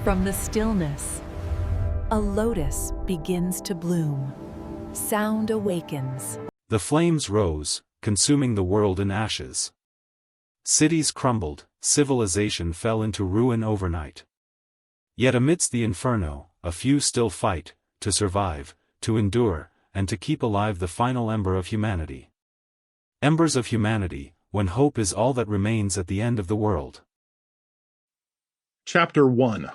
From the stillness, a lotus begins to bloom. Sound awakens. The flames rose, consuming the world in ashes. Cities crumbled, civilization fell into ruin overnight. Yet amidst the inferno, a few still fight, to survive, to endure, and to keep alive the final ember of humanity. Embers of humanity, when hope is all that remains at the end of the world. Chapter 1.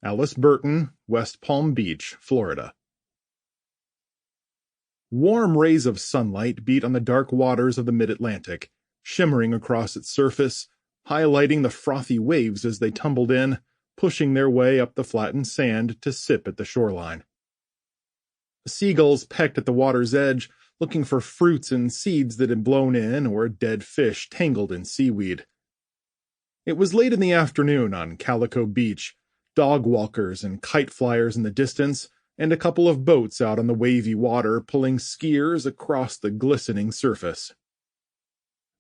Alice Burton, West Palm Beach, Florida. Warm rays of sunlight beat on the dark waters of the mid-Atlantic, shimmering across its surface, highlighting the frothy waves as they tumbled in, pushing their way up the flattened sand to sip at the shoreline. Seagulls pecked at the water's edge, looking for fruits and seeds that had blown in or dead fish tangled in seaweed. It was late in the afternoon on Calico Beach, dog walkers and kite flyers in the distance, and a couple of boats out on the wavy water pulling skiers across the glistening surface.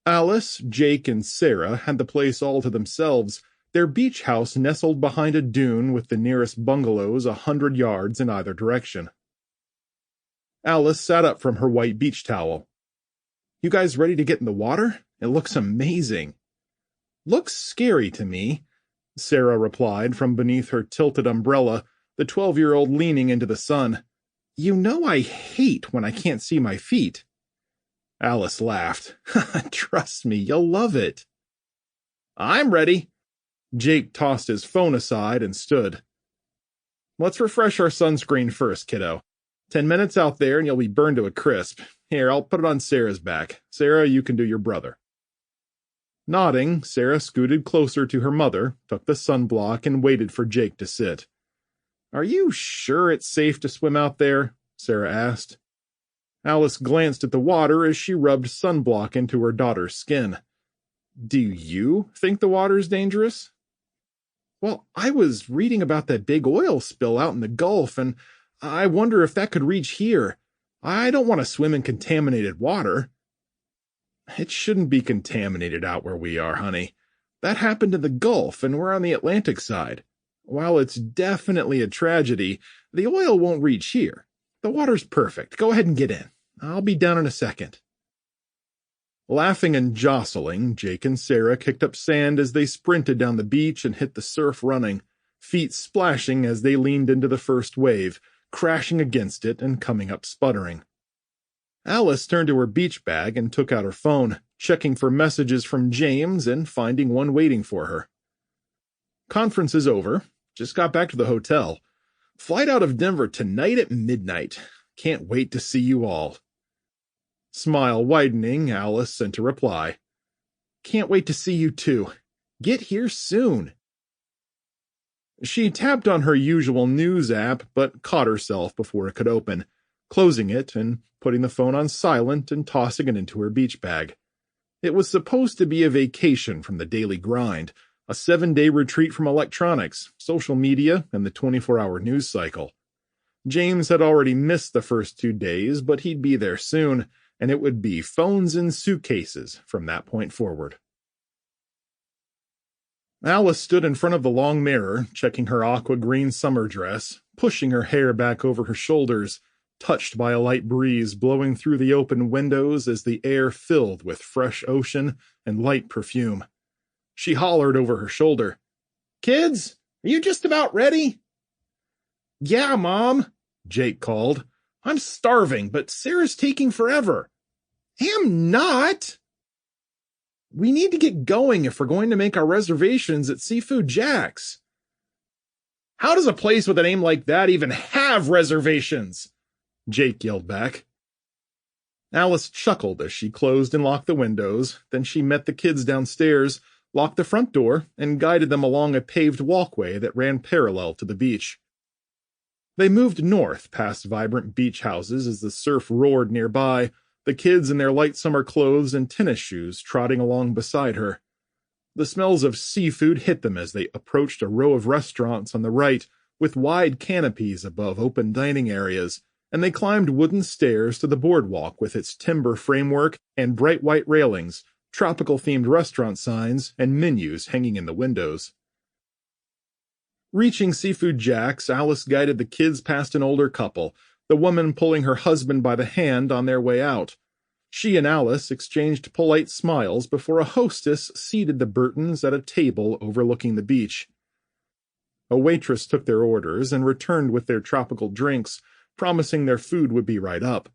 Alice, Jake, and Sarah had the place all to themselves, their beach house nestled behind a dune with the nearest bungalows 100 yards in either direction. Alice sat up from her white beach towel. "You guys ready to get in the water? It looks amazing." "Looks scary to me," Sarah replied from beneath her tilted umbrella, the 12-year-old leaning into the sun. "You know I hate when I can't see my feet." Alice laughed. "Trust me, you'll love it." "I'm ready." Jake tossed his phone aside and stood. "Let's refresh our sunscreen first, kiddo. 10 minutes out there and you'll be burned to a crisp. Here, I'll put it on Sarah's back. Sarah, you can do your brother." Nodding, Sarah scooted closer to her mother, took the sunblock, and waited for Jake to sit. "Are you sure it's safe to swim out there?" Sarah asked. Alice glanced at the water as she rubbed sunblock into her daughter's skin. "Do you think the water's dangerous?" "Well, I was reading about that big oil spill out in the Gulf, and I wonder if that could reach here. I don't want to swim in contaminated water." "It shouldn't be contaminated out where we are, honey. That happened in the Gulf, and we're on the Atlantic side. While it's definitely a tragedy, the oil won't reach here. The water's perfect. Go ahead and get in. I'll be down in a second." Laughing and jostling, Jake and Sarah kicked up sand as they sprinted down the beach and hit the surf running, feet splashing as they leaned into the first wave, crashing against it and coming up sputtering. Alice turned to her beach bag and took out her phone, checking for messages from James and finding one waiting for her. "Conference is over. Just got back to the hotel. Flight out of Denver tonight at midnight. Can't wait to see you all." Smile widening, Alice sent a reply. "Can't wait to see you too. Get here soon." She tapped on her usual news app, but caught herself before it could open, closing it and putting the phone on silent and tossing it into her beach bag. It was supposed to be a vacation from the daily grind, a 7-day retreat from electronics, social media, and the 24-hour news cycle. James had already missed the first 2 days, but he'd be there soon, and it would be phones and suitcases from that point forward. Alice stood in front of the long mirror, checking her aqua-green summer dress, pushing her hair back over her shoulders, touched by a light breeze blowing through the open windows as the air filled with fresh ocean and light perfume. She hollered over her shoulder, "Kids, are you just about ready?" "Yeah, Mom," Jake called. "I'm starving, but Sarah's taking forever." "Am not!" "We need to get going if we're going to make our reservations at Seafood Jack's." "How does a place with a name like that even have reservations?" Jake yelled back. Alice chuckled as she closed and locked the windows, then she met the kids downstairs, locked the front door, and guided them along a paved walkway that ran parallel to the beach. They moved north past vibrant beach houses as the surf roared nearby, the kids in their light summer clothes and tennis shoes trotting along beside her. The smells of seafood hit them as they approached a row of restaurants on the right, with wide canopies above open dining areas, and they climbed wooden stairs to the boardwalk with its timber framework and bright white railings, tropical-themed restaurant signs, and menus hanging in the windows. Reaching Seafood Jack's, Alice guided the kids past an older couple, the woman pulling her husband by the hand on their way out. She and Alice exchanged polite smiles before a hostess seated the Burtons at a table overlooking the beach. A waitress took their orders and returned with their tropical drinks, promising their food would be right up.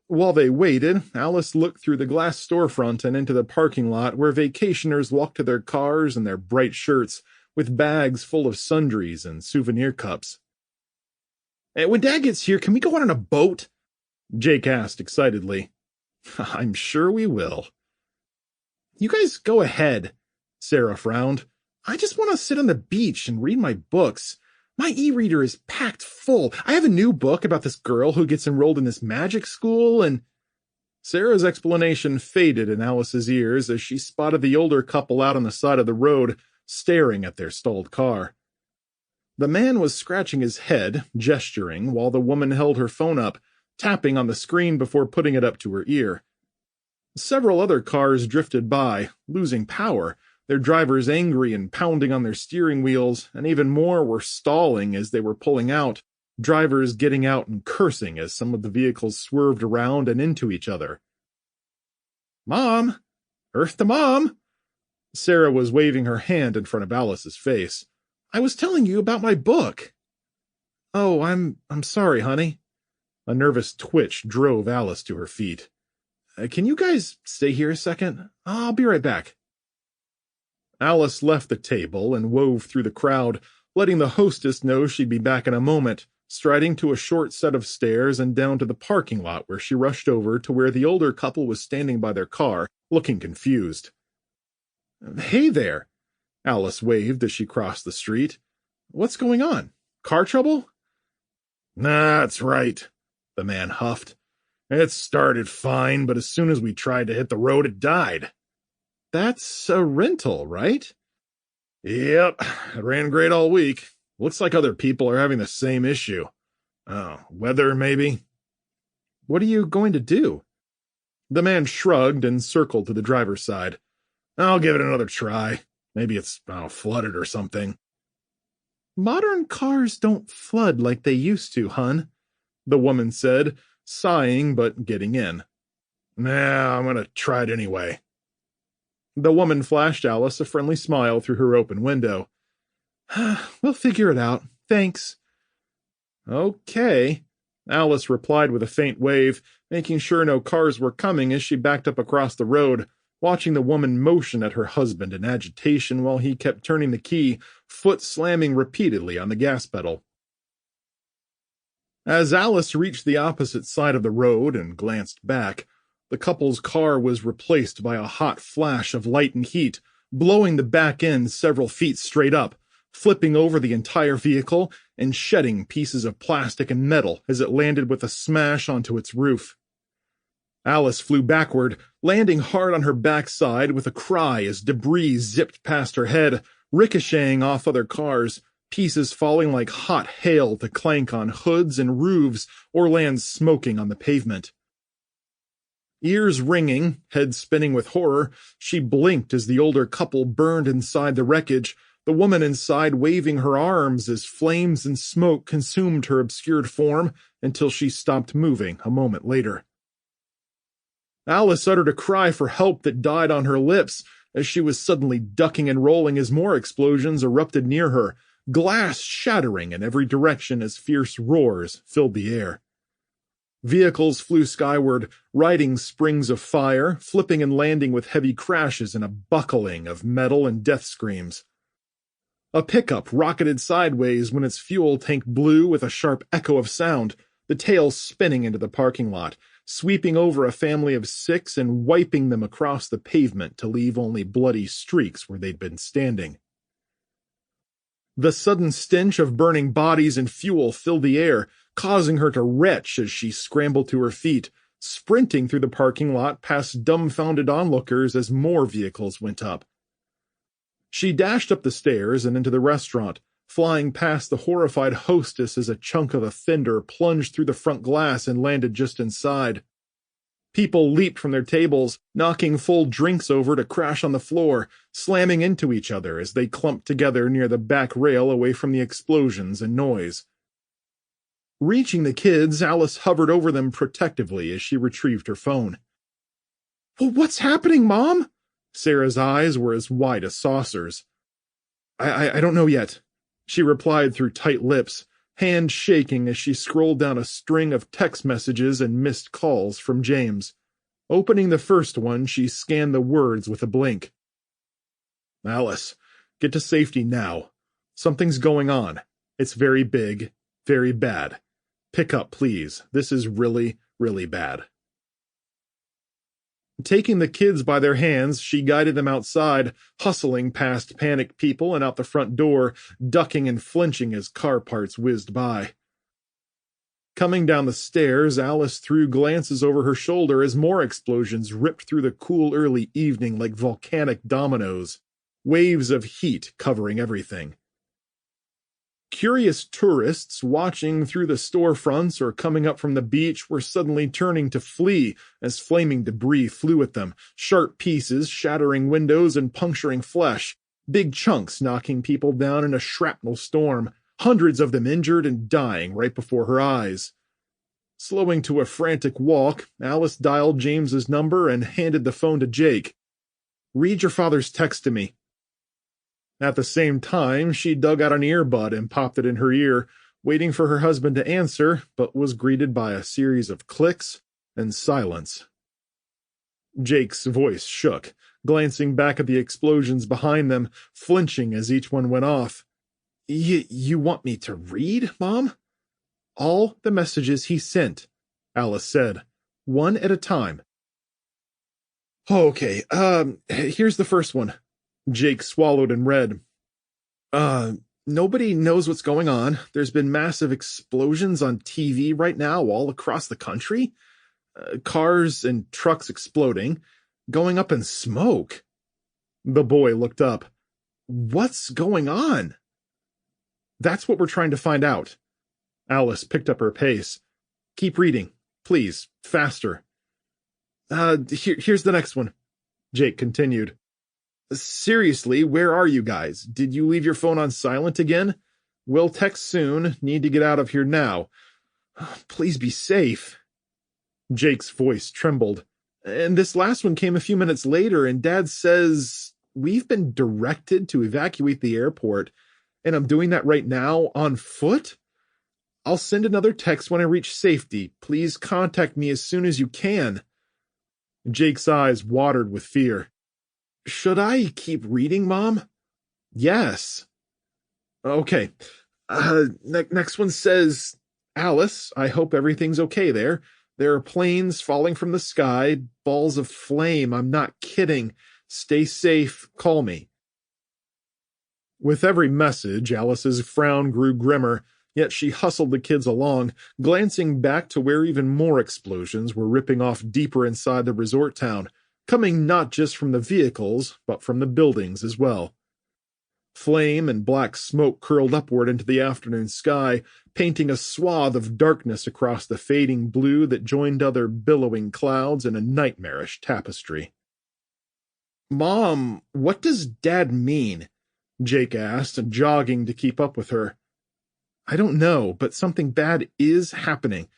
While they waited, Alice looked through the glass storefront and into the parking lot where vacationers walked to their cars in their bright shirts, with bags full of sundries and souvenir cups. "Hey, when Dad gets here, can we go on a boat?" Jake asked excitedly. "I'm sure we will." "You guys go ahead," Sarah frowned. "I just want to sit on the beach and read my books. My e-reader is packed full. I have a new book about this girl who gets enrolled in this magic school and—" Sarah's explanation faded in Alice's ears as she spotted the older couple out on the side of the road, staring at their stalled car. The man was scratching his head, gesturing, while the woman held her phone up, tapping on the screen before putting it up to her ear. Several other cars drifted by, losing power, their drivers angry and pounding on their steering wheels, and even more were stalling as they were pulling out, drivers getting out and cursing as some of the vehicles swerved around and into each other. "Mom! Earth to Mom!" Sarah was waving her hand in front of Alice's face. "I was telling you about my book." "Oh, I'm sorry, honey." A nervous twitch drove Alice to her feet. "Can you guys stay here a second? I'll be right back." Alice left the table and wove through the crowd, letting the hostess know she'd be back in a moment, striding to a short set of stairs and down to the parking lot where she rushed over to where the older couple was standing by their car, looking confused. "Hey there," Alice waved as she crossed the street. "What's going on? Car trouble?" "That's right," the man huffed. "It started fine, but as soon as we tried to hit the road, it died." "That's a rental, right?" "Yep, it ran great all week. Looks like other people are having the same issue. Oh, weather, maybe?" "What are you going to do?" The man shrugged and circled to the driver's side. "I'll give it another try. Maybe it's flooded or something." "Modern cars don't flood like they used to, hun," the woman said, sighing but getting in. "Nah, I'm gonna try it anyway." The woman flashed Alice a friendly smile through her open window. "We'll figure it out. Thanks." "Okay," Alice replied with a faint wave, making sure no cars were coming as she backed up across the road, watching the woman motion at her husband in agitation while he kept turning the key, foot slamming repeatedly on the gas pedal. As Alice reached the opposite side of the road and glanced back, the couple's car was replaced by a hot flash of light and heat, blowing the back end several feet straight up, flipping over the entire vehicle and shedding pieces of plastic and metal as it landed with a smash onto its roof. Alice flew backward, landing hard on her backside with a cry as debris zipped past her head, ricocheting off other cars, pieces falling like hot hail to clank on hoods and roofs or land smoking on the pavement. Ears ringing, head spinning with horror, she blinked as the older couple burned inside the wreckage, the woman inside waving her arms as flames and smoke consumed her obscured form until she stopped moving a moment later. Alice uttered a cry for help that died on her lips as she was suddenly ducking and rolling as more explosions erupted near her, glass shattering in every direction as fierce roars filled the air. Vehicles flew skyward, riding springs of fire, flipping and landing with heavy crashes and a buckling of metal and death screams. A pickup rocketed sideways when its fuel tank blew with a sharp echo of sound, the tail spinning into the parking lot, sweeping over a family of 6 and wiping them across the pavement to leave only bloody streaks where they'd been standing. The sudden stench of burning bodies and fuel filled the air, causing her to retch as she scrambled to her feet, sprinting through the parking lot past dumbfounded onlookers as more vehicles went up. She dashed up the stairs and into the restaurant, flying past the horrified hostess as a chunk of a fender plunged through the front glass and landed just inside. People leaped from their tables, knocking full drinks over to crash on the floor, slamming into each other as they clumped together near the back rail away from the explosions and noise. Reaching the kids, Alice hovered over them protectively as she retrieved her phone. "Well, what's happening, Mom?" Sarah's eyes were as wide as saucers. I don't know yet," she replied through tight lips, hand shaking as she scrolled down a string of text messages and missed calls from James. Opening the first one, she scanned the words with a blink. "Alice, get to safety now. Something's going on. It's very big, very bad. Pick up, please. This is really, really bad." Taking the kids by their hands, she guided them outside, hustling past panicked people and out the front door, ducking and flinching as car parts whizzed by. Coming down the stairs, Alice threw glances over her shoulder as more explosions ripped through the cool early evening like volcanic dominoes, waves of heat covering everything. Curious tourists watching through the storefronts or coming up from the beach were suddenly turning to flee as flaming debris flew at them, sharp pieces shattering windows and puncturing flesh, big chunks knocking people down in a shrapnel storm, hundreds of them injured and dying right before her eyes. Slowing to a frantic walk, Alice dialed James's number and handed the phone to Jake. "Read your father's text to me." At the same time, she dug out an earbud and popped it in her ear, waiting for her husband to answer, but was greeted by a series of clicks and silence. Jake's voice shook, glancing back at the explosions behind them, flinching as each one went off. You want me to read, Mom?" "All the messages he sent," Alice said, "one at a time." "Okay, here's the first one." Jake swallowed and read. Nobody knows what's going on. There's been massive explosions on TV right now all across the country. Cars and trucks exploding, going up in smoke." The boy looked up. "What's going on?" "That's what we're trying to find out." Alice picked up her pace. "Keep reading, please, faster." Here's the next one," Jake continued. "Seriously, where are you guys? Did you leave your phone on silent again? We'll text soon. Need to get out of here now. Please be safe." Jake's voice trembled. "And this last one came a few minutes later, and Dad says we've been directed to evacuate the airport, and I'm doing that right now on foot? I'll send another text when I reach safety. Please contact me as soon as you can." Jake's eyes watered with fear. "Should I keep reading, Mom?" "Yes." "Okay. Next one says, Alice, I hope everything's okay there. There are planes falling from the sky, balls of flame. I'm not kidding. Stay safe. Call me." With every message, Alice's frown grew grimmer, yet she hustled the kids along, glancing back to where even more explosions were ripping off deeper inside the resort town, coming not just from the vehicles, but from the buildings as well. Flame and black smoke curled upward into the afternoon sky, painting a swath of darkness across the fading blue that joined other billowing clouds in a nightmarish tapestry. "Mom, what does Dad mean?" Jake asked, jogging to keep up with her. "I don't know, but something bad is happening.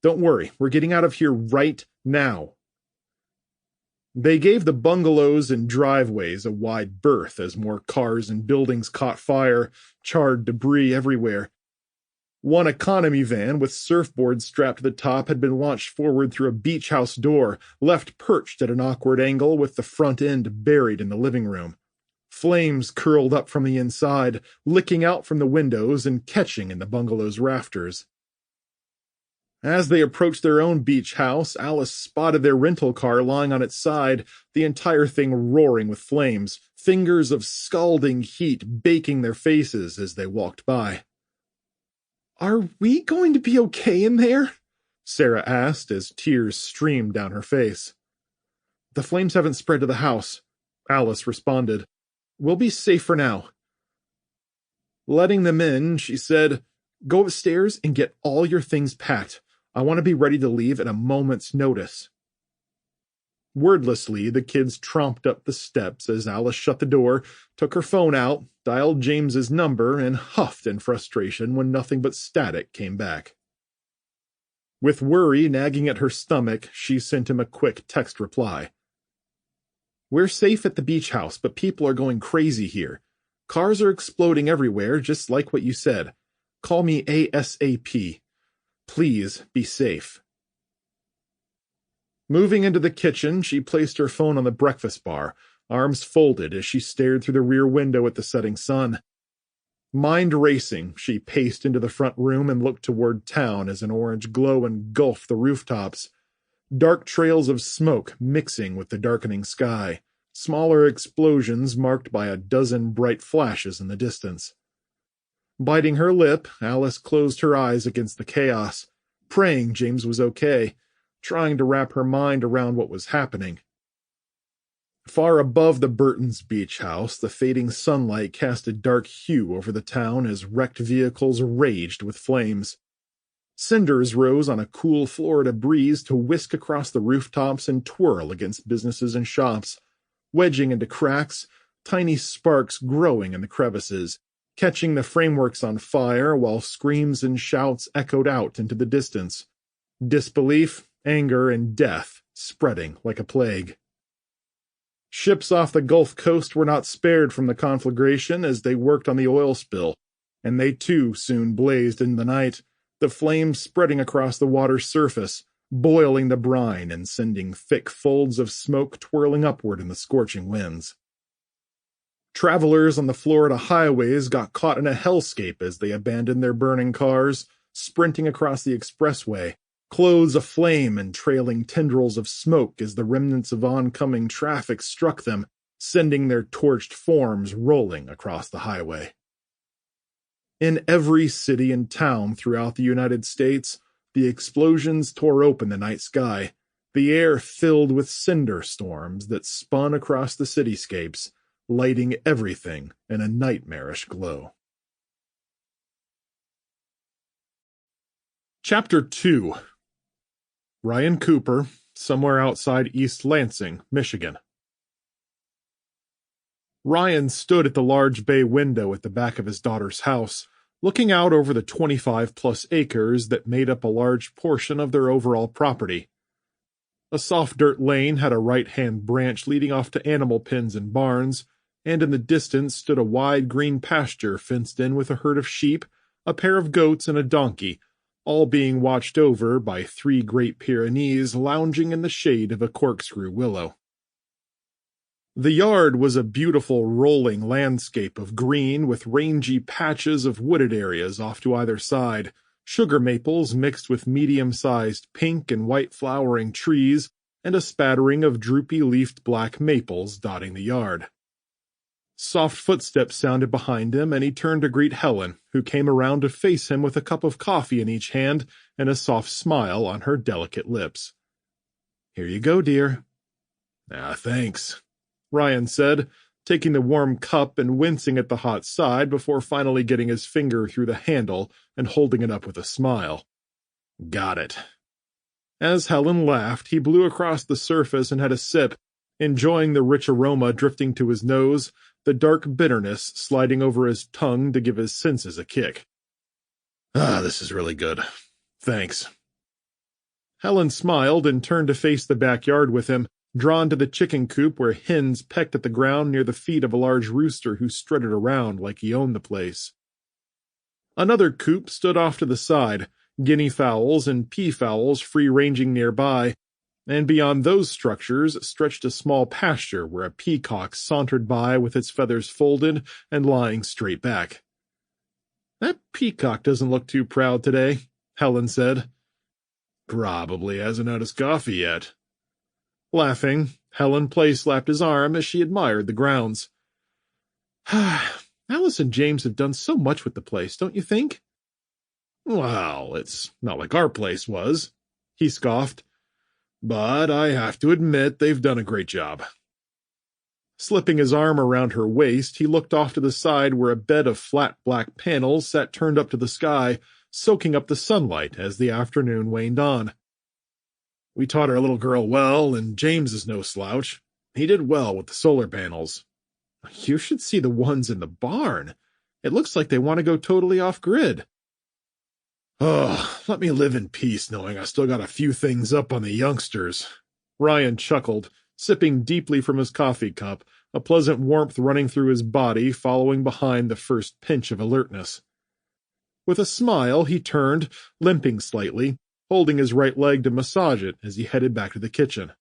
Don't worry, we're getting out of here right now." They gave the bungalows and driveways a wide berth as more cars and buildings caught fire, charred debris everywhere. One economy van with surfboards strapped to the top had been launched forward through a beach house door, left perched at an awkward angle with the front end buried in the living room. Flames curled up from the inside, licking out from the windows and catching in the bungalow's rafters. As they approached their own beach house, Alice spotted their rental car lying on its side, the entire thing roaring with flames, fingers of scalding heat baking their faces as they walked by. "Are we going to be okay in there?" Sarah asked as tears streamed down her face. "The flames haven't spread to the house," Alice responded. "We'll be safe for now." Letting them in, she said, "Go upstairs and get all your things packed. I want to be ready to leave at a moment's notice." Wordlessly, the kids tromped up the steps as Alice shut the door, took her phone out, dialed James's number, and huffed in frustration when nothing but static came back. With worry nagging at her stomach, she sent him a quick text reply. "We're safe at the beach house, but people are going crazy here. Cars are exploding everywhere, just like what you said. Call me ASAP. Please be safe." Moving into the kitchen, she placed her phone on the breakfast bar, arms folded as she stared through the rear window at the setting sun. Mind racing, she paced into the front room and looked toward town as an orange glow engulfed the rooftops. Dark trails of smoke mixing with the darkening sky, smaller explosions marked by a dozen bright flashes in the distance. Biting her lip, Alice closed her eyes against the chaos, praying James was okay, trying to wrap her mind around what was happening. Far above the Burtons' beach house, the fading sunlight cast a dark hue over the town as wrecked vehicles raged with flames. Cinders rose on a cool Florida breeze to whisk across the rooftops and twirl against businesses and shops, wedging into cracks, tiny sparks growing in the crevices, catching the frameworks on fire while screams and shouts echoed out into the distance. Disbelief, anger, and death spreading like a plague. Ships off the Gulf Coast were not spared from the conflagration as they worked on the oil spill, and they too soon blazed in the night, the flames spreading across the water's surface, boiling the brine and sending thick folds of smoke twirling upward in the scorching winds. Travelers on the Florida highways got caught in a hellscape as they abandoned their burning cars, sprinting across the expressway, clothes aflame and trailing tendrils of smoke as the remnants of oncoming traffic struck them, sending their torched forms rolling across the highway. In every city and town throughout the United States, the explosions tore open the night sky, the air filled with cinder storms that spun across the cityscapes, lighting everything in a nightmarish glow. Chapter 2. Ryan Cooper, somewhere outside East Lansing, Michigan. Ryan stood at the large bay window at the back of his daughter's house, looking out over the 25-plus acres that made up a large portion of their overall property. A soft dirt lane had a right-hand branch leading off to animal pens and barns, and in the distance stood a wide green pasture fenced in with a herd of sheep, a pair of goats, and a donkey, all being watched over by 3 Great Pyrenees lounging in the shade of a corkscrew willow. The yard was a beautiful rolling landscape of green with rangy patches of wooded areas off to either side, sugar maples mixed with medium-sized pink and white flowering trees, and a spattering of droopy-leafed black maples dotting the yard. Soft footsteps sounded behind him, and he turned to greet Helen, who came around to face him with a cup of coffee in each hand and a soft smile on her delicate lips. "Here you go, dear." Thanks," Ryan said, taking the warm cup and wincing at the hot side before finally getting his finger through the handle and holding it up with a smile. "Got it." As Helen laughed, he blew across the surface and had a sip, enjoying the rich aroma drifting to his nose, the dark bitterness sliding over his tongue to give his senses a kick. This is really good. Thanks." Helen smiled and turned to face the backyard with him, drawn to the chicken coop where hens pecked at the ground near the feet of a large rooster who strutted around like he owned the place. Another coop stood off to the side, guinea fowls and peafowls free-ranging nearby, and beyond those structures stretched a small pasture where a peacock sauntered by with its feathers folded and lying straight back. "That peacock doesn't look too proud today," Helen said. "Probably hasn't had his coffee yet." Laughing, Helen play-slapped his arm as she admired the grounds. "Alice and James have done so much with the place, don't you think?" "Well, it's not like our place was," he scoffed. "But I have to admit they've done a great job." Slipping his arm around her waist, he looked off to the side where a bed of flat black panels sat turned up to the sky, soaking up the sunlight as the afternoon waned on. We taught our little girl well, and James is no slouch. He did well with the solar panels. You should see the ones in the barn. It looks like they want to go totally off-grid. Oh, let me live in peace knowing I still got a few things up on the youngsters. Ryan chuckled, sipping deeply from his coffee cup, a pleasant warmth running through his body following behind the first pinch of alertness. With a smile, he turned, limping slightly, holding his right leg to massage it as he headed back to the kitchen.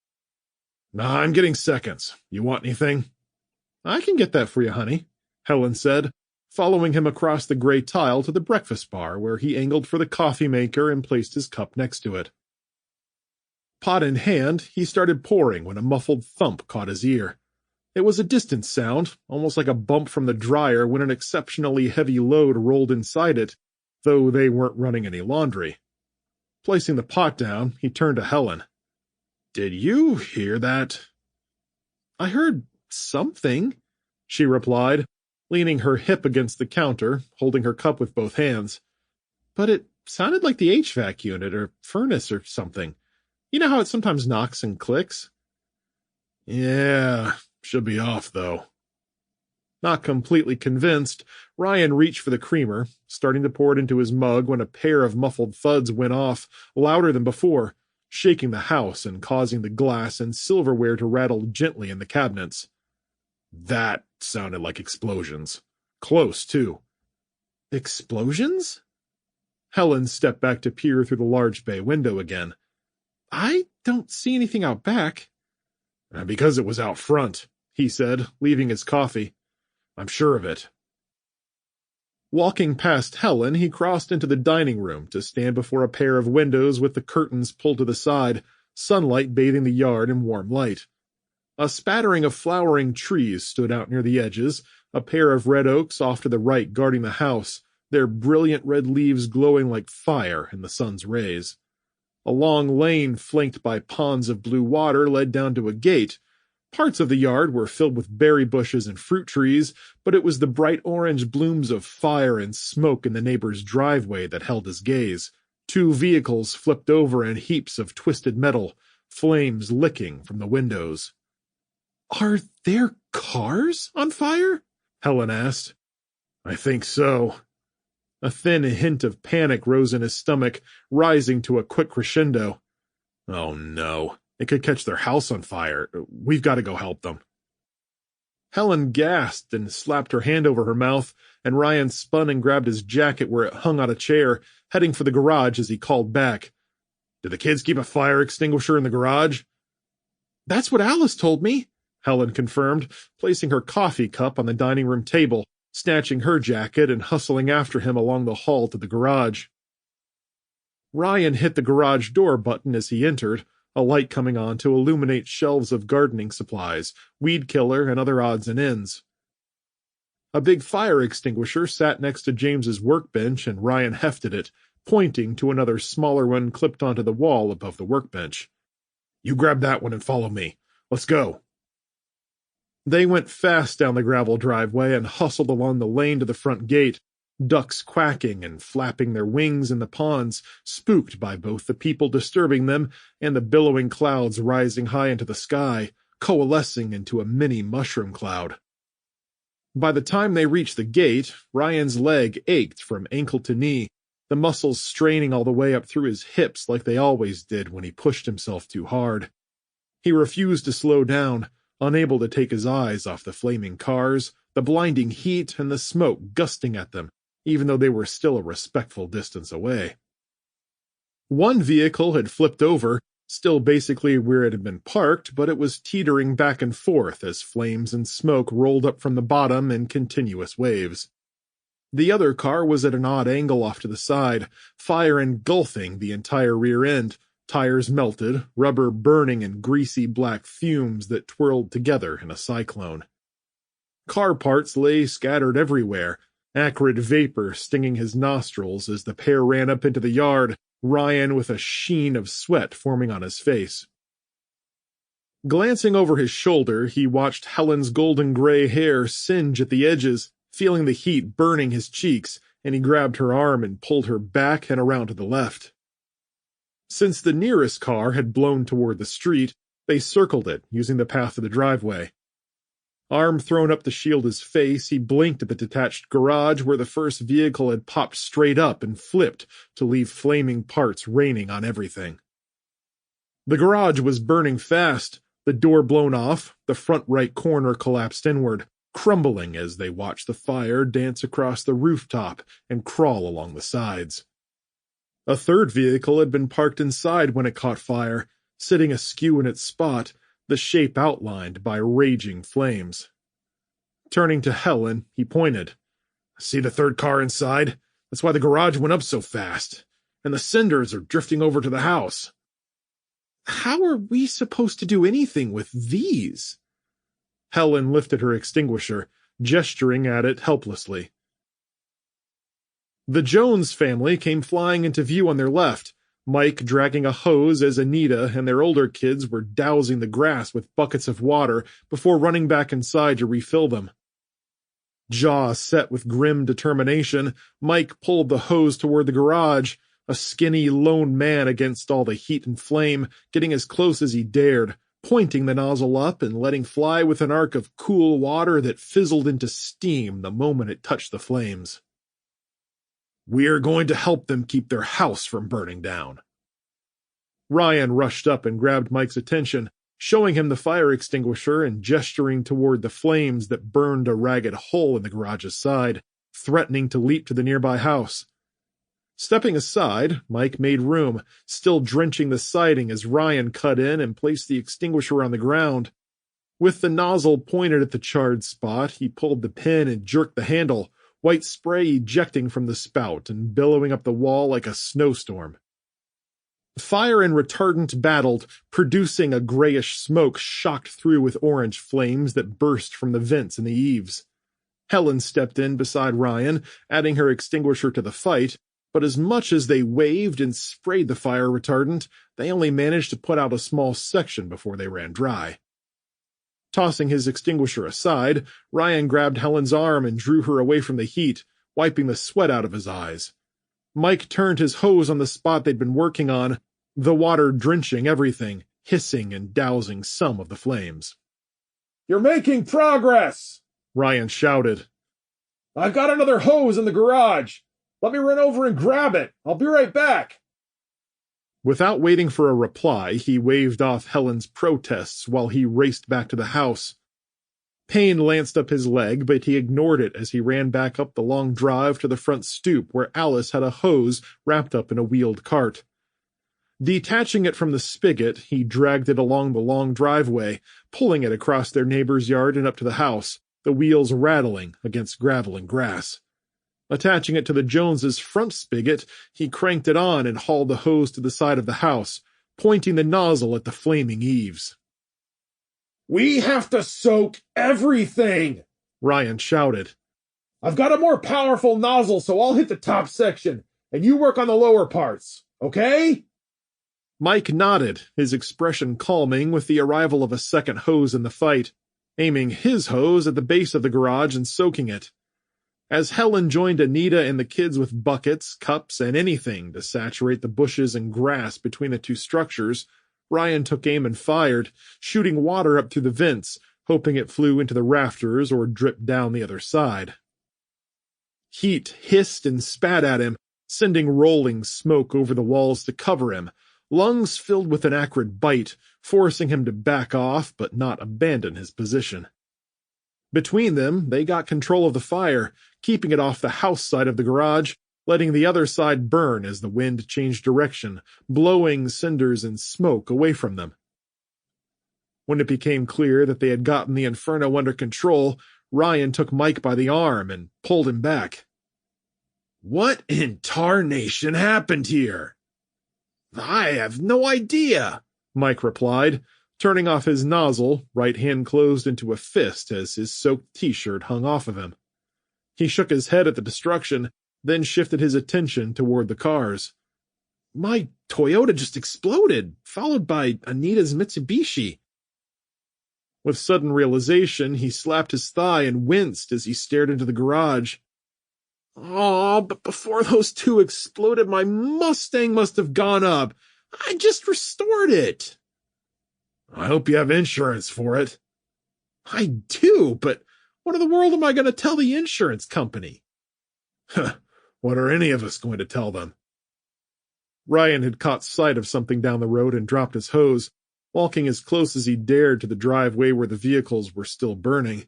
Nah, I'm getting seconds. You want anything? I can get that for you, honey, Helen said, following him across the gray tile to the breakfast bar where he angled for the coffee maker and placed his cup next to it. Pot in hand, he started pouring when a muffled thump caught his ear. It was a distant sound, almost like a bump from the dryer when an exceptionally heavy load rolled inside it, though they weren't running any laundry. Placing the pot down, he turned to Helen. Did you hear that? I heard something, she replied, leaning her hip against the counter, holding her cup with both hands. But it sounded like the HVAC unit or furnace or something. You know how it sometimes knocks and clicks? Yeah, should be off, though. Not completely convinced, Ryan reached for the creamer, starting to pour it into his mug when a pair of muffled thuds went off, louder than before, shaking the house and causing the glass and silverware to rattle gently in the cabinets. That sounded like explosions. Close, too. Explosions? Helen stepped back to peer through the large bay window again. I don't see anything out back. Because it was out front, he said, leaving his coffee. I'm sure of it. Walking past Helen, he crossed into the dining room to stand before a pair of windows with the curtains pulled to the side, sunlight bathing the yard in warm light. A spattering of flowering trees stood out near the edges, a pair of red oaks off to the right guarding the house, their brilliant red leaves glowing like fire in the sun's rays. A long lane flanked by ponds of blue water led down to a gate. Parts of the yard were filled with berry bushes and fruit trees, but it was the bright orange blooms of fire and smoke in the neighbor's driveway that held his gaze. 2 vehicles flipped over in heaps of twisted metal, flames licking from the windows. Are there cars on fire? Helen asked. I think so. A thin hint of panic rose in his stomach, rising to a quick crescendo. Oh no, it could catch their house on fire. We've got to go help them. Helen gasped and slapped her hand over her mouth, and Ryan spun and grabbed his jacket where it hung on a chair, heading for the garage as he called back. Did the kids keep a fire extinguisher in the garage? That's what Alice told me, Helen confirmed, placing her coffee cup on the dining room table, snatching her jacket and hustling after him along the hall to the garage. Ryan hit the garage door button as he entered, a light coming on to illuminate shelves of gardening supplies, weed killer, and other odds and ends. A big fire extinguisher sat next to James's workbench, and Ryan hefted it, pointing to another smaller one clipped onto the wall above the workbench. You grab that one and follow me. Let's go. They went fast down the gravel driveway and hustled along the lane to the front gate, ducks quacking and flapping their wings in the ponds, spooked by both the people disturbing them and the billowing clouds rising high into the sky, coalescing into a mini mushroom cloud. By the time they reached the gate, Ryan's leg ached from ankle to knee, the muscles straining all the way up through his hips like they always did when he pushed himself too hard. He refused to slow down, unable to take his eyes off the flaming cars, the blinding heat, and the smoke gusting at them, even though they were still a respectful distance away. One vehicle had flipped over, still basically where it had been parked, but it was teetering back and forth as flames and smoke rolled up from the bottom in continuous waves. The other car was at an odd angle off to the side, fire engulfing the entire rear end, tires melted, rubber burning in greasy black fumes that twirled together in a cyclone. Car parts lay scattered everywhere, acrid vapor stinging his nostrils as the pair ran up into the yard, Ryan with a sheen of sweat forming on his face. Glancing over his shoulder, he watched Helen's golden gray hair singe at the edges, feeling the heat burning his cheeks, and he grabbed her arm and pulled her back and around to the left. Since the nearest car had blown toward the street, they circled it, using the path of the driveway. Arm thrown up to shield his face, he blinked at the detached garage where the first vehicle had popped straight up and flipped to leave flaming parts raining on everything. The garage was burning fast, the door blown off, the front right corner collapsed inward, crumbling as they watched the fire dance across the rooftop and crawl along the sides. A third vehicle had been parked inside when it caught fire, sitting askew in its spot, the shape outlined by raging flames. Turning to Helen, he pointed. "See the third car inside? That's why the garage went up so fast. And the cinders are drifting over to the house." "How are we supposed to do anything with these?" Helen lifted her extinguisher, gesturing at it helplessly. The Jones family came flying into view on their left, Mike dragging a hose as Anita and their older kids were dousing the grass with buckets of water before running back inside to refill them. Jaw set with grim determination, Mike pulled the hose toward the garage, a skinny, lone man against all the heat and flame, getting as close as he dared, pointing the nozzle up and letting fly with an arc of cool water that fizzled into steam the moment it touched the flames. "We're going to help them keep their house from burning down." Ryan rushed up and grabbed Mike's attention, showing him the fire extinguisher and gesturing toward the flames that burned a ragged hole in the garage's side, threatening to leap to the nearby house. Stepping aside, Mike made room, still drenching the siding as Ryan cut in and placed the extinguisher on the ground. With the nozzle pointed at the charred spot, he pulled the pin and jerked the handle, white spray ejecting from the spout and billowing up the wall like a snowstorm. Fire and retardant battled, producing a grayish smoke shocked through with orange flames that burst from the vents in the eaves. Helen stepped in beside Ryan, adding her extinguisher to the fight, but as much as they waved and sprayed the fire retardant, they only managed to put out a small section before they ran dry. Tossing his extinguisher aside, Ryan grabbed Helen's arm and drew her away from the heat, wiping the sweat out of his eyes. Mike turned his hose on the spot they'd been working on, the water drenching everything, hissing and dousing some of the flames. "You're making progress!" Ryan shouted. "I've got another hose in the garage. Let me run over and grab it. I'll be right back." Without waiting for a reply, he waved off Helen's protests while he raced back to the house. Pain lanced up his leg, but he ignored it as he ran back up the long drive to the front stoop where Alice had a hose wrapped up in a wheeled cart. Detaching it from the spigot, he dragged it along the long driveway, pulling it across their neighbor's yard and up to the house, the wheels rattling against gravel and grass. Attaching it to the Joneses' front spigot, he cranked it on and hauled the hose to the side of the house, pointing the nozzle at the flaming eaves. "We have to soak everything!" Ryan shouted. "I've got a more powerful nozzle, so I'll hit the top section, and you work on the lower parts, okay?" Mike nodded, his expression calming with the arrival of a second hose in the fight, aiming his hose at the base of the garage and soaking it. As Helen joined Anita and the kids with buckets, cups, and anything to saturate the bushes and grass between the two structures, Ryan took aim and fired, shooting water up through the vents, hoping it flew into the rafters or dripped down the other side. Heat hissed and spat at him, sending rolling smoke over the walls to cover him, lungs filled with an acrid bite, forcing him to back off but not abandon his position. Between them, they got control of the fire, keeping it off the house side of the garage, letting the other side burn as the wind changed direction, blowing cinders and smoke away from them. When it became clear that they had gotten the inferno under control, Ryan took Mike by the arm and pulled him back. "What in tarnation happened here?" "I have no idea," Mike replied, turning off his nozzle, right hand closed into a fist as his soaked t-shirt hung off of him. He shook his head at the destruction, then shifted his attention toward the cars. "My Toyota just exploded, followed by Anita's Mitsubishi." With sudden realization, he slapped his thigh and winced as he stared into the garage. "Oh, but before those two exploded, my Mustang must have gone up. I just restored it. I hope you have insurance for it. I do, but what in the world am I going to tell the insurance company? What are any of us going to tell them? Ryan had caught sight of something down the road and dropped his hose, walking as close as he dared to the driveway where the vehicles were still burning.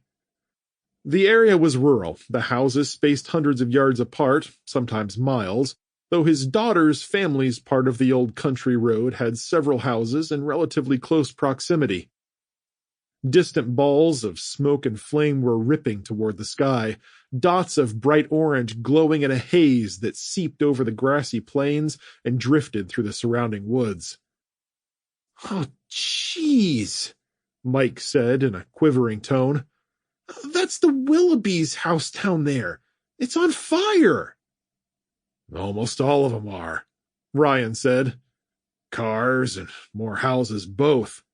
The area was rural, the houses spaced hundreds of yards apart, sometimes miles, though his daughter's family's part of the old country road had several houses in relatively close proximity. Distant balls of smoke and flame were ripping toward the sky, dots of bright orange glowing in a haze that seeped over the grassy plains and drifted through the surrounding woods. "Oh, jeez," Mike said in a quivering tone. "That's the Willoughby's house down there. It's on fire." "Almost all of them are," Ryan said. "Cars and more houses both.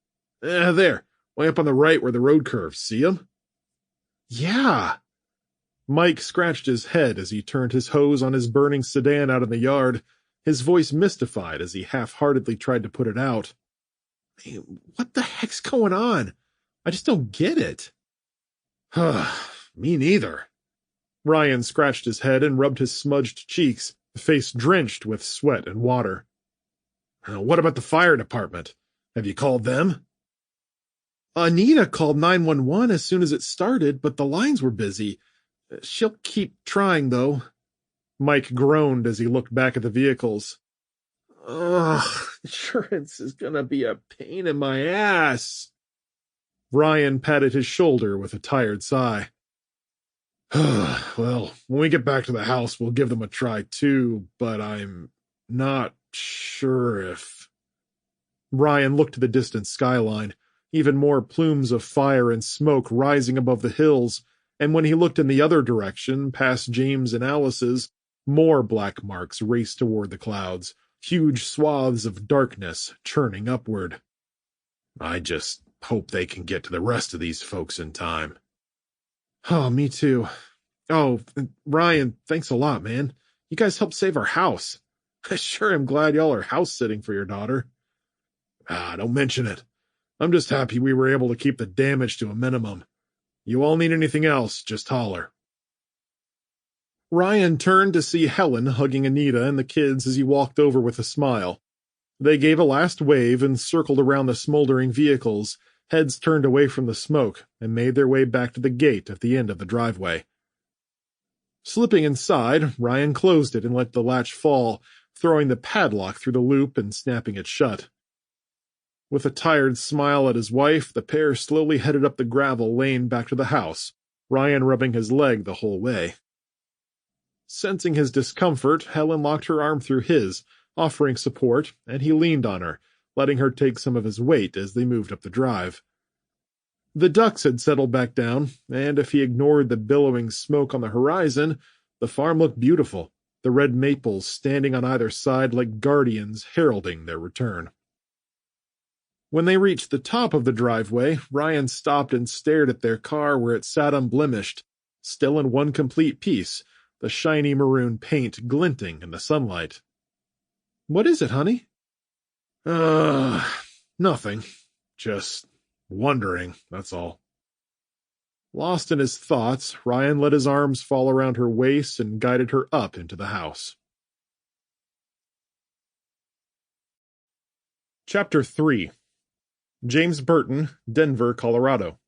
There, way up on the right where the road curves. See 'em?" "Yeah." Mike scratched his head as he turned his hose on his burning sedan out in the yard, his voice mystified as he half-heartedly tried to put it out. "Hey, what the heck's going on? I just don't get it." "Me neither." Ryan scratched his head and rubbed his smudged cheeks, face drenched with sweat and water. "What about the fire department? Have you called them?" "Anita called 911 as soon as it started, but the lines were busy. She'll keep trying, though." Mike groaned as he looked back at the vehicles. "Ugh, insurance is gonna be a pain in my ass." Ryan patted his shoulder with a tired sigh. "Well, when we get back to the house, we'll give them a try too, but I'm not sure if..." Ryan looked to the distant skyline, even more plumes of fire and smoke rising above the hills, and when he looked in the other direction, past James and Alice's, more black marks raced toward the clouds, huge swaths of darkness churning upward. "I just hope they can get to the rest of these folks in time." "Oh, me too. Oh, Ryan, thanks a lot, man. You guys helped save our house. I sure am glad y'all are house-sitting for your daughter." Don't mention it. I'm just happy we were able to keep the damage to a minimum. You all need anything else, just holler." Ryan turned to see Helen hugging Anita and the kids as he walked over with a smile. They gave a last wave and circled around the smoldering vehicles, heads turned away from the smoke, and made their way back to the gate at the end of the driveway. Slipping inside, Ryan closed it and let the latch fall, throwing the padlock through the loop and snapping it shut. With a tired smile at his wife, the pair slowly headed up the gravel lane back to the house, Ryan rubbing his leg the whole way. Sensing his discomfort, Helen locked her arm through his, offering support, and he leaned on her, letting her take some of his weight as they moved up the drive. The ducks had settled back down, and if he ignored the billowing smoke on the horizon, the farm looked beautiful, the red maples standing on either side like guardians heralding their return. When they reached the top of the driveway, Ryan stopped and stared at their car where it sat unblemished, still in one complete piece, the shiny maroon paint glinting in the sunlight. "What is it, honey?" Nothing. Just wondering, that's all." Lost in his thoughts, Ryan let his arms fall around her waist and guided her up into the house. Chapter 3. James Burton, Denver, Colorado.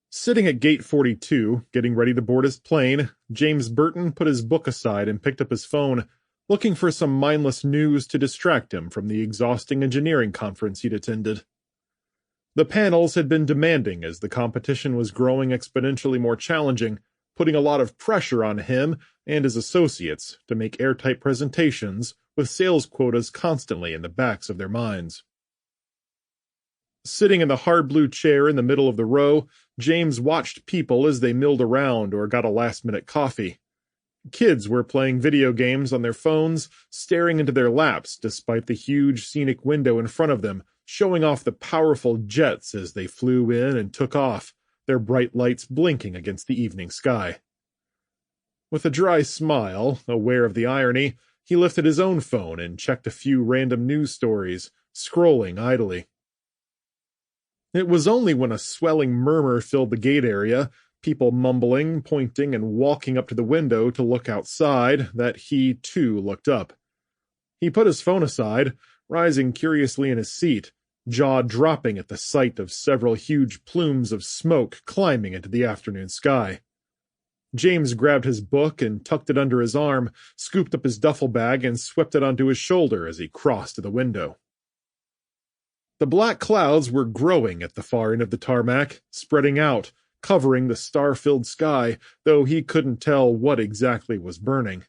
Sitting at Gate 42, getting ready to board his plane, James Burton put his book aside and picked up his phone, looking for some mindless news to distract him from the exhausting engineering conference he'd attended. The panels had been demanding as the competition was growing exponentially more challenging, putting a lot of pressure on him and his associates to make airtight presentations with sales quotas constantly in the backs of their minds. Sitting in the hard blue chair in the middle of the row, James watched people as they milled around or got a last-minute coffee. Kids were playing video games on their phones, staring into their laps despite the huge scenic window in front of them, showing off the powerful jets as they flew in and took off, their bright lights blinking against the evening sky. With a dry smile, aware of the irony, He lifted his own phone and checked a few random news stories, scrolling idly. It was only when a swelling murmur filled the gate area, people mumbling, pointing, and walking up to the window to look outside, that he, too, looked up. He put his phone aside, rising curiously in his seat, jaw dropping at the sight of several huge plumes of smoke climbing into the afternoon sky. James grabbed his book and tucked it under his arm, scooped up his duffel bag and swept it onto his shoulder as he crossed to the window. The black clouds were growing at the far end of the tarmac, spreading out, covering the star-filled sky, though he couldn't tell what exactly was burning.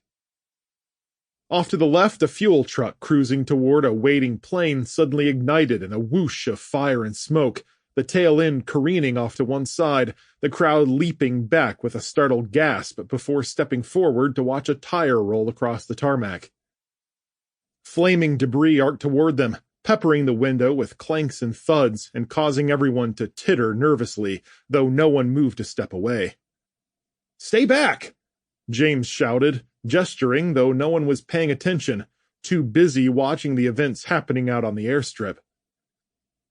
Off to the left, a fuel truck cruising toward a waiting plane suddenly ignited in a whoosh of fire and smoke, the tail end careening off to one side, the crowd leaping back with a startled gasp before stepping forward to watch a tire roll across the tarmac. Flaming debris arced toward them, peppering the window with clanks and thuds and causing everyone to titter nervously, though no one moved a step away. "Stay back!" James shouted, gesturing, though no one was paying attention, too busy watching the events happening out on the airstrip.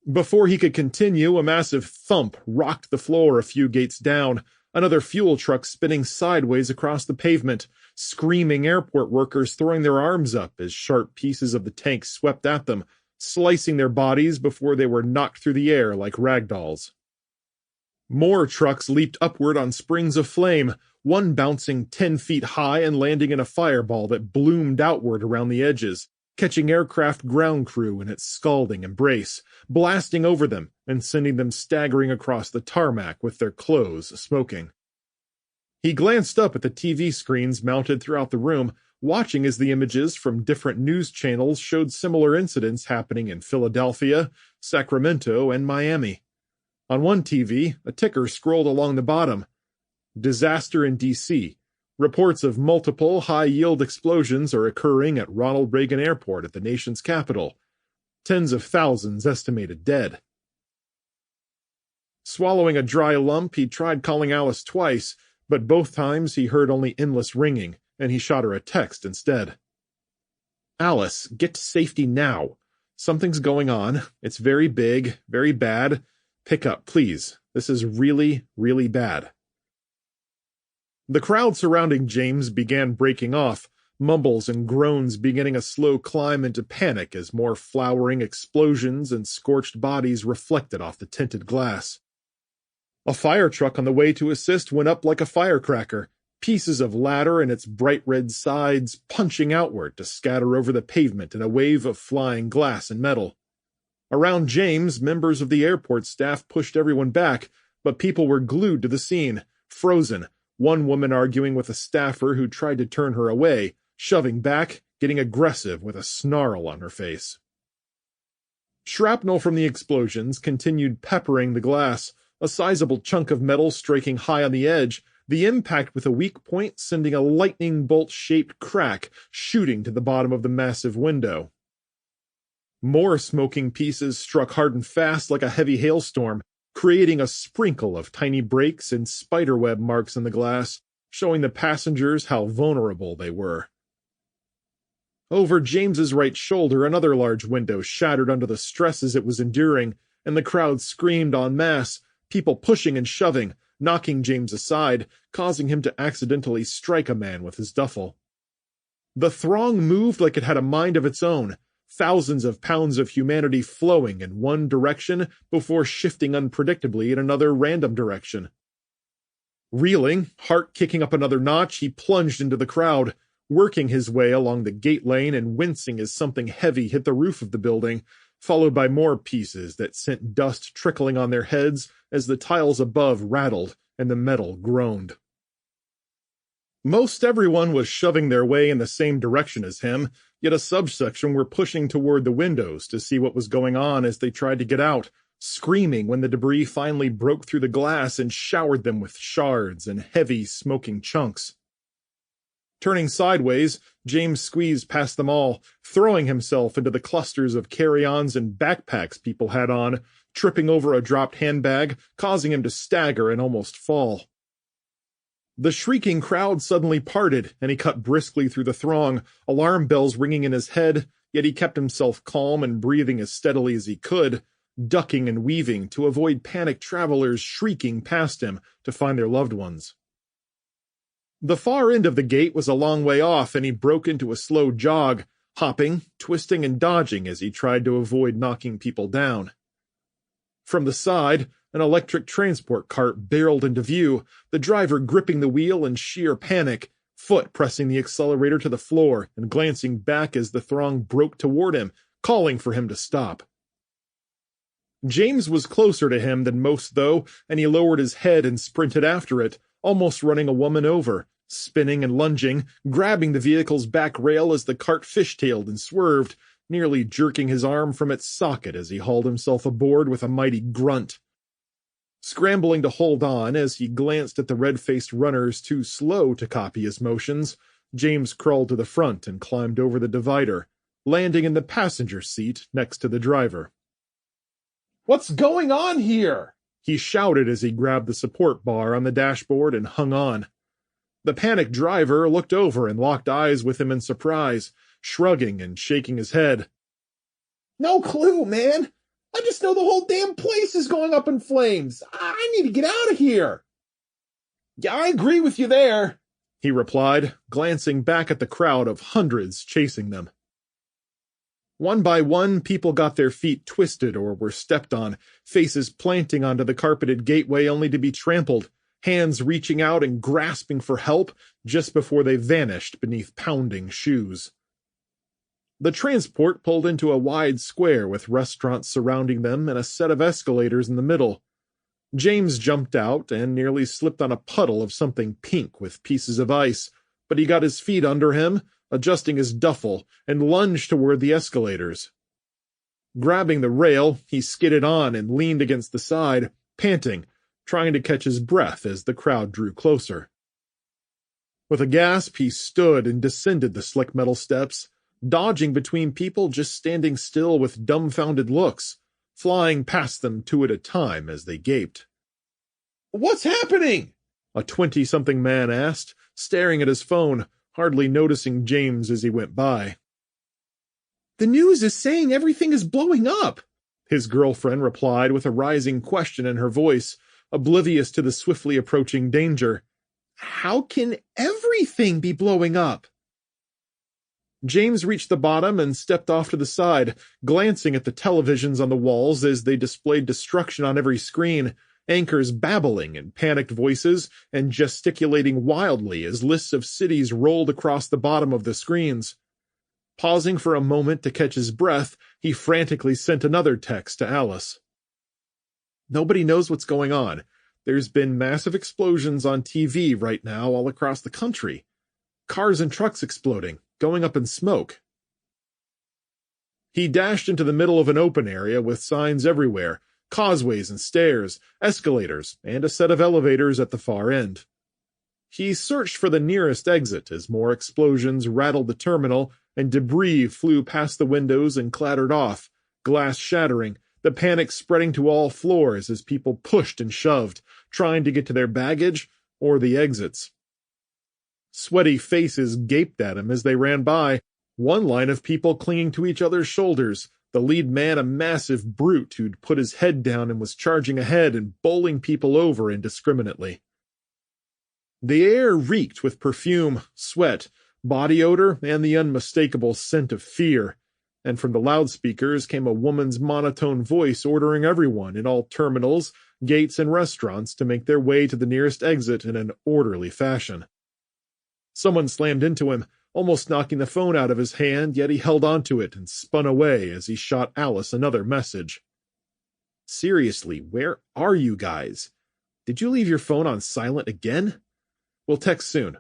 Before he could continue, a massive thump rocked the floor a few gates down, another fuel truck spinning sideways across the pavement, screaming airport workers throwing their arms up as sharp pieces of the tank swept at them, slicing their bodies before they were knocked through the air like ragdolls. More trucks leaped upward on springs of flame, one bouncing 10 feet high and landing in a fireball that bloomed outward around the edges, catching aircraft ground crew in its scalding embrace, blasting over them and sending them staggering across the tarmac with their clothes smoking. He glanced up at the TV screens mounted throughout the room, watching as the images from different news channels showed similar incidents happening in Philadelphia, Sacramento, and Miami. On one TV, a ticker scrolled along the bottom. Disaster in D.C. Reports of multiple high-yield explosions are occurring at Ronald Reagan Airport at the nation's capital. Tens of thousands estimated dead. Swallowing a dry lump, he tried calling Alice twice, but both times he heard only endless ringing, and he shot her a text instead. "Alice, get to safety now. Something's going on. It's very big, very bad. Pick up, please. This is really, really bad." The crowd surrounding James began breaking off, mumbles and groans beginning a slow climb into panic as more flowering explosions and scorched bodies reflected off the tinted glass. A fire truck on the way to assist went up like a firecracker, pieces of ladder and its bright red sides punching outward to scatter over the pavement in a wave of flying glass and metal. Around James, members of the airport staff pushed everyone back, but people were glued to the scene, frozen, one woman arguing with a staffer who tried to turn her away, shoving back, getting aggressive with a snarl on her face. Shrapnel from the explosions continued peppering the glass, a sizable chunk of metal striking high on the edge, the impact with a weak point sending a lightning bolt-shaped crack shooting to the bottom of the massive window. More smoking pieces struck hard and fast like a heavy hailstorm, creating a sprinkle of tiny breaks and spiderweb marks in the glass, showing the passengers how vulnerable they were. Over James's right shoulder, another large window shattered under the stresses it was enduring, and the crowd screamed en masse, people pushing and shoving, knocking James aside, causing him to accidentally strike a man with his duffel. The throng moved like it had a mind of its own, thousands of pounds of humanity flowing in one direction before shifting unpredictably in another random direction. Reeling, heart kicking up another notch, he plunged into the crowd, working his way along the gate lane and wincing as something heavy hit the roof of the building, followed by more pieces that sent dust trickling on their heads as the tiles above rattled and the metal groaned. Most everyone was shoving their way in the same direction as him, yet a subsection were pushing toward the windows to see what was going on as they tried to get out, screaming when the debris finally broke through the glass and showered them with shards and heavy, smoking chunks. Turning sideways, James squeezed past them all, throwing himself into the clusters of carry-ons and backpacks people had on, tripping over a dropped handbag, causing him to stagger and almost fall. The shrieking crowd suddenly parted, and he cut briskly through the throng, alarm bells ringing in his head, yet he kept himself calm and breathing as steadily as he could, ducking and weaving to avoid panicked travelers shrieking past him to find their loved ones. The far end of the gate was a long way off, and he broke into a slow jog, hopping, twisting, and dodging as he tried to avoid knocking people down. From the side, an electric transport cart barreled into view, the driver gripping the wheel in sheer panic, foot pressing the accelerator to the floor and glancing back as the throng broke toward him, calling for him to stop. James was closer to him than most, though, and he lowered his head and sprinted after it, almost running a woman over, spinning and lunging, grabbing the vehicle's back rail as the cart fishtailed and swerved, nearly jerking his arm from its socket as he hauled himself aboard with a mighty grunt. Scrambling to hold on as he glanced at the red-faced runners too slow to copy his motions, James crawled to the front and climbed over the divider, landing in the passenger seat next to the driver. "What's going on here?" he shouted as he grabbed the support bar on the dashboard and hung on. The panicked driver looked over and locked eyes with him in surprise, shrugging and shaking his head. "No clue, man. I just know the whole damn place is going up in flames. I need to get out of here." "Yeah, I agree with you there," he replied, glancing back at the crowd of hundreds chasing them. One by one, people got their feet twisted or were stepped on, faces planting onto the carpeted gateway only to be trampled, hands reaching out and grasping for help just before they vanished beneath pounding shoes. The transport pulled into a wide square with restaurants surrounding them and a set of escalators in the middle. James jumped out and nearly slipped on a puddle of something pink with pieces of ice, but he got his feet under him, adjusting his duffel, and lunged toward the escalators. Grabbing the rail, he skidded on and leaned against the side, panting, trying to catch his breath as the crowd drew closer. With a gasp, he stood and descended the slick metal steps, dodging between people just standing still with dumbfounded looks, flying past them two at a time as they gaped. "What's happening?" a 20-something man asked, staring at his phone, hardly noticing James as he went by. "The news is saying everything is blowing up," his girlfriend replied with a rising question in her voice, oblivious to the swiftly approaching danger. "How can everything be blowing up?" James reached the bottom and stepped off to the side, glancing at the televisions on the walls as they displayed destruction on every screen, anchors babbling in panicked voices and gesticulating wildly as lists of cities rolled across the bottom of the screens. Pausing for a moment to catch his breath, he frantically sent another text to Alice. "Nobody knows what's going on. There's been massive explosions on TV right now all across the country. Cars and trucks exploding, going up in smoke." He dashed into the middle of an open area with signs everywhere, causeways and stairs, escalators, and a set of elevators at the far end. He searched for the nearest exit as more explosions rattled the terminal and debris flew past the windows and clattered off, glass shattering, the panic spreading to all floors as people pushed and shoved, trying to get to their baggage or the exits. Sweaty faces gaped at him as they ran by, one line of people clinging to each other's shoulders, the lead man a massive brute who'd put his head down and was charging ahead and bowling people over indiscriminately. The air reeked with perfume, sweat, body odor, and the unmistakable scent of fear, and from the loudspeakers came a woman's monotone voice ordering everyone in all terminals, gates, and restaurants to make their way to the nearest exit in an orderly fashion. Someone slammed into him, almost knocking the phone out of his hand, yet he held onto it and spun away as he shot Alice another message. "Seriously, where are you guys? Did you leave your phone on silent again? We'll text soon.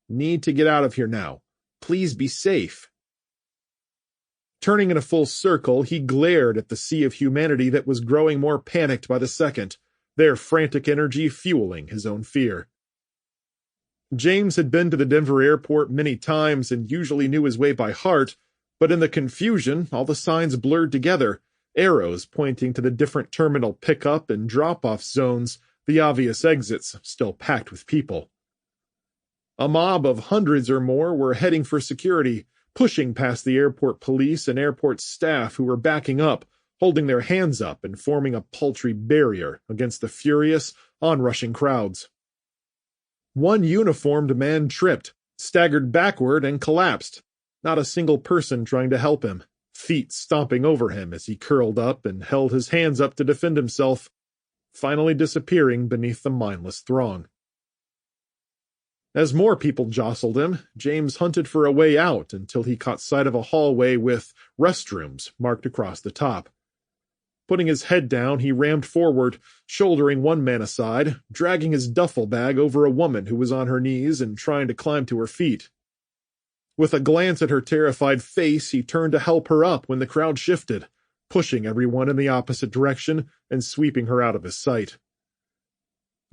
Need to get out of here now. Please be safe." Turning in a full circle, he glared at the sea of humanity that was growing more panicked by the second, their frantic energy fueling his own fear. James had been to the Denver airport many times and usually knew his way by heart, but in the confusion, all the signs blurred together, arrows pointing to the different terminal pickup and drop-off zones, the obvious exits still packed with people. A mob of hundreds or more were heading for security, pushing past the airport police and airport staff who were backing up, holding their hands up and forming a paltry barrier against the furious, onrushing crowds. One uniformed man tripped, staggered backward, and collapsed. Not a single person trying to help him, feet stomping over him as he curled up and held his hands up to defend himself, finally disappearing beneath the mindless throng. As more people jostled him, James hunted for a way out until he caught sight of a hallway with restrooms marked across the top. Putting his head down, he rammed forward, shouldering one man aside, dragging his duffel bag over a woman who was on her knees and trying to climb to her feet. With a glance at her terrified face, he turned to help her up when the crowd shifted, pushing everyone in the opposite direction and sweeping her out of his sight.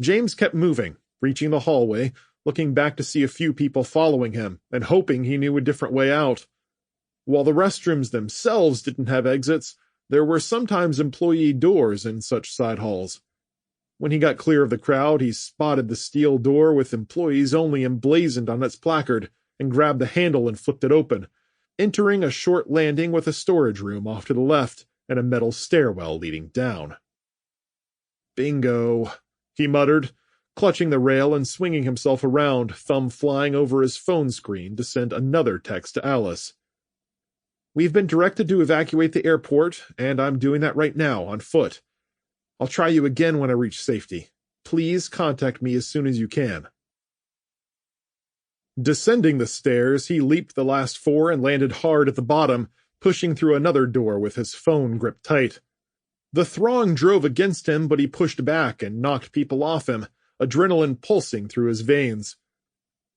James kept moving, reaching the hallway, looking back to see a few people following him and hoping he knew a different way out. While the restrooms themselves didn't have exits, there were sometimes employee doors in such side halls. When he got clear of the crowd, he spotted the steel door with employees only emblazoned on its placard and grabbed the handle and flipped it open, entering a short landing with a storage room off to the left and a metal stairwell leading down. "Bingo," he muttered, clutching the rail and swinging himself around, thumb flying over his phone screen to send another text to Alice. "We've been directed to evacuate the airport, and I'm doing that right now, on foot. I'll try you again when I reach safety. Please contact me as soon as you can." Descending the stairs, he leaped the last 4 and landed hard at the bottom, pushing through another door with his phone gripped tight. The throng drove against him, but he pushed back and knocked people off him, adrenaline pulsing through his veins.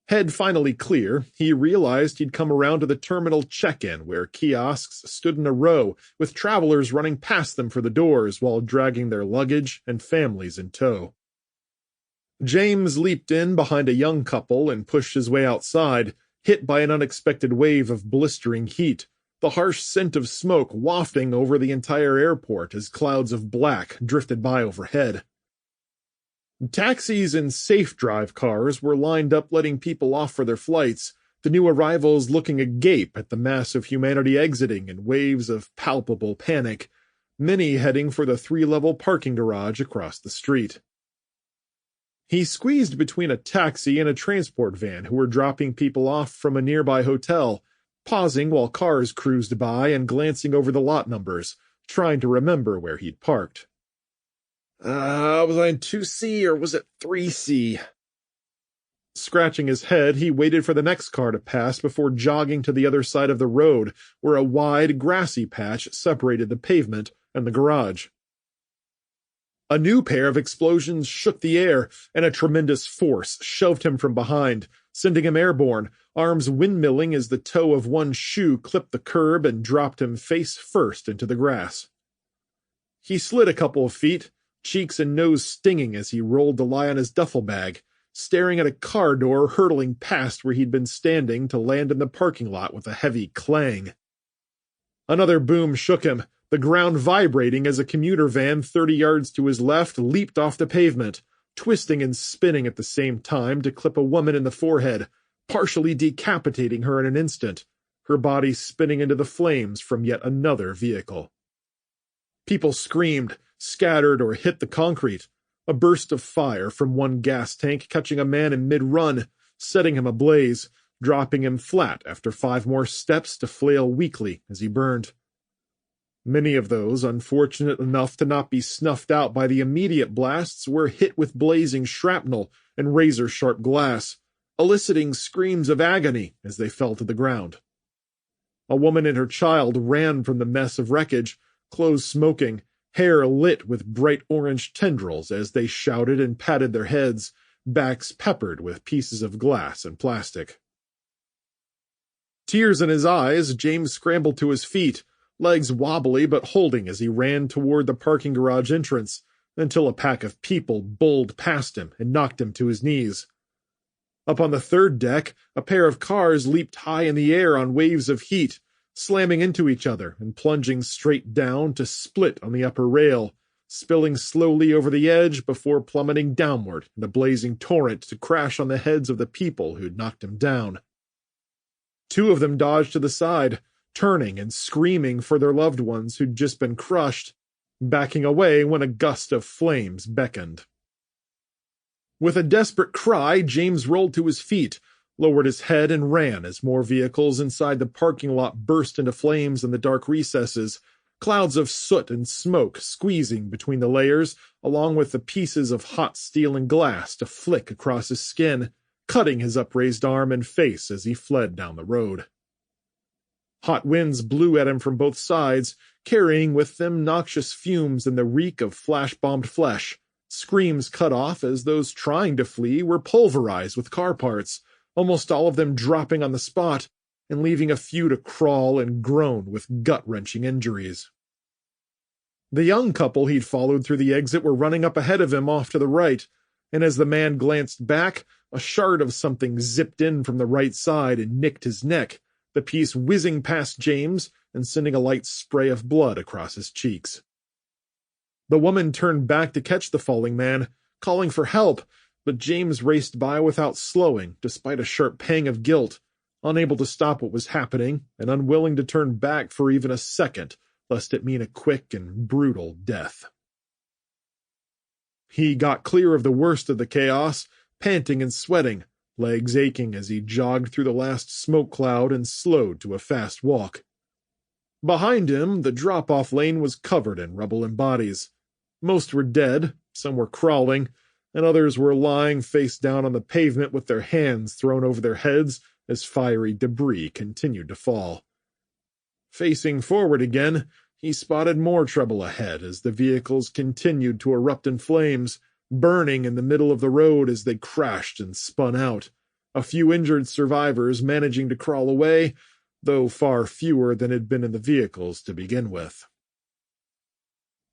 Head finally clear, he realized he'd come around to the terminal check-in where kiosks stood in a row with travelers running past them for the doors while dragging their luggage and families in tow. James leaped in behind a young couple and pushed his way outside, hit by an unexpected wave of blistering heat, the harsh scent of smoke wafting over the entire airport as clouds of black drifted by overhead. Taxis and safe-drive cars were lined up letting people off for their flights, the new arrivals looking agape at the mass of humanity exiting in waves of palpable panic, many heading for the 3-level parking garage across the street. He squeezed between a taxi and a transport van who were dropping people off from a nearby hotel, pausing while cars cruised by and glancing over the lot numbers, trying to remember where he'd parked. Was I in 2C or was it 3C? Scratching his head, he waited for the next car to pass before jogging to the other side of the road, where a wide, grassy patch separated the pavement and the garage. A new pair of explosions shook the air, and a tremendous force shoved him from behind, sending him airborne, arms windmilling as the toe of one shoe clipped the curb and dropped him face first into the grass. He slid a couple of feet, cheeks and nose stinging as he rolled to lie on his duffel bag, staring at a car door hurtling past where he'd been standing to land in the parking lot with a heavy clang. Another boom shook him, the ground vibrating as a commuter van 30 yards to his left leaped off the pavement, twisting and spinning at the same time to clip a woman in the forehead, partially decapitating her in an instant, her body spinning into the flames from yet another vehicle. People screamed, scattered, or hit the concrete, a burst of fire from one gas tank catching a man in mid-run, setting him ablaze, dropping him flat after 5 more steps to flail weakly as he burned. Many of those, unfortunate enough to not be snuffed out by the immediate blasts, were hit with blazing shrapnel and razor-sharp glass, eliciting screams of agony as they fell to the ground. A woman and her child ran from the mess of wreckage, clothes smoking, hair lit with bright orange tendrils as they shouted and patted their heads, backs peppered with pieces of glass and plastic. Tears in his eyes, James scrambled to his feet, legs wobbly but holding as he ran toward the parking garage entrance, until a pack of people bowled past him and knocked him to his knees. Up on the 3rd deck, a pair of cars leaped high in the air on waves of heat, slamming into each other and plunging straight down to split on the upper rail, spilling slowly over the edge before plummeting downward in a blazing torrent to crash on the heads of the people who'd knocked him down. Two of them dodged to the side, turning and screaming for their loved ones who'd just been crushed, backing away when a gust of flames beckoned. With a desperate cry, James rolled to his feet, lowered his head and ran as more vehicles inside the parking lot burst into flames in the dark recesses, clouds of soot and smoke squeezing between the layers, along with the pieces of hot steel and glass to flick across his skin, cutting his upraised arm and face as he fled down the road. Hot winds blew at him from both sides, carrying with them noxious fumes and the reek of flash-bombed flesh. Screams cut off as those trying to flee were pulverized with car parts, almost all of them dropping on the spot and leaving a few to crawl and groan with gut-wrenching injuries. The young couple he'd followed through the exit were running up ahead of him off to the right, and as the man glanced back, a shard of something zipped in from the right side and nicked his neck, the piece whizzing past James and sending a light spray of blood across his cheeks. The woman turned back to catch the falling man, calling for help, but James raced by without slowing, despite a sharp pang of guilt, unable to stop what was happening and unwilling to turn back for even a second, lest it mean a quick and brutal death. He got clear of the worst of the chaos, panting and sweating, legs aching as he jogged through the last smoke cloud and slowed to a fast walk. Behind him, the drop-off lane was covered in rubble and bodies. Most were dead, some were crawling, and others were lying face down on the pavement with their hands thrown over their heads as fiery debris continued to fall. Facing forward again, he spotted more trouble ahead as the vehicles continued to erupt in flames, burning in the middle of the road as they crashed and spun out, a few injured survivors managing to crawl away, though far fewer than had been in the vehicles to begin with.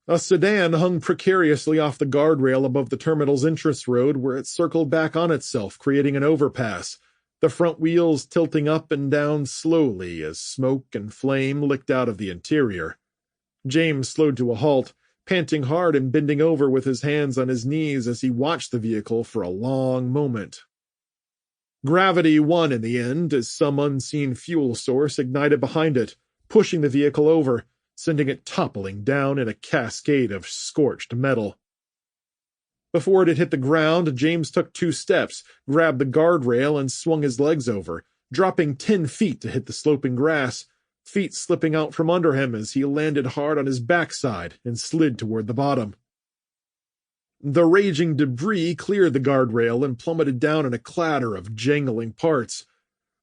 A sedan hung precariously off the guardrail above the terminal's entrance road where it circled back on itself, creating an overpass, the front wheels tilting up and down slowly as smoke and flame licked out of the interior. James slowed to a halt, panting hard and bending over with his hands on his knees as he watched the vehicle for a long moment. Gravity won in the end as some unseen fuel source ignited behind it, pushing the vehicle over, sending it toppling down in a cascade of scorched metal. Before it had hit the ground, James took 2 steps, grabbed the guardrail, and swung his legs over, dropping 10 feet to hit the sloping grass, feet slipping out from under him as he landed hard on his backside and slid toward the bottom. The raging debris cleared the guardrail and plummeted down in a clatter of jangling parts.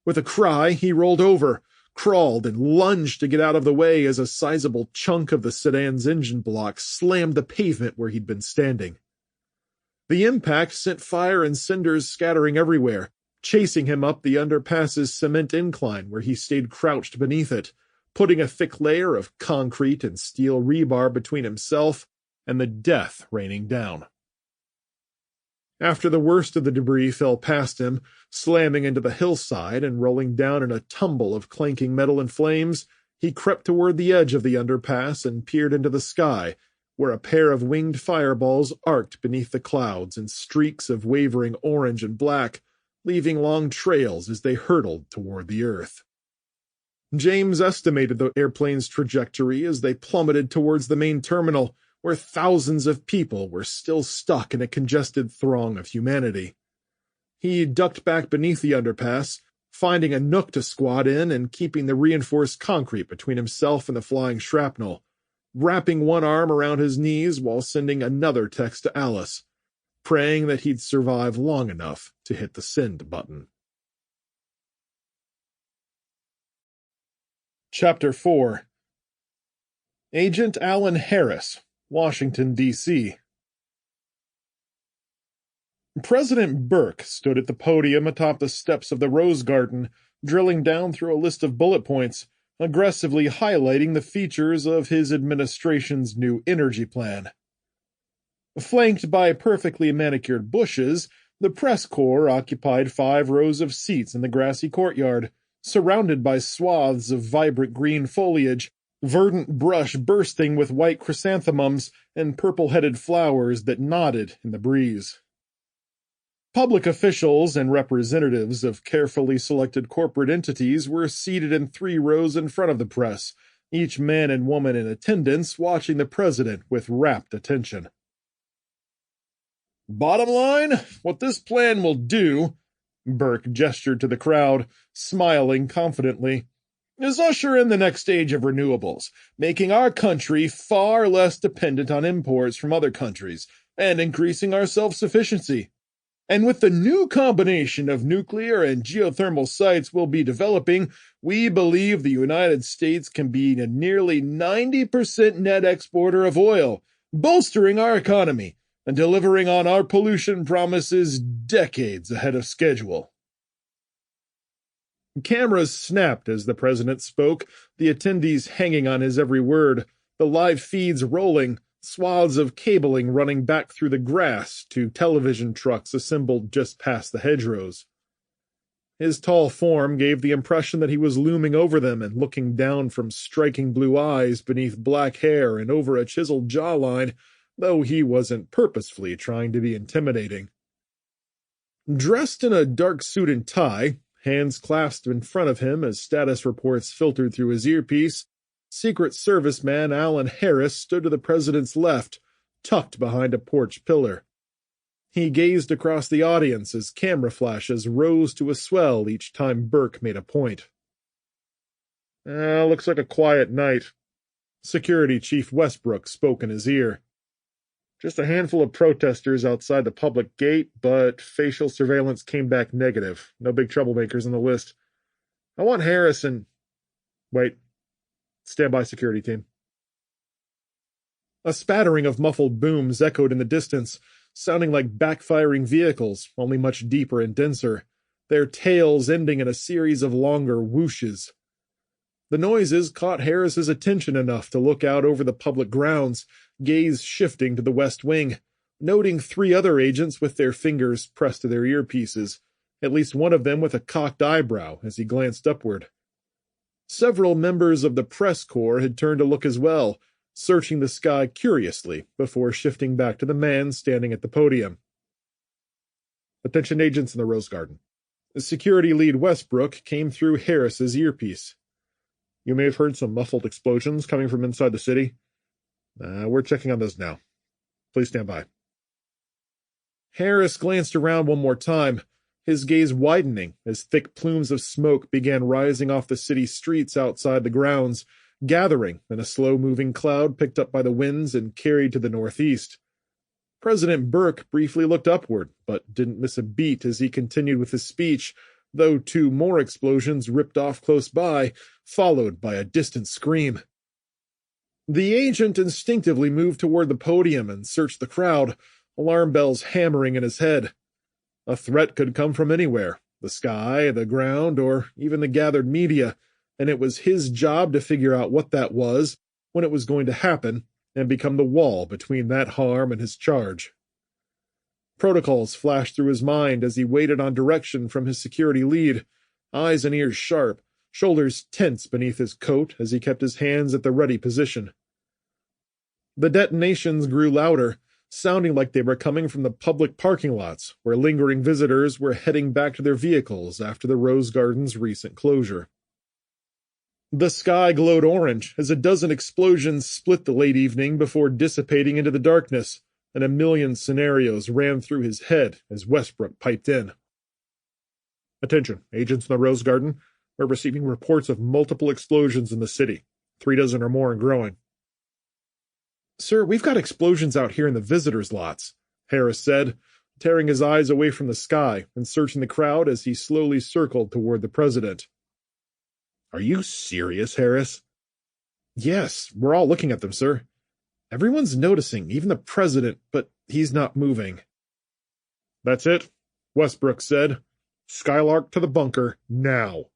With a cry, he rolled over, crawled and lunged to get out of the way as a sizable chunk of the sedan's engine block slammed the pavement where he'd been standing. The impact sent fire and cinders scattering everywhere, chasing him up the underpass's cement incline where he stayed crouched beneath it, putting a thick layer of concrete and steel rebar between himself and the death raining down. After the worst of the debris fell past him, slamming into the hillside and rolling down in a tumble of clanking metal and flames, he crept toward the edge of the underpass and peered into the sky, where a pair of winged fireballs arced beneath the clouds in streaks of wavering orange and black, leaving long trails as they hurtled toward the earth. James estimated the airplane's trajectory as they plummeted towards the main terminal, where thousands of people were still stuck in a congested throng of humanity. He ducked back beneath the underpass, finding a nook to squat in and keeping the reinforced concrete between himself and the flying shrapnel, wrapping one arm around his knees while sending another text to Alice, praying that he'd survive long enough to hit the send button. Chapter 4. Agent Alan Harris, Washington, D.C. President Burke stood at the podium atop the steps of the Rose Garden, drilling down through a list of bullet points, aggressively highlighting the features of his administration's new energy plan. Flanked by perfectly manicured bushes, the press corps occupied 5 rows of seats in the grassy courtyard, surrounded by swaths of vibrant green foliage, verdant brush bursting with white chrysanthemums and purple-headed flowers that nodded in the breeze. Public officials and representatives of carefully selected corporate entities were seated in 3 rows in front of the press, each man and woman in attendance watching the president with rapt attention. "Bottom line, what this plan will do," Burke gestured to the crowd, smiling confidently, "is usher in the next stage of renewables, making our country far less dependent on imports from other countries, and increasing our self-sufficiency. And with the new combination of nuclear and geothermal sites we'll be developing, we believe the United States can be a nearly 90% net exporter of oil, bolstering our economy and delivering on our pollution promises decades ahead of schedule." Cameras snapped as the president spoke, the attendees hanging on his every word, the live feeds rolling, swaths of cabling running back through the grass to television trucks assembled just past the hedgerows. His tall form gave the impression that he was looming over them and looking down from striking blue eyes beneath black hair and over a chiseled jawline, though he wasn't purposefully trying to be intimidating. Dressed in a dark suit and tie, hands clasped in front of him as status reports filtered through his earpiece, Secret Service man Alan Harris stood to the president's left, tucked behind a porch pillar. He gazed across the audience as camera flashes rose to a swell each time Burke made a point. "Looks like a quiet night." Security Chief Westbrook spoke in his ear. "Just a handful of protesters outside the public gate, but facial surveillance came back negative. No big troublemakers on the list. I want Harris and... Wait. Stand by, security team." A spattering of muffled booms echoed in the distance, sounding like backfiring vehicles, only much deeper and denser, their tails ending in a series of longer whooshes. The noises caught Harris's attention enough to look out over the public grounds, gaze shifting to the west wing, noting 3 other agents with their fingers pressed to their earpieces, at least one of them with a cocked eyebrow as he glanced upward. Several members of the press corps had turned to look as well, searching the sky curiously before shifting back to the man standing at the podium. "Attention agents in the Rose Garden." Security lead Westbrook came through Harris's earpiece. "You may have heard some muffled explosions coming from inside the city. We're checking on those now. Please stand by." Harris glanced around one more time, his gaze widening as thick plumes of smoke began rising off the city streets outside the grounds, gathering in a slow-moving cloud picked up by the winds and carried to the northeast. President Burke briefly looked upward, but didn't miss a beat as he continued with his speech, though 2 more explosions ripped off close by, followed by a distant scream. The agent instinctively moved toward the podium and searched the crowd, alarm bells hammering in his head. A threat could come from anywhere, the sky, the ground, or even the gathered media, and it was his job to figure out what that was, when it was going to happen, and become the wall between that harm and his charge. Protocols flashed through his mind as he waited on direction from his security lead, eyes and ears sharp, shoulders tense beneath his coat as he kept his hands at the ready position. The detonations grew louder, sounding like they were coming from the public parking lots, where lingering visitors were heading back to their vehicles after the Rose Garden's recent closure. The sky glowed orange as a dozen explosions split the late evening before dissipating into the darkness, and a million scenarios ran through his head as Westbrook piped in. "Attention, agents in the Rose Garden. We're receiving reports of multiple explosions in the city, 3 dozen or more and growing." "Sir, we've got explosions out here in the visitors' lots," Harris said, tearing his eyes away from the sky and searching the crowd as he slowly circled toward the president. "Are you serious, Harris?" "Yes, we're all looking at them, sir. Everyone's noticing, even the president, but he's not moving." "That's it," Westbrook said. "Skylark to the bunker, now."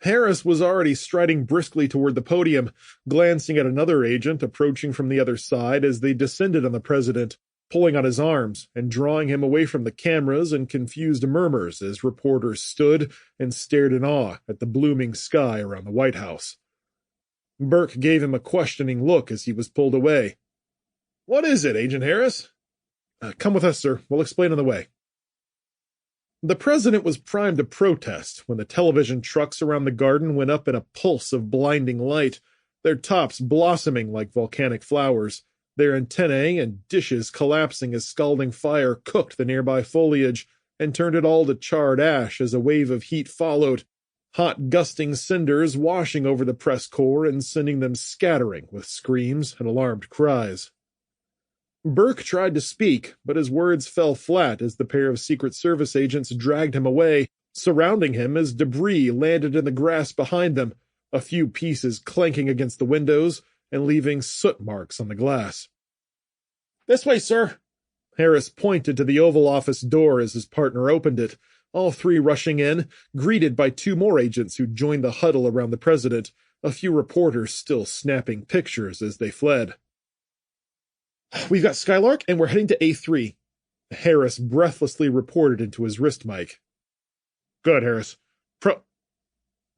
Harris was already striding briskly toward the podium, glancing at another agent approaching from the other side as they descended on the president, pulling on his arms and drawing him away from the cameras and confused murmurs as reporters stood and stared in awe at the blooming sky around the White House. Burke gave him a questioning look as he was pulled away. "What is it, Agent Harris?" "Come with us, sir. We'll explain on the way." The president was primed to protest when the television trucks around the garden went up in a pulse of blinding light, their tops blossoming like volcanic flowers, their antennae and dishes collapsing as scalding fire cooked the nearby foliage and turned it all to charred ash as a wave of heat followed, hot gusting cinders washing over the press corps and sending them scattering with screams and alarmed cries. Burke tried to speak, but his words fell flat as the pair of Secret Service agents dragged him away, surrounding him as debris landed in the grass behind them, a few pieces clanking against the windows and leaving soot marks on the glass. "This way, sir." Harris pointed to the Oval Office door as his partner opened it, all three rushing in, greeted by two more agents who joined the huddle around the president, a few reporters still snapping pictures as they fled. "We've got Skylark, and we're heading to A3, Harris breathlessly reported into his wrist mic. "Good, Harris.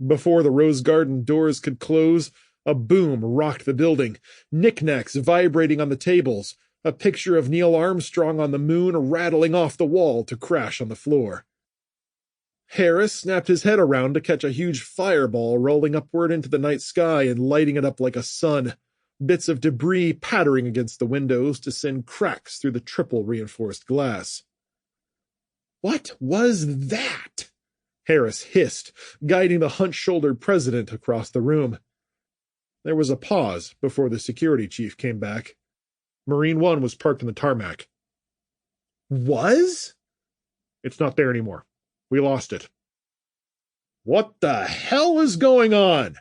Before the rose garden doors could close, a boom rocked the building, knickknacks vibrating on the tables, a picture of Neil Armstrong on the moon rattling off the wall to crash on the floor. Harris snapped his head around to catch a huge fireball rolling upward into the night sky and lighting it up like a sun, bits of debris pattering against the windows to send cracks through the triple-reinforced glass. "What was that?" Harris hissed, guiding the hunch-shouldered president across the room. There was a pause before the security chief came back. Marine One was parked on the tarmac. "Was?" "It's not there anymore. We lost it." "What the hell is going on?"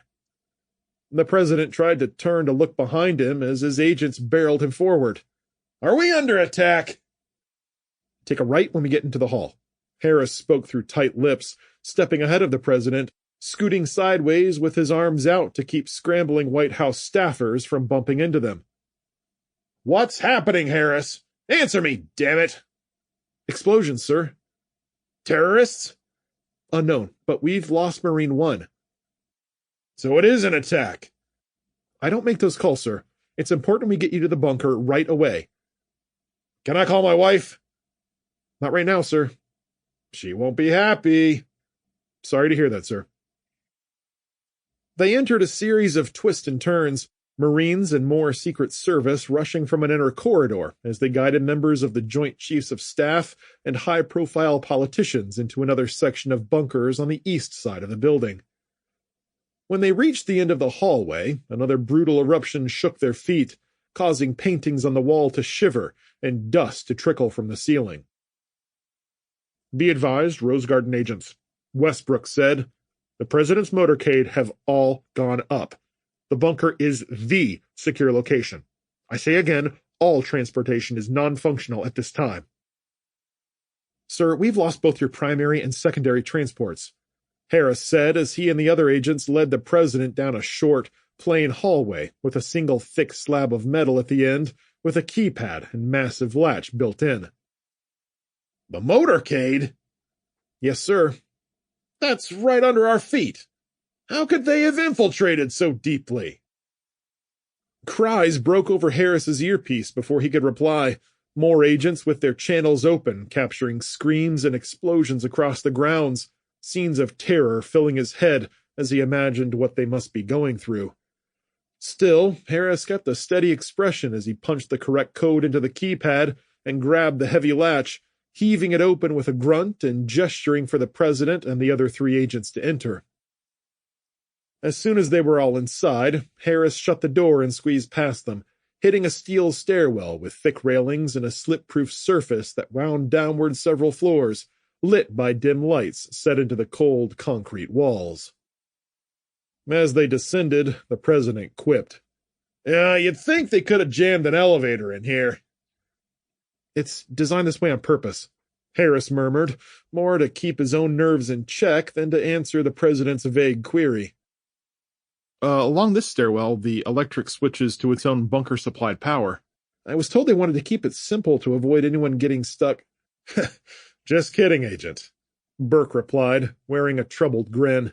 The president tried to turn to look behind him as his agents barreled him forward. "Are we under attack?" "Take a right when we get into the hall." Harris spoke through tight lips, stepping ahead of the president, scooting sideways with his arms out to keep scrambling White House staffers from bumping into them. "What's happening, Harris? Answer me, damn it!" "Explosions, sir." "Terrorists?" "Unknown, but we've lost Marine One." "So it is an attack." "I don't make those calls, sir. It's important we get you to the bunker right away." "Can I call my wife?" "Not right now, sir." "She won't be happy." "Sorry to hear that, sir." They entered a series of twists and turns, Marines and more Secret Service rushing from an inner corridor as they guided members of the Joint Chiefs of Staff and high-profile politicians into another section of bunkers on the east side of the building. When they reached the end of the hallway, another brutal eruption shook their feet, causing paintings on the wall to shiver and dust to trickle from the ceiling. "Be advised, Rose Garden agents," Westbrook said. "The president's motorcade have all gone up. The bunker is the secure location. I say again, all transportation is non-functional at this time." "Sir, we've lost both your primary and secondary transports," Harris said as he and the other agents led the president down a short, plain hallway with a single thick slab of metal at the end with a keypad and massive latch built in. "The motorcade?" "Yes, sir." "That's right under our feet. How could they have infiltrated so deeply?" Cries broke over Harris's earpiece before he could reply, more agents with their channels open, capturing screams and explosions across the grounds, scenes of terror filling his head as he imagined what they must be going through. Still, Harris kept a steady expression as he punched the correct code into the keypad and grabbed the heavy latch, heaving it open with a grunt and gesturing for the president and the other three agents to enter. As soon as they were all inside, Harris shut the door and squeezed past them, hitting a steel stairwell with thick railings and a slip-proof surface that wound downward several floors, lit by dim lights set into the cold concrete walls. As they descended, the president quipped, "You'd think they could have jammed an elevator in here." "It's designed this way on purpose," Harris murmured, more to keep his own nerves in check than to answer the president's vague query. Along this stairwell, the electric switches to its own bunker-supplied power. I was told they wanted to keep it simple to avoid anyone getting stuck." "Just kidding, Agent," Burke replied, wearing a troubled grin.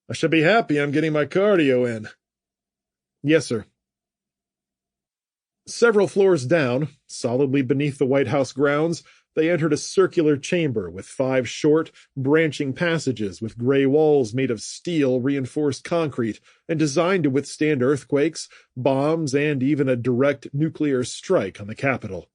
"I should be happy I'm getting my cardio in." Yes, sir. Several floors down, solidly beneath the White House grounds, they entered a circular chamber with 5 short, branching passages with gray walls made of steel reinforced concrete and designed to withstand earthquakes, bombs, and even a direct nuclear strike on the Capitol.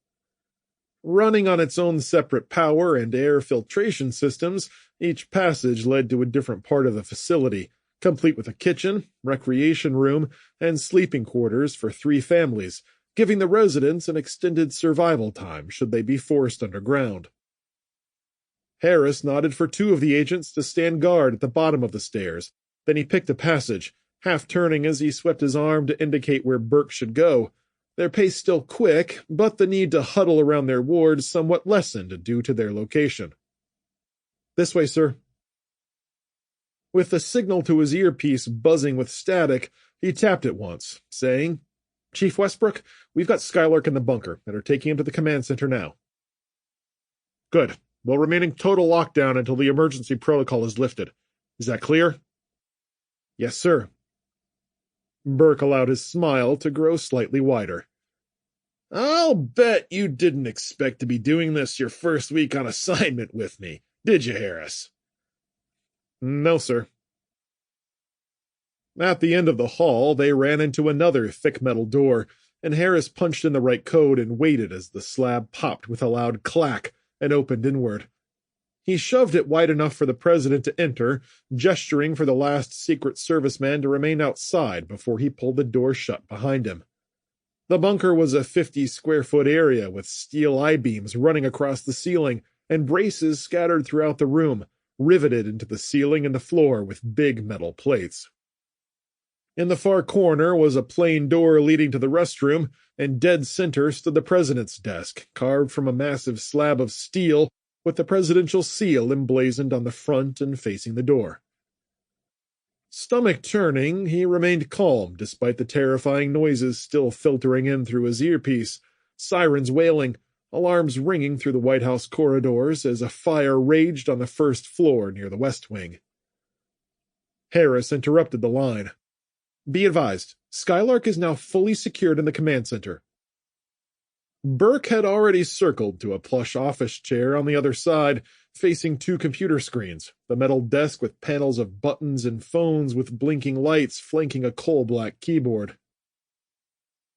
Running on its own separate power and air filtration systems, each passage led to a different part of the facility, complete with a kitchen, recreation room, and sleeping quarters for 3 families, giving the residents an extended survival time should they be forced underground. Harris nodded for 2 of the agents to stand guard at the bottom of the stairs. Then he picked a passage, half turning as he swept his arm to indicate where Burke should go. Their pace still quick, but the need to huddle around their wards somewhat lessened due to their location. This way, sir. With the signal to his earpiece buzzing with static, he tapped it once, saying, Chief Westbrook, we've got Skylark in the bunker and are taking him to the command center now. Good. We'll remain in total lockdown until the emergency protocol is lifted. Is that clear? Yes, sir. Burke allowed his smile to grow slightly wider. I'll bet you didn't expect to be doing this your first week on assignment with me, did you, Harris? No, sir. At the end of the hall, they ran into another thick metal door, and Harris punched in the right code and waited as the slab popped with a loud clack and opened inward. He shoved it wide enough for the president to enter, gesturing for the last Secret Service man to remain outside before he pulled the door shut behind him. The bunker was a 50-square-foot area with steel I-beams running across the ceiling and braces scattered throughout the room, riveted into the ceiling and the floor with big metal plates. In the far corner was a plain door leading to the restroom, and dead center stood the president's desk, carved from a massive slab of steel with the presidential seal emblazoned on the front and facing the door. Stomach turning, he remained calm despite the terrifying noises still filtering in through his earpiece, sirens wailing, alarms ringing through the White House corridors as a fire raged on the first floor near the West Wing. Harris interrupted the line. Be advised, Skylark is now fully secured in the command center. Burke had already circled to a plush office chair on the other side, facing 2 computer screens, the metal desk with panels of buttons and phones with blinking lights flanking a coal-black keyboard.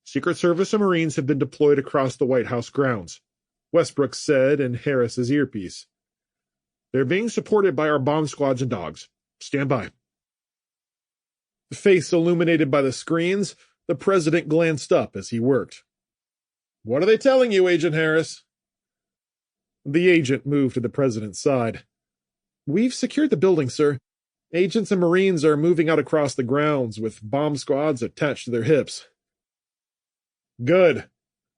Secret Service and Marines have been deployed across the White House grounds, Westbrook said in Harris's earpiece. They're being supported by our bomb squads and dogs. Stand by. Face illuminated by the screens, the president glanced up as he worked. What are they telling you, Agent Harris? The agent moved to the president's side. We've secured the building, sir. Agents and Marines are moving out across the grounds with bomb squads attached to their hips. Good.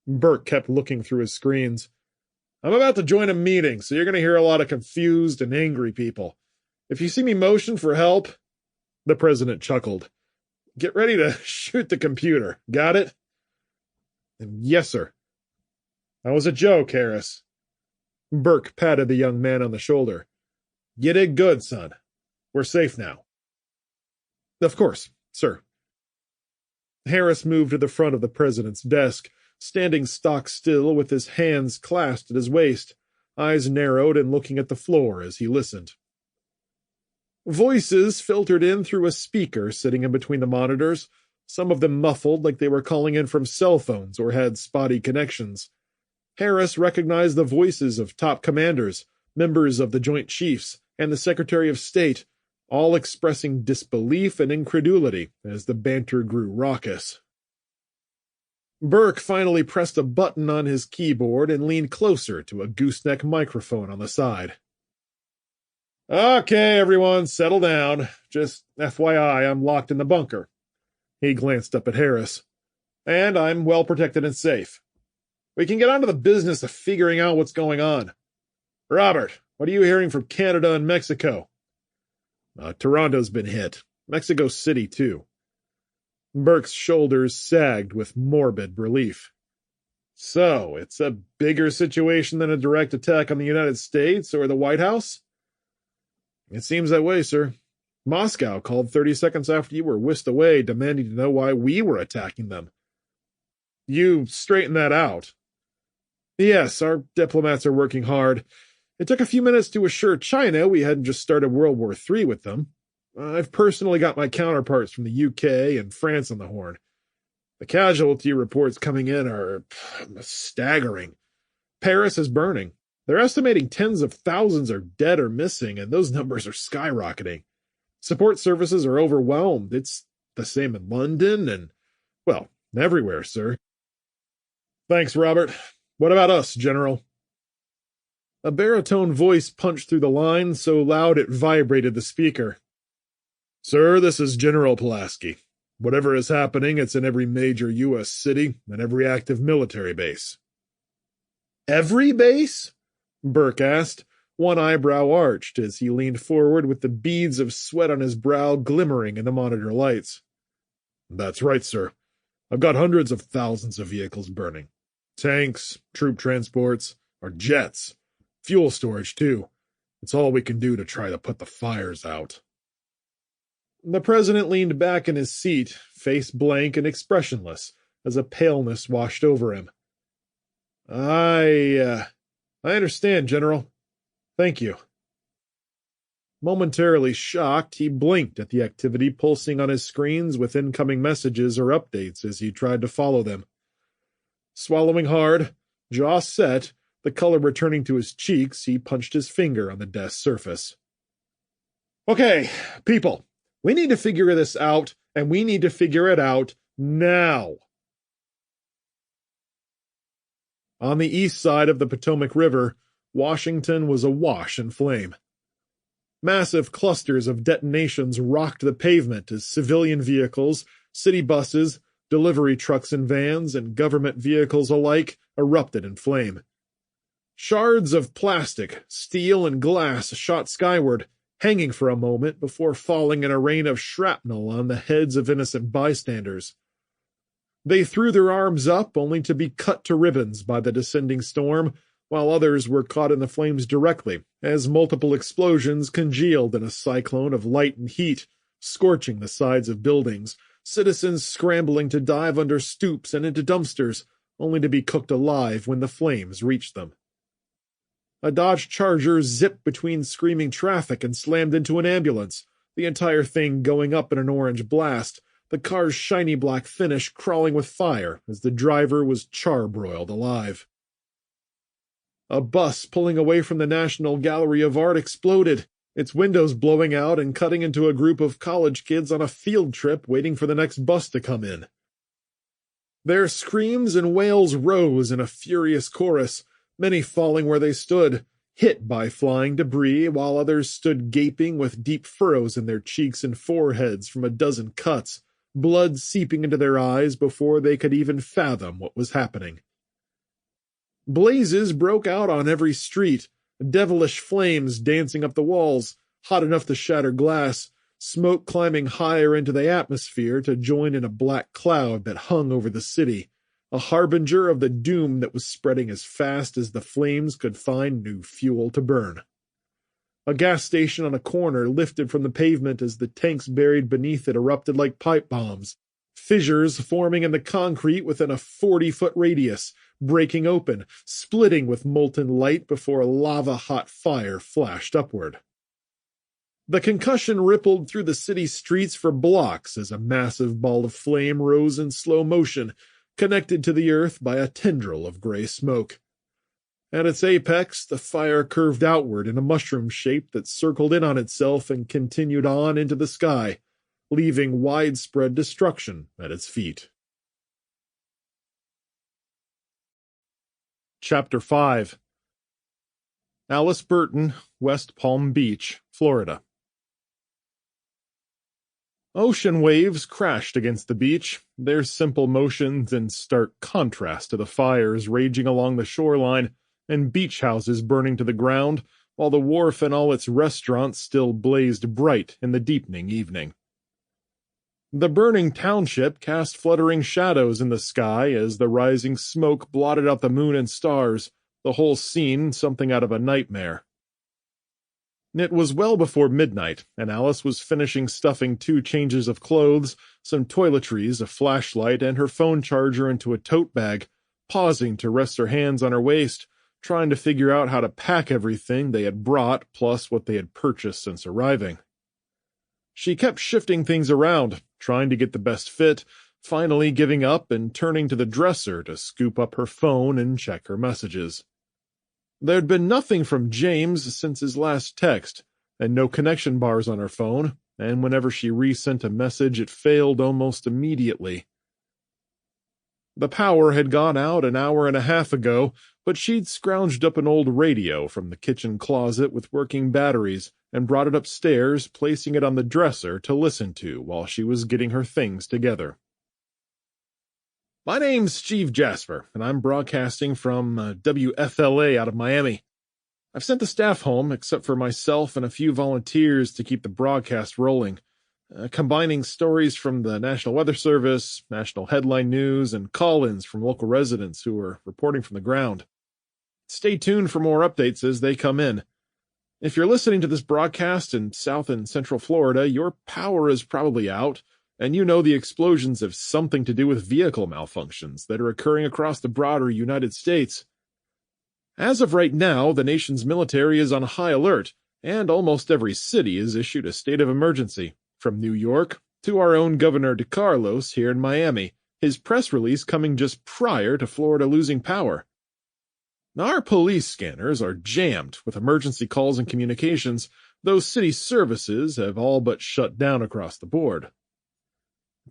Burke kept looking through his screens. I'm about to join a meeting, so you're going to hear a lot of confused and angry people. If you see me motion for help... The president chuckled. Get ready to shoot the computer. Got it? Yes, sir. That was a joke, Harris. Burke patted the young man on the shoulder. You did good, son. We're safe now. Of course, sir. Harris moved to the front of the president's desk, standing stock still with his hands clasped at his waist, eyes narrowed and looking at the floor as he listened. Voices filtered in through a speaker sitting in between the monitors, some of them muffled like they were calling in from cell phones or had spotty connections. Harris recognized the voices of top commanders, members of the Joint Chiefs, and the Secretary of State, all expressing disbelief and incredulity as the banter grew raucous. Burke finally pressed a button on his keyboard and leaned closer to a gooseneck microphone on the side. Okay, everyone, settle down. Just FYI, I'm locked in the bunker. He glanced up at Harris. And I'm well protected and safe. We can get on to the business of figuring out what's going on. Robert, what are you hearing from Canada and Mexico? Toronto's been hit. Mexico City, too. Burke's shoulders sagged with morbid relief. So, it's a bigger situation than a direct attack on the United States or the White House? It seems that way, sir. Moscow called 30 seconds after you were whisked away, demanding to know why we were attacking them. You straightened that out. Yes, our diplomats are working hard. It took a few minutes to assure China we hadn't just started World War III with them. I've personally got my counterparts from the UK and France on the horn. The casualty reports coming in are staggering. Paris is burning. They're estimating tens of thousands are dead or missing, and those numbers are skyrocketing. Support services are overwhelmed. It's the same in London and, well, everywhere, sir. Thanks, Robert. What about us, General? A baritone voice punched through the line so loud it vibrated the speaker. Sir, this is General Pulaski. Whatever is happening, it's in every major U.S. city and every active military base. Every base? Burke asked, one eyebrow arched as he leaned forward with the beads of sweat on his brow glimmering in the monitor lights. That's right, sir. I've got hundreds of thousands of vehicles burning. Tanks, troop transports, or jets. Fuel storage, too. It's all we can do to try to put the fires out. The president leaned back in his seat, face blank and expressionless, as a paleness washed over him. I understand, General. Thank you. Momentarily shocked, he blinked at the activity pulsing on his screens with incoming messages or updates as he tried to follow them. Swallowing hard, jaw set, the color returning to his cheeks, he punched his finger on the desk surface. Okay, people, we need to figure this out, and we need to figure it out now. On the east side of the Potomac River, Washington was awash in flame. Massive clusters of detonations rocked the pavement as civilian vehicles, city buses, delivery trucks and vans, and government vehicles alike erupted in flame. Shards of plastic, steel, and glass shot skyward, hanging for a moment before falling in a rain of shrapnel on the heads of innocent bystanders. They threw their arms up only to be cut to ribbons by the descending storm, while others were caught in the flames directly, as multiple explosions congealed in a cyclone of light and heat, scorching the sides of buildings, citizens scrambling to dive under stoops and into dumpsters, only to be cooked alive when the flames reached them. A Dodge Charger zipped between screaming traffic and slammed into an ambulance, the entire thing going up in an orange blast, the car's shiny black finish crawling with fire as the driver was charbroiled alive. A bus pulling away from the National Gallery of Art exploded, its windows blowing out and cutting into a group of college kids on a field trip waiting for the next bus to come in. Their screams and wails rose in a furious chorus, many falling where they stood, hit by flying debris, while others stood gaping with deep furrows in their cheeks and foreheads from a dozen cuts, blood seeping into their eyes before they could even fathom what was happening. Blazes broke out on every street, devilish flames dancing up the walls, hot enough to shatter glass, smoke climbing higher into the atmosphere to join in a black cloud that hung over the city, a harbinger of the doom that was spreading as fast as the flames could find new fuel to burn. A gas station on a corner lifted from the pavement as the tanks buried beneath it erupted like pipe bombs, fissures forming in the concrete within a 40-foot radius, breaking open, splitting with molten light before a lava-hot fire flashed upward. The concussion rippled through the city streets for blocks as a massive ball of flame rose in slow motion, connected to the earth by a tendril of gray smoke. At its apex, the fire curved outward in a mushroom shape that circled in on itself and continued on into the sky, leaving widespread destruction at its feet. Chapter 5. Alice Burton, West Palm Beach, Florida. Ocean waves crashed against the beach, their simple motions in stark contrast to the fires raging along the shoreline and beach houses burning to the ground, while the wharf and all its restaurants still blazed bright in the deepening evening. The burning township cast fluttering shadows in the sky as the rising smoke blotted out the moon and stars, the whole scene something out of a nightmare. It was well before midnight, and Alice was finishing stuffing 2 changes of clothes, some toiletries, a flashlight, and her phone charger into a tote bag, pausing to rest her hands on her waist, trying to figure out how to pack everything they had brought plus what they had purchased since arriving. She kept shifting things around, trying to get the best fit, finally giving up and turning to the dresser to scoop up her phone and check her messages. There'd been nothing from James since his last text, and no connection bars on her phone, and whenever she resent a message it failed almost immediately. The power had gone out an hour and a half ago, but she'd scrounged up an old radio from the kitchen closet with working batteries and brought it upstairs, placing it on the dresser to listen to while she was getting her things together. My name's Steve Jasper, and I'm broadcasting from WFLA out of Miami. I've sent the staff home, except for myself and a few volunteers to keep the broadcast rolling, combining stories from the National Weather Service, national headline news, and call-ins from local residents who are reporting from the ground. Stay tuned for more updates as they come in. If you're listening to this broadcast in South and Central Florida, your power is probably out, and you know the explosions have something to do with vehicle malfunctions that are occurring across the broader United States. As of right now, the nation's military is on high alert, and almost every city has issued a state of emergency, from New York to our own Governor DeCarlos here in Miami, his press release coming just prior to Florida losing power. Our police scanners are jammed with emergency calls and communications, though city services have all but shut down across the board.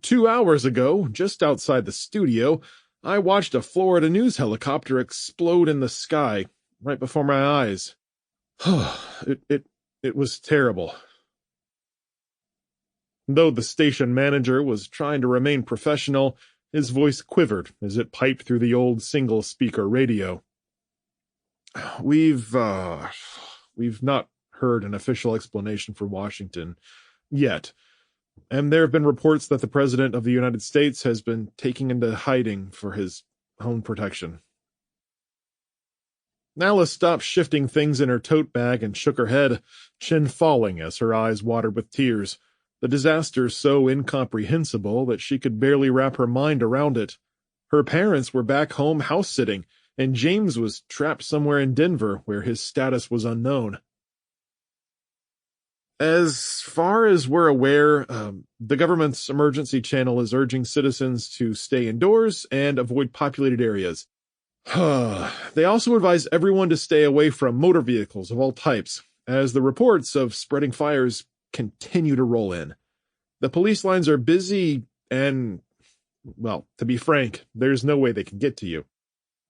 2 hours ago, just outside the studio, I watched a Florida news helicopter explode in the sky right before my eyes. It was terrible. Though the station manager was trying to remain professional, his voice quivered as it piped through the old single-speaker radio. We've not heard an official explanation from Washington yet. And there have been reports that the President of the United States has been taken into hiding for his own protection. Alice stopped shifting things in her tote bag and shook her head, chin falling as her eyes watered with tears, the disaster so incomprehensible that she could barely wrap her mind around it. Her parents were back home house-sitting, and James was trapped somewhere in Denver where his status was unknown. As far as we're aware, the government's emergency channel is urging citizens to stay indoors and avoid populated areas. They also advise everyone to stay away from motor vehicles of all types, as the reports of spreading fires continue to roll in. The police lines are busy and, well, to be frank, there's no way they can get to you.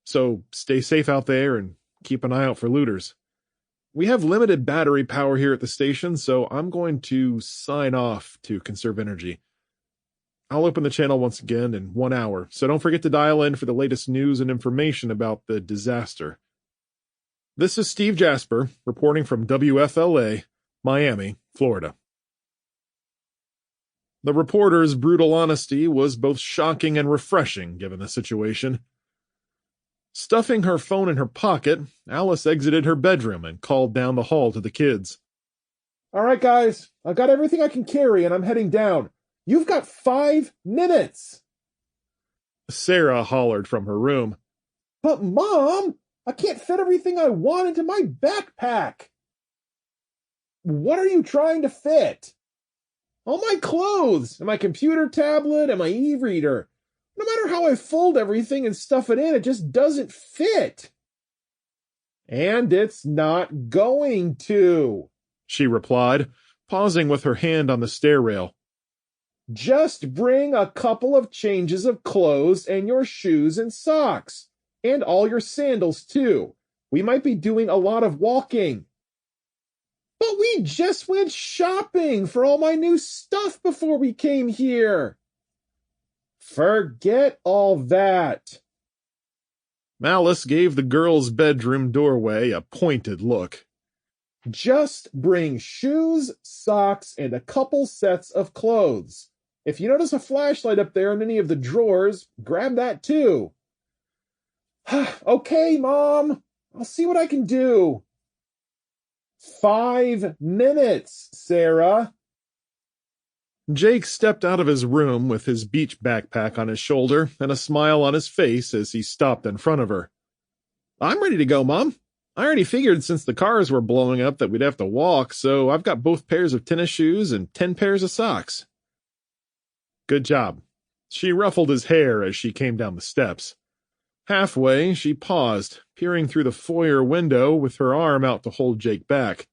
So stay safe out there and keep an eye out for looters. We have limited battery power here at the station, so I'm going to sign off to conserve energy. I'll open the channel once again in 1 hour, so don't forget to dial in for the latest news and information about the disaster. This is Steve Jasper, reporting from WFLA, Miami, Florida. The reporter's brutal honesty was both shocking and refreshing given the situation. Stuffing her phone in her pocket, Alice exited her bedroom and called down the hall to the kids. All right, guys, I've got everything I can carry and I'm heading down. You've got 5 minutes. Sarah hollered from her room. But, Mom, I can't fit everything I want into my backpack. What are you trying to fit? All my clothes, and my computer tablet, and my e-reader. No matter how I fold everything and stuff it in, it just doesn't fit. And it's not going to, she replied, pausing with her hand on the stair rail. Just bring a couple of changes of clothes and your shoes and socks. And all your sandals, too. We might be doing a lot of walking. But we just went shopping for all my new stuff before we came here. Forget all that. Alice gave the girl's bedroom doorway a pointed look. Just bring shoes, socks, and a couple sets of clothes. If you notice a flashlight up there in any of the drawers, grab that too. Okay, Mom. I'll see what I can do. 5 minutes, Sarah. Jake stepped out of his room with his beach backpack on his shoulder and a smile on his face as he stopped in front of her. I'm ready to go, Mom. I already figured since the cars were blowing up that we'd have to walk, so I've got both pairs of tennis shoes and 10 pairs of socks. Good job. She ruffled his hair as she came down the steps. Halfway, she paused, peering through the foyer window with her arm out to hold Jake back.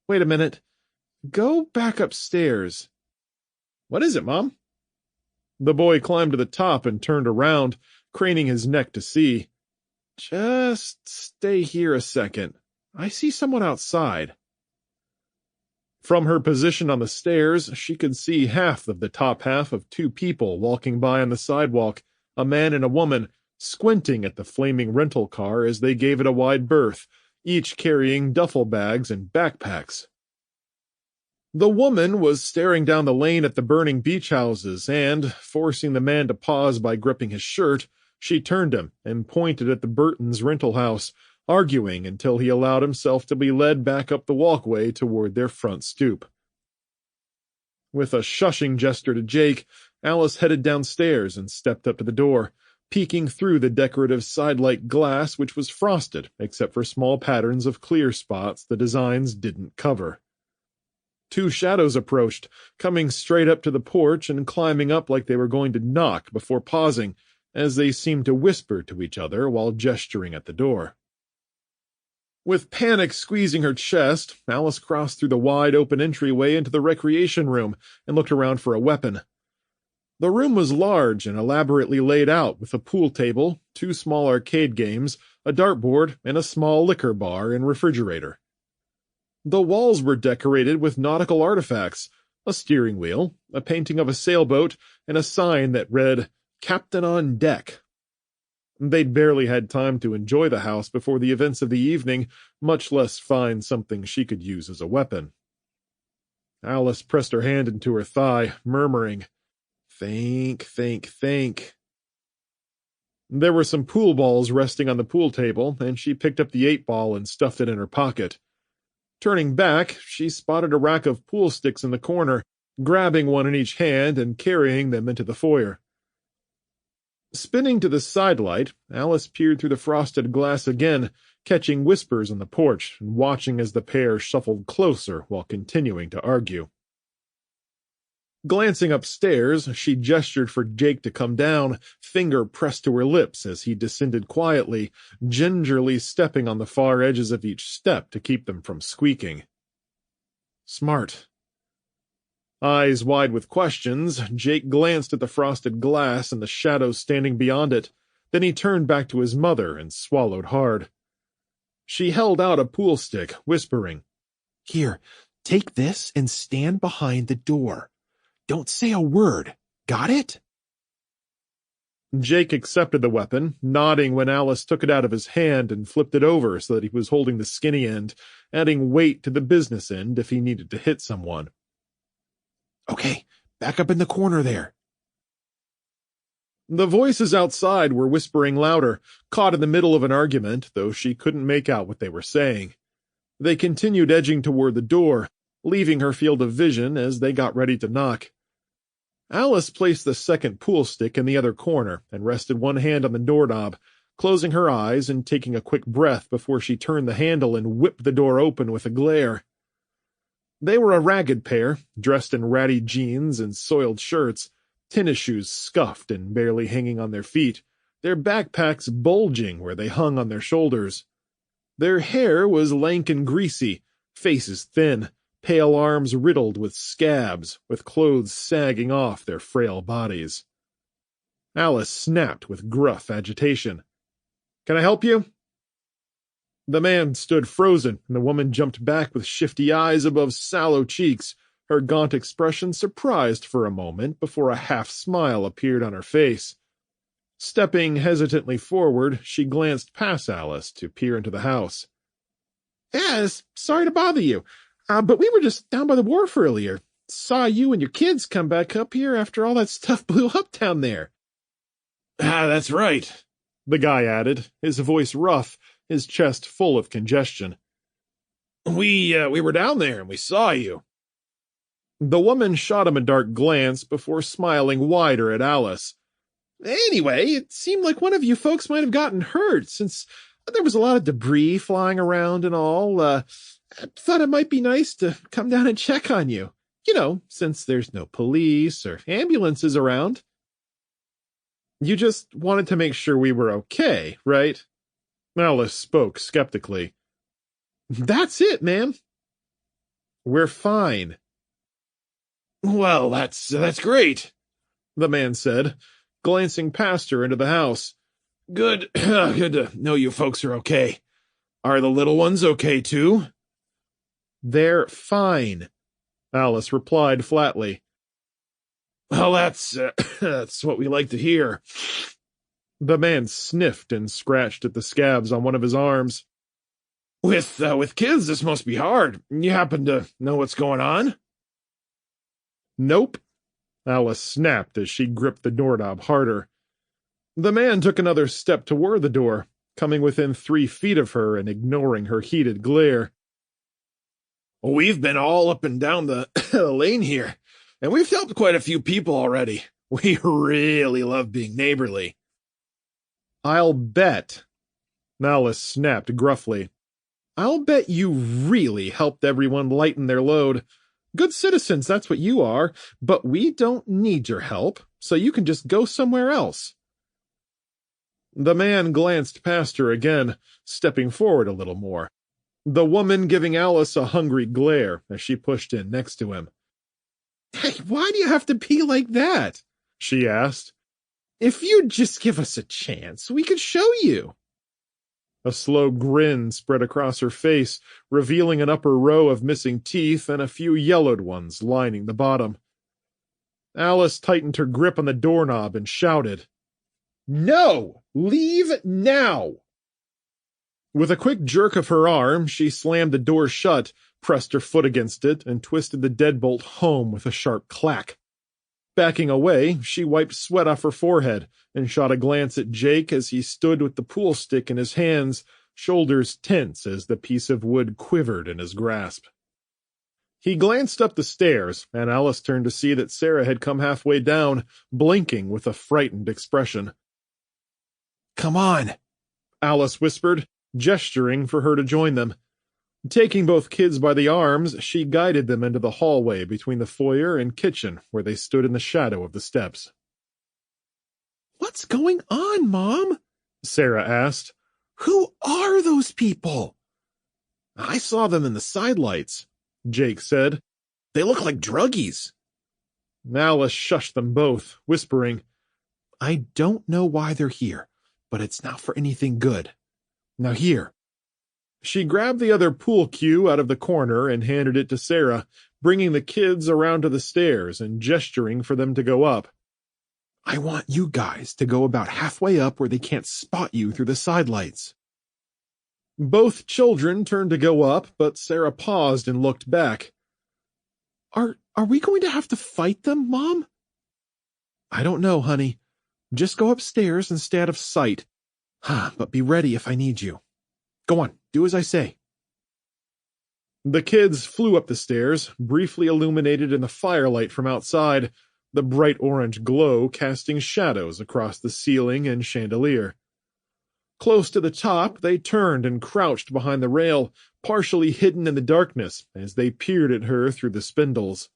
Wait a minute. Go back upstairs. What is it, Mom? The boy climbed to the top and turned around, craning his neck to see. Just stay here a second. I see someone outside. From her position on the stairs, she could see half of the top half of 2 people walking by on the sidewalk, a man and a woman, squinting at the flaming rental car as they gave it a wide berth, each carrying duffel bags and backpacks. The woman was staring down the lane at the burning beach houses and, forcing the man to pause by gripping his shirt, she turned him and pointed at the Burtons' rental house, arguing until he allowed himself to be led back up the walkway toward their front stoop. With a shushing gesture to Jake, Alice headed downstairs and stepped up to the door, peeking through the decorative sidelight glass which was frosted except for small patterns of clear spots the designs didn't cover. 2 shadows approached, coming straight up to the porch and climbing up like they were going to knock before pausing, as they seemed to whisper to each other while gesturing at the door. With panic squeezing her chest, Alice crossed through the wide-open entryway into the recreation room and looked around for a weapon. The room was large and elaborately laid out with a pool table, 2 small arcade games, a dartboard, and a small liquor bar and refrigerator. The walls were decorated with nautical artifacts, a steering wheel, a painting of a sailboat, and a sign that read, Captain on Deck. They'd barely had time to enjoy the house before the events of the evening, much less find something she could use as a weapon. Alice pressed her hand into her thigh, murmuring, Think. There were some pool balls resting on the pool table, and she picked up the 8-ball and stuffed it in her pocket. Turning back, she spotted a rack of pool sticks in the corner, grabbing one in each hand and carrying them into the foyer. Spinning to the sidelight, Alice peered through the frosted glass again, catching whispers on the porch and watching as the pair shuffled closer while continuing to argue. Glancing upstairs, she gestured for Jake to come down, finger pressed to her lips as he descended quietly, gingerly stepping on the far edges of each step to keep them from squeaking. Smart. Eyes wide with questions, Jake glanced at the frosted glass and the shadows standing beyond it. Then he turned back to his mother and swallowed hard. She held out a pool stick, whispering, Here, take this and stand behind the door. Don't say a word. Got it? Jake accepted the weapon, nodding when Alice took it out of his hand and flipped it over so that he was holding the skinny end, adding weight to the business end if he needed to hit someone. Okay, back up in the corner there. The voices outside were whispering louder, caught in the middle of an argument, though she couldn't make out what they were saying. They continued edging toward the door, leaving her field of vision as they got ready to knock. Alice placed the second pool stick in the other corner and rested one hand on the doorknob, closing her eyes and taking a quick breath before she turned the handle and whipped the door open with a glare. They were a ragged pair, dressed in ratty jeans and soiled shirts, tennis shoes scuffed and barely hanging on their feet, their backpacks bulging where they hung on their shoulders. Their hair was lank and greasy, faces thin, pale arms riddled with scabs, with clothes sagging off their frail bodies. Alice snapped with gruff agitation. Can I help you? The man stood frozen, and the woman jumped back with shifty eyes above sallow cheeks, her gaunt expression surprised for a moment before a half-smile appeared on her face. Stepping hesitantly forward, she glanced past Alice to peer into the house. Yes, sorry to bother you. But we were just down by the wharf earlier. Saw you and your kids come back up here after all that stuff blew up down there. That's right, the guy added, his voice rough, his chest full of congestion. We were down there and we saw you." The woman shot him a dark glance before smiling wider at Alice. "Anyway, it seemed like one of you folks might have gotten hurt, since there was a lot of debris flying around and all. I thought it might be nice to come down and check on you. Since there's no police or ambulances around." "You just wanted to make sure we were okay, right?" Alice spoke skeptically. "That's it, ma'am." "We're fine." "Well, that's great," the man said, glancing past her into the house. Good to know you folks are okay. Are the little ones okay, too?" "They're fine," Alice replied flatly. "Well, that's what we like to hear." The man sniffed and scratched at the scabs on one of his arms. With kids, this must be hard. You happen to know what's going on?" "Nope," Alice snapped as she gripped the doorknob harder. The man took another step toward the door, coming within 3 feet of her and ignoring her heated glare. "We've been all up and down the lane here, and we've helped quite a few people already. We really love being neighborly." "I'll bet," Alice snapped gruffly. "I'll bet you really helped everyone lighten their load. Good citizens, that's what you are, but we don't need your help, so you can just go somewhere else." The man glanced past her again, stepping forward a little more, the woman giving Alice a hungry glare as she pushed in next to him. "Hey, why do you have to be like that?" she asked. "If you'd just give us a chance, we could show you." A slow grin spread across her face, revealing an upper row of missing teeth and a few yellowed ones lining the bottom. Alice tightened her grip on the doorknob and shouted, "No! Leave now!" With a quick jerk of her arm, she slammed the door shut, pressed her foot against it, and twisted the deadbolt home with a sharp clack. Backing away, she wiped sweat off her forehead and shot a glance at Jake as he stood with the pool stick in his hands, shoulders tense as the piece of wood quivered in his grasp. He glanced up the stairs, and Alice turned to see that Sarah had come halfway down, blinking with a frightened expression. "Come on," Alice whispered, gesturing for her to join them. Taking both kids by the arms, she guided them into the hallway between the foyer and kitchen, where they stood in the shadow of the steps. "What's going on, Mom?" Sarah asked. "Who are those people?" "I saw them in the sidelights," Jake said. "They look like druggies." Alice shushed them both, whispering, "I don't know why they're here, but it's not for anything good. Now here." She grabbed the other pool cue out of the corner and handed it to Sarah, bringing the kids around to the stairs and gesturing for them to go up. "I want you guys to go about halfway up where they can't spot you through the sidelights." Both children turned to go up, but Sarah paused and looked back. Are we going to have to fight them, Mom?" "I don't know, honey. Just go upstairs and stay out of sight. But be ready if I need you. Go on, do as I say." The kids flew up the stairs, briefly illuminated in the firelight from outside, the bright orange glow casting shadows across the ceiling and chandelier. Close to the top, they turned and crouched behind the rail, partially hidden in the darkness as they peered at her through the spindles.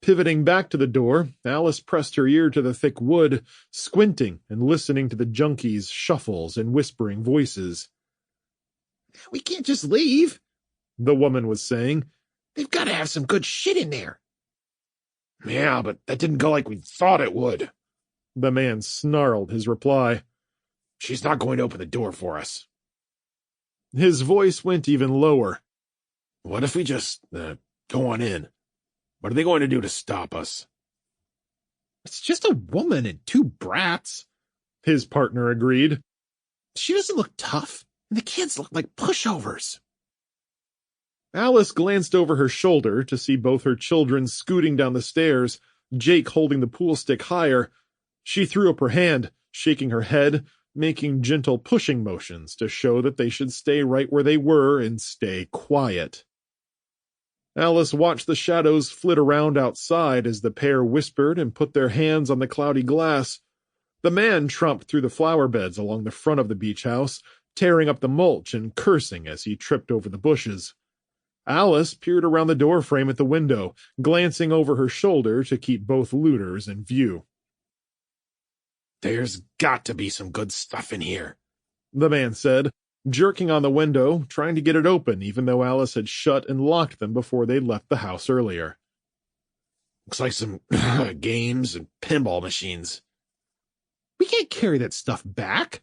Pivoting back to the door, Alice pressed her ear to the thick wood, squinting and listening to the junkies' shuffles and whispering voices. "We can't just leave," the woman was saying. "They've got to have some good shit in there." "Yeah, but that didn't go like we thought it would," the man snarled his reply. "She's not going to open the door for us." His voice went even lower. "What if we just go on in? What are they going to do to stop us?" "It's just a woman and 2 brats," his partner agreed. "She doesn't look tough, and the kids look like pushovers." Alice glanced over her shoulder to see both her children scooting down the stairs, Jake holding the pool stick higher. She threw up her hand, shaking her head, making gentle pushing motions to show that they should stay right where they were and stay quiet. Alice watched the shadows flit around outside as the pair whispered and put their hands on the cloudy glass. The man tromped through the flower beds along the front of the beach house, tearing up the mulch and cursing as he tripped over the bushes. Alice peered around the doorframe at the window, glancing over her shoulder to keep both looters in view. "There's got to be some good stuff in here," the man said, jerking on the window, trying to get it open even though Alice had shut and locked them before they left the house earlier. "Looks like some games and pinball machines." "We can't carry that stuff back,"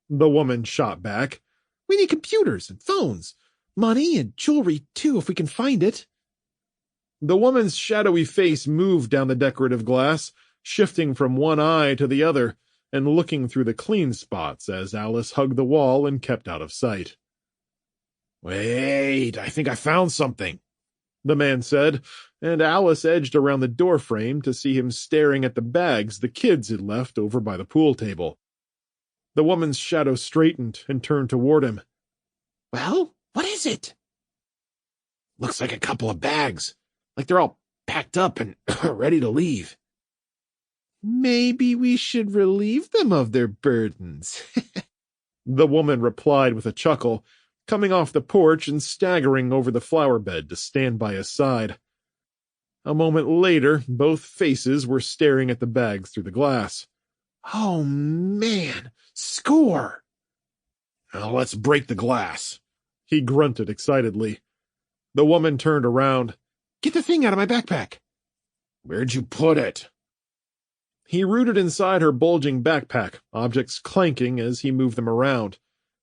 the woman shot back. "We need computers and phones. Money and jewelry, too, if we can find it." The woman's shadowy face moved down the decorative glass, shifting from one eye to the other, and looking through the clean spots as Alice hugged the wall and kept out of sight. "Wait, I think I found something," the man said, and Alice edged around the doorframe to see him staring at the bags the kids had left over by the pool table. The woman's shadow straightened and turned toward him. "Well, what is it?" "Looks like a couple of bags, like they're all packed up and ready to leave." "Maybe we should relieve them of their burdens," the woman replied with a chuckle, coming off the porch and staggering over the flower bed to stand by his side. A moment later, both faces were staring at the bags through the glass. "Oh, man, score!" "Now let's break the glass," he grunted excitedly. The woman turned around. "Get the thing out of my backpack." "Where'd you put it?" He rooted inside her bulging backpack, objects clanking as he moved them around.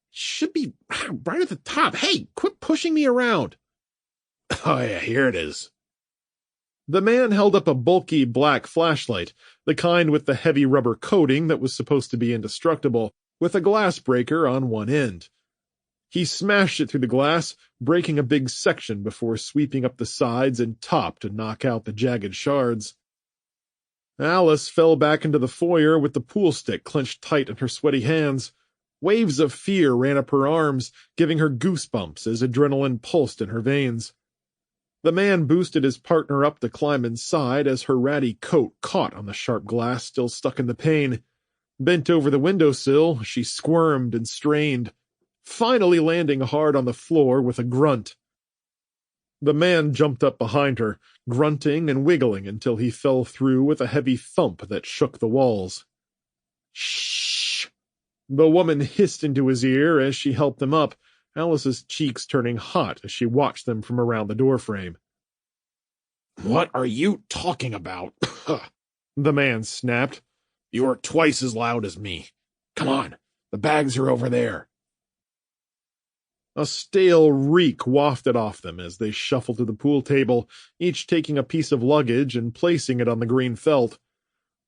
"Should be right at the top. Hey, quit pushing me around." "Oh, yeah, here it is." The man held up a bulky black flashlight, the kind with the heavy rubber coating that was supposed to be indestructible, with a glass breaker on one end. He smashed it through the glass, breaking a big section before sweeping up the sides and top to knock out the jagged shards. Alice fell back into the foyer with the pool stick clenched tight in her sweaty hands. Waves of fear ran up her arms, giving her goosebumps as adrenaline pulsed in her veins. The man boosted his partner up to climb inside as her ratty coat caught on the sharp glass still stuck in the pane. Bent over the windowsill, she squirmed and strained, finally landing hard on the floor with a grunt. The man jumped up behind her, grunting and wiggling until he fell through with a heavy thump that shook the walls. "Shh!" The woman hissed into his ear as she helped him up, Alice's cheeks turning hot as she watched them from around the doorframe. "What are you talking about?" the man snapped. "You are twice as loud as me. Come on, the bags are over there." A stale reek wafted off them as they shuffled to the pool table, each taking a piece of luggage and placing it on the green felt.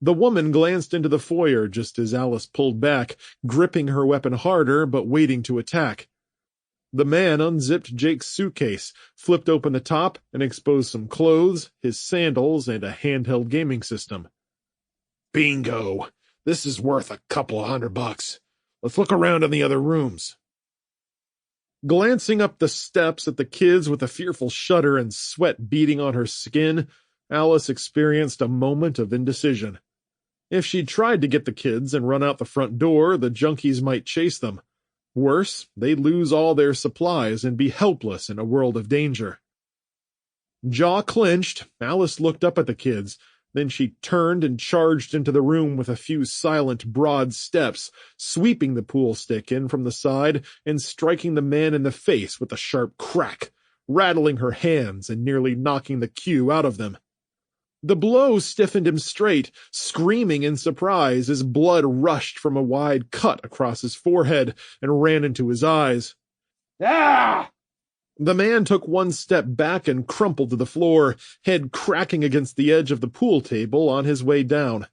The woman glanced into the foyer just as Alice pulled back, gripping her weapon harder but waiting to attack. The man unzipped Jake's suitcase, flipped open the top, and exposed some clothes, his sandals, and a handheld gaming system. "Bingo! This is worth a couple of $100. Let's look around in the other rooms." Glancing up the steps at the kids with a fearful shudder and sweat beading on her skin, Alice experienced a moment of indecision. If she tried to get the kids and run out the front door, the junkies might chase them. Worse, they'd lose all their supplies and be helpless in a world of danger. Jaw clenched, Alice looked up at the kids. Then she turned and charged into the room with a few silent, broad steps, sweeping the pool stick in from the side and striking the man in the face with a sharp crack, rattling her hands and nearly knocking the cue out of them. The blow stiffened him straight, screaming in surprise as blood rushed from a wide cut across his forehead and ran into his eyes. "Ah!" The man took one step back and crumpled to the floor, head cracking against the edge of the pool table on his way down.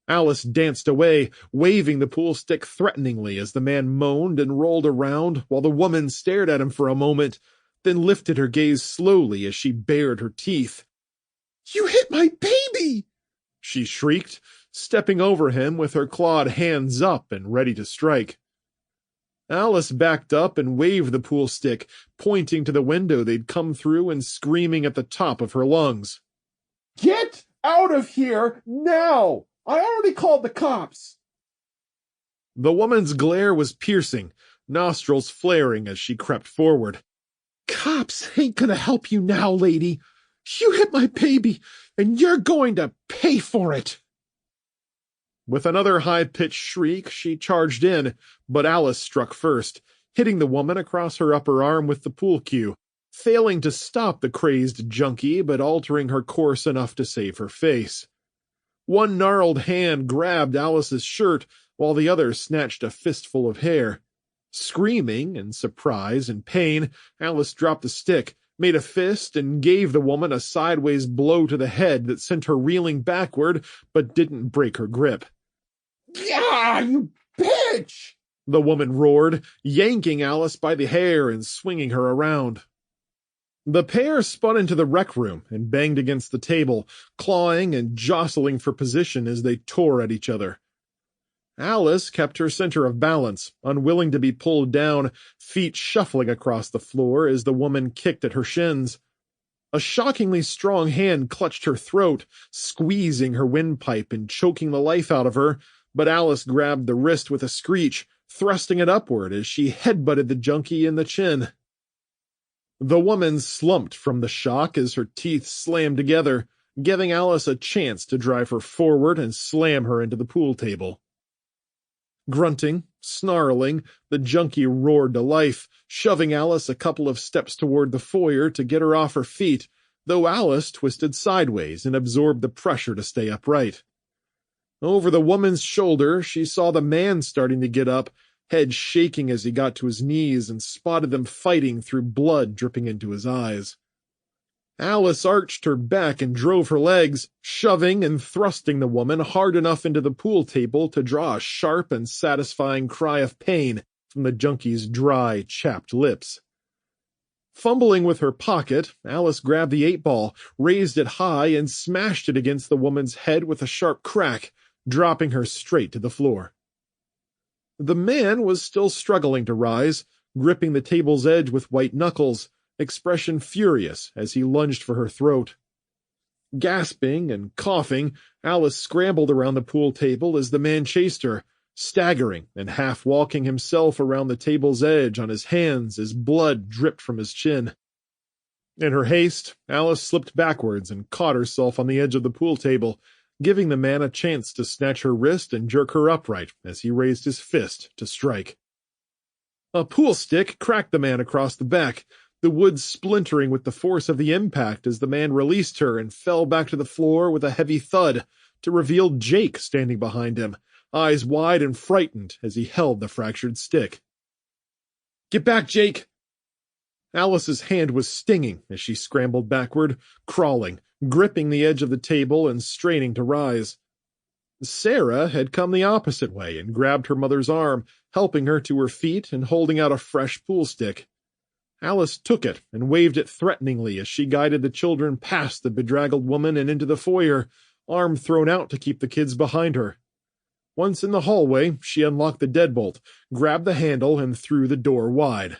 Alice danced away, waving the pool stick threateningly as the man moaned and rolled around while the woman stared at him for a moment, then lifted her gaze slowly as she bared her teeth. "You hit my baby!" she shrieked, stepping over him with her clawed hands up and ready to strike. Alice backed up and waved the pool stick, pointing to the window they'd come through and screaming at the top of her lungs. Get out of here now! I already called the cops! The woman's glare was piercing, nostrils flaring as she crept forward. Cops ain't gonna help you now, lady. You hit my baby, and you're going to pay for it. With another high-pitched shriek, she charged in, but Alice struck first, hitting the woman across her upper arm with the pool cue, failing to stop the crazed junkie but altering her course enough to save her face. One gnarled hand grabbed Alice's shirt, while the other snatched a fistful of hair. Screaming in surprise and pain, Alice dropped the stick, made a fist, and gave the woman a sideways blow to the head that sent her reeling backward but didn't break her grip. Yeah, you bitch! The woman roared, yanking Alice by the hair and swinging her around. The pair spun into the rec room and banged against the table, clawing and jostling for position as they tore at each other. Alice kept her center of balance, unwilling to be pulled down, feet shuffling across the floor as the woman kicked at her shins. A shockingly strong hand clutched her throat, squeezing her windpipe and choking the life out of her, but Alice grabbed the wrist with a screech, thrusting it upward as she headbutted the junkie in the chin. The woman slumped from the shock as her teeth slammed together, giving Alice a chance to drive her forward and slam her into the pool table. Grunting, snarling, the junkie roared to life, shoving Alice a couple of steps toward the foyer to get her off her feet, though Alice twisted sideways and absorbed the pressure to stay upright. Over the woman's shoulder, she saw the man starting to get up, head shaking as he got to his knees, and spotted them fighting through blood dripping into his eyes. Alice arched her back and drove her legs, shoving and thrusting the woman hard enough into the pool table to draw a sharp and satisfying cry of pain from the junkie's dry, chapped lips. Fumbling with her pocket, Alice grabbed the 8-ball, raised it high, and smashed it against the woman's head with a sharp crack, dropping her straight to the floor. The man was still struggling to rise, gripping the table's edge with white knuckles, expression furious as he lunged for her throat. Gasping and coughing, Alice scrambled around the pool table as the man chased her, staggering and half-walking himself around the table's edge on his hands as blood dripped from his chin. In her haste, Alice slipped backwards and caught herself on the edge of the pool table, giving the man a chance to snatch her wrist and jerk her upright as he raised his fist to strike. A pool stick cracked the man across the back, the wood splintering with the force of the impact as the man released her and fell back to the floor with a heavy thud, to reveal Jake standing behind him, eyes wide and frightened as he held the fractured stick. "Get back, Jake!" Alice's hand was stinging as she scrambled backward, crawling, gripping the edge of the table and straining to rise. Sarah had come the opposite way and grabbed her mother's arm, helping her to her feet and holding out a fresh pool stick. Alice took it and waved it threateningly as she guided the children past the bedraggled woman and into the foyer, arm thrown out to keep the kids behind her. Once in the hallway, she unlocked the deadbolt, grabbed the handle, and threw the door wide.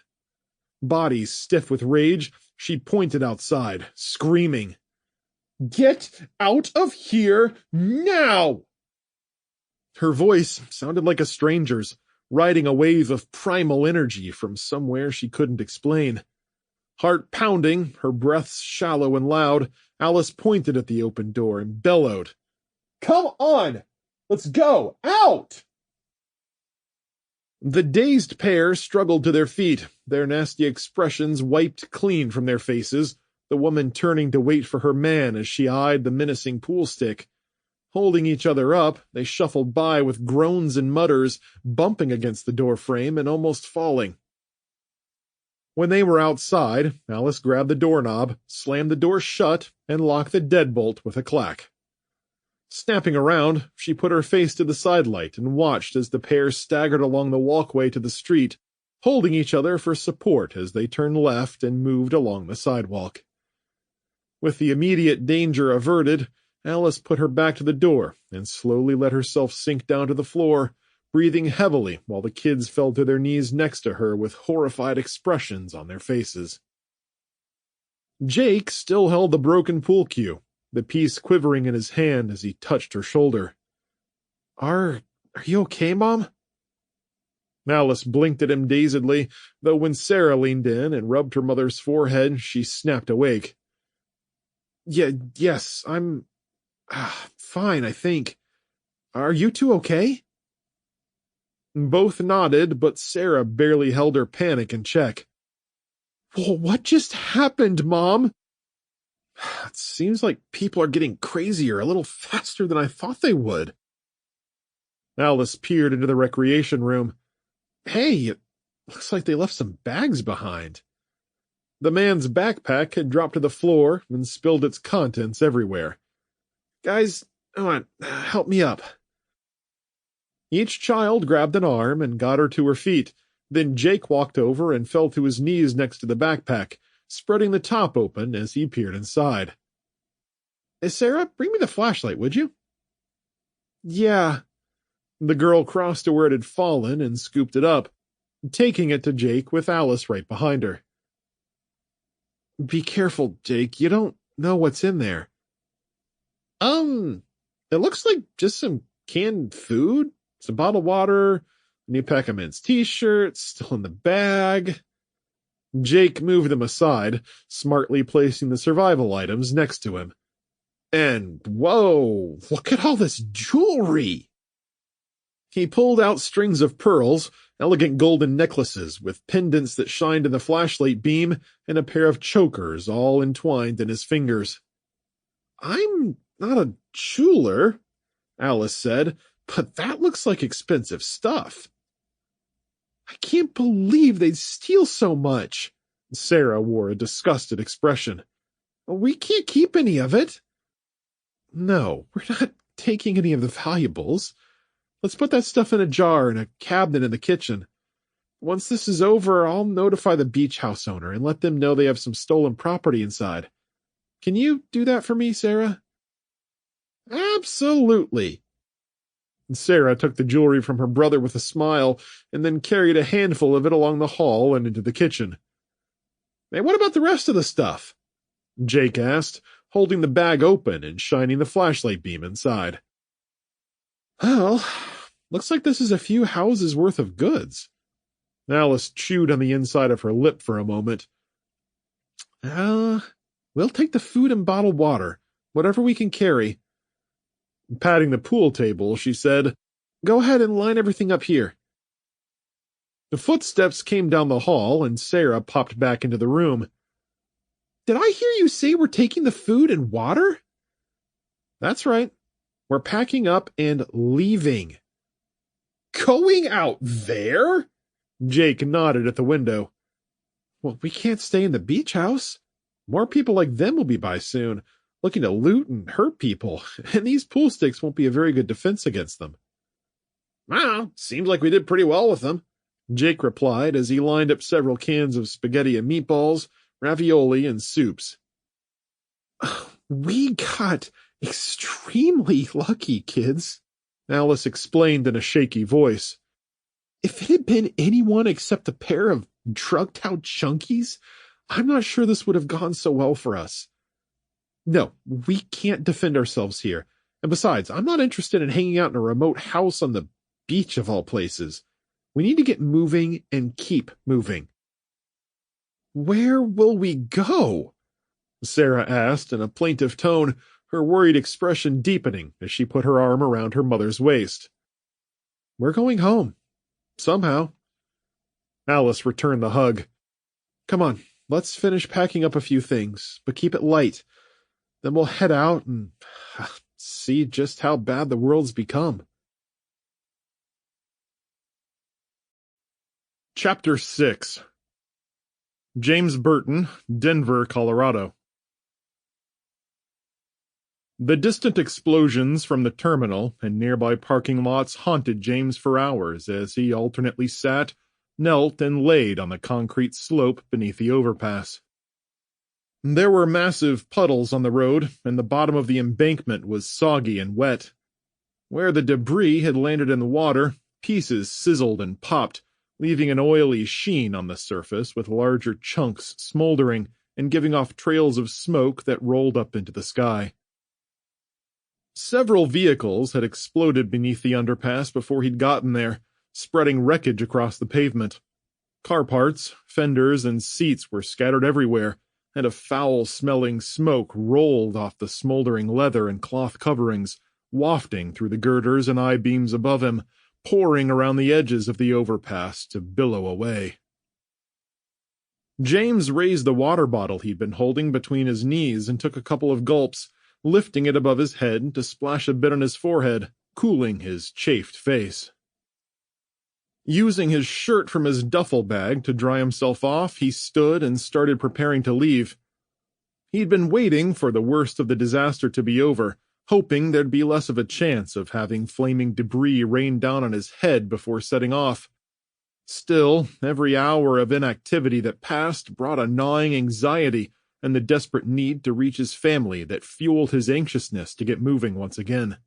Body stiff with rage, she pointed outside, screaming, "Get out of here now!" Her voice sounded like a stranger's, riding a wave of primal energy from somewhere she couldn't explain. Heart pounding, her breaths shallow and loud, Alice pointed at the open door and bellowed, "Come on! Let's go! Out!" The dazed pair struggled to their feet, their nasty expressions wiped clean from their faces, the woman turning to wait for her man as she eyed the menacing pool stick. Holding each other up, they shuffled by with groans and mutters, bumping against the door frame and almost falling. When they were outside, Alice grabbed the doorknob, slammed the door shut, and locked the deadbolt with a clack. Snapping around, she put her face to the sidelight and watched as the pair staggered along the walkway to the street, holding each other for support as they turned left and moved along the sidewalk. With the immediate danger averted, Alice put her back to the door and slowly let herself sink down to the floor, breathing heavily while the kids fell to their knees next to her with horrified expressions on their faces. Jake still held the broken pool cue, the piece quivering in his hand as he touched her shoulder. Are you okay, Mom? Alice blinked at him dazedly, though when Sarah leaned in and rubbed her mother's forehead, she snapped awake. Yes, I'm fine, I think. Are you two okay? Both nodded, but Sarah barely held her panic in check. What just happened, Mom? It seems like people are getting crazier a little faster than I thought they would. Alice peered into the recreation room. Hey, it looks like they left some bags behind. The man's backpack had dropped to the floor and spilled its contents everywhere. Guys, come on, help me up. Each child grabbed an arm and got her to her feet. Then Jake walked over and fell to his knees next to the backpack, spreading the top open as he peered inside. Hey, Sarah, bring me the flashlight, would you? Yeah. The girl crossed to where it had fallen and scooped it up, taking it to Jake with Alice right behind her. Be careful, Jake. You don't know what's in there. It looks like just some canned food, some bottled water, a new pack of men's t-shirts, still in the bag. Jake moved them aside, smartly placing the survival items next to him. And, whoa, look at all this jewelry! He pulled out strings of pearls, elegant golden necklaces with pendants that shined in the flashlight beam, and a pair of chokers all entwined in his fingers. I'm not a jeweler, Alice said, but that looks like expensive stuff. I can't believe they'd steal so much. Sarah wore a disgusted expression. We can't keep any of it. No, we're not taking any of the valuables. Let's put that stuff in a jar in a cabinet in the kitchen. Once this is over, I'll notify the beach house owner and let them know they have some stolen property inside. Can you do that for me, Sarah? Absolutely. Sarah took the jewelry from her brother with a smile and then carried a handful of it along the hall and into the kitchen. Hey, what about the rest of the stuff? Jake asked, holding the bag open and shining the flashlight beam inside. Well, looks like this is a few houses worth of goods. Alice chewed on the inside of her lip for a moment. We'll take the food and bottled water, whatever we can carry. Patting the pool table, she said, Go ahead and line everything up here. The footsteps came down the hall, and Sarah popped back into the room. Did I hear you say we're taking the food and water? That's right. We're packing up and leaving. Going out there? Jake nodded at the window. Well, we can't stay in the beach house. More people like them will be by soon, looking to loot and hurt people, and these pool sticks won't be a very good defense against them. Well, seems like we did pretty well with them, Jake replied as he lined up several cans of spaghetti and meatballs, ravioli, and soups. We got extremely lucky, kids, Alice explained in a shaky voice. If it had been anyone except a pair of drugged-out junkies, I'm not sure this would have gone so well for us. No, we can't defend ourselves here. And besides, I'm not interested in hanging out in a remote house on the beach of all places. We need to get moving and keep moving. Where will we go? Sarah asked in a plaintive tone, her worried expression deepening as she put her arm around her mother's waist. We're going home. Somehow. Alice returned the hug. Come on, let's finish packing up a few things, but keep it light. Then we'll head out and see just how bad the world's become. Chapter 6. James Burton, Denver, Colorado. The distant explosions from the terminal and nearby parking lots haunted James for hours as he alternately sat, knelt, and laid on the concrete slope beneath the overpass. There were massive puddles on the road, and the bottom of the embankment was soggy and wet. Where the debris had landed in the water, pieces sizzled and popped, leaving an oily sheen on the surface with larger chunks smoldering and giving off trails of smoke that rolled up into the sky. Several vehicles had exploded beneath the underpass before he'd gotten there, spreading wreckage across the pavement. Car parts, fenders, and seats were scattered everywhere, and a foul-smelling smoke rolled off the smoldering leather and cloth coverings, wafting through the girders and I-beams above him, pouring around the edges of the overpass to billow away. James raised the water bottle he'd been holding between his knees and took a couple of gulps, lifting it above his head to splash a bit on his forehead, cooling his chafed face. Using his shirt from his duffel bag to dry himself off, he stood and started preparing to leave. He'd been waiting for the worst of the disaster to be over, hoping there'd be less of a chance of having flaming debris rain down on his head before setting off. Still, every hour of inactivity that passed brought a gnawing anxiety and the desperate need to reach his family that fueled his anxiousness to get moving once again.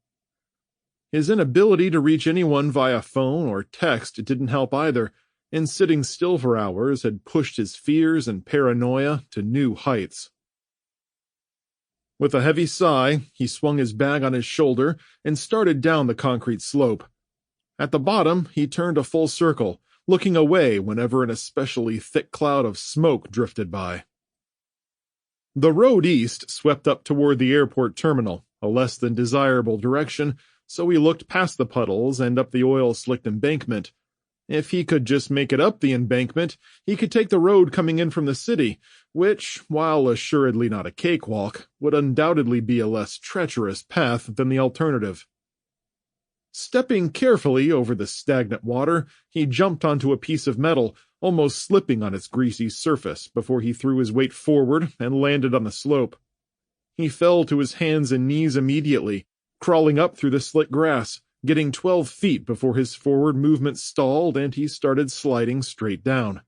His inability to reach anyone via phone or text didn't help either, and sitting still for hours had pushed his fears and paranoia to new heights. With a heavy sigh, he swung his bag on his shoulder and started down the concrete slope. At the bottom, he turned a full circle, looking away whenever an especially thick cloud of smoke drifted by. The road east swept up toward the airport terminal, a less than desirable direction, so he looked past the puddles and up the oil-slicked embankment. If he could just make it up the embankment, he could take the road coming in from the city, which, while assuredly not a cakewalk, would undoubtedly be a less treacherous path than the alternative. Stepping carefully over the stagnant water, he jumped onto a piece of metal, almost slipping on its greasy surface before he threw his weight forward and landed on the slope. He fell to his hands and knees immediately, crawling up through the slick grass, getting 12 feet before his forward movement stalled and he started sliding straight down.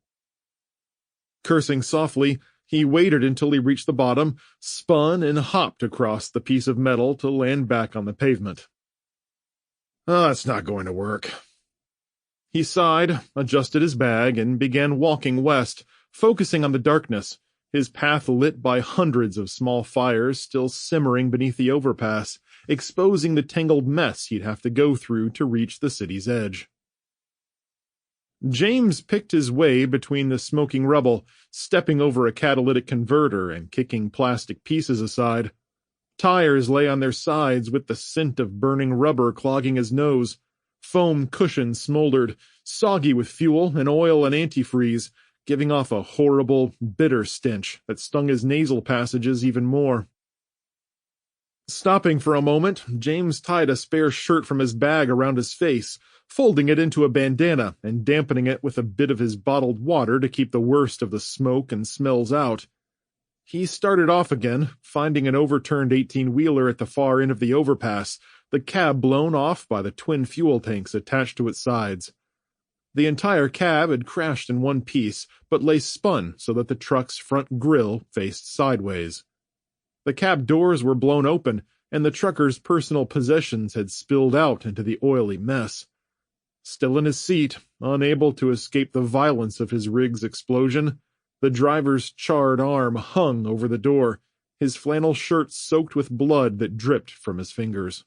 Cursing softly, he waited until he reached the bottom, spun and hopped across the piece of metal to land back on the pavement. "Oh, it's not going to work." He sighed, adjusted his bag, and began walking west, focusing on the darkness, his path lit by hundreds of small fires still simmering beneath the overpass, exposing the tangled mess he'd have to go through to reach the city's edge. James picked his way between the smoking rubble, stepping over a catalytic converter and kicking plastic pieces aside. Tires lay on their sides with the scent of burning rubber clogging his nose. Foam cushions smoldered, soggy with fuel and oil and antifreeze, giving off a horrible, bitter stench that stung his nasal passages even more. Stopping for a moment, James tied a spare shirt from his bag around his face, folding it into a bandana and dampening it with a bit of his bottled water to keep the worst of the smoke and smells out. He started off again, finding an overturned 18-wheeler at the far end of the overpass, the cab blown off by the twin fuel tanks attached to its sides. The entire cab had crashed in one piece, but lay spun so that the truck's front grille faced sideways. The cab doors were blown open, and the trucker's personal possessions had spilled out into the oily mess. Still in his seat, unable to escape the violence of his rig's explosion, the driver's charred arm hung over the door, his flannel shirt soaked with blood that dripped from his fingers.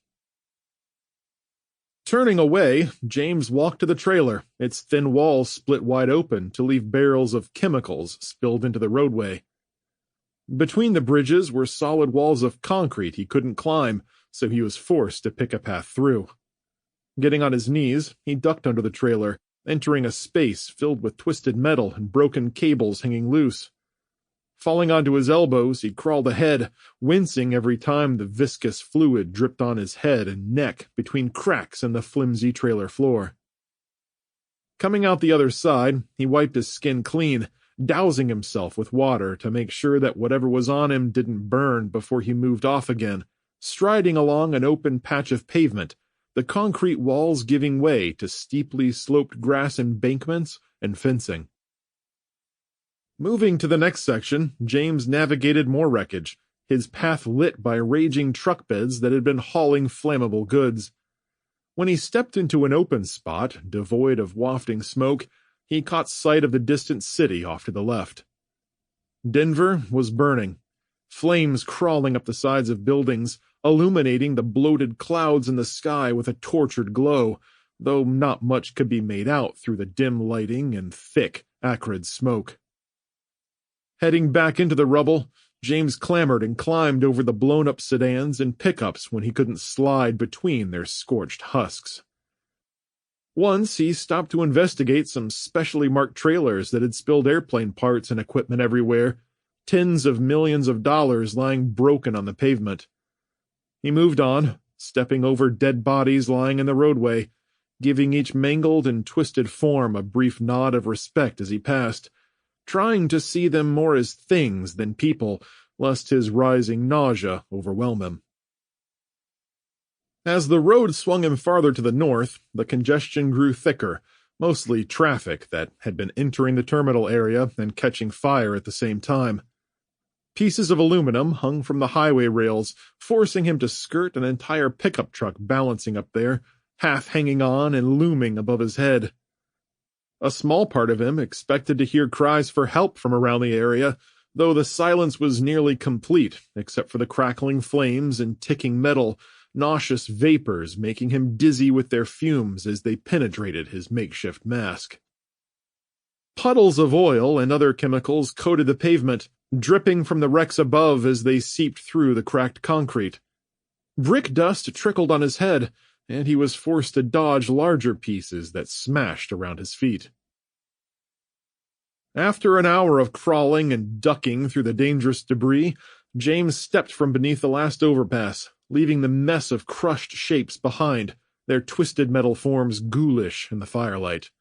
Turning away, James walked to the trailer, its thin walls split wide open to leave barrels of chemicals spilled into the roadway. Between the bridges were solid walls of concrete he couldn't climb, so he was forced to pick a path through. Getting on his knees, he ducked under the trailer, entering a space filled with twisted metal and broken cables hanging loose. Falling onto his elbows, he crawled ahead, wincing every time the viscous fluid dripped on his head and neck between cracks in the flimsy trailer floor. Coming out the other side, he wiped his skin clean, dousing himself with water to make sure that whatever was on him didn't burn before he moved off again, striding along an open patch of pavement, the concrete walls giving way to steeply sloped grass embankments and fencing. Moving to the next section, James navigated more wreckage, his path lit by raging truck beds that had been hauling flammable goods. When he stepped into an open spot, devoid of wafting smoke, he caught sight of the distant city off to the left. Denver was burning, flames crawling up the sides of buildings, illuminating the bloated clouds in the sky with a tortured glow, though not much could be made out through the dim lighting and thick, acrid smoke. Heading back into the rubble, James clambered and climbed over the blown-up sedans and pickups when he couldn't slide between their scorched husks. Once he stopped to investigate some specially marked trailers that had spilled airplane parts and equipment everywhere, tens of millions of dollars lying broken on the pavement. He moved on, stepping over dead bodies lying in the roadway, giving each mangled and twisted form a brief nod of respect as he passed, trying to see them more as things than people, lest his rising nausea overwhelm him. As the road swung him farther to the north, the congestion grew thicker, mostly traffic that had been entering the terminal area and catching fire at the same time. Pieces of aluminum hung from the highway rails, forcing him to skirt an entire pickup truck balancing up there, half hanging on and looming above his head. A small part of him expected to hear cries for help from around the area, though the silence was nearly complete, except for the crackling flames and ticking metal, nauseous vapors making him dizzy with their fumes as they penetrated his makeshift mask. Puddles of oil and other chemicals coated the pavement, dripping from the wrecks above as they seeped through the cracked concrete. Brick dust trickled on his head, and he was forced to dodge larger pieces that smashed around his feet. After an hour of crawling and ducking through the dangerous debris, James stepped from beneath the last overpass, leaving the mess of crushed shapes behind, their twisted metal forms ghoulish in the firelight.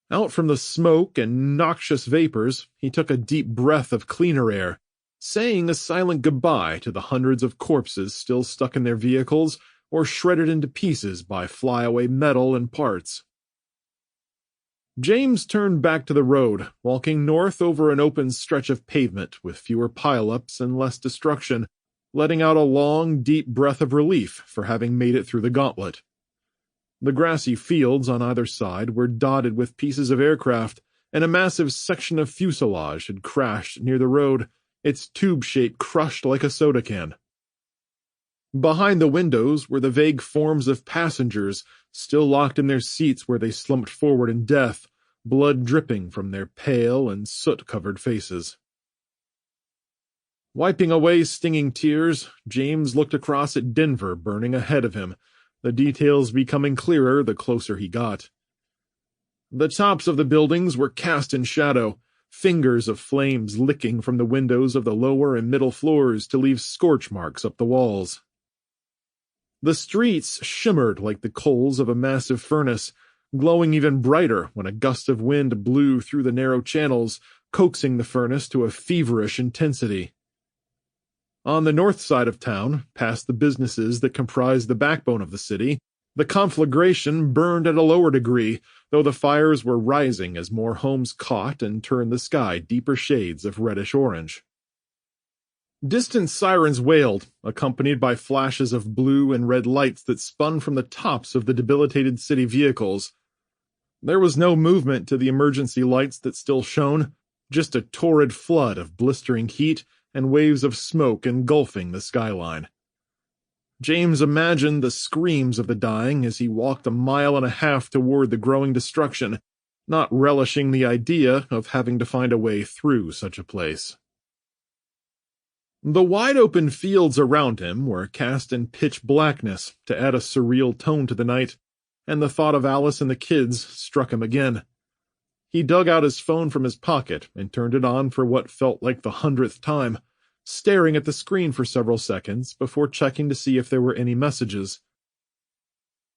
Out from the smoke and noxious vapors, he took a deep breath of cleaner air, saying a silent goodbye to the hundreds of corpses still stuck in their vehicles or shredded into pieces by flyaway metal and parts. James turned back to the road, walking north over an open stretch of pavement with fewer pile-ups and less destruction, letting out a long, deep breath of relief for having made it through the gauntlet. The grassy fields on either side were dotted with pieces of aircraft, and a massive section of fuselage had crashed near the road, its tube shape crushed like a soda can. Behind the windows were the vague forms of passengers, still locked in their seats where they slumped forward in death, blood dripping from their pale and soot-covered faces. Wiping away stinging tears, James looked across at Denver burning ahead of him, the details becoming clearer the closer he got. The tops of the buildings were cast in shadow, fingers of flames licking from the windows of the lower and middle floors to leave scorch marks up the walls. The streets shimmered like the coals of a massive furnace, glowing even brighter when a gust of wind blew through the narrow channels, coaxing the furnace to a feverish intensity. On the north side of town, past the businesses that comprised the backbone of the city, the conflagration burned at a lower degree, though the fires were rising as more homes caught and turned the sky deeper shades of reddish-orange. Distant sirens wailed, accompanied by flashes of blue and red lights that spun from the tops of the debilitated city vehicles. There was no movement to the emergency lights that still shone, just a torrid flood of blistering heat and waves of smoke engulfing the skyline. James imagined the screams of the dying as he walked a mile and a half toward the growing destruction, not relishing the idea of having to find a way through such a place. The wide-open fields around him were cast in pitch blackness to add a surreal tone to the night, and the thought of Alice and the kids struck him again. He dug out his phone from his pocket and turned it on for what felt like the 100th time, staring at the screen for several seconds before checking to see if there were any messages.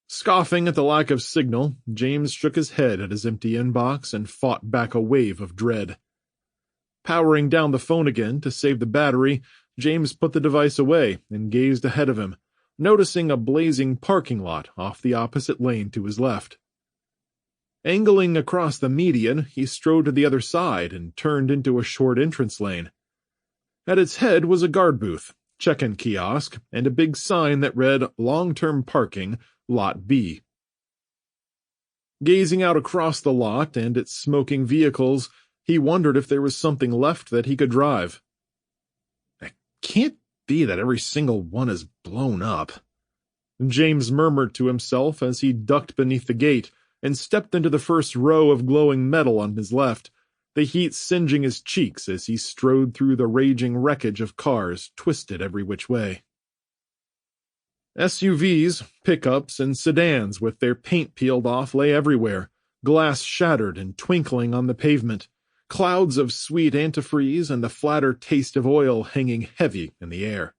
Scoffing at the lack of signal, James shook his head at his empty inbox and fought back a wave of dread. Powering down the phone again to save the battery, James put the device away and gazed ahead of him, noticing a blazing parking lot off the opposite lane to his left. Angling across the median, he strode to the other side and turned into a short entrance lane. At its head was a guard booth, check-in kiosk, and a big sign that read Long-Term Parking, Lot B. Gazing out across the lot and its smoking vehicles, he wondered if there was something left that he could drive. It can't be that every single one is blown up, James murmured to himself as he ducked beneath the gate and stepped into the first row of glowing metal on his left, the heat singeing his cheeks as he strode through the raging wreckage of cars twisted every which way. SUVs, pickups, and sedans with their paint peeled off lay everywhere, glass shattered and twinkling on the pavement, clouds of sweet antifreeze and the flatter taste of oil hanging heavy in the air.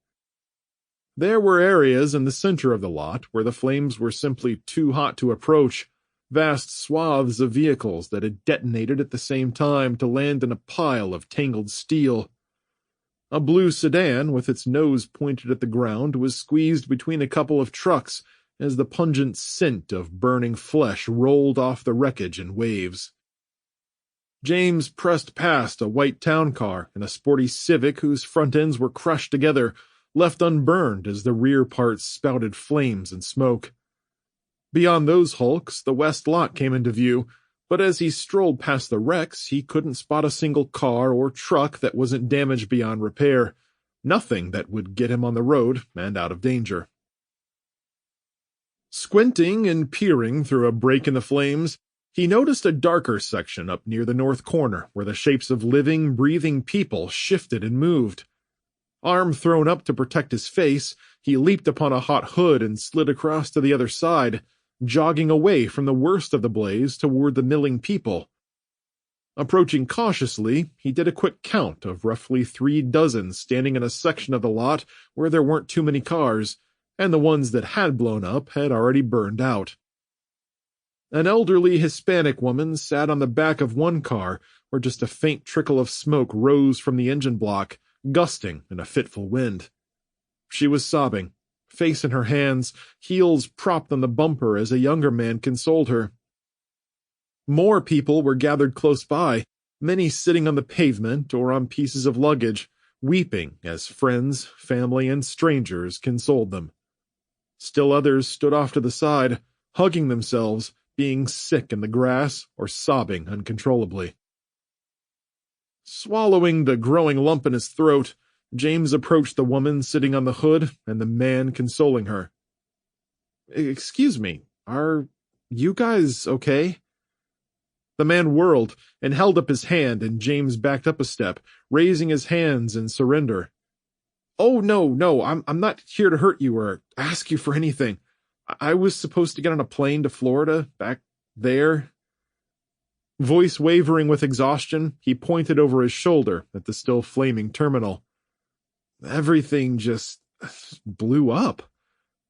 There were areas in the center of the lot where the flames were simply too hot to approach, vast swaths of vehicles that had detonated at the same time to land in a pile of tangled steel. A blue sedan with its nose pointed at the ground was squeezed between a couple of trucks as the pungent scent of burning flesh rolled off the wreckage in waves. James pressed past a white town car and a sporty Civic whose front ends were crushed together, left unburned as the rear parts spouted flames and smoke. Beyond those hulks, the west lot came into view, but as he strolled past the wrecks, he couldn't spot a single car or truck that wasn't damaged beyond repair, nothing that would get him on the road and out of danger. Squinting and peering through a break in the flames, he noticed a darker section up near the north corner where the shapes of living, breathing people shifted and moved. Arm thrown up to protect his face, he leaped upon a hot hood and slid across to the other side, jogging away from the worst of the blaze toward the milling people. Approaching cautiously, he did a quick count of roughly 3 dozen standing in a section of the lot where there weren't too many cars, and the ones that had blown up had already burned out. An elderly Hispanic woman sat on the back of one car where just a faint trickle of smoke rose from the engine block, gusting in a fitful wind. She was sobbing, face in her hands, heels propped on the bumper as a younger man consoled her. More people were gathered close by, many sitting on the pavement or on pieces of luggage, weeping as friends, family, and strangers consoled them. Still others stood off to the side, hugging themselves, being sick in the grass or sobbing uncontrollably. Swallowing the growing lump in his throat, James approached the woman sitting on the hood and the man consoling her. "Excuse me, are you guys okay?" The man whirled and held up his hand, and James backed up a step, raising his hands in surrender. "Oh, no, I'm not here to hurt you or ask you for anything. I was supposed to get on a plane to Florida, back there." Voice wavering with exhaustion, he pointed over his shoulder at the still flaming terminal. "Everything just blew up,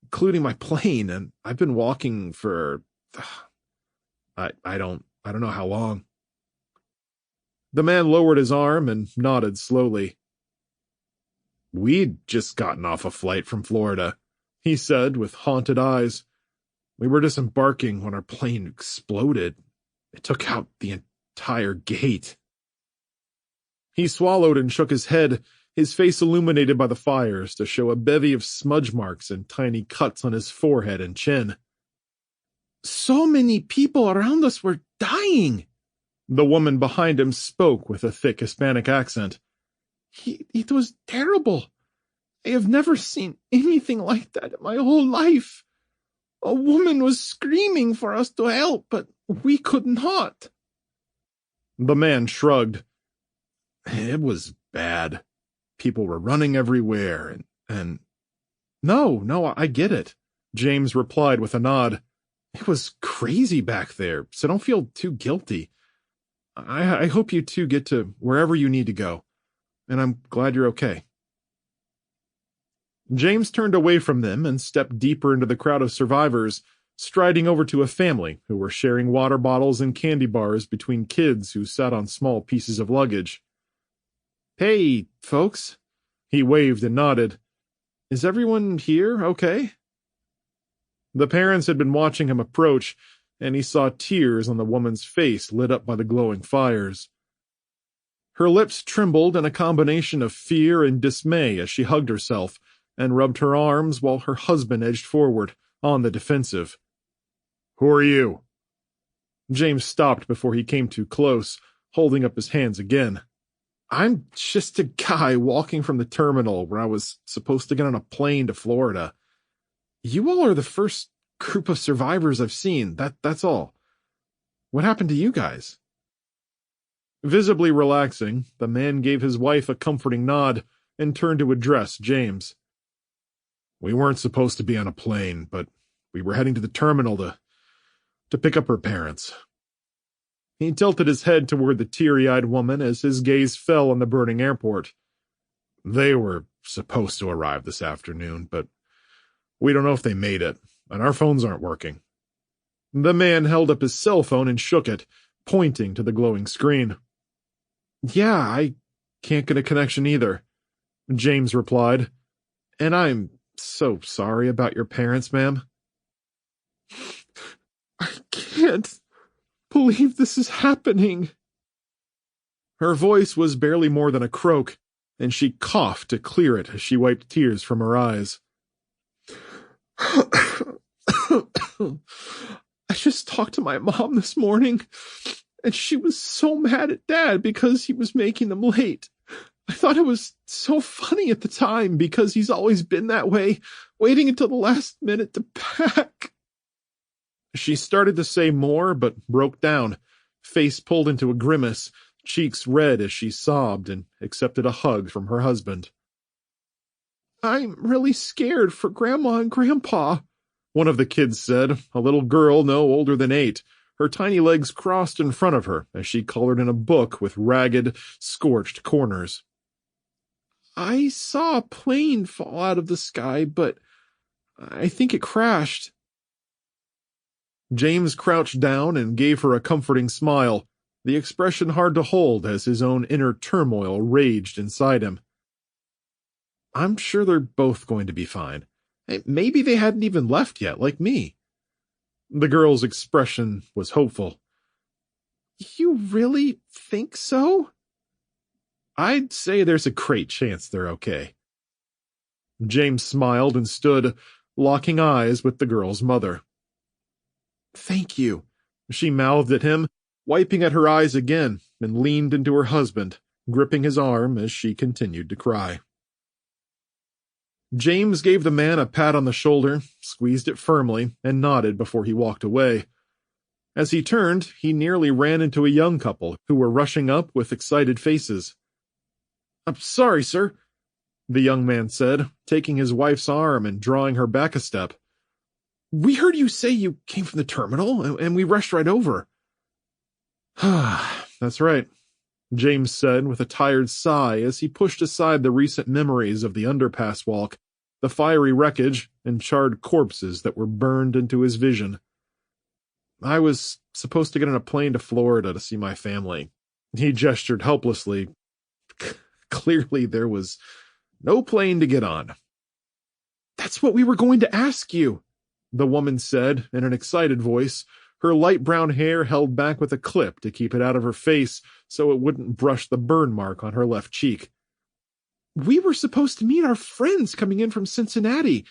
including my plane, and I've been walking for I don't know how long." The man lowered his arm and nodded slowly. "We'd just gotten off a flight from Florida," he said with haunted eyes. "We were disembarking when our plane exploded. It took out the entire gate." He swallowed and shook his head, his face illuminated by the fires to show a bevy of smudge marks and tiny cuts on his forehead and chin. "So many people around us were dying," the woman behind him spoke with a thick Hispanic accent. It was terrible. I have never seen anything like that in my whole life. A woman was screaming for us to help, but we could not." The man shrugged. "It was bad. People were running everywhere, and... No, I get it," James replied with a nod. "It was crazy back there, so don't feel too guilty. I hope you two get to wherever you need to go, and I'm glad you're okay." James turned away from them and stepped deeper into the crowd of survivors, striding over to a family who were sharing water bottles and candy bars between kids who sat on small pieces of luggage. "Hey, folks," he waved and nodded. "Is everyone here okay?" The parents had been watching him approach, and he saw tears on the woman's face lit up by the glowing fires. Her lips trembled in a combination of fear and dismay as she hugged herself and rubbed her arms while her husband edged forward, on the defensive. "Who are you?" James stopped before he came too close, holding up his hands again. "I'm just a guy walking from the terminal where I was supposed to get on a plane to Florida. You all are the first group of survivors I've seen, that's all. What happened to you guys?" Visibly relaxing, the man gave his wife a comforting nod and turned to address James. "We weren't supposed to be on a plane, but we were heading to the terminal to pick up her parents." He tilted his head toward the teary-eyed woman as his gaze fell on the burning airport. "They were supposed to arrive this afternoon, but we don't know if they made it, and our phones aren't working." The man held up his cell phone and shook it, pointing to the glowing screen. "Yeah, I can't get a connection either," James replied. "And I'm so sorry about your parents, ma'am." "I can't believe this is happening." Her voice was barely more than a croak, and she coughed to clear it as she wiped tears from her eyes. "I just talked to my mom this morning, and she was so mad at Dad because he was making them late. I thought it was so funny at the time because he's always been that way, waiting until the last minute to pack." She started to say more, but broke down, face pulled into a grimace, cheeks red as she sobbed and accepted a hug from her husband. "I'm really scared for Grandma and Grandpa," one of the kids said, a little girl no older than 8, her tiny legs crossed in front of her as she colored in a book with ragged, scorched corners. "I saw a plane fall out of the sky, but I think it crashed." James crouched down and gave her a comforting smile, the expression hard to hold as his own inner turmoil raged inside him. "I'm sure they're both going to be fine. Maybe they hadn't even left yet, like me." The girl's expression was hopeful. "You really think so?" "I'd say there's a great chance they're okay." James smiled and stood, locking eyes with the girl's mother. "Thank you," she mouthed at him, wiping at her eyes again, and leaned into her husband, gripping his arm as she continued to cry. James gave the man a pat on the shoulder, squeezed it firmly, and nodded before he walked away. As he turned, he nearly ran into a young couple who were rushing up with excited faces. "I'm sorry, sir," the young man said, taking his wife's arm and drawing her back a step. "We heard you say you came from the terminal, and we rushed right over." "That's right," James said with a tired sigh as he pushed aside the recent memories of the underpass walk, the fiery wreckage, and charred corpses that were burned into his vision. "I was supposed to get on a plane to Florida to see my family." He gestured helplessly. Clearly there was no plane to get on. "That's what we were going to ask you," the woman said in an excited voice, her light brown hair held back with a clip to keep it out of her face so it wouldn't brush the burn mark on her left cheek. "We were supposed to meet our friends coming in from Cincinnati.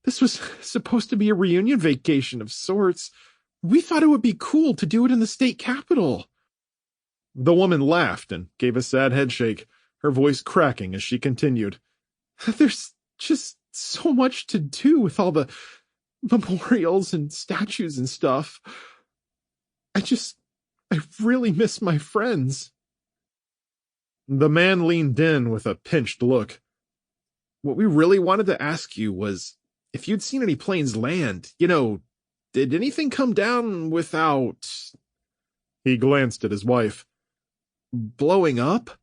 This was supposed to be a reunion vacation of sorts. We thought it would be cool to do it in the state capitol." The woman laughed and gave a sad headshake, her voice cracking as she continued. "There's just so much to do with all the memorials and statues and stuff. I really miss my friends." The man leaned in with a pinched look. "What we really wanted to ask you was if you'd seen any planes land. Did anything come down without—" He glanced at his wife. "Blowing up?"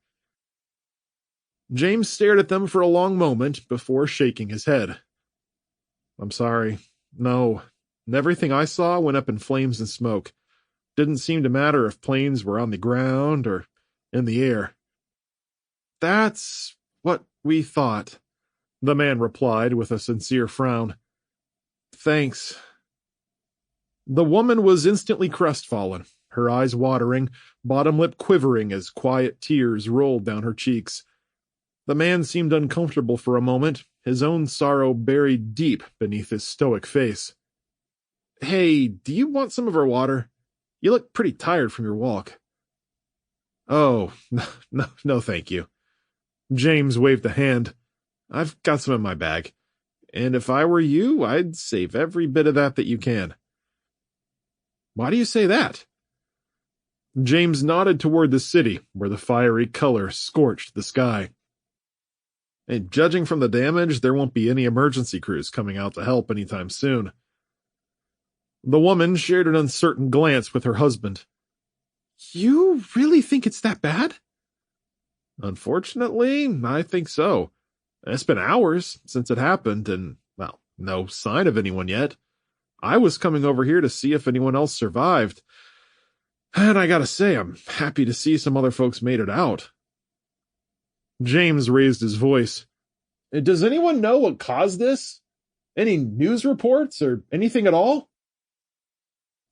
James stared at them for a long moment before shaking his head. "I'm sorry. No. Everything I saw went up in flames and smoke. Didn't seem to matter if planes were on the ground or in the air." "That's what we thought," the man replied with a sincere frown. "Thanks." The woman was instantly crestfallen, her eyes watering, bottom lip quivering as quiet tears rolled down her cheeks. The man seemed uncomfortable for a moment, his own sorrow buried deep beneath his stoic face. "Hey, do you want some of our water? You look pretty tired from your walk." "Oh, no, thank you." James waved a hand. "I've got some in my bag, and if I were you, I'd save every bit of that you can." "Why do you say that?" James nodded toward the city, where the fiery color scorched the sky. "And judging from the damage, there won't be any emergency crews coming out to help anytime soon." The woman shared an uncertain glance with her husband. "You really think it's that bad?" "Unfortunately, I think so. It's been hours since it happened, and, well, no sign of anyone yet. I was coming over here to see if anyone else survived. And I gotta say, I'm happy to see some other folks made it out." James raised his voice. "Does anyone know what caused this? Any news reports or anything at all?"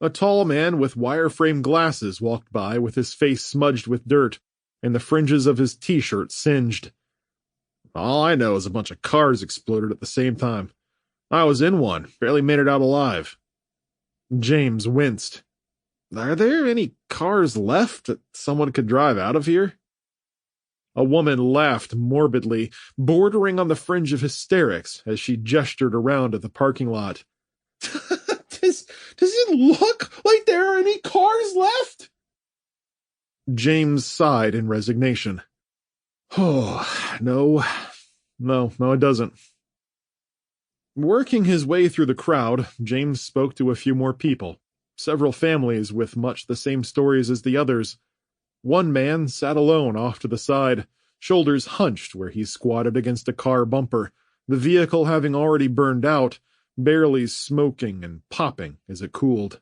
A tall man with wire-frame glasses walked by with his face smudged with dirt and the fringes of his t-shirt singed. "All I know is a bunch of cars exploded at the same time. I was in one, barely made it out alive." James winced. "Are there any cars left that someone could drive out of here?" A woman laughed morbidly, bordering on the fringe of hysterics as she gestured around at the parking lot. Does it look like there are any cars left?" James sighed in resignation. "Oh, no, it doesn't." Working his way through the crowd, James spoke to a few more people, several families with much the same stories as the others. One man sat alone off to the side, shoulders hunched where he squatted against a car bumper, the vehicle having already burned out, barely smoking and popping as it cooled.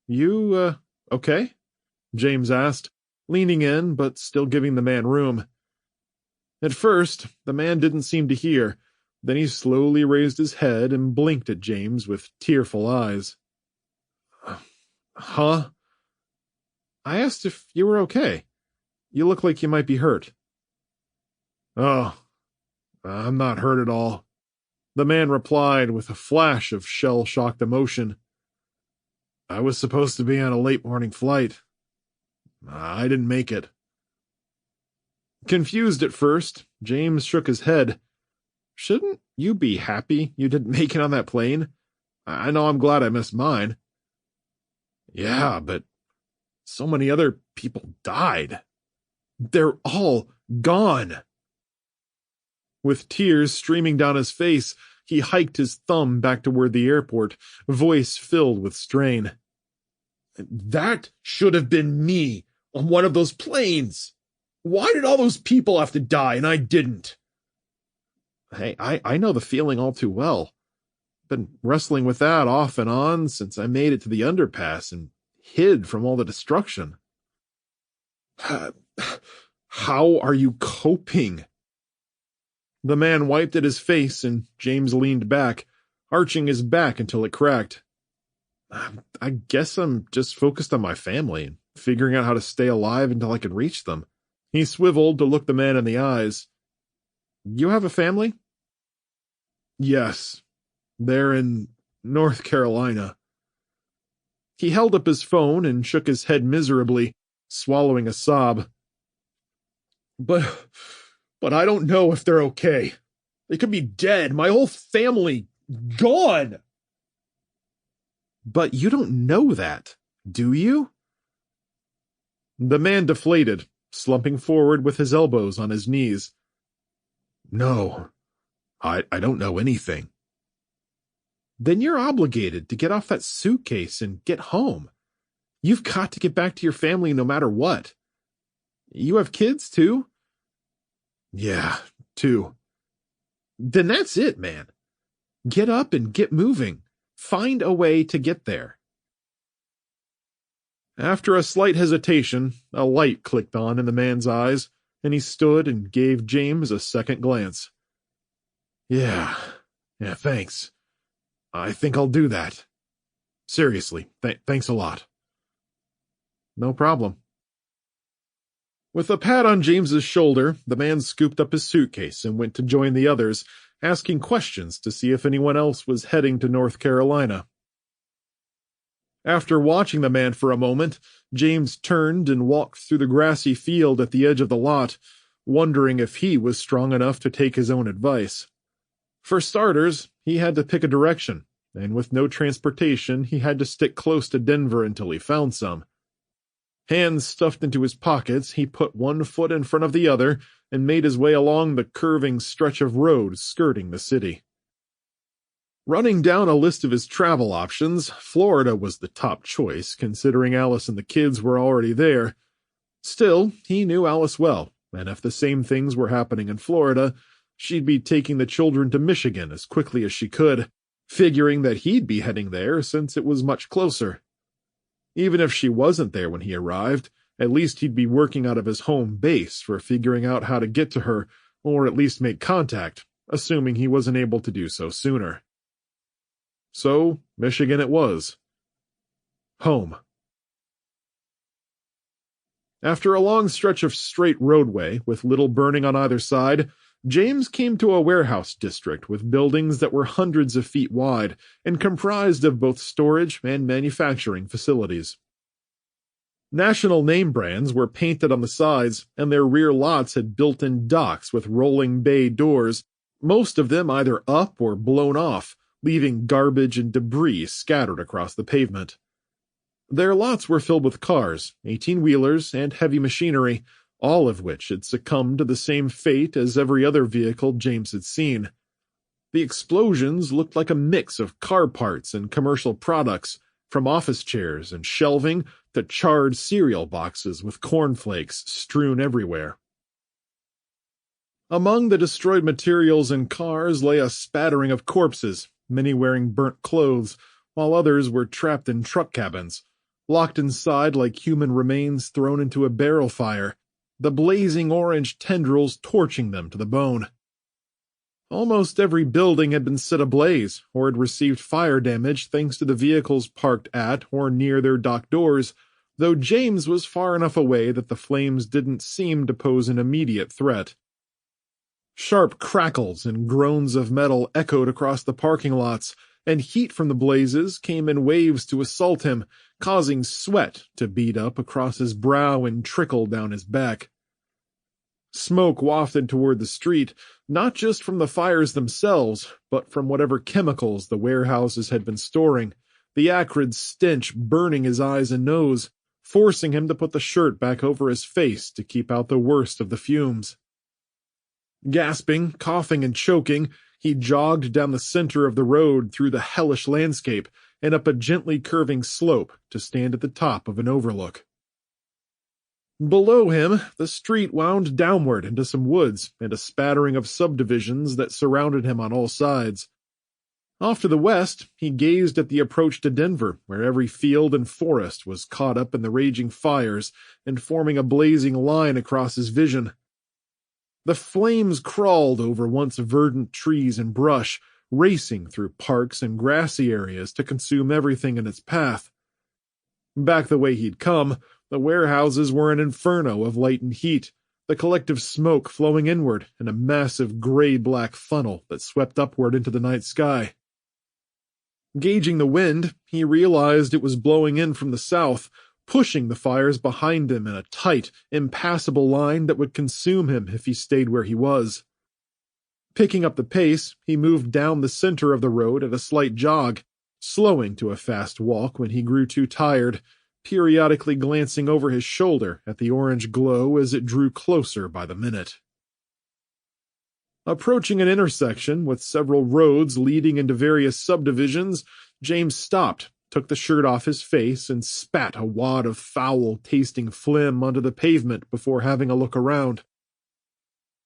"You, okay?" James asked, leaning in but still giving the man room. At first, the man didn't seem to hear. Then he slowly raised his head and blinked at James with tearful eyes. "Huh?" "I asked if you were okay. You look like you might be hurt." "Oh, I'm not hurt at all," the man replied with a flash of shell-shocked emotion. "I was supposed to be on a late morning flight. I didn't make it." Confused at first, James shook his head. "Shouldn't you be happy you didn't make it on that plane? I know I'm glad I missed mine." "Yeah, but so many other people died. They're all gone." With tears streaming down his face, he hiked his thumb back toward the airport, voice filled with strain. "That should have been me on one of those planes. Why did all those people have to die and I didn't?" "Hey, I know the feeling all too well. Been wrestling with that off and on since I made it to the underpass and hid from all the destruction." "How are you coping?" The man wiped at his face and James leaned back, arching his back until it cracked. "I guess I'm just focused on my family and figuring out how to stay alive until I can reach them." He swiveled to look the man in the eyes. "You have a family?" "Yes. They're in North Carolina." He held up his phone and shook his head miserably, swallowing a sob. But I don't know if they're okay. They could be dead. My whole family gone." "But you don't know that, do you?" The man deflated, slumping forward with his elbows on his knees. "No, I don't know anything." "Then you're obligated to get off that suitcase and get home. You've got to get back to your family no matter what. You have kids, too?" "Yeah, 2. "Then that's it, man. Get up and get moving. Find a way to get there." After a slight hesitation, a light clicked on in the man's eyes, and he stood and gave James a second glance. Yeah, thanks. I think I'll do that. Seriously, thanks a lot. No problem. With a pat on James's shoulder, the man scooped up his suitcase and went to join the others, asking questions to see if anyone else was heading to North Carolina. After watching the man for a moment, James turned and walked through the grassy field at the edge of the lot, wondering if he was strong enough to take his own advice. For starters, he had to pick a direction, and with no transportation, he had to stick close to Denver until he found some. Hands stuffed into his pockets, he put one foot in front of the other and made his way along the curving stretch of road skirting the city. Running down a list of his travel options, Florida was the top choice, considering Alice and the kids were already there. Still, he knew Alice well, and if the same things were happening in Florida, she'd be taking the children to Michigan as quickly as she could, figuring that he'd be heading there since it was much closer. Even if she wasn't there when he arrived, at least he'd be working out of his home base for figuring out how to get to her, or at least make contact, assuming he wasn't able to do so sooner. So, Michigan it was. Home. After a long stretch of straight roadway, with little burning on either side, James came to a warehouse district with buildings that were hundreds of feet wide and comprised of both storage and manufacturing facilities. National name brands were painted on the sides, and their rear lots had built-in docks with rolling bay doors, most of them either up or blown off, leaving garbage and debris scattered across the pavement. Their lots were filled with cars, 18-wheelers, and heavy machinery, all of which had succumbed to the same fate as every other vehicle James had seen. The explosions looked like a mix of car parts and commercial products, from office chairs and shelving to charred cereal boxes with cornflakes strewn everywhere. Among the destroyed materials and cars lay a spattering of corpses, many wearing burnt clothes, while others were trapped in truck cabins, locked inside like human remains thrown into a barrel fire, the blazing orange tendrils torching them to the bone. Almost every building had been set ablaze or had received fire damage thanks to the vehicles parked at or near their dock doors, though James was far enough away that the flames didn't seem to pose an immediate threat. Sharp crackles and groans of metal echoed across the parking lots, and heat from the blazes came in waves to assault him, causing sweat to bead up across his brow and trickle down his back. Smoke wafted toward the street, not just from the fires themselves, but from whatever chemicals the warehouses had been storing, the acrid stench burning his eyes and nose, forcing him to put the shirt back over his face to keep out the worst of the fumes. Gasping, coughing, and choking, he jogged down the center of the road through the hellish landscape and up a gently curving slope to stand at the top of an overlook. Below him, the street wound downward into some woods and a spattering of subdivisions that surrounded him on all sides. Off to the west, he gazed at the approach to Denver, where every field and forest was caught up in the raging fires and forming a blazing line across his vision. The flames crawled over once verdant trees and brush, racing through parks and grassy areas to consume everything in its path. Back the way he'd come, the warehouses were an inferno of light and heat, the collective smoke flowing inward in a massive gray-black funnel that swept upward into the night sky. Gauging the wind, he realized it was blowing in from the south, pushing the fires behind him in a tight, impassable line that would consume him if he stayed where he was. Picking up the pace, he moved down the center of the road at a slight jog, slowing to a fast walk when he grew too tired, periodically glancing over his shoulder at the orange glow as it drew closer by the minute. Approaching an intersection with several roads leading into various subdivisions, James stopped, took the shirt off his face, and spat a wad of foul-tasting phlegm onto the pavement before having a look around.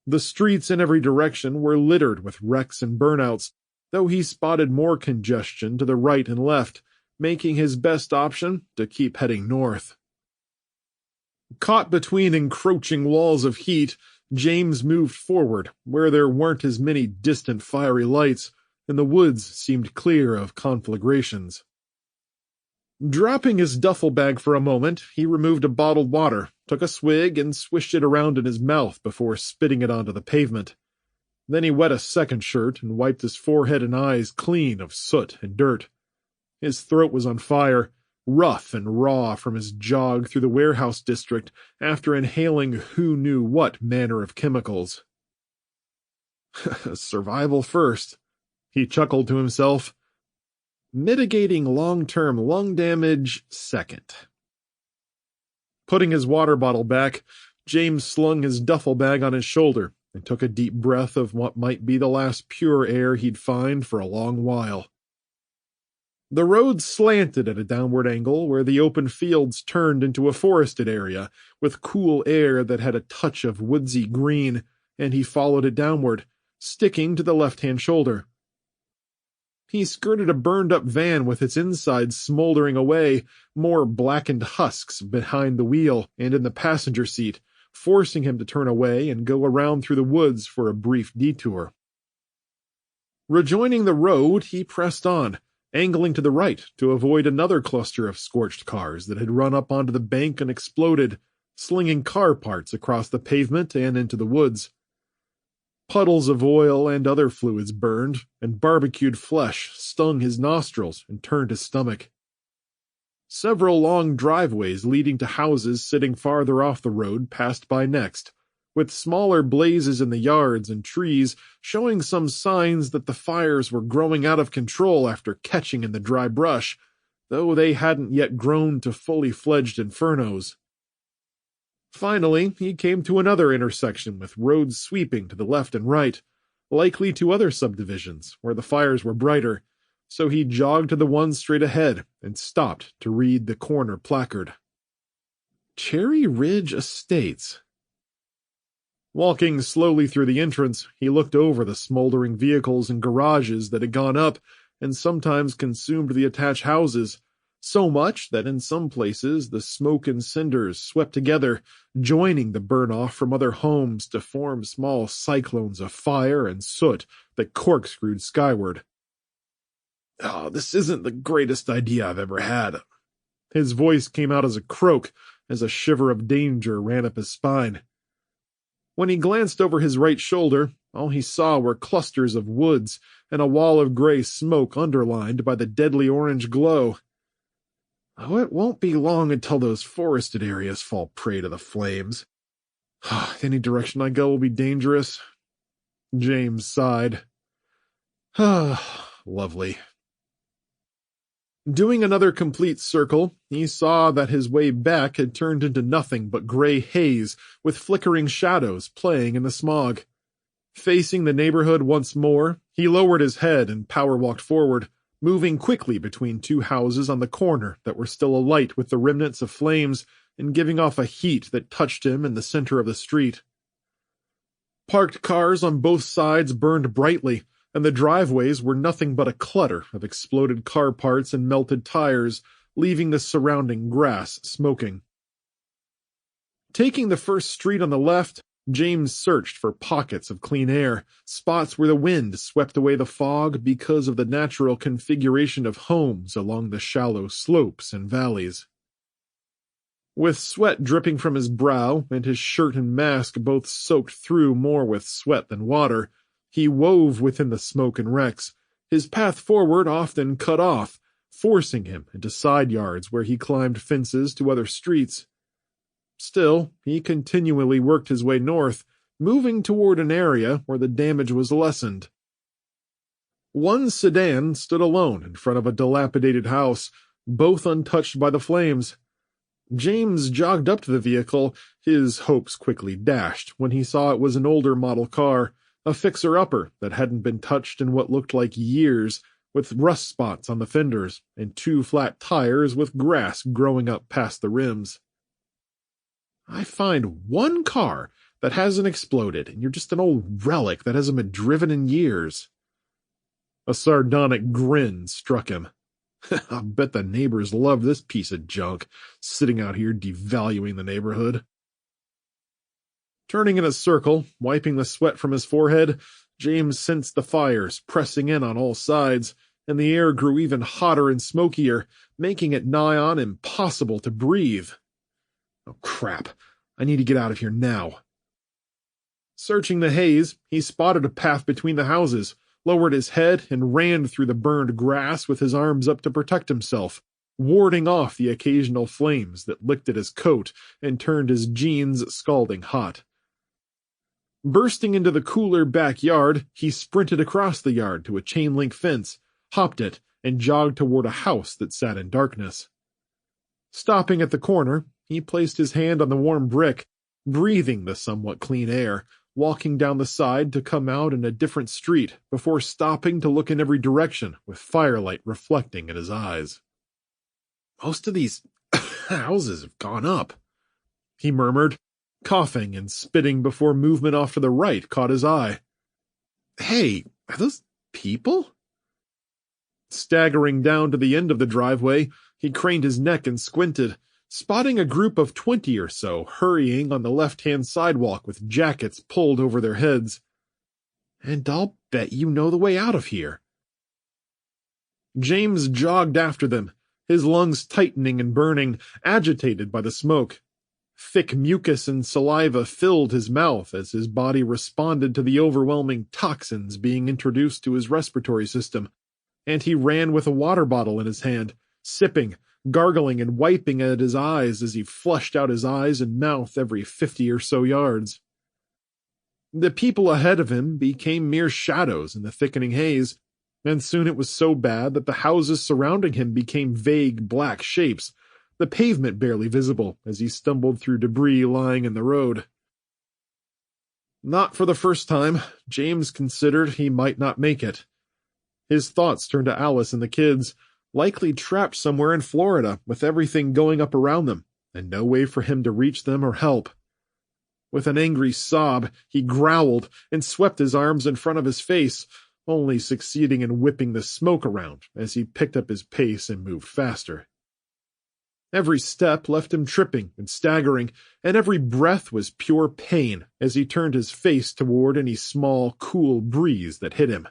The streets in every direction were littered with wrecks and burnouts, though he spotted more congestion to the right and left, making his best option to keep heading north. Caught between encroaching walls of heat, James moved forward, where there weren't as many distant fiery lights, and the woods seemed clear of conflagrations. Dropping his duffel bag for a moment, he removed a bottled water, took a swig, and swished it around in his mouth before spitting it onto the pavement. Then he wet a second shirt and wiped his forehead and eyes clean of soot and dirt. His throat was on fire, rough and raw from his jog through the warehouse district after inhaling who knew what manner of chemicals. Survival first, he chuckled to himself. Mitigating long-term lung damage second. Putting his water bottle back, James slung his duffel bag on his shoulder and took a deep breath of what might be the last pure air he'd find for a long while. The road slanted at a downward angle where the open fields turned into a forested area with cool air that had a touch of woodsy green, and he followed it downward, sticking to the left-hand shoulder. He skirted a burned-up van with its inside smoldering away, more blackened husks behind the wheel and in the passenger seat, forcing him to turn away and go around through the woods for a brief detour. Rejoining the road, he pressed on, angling to the right to avoid another cluster of scorched cars that had run up onto the bank and exploded, slinging car parts across the pavement and into the woods. Puddles of oil and other fluids burned, and barbecued flesh stung his nostrils and turned his stomach. Several long driveways leading to houses sitting farther off the road passed by next, with smaller blazes in the yards and trees showing some signs that the fires were growing out of control after catching in the dry brush, though they hadn't yet grown to fully fledged infernos. Finally, he came to another intersection with roads sweeping to the left and right, likely to other subdivisions where the fires were brighter, so he jogged to the one straight ahead and stopped to read the corner placard. Cherry Ridge Estates. Walking slowly through the entrance, he looked over the smoldering vehicles and garages that had gone up and sometimes consumed the attached houses, so much that in some places the smoke and cinders swept together, joining the burn-off from other homes to form small cyclones of fire and soot that corkscrewed skyward. "Oh, this isn't the greatest idea I've ever had." His voice came out as a croak, as a shiver of danger ran up his spine. When he glanced over his right shoulder, all he saw were clusters of woods and a wall of gray smoke underlined by the deadly orange glow. Oh, it won't be long until those forested areas fall prey to the flames. Any direction I go will be dangerous. James sighed. Lovely. Doing another complete circle, he saw that his way back had turned into nothing but gray haze with flickering shadows playing in the smog. Facing the neighborhood once more, he lowered his head and power-walked forward, moving quickly between two houses on the corner that were still alight with the remnants of flames and giving off a heat that touched him in the center of the street. Parked cars on both sides burned brightly, and the driveways were nothing but a clutter of exploded car parts and melted tires, leaving the surrounding grass smoking. Taking the first street on the left, James searched for pockets of clean air, spots where the wind swept away the fog because of the natural configuration of homes along the shallow slopes and valleys. With sweat dripping from his brow and his shirt and mask both soaked through more with sweat than water, he wove within the smoke and wrecks, his path forward often cut off, forcing him into side yards where he climbed fences to other streets. Still, he continually worked his way north, moving toward an area where the damage was lessened. One sedan stood alone in front of a dilapidated house, both untouched by the flames. James jogged up to the vehicle, his hopes quickly dashed when he saw it was an older model car, a fixer-upper that hadn't been touched in what looked like years, with rust spots on the fenders and two flat tires with grass growing up past the rims. I find one car that hasn't exploded, and you're just an old relic that hasn't been driven in years. A sardonic grin struck him. I'll bet the neighbors love this piece of junk, sitting out here devaluing the neighborhood. Turning in a circle, wiping the sweat from his forehead, James sensed the fires pressing in on all sides, and the air grew even hotter and smokier, making it nigh on impossible to breathe. Oh, crap. I need to get out of here now. Searching the haze, he spotted a path between the houses, lowered his head, and ran through the burned grass with his arms up to protect himself, warding off the occasional flames that licked at his coat and turned his jeans scalding hot. Bursting into the cooler backyard, he sprinted across the yard to a chain-link fence, hopped it, and jogged toward a house that sat in darkness. Stopping at the corner, he placed his hand on the warm brick, breathing the somewhat clean air, walking down the side to come out in a different street before stopping to look in every direction with firelight reflecting in his eyes. Most of these houses have gone up, he murmured, coughing and spitting before movement off to the right caught his eye. Hey, are those people? Staggering down to the end of the driveway, he craned his neck and squinted, spotting a group of 20 or so hurrying on the left-hand sidewalk with jackets pulled over their heads. And I'll bet you know the way out of here. James jogged after them, his lungs tightening and burning, agitated by the smoke. Thick mucus and saliva filled his mouth as his body responded to the overwhelming toxins being introduced to his respiratory system, and he ran with a water bottle in his hand, sipping, gargling and wiping at his eyes as he flushed out his eyes and mouth every 50 or so yards. The people ahead of him became mere shadows in the thickening haze, and soon it was so bad that the houses surrounding him became vague black shapes, the pavement barely visible as he stumbled through debris lying in the road. Not for the first time, James considered he might not make it. His thoughts turned to Alice and the kids, likely trapped somewhere in Florida with everything going up around them, and no way for him to reach them or help. With an angry sob, he growled and swept his arms in front of his face, only succeeding in whipping the smoke around as he picked up his pace and moved faster. Every step left him tripping and staggering, and every breath was pure pain as he turned his face toward any small, cool breeze that hit him.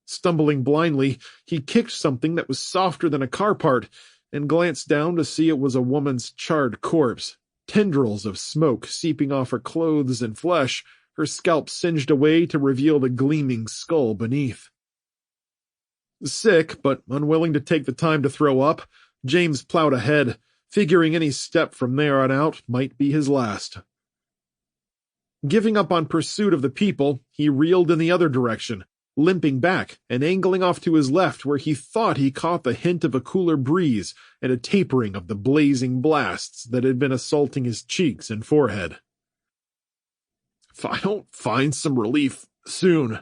Stumbling blindly, he kicked something that was softer than a car part and glanced down to see it was a woman's charred corpse, tendrils of smoke seeping off her clothes and flesh, her scalp singed away to reveal the gleaming skull beneath. Sick, but unwilling to take the time to throw up, James plowed ahead, figuring any step from there on out might be his last. Giving up on pursuit of the people, he reeled in the other direction, limping back and angling off to his left where he thought he caught the hint of a cooler breeze and a tapering of the blazing blasts that had been assaulting his cheeks and forehead. If I don't find some relief soon,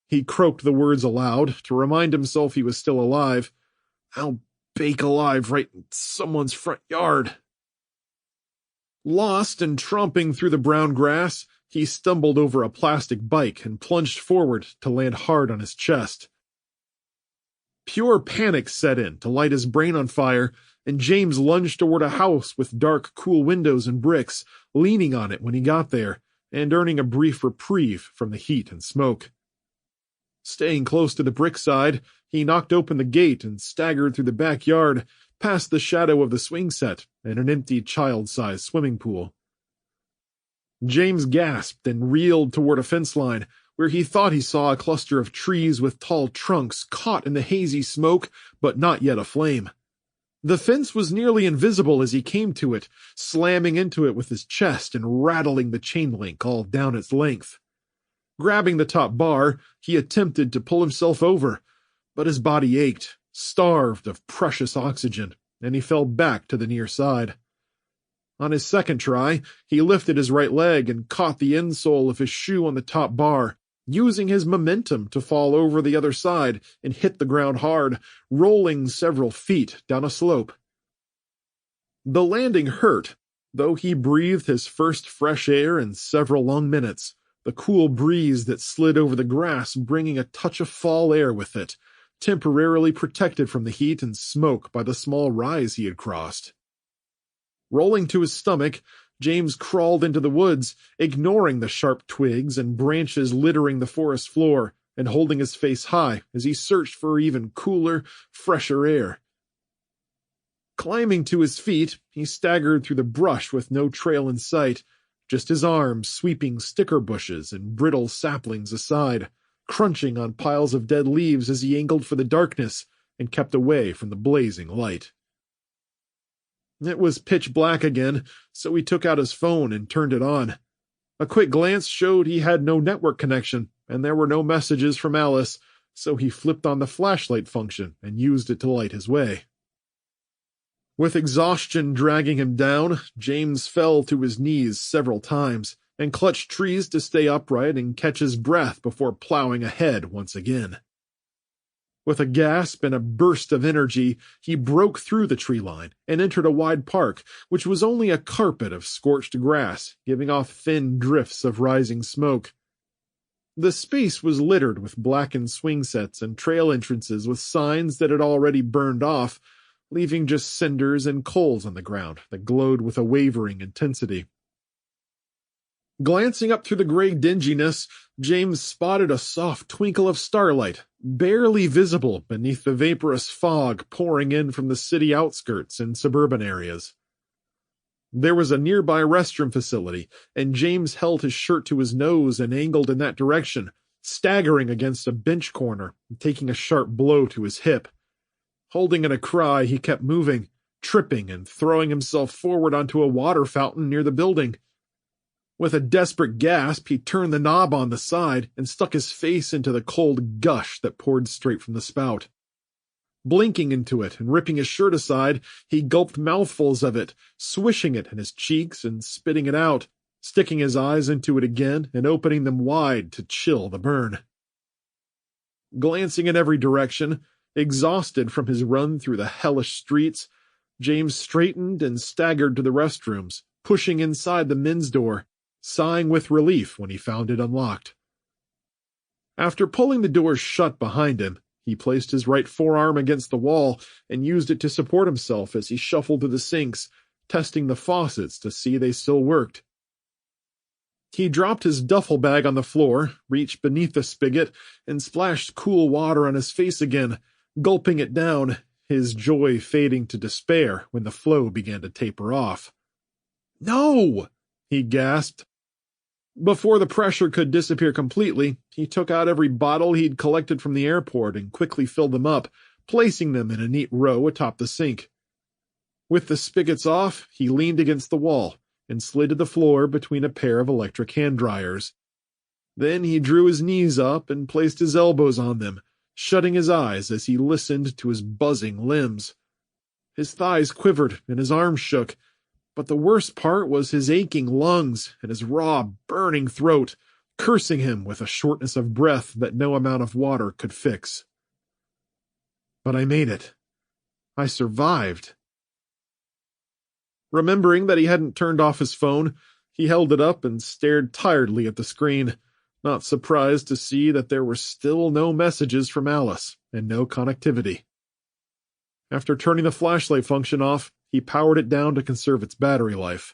he croaked the words aloud to remind himself he was still alive, I'll bake alive right in someone's front yard. Lost and tromping through the brown grass, he stumbled over a plastic bike and plunged forward to land hard on his chest. Pure panic set in to light his brain on fire, and James lunged toward a house with dark, cool windows and bricks, leaning on it when he got there, and earning a brief reprieve from the heat and smoke. Staying close to the brick side, he knocked open the gate and staggered through the backyard, past the shadow of the swing set and an empty child-sized swimming pool. James gasped and reeled toward a fence line, where he thought he saw a cluster of trees with tall trunks caught in the hazy smoke, but not yet aflame. The fence was nearly invisible as he came to it, slamming into it with his chest and rattling the chain link all down its length. Grabbing the top bar, he attempted to pull himself over, but his body ached, starved of precious oxygen, and he fell back to the near side. On his second try, he lifted his right leg and caught the insole of his shoe on the top bar, using his momentum to fall over the other side and hit the ground hard, rolling several feet down a slope. The landing hurt, though he breathed his first fresh air in several long minutes, the cool breeze that slid over the grass bringing a touch of fall air with it, temporarily protected from the heat and smoke by the small rise he had crossed. Rolling to his stomach, James crawled into the woods, ignoring the sharp twigs and branches littering the forest floor, and holding his face high as he searched for even cooler, fresher air. Climbing to his feet, he staggered through the brush with no trail in sight, just his arms sweeping sticker bushes and brittle saplings aside, crunching on piles of dead leaves as he angled for the darkness and kept away from the blazing light. It was pitch black again, so he took out his phone and turned it on. A quick glance showed he had no network connection, and there were no messages from Alice, so he flipped on the flashlight function and used it to light his way. With exhaustion dragging him down, James fell to his knees several times and clutched trees to stay upright and catch his breath before plowing ahead once again. With a gasp and a burst of energy, he broke through the tree line and entered a wide park, which was only a carpet of scorched grass, giving off thin drifts of rising smoke. The space was littered with blackened swing sets and trail entrances with signs that had already burned off, leaving just cinders and coals on the ground that glowed with a wavering intensity. Glancing up through the gray dinginess, James spotted a soft twinkle of starlight, barely visible beneath the vaporous fog pouring in from the city outskirts and suburban areas. There was a nearby restroom facility, and James held his shirt to his nose and angled in that direction, staggering against a bench corner and taking a sharp blow to his hip. Holding in a cry, he kept moving, tripping and throwing himself forward onto a water fountain near the building. With a desperate gasp, he turned the knob on the side and stuck his face into the cold gush that poured straight from the spout. Blinking into it and ripping his shirt aside, he gulped mouthfuls of it, swishing it in his cheeks and spitting it out, sticking his eyes into it again and opening them wide to chill the burn. Glancing in every direction, exhausted from his run through the hellish streets, James straightened and staggered to the restrooms, pushing inside the men's door, sighing with relief when he found it unlocked. After pulling the door shut behind him, he placed his right forearm against the wall and used it to support himself as he shuffled to the sinks, testing the faucets to see they still worked. He dropped his duffel bag on the floor, reached beneath the spigot, and splashed cool water on his face again, gulping it down, his joy fading to despair when the flow began to taper off. "No!" he gasped. Before the pressure could disappear completely, he took out every bottle he'd collected from the airport and quickly filled them up, placing them in a neat row atop the sink. With the spigots off, he leaned against the wall and slid to the floor between a pair of electric hand dryers. Then he drew his knees up and placed his elbows on them, shutting his eyes as he listened to his buzzing limbs. His thighs quivered and his arms shook, but the worst part was his aching lungs and his raw, burning throat, cursing him with a shortness of breath that no amount of water could fix. But I made it. I survived. Remembering that he hadn't turned off his phone, he held it up and stared tiredly at the screen, not surprised to see that there were still no messages from Alice and no connectivity. After turning the flashlight function off, he powered it down to conserve its battery life.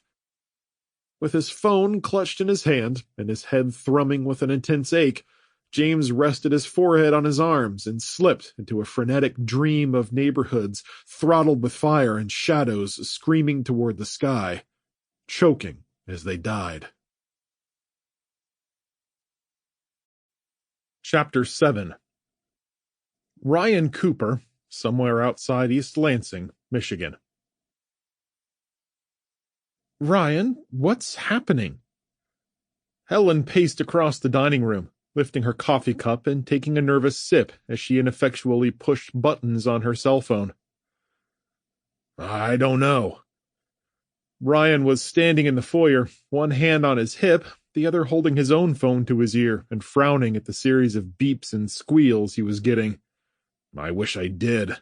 With his phone clutched in his hand and his head thrumming with an intense ache, James rested his forehead on his arms and slipped into a frenetic dream of neighborhoods throttled with fire and shadows screaming toward the sky, choking as they died. Chapter 7. Ryan Cooper, somewhere outside East Lansing, Michigan. "Ryan, what's happening?" Helen paced across the dining room, lifting her coffee cup and taking a nervous sip as she ineffectually pushed buttons on her cell phone. "I don't know." Ryan was standing in the foyer, one hand on his hip, the other holding his own phone to his ear and frowning at the series of beeps and squeals he was getting. "I wish I did."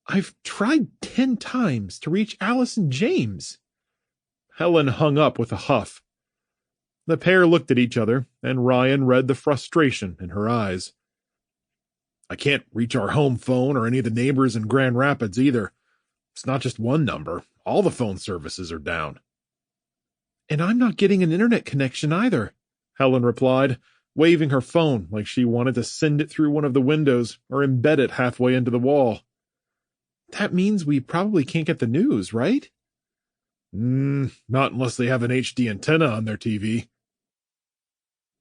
"I've tried 10 times to reach Alice and James." Helen hung up with a huff. The pair looked at each other, and Ryan read the frustration in her eyes. "I can't reach our home phone or any of the neighbors in Grand Rapids either. It's not just one number. All the phone services are down." "And I'm not getting an internet connection either," Helen replied, waving her phone like she wanted to send it through one of the windows or embed it halfway into the wall. That means we probably can't get the news, right? Not unless they have an HD antenna on their TV.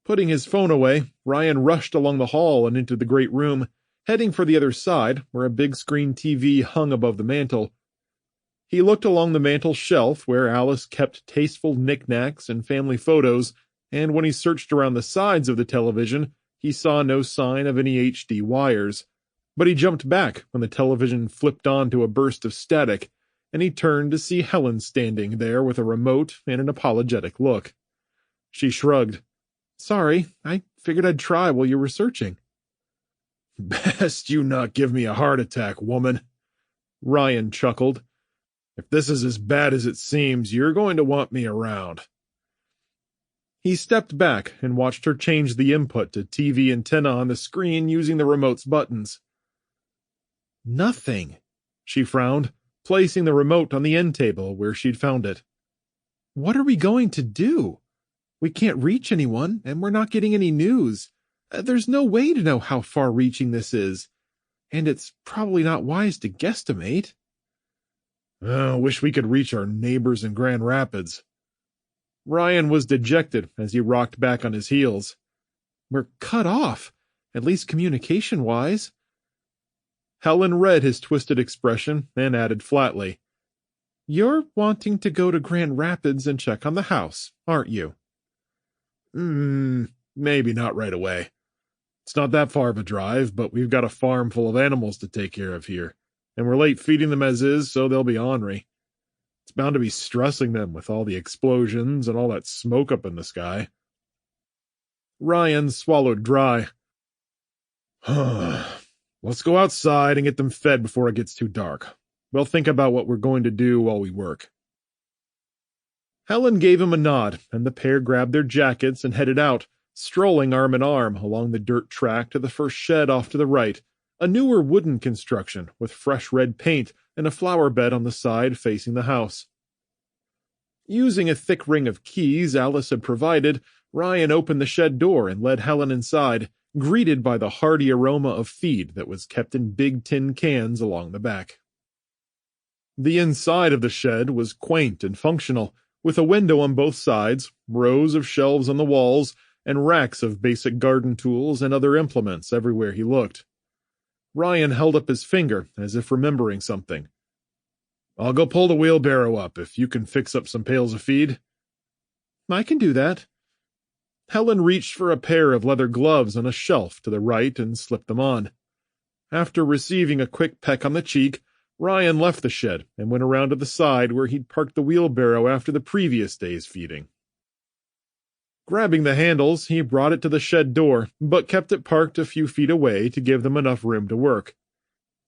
Putting his phone away, Ryan rushed along the hall and into the great room, heading for the other side, where a big screen TV hung above the mantel. He looked along the mantel shelf where Alice kept tasteful knickknacks and family photos, and when he searched around the sides of the television, he saw no sign of any HD wires. But he jumped back when the television flipped on to a burst of static, and he turned to see Helen standing there with a remote and an apologetic look. She shrugged. Sorry, I figured I'd try while you were searching. Best you not give me a heart attack, woman. Ryan chuckled. If this is as bad as it seems, you're going to want me around. He stepped back and watched her change the input to TV antenna on the screen using the remote's buttons. Nothing, she frowned, placing the remote on the end table where she'd found it. What are we going to do? We can't reach anyone, and we're not getting any news. There's no way to know how far-reaching this is, and it's probably not wise to guesstimate. Wish we could reach our neighbors in Grand Rapids. Ryan was dejected as he rocked back on his heels. We're cut off, at least communication-wise. Helen read his twisted expression and added flatly, You're wanting to go to Grand Rapids and check on the house, aren't you? Maybe not right away. It's not that far of a drive, but we've got a farm full of animals to take care of here, and we're late feeding them as is, so they'll be ornery. It's bound to be stressing them with all the explosions and all that smoke up in the sky. Ryan swallowed dry. Let's go outside and get them fed before it gets too dark. We'll think about what we're going to do while we work. Helen gave him a nod, and the pair grabbed their jackets and headed out, strolling arm in arm along the dirt track to the first shed off to the right, a newer wooden construction with fresh red paint and a flower bed on the side facing the house. Using a thick ring of keys Alice had provided, Ryan opened the shed door and led Helen inside, greeted by the hearty aroma of feed that was kept in big tin cans along the back. The inside of the shed was quaint and functional, with a window on both sides, rows of shelves on the walls, and racks of basic garden tools and other implements everywhere he looked. Ryan held up his finger, as if remembering something. I'll go pull the wheelbarrow up if you can fix up some pails of feed. I can do that. Helen reached for a pair of leather gloves on a shelf to the right and slipped them on. After receiving a quick peck on the cheek, Ryan left the shed and went around to the side where he'd parked the wheelbarrow after the previous day's feeding. Grabbing the handles, he brought it to the shed door, but kept it parked a few feet away to give them enough room to work.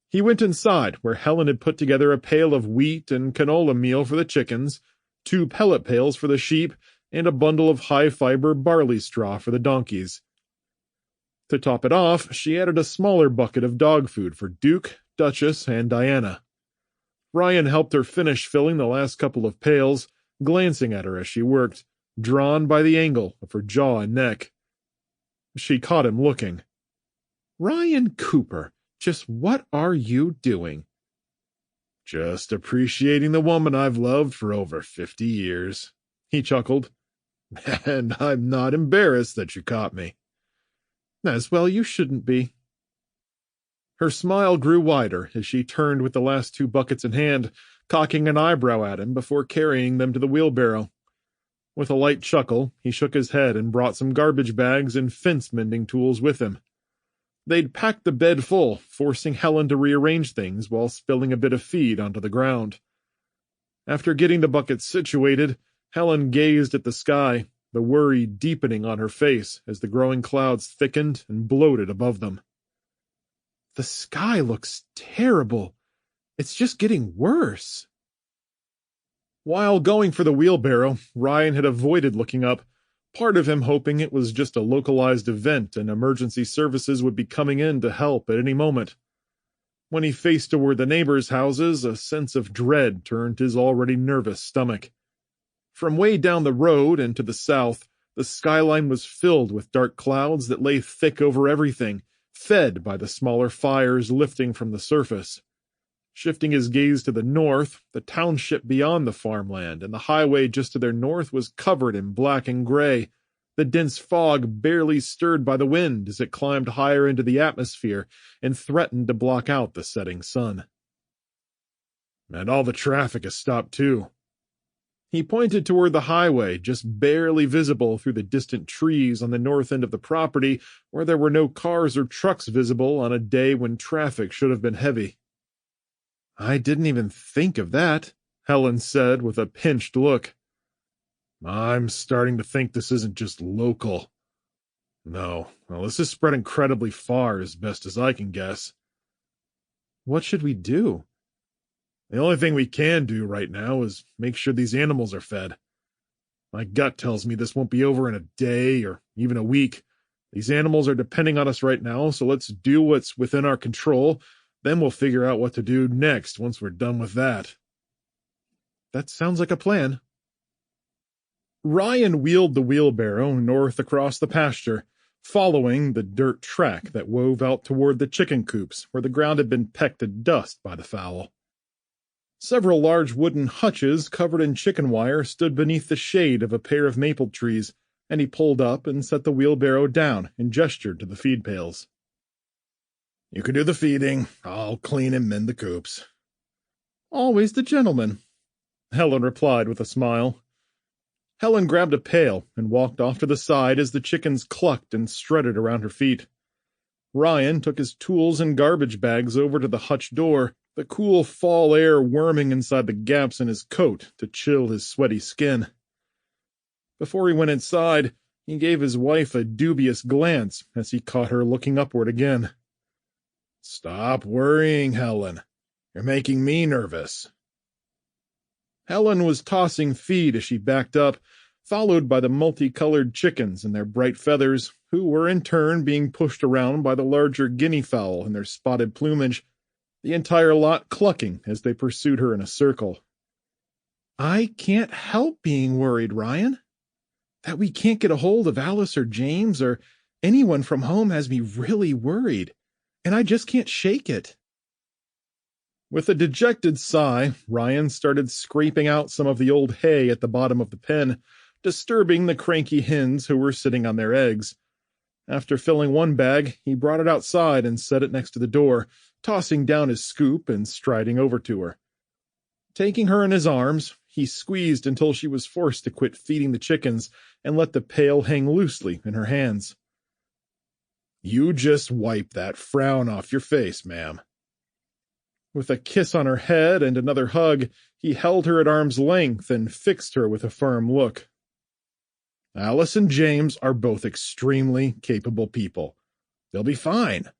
He went inside, where Helen had put together a pail of wheat and canola meal for the chickens, 2 pellet pails for the sheep, and a bundle of high-fiber barley straw for the donkeys. To top it off, she added a smaller bucket of dog food for Duke, Duchess, and Diana. Ryan helped her finish filling the last couple of pails, glancing at her as she worked, drawn by the angle of her jaw and neck. She caught him looking. Ryan Cooper, just what are you doing? Just appreciating the woman I've loved for over 50 years, he chuckled. And I'm not embarrassed that you caught me. As well you shouldn't be. Her smile grew wider as she turned with the last 2 buckets in hand, cocking an eyebrow at him before carrying them to the wheelbarrow. With a light chuckle, he shook his head and brought some garbage bags and fence-mending tools with him. They'd packed the bed full, forcing Helen to rearrange things while spilling a bit of feed onto the ground. After getting the buckets situated, Helen gazed at the sky, the worry deepening on her face as the growing clouds thickened and bloated above them. The sky looks terrible. It's just getting worse. While going for the wheelbarrow, Ryan had avoided looking up, part of him hoping it was just a localized event and emergency services would be coming in to help at any moment. When he faced toward the neighbors' houses, a sense of dread turned his already nervous stomach. From way down the road and to the south, The skyline was filled with dark clouds that lay thick over everything, fed by the smaller fires lifting from the surface. Shifting his gaze to the north, the township beyond the farmland and the highway just to their north was covered in black and gray, the dense fog barely stirred by the wind as it climbed higher into the atmosphere and threatened to block out the setting sun. And all the traffic has stopped too. He pointed toward the highway, just barely visible through the distant trees on the north end of the property, where there were no cars or trucks visible on a day when traffic should have been heavy. "I didn't even think of that," Helen said with a pinched look. "I'm starting to think this isn't just local. No, well, this is spread incredibly far, as best as I can guess." "What should we do?" "The only thing we can do right now is make sure these animals are fed. My gut tells me this won't be over in a day or even a week. These animals are depending on us right now, so let's do what's within our control. Then we'll figure out what to do next once we're done with that." "That sounds like a plan." Ryan wheeled the wheelbarrow north across the pasture, following the dirt track that wove out toward the chicken coops where the ground had been pecked to dust by the fowl. Several large wooden hutches covered in chicken wire stood beneath the shade of a pair of maple trees, and he pulled up and set the wheelbarrow down and gestured to the feed pails. "You can do the feeding. I'll clean and mend the coops." "Always the gentleman," Helen replied with a smile. Helen grabbed a pail and walked off to the side as the chickens clucked and strutted around her feet. Ryan took his tools and garbage bags over to the hutch door, the cool fall air worming inside the gaps in his coat to chill his sweaty skin. Before he went inside, he gave his wife a dubious glance as he caught her looking upward again. "Stop worrying, Helen. You're making me nervous." Helen was tossing feed as she backed up, followed by the multicolored chickens and their bright feathers, who were in turn being pushed around by the larger guinea fowl and their spotted plumage, the entire lot clucking as they pursued her in a circle. "I can't help being worried, Ryan. That we can't get a hold of Alice or James or anyone from home has me really worried, and I just can't shake it." With a dejected sigh, Ryan started scraping out some of the old hay at the bottom of the pen, disturbing the cranky hens who were sitting on their eggs. After filling one bag, he brought it outside and set it next to the door, tossing down his scoop and striding over to her. Taking her in his arms, he squeezed until she was forced to quit feeding the chickens and let the pail hang loosely in her hands. "You just wipe that frown off your face, ma'am." With a kiss on her head and another hug, he held her at arm's length and fixed her with a firm look. "Alice and James are both extremely capable people. They'll be fine.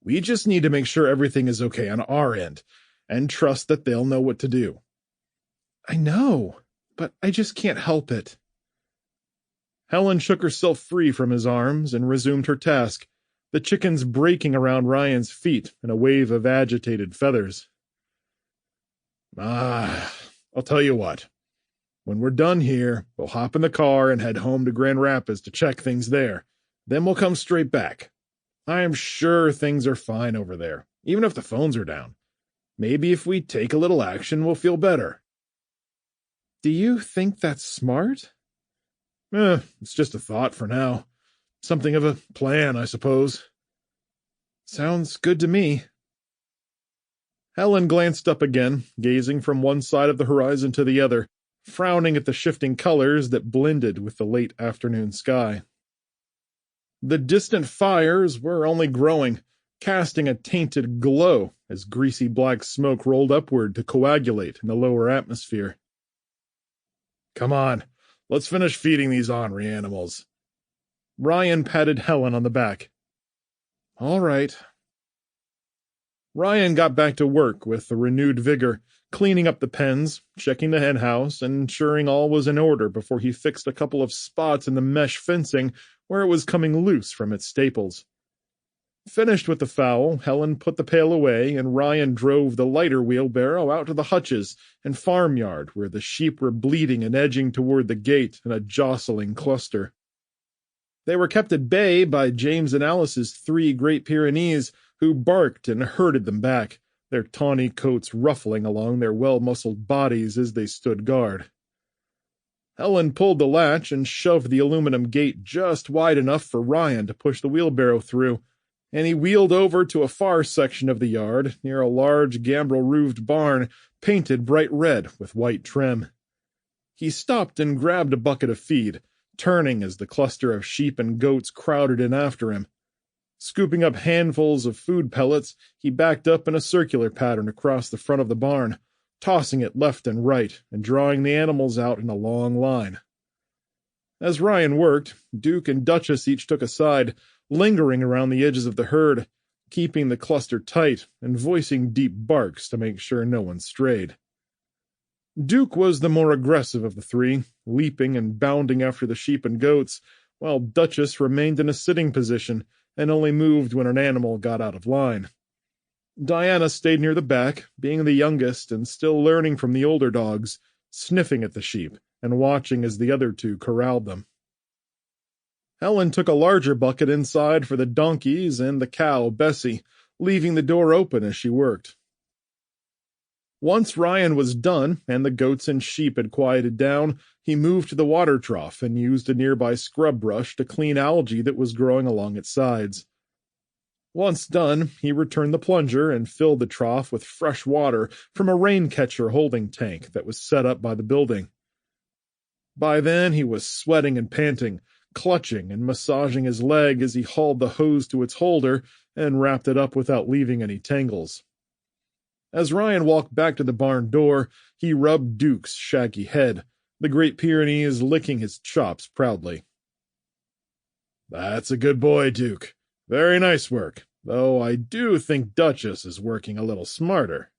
We just need to make sure everything is okay on our end, and trust that they'll know what to do." "I know, but I just can't help it." Helen shook herself free from his arms and resumed her task, the chickens breaking around Ryan's feet in a wave of agitated feathers. I'll tell you what. When we're done here, we'll hop in the car and head home to Grand Rapids to check things there. Then we'll come straight back. I am sure things are fine over there, even if the phones are down. Maybe if we take a little action, we'll feel better." "Do you think that's smart?" It's just a thought for now. Something of a plan, I suppose." "Sounds good to me." Helen glanced up again, gazing from one side of the horizon to the other, frowning at the shifting colors that blended with the late afternoon sky. The distant fires were only growing, casting a tainted glow as greasy black smoke rolled upward to coagulate in the lower atmosphere. "Come on, let's finish feeding these ornery animals." Ryan patted Helen on the back. "All right." Ryan got back to work with a renewed vigor, cleaning up the pens, checking the hen house, and ensuring all was in order before he fixed a couple of spots in the mesh fencing where it was coming loose from its staples. Finished with the fowl, Helen put the pail away, and Ryan drove the lighter wheelbarrow out to the hutches and farmyard where the sheep were bleating and edging toward the gate in a jostling cluster. They were kept at bay by James and Alice's 3 Great Pyrenees, who barked and herded them back, their tawny coats ruffling along their well-muscled bodies as they stood guard. Helen pulled the latch and shoved the aluminum gate just wide enough for Ryan to push the wheelbarrow through, and he wheeled over to a far section of the yard, near a large gambrel-roofed barn painted bright red with white trim. He stopped and grabbed a bucket of feed, turning as the cluster of sheep and goats crowded in after him. Scooping up handfuls of food pellets, he backed up in a circular pattern across the front of the barn, tossing it left and right and drawing the animals out in a long line. As Ryan worked, Duke and Duchess each took a side, lingering around the edges of the herd, keeping the cluster tight and voicing deep barks to make sure no one strayed. Duke was the more aggressive of the 3, leaping and bounding after the sheep and goats, while Duchess remained in a sitting position and only moved when an animal got out of line. Diana stayed near the back, being the youngest and still learning from the older dogs, sniffing at the sheep and watching as the other 2 corralled them. Helen took a larger bucket inside for the donkeys and the cow, Bessie, leaving the door open as she worked. Once Ryan was done and the goats and sheep had quieted down, he moved to the water trough and used a nearby scrub brush to clean algae that was growing along its sides. Once done, he returned the plunger and filled the trough with fresh water from a rain-catcher holding tank that was set up by the building. By then he was sweating and panting, clutching and massaging his leg as he hauled the hose to its holder and wrapped it up without leaving any tangles. As Ryan walked back to the barn door, he rubbed Duke's shaggy head, the Great Pyrenees licking his chops proudly. "That's a good boy, Duke. Very nice work, though I do think Duchess is working a little smarter."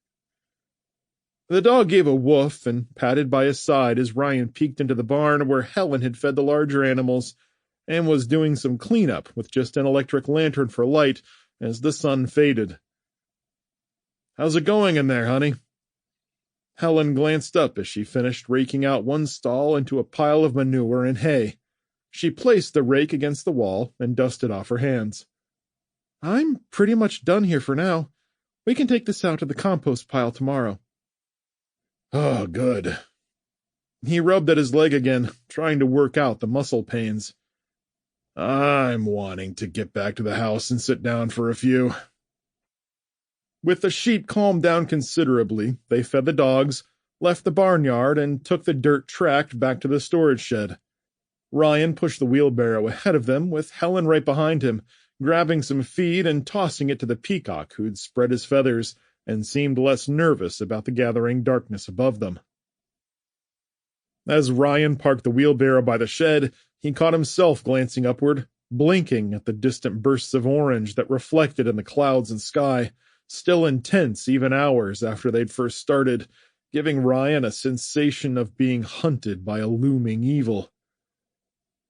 The dog gave a woof and patted by his side as Ryan peeked into the barn where Helen had fed the larger animals and was doing some cleanup with just an electric lantern for light as the sun faded. "How's it going in there, honey?" Helen glanced up as she finished raking out one stall into a pile of manure and hay. She placed the rake against the wall and dusted off her hands. "I'm pretty much done here for now. We can take this out to the compost pile tomorrow." "Oh, good." He rubbed at his leg again, trying to work out the muscle pains. "I'm wanting to get back to the house and sit down for a few." With the sheep calmed down considerably, they fed the dogs, left the barnyard, and took the dirt tract back to the storage shed. Ryan pushed the wheelbarrow ahead of them, with Helen right behind him, grabbing some feed and tossing it to the peacock who'd spread his feathers and seemed less nervous about the gathering darkness above them. As Ryan parked the wheelbarrow by the shed, he caught himself glancing upward, blinking at the distant bursts of orange that reflected in the clouds and sky, still intense even hours after they'd first started, giving Ryan a sensation of being hunted by a looming evil.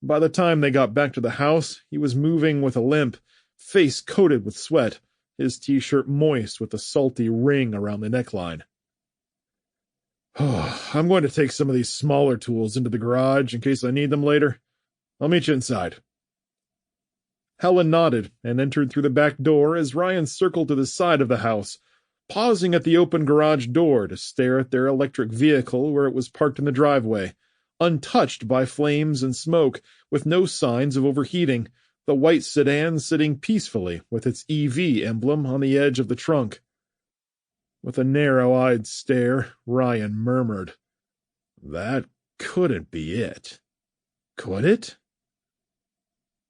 By the time they got back to the house, he was moving with a limp, face coated with sweat, his t-shirt moist with a salty ring around the neckline. "I'm going to take some of these smaller tools into the garage in case I need them later. I'll meet you inside." Helen nodded and entered through the back door as Ryan circled to the side of the house, pausing at the open garage door to stare at their electric vehicle where it was parked in the driveway, untouched by flames and smoke, with no signs of overheating, the white sedan sitting peacefully with its EV emblem on the edge of the trunk. With a narrow-eyed stare, Ryan murmured, "That couldn't be it. Could it?"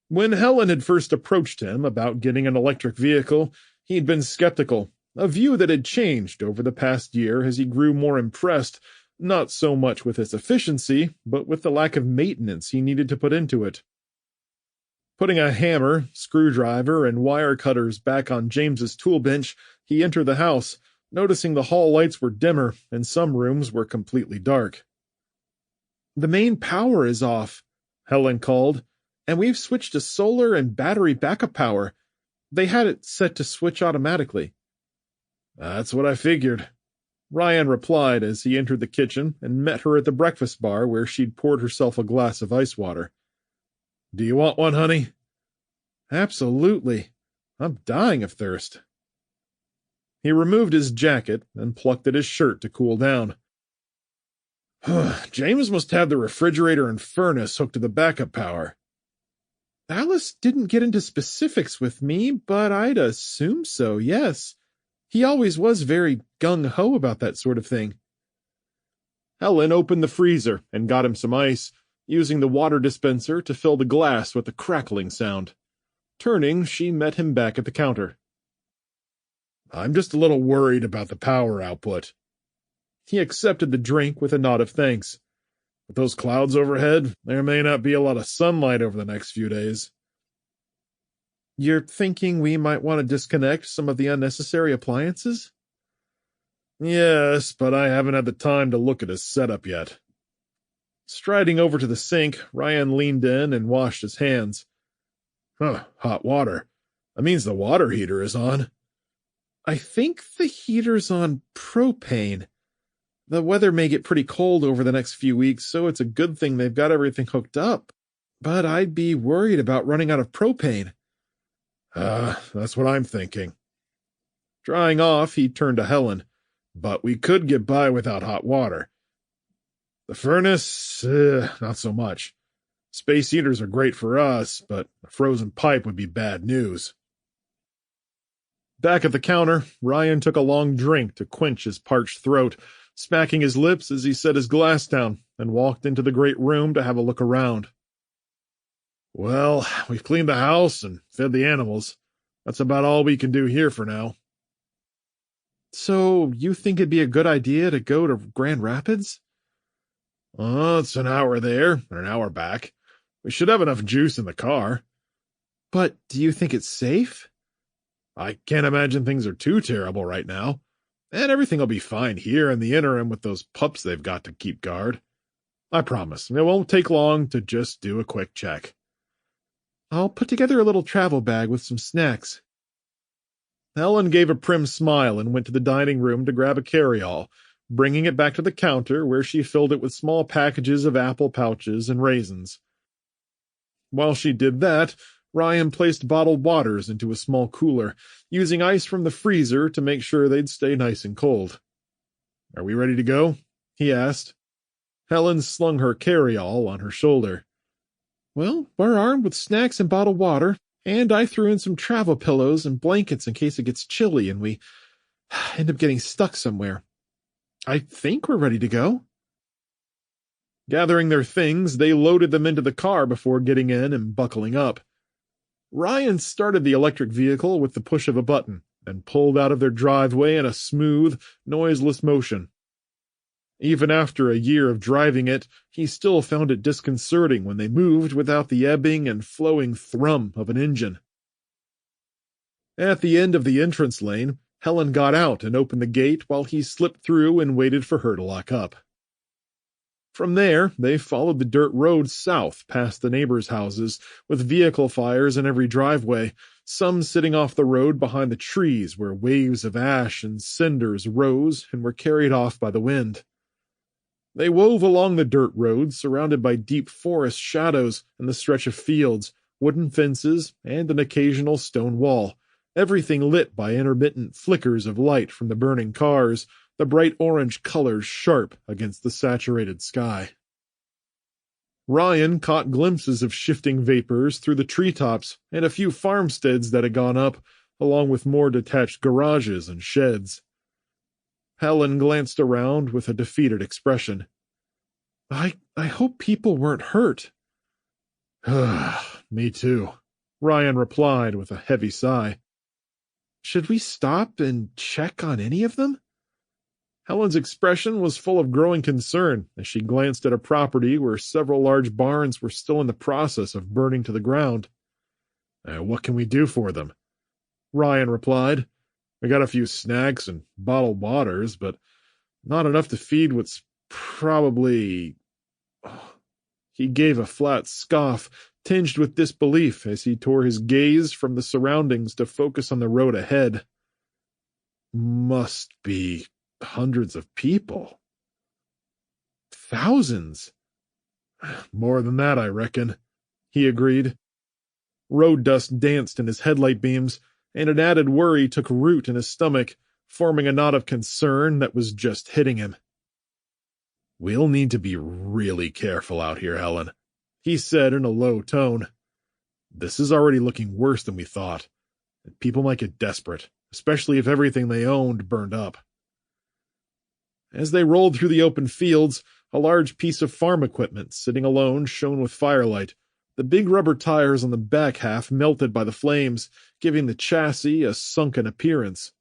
When Helen had first approached him about getting an electric vehicle, he'd been skeptical, a view that had changed over the past year as he grew more impressed, not so much with its efficiency, but with the lack of maintenance he needed to put into it. Putting a hammer, screwdriver, and wire cutters back on James's tool bench, he entered the house, noticing the hall lights were dimmer and some rooms were completely dark. "The main power is off," Helen called, "and we've switched to solar and battery backup power. They had it set to switch automatically." "That's what I figured," Ryan replied as he entered the kitchen and met her at the breakfast bar where she'd poured herself a glass of ice water. Do you want one, honey? Absolutely. I'm dying of thirst. He removed his jacket and plucked at his shirt to cool down. James must have the refrigerator and furnace hooked to the backup power. Alice didn't get into specifics with me, but I'd assume so, yes. He always was very gung-ho about that sort of thing. Helen opened the freezer and got him some ice, using the water dispenser to fill the glass with a crackling sound. Turning, she met him back at the counter. I'm just a little worried about the power output. He accepted the drink with a nod of thanks. With those clouds overhead, there may not be a lot of sunlight over the next few days. You're thinking we might want to disconnect some of the unnecessary appliances? Yes, but I haven't had the time to look at his setup yet. Striding over to the sink, Ryan leaned in and washed his hands. Hot water. That means the water heater is on. I think the heater's on propane. The weather may get pretty cold over the next few weeks, so it's a good thing they've got everything hooked up. But I'd be worried about running out of propane. That's what I'm thinking. Drying off, he turned to Helen. But we could get by without hot water. The furnace, not so much. Space heaters are great for us, but a frozen pipe would be bad news. Back at the counter, Ryan took a long drink to quench his parched throat, smacking his lips as he set his glass down and walked into the great room to have a look around. Well, we've cleaned the house and fed the animals. That's about all we can do here for now. So, you think it'd be a good idea to go to Grand Rapids? It's an hour there and an hour back. We should have enough juice in the car. But do you think it's safe? I can't imagine things are too terrible right now. And everything will be fine here in the interim with those pups they've got to keep guard. I promise, it won't take long to just do a quick check. I'll put together a little travel bag with some snacks. Helen gave a prim smile and went to the dining room to grab a carry-all, bringing it back to the counter where she filled it with small packages of apple pouches and raisins. While she did that, Ryan placed bottled waters into a small cooler, using ice from the freezer to make sure they'd stay nice and cold. Are we ready to go? He asked. Helen slung her carry-all on her shoulder. Well, we're armed with snacks and bottled water, and I threw in some travel pillows and blankets in case it gets chilly and we end up getting stuck somewhere. I think we're ready to go. Gathering their things, they loaded them into the car before getting in and buckling up. Ryan started the electric vehicle with the push of a button and pulled out of their driveway in a smooth, noiseless motion. Even after a year of driving it, he still found it disconcerting when they moved without the ebbing and flowing thrum of an engine. At the end of the entrance lane, Helen got out and opened the gate while he slipped through and waited for her to lock up. From there, they followed the dirt road south past the neighbors' houses, with vehicle fires in every driveway, some sitting off the road behind the trees where waves of ash and cinders rose and were carried off by the wind. They wove along the dirt road, surrounded by deep forest shadows and the stretch of fields, wooden fences, and an occasional stone wall, everything lit by intermittent flickers of light from the burning cars, the bright orange colors sharp against the saturated sky. Ryan caught glimpses of shifting vapors through the treetops and a few farmsteads that had gone up, along with more detached garages and sheds. Helen glanced around with a defeated expression. I hope people weren't hurt. Me too, Ryan replied with a heavy sigh. Should we stop and check on any of them? Helen's expression was full of growing concern as she glanced at a property where several large barns were still in the process of burning to the ground. What can we do for them? Ryan replied. We got a few snacks and bottled waters, but not enough to feed what's probably... He gave a flat scoff, tinged with disbelief as he tore his gaze from the surroundings to focus on the road ahead. Must be hundreds of people. Thousands. More than that, I reckon. he agreed. Road dust danced in his headlight beams, and an added worry took root in his stomach, forming a knot of concern that was just hitting him. "We'll need to be really careful out here, Helen," he said in a low tone. "This is already looking worse than we thought. People might get desperate, especially if everything they owned burned up." As they rolled through the open fields, a large piece of farm equipment sitting alone shone with firelight, the big rubber tires on the back half melted by the flames, giving the chassis a sunken appearance.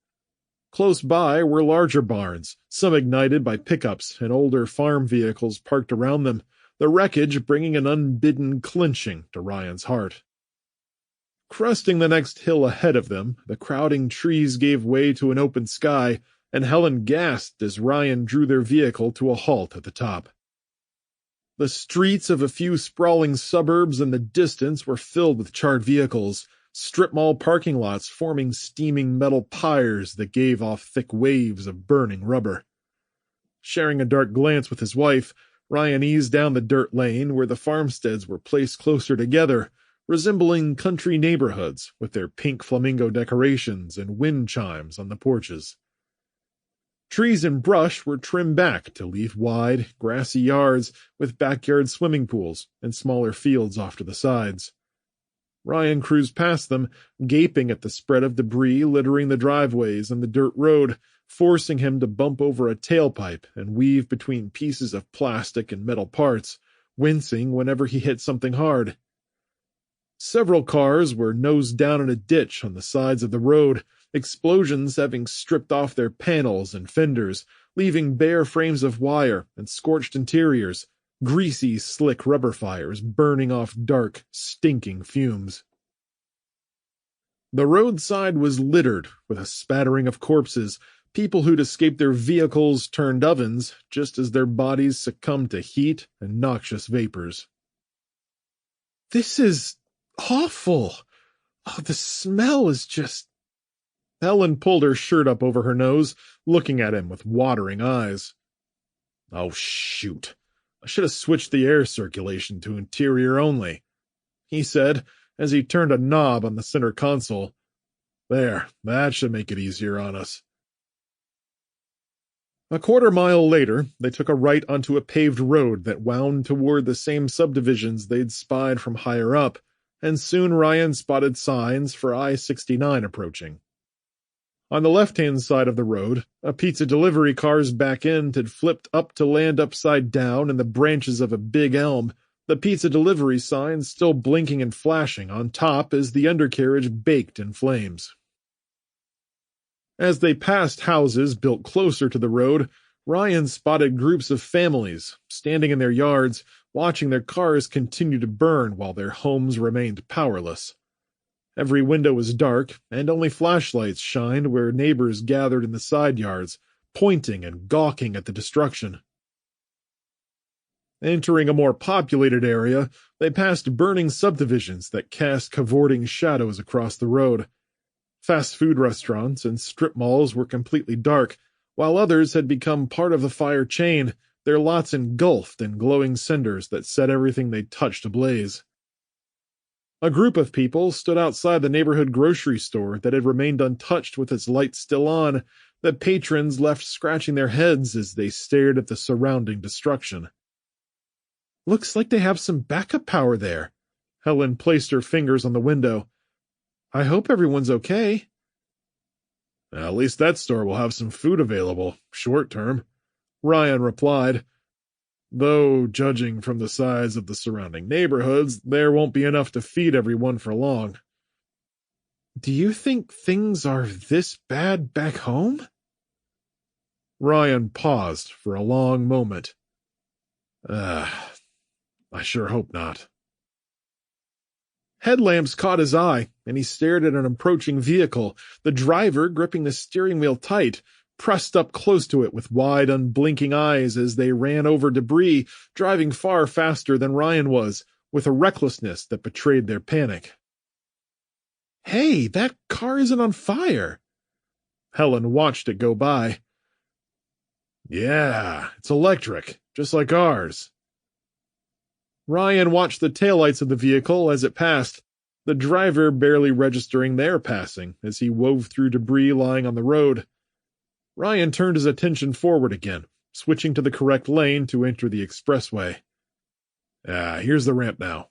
Close by were larger barns, some ignited by pickups and older farm vehicles parked around them, the wreckage bringing an unbidden clenching to Ryan's heart. Cresting the next hill ahead of them, the crowding trees gave way to an open sky, and Helen gasped as Ryan drew their vehicle to a halt at the top. The streets of a few sprawling suburbs in the distance were filled with charred vehicles, strip mall parking lots forming steaming metal pyres that gave off thick waves of burning rubber. Sharing a dark glance with his wife, Ryan eased down the dirt lane where the farmsteads were placed closer together, resembling country neighborhoods with their pink flamingo decorations and wind chimes on the porches. Trees and brush were trimmed back to leave wide, grassy yards with backyard swimming pools and smaller fields off to the sides. Ryan cruised past them, gaping at the spread of debris littering the driveways and the dirt road, forcing him to bump over a tailpipe and weave between pieces of plastic and metal parts, wincing whenever he hit something hard. Several cars were nose down in a ditch on the sides of the road, explosions having stripped off their panels and fenders, leaving bare frames of wire and scorched interiors, greasy, slick rubber fires burning off dark, stinking fumes. The roadside was littered with a spattering of corpses, people who'd escaped their vehicles turned ovens just as their bodies succumbed to heat and noxious vapors. "This is awful. Oh, the smell is just—" Helen pulled her shirt up over her nose, looking at him with watering eyes. "Oh, shoot. I should have switched the air circulation to interior only," he said as he turned a knob on the center console. "There, that should make it easier on us." A quarter-mile later, they took a right onto a paved road that wound toward the same subdivisions they'd spied from higher up, and soon Ryan spotted signs for I-69 approaching. On the left-hand side of the road, a pizza delivery car's back end had flipped up to land upside down in the branches of a big elm, the pizza delivery sign still blinking and flashing on top as the undercarriage baked in flames. As they passed houses built closer to the road, Ryan spotted groups of families standing in their yards, watching their cars continue to burn while their homes remained powerless. Every window was dark, and only flashlights shined where neighbors gathered in the side yards, pointing and gawking at the destruction. Entering a more populated area, they passed burning subdivisions that cast cavorting shadows across the road. Fast food restaurants and strip malls were completely dark, while others had become part of the fire chain, their lots engulfed in glowing cinders that set everything they touched ablaze. A group of people stood outside the neighborhood grocery store that had remained untouched with its lights still on, the patrons left scratching their heads as they stared at the surrounding destruction. "Looks like they have some backup power there." Helen placed her fingers on the window. "I hope everyone's okay." "At least that store will have some food available, short term," Ryan replied. "Though, judging from the size of the surrounding neighborhoods, there won't be enough to feed everyone for long." "Do you think things are this bad back home?" Ryan paused for a long moment. I sure hope not." Headlamps caught his eye, and he stared at an approaching vehicle, the driver gripping the steering wheel tight, pressed up close to it with wide, unblinking eyes as they ran over debris, driving far faster than Ryan was, with a recklessness that betrayed their panic. "Hey, that car isn't on fire!" Helen watched it go by. "Yeah, it's electric, just like ours." Ryan watched the taillights of the vehicle as it passed, the driver barely registering their passing as he wove through debris lying on the road. Ryan turned his attention forward again, switching to the correct lane to enter the expressway. Here's the ramp now.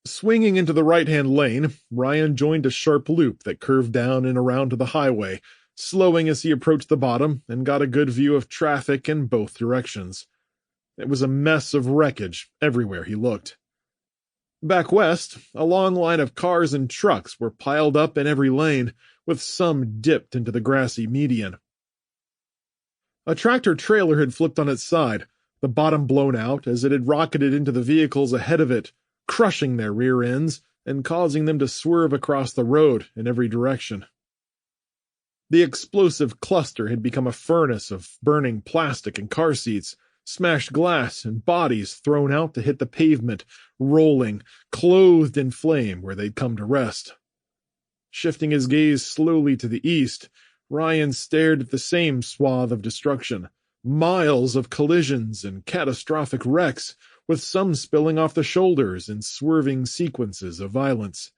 Swinging into the right-hand lane, Ryan joined a sharp loop that curved down and around to the highway, slowing as he approached the bottom and got a good view of traffic in both directions. It was a mess of wreckage everywhere he looked. Back west, a long line of cars and trucks were piled up in every lane, with some dipped into the grassy median. A tractor-trailer had flipped on its side, the bottom blown out as it had rocketed into the vehicles ahead of it, crushing their rear ends and causing them to swerve across the road in every direction. The explosive cluster had become a furnace of burning plastic and car seats, smashed glass and bodies thrown out to hit the pavement, rolling, clothed in flame where they'd come to rest. Shifting his gaze slowly to the east, Ryan stared at the same swath of destruction, miles of collisions and catastrophic wrecks, with some spilling off the shoulders in swerving sequences of violence.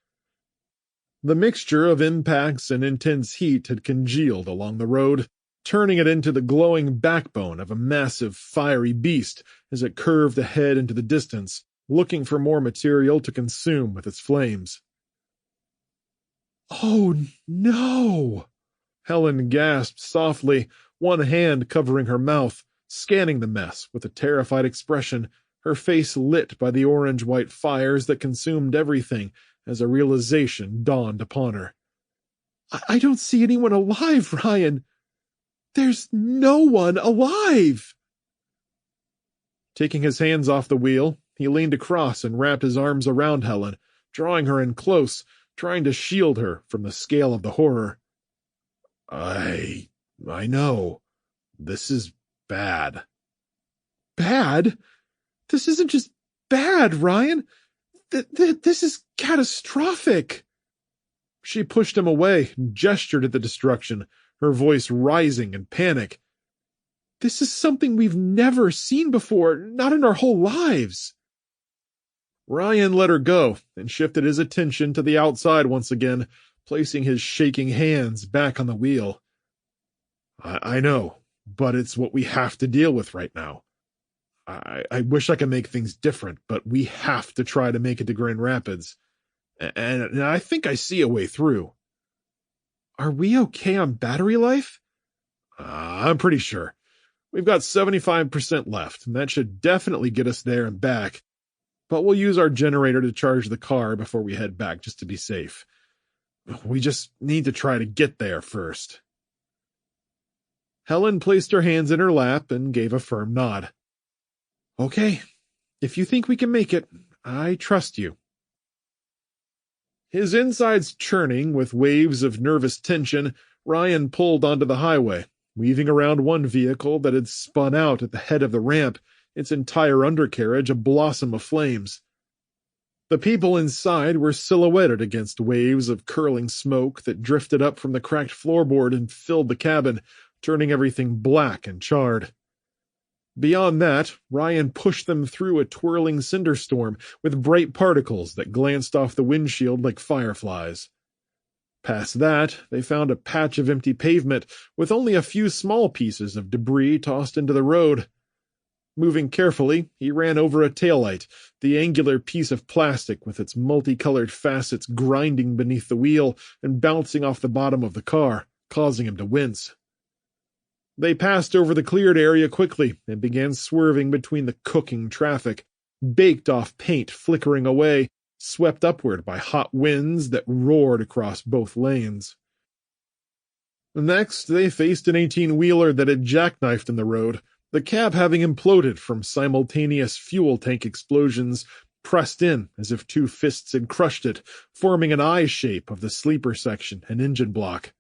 The mixture of impacts and intense heat had congealed along the road, turning it into the glowing backbone of a massive, fiery beast as it curved ahead into the distance, looking for more material to consume with its flames. "Oh, no!" Helen gasped softly, one hand covering her mouth, scanning the mess with a terrified expression, her face lit by the orange-white fires that consumed everything as a realization dawned upon her. I don't see anyone alive, Ryan. There's no one alive!" Taking his hands off the wheel, he leaned across and wrapped his arms around Helen, drawing her in close, trying to shield her from the scale of the horror. I know. This is bad." "Bad? This isn't just bad, Ryan. This is catastrophic." She pushed him away and gestured at the destruction, her voice rising in panic. "This is something we've never seen before, not in our whole lives." Ryan let her go and shifted his attention to the outside once again, placing his shaking hands back on the wheel. I know, but it's what we have to deal with right now. I wish I could make things different, but we have to try to make it to Grand Rapids. And I think I see a way through." "Are we okay on battery life?" I'm pretty sure. We've got 75% left, and that should definitely get us there and back. But we'll use our generator to charge the car before we head back, just to be safe. We just need to try to get there first." Helen placed her hands in her lap and gave a firm nod. "Okay, if you think we can make it, I trust you." His insides churning with waves of nervous tension, Ryan pulled onto the highway, weaving around one vehicle that had spun out at the head of the ramp, its entire undercarriage a blossom of flames. The people inside were silhouetted against waves of curling smoke that drifted up from the cracked floorboard and filled the cabin, turning everything black and charred. Beyond that, Ryan pushed them through a twirling cinderstorm with bright particles that glanced off the windshield like fireflies. Past that, they found a patch of empty pavement with only a few small pieces of debris tossed into the road. Moving carefully, he ran over a taillight, the angular piece of plastic with its multicolored facets grinding beneath the wheel and bouncing off the bottom of the car, causing him to wince. They passed over the cleared area quickly and began swerving between the cooking traffic, baked-off paint flickering away, swept upward by hot winds that roared across both lanes. Next, they faced an 18-wheeler that had jackknifed in the road, the cab having imploded from simultaneous fuel tank explosions, pressed in as if two fists had crushed it, forming an eye shape of the sleeper section and engine block.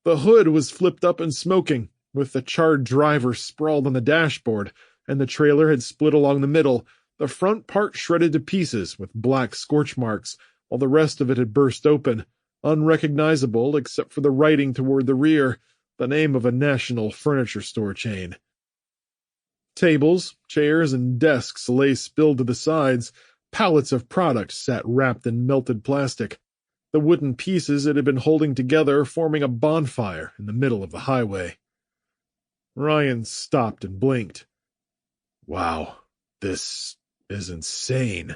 The hood was flipped up and smoking, with the charred driver sprawled on the dashboard, and the trailer had split along the middle, the front part shredded to pieces with black scorch marks, while the rest of it had burst open, unrecognizable except for the writing toward the rear, the name of a national furniture store chain. Tables, chairs, and desks lay spilled to the sides. Pallets of product sat wrapped in melted plastic. The wooden pieces it had been holding together forming a bonfire in the middle of the highway. Ryan stopped and blinked. Wow, this is insane.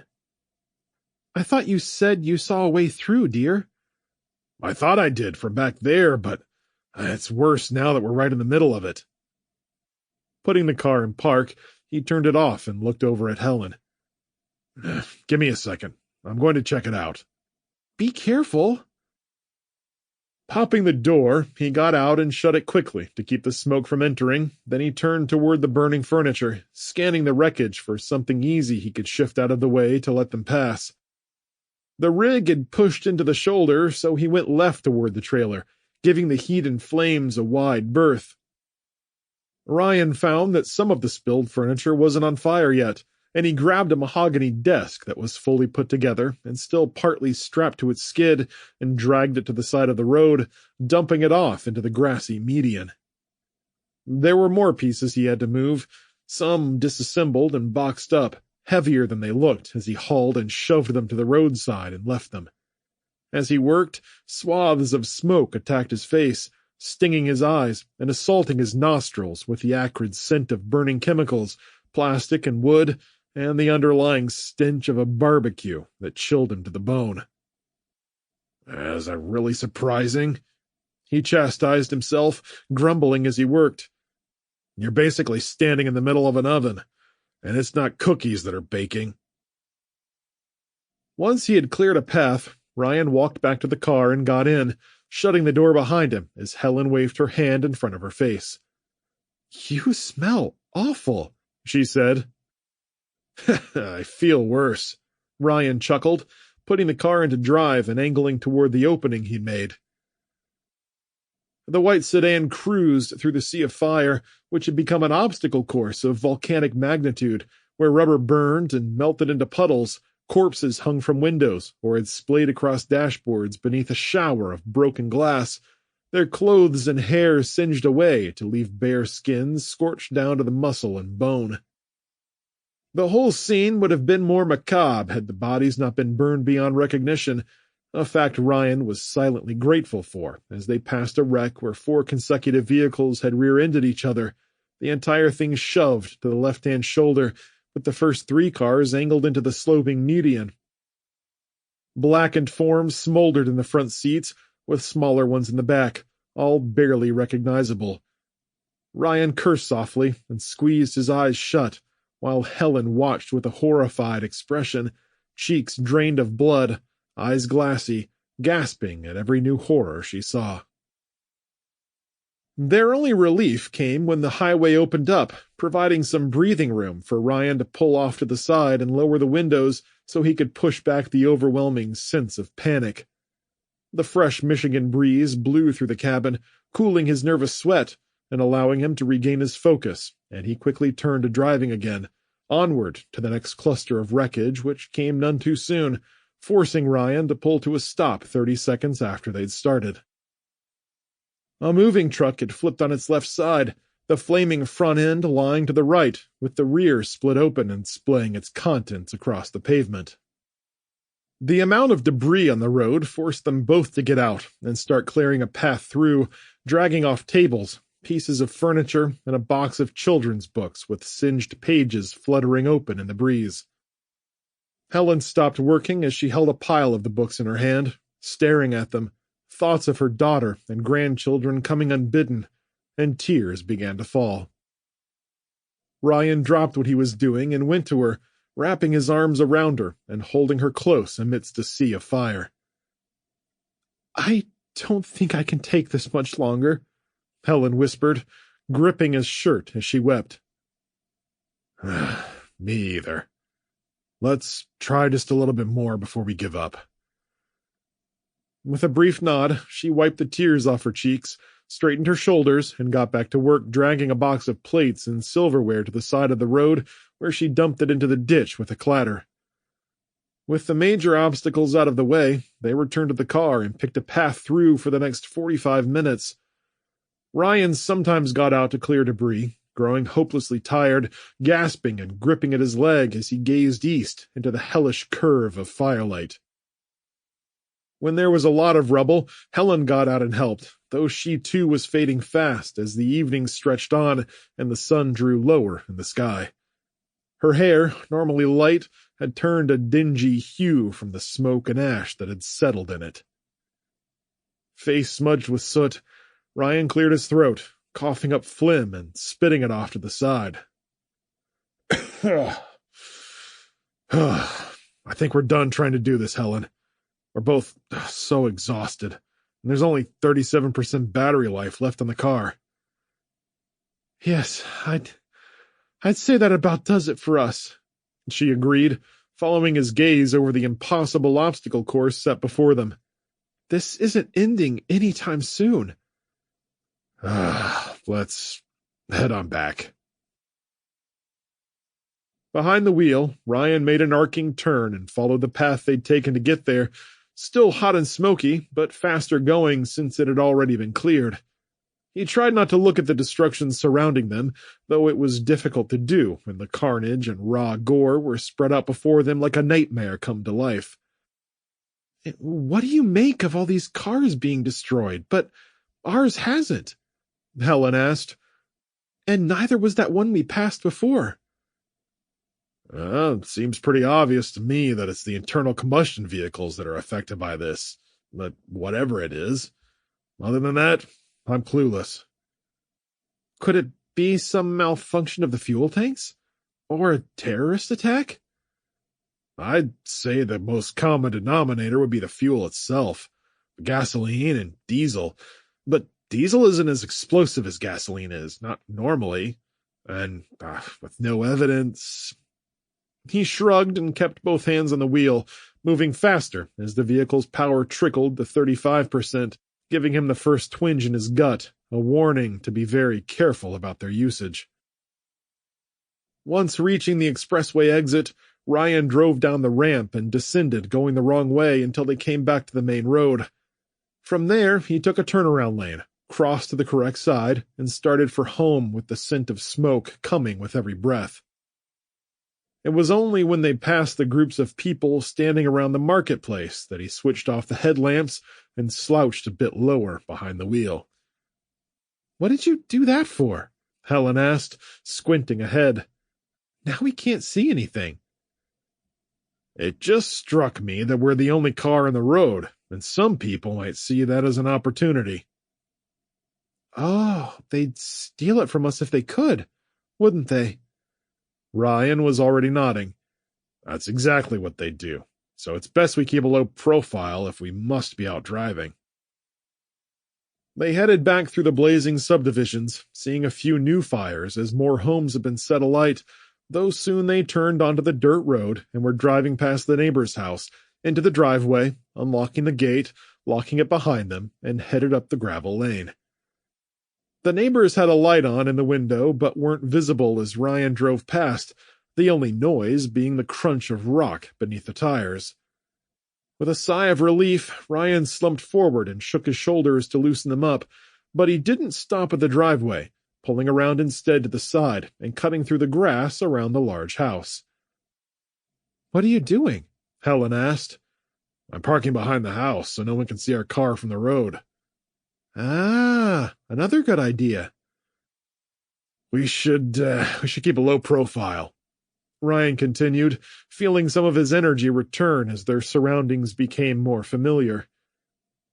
I thought you said you saw a way through, dear. I thought I did from back there, but it's worse now that we're right in the middle of it. Putting the car in park, he turned it off and looked over at Helen. Give me a second. I'm going to check it out. Be careful. Popping the door, he got out and shut it quickly to keep the smoke from entering. Then he turned toward the burning furniture, scanning the wreckage for something easy he could shift out of the way to let them pass. The rig had pushed into the shoulder, so he went left toward the trailer, giving the heat and flames a wide berth. Ryan found that some of the spilled furniture wasn't on fire yet, and he grabbed a mahogany desk that was fully put together and still partly strapped to its skid and dragged it to the side of the road, dumping it off into the grassy median. There were more pieces he had to move, some disassembled and boxed up, heavier than they looked as he hauled and shoved them to the roadside and left them. As he worked, swaths of smoke attacked his face, stinging his eyes and assaulting his nostrils with the acrid scent of burning chemicals, plastic and wood, and the underlying stench of a barbecue that chilled him to the bone. Is that really surprising? He chastised himself, grumbling as he worked. You're basically standing in the middle of an oven, and it's not cookies that are baking. Once he had cleared a path, Ryan walked back to the car and got in, shutting the door behind him as Helen waved her hand in front of her face. You smell awful, she said. I feel worse, Ryan chuckled, putting the car into drive and angling toward the opening he'd made. The white sedan cruised through the sea of fire, which had become an obstacle course of volcanic magnitude, where rubber burned and melted into puddles, corpses hung from windows or had splayed across dashboards beneath a shower of broken glass, their clothes and hair singed away to leave bare skins scorched down to the muscle and bone. The whole scene would have been more macabre had the bodies not been burned beyond recognition, a fact Ryan was silently grateful for as they passed a wreck where 4 consecutive vehicles had rear-ended each other, the entire thing shoved to the left-hand shoulder, with the first 3 cars angled into the sloping median. Blackened forms smoldered in the front seats, with smaller ones in the back, all barely recognizable. Ryan cursed softly and squeezed his eyes shut, while Helen watched with a horrified expression, cheeks drained of blood, eyes glassy, gasping at every new horror she saw. Their only relief came when the highway opened up, providing some breathing room for Ryan to pull off to the side and lower the windows so he could push back the overwhelming sense of panic. The fresh Michigan breeze blew through the cabin, cooling his nervous sweat and allowing him to regain his focus, and he quickly turned to driving again, onward to the next cluster of wreckage, which came none too soon, forcing Ryan to pull to a stop 30 seconds after they'd started. A moving truck had flipped on its left side, the flaming front end lying to the right, with the rear split open and splaying its contents across the pavement. The amount of debris on the road forced them both to get out and start clearing a path through, dragging off tables, pieces of furniture, and a box of children's books with singed pages fluttering open in the breeze. Helen stopped working as she held a pile of the books in her hand, staring at them, thoughts of her daughter and grandchildren coming unbidden, and tears began to fall. Ryan dropped what he was doing and went to her, wrapping his arms around her and holding her close amidst a sea of fire. I don't think I can take this much longer, Helen whispered, gripping his shirt as she wept. Me either. Let's try just a little bit more before we give up. With a brief nod, she wiped the tears off her cheeks, straightened her shoulders, and got back to work dragging a box of plates and silverware to the side of the road, where she dumped it into the ditch with a clatter. With the major obstacles out of the way, they returned to the car and picked a path through for the next 45 minutes. Ryan sometimes got out to clear debris, growing hopelessly tired, gasping and gripping at his leg as he gazed east into the hellish curve of firelight. When there was a lot of rubble, Helen got out and helped, though she too was fading fast as the evening stretched on and the sun drew lower in the sky. Her hair, normally light, had turned a dingy hue from the smoke and ash that had settled in it. Face smudged with soot, Ryan cleared his throat, coughing up phlegm and spitting it off to the side. I think we're done trying to do this, Helen. We're both so exhausted, and there's only 37% battery life left on the car. Yes, I'd say that about does it for us, she agreed, following his gaze over the impossible obstacle course set before them. This isn't ending any time soon. Let's head on back. Behind the wheel, Ryan made an arcing turn and followed the path they'd taken to get there, still hot and smoky, but faster going since it had already been cleared. He tried not to look at the destruction surrounding them, though it was difficult to do when the carnage and raw gore were spread out before them like a nightmare come to life. What do you make of all these cars being destroyed, but ours hasn't? Helen asked. And neither was that one we passed before. It seems pretty obvious to me that it's the internal combustion vehicles that are affected by this, but whatever it is. Other than that, I'm clueless. Could it be some malfunction of the fuel tanks? Or a terrorist attack? I'd say the most common denominator would be the fuel itself, gasoline and diesel. But diesel isn't as explosive as gasoline is, not normally. And with no evidence... He shrugged and kept both hands on the wheel, moving faster as the vehicle's power trickled to 35%, giving him the first twinge in his gut, a warning to be very careful about their usage. Once reaching the expressway exit, Ryan drove down the ramp and descended, going the wrong way until they came back to the main road. From there, he took a turnaround lane, crossed to the correct side, and started for home with the scent of smoke coming with every breath. It was only when they passed the groups of people standing around the marketplace that he switched off the headlamps and slouched a bit lower behind the wheel. What did you do that for? Helen asked, squinting ahead. Now we can't see anything. It just struck me that we're the only car on the road, and some people might see that as an opportunity. Oh, they'd steal it from us if they could, wouldn't they? Ryan was already nodding. That's exactly what they'd do, so it's best we keep a low profile if we must be out driving. They headed back through the blazing subdivisions, seeing a few new fires as more homes had been set alight, though soon they turned onto the dirt road and were driving past the neighbor's house, into the driveway, unlocking the gate, locking it behind them, and headed up the gravel lane. The neighbors had a light on in the window, but weren't visible as Ryan drove past, the only noise being the crunch of rock beneath the tires. With a sigh of relief, Ryan slumped forward and shook his shoulders to loosen them up, but he didn't stop at the driveway, pulling around instead to the side and cutting through the grass around the large house. What are you doing? Helen asked. I'm parking behind the house so no one can see our car from the road. Ah, another good idea. We should keep a low profile, Ryan continued, feeling some of his energy return as their surroundings became more familiar.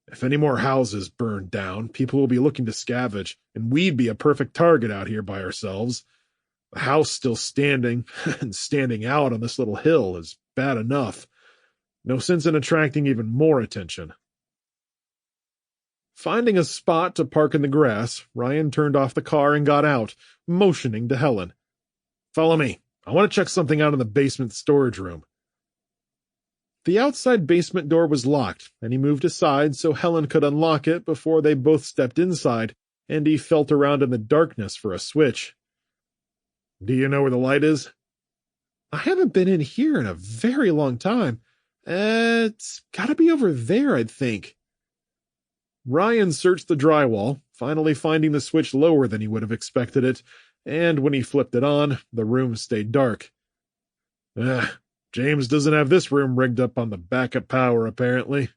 If any more houses burned down, people will be looking to scavenge, and we'd be a perfect target out here by ourselves. The house still standing, and standing out on this little hill is bad enough. No sense in attracting even more attention. Finding a spot to park in the grass, Ryan turned off the car and got out, motioning to Helen. Follow me. I want to check something out in the basement storage room. The outside basement door was locked, and he moved aside so Helen could unlock it before they both stepped inside, and he felt around in the darkness for a switch. Do you know where the light is? I haven't been in here in a very long time. It's gotta be over there, I'd think. Ryan searched the drywall, finally finding the switch lower than he would have expected it, and when he flipped it on, the room stayed dark. James doesn't have this room rigged up on the backup power, apparently.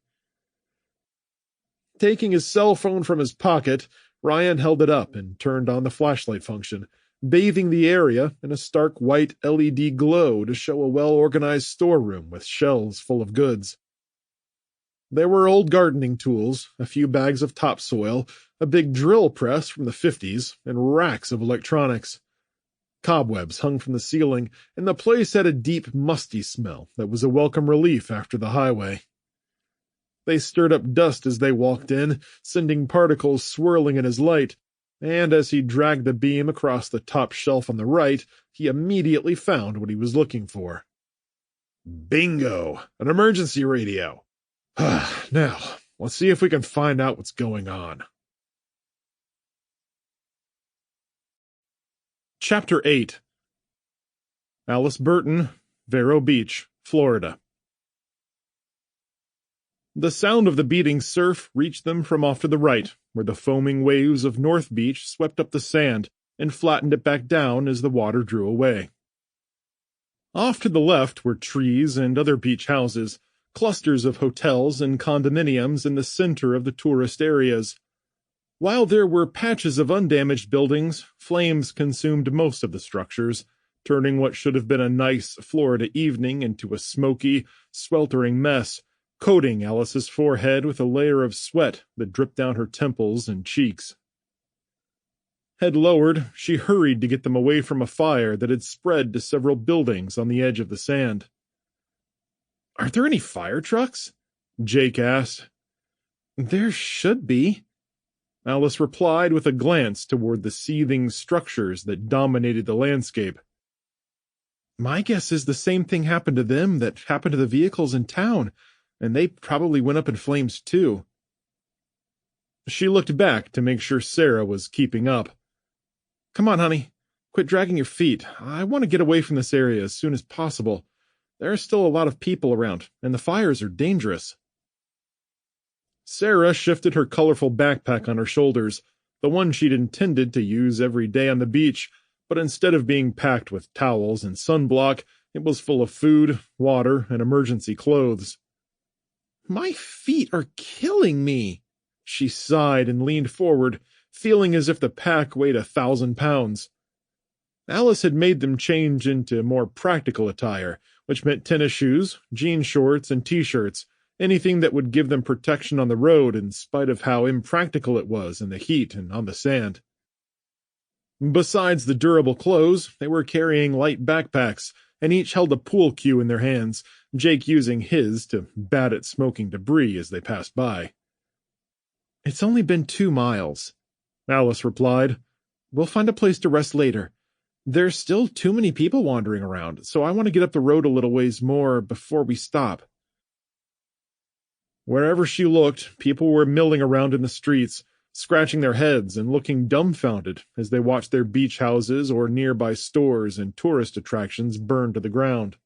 Taking his cell phone from his pocket, Ryan held it up and turned on the flashlight function, bathing the area in a stark white LED glow to show a well-organized storeroom with shelves full of goods. There were old gardening tools, a few bags of topsoil, a big drill press from the 50s, and racks of electronics. Cobwebs hung from the ceiling, and the place had a deep, musty smell that was a welcome relief after the highway. They stirred up dust as they walked in, sending particles swirling in his light, and as he dragged the beam across the top shelf on the right, he immediately found what he was looking for. Bingo! An emergency radio! Now, let's see if we can find out what's going on. Chapter 8. Alice Burton, Vero Beach, Florida. The sound of the beating surf reached them from off to the right, where the foaming waves of North Beach swept up the sand and flattened it back down as the water drew away. Off to the left were trees and other beach houses, clusters of hotels and condominiums in the center of the tourist areas. While there were patches of undamaged buildings, flames consumed most of the structures, turning what should have been a nice Florida evening into a smoky, sweltering mess, coating Alice's forehead with a layer of sweat that dripped down her temples and cheeks. Head lowered, she hurried to get them away from a fire that had spread to several buildings on the edge of the sand. "Aren't there any fire trucks?" Jake asked. "There should be," Alice replied with a glance toward the seething structures that dominated the landscape. "My guess is the same thing happened to them that happened to the vehicles in town, and they probably went up in flames too." She looked back to make sure Sarah was keeping up. "Come on, honey. Quit dragging your feet. I want to get away from this area as soon as possible. There are still a lot of people around, and the fires are dangerous." Sarah shifted her colorful backpack on her shoulders, the one she'd intended to use every day on the beach, but instead of being packed with towels and sunblock, it was full of food, water, and emergency clothes. "My feet are killing me," she sighed and leaned forward, feeling as if the pack weighed 1,000 pounds. Alice had made them change into more practical attire, which meant tennis shoes, jean shorts, and t-shirts, anything that would give them protection on the road in spite of how impractical it was in the heat and on the sand. Besides the durable clothes, they were carrying light backpacks, and each held a pool cue in their hands, Jake using his to bat at smoking debris as they passed by. "It's only been 2 miles," Alice replied. "We'll find a place to rest later. There's still too many people wandering around, so I want to get up the road a little ways more before we stop." Wherever she looked, people were milling around in the streets, scratching their heads and looking dumbfounded as they watched their beach houses or nearby stores and tourist attractions burn to the ground.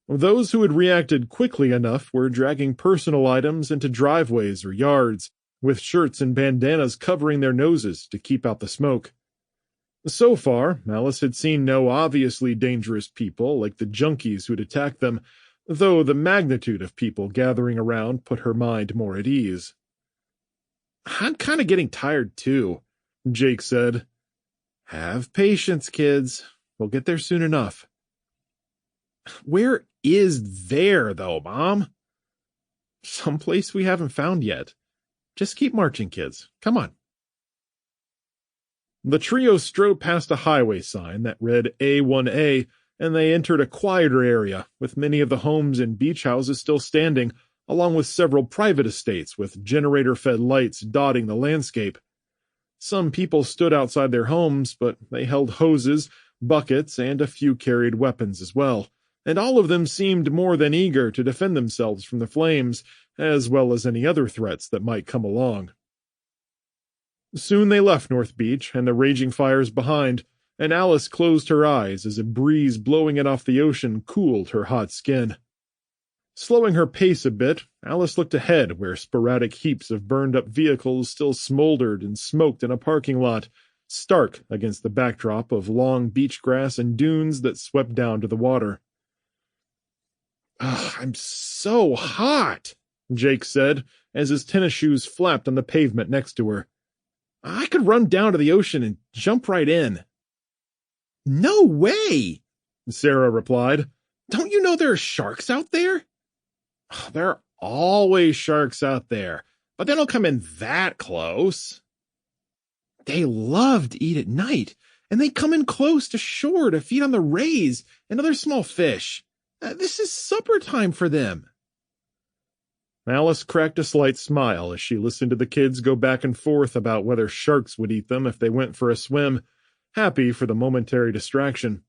Those who had reacted quickly enough were dragging personal items into driveways or yards, with shirts and bandanas covering their noses to keep out the smoke. So far, Alice had seen no obviously dangerous people like the junkies who'd attacked them, though the magnitude of people gathering around put her mind more at ease. "I'm kind of getting tired, too," Jake said. "Have patience, kids. We'll get there soon enough." "Where is there, though, Mom?" "Someplace we haven't found yet. Just keep marching, kids. Come on." The trio strode past a highway sign that read A1A, and they entered a quieter area, with many of the homes and beach houses still standing, along with several private estates with generator-fed lights dotting the landscape. Some people stood outside their homes, but they held hoses, buckets, and a few carried weapons as well, and all of them seemed more than eager to defend themselves from the flames, as well as any other threats that might come along. Soon they left North Beach and the raging fires behind, and Alice closed her eyes as a breeze blowing it off the ocean cooled her hot skin. Slowing her pace a bit, Alice looked ahead where sporadic heaps of burned-up vehicles still smoldered and smoked in a parking lot, stark against the backdrop of long beach grass and dunes that swept down to the water. "Ugh, I'm so hot," Jake said, as his tennis shoes flapped on the pavement next to her. "I could run down to the ocean and jump right in." "No way," Sarah replied. "Don't you know there are sharks out there?" "There are always sharks out there, but they don't come in that close." "They love to eat at night, and they come in close to shore to feed on the rays and other small fish. This is supper time for them." Alice cracked a slight smile as she listened to the kids go back and forth about whether sharks would eat them if they went for a swim, happy for the momentary distraction.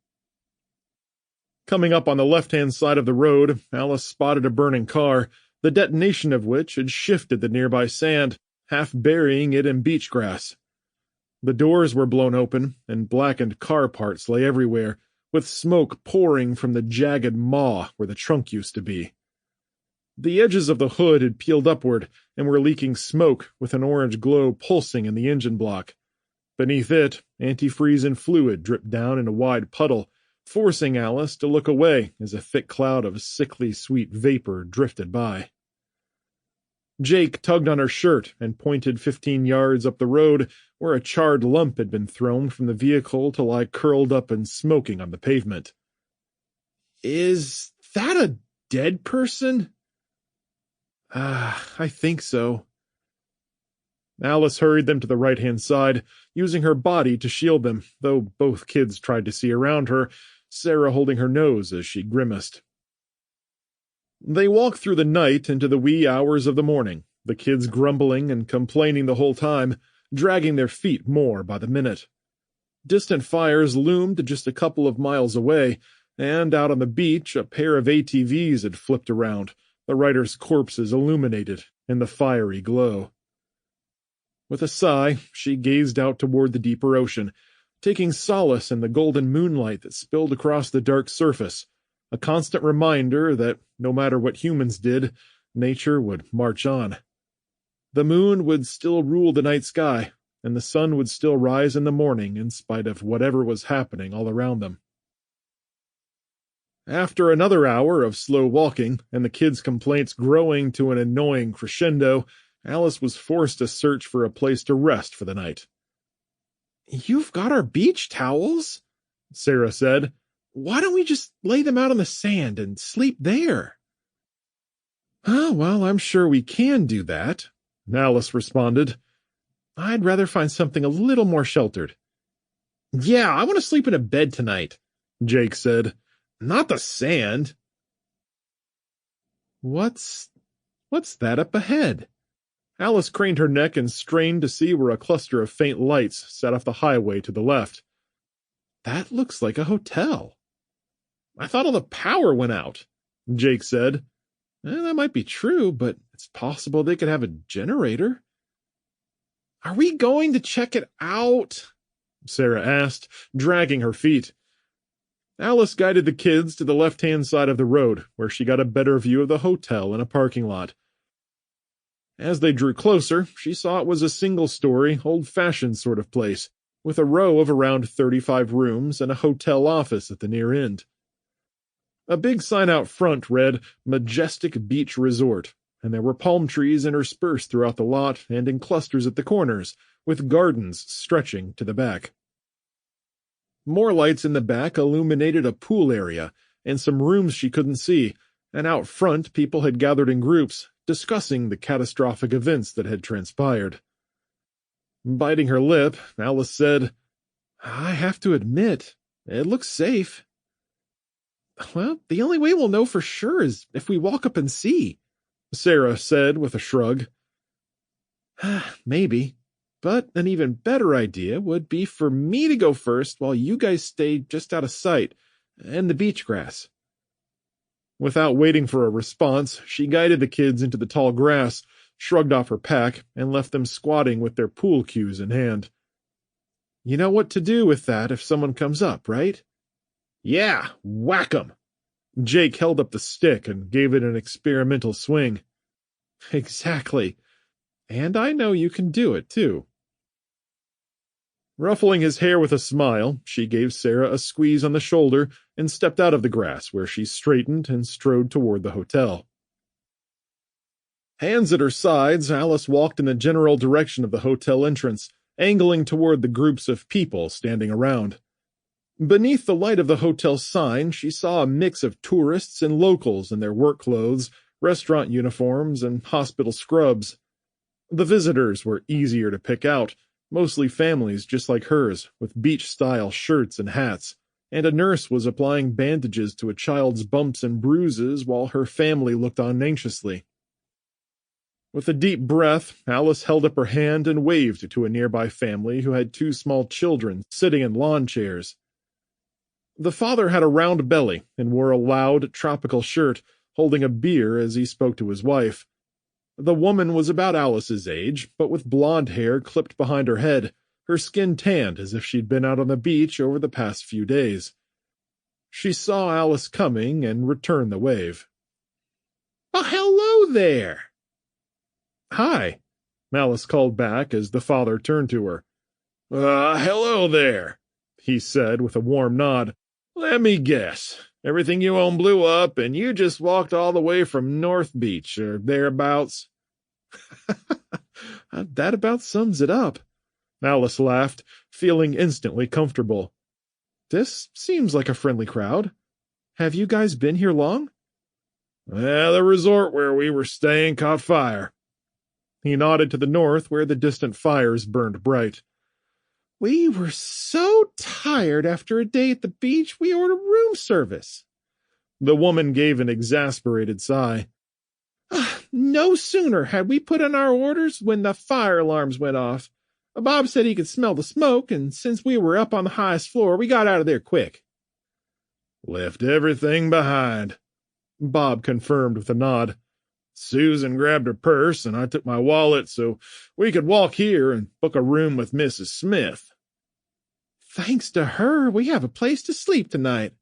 Coming up on the left-hand side of the road, Alice spotted a burning car, the detonation of which had shifted the nearby sand, half burying it in beach grass. The doors were blown open, and blackened car parts lay everywhere, with smoke pouring from the jagged maw where the trunk used to be. The edges of the hood had peeled upward and were leaking smoke, with an orange glow pulsing in the engine block. Beneath it, antifreeze and fluid dripped down in a wide puddle, forcing Alice to look away as a thick cloud of sickly sweet vapor drifted by. Jake tugged on her shirt and pointed 15 yards up the road where a charred lump had been thrown from the vehicle to lie curled up and smoking on the pavement. "Is that a dead person?" I think so." Alice hurried them to the right-hand side, using her body to shield them, though both kids tried to see around her, Sarah holding her nose as she grimaced. They walked through the night into the wee hours of the morning, the kids grumbling and complaining the whole time, dragging their feet more by the minute. Distant fires loomed just a couple of miles away, and out on the beach a pair of ATVs had flipped around, the riders' corpses illuminated in the fiery glow. With a sigh, she gazed out toward the deeper ocean, taking solace in the golden moonlight that spilled across the dark surface, a constant reminder that, no matter what humans did, nature would march on. The moon would still rule the night sky, and the sun would still rise in the morning in spite of whatever was happening all around them. After another hour of slow walking, and the kids' complaints growing to an annoying crescendo, Alice was forced to search for a place to rest for the night. "You've got our beach towels," Sarah said. "Why don't we just lay them out on the sand and sleep there?" "Oh, well, I'm sure we can do that," Alice responded. "I'd rather find something a little more sheltered." "Yeah, I want to sleep in a bed tonight," Jake said. "Not the sand." What's that up ahead?" Alice craned her neck and strained to see where a cluster of faint lights set off the highway to the left. "That looks like a hotel." "I thought all the power went out," Jake said. That might be true, but it's possible they could have a generator." "Are we going to check it out?" Sarah asked, dragging her feet. Alice guided the kids to the left-hand side of the road, where she got a better view of the hotel in a parking lot. As they drew closer, she saw it was a single-story, old-fashioned sort of place, with a row of around 35 rooms and a hotel office at the near end. A big sign out front read, "Majestic Beach Resort," and there were palm trees interspersed throughout the lot and in clusters at the corners, with gardens stretching to the back. More lights in the back illuminated a pool area and some rooms she couldn't see, and out front people had gathered in groups, discussing the catastrophic events that had transpired. Biting her lip, Alice said, "I have to admit, it looks safe." "Well, the only way we'll know for sure is if we walk up and see," Sarah said with a shrug. "Maybe, but an even better idea would be for me to go first while you guys stay just out of sight, and the beach grass." Without waiting for a response, she guided the kids into the tall grass, shrugged off her pack, and left them squatting with their pool cues in hand. "You know what to do with that if someone comes up, right?" "Yeah, whack 'em!" Jake held up the stick and gave it an experimental swing. Exactly. And I know you can do it, too. Ruffling his hair with a smile, she gave Sarah a squeeze on the shoulder and stepped out of the grass, where she straightened and strode toward the hotel. Hands at her sides, Alice walked in the general direction of the hotel entrance, angling toward the groups of people standing around. Beneath the light of the hotel sign, she saw a mix of tourists and locals in their work clothes, restaurant uniforms, and hospital scrubs. The visitors were easier to pick out, mostly families just like hers, with beach-style shirts and hats, and a nurse was applying bandages to a child's bumps and bruises while her family looked on anxiously. With a deep breath, Alice held up her hand and waved to a nearby family who had 2 small children sitting in lawn chairs. The father had a round belly and wore a loud, tropical shirt, holding a beer as he spoke to his wife. The woman was about Alice's age, but with blonde hair clipped behind her head, her skin tanned as if she'd been out on the beach over the past few days. She saw Alice coming and returned the wave. "Oh, hello there!" "Hi," Alice called back as the father turned to her. Hello there," he said with a warm nod. "Let me guess. Everything you own blew up, and you just walked all the way from North Beach, or thereabouts?" That about sums it up. Alice laughed, feeling instantly comfortable. "This seems like a friendly crowd. Have you guys been here long?" The resort where we were staying caught fire." He nodded to the north, where the distant fires burned bright. "We were so tired after a day at the beach, we ordered room service." The woman gave an exasperated sigh. "No sooner had we put in our orders when the fire alarms went off. Bob said he could smell the smoke, and since we were up on the highest floor, we got out of there quick." "Left everything behind," Bob confirmed with a nod. "Susan grabbed her purse, and I took my wallet so we could walk here and book a room with Mrs. Smith." "Thanks to her, we have a place to sleep tonight,"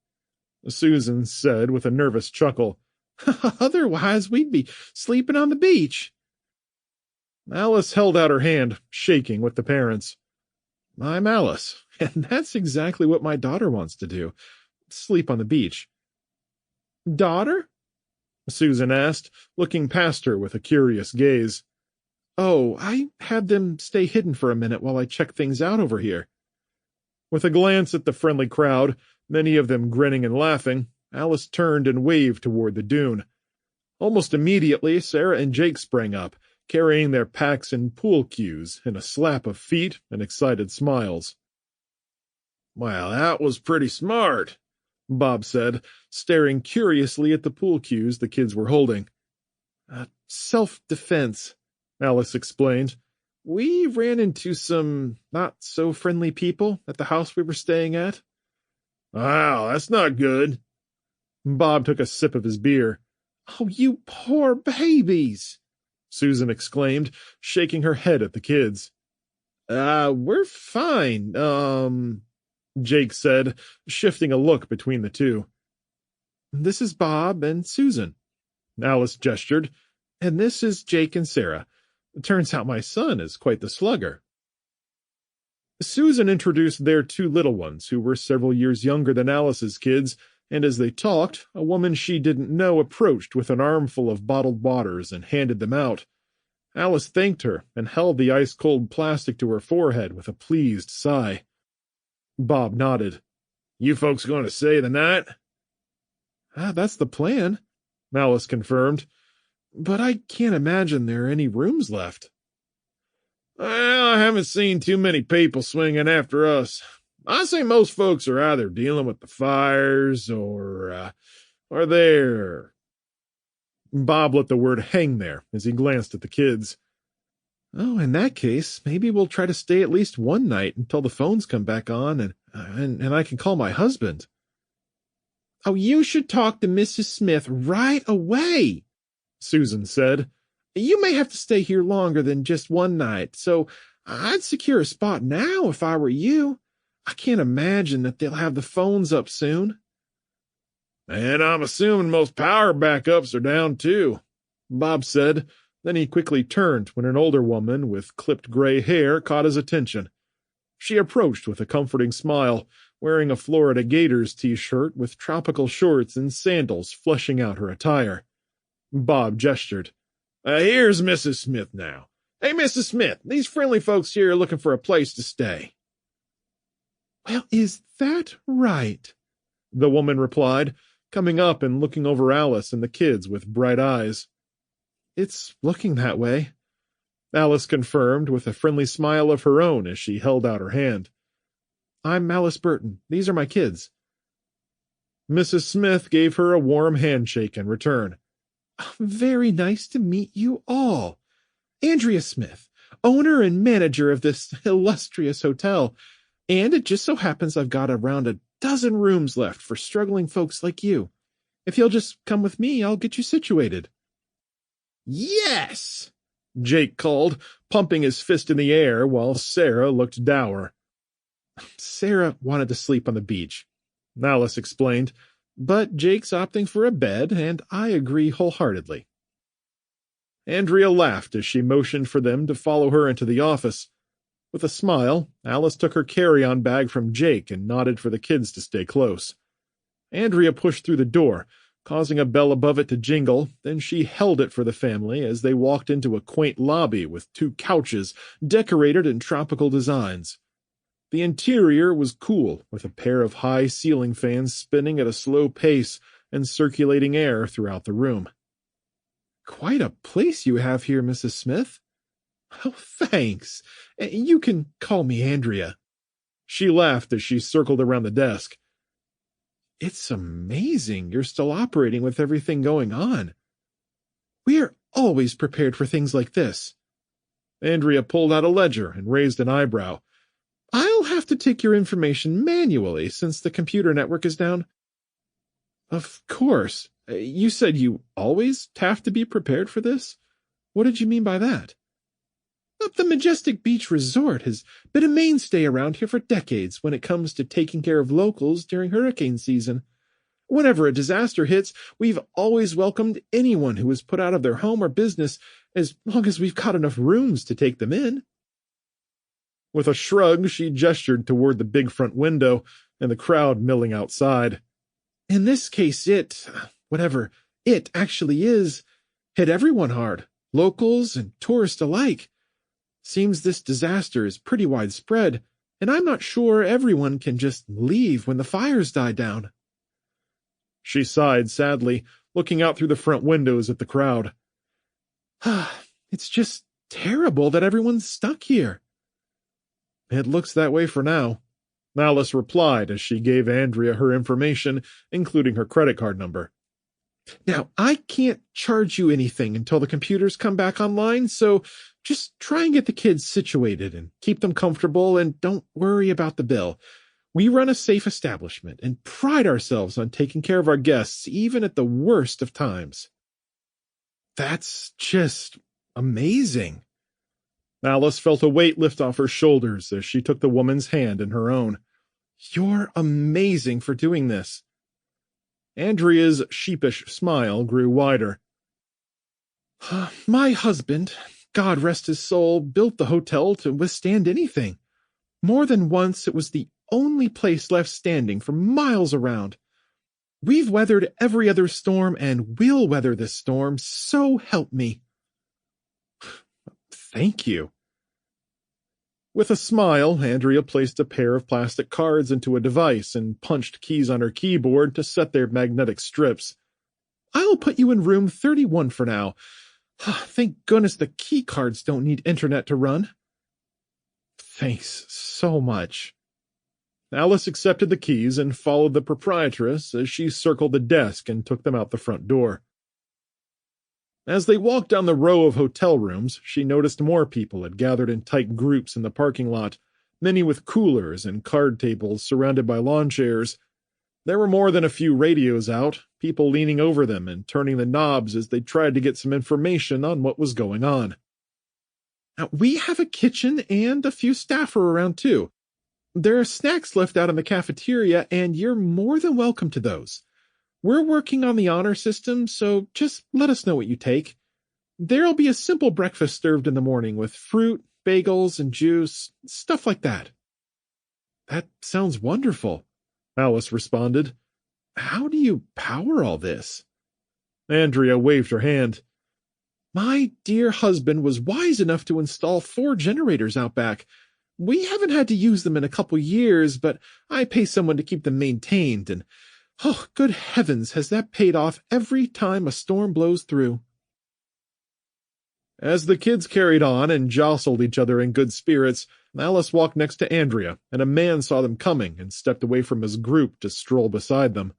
Susan said with a nervous chuckle. "Otherwise, we'd be sleeping on the beach." Alice held out her hand, shaking with the parents. "I'm Alice, and that's exactly what my daughter wants to do, sleep on the beach." "Daughter?" Susan asked, looking past her with a curious gaze. "Oh, I had them stay hidden for a minute while I check things out over here." With a glance at the friendly crowd, many of them grinning and laughing, Alice turned and waved toward the dune. Almost immediately, Sarah and Jake sprang up, carrying their packs and pool cues in a slap of feet and excited smiles. "Well, that was pretty smart," Bob said, staring curiously at the pool cues the kids were holding. "Self-defense," Alice explained. "We ran into some not-so-friendly people at the house we were staying at." "Wow, that's not good." Bob took a sip of his beer. "Oh, you poor babies!" Susan exclaimed, shaking her head at the kids. We're fine, Jake said, shifting a look between the two. "This is Bob and Susan," Alice gestured, "and this is Jake and Sarah. It turns out my son is quite the slugger." Susan introduced their 2 little ones, who were several years younger than Alice's kids, and as they talked, a woman she didn't know approached with an armful of bottled waters and handed them out. Alice thanked her and held the ice-cold plastic to her forehead with a pleased sigh. Bob nodded. "You folks going to stay the night?" "That's the plan," Alice confirmed. "But I can't imagine there are any rooms left." "Well, I haven't seen too many people swinging after us. I say most folks are either dealing with the fires or they're—" Bob let the word hang there as he glanced at the kids. "Oh, in that case, maybe we'll try to stay at least one night until the phones come back on and I can call my husband." "Oh, you should talk to Mrs. Smith right away," Susan said. "You may have to stay here longer than just one night, so I'd secure a spot now if I were you. I can't imagine that they'll have the phones up soon." And I'm assuming most power backups are down too, Bob said. Then he quickly turned when an older woman with clipped gray hair caught his attention. She approached with a comforting smile, wearing a Florida Gators t-shirt with tropical shorts and sandals fleshing out her attire. Bob gestured. Here's Mrs. Smith now. Hey, Mrs. Smith, these friendly folks here are looking for a place to stay. Well, is that right? The woman replied, coming up and looking over Alice and the kids with bright eyes. It's looking that way, Alice confirmed with a friendly smile of her own as she held out her hand. I'm Alice Burton. These are my kids. Mrs. Smith gave her a warm handshake in return. Very nice to meet you all. Andrea Smith, owner and manager of this illustrious hotel, and it just so happens I've got around a dozen rooms left for struggling folks like you. If you'll just come with me, I'll get you situated. Yes! Jake called, pumping his fist in the air while Sarah looked dour. Sarah wanted to sleep on the beach, Alice explained, but Jake's opting for a bed, and I agree wholeheartedly. Andrea laughed as she motioned for them to follow her into the office. With a smile, Alice took her carry-on bag from Jake and nodded for the kids to stay close. Andrea pushed through the door, causing a bell above it to jingle, then she held it for the family as they walked into a quaint lobby with 2 couches decorated in tropical designs. The interior was cool, with a pair of high ceiling fans spinning at a slow pace and circulating air throughout the room. Quite a place you have here, Mrs. Smith. Oh, thanks. You can call me Andrea. She laughed as she circled around the desk. It's amazing you're still operating with everything going on. We're always prepared for things like this. Andrea pulled out a ledger and raised an eyebrow. I'll have to take your information manually since the computer network is down. Of course. You said you always have to be prepared for this? What did you mean by that? The Majestic Beach Resort has been a mainstay around here for decades when it comes to taking care of locals during hurricane season. Whenever a disaster hits, we've always welcomed anyone who was put out of their home or business, as long as we've got enough rooms to take them in. With a shrug, she gestured toward the big front window and the crowd milling outside. In this case, whatever it actually is, hit everyone hard, locals and tourists alike. Seems this disaster is pretty widespread, and I'm not sure everyone can just leave when the fires die down. She sighed sadly, looking out through the front windows at the crowd. It's just terrible that everyone's stuck here. It looks that way for now, Alice replied as she gave Andrea her information, including her credit card number. Now, I can't charge you anything until the computers come back online, so just try and get the kids situated and keep them comfortable and don't worry about the bill. We run a safe establishment and pride ourselves on taking care of our guests even at the worst of times. That's just amazing. Alice felt a weight lift off her shoulders as she took the woman's hand in her own. You're amazing for doing this. Andrea's sheepish smile grew wider. My husband, God rest his soul, built the hotel to withstand anything. More than once it was the only place left standing for miles around. We've weathered every other storm and will weather this storm, so help me. Thank you. With a smile, Andrea placed a pair of plastic cards into a device and punched keys on her keyboard to set their magnetic strips. I'll put you in room 31 for now. Thank goodness the key cards don't need internet to run. Thanks so much. Alice accepted the keys and followed the proprietress as she circled the desk and took them out the front door. As they walked down the row of hotel rooms, she noticed more people had gathered in tight groups in the parking lot, many with coolers and card tables surrounded by lawn chairs. There were more than a few radios out, people leaning over them and turning the knobs as they tried to get some information on what was going on. Now, we have a kitchen and a few staff are around too. There are snacks left out in the cafeteria, and you're more than welcome to those. We're working on the honor system, so just let us know what you take. There'll be a simple breakfast served in the morning with fruit, bagels, and juice, stuff like that." "That sounds wonderful," Alice responded. "How do you power all this?" Andrea waved her hand. "My dear husband was wise enough to install 4 generators out back. We haven't had to use them in a couple years, but I pay someone to keep them maintained, and oh, good heavens, has that paid off every time a storm blows through." As the kids carried on and jostled each other in good spirits, Alice walked next to Andrea, and a man saw them coming and stepped away from his group to stroll beside them.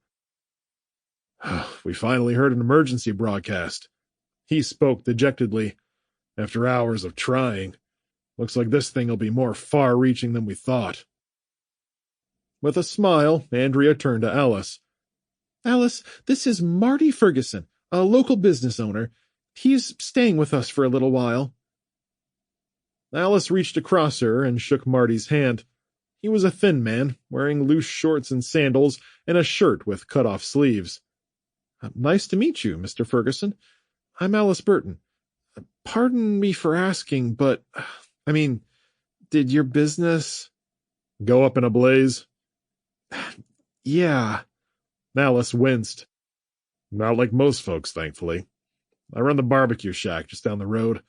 "We finally heard an emergency broadcast." He spoke dejectedly. "After hours of trying. Looks like this thing will be more far-reaching than we thought." With a smile, Andrea turned to Alice. "Alice, this is Marty Ferguson, a local business owner. He's staying with us for a little while." Alice reached across her and shook Marty's hand. He was a thin man, wearing loose shorts and sandals and a shirt with cut-off sleeves. "Nice to meet you, Mr. Ferguson. I'm Alice Burton. Pardon me for asking, but, did your business—" "Go up in a blaze?" "Yeah." Alice winced. "Not like most folks, thankfully. I run the barbecue shack just down the road.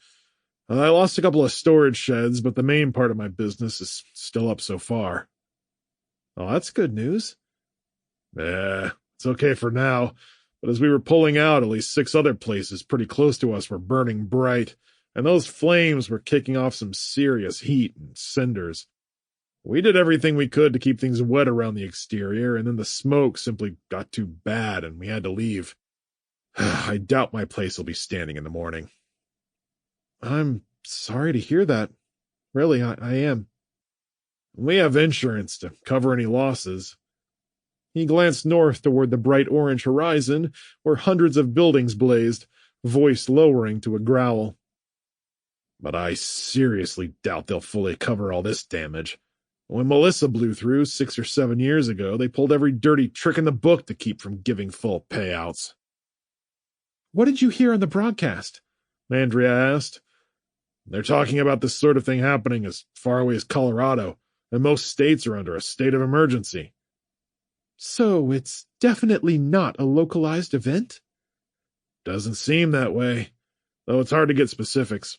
I lost a couple of storage sheds, but the main part of my business is still up so far." "Oh, that's good news." It's okay for now, but as we were pulling out, at least 6 other places pretty close to us were burning bright, and those flames were kicking off some serious heat and cinders. We did everything we could to keep things wet around the exterior, and then the smoke simply got too bad, and we had to leave. I doubt my place will be standing in the morning." "I'm sorry to hear that. Really, I am." "We have insurance to cover any losses." He glanced north toward the bright orange horizon, where hundreds of buildings blazed, voice lowering to a growl. "But I seriously doubt they'll fully cover all this damage. When Melissa blew through 6 or 7 years ago, they pulled every dirty trick in the book to keep from giving full payouts." "What did you hear on the broadcast?" Andrea asked. "They're talking about this sort of thing happening as far away as Colorado, and most states are under a state of emergency." "So it's definitely not a localized event?" "Doesn't seem that way, though it's hard to get specifics.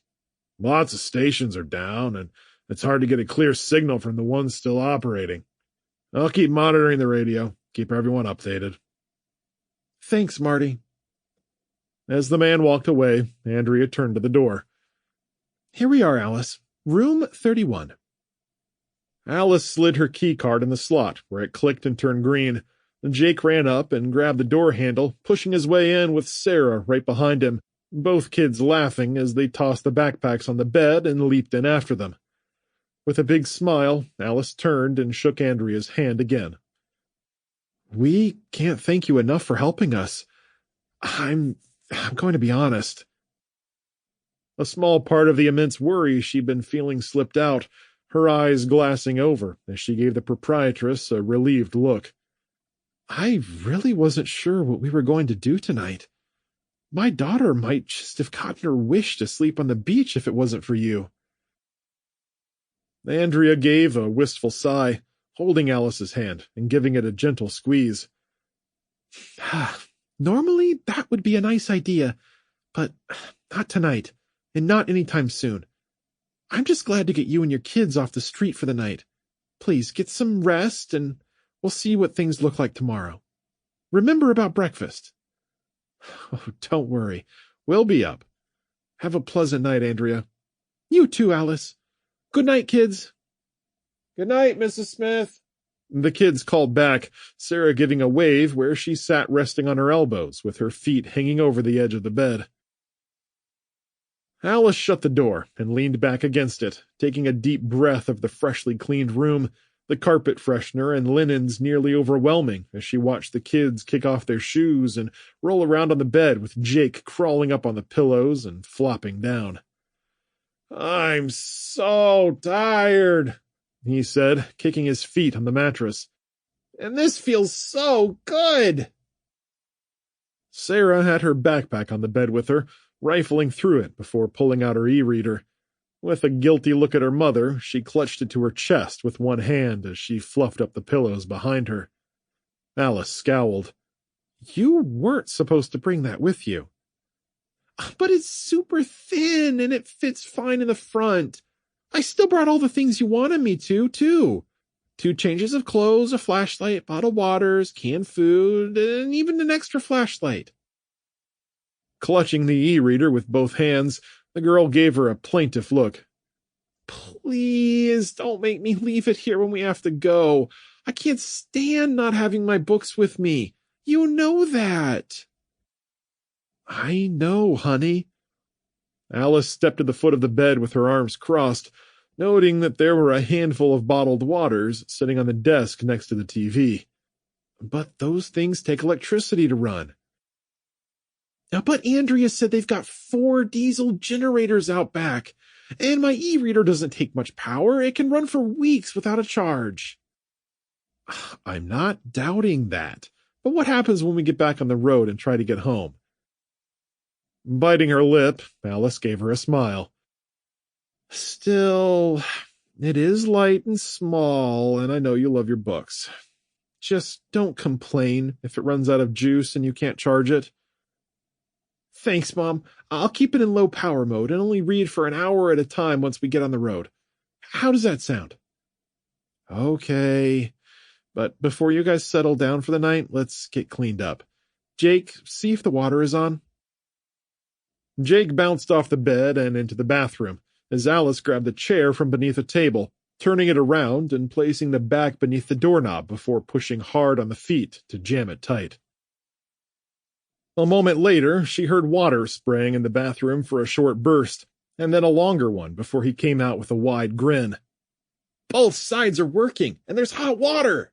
Lots of stations are down, and it's hard to get a clear signal from the ones still operating. I'll keep monitoring the radio, keep everyone updated." "Thanks, Marty." As the man walked away, Andrea turned to the door. "Here we are, Alice. Room 31. Alice slid her key card in the slot, where it clicked and turned green. Jake ran up and grabbed the door handle, pushing his way in with Sarah right behind him, both kids laughing as they tossed the backpacks on the bed and leaped in after them. With a big smile, Alice turned and shook Andrea's hand again. "We can't thank you enough for helping us. I'm going to be honest." A small part of the immense worry she'd been feeling slipped out, her eyes glassing over as she gave the proprietress a relieved look. "I really wasn't sure what we were going to do tonight. My daughter might just have gotten her wish to sleep on the beach if it wasn't for you." Andrea gave a wistful sigh, holding Alice's hand and giving it a gentle squeeze. "Normally, that would be a nice idea, but not tonight, and not anytime soon. I'm just glad to get you and your kids off the street for the night. Please, get some rest, and we'll see what things look like tomorrow. Remember about breakfast." "Oh, don't worry. We'll be up. Have a pleasant night, Andrea." "You too, Alice. Good night, kids." "Good night, Mrs. Smith." The kids called back, Sarah giving a wave where she sat resting on her elbows with her feet hanging over the edge of the bed. Alice shut the door and leaned back against it, taking a deep breath of the freshly cleaned room, the carpet freshener and linens nearly overwhelming as she watched the kids kick off their shoes and roll around on the bed with Jake crawling up on the pillows and flopping down. "I'm so tired," he said, kicking his feet on the mattress. "And this feels so good." Sarah had her backpack on the bed with her, rifling through it before pulling out her e-reader. With a guilty look at her mother, she clutched it to her chest with one hand as she fluffed up the pillows behind her. Alice scowled. You weren't supposed to bring that with you. But it's super thin and it fits fine in the front. I still brought all the things you wanted me to, too. 2 changes of clothes, a flashlight, bottled waters, canned food, and even an extra flashlight. Clutching the e-reader with both hands, the girl gave her a plaintive look. Please don't make me leave it here when we have to go. I can't stand not having my books with me. You know that. I know, honey. Alice stepped to the foot of the bed with her arms crossed, noting that there were a handful of bottled waters sitting on the desk next to the TV. But those things take electricity to run. But Andrea said they've got 4 diesel generators out back, and my e-reader doesn't take much power. It can run for weeks without a charge. I'm not doubting that. But what happens when we get back on the road and try to get home? Biting her lip, Alice gave her a smile. Still, it is light and small, and I know you love your books. Just don't complain if it runs out of juice and you can't charge it. Thanks, Mom. I'll keep it in low power mode and only read for an hour at a time once we get on the road. How does that sound? Okay. But before you guys settle down for the night, let's get cleaned up. Jake, see if the water is on. Jake bounced off the bed and into the bathroom, as Alice grabbed a chair from beneath a table, turning it around and placing the back beneath the doorknob before pushing hard on the feet to jam it tight. A moment later, she heard water spraying in the bathroom for a short burst, and then a longer one before he came out with a wide grin. Both sides are working, and there's hot water!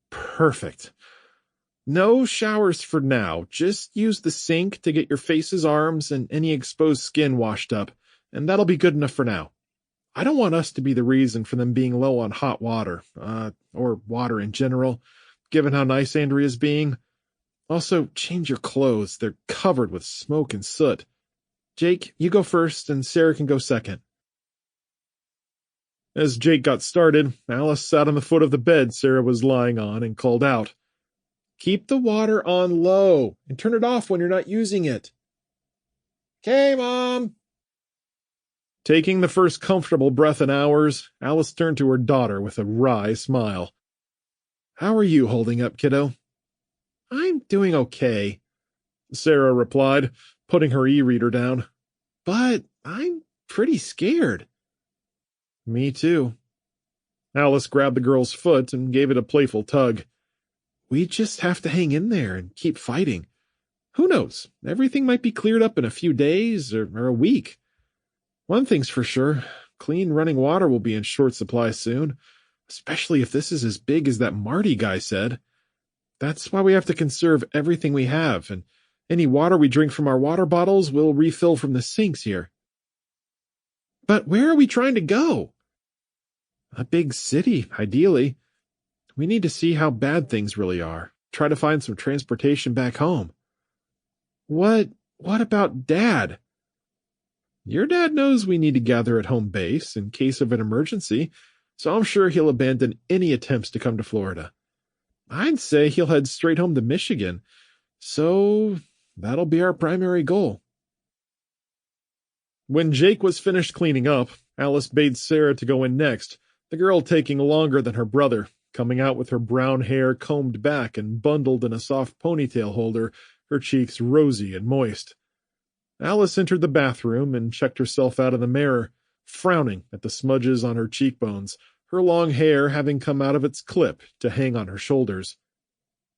Perfect. No showers for now. Just use the sink to get your faces, arms, and any exposed skin washed up, and that'll be good enough for now. I don't want us to be the reason for them being low on hot water, or water in general, given how nice Andrea's being. Also, change your clothes. They're covered with smoke and soot. Jake, you go first, and Sarah can go second. As Jake got started, Alice sat on the foot of the bed Sarah was lying on and called out, Keep the water on low, and turn it off when you're not using it. Okay, Mom. Taking the first comfortable breath in hours, Alice turned to her daughter with a wry smile. How are you holding up, kiddo? I'm doing okay, Sarah replied, putting her e-reader down. But I'm pretty scared. Me too. Alice grabbed the girl's foot and gave it a playful tug. We just have to hang in there and keep fighting. Who knows? Everything might be cleared up in a few days or a week. One thing's for sure, clean running water will be in short supply soon, especially if this is as big as that Marty guy said. That's why we have to conserve everything we have, and any water we drink from our water bottles we'll refill from the sinks here. But where are we trying to go? A big city, ideally. We need to see how bad things really are. Try to find some transportation back home. What about Dad? Your dad knows we need to gather at home base in case of an emergency, so I'm sure he'll abandon any attempts to come to Florida. I'd say he'll head straight home to Michigan, so that'll be our primary goal. When Jake was finished cleaning up, Alice bade Sarah to go in next, the girl taking longer than her brother, coming out with her brown hair combed back and bundled in a soft ponytail holder, her cheeks rosy and moist. Alice entered the bathroom and checked herself out in the mirror, frowning at the smudges on her cheekbones, her long hair having come out of its clip to hang on her shoulders.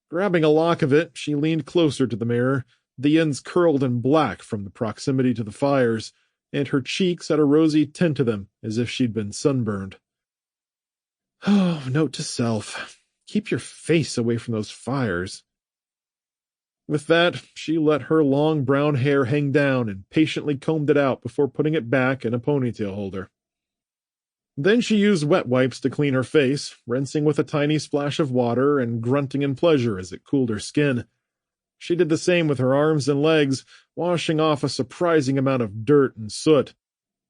Grabbing a lock of it, she leaned closer to the mirror, the ends curled and black from the proximity to the fires, and her cheeks had a rosy tint to them, as if she'd been sunburned. Oh, note to self, keep your face away from those fires. With that, she let her long brown hair hang down and patiently combed it out before putting it back in a ponytail holder. Then she used wet wipes to clean her face, rinsing with a tiny splash of water and grunting in pleasure as it cooled her skin. She did the same with her arms and legs, washing off a surprising amount of dirt and soot.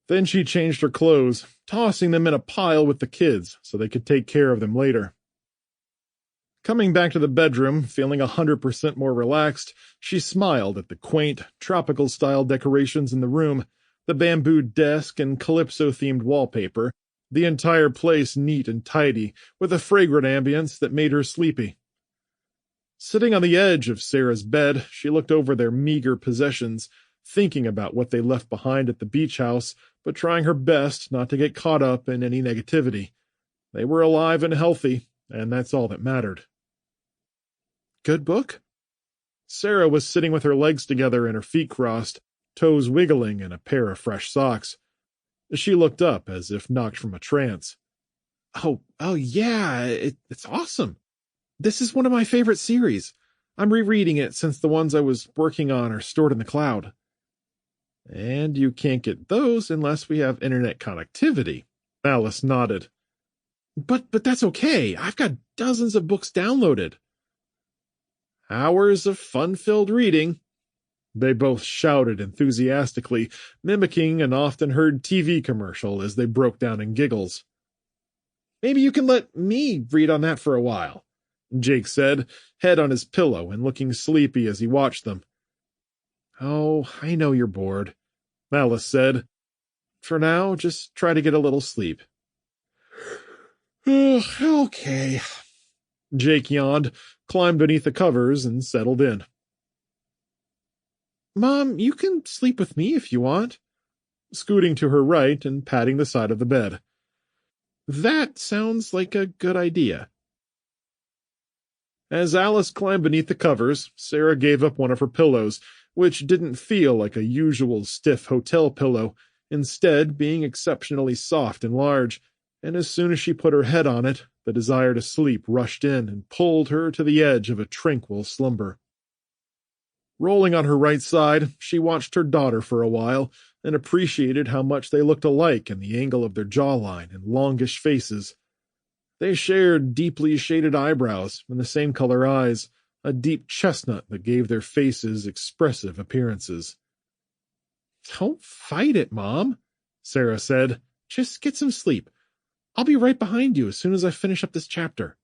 Then she changed her clothes, tossing them in a pile with the kids so they could take care of them later. Coming back to the bedroom, feeling 100% more relaxed, she smiled at the quaint, tropical-style decorations in the room, the bamboo desk and calypso-themed wallpaper, the entire place neat and tidy, with a fragrant ambience that made her sleepy. Sitting on the edge of Sarah's bed, she looked over their meager possessions, thinking about what they left behind at the beach house, but trying her best not to get caught up in any negativity. They were alive and healthy, and that's all that mattered. Good book? Sarah was sitting with her legs together and her feet crossed, toes wiggling in a pair of fresh socks. She looked up as if knocked from a trance. Oh yeah, it's awesome. This is one of my favorite series. I'm rereading it since the ones I was working on are stored in the cloud. And you can't get those unless we have internet connectivity. Alice nodded. But that's okay. I've got dozens of books downloaded. Hours of fun-filled reading. They both shouted enthusiastically, mimicking an often-heard TV commercial as they broke down in giggles. Maybe you can let me read on that for a while, Jake said, head on his pillow and looking sleepy as he watched them. Oh, I know you're bored, Alice said. For now, just try to get a little sleep. Okay. Jake yawned, climbed beneath the covers, and settled in. Mom, you can sleep with me if you want, scooting to her right and patting the side of the bed. That sounds like a good idea. As Alice climbed beneath the covers, Sarah gave up one of her pillows, which didn't feel like a usual stiff hotel pillow, instead being exceptionally soft and large, and as soon as she put her head on it, the desire to sleep rushed in and pulled her to the edge of a tranquil slumber. Rolling on her right side, she watched her daughter for a while and appreciated how much they looked alike in the angle of their jawline and longish faces. They shared deeply shaded eyebrows and the same color eyes, a deep chestnut that gave their faces expressive appearances. Don't fight it, Mom, Sarah said. Just get some sleep. I'll be right behind you as soon as I finish up this chapter.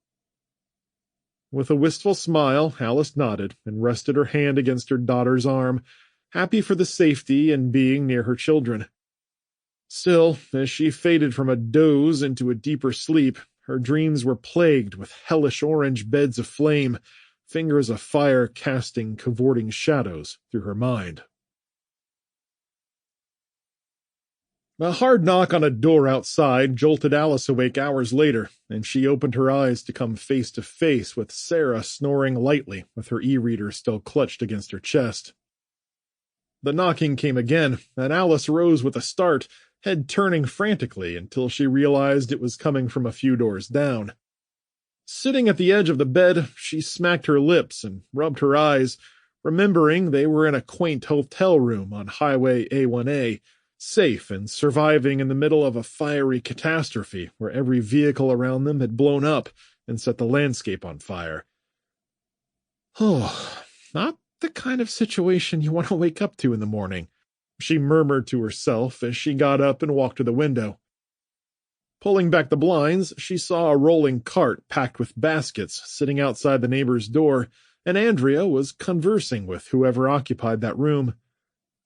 With a wistful smile, Alice nodded and rested her hand against her daughter's arm, happy for the safety and being near her children. Still, as she faded from a doze into a deeper sleep, her dreams were plagued with hellish orange beds of flame, fingers of fire casting cavorting shadows through her mind. A hard knock on a door outside jolted Alice awake hours later, and she opened her eyes to come face to face with Sarah snoring lightly with her e-reader still clutched against her chest. The knocking came again, and Alice rose with a start, head turning frantically until she realized it was coming from a few doors down. Sitting at the edge of the bed, she smacked her lips and rubbed her eyes, remembering they were in a quaint hotel room on Highway A1A, safe and surviving in the middle of a fiery catastrophe where every vehicle around them had blown up and set the landscape on fire. Oh, not the kind of situation you want to wake up to in the morning, she murmured to herself as she got up and walked to the window. Pulling back the blinds, she saw a rolling cart packed with baskets sitting outside the neighbor's door, and Andrea was conversing with whoever occupied that room.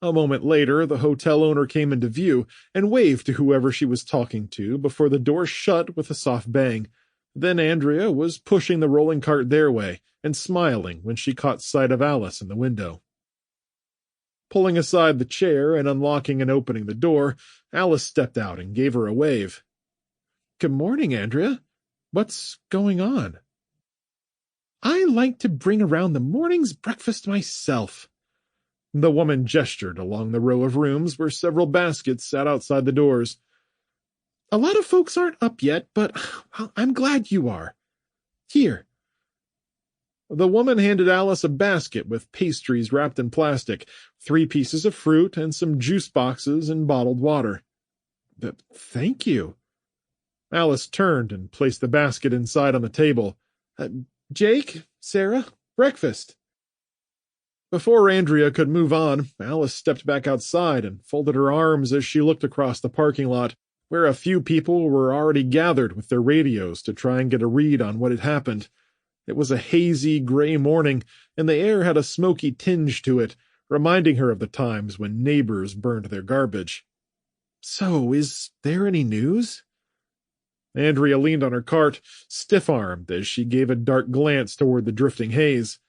A moment later, the hotel owner came into view and waved to whoever she was talking to before the door shut with a soft bang. Then Andrea was pushing the rolling cart their way and smiling when she caught sight of Alice in the window. Pulling aside the chair and unlocking and opening the door, Alice stepped out and gave her a wave. Good morning, Andrea. What's going on? I like to bring around the morning's breakfast myself. The woman gestured along the row of rooms where several baskets sat outside the doors. A lot of folks aren't up yet, but I'm glad you are. Here. The woman handed Alice a basket with pastries wrapped in plastic, 3 pieces of fruit, and some juice boxes and bottled water. Thank you. Alice turned and placed the basket inside on the table. Jake, Sarah, breakfast. Before Andrea could move on, Alice stepped back outside and folded her arms as she looked across the parking lot, where a few people were already gathered with their radios to try and get a read on what had happened. It was a hazy, gray morning, and the air had a smoky tinge to it, reminding her of the times when neighbors burned their garbage. "So, is there any news?" Andrea leaned on her cart, stiff-armed, as she gave a dark glance toward the drifting haze.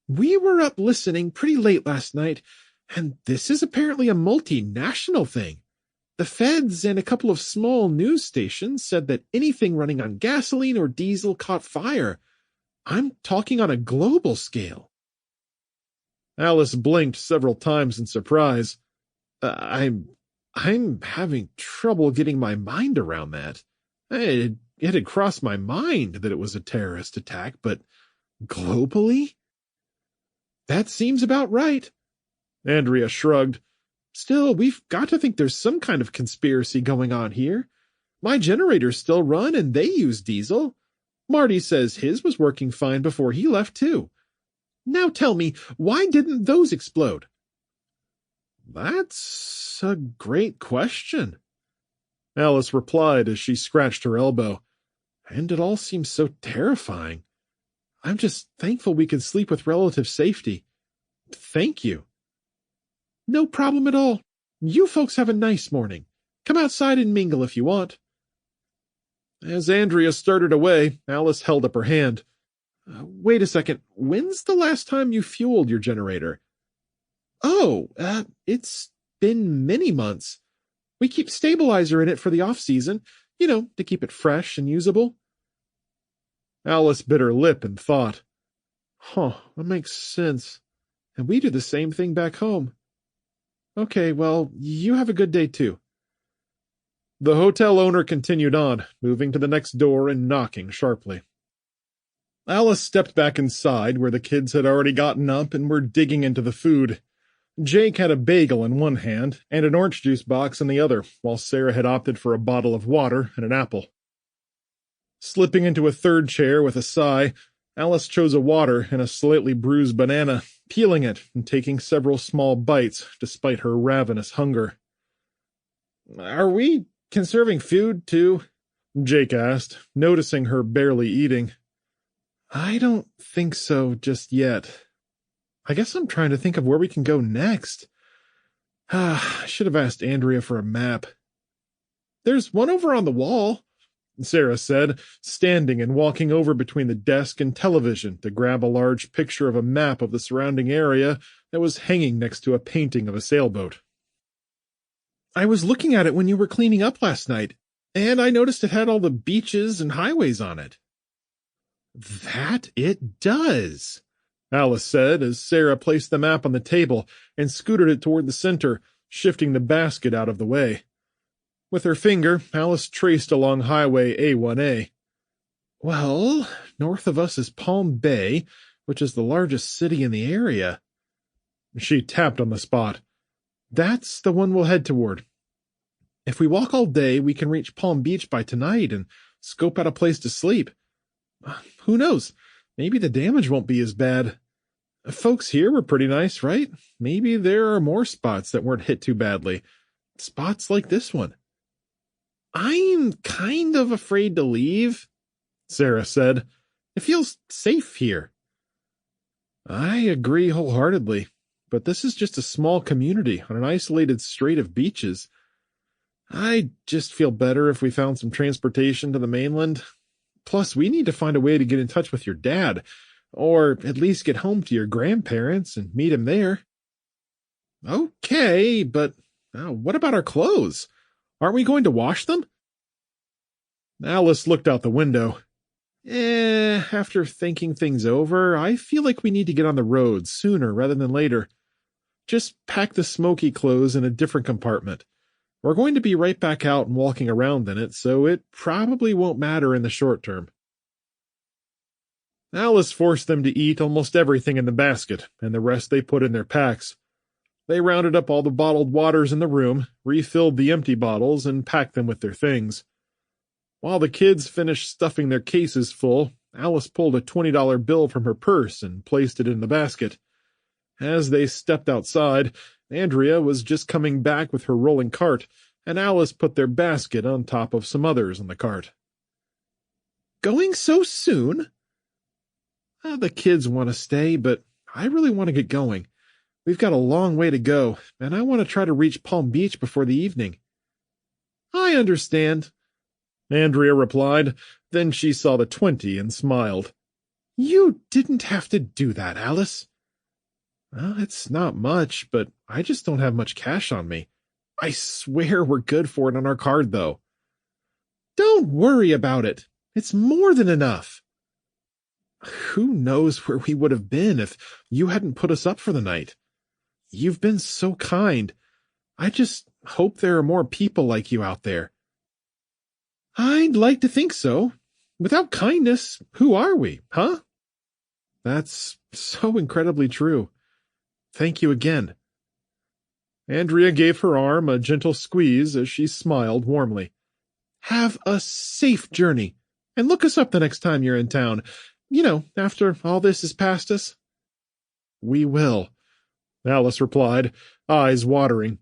"We were up listening pretty late last night, and this is apparently a multinational thing. The feds and a couple of small news stations said that anything running on gasoline or diesel caught fire. I'm talking on a global scale." Alice blinked several times in surprise. I'm having trouble getting my mind around that. It had crossed my mind that it was a terrorist attack, but globally? That seems about right." Andrea shrugged. "Still, we've got to think there's some kind of conspiracy going on here. My generators still run, and they use diesel. Marty says his was working fine before he left, too. Now tell me, why didn't those explode?" "That's a great question," Alice replied as she scratched her elbow. "And it all seems so terrifying. I'm just thankful we can sleep with relative safety. Thank you." "No problem at all. You folks have a nice morning. Come outside and mingle if you want." As Andrea started away, Alice held up her hand. Wait a second. When's the last time you fueled your generator?" "Oh, it's been many months. We keep stabilizer in it for the off-season, to keep it fresh and usable." Alice bit her lip and thought, That makes sense. And we do the same thing back home. Okay, well, you have a good day too." The hotel owner continued on, moving to the next door and knocking sharply. Alice stepped back inside, where the kids had already gotten up and were digging into the food. Jake had a bagel in one hand and an orange juice box in the other, while Sarah had opted for a bottle of water and an apple. Slipping into a third chair with a sigh, Alice chose a water and a slightly bruised banana, peeling it and taking several small bites despite her ravenous hunger. "Are we conserving food, too?" Jake asked, noticing her barely eating. "I don't think so just yet. I guess I'm trying to think of where we can go next. I should have asked Andrea for a map." "There's one over on the wall," Sarah said, standing and walking over between the desk and television to grab a large picture of a map of the surrounding area that was hanging next to a painting of a sailboat. "I was looking at it when you were cleaning up last night, and I noticed it had all the beaches and highways on it." "That it does," Alice said as Sarah placed the map on the table and scooted it toward the center, shifting the basket out of the way. With her finger, Alice traced along Highway A1A. "Well, north of us is Palm Bay, which is the largest city in the area." She tapped on the spot. "That's the one we'll head toward. If we walk all day, we can reach Palm Beach by tonight and scope out a place to sleep. Who knows? Maybe the damage won't be as bad. Folks here were pretty nice, right? Maybe there are more spots that weren't hit too badly. Spots like this one." "I'm kind of afraid to leave," Sarah said. "It feels safe here." "I agree wholeheartedly, but this is just a small community on an isolated strait of beaches. I'd just feel better if we found some transportation to the mainland. Plus, we need to find a way to get in touch with your dad, or at least get home to your grandparents and meet him there." "Okay, but what about our clothes? Aren't we going to wash them?" Alice looked out the window. After thinking things over, I feel like we need to get on the road sooner rather than later. Just pack the smoky clothes in a different compartment. We're going to be right back out and walking around in it, so it probably won't matter in the short term." Alice forced them to eat almost everything in the basket, and the rest they put in their packs. They rounded up all the bottled waters in the room, refilled the empty bottles, and packed them with their things. While the kids finished stuffing their cases full, Alice pulled a $20 bill from her purse and placed it in the basket. As they stepped outside, Andrea was just coming back with her rolling cart, and Alice put their basket on top of some others on the cart. "Going so soon?" "The kids want to stay, but I really want to get going. We've got a long way to go, and I want to try to reach Palm Beach before the evening." "I understand," Andrea replied. Then she saw the 20 and smiled. "You didn't have to do that, Alice." "Well, it's not much, but I just don't have much cash on me. I swear we're good for it on our card, though." "Don't worry about it. It's more than enough." "Who knows where we would have been if you hadn't put us up for the night? You've been so kind. I just hope there are more people like you out there." "I'd like to think so. Without kindness, who are we, huh?" "That's so incredibly true. Thank you again." Andrea gave her arm a gentle squeeze as she smiled warmly. "Have a safe journey, and look us up the next time you're in town. After all this is past us." "We will," Alice replied, eyes watering.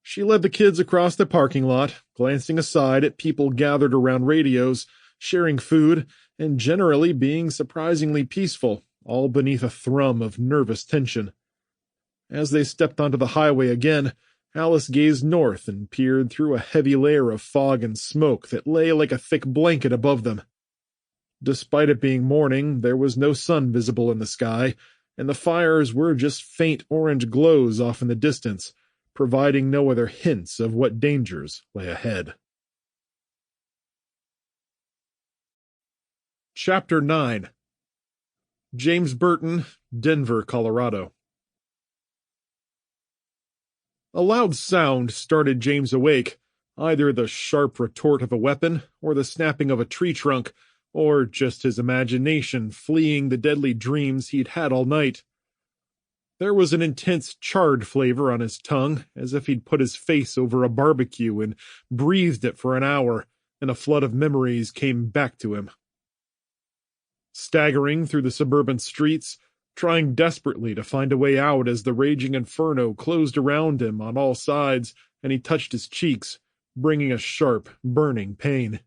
She led the kids across the parking lot, glancing aside at people gathered around radios, sharing food, and generally being surprisingly peaceful, all beneath a thrum of nervous tension. As they stepped onto the highway again, Alice gazed north and peered through a heavy layer of fog and smoke that lay like a thick blanket above them. Despite it being morning, there was no sun visible in the sky, and the fires were just faint orange glows off in the distance, providing no other hints of what dangers lay ahead. Chapter 9. James Burton, Denver, Colorado. A loud sound started James awake, either the sharp retort of a weapon, or the snapping of a tree trunk, or just his imagination fleeing the deadly dreams he'd had all night. There was an intense charred flavor on his tongue, as if he'd put his face over a barbecue and breathed it for an hour, and a flood of memories came back to him. Staggering through the suburban streets, trying desperately to find a way out as the raging inferno closed around him on all sides, and he touched his cheeks, bringing a sharp, burning pain.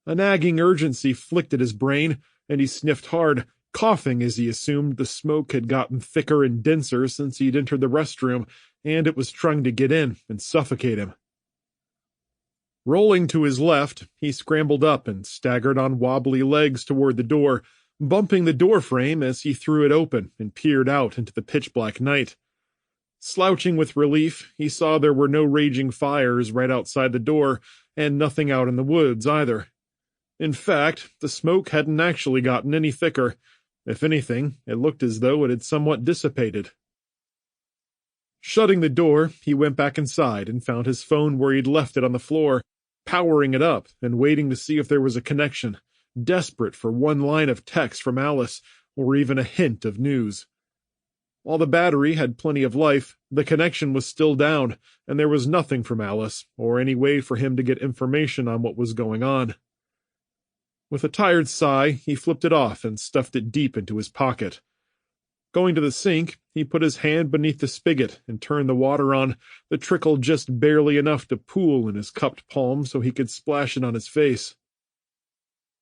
A nagging urgency flicked at his brain, and he sniffed hard, coughing as he assumed the smoke had gotten thicker and denser since he'd entered the restroom, and it was trying to get in and suffocate him. Rolling to his left, he scrambled up and staggered on wobbly legs toward the door, bumping the doorframe as he threw it open and peered out into the pitch-black night. Slouching with relief, he saw there were no raging fires right outside the door, and nothing out in the woods either. In fact, the smoke hadn't actually gotten any thicker. If anything, it looked as though it had somewhat dissipated. Shutting the door, he went back inside and found his phone where he'd left it on the floor, powering it up and waiting to see if there was a connection, desperate for one line of text from Alice or even a hint of news. While the battery had plenty of life, the connection was still down, and there was nothing from Alice or any way for him to get information on what was going on. With a tired sigh, he flipped it off and stuffed it deep into his pocket. Going to the sink, he put his hand beneath the spigot and turned the water on, the trickle just barely enough to pool in his cupped palm so he could splash it on his face.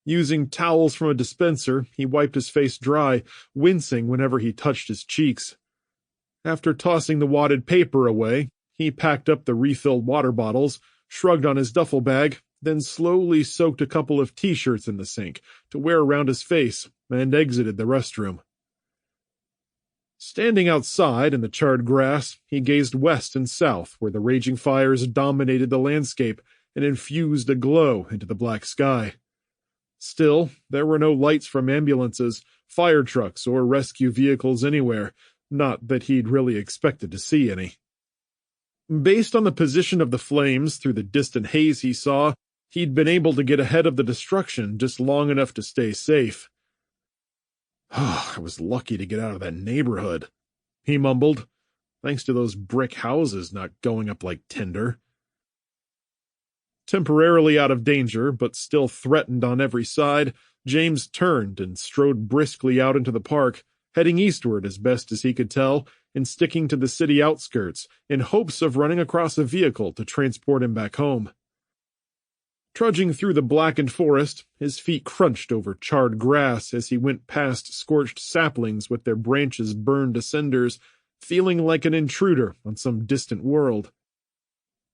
Using towels from a dispenser, he wiped his face dry, wincing whenever he touched his cheeks. After tossing the wadded paper away, he packed up the refilled water bottles, shrugged on his duffel bag, then slowly soaked a couple of t-shirts in the sink to wear around his face, and exited the restroom. Standing outside in the charred grass, he gazed west and south where the raging fires dominated the landscape and infused a glow into the black sky. Still, there were no lights from ambulances, fire trucks, or rescue vehicles anywhere, not that he'd really expected to see any. Based on the position of the flames through the distant haze he saw, he'd been able to get ahead of the destruction just long enough to stay safe. "Oh, I was lucky to get out of that neighborhood," he mumbled, thanks to those brick houses not going up like tinder. Temporarily out of danger, but still threatened on every side, James turned and strode briskly out into the park, heading eastward as best as he could tell, and sticking to the city outskirts, in hopes of running across a vehicle to transport him back home. Trudging through the blackened forest, his feet crunched over charred grass as he went past scorched saplings with their branches burned to cinders, feeling like an intruder on some distant world.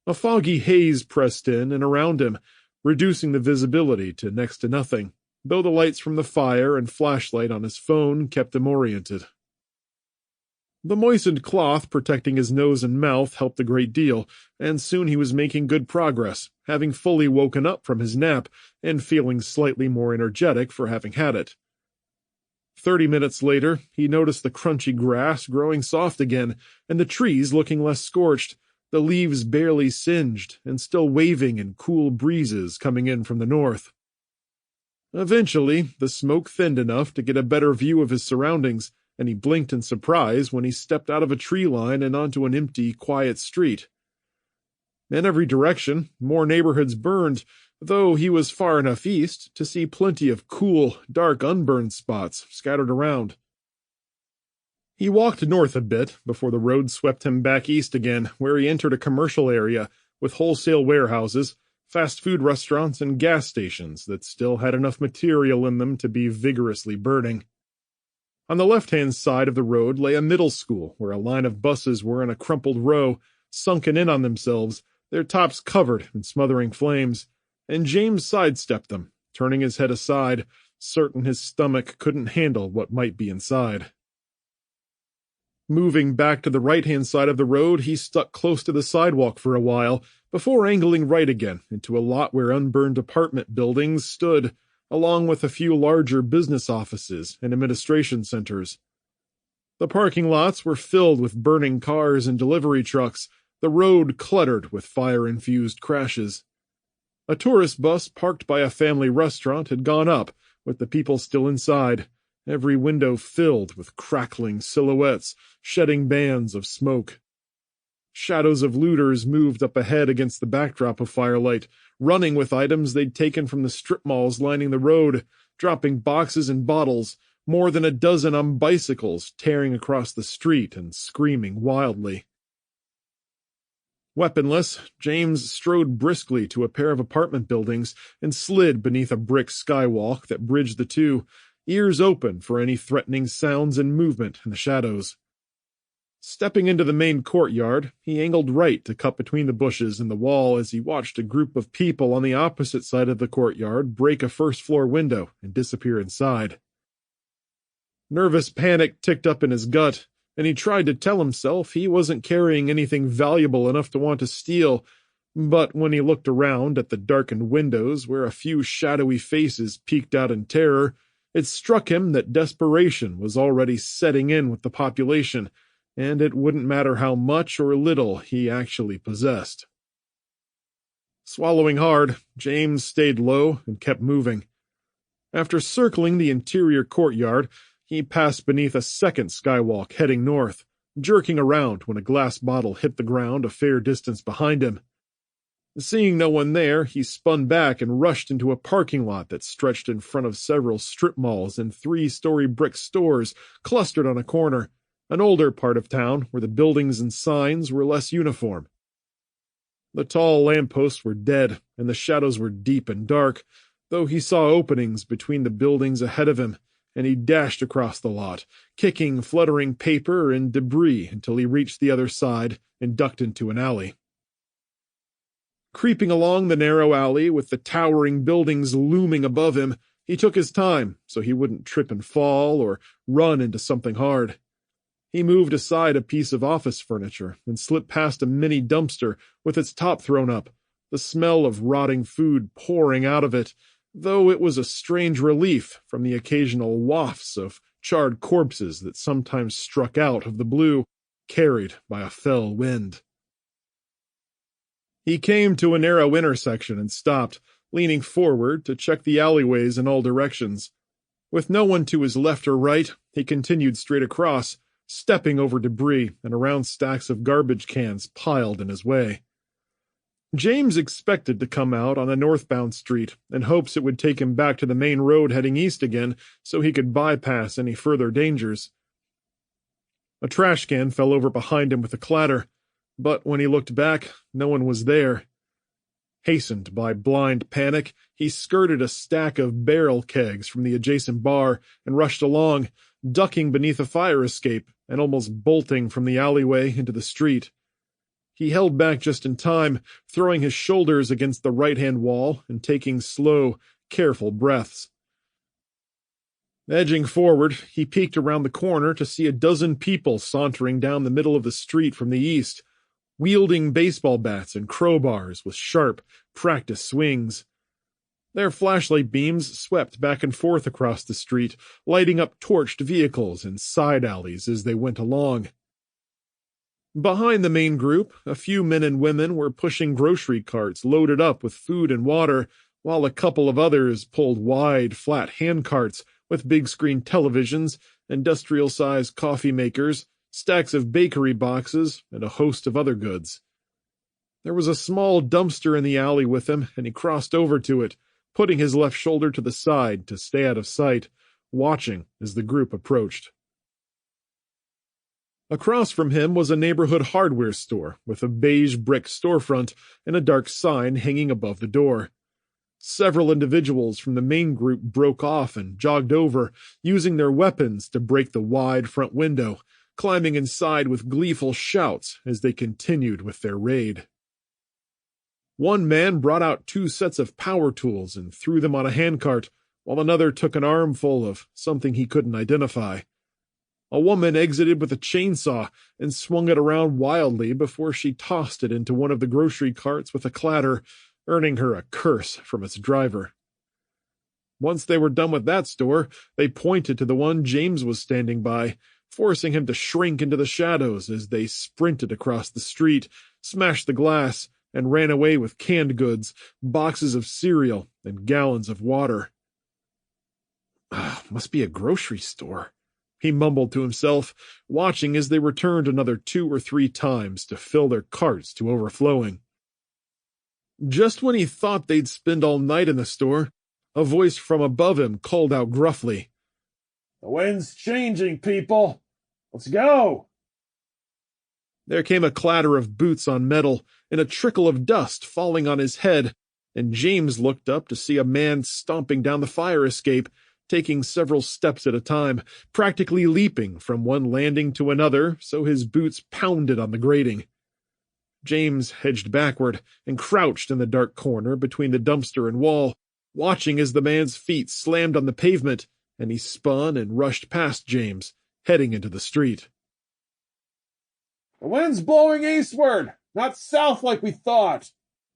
A foggy haze pressed in and around him, reducing the visibility to next to nothing, though the lights from the fire and flashlight on his phone kept him oriented. The moistened cloth protecting his nose and mouth helped a great deal, and soon he was making good progress, having fully woken up from his nap and feeling slightly more energetic for having had it. 30 minutes later, he noticed the crunchy grass growing soft again, and the trees looking less scorched, the leaves barely singed and still waving in cool breezes coming in from the north. Eventually, the smoke thinned enough to get a better view of his surroundings, and he blinked in surprise when he stepped out of a tree line and onto an empty, quiet street. In every direction, more neighborhoods burned, though he was far enough east to see plenty of cool, dark, unburned spots scattered around. He walked north a bit before the road swept him back east again, where he entered a commercial area with wholesale warehouses, fast food restaurants, and gas stations that still had enough material in them to be vigorously burning. On the left-hand side of the road lay a middle school where a line of buses were in a crumpled row, sunken in on themselves, their tops covered in smothering flames, and James sidestepped them, turning his head aside, certain his stomach couldn't handle what might be inside. Moving back to the right-hand side of the road, he stuck close to the sidewalk for a while, before angling right again into a lot where unburned apartment buildings stood, along with a few larger business offices and administration centers. The parking lots were filled with burning cars and delivery trucks, the road cluttered with fire-infused crashes. A tourist bus parked by a family restaurant had gone up, with the people still inside, every window filled with crackling silhouettes, shedding bands of smoke. Shadows of looters moved up ahead against the backdrop of firelight, running with items they'd taken from the strip malls lining the road, dropping boxes and bottles, more than a dozen on bicycles tearing across the street and screaming wildly. Weaponless, James strode briskly to a pair of apartment buildings and slid beneath a brick skywalk that bridged the two, ears open for any threatening sounds and movement in the shadows. Stepping into the main courtyard, he angled right to cut between the bushes and the wall as he watched a group of people on the opposite side of the courtyard break a first-floor window and disappear inside. Nervous panic ticked up in his gut, and he tried to tell himself he wasn't carrying anything valuable enough to want to steal, but when he looked around at the darkened windows where a few shadowy faces peeked out in terror, it struck him that desperation was already setting in with the population, and it wouldn't matter how much or little he actually possessed. Swallowing hard, James stayed low and kept moving. After circling the interior courtyard, he passed beneath a second skywalk heading north, jerking around when a glass bottle hit the ground a fair distance behind him. Seeing no one there, he spun back and rushed into a parking lot that stretched in front of several strip malls and three-story brick stores clustered on a corner, an older part of town where the buildings and signs were less uniform. The tall lampposts were dead, and the shadows were deep and dark, though he saw openings between the buildings ahead of him, and he dashed across the lot, kicking fluttering paper and debris until he reached the other side and ducked into an alley. Creeping along the narrow alley with the towering buildings looming above him, he took his time so he wouldn't trip and fall or run into something hard. He moved aside a piece of office furniture and slipped past a mini dumpster with its top thrown up, the smell of rotting food pouring out of it, though it was a strange relief from the occasional wafts of charred corpses that sometimes struck out of the blue, carried by a fell wind. He came to a narrow intersection and stopped, leaning forward to check the alleyways in all directions. With no one to his left or right, he continued straight across, stepping over debris and around stacks of garbage cans piled in his way. James expected to come out on a northbound street in hopes it would take him back to the main road heading east again so he could bypass any further dangers, A trash can fell over behind him with a clatter, but when he looked back, no one was there. Hastened by blind panic, he skirted a stack of barrel kegs from the adjacent bar and rushed along, ducking beneath a fire escape and almost bolting from the alleyway into the street. He held back just in time, throwing his shoulders against the right-hand wall and taking slow, careful breaths. Edging forward, he peeked around the corner to see a dozen people sauntering down the middle of the street from the east, wielding baseball bats and crowbars with sharp, practice swings. Their flashlight beams swept back and forth across the street, lighting up torched vehicles and side alleys as they went along. Behind the main group, a few men and women were pushing grocery carts loaded up with food and water, while a couple of others pulled wide, flat handcarts with big-screen televisions, industrial-sized coffee makers, stacks of bakery boxes, and a host of other goods. There was a small dumpster in the alley with him, and he crossed over to it, putting his left shoulder to the side to stay out of sight, watching as the group approached. Across from him was a neighborhood hardware store with a beige brick storefront and a dark sign hanging above the door. Several individuals from the main group broke off and jogged over, using their weapons to break the wide front window, climbing inside with gleeful shouts as they continued with their raid. One man brought out 2 sets of power tools and threw them on a handcart, while another took an armful of something he couldn't identify. A woman exited with a chainsaw and swung it around wildly before she tossed it into one of the grocery carts with a clatter, earning her a curse from its driver. Once they were done with that store, they pointed to the one James was standing by, forcing him to shrink into the shadows as they sprinted across the street, smashed the glass, and ran away with canned goods, boxes of cereal, and gallons of water. Must be a grocery store, he mumbled to himself, watching as they returned another 2 or 3 times to fill their carts to overflowing. Just when he thought they'd spend all night in the store, a voice from above him called out gruffly, "The wind's changing, people! Let's go!" There came a clatter of boots on metal and a trickle of dust falling on his head, and James looked up to see a man stomping down the fire escape, taking several steps at a time, practically leaping from one landing to another so his boots pounded on the grating. James hedged backward and crouched in the dark corner between the dumpster and wall, watching as the man's feet slammed on the pavement, and he spun and rushed past James, heading into the street. "The wind's blowing eastward, not south like we thought,"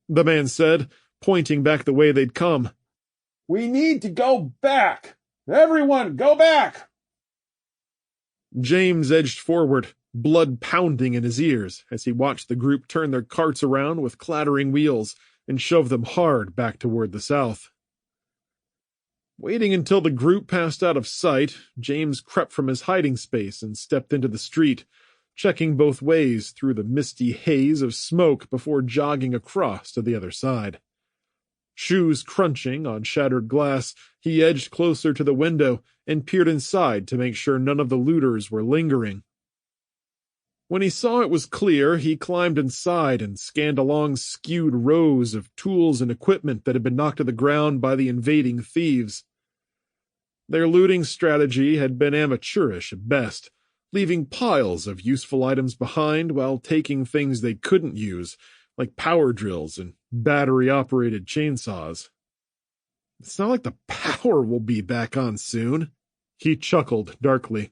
the man said, pointing back the way they'd come. "We need to go back. Everyone, go back!" James edged forward, blood pounding in his ears as he watched the group turn their carts around with clattering wheels and shove them hard back toward the south. Waiting until the group passed out of sight, James crept from his hiding space and stepped into the street, checking both ways through the misty haze of smoke before jogging across to the other side. Shoes crunching on shattered glass, he edged closer to the window and peered inside to make sure none of the looters were lingering. When he saw it was clear, he climbed inside and scanned a long skewed rows of tools and equipment that had been knocked to the ground by the invading thieves. Their looting strategy had been amateurish at best, leaving piles of useful items behind while taking things they couldn't use, like power drills and battery-operated chainsaws. "It's not like the power will be back on soon," he chuckled darkly.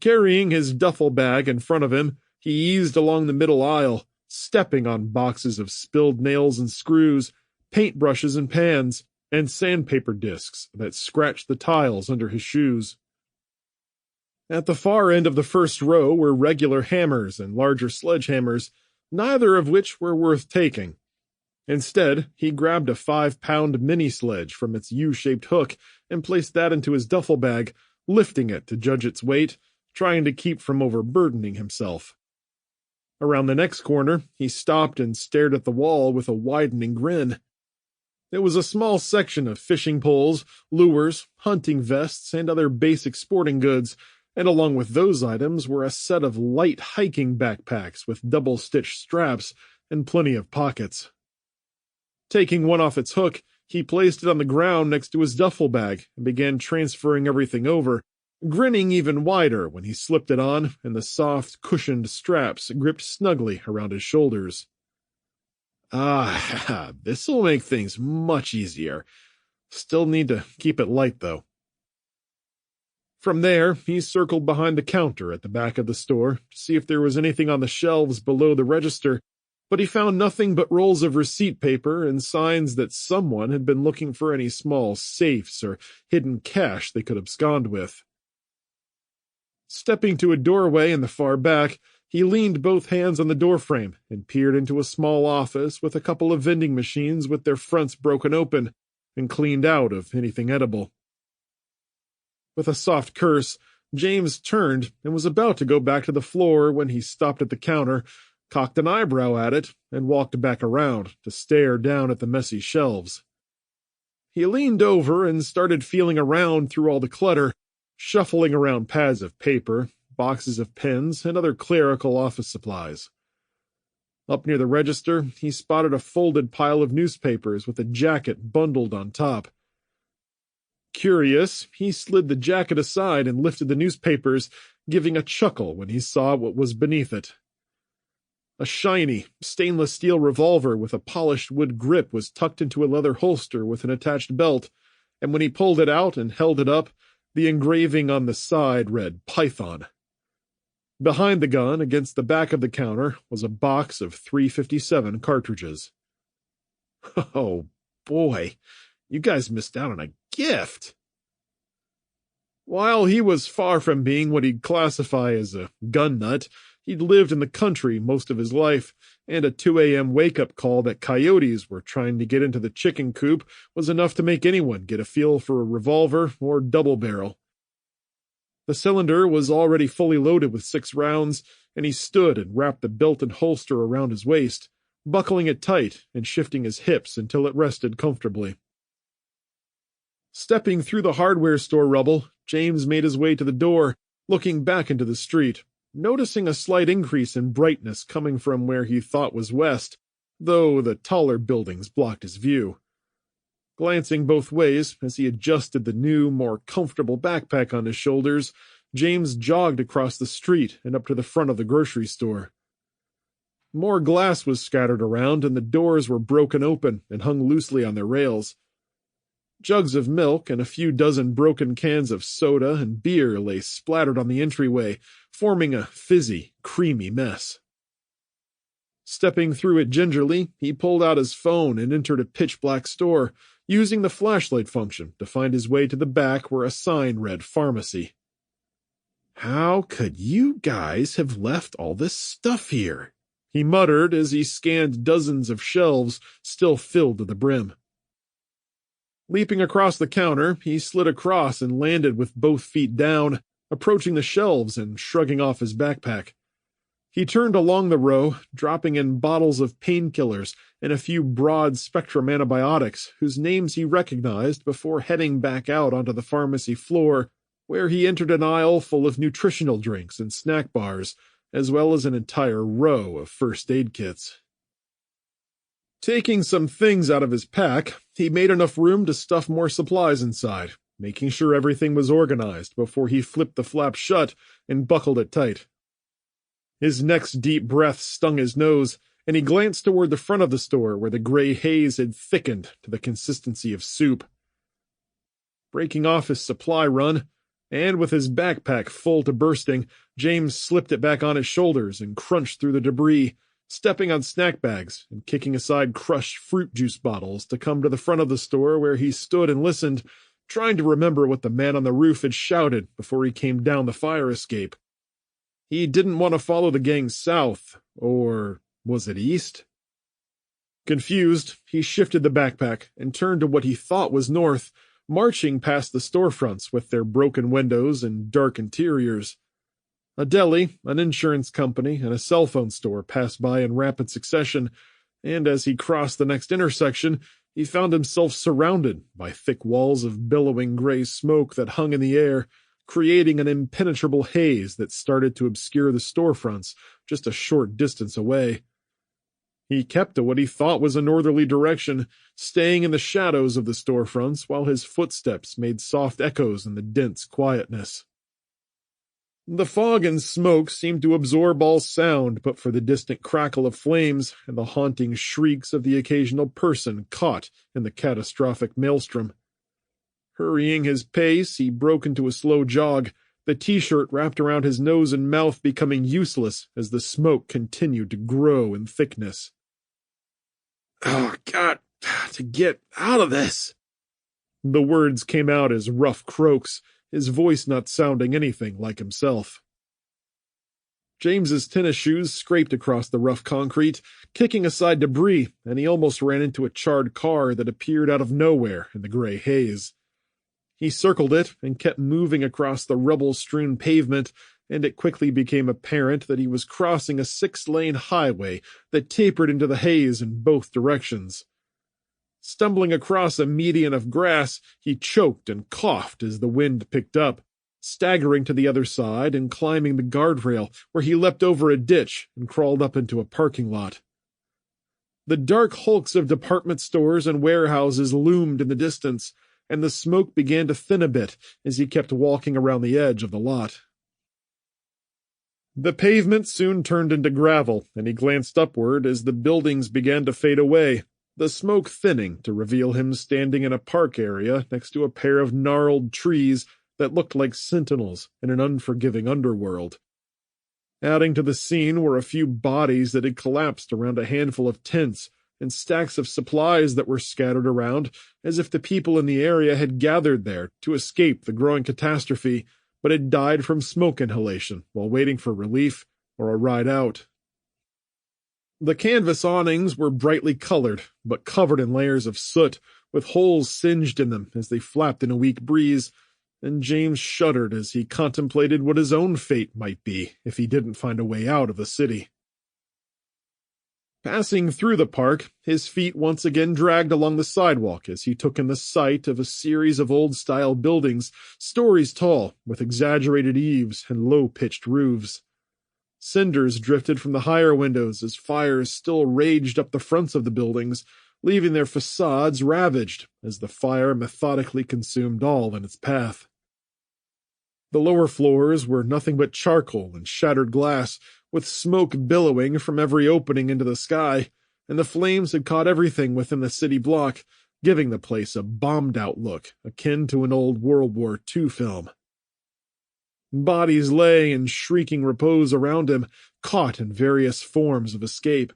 Carrying his duffel bag in front of him, he eased along the middle aisle, stepping on boxes of spilled nails and screws, paintbrushes and pans, and sandpaper discs that scratched the tiles under his shoes. At the far end of the first row were regular hammers and larger sledgehammers, neither of which were worth taking. Instead, he grabbed a 5-pound mini-sledge from its U-shaped hook and placed that into his duffel bag, lifting it to judge its weight, trying to keep from overburdening himself. Around the next corner, he stopped and stared at the wall with a widening grin. It was a small section of fishing poles, lures, hunting vests, and other basic sporting goods, and along with those items were a set of light hiking backpacks with double-stitched straps and plenty of pockets. Taking one off its hook, he placed it on the ground next to his duffel bag and began transferring everything over, grinning even wider when he slipped it on and the soft, cushioned straps gripped snugly around his shoulders. Ah, this'll make things much easier. Still need to keep it light, though. From there, he circled behind the counter at the back of the store to see if there was anything on the shelves below the register, but he found nothing but rolls of receipt paper and signs that someone had been looking for any small safes or hidden cash they could abscond with. Stepping to a doorway in the far back, he leaned both hands on the doorframe and peered into a small office with a couple of vending machines with their fronts broken open and cleaned out of anything edible. With a soft curse, James turned and was about to go back to the floor when he stopped at the counter, cocked an eyebrow at it, and walked back around to stare down at the messy shelves. He leaned over and started feeling around through all the clutter, shuffling around pads of paper, boxes of pens, and other clerical office supplies. Up near the register, he spotted a folded pile of newspapers with a jacket bundled on top. Curious, he slid the jacket aside and lifted the newspapers, giving a chuckle when he saw what was beneath it. A shiny, stainless steel revolver with a polished wood grip was tucked into a leather holster with an attached belt, and when he pulled it out and held it up, the engraving on the side read Python. Behind the gun, against the back of the counter, was a box of .357 cartridges. Oh, boy, you guys missed out on a gift. While he was far from being what he'd classify as a gun nut, he'd lived in the country most of his life, and a 2 a.m. wake-up call that coyotes were trying to get into the chicken coop was enough to make anyone get a feel for a revolver or double-barrel. The cylinder was already fully loaded with 6 rounds, and he stood and wrapped the belt and holster around his waist, buckling it tight and shifting his hips until it rested comfortably. Stepping through the hardware store rubble, James made his way to the door, looking back into the street, noticing a slight increase in brightness coming from where he thought was west, though the taller buildings blocked his view. Glancing both ways as he adjusted the new, more comfortable backpack on his shoulders, James jogged across the street and up to the front of the grocery store. More glass was scattered around, and the doors were broken open and hung loosely on their rails. Jugs of milk and a few dozen broken cans of soda and beer lay splattered on the entryway, forming a fizzy, creamy mess. Stepping through it gingerly, he pulled out his phone and entered a pitch-black store, using the flashlight function to find his way to the back where a sign read Pharmacy. How could you guys have left all this stuff here? He muttered as he scanned dozens of shelves still filled to the brim. Leaping across the counter, he slid across and landed with both feet down, approaching the shelves and shrugging off his backpack. He turned along the row, dropping in bottles of painkillers and a few broad-spectrum antibiotics, whose names he recognized before heading back out onto the pharmacy floor, where he entered an aisle full of nutritional drinks and snack bars, as well as an entire row of first aid kits. Taking some things out of his pack, he made enough room to stuff more supplies inside, making sure everything was organized before he flipped the flap shut and buckled it tight. His next deep breath stung his nose, and he glanced toward the front of the store where the gray haze had thickened to the consistency of soup. Breaking off his supply run, and with his backpack full to bursting, James slipped it back on his shoulders and crunched through the debris, stepping on snack bags and kicking aside crushed fruit juice bottles to come to the front of the store where he stood and listened, trying to remember what the man on the roof had shouted before he came down the fire escape. He didn't want to follow the gang south, or was it east? Confused, he shifted the backpack and turned to what he thought was north, marching past the storefronts with their broken windows and dark interiors. A deli, an insurance company, and a cell phone store passed by in rapid succession, and as he crossed the next intersection, he found himself surrounded by thick walls of billowing gray smoke that hung in the air, creating an impenetrable haze that started to obscure the storefronts just a short distance away. He kept to what he thought was a northerly direction, staying in the shadows of the storefronts while his footsteps made soft echoes in the dense quietness. The fog and smoke seemed to absorb all sound but for the distant crackle of flames and the haunting shrieks of the occasional person caught in the catastrophic maelstrom. Hurrying his pace, he broke into a slow jog, the t-shirt wrapped around his nose and mouth becoming useless as the smoke continued to grow in thickness. "Oh, God, to get out of this!" The words came out as rough croaks, his voice not sounding anything like himself. James's tennis shoes scraped across the rough concrete, kicking aside debris, and he almost ran into a charred car that appeared out of nowhere in the gray haze. He circled it and kept moving across the rubble-strewn pavement, and it quickly became apparent that he was crossing a 6-lane highway that tapered into the haze in both directions. Stumbling across a median of grass, he choked and coughed as the wind picked up, staggering to the other side and climbing the guardrail, where he leapt over a ditch and crawled up into a parking lot. The dark hulks of department stores and warehouses loomed in the distance, and the smoke began to thin a bit as he kept walking around the edge of the lot. The pavement soon turned into gravel, and he glanced upward as the buildings began to fade away, the smoke thinning to reveal him standing in a park area next to a pair of gnarled trees that looked like sentinels in an unforgiving underworld. Adding to the scene were a few bodies that had collapsed around a handful of tents and stacks of supplies that were scattered around as if the people in the area had gathered there to escape the growing catastrophe, but had died from smoke inhalation while waiting for relief or a ride out. The canvas awnings were brightly colored, but covered in layers of soot, with holes singed in them as they flapped in a weak breeze, and James shuddered as he contemplated what his own fate might be if he didn't find a way out of the city. Passing through the park, his feet once again dragged along the sidewalk as he took in the sight of a series of old-style buildings, stories tall, with exaggerated eaves and low-pitched roofs. Cinders drifted from the higher windows as fires still raged up the fronts of the buildings, leaving their facades ravaged as the fire methodically consumed all in its path. The lower floors were nothing but charcoal and shattered glass, with smoke billowing from every opening into the sky, and the flames had caught everything within the city block, giving the place a bombed-out look akin to an old World War II film. Bodies lay in shrieking repose around him, caught in various forms of escape.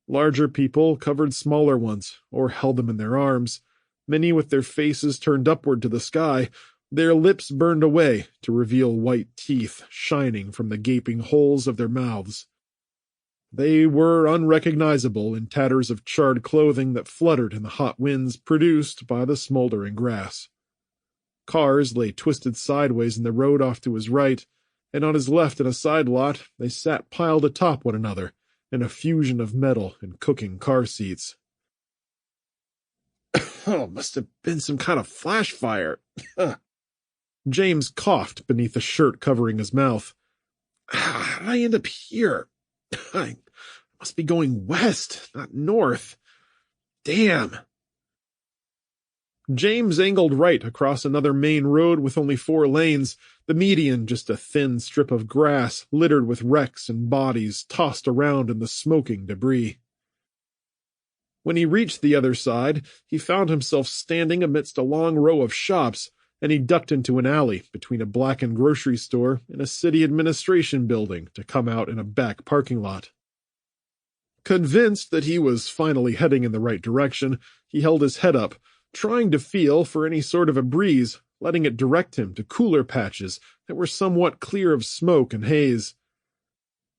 Larger people covered smaller ones, or held them in their arms, many with their faces turned upward to the sky, their lips burned away to reveal white teeth shining from the gaping holes of their mouths. They were unrecognizable in tatters of charred clothing that fluttered in the hot winds produced by the smoldering grass. Cars lay twisted sideways in the road off to his right, and on his left in a side lot they sat piled atop one another in a fusion of metal and cooking car seats. "Oh, must have been some kind of flash fire." James coughed beneath the shirt covering his mouth. "How did I end up here? I must be going west, not north. Damn." James angled right across another main road with only 4 lanes, the median just a thin strip of grass littered with wrecks and bodies tossed around in the smoking debris. When he reached the other side, he found himself standing amidst a long row of shops, and he ducked into an alley between a blackened grocery store and a city administration building to come out in a back parking lot. Convinced that he was finally heading in the right direction, he held his head up, trying to feel for any sort of a breeze, letting it direct him to cooler patches that were somewhat clear of smoke and haze.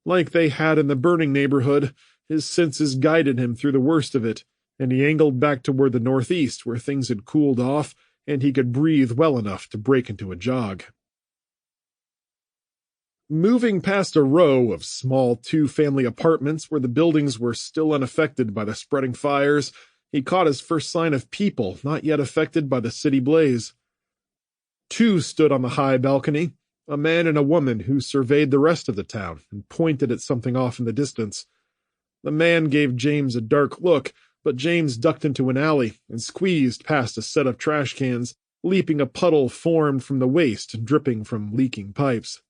Like they had in the burning neighborhood, his senses guided him through the worst of it, and he angled back toward the northeast where things had cooled off and he could breathe well enough to break into a jog. Moving past a row of small 2-family apartments where the buildings were still unaffected by the spreading fires, he caught his first sign of people not yet affected by the city blaze. Two stood on the high balcony, a man and a woman who surveyed the rest of the town and pointed at something off in the distance. The man gave James a dark look, but James ducked into an alley and squeezed past a set of trash cans, leaping a puddle formed from the waste dripping from leaking pipes.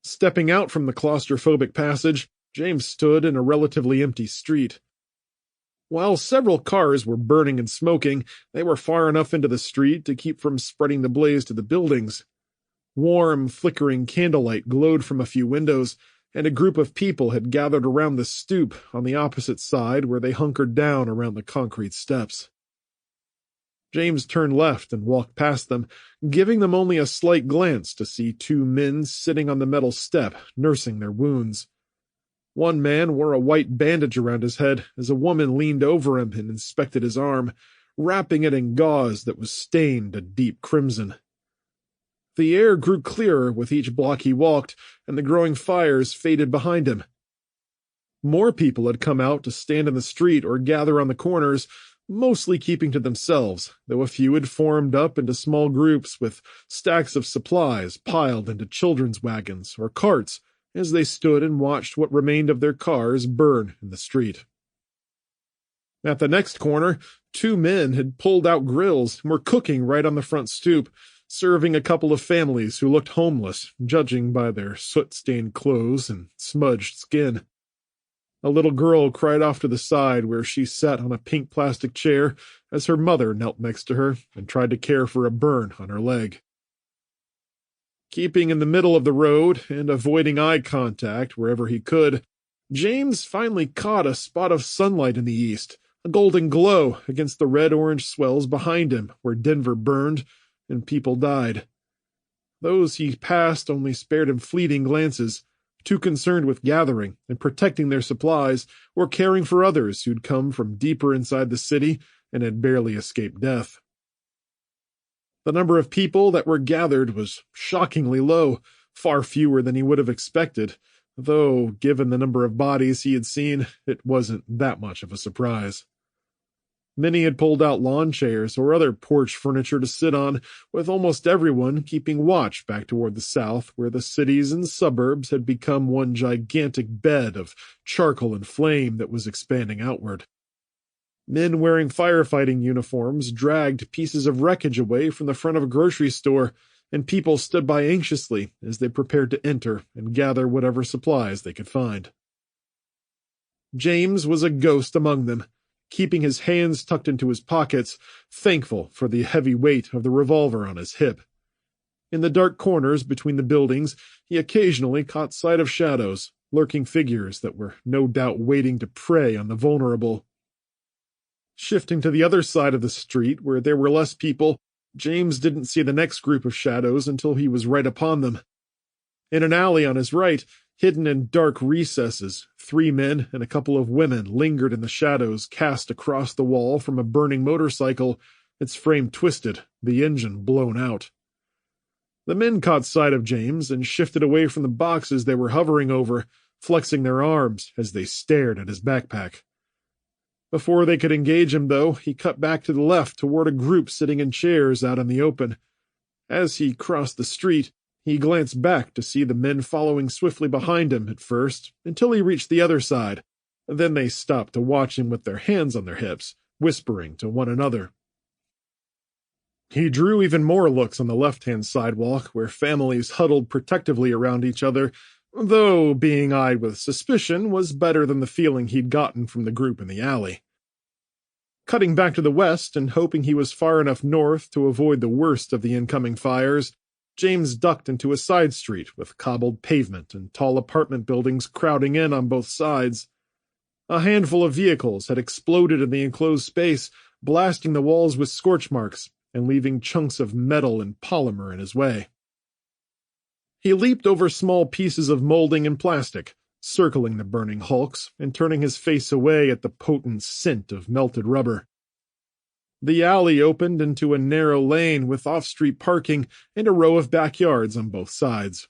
Stepping out from the claustrophobic passage, James stood in a relatively empty street. While several cars were burning and smoking, they were far enough into the street to keep from spreading the blaze to the buildings. Warm, flickering candlelight glowed from a few windows, and a group of people had gathered around the stoop on the opposite side where they hunkered down around the concrete steps. James turned left and walked past them, giving them only a slight glance to see two men sitting on the metal step, nursing their wounds. One man wore a white bandage around his head as a woman leaned over him and inspected his arm, wrapping it in gauze that was stained a deep crimson. The air grew clearer with each block he walked, and the growing fires faded behind him. More people had come out to stand in the street or gather on the corners, mostly keeping to themselves, though a few had formed up into small groups with stacks of supplies piled into children's wagons or carts as they stood and watched what remained of their cars burn in the street. At the next corner, two men had pulled out grills and were cooking right on the front stoop, serving a couple of families who looked homeless, judging by their soot-stained clothes and smudged skin. A little girl cried off to the side where she sat on a pink plastic chair as her mother knelt next to her and tried to care for a burn on her leg. Keeping in the middle of the road and avoiding eye contact wherever he could, James finally caught a spot of sunlight in the east, a golden glow against the red-orange swells behind him where Denver burned and people died. Those he passed only spared him fleeting glances, too concerned with gathering and protecting their supplies or caring for others who'd come from deeper inside the city and had barely escaped death. The number of people that were gathered was shockingly low, far fewer than he would have expected, though, given the number of bodies he had seen, it wasn't that much of a surprise. Many had pulled out lawn chairs or other porch furniture to sit on, with almost everyone keeping watch back toward the south, where the cities and suburbs had become one gigantic bed of charcoal and flame that was expanding outward. Men wearing firefighting uniforms dragged pieces of wreckage away from the front of a grocery store, and people stood by anxiously as they prepared to enter and gather whatever supplies they could find. James was a ghost among them, keeping his hands tucked into his pockets, thankful for the heavy weight of the revolver on his hip. In the dark corners between the buildings, he occasionally caught sight of shadows, lurking figures that were no doubt waiting to prey on the vulnerable. Shifting to the other side of the street, where there were less people, James didn't see the next group of shadows until he was right upon them. In an alley on his right, hidden in dark recesses, 3 men and a couple of women lingered in the shadows cast across the wall from a burning motorcycle, its frame twisted, the engine blown out. The men caught sight of James and shifted away from the boxes they were hovering over, flexing their arms as they stared at his backpack. Before they could engage him, though, he cut back to the left toward a group sitting in chairs out in the open. As he crossed the street, he glanced back to see the men following swiftly behind him at first, until he reached the other side. Then they stopped to watch him with their hands on their hips, whispering to one another. He drew even more looks on the left-hand sidewalk, where families huddled protectively around each other, though being eyed with suspicion was better than the feeling he'd gotten from the group in the alley. Cutting back to the west and hoping he was far enough north to avoid the worst of the incoming fires, James ducked into a side street with cobbled pavement and tall apartment buildings crowding in on both sides. A handful of vehicles had exploded in the enclosed space, blasting the walls with scorch marks and leaving chunks of metal and polymer in his way. He leaped over small pieces of molding and plastic, circling the burning hulks and turning his face away at the potent scent of melted rubber. The alley opened into a narrow lane with off-street parking and a row of backyards on both sides.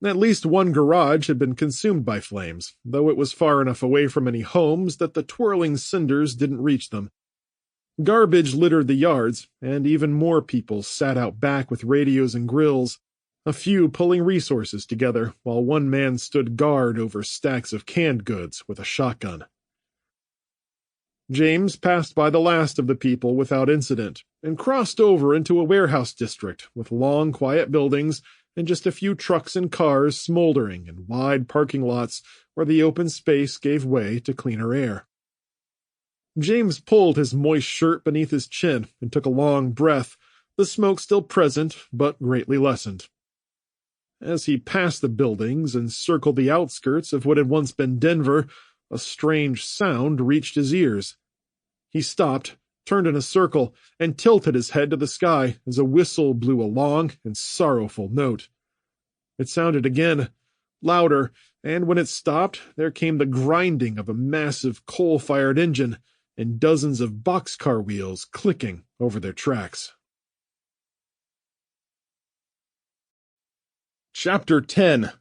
At least one garage had been consumed by flames, though it was far enough away from any homes that the twirling cinders didn't reach them. Garbage littered the yards, and even more people sat out back with radios and grills, a few pulling resources together while one man stood guard over stacks of canned goods with a shotgun. James passed by the last of the people without incident and crossed over into a warehouse district with long, quiet buildings and just a few trucks and cars smoldering in wide parking lots where the open space gave way to cleaner air. James pulled his moist shirt beneath his chin and took a long breath, the smoke still present but greatly lessened. As he passed the buildings and circled the outskirts of what had once been Denver, a strange sound reached his ears. He stopped, turned in a circle, and tilted his head to the sky as a whistle blew a long and sorrowful note. It sounded again, louder, and when it stopped, there came the grinding of a massive coal-fired engine and dozens of boxcar wheels clicking over their tracks. Chapter 10.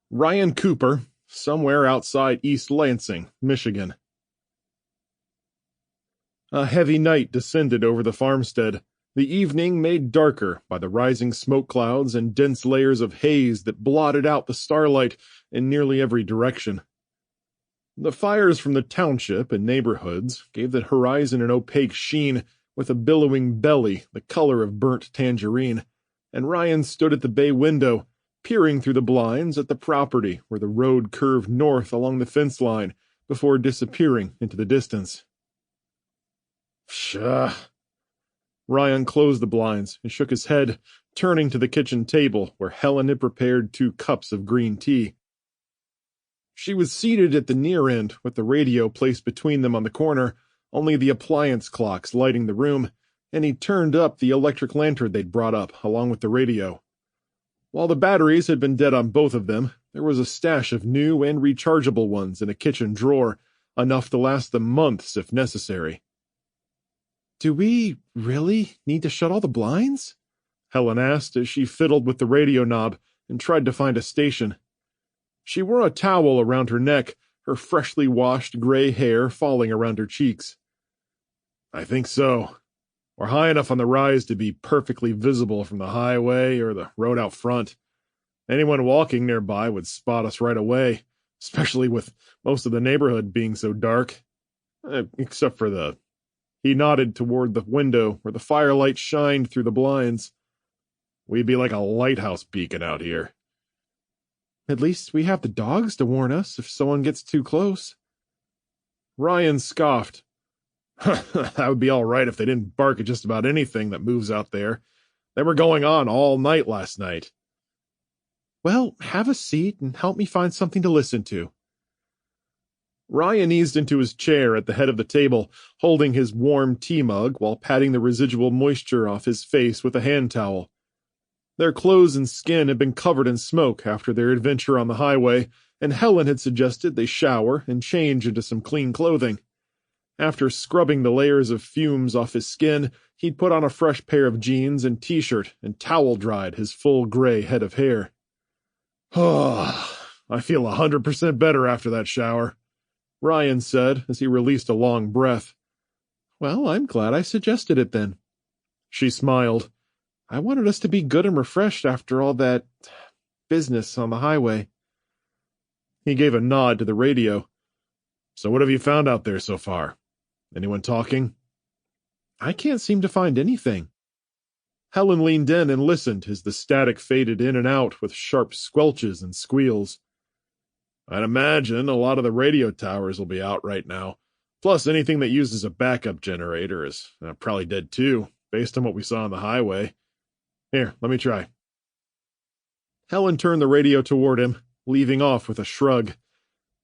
Ryan Cooper, somewhere outside East Lansing, Michigan. A heavy night descended over the farmstead, the evening made darker by the rising smoke clouds and dense layers of haze that blotted out the starlight in nearly every direction. The fires from the township and neighborhoods gave the horizon an opaque sheen with a billowing belly the color of burnt tangerine, and Ryan stood at the bay window, peering through the blinds at the property where the road curved north along the fence line before disappearing into the distance. Pshaw. Ryan closed the blinds and shook his head, turning to the kitchen table where Helen had prepared 2 cups of green tea. She was seated at the near end with the radio placed between them on the corner, only the appliance clocks lighting the room, and he turned up the electric lantern they'd brought up along with the radio. While the batteries had been dead on both of them, there was a stash of new and rechargeable ones in a kitchen drawer, enough to last them months if necessary. "Do we really need to shut all the blinds?" Helen asked as she fiddled with the radio knob and tried to find a station. She wore a towel around her neck, her freshly washed gray hair falling around her cheeks. "I think so. We're high enough on the rise to be perfectly visible from the highway or the road out front. Anyone walking nearby would spot us right away, especially with most of the neighborhood being so dark. Except for the..." He nodded toward the window where the firelight shined through the blinds. "We'd be like a lighthouse beacon out here." "At least we have the dogs to warn us if someone gets too close." Ryan scoffed. "That would be all right if they didn't bark at just about anything that moves out there. They were going on all night last night." "Well, have a seat and help me find something to listen to." Ryan eased into his chair at the head of the table, holding his warm tea mug while patting the residual moisture off his face with a hand towel. Their clothes and skin had been covered in smoke after their adventure on the highway, and Helen had suggested they shower and change into some clean clothing. After scrubbing the layers of fumes off his skin, he'd put on a fresh pair of jeans and t-shirt and towel-dried his full gray head of hair. "Oh, I feel 100% better after that shower," Ryan said as he released a long breath. "Well, I'm glad I suggested it then." She smiled. "I wanted us to be good and refreshed after all that business on the highway." He gave a nod to the radio. "So what have you found out there so far? Anyone talking?" "I can't seem to find anything." Helen leaned in and listened as the static faded in and out with sharp squelches and squeals. "I'd imagine a lot of the radio towers will be out right now. Plus, anything that uses a backup generator is probably dead too, based on what we saw on the highway. Here, let me try." Helen turned the radio toward him, leaving off with a shrug.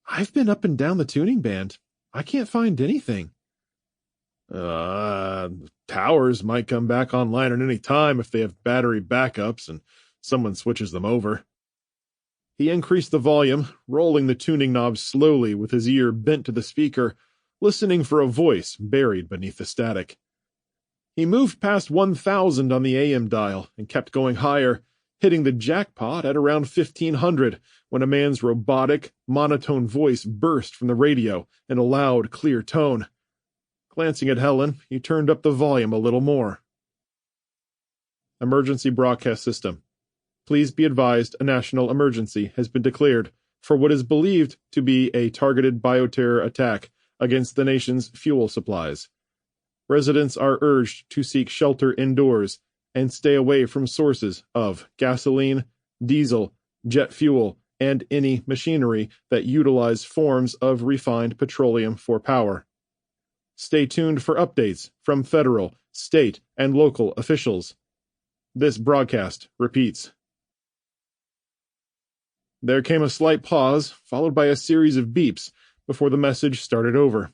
"I've been up and down the tuning band. I can't find anything." Towers might come back online at any time if they have battery backups and someone switches them over." He increased the volume, rolling the tuning knob slowly with his ear bent to the speaker, listening for a voice buried beneath the static. He moved past 1,000 on the AM dial and kept going higher, hitting the jackpot at around 1,500 when a man's robotic, monotone voice burst from the radio in a loud, clear tone. Glancing at Helen, he turned up the volume a little more. Emergency broadcast system. Please be advised a national emergency has been declared for what is believed to be a targeted bioterror attack against the nation's fuel supplies. Residents are urged to seek shelter indoors and stay away from sources of gasoline, diesel, jet fuel, and any machinery that utilize forms of refined petroleum for power. Stay tuned for updates from federal, state, and local officials. This broadcast repeats. There came a slight pause, followed by a series of beeps before the message started over.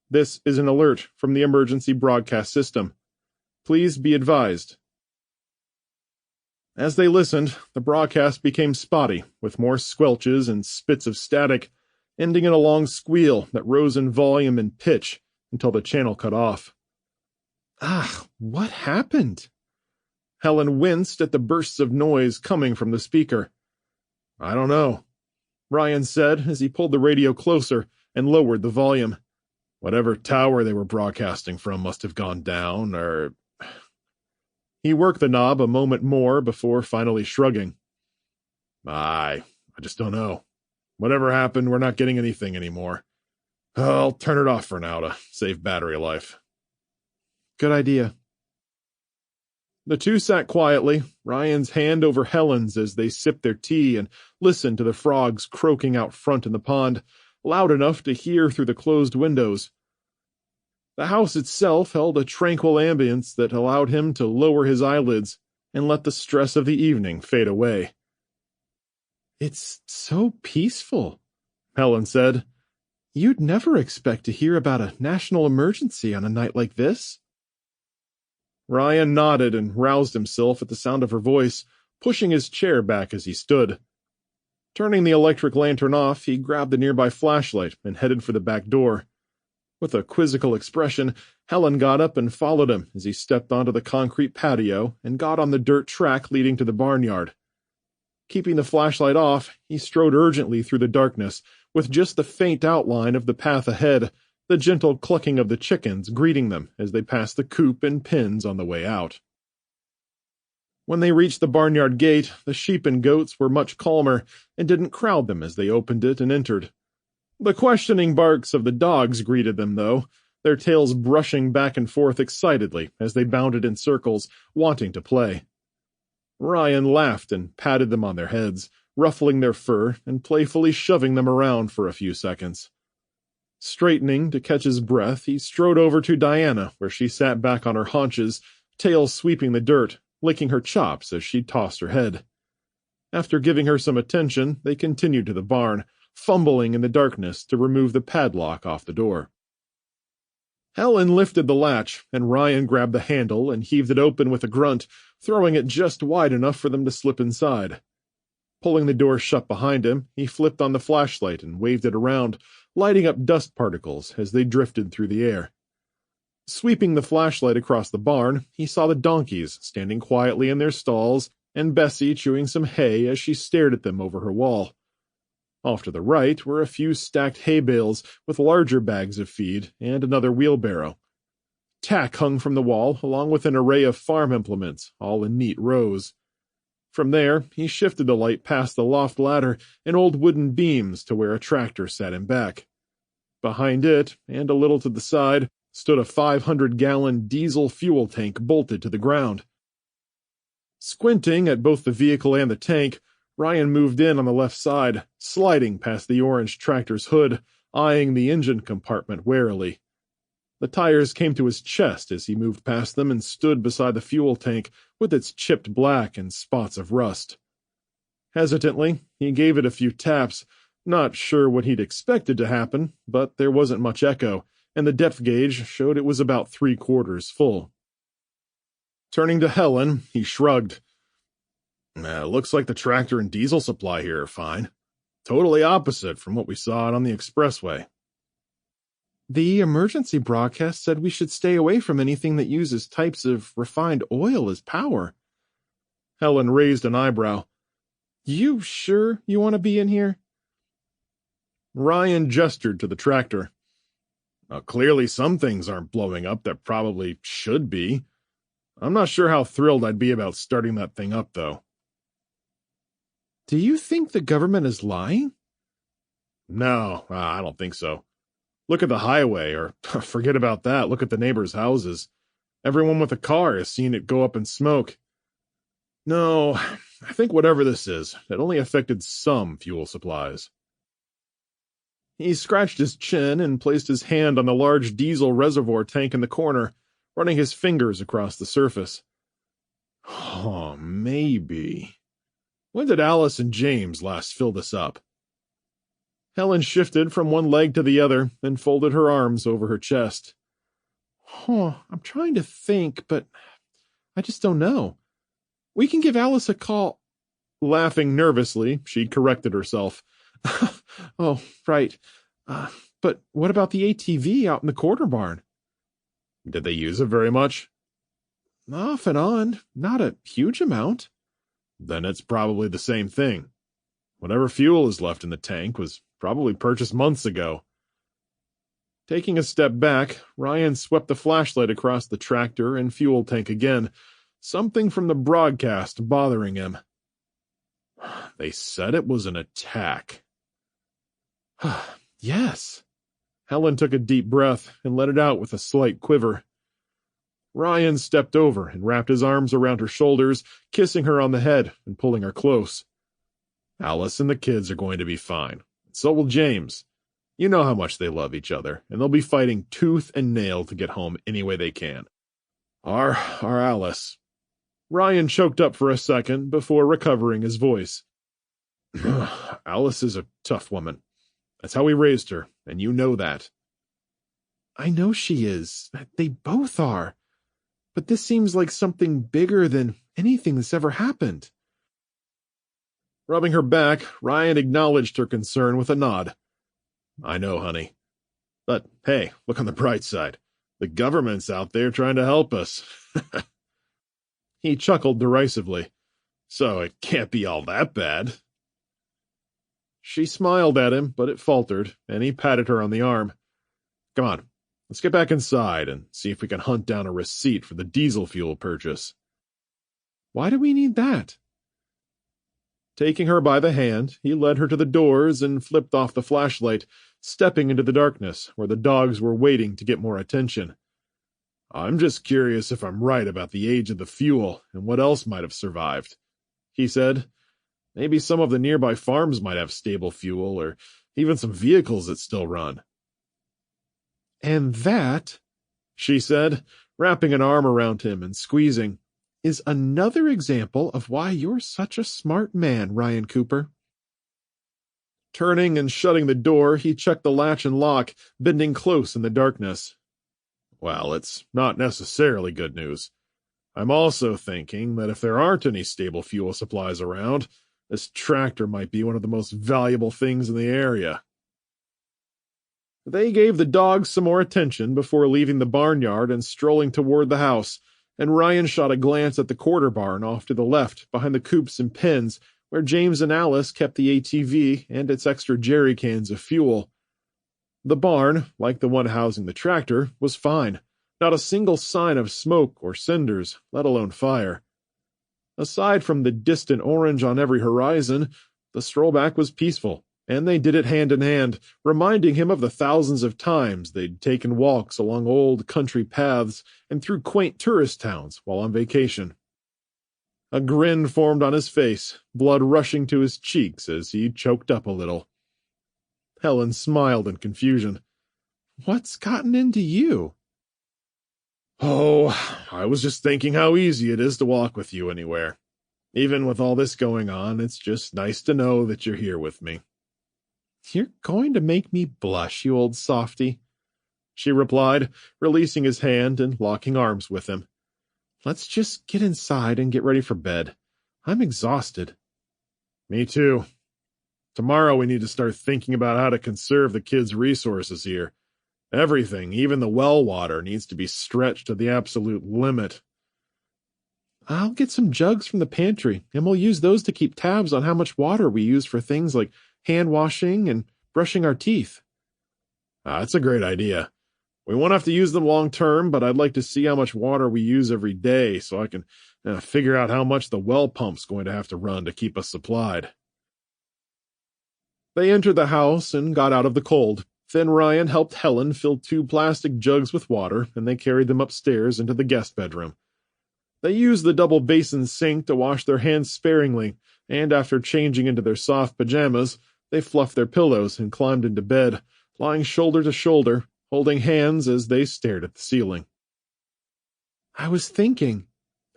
This is an alert from the emergency broadcast system. Please be advised. As they listened, the broadcast became spotty, with more squelches and spits of static, ending in a long squeal that rose in volume and pitch until the channel cut off. What happened? Helen winced at the bursts of noise coming from the speaker. I don't know, Ryan said as he pulled the radio closer and lowered the volume. Whatever tower they were broadcasting from must have gone down, or... He worked the knob a moment more before finally shrugging. I just don't know. Whatever happened, we're not getting anything anymore. I'll turn it off for now to save battery life. Good idea. The two sat quietly, Ryan's hand over Helen's as they sipped their tea and listened to the frogs croaking out front in the pond, loud enough to hear through the closed windows. The house itself held a tranquil ambience that allowed him to lower his eyelids and let the stress of the evening fade away. It's so peaceful, Helen said. You'd never expect to hear about a national emergency on a night like this. Ryan nodded and roused himself at the sound of her voice, pushing his chair back as he stood. Turning the electric lantern off, he grabbed the nearby flashlight and headed for the back door. With a quizzical expression, Helen got up and followed him as he stepped onto the concrete patio and got on the dirt track leading to the barnyard. Keeping the flashlight off, he strode urgently through the darkness, with just the faint outline of the path ahead, the gentle clucking of the chickens greeting them as they passed the coop and pens on the way out. When they reached the barnyard gate, the sheep and goats were much calmer and didn't crowd them as they opened it and entered. The questioning barks of the dogs greeted them, though, their tails brushing back and forth excitedly as they bounded in circles, wanting to play. Ryan laughed and patted them on their heads, ruffling their fur and playfully shoving them around for a few seconds. Straightening to catch his breath, he strode over to Diana, where she sat back on her haunches, tail sweeping the dirt, licking her chops as she tossed her head. After giving her some attention, they continued to the barn, fumbling in the darkness to remove the padlock off the door. Helen lifted the latch, and Ryan grabbed the handle and heaved it open with a grunt, throwing it just wide enough for them to slip inside. Pulling the door shut behind him, he flipped on the flashlight and waved it around, lighting up dust particles as they drifted through the air. Sweeping the flashlight across the barn, he saw the donkeys standing quietly in their stalls and Bessie chewing some hay as she stared at them over her wall. Off to the right were a few stacked hay bales with larger bags of feed and another wheelbarrow. Tack hung from the wall along with an array of farm implements, all in neat rows. From there, he shifted the light past the loft ladder and old wooden beams to where a tractor sat in back. Behind it, and a little to the side, stood a 500-gallon diesel fuel tank bolted to the ground. Squinting at both the vehicle and the tank, Ryan moved in on the left side, sliding past the orange tractor's hood, eyeing the engine compartment warily. The tires came to his chest as he moved past them and stood beside the fuel tank with its chipped black and spots of rust. Hesitantly, he gave it a few taps, not sure what he'd expected to happen, but there wasn't much echo, and the depth gauge showed it was about 3/4 full. Turning to Helen, he shrugged. Looks like the tractor and diesel supply here are fine. Totally opposite from what we saw on the expressway. The emergency broadcast said we should stay away from anything that uses types of refined oil as power. Helen raised an eyebrow. You sure you want to be in here? Ryan gestured to the tractor. Clearly some things aren't blowing up that probably should be. I'm not sure how thrilled I'd be about starting that thing up, though. Do you think the government is lying? No, I don't think so. Look at the highway, or forget about that, look at the neighbors' houses. Everyone with a car has seen it go up in smoke. No, I think whatever this is, it only affected some fuel supplies. He scratched his chin and placed his hand on the large diesel reservoir tank in the corner, running his fingers across the surface. Oh, maybe. When did Alice and James last fill this up? Helen shifted from one leg to the other and folded her arms over her chest. I'm trying to think, but I just don't know. We can give Alice a call. Laughing nervously, she corrected herself. Oh, right. But what about the ATV out in the quarter barn? Did they use it very much? Off and on, not a huge amount. Then it's probably the same thing. Whatever fuel is left in the tank was probably purchased months ago. Taking a step back, Ryan swept the flashlight across the tractor and fuel tank again, something from the broadcast bothering him. They said it was an attack. Yes. Helen took a deep breath and let it out with a slight quiver. Ryan stepped over and wrapped his arms around her shoulders, kissing her on the head and pulling her close. Alice and the kids are going to be fine. So will James. You know how much they love each other, and they'll be fighting tooth and nail to get home any way they can. Our Alice. Ryan choked up for a second before recovering his voice. Alice is a tough woman. That's how we raised her, and you know that. I know she is. They both are. But this seems like something bigger than anything that's ever happened. Rubbing her back, Ryan acknowledged her concern with a nod. I know, honey. But, hey, look on the bright side. The government's out there trying to help us. He chuckled derisively. So it can't be all that bad. She smiled at him, but it faltered, and he patted her on the arm. Come on, let's get back inside and see if we can hunt down a receipt for the diesel fuel purchase. Why do we need that? Taking her by the hand, he led her to the doors and flipped off the flashlight, stepping into the darkness where the dogs were waiting to get more attention. I'm just curious if I'm right about the age of the fuel and what else might have survived, he said. Maybe some of the nearby farms might have stable fuel, or even some vehicles that still run. And that, she said, wrapping an arm around him and squeezing, is another example of why you're such a smart man, Ryan Cooper. Turning and shutting the door, he checked the latch and lock, bending close in the darkness. Well, it's not necessarily good news. I'm also thinking that if there aren't any stable fuel supplies around, this tractor might be one of the most valuable things in the area. They gave the dogs some more attention before leaving the barnyard and strolling toward the house, and Ryan shot a glance at the quarter barn off to the left behind the coops and pens where James and Alice kept the ATV and its extra jerry cans of fuel. The barn, like the one housing the tractor, was fine. Not a single sign of smoke or cinders, let alone fire. Aside from the distant orange on every horizon, the stroll back was peaceful, and they did it hand in hand, reminding him of the thousands of times they'd taken walks along old country paths and through quaint tourist towns while on vacation. A grin formed on his face, blood rushing to his cheeks as he choked up a little. Helen smiled in confusion. What's gotten into you? Oh, I was just thinking how easy it is to walk with you anywhere. Even with all this going on, it's just nice to know that you're here with me. You're going to make me blush, you old softy, she replied, releasing his hand and locking arms with him. Let's just get inside and get ready for bed. I'm exhausted. Me too. Tomorrow we need to start thinking about how to conserve the kids' resources here. Everything, even the well water, needs to be stretched to the absolute limit. I'll get some jugs from the pantry, and we'll use those to keep tabs on how much water we use for things like hand washing and brushing our teeth. That's a great idea. We won't have to use them long term, but I'd like to see how much water we use every day so I can figure out how much the well pump's going to have to run to keep us supplied. They entered the house and got out of the cold. Then Ryan helped Helen fill 2 plastic jugs with water, and they carried them upstairs into the guest bedroom. They used the double basin sink to wash their hands sparingly, and after changing into their soft pajamas, they fluffed their pillows and climbed into bed, lying shoulder to shoulder, holding hands as they stared at the ceiling. "I was thinking,"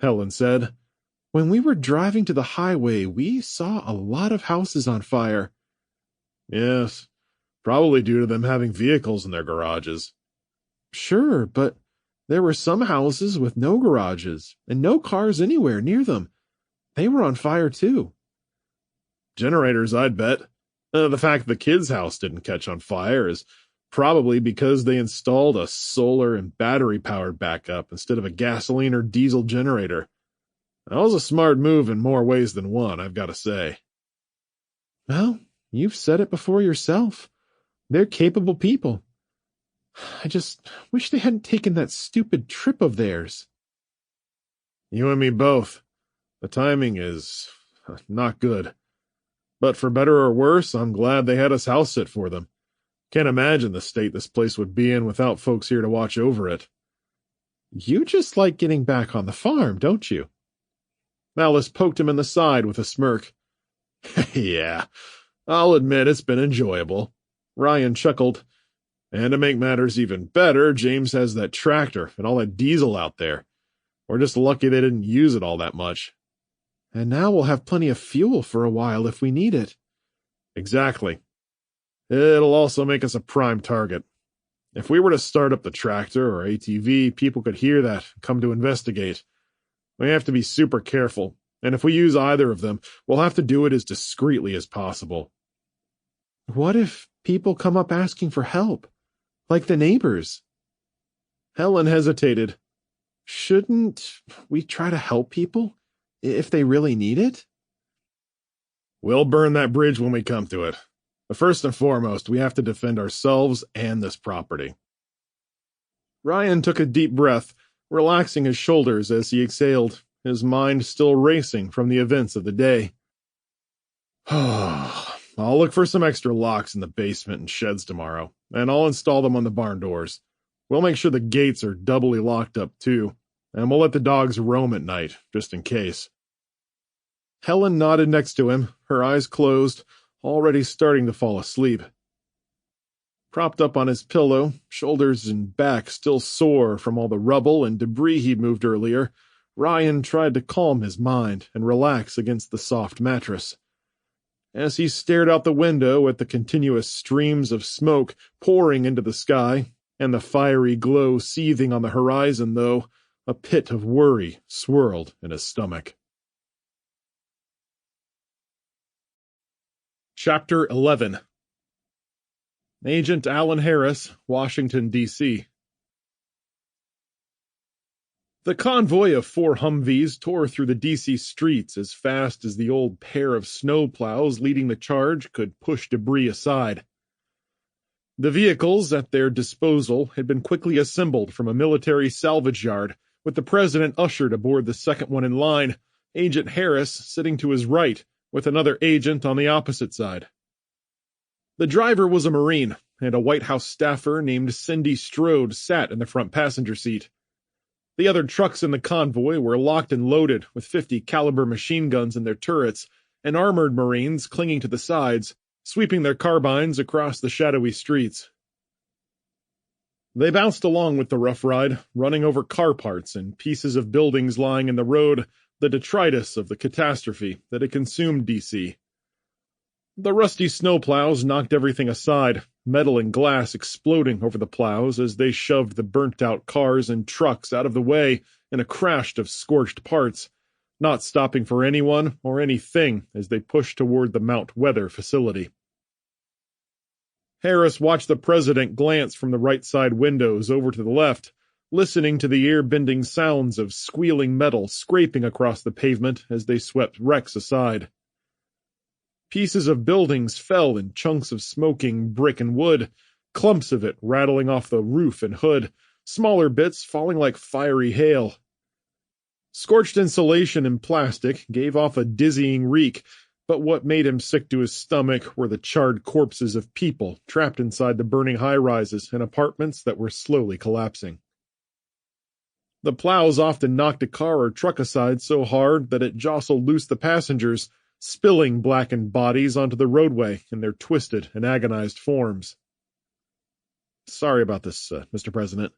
Helen said, "when we were driving to the highway, we saw a lot of houses on fire." "Yes, probably due to them having vehicles in their garages." "Sure, but there were some houses with no garages and no cars anywhere near them. They were on fire too." "Generators, I'd bet. The fact the kid's house didn't catch on fire is probably because they installed a solar and battery-powered backup instead of a gasoline or diesel generator. That was a smart move in more ways than one, I've got to say." "Well, you've said it before yourself. They're capable people. I just wish they hadn't taken that stupid trip of theirs." "You and me both. The timing is not good. But for better or worse, I'm glad they had us house sit for them. Can't imagine the state this place would be in without folks here to watch over it." "You just like getting back on the farm, don't you?" Alice poked him in the side with a smirk. "Yeah, I'll admit it's been enjoyable." Ryan chuckled. "And to make matters even better, James has that tractor and all that diesel out there. We're just lucky they didn't use it all that much." "And now we'll have plenty of fuel for a while if we need it." "Exactly. It'll also make us a prime target. If we were to start up the tractor or ATV, people could hear that and come to investigate. We have to be super careful, and if we use either of them, we'll have to do it as discreetly as possible." "What if people come up asking for help, like the neighbors?" Helen hesitated. "Shouldn't we try to help people, if they really need it?" "We'll burn that bridge when we come to it. But first and foremost, we have to defend ourselves and this property." Ryan took a deep breath, relaxing his shoulders as he exhaled, his mind still racing from the events of the day. "I'll look for some extra locks in the basement and sheds tomorrow, and I'll install them on the barn doors. We'll make sure the gates are doubly locked up, too, and we'll let the dogs roam at night, just in case." Helen nodded next to him, her eyes closed, already starting to fall asleep. Propped up on his pillow, shoulders and back still sore from all the rubble and debris he'd moved earlier, Ryan tried to calm his mind and relax against the soft mattress. As he stared out the window at the continuous streams of smoke pouring into the sky, and the fiery glow seething on the horizon, though, a pit of worry swirled in his stomach. Chapter 11. Agent Alan Harris, Washington, D.C. The convoy of 4 Humvees tore through the D.C. streets as fast as the old pair of snowplows leading the charge could push debris aside. The vehicles at their disposal had been quickly assembled from a military salvage yard, with the president ushered aboard the second one in line, Agent Harris sitting to his right, with another agent on the opposite side. The driver was a Marine, and a White House staffer named Cindy Strode sat in the front passenger seat. The other trucks in the convoy were locked and loaded with .50 caliber machine guns in their turrets, and armored Marines clinging to the sides, sweeping their carbines across the shadowy streets. They bounced along with the rough ride, running over car parts and pieces of buildings lying in the road, the detritus of the catastrophe that had consumed D.C. The rusty snowplows knocked everything aside, metal and glass exploding over the plows as they shoved the burnt-out cars and trucks out of the way in a crash of scorched parts, not stopping for anyone or anything as they pushed toward the Mount Weather facility. Harris watched the president glance from the right-side windows over to the left, listening to the ear-bending sounds of squealing metal scraping across the pavement as they swept wrecks aside. Pieces of buildings fell in chunks of smoking brick and wood, clumps of it rattling off the roof and hood, smaller bits falling like fiery hail. Scorched insulation and plastic gave off a dizzying reek, but what made him sick to his stomach were the charred corpses of people trapped inside the burning high-rises and apartments that were slowly collapsing. The plows often knocked a car or truck aside so hard that it jostled loose the passengers, spilling blackened bodies onto the roadway in their twisted and agonized forms. "Sorry about this, Mr. President,"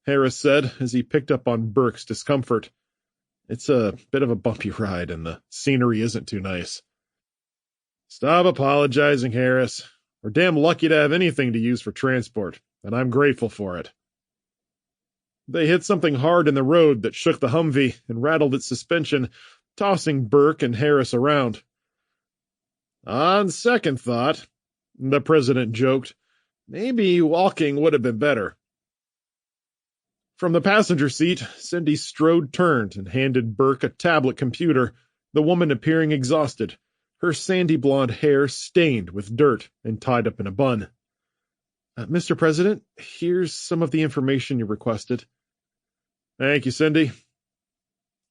Harris said as he picked up on Burke's discomfort. "It's a bit of a bumpy ride, and the scenery isn't too nice." "Stop apologizing, Harris. We're damn lucky to have anything to use for transport, and I'm grateful for it." They hit something hard in the road that shook the Humvee and rattled its suspension, tossing Burke and Harris around. "On second thought," the president joked, "maybe walking would have been better." From the passenger seat, Cindy Strode turned and handed Burke a tablet computer, the woman appearing exhausted, her sandy blonde hair stained with dirt and tied up in a bun. "Mr. President, here's some of the information you requested." "Thank you, Cindy."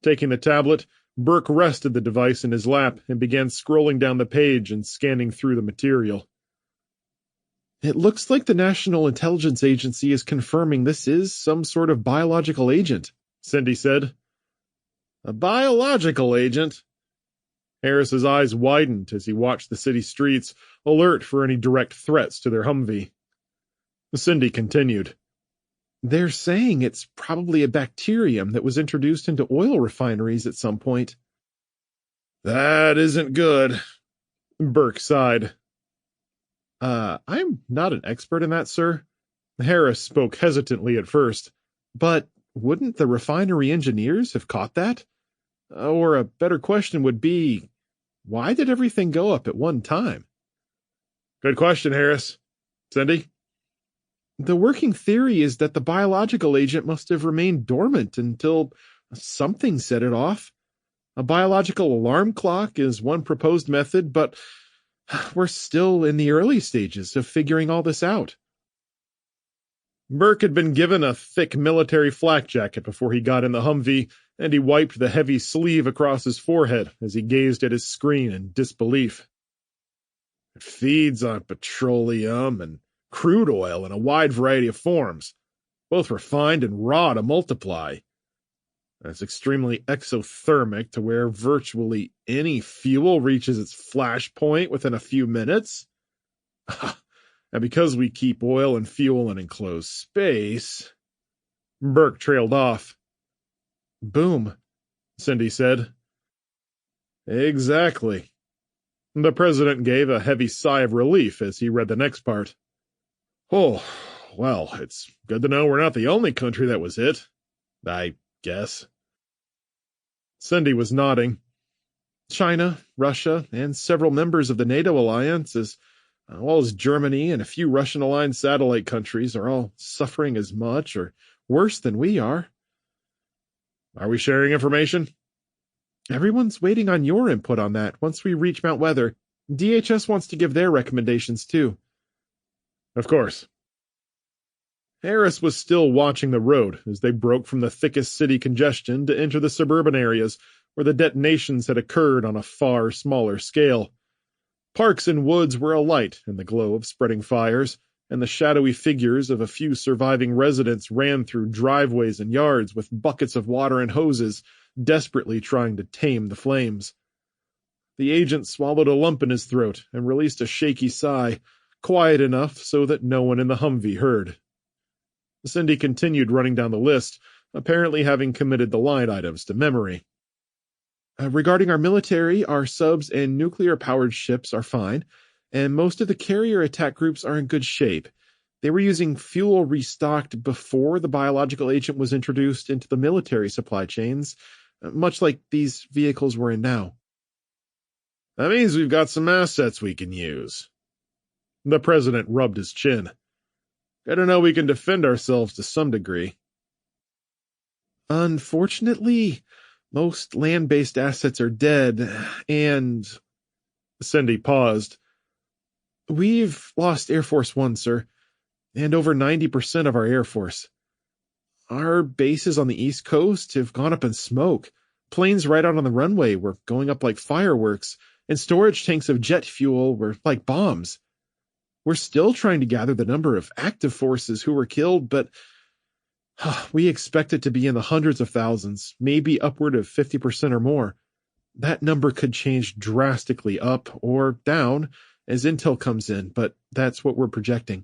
Taking the tablet, Burke rested the device in his lap and began scrolling down the page and scanning through the material. "It looks like the National Intelligence Agency is confirming this is some sort of biological agent," Cindy said. "A biological agent?" Harris's eyes widened as he watched the city streets, alert for any direct threats to their Humvee. Cindy continued. "They're saying it's probably a bacterium that was introduced into oil refineries at some point." "That isn't good," Burke sighed. I'm not an expert in that, sir." Harris spoke hesitantly at first. "But wouldn't the refinery engineers have caught that? Or a better question would be, why did everything go up at one time?" "Good question, Harris. Cindy?" "The working theory is that the biological agent must have remained dormant until something set it off. A biological alarm clock is one proposed method, but we're still in the early stages of figuring all this out." Burke had been given a thick military flak jacket before he got in the Humvee, and he wiped the heavy sleeve across his forehead as he gazed at his screen in disbelief. "It feeds on petroleum and crude oil in a wide variety of forms, both refined and raw to multiply. It's extremely exothermic to where virtually any fuel reaches its flash point within a few minutes. And because we keep oil and fuel in enclosed space..." Burke trailed off. "Boom," Cindy said. "Exactly." The president gave a heavy sigh of relief as he read the next part. "Oh, well, it's good to know we're not the only country that was hit, I guess." Cindy was nodding. "China, Russia, and several members of the NATO alliance, as well as Germany and a few Russian-aligned satellite countries, are all suffering as much or worse than we are." "Are we sharing information?" "Everyone's waiting on your input on that once we reach Mount Weather. DHS wants to give their recommendations, too." "Of course." Harris was still watching the road as they broke from the thickest city congestion to enter the suburban areas where the detonations had occurred on a far smaller scale. Parks and woods were alight in the glow of spreading fires, and the shadowy figures of a few surviving residents ran through driveways and yards with buckets of water and hoses, desperately trying to tame the flames. The agent swallowed a lump in his throat and released a shaky sigh, quiet enough so that no one in the Humvee heard. Cindy continued running down the list, apparently having committed the line items to memory. "Regarding our military, our subs and nuclear-powered ships are fine, and most of the carrier attack groups are in good shape. They were using fuel restocked before the biological agent was introduced into the military supply chains, much like these vehicles we're in now." "That means we've got some assets we can use." The president rubbed his chin. "Good to know we can defend ourselves to some degree." "Unfortunately, most land-based assets are dead, and..." Cindy paused. "We've lost Air Force One, sir. and over 90% of our Air Force. Our bases on the East Coast have gone up in smoke. Planes right out on the runway were going up like fireworks, and storage tanks of jet fuel were like bombs. We're still trying to gather the number of active forces who were killed, but we expect it to be in the hundreds of thousands, maybe upward of 50% or more. That number could change drastically up or down as intel comes in, but that's what we're projecting.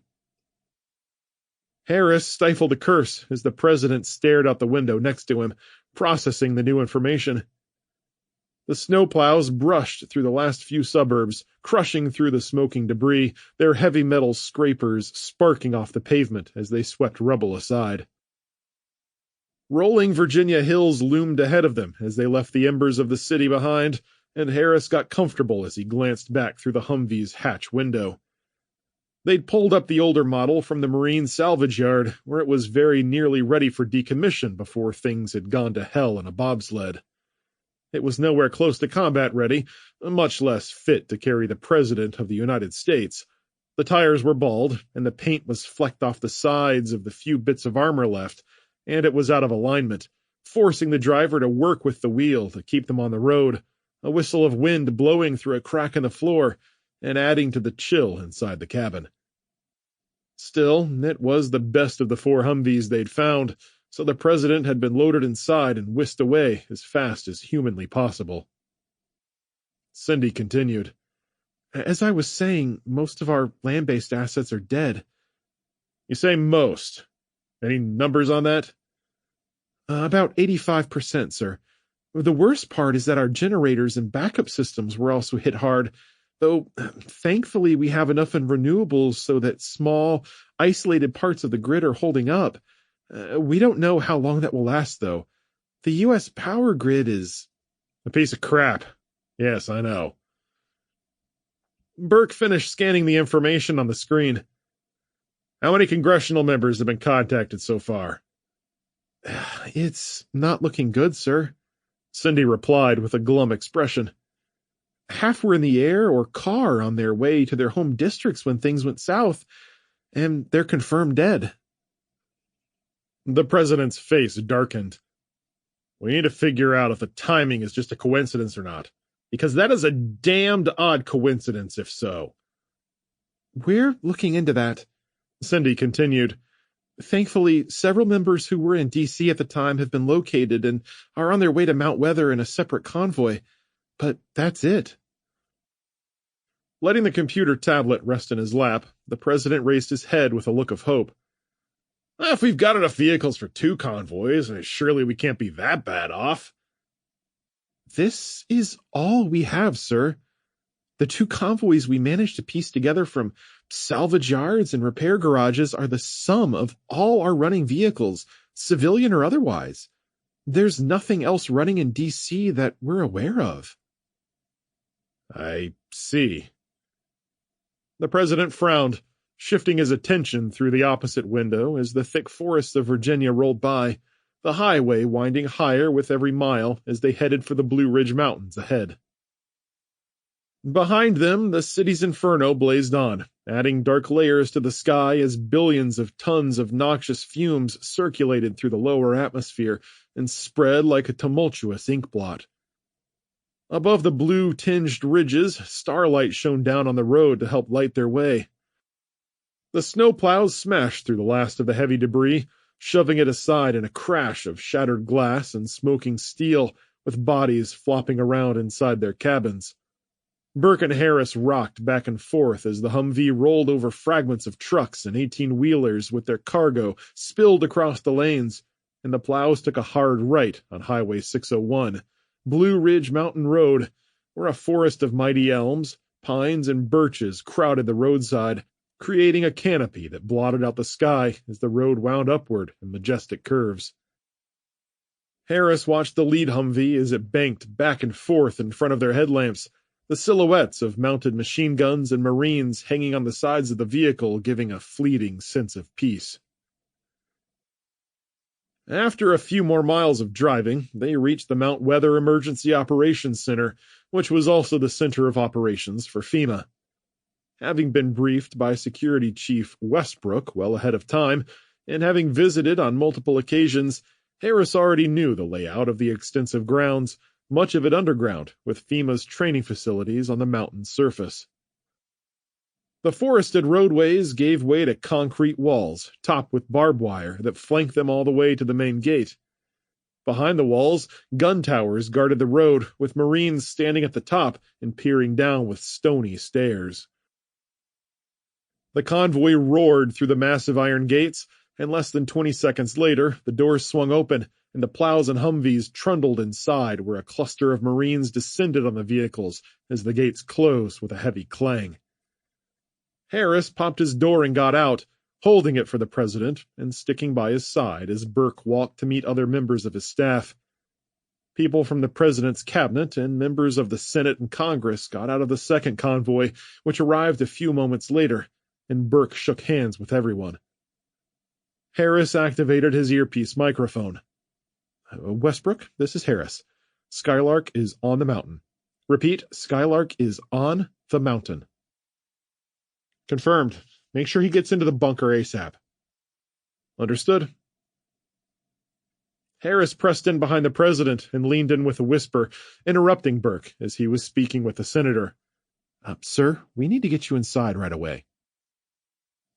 Harris stifled a curse as the president stared out the window next to him, processing the new information. The snowplows brushed through the last few suburbs, crushing through the smoking debris, their heavy metal scrapers sparking off the pavement as they swept rubble aside. Rolling Virginia hills loomed ahead of them as they left the embers of the city behind, and Harris got comfortable as he glanced back through the Humvee's hatch window. They'd pulled up the older model from the Marine salvage yard, where it was very nearly ready for decommission before things had gone to hell in a bobsled. It was nowhere close to combat ready, much less fit to carry the President of the United States. The tires were bald, and the paint was flecked off the sides of the few bits of armor left, and it was out of alignment, forcing the driver to work with the wheel to keep them on the road, a whistle of wind blowing through a crack in the floor and adding to the chill inside the cabin. Still, it was the best of the 4 Humvees they'd found, so the president had been loaded inside and whisked away as fast as humanly possible. Cindy continued. As I was saying, most of our land-based assets are dead. You say most. Any numbers on that? About 85%, sir. The worst part is that our generators and backup systems were also hit hard, though thankfully we have enough in renewables so that small, isolated parts of the grid are holding up. We don't know how long that will last, though. The U.S. power grid is a piece of crap. Yes, I know. Burke finished scanning the information on the screen. How many congressional members have been contacted so far? It's not looking good, sir, Cindy replied with a glum expression. Half were in the air or car on their way to their home districts when things went south, and they're confirmed dead. The president's face darkened. We need to figure out if the timing is just a coincidence or not, because that is a damned odd coincidence if so. We're looking into that, Cindy continued. Thankfully, several members who were in D.C. at the time have been located and are on their way to Mount Weather in a separate convoy, but that's it. Letting the computer tablet rest in his lap, the president raised his head with a look of hope. If we've got enough vehicles for 2 convoys, surely we can't be that bad off. This is all we have, sir. The 2 convoys we managed to piece together from salvage yards and repair garages are the sum of all our running vehicles, civilian or otherwise. There's nothing else running in D.C. that we're aware of. I see. The president frowned, shifting his attention through the opposite window as the thick forests of Virginia rolled by, the highway winding higher with every mile as they headed for the Blue Ridge Mountains ahead. Behind them, the city's inferno blazed on, adding dark layers to the sky as billions of tons of noxious fumes circulated through the lower atmosphere and spread like a tumultuous inkblot. Above the blue-tinged ridges, starlight shone down on the road to help light their way. The snowplows smashed through the last of the heavy debris, shoving it aside in a crash of shattered glass and smoking steel, with bodies flopping around inside their cabins. Burke and Harris rocked back and forth as the Humvee rolled over fragments of trucks and 18-wheelers with their cargo spilled across the lanes, and the plows took a hard right on Highway 601, Blue Ridge Mountain Road, where a forest of mighty elms, pines, and birches crowded the roadside, creating a canopy that blotted out the sky as the road wound upward in majestic curves. Harris watched the lead Humvee as it banked back and forth in front of their headlamps, the silhouettes of mounted machine guns and Marines hanging on the sides of the vehicle giving a fleeting sense of peace. After a few more miles of driving, they reached the Mount Weather Emergency Operations Center, which was also the center of operations for FEMA. Having been briefed by Security Chief Westbrook well ahead of time, and having visited on multiple occasions, Harris already knew the layout of the extensive grounds, much of it underground, with FEMA's training facilities on the mountain's surface. The forested roadways gave way to concrete walls, topped with barbed wire, that flanked them all the way to the main gate. Behind the walls, gun towers guarded the road, with Marines standing at the top and peering down with stony stares. The convoy roared through the massive iron gates, and less than 20 seconds later, the doors swung open, and the plows and Humvees trundled inside, where a cluster of Marines descended on the vehicles as the gates closed with a heavy clang. Harris popped his door and got out, holding it for the president and sticking by his side as Burke walked to meet other members of his staff. People from the president's cabinet and members of the Senate and Congress got out of the second convoy, which arrived a few moments later, and Burke shook hands with everyone. Harris activated his earpiece microphone. Westbrook, this is Harris. Skylark is on the mountain. Repeat, Skylark is on the mountain. Confirmed. Make sure he gets into the bunker ASAP. Understood. Harris pressed in behind the president and leaned in with a whisper, interrupting Burke as he was speaking with the senator. Sir, we need to get you inside right away.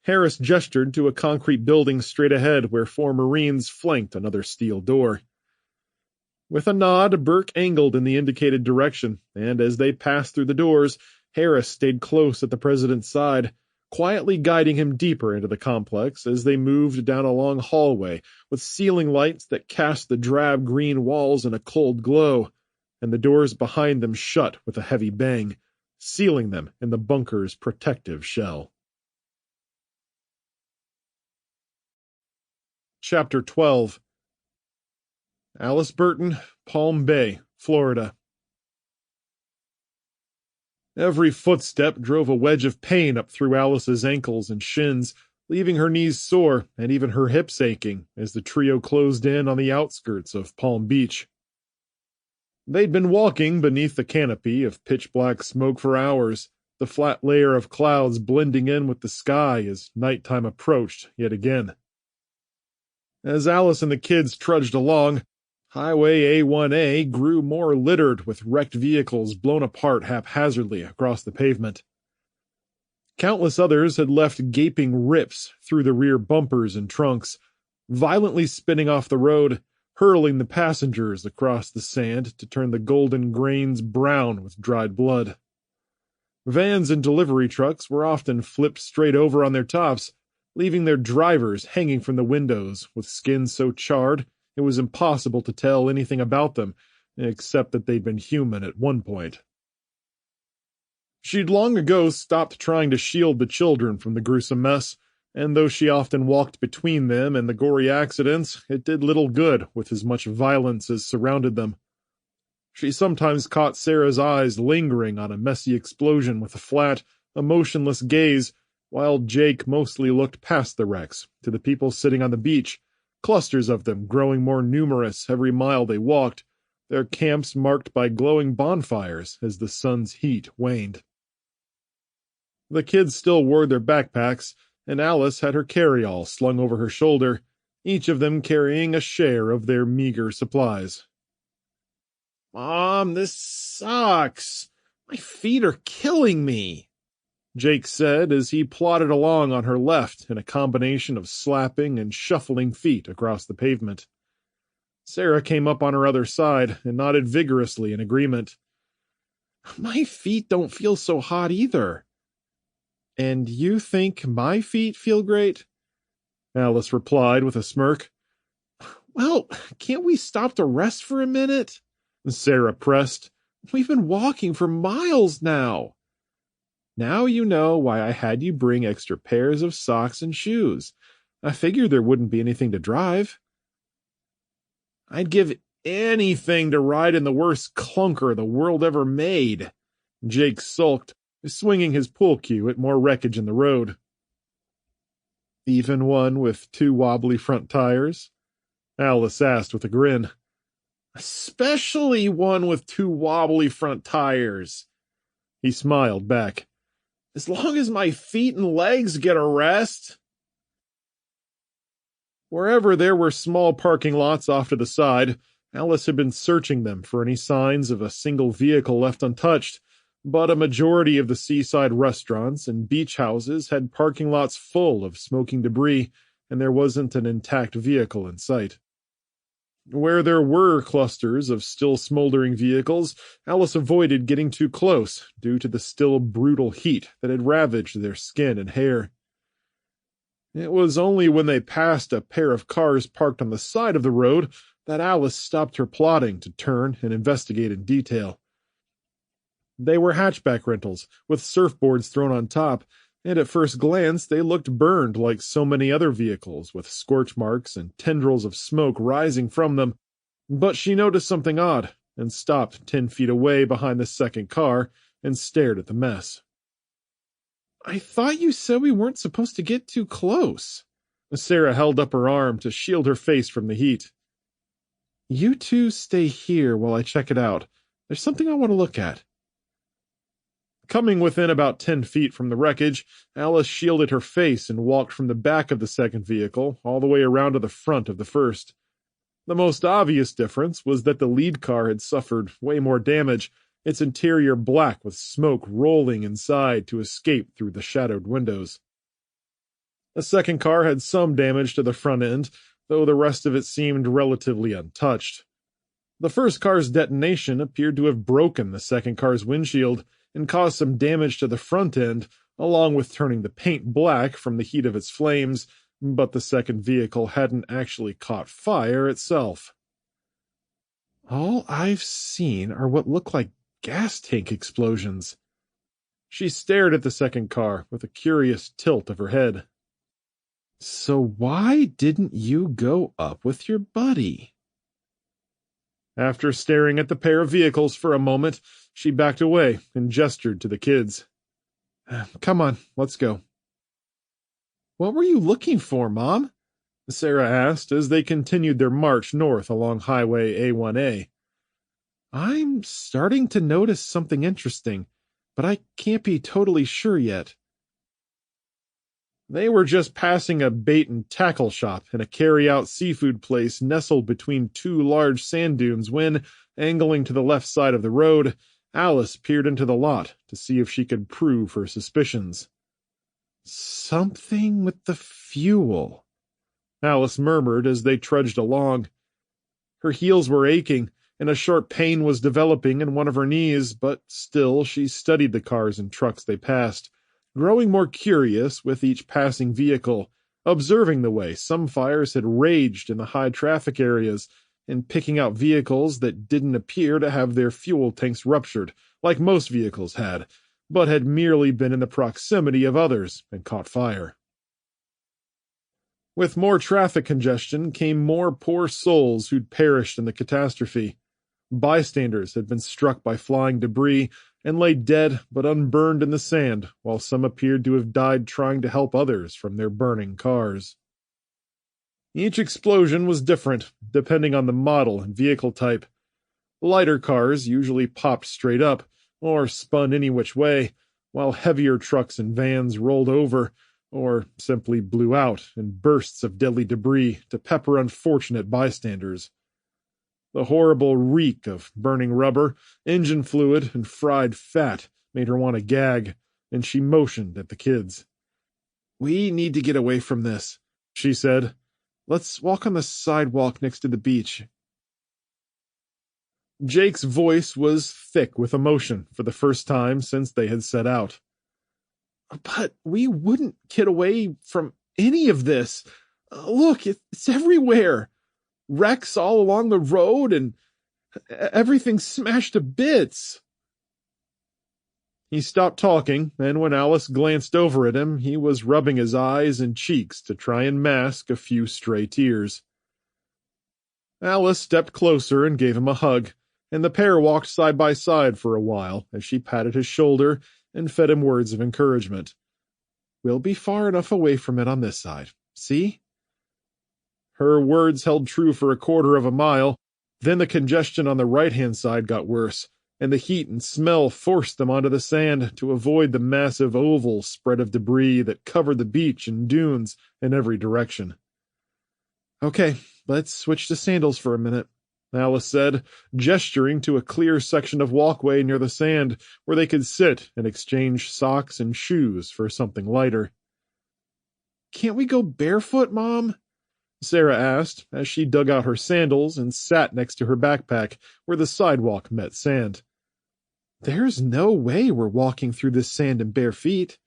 Harris gestured to a concrete building straight ahead where 4 Marines flanked another steel door. With a nod, Burke angled in the indicated direction, and as they passed through the doors, Harris stayed close at the president's side, quietly guiding him deeper into the complex as they moved down a long hallway with ceiling lights that cast the drab green walls in a cold glow, and the doors behind them shut with a heavy bang, sealing them in the bunker's protective shell. Chapter 12. Alice Burton, Palm Bay, Florida. Every footstep drove a wedge of pain up through Alice's ankles and shins, leaving her knees sore and even her hips aching as the trio closed in on the outskirts of Palm Beach. They'd been walking beneath the canopy of pitch-black smoke for hours, the flat layer of clouds blending in with the sky as nighttime approached yet again. As Alice and the kids trudged along, Highway A1A grew more littered with wrecked vehicles blown apart haphazardly across the pavement. Countless others had left gaping rips through the rear bumpers and trunks, violently spinning off the road, hurling the passengers across the sand to turn the golden grains brown with dried blood. Vans and delivery trucks were often flipped straight over on their tops, leaving their drivers hanging from the windows with skin so charred it was impossible to tell anything about them, except that they'd been human at one point. She'd long ago stopped trying to shield the children from the gruesome mess, and though she often walked between them and the gory accidents, it did little good with as much violence as surrounded them. She sometimes caught Sarah's eyes lingering on a messy explosion with a flat, emotionless gaze, while Jake mostly looked past the wrecks to the people sitting on the beach, clusters of them growing more numerous every mile they walked, their camps marked by glowing bonfires as the sun's heat waned. The kids still wore their backpacks, and Alice had her carry-all slung over her shoulder, each of them carrying a share of their meager supplies. "Mom, this sucks. My feet are killing me," Jake said as he plodded along on her left in a combination of slapping and shuffling feet across the pavement. Sarah came up on her other side and nodded vigorously in agreement. "My feet don't feel so hot either." "And you think my feet feel great?" Alice replied with a smirk. "Well, can't we stop to rest for a minute?" Sarah pressed. "We've been walking for miles now." "Now you know why I had you bring extra pairs of socks and shoes. I figured there wouldn't be anything to drive." "I'd give anything to ride in the worst clunker the world ever made," Jake sulked, swinging his pool cue at more wreckage in the road. "Even one with 2 wobbly front tires?" Alice asked with a grin. "Especially one with 2 wobbly front tires." He smiled back. As long as my feet and legs get a rest. Wherever there were small parking lots off to the side, Alice had been searching them for any signs of a single vehicle left untouched, but a majority of the seaside restaurants and beach houses had parking lots full of smoking debris, and there wasn't an intact vehicle in sight. Where there were clusters of still smoldering vehicles, Alice avoided getting too close due to the still brutal heat that had ravaged their skin and hair. It was only when they passed a pair of cars parked on the side of the road that Alice stopped her plotting to turn and investigate in detail. They were hatchback rentals, with surfboards thrown on top, and at first glance they looked burned like so many other vehicles, with scorch marks and tendrils of smoke rising from them. But she noticed something odd, and stopped 10 feet away behind the second car and stared at the mess. I thought you said we weren't supposed to get too close. Sarah held up her arm to shield her face from the heat. You two stay here while I check it out. There's something I want to look at. Coming within about 10 feet from the wreckage, Alice shielded her face and walked from the back of the second vehicle all the way around to the front of the first. The most obvious difference was that the lead car had suffered way more damage, its interior black with smoke rolling inside to escape through the shadowed windows. The second car had some damage to the front end, though the rest of it seemed relatively untouched. The first car's detonation appeared to have broken the second car's windshield and caused some damage to the front end, along with turning the paint black from the heat of its flames, but the second vehicle hadn't actually caught fire itself. All I've seen are what look like gas tank explosions. She stared at the second car with a curious tilt of her head. So why didn't you go up with your buddy? After staring at the pair of vehicles for a moment, she backed away and gestured to the kids. Come on, let's go. What were you looking for, Mom? Sarah asked as they continued their march north along Highway A1A. I'm starting to notice something interesting, but I can't be totally sure yet. They were just passing a bait and tackle shop and a carry-out seafood place nestled between two large sand dunes when, angling to the left side of the road, Alice peered into the lot to see if she could prove her suspicions. Something with the fuel, Alice murmured as they trudged along. Her heels were aching, and a sharp pain was developing in one of her knees, but still she studied the cars and trucks they passed, growing more curious with each passing vehicle, observing the way some fires had raged in the high traffic areas, and picking out vehicles that didn't appear to have their fuel tanks ruptured, like most vehicles had, but had merely been in the proximity of others and caught fire. With more traffic congestion came more poor souls who'd perished in the catastrophe. Bystanders had been struck by flying debris and lay dead but unburned in the sand, while some appeared to have died trying to help others from their burning cars. Each explosion was different, depending on the model and vehicle type. Lighter cars usually popped straight up, or spun any which way, while heavier trucks and vans rolled over, or simply blew out in bursts of deadly debris to pepper unfortunate bystanders. The horrible reek of burning rubber, engine fluid, and fried fat made her want to gag, and she motioned at the kids. We need to get away from this, she said. Let's walk on the sidewalk next to the beach. Jake's voice was thick with emotion for the first time since they had set out. But we wouldn't get away from any of this. Look, it's everywhere. Wrecks all along the road and everything smashed to bits. He stopped talking, and when Alice glanced over at him, he was rubbing his eyes and cheeks to try and mask a few stray tears. Alice stepped closer and gave him a hug, and the pair walked side by side for a while as she patted his shoulder and fed him words of encouragement. We'll be far enough away from it on this side. See? Her words held true for a quarter of a mile, then the congestion on the right-hand side got worse, and the heat and smell forced them onto the sand to avoid the massive oval spread of debris that covered the beach and dunes in every direction. "Okay, let's switch to sandals for a minute," Alice said, gesturing to a clear section of walkway near the sand where they could sit and exchange socks and shoes for something lighter. "Can't we go barefoot, Mom?" Sarah asked as she dug out her sandals and sat next to her backpack where the sidewalk met sand. "There's no way we're walking through this sand in bare feet."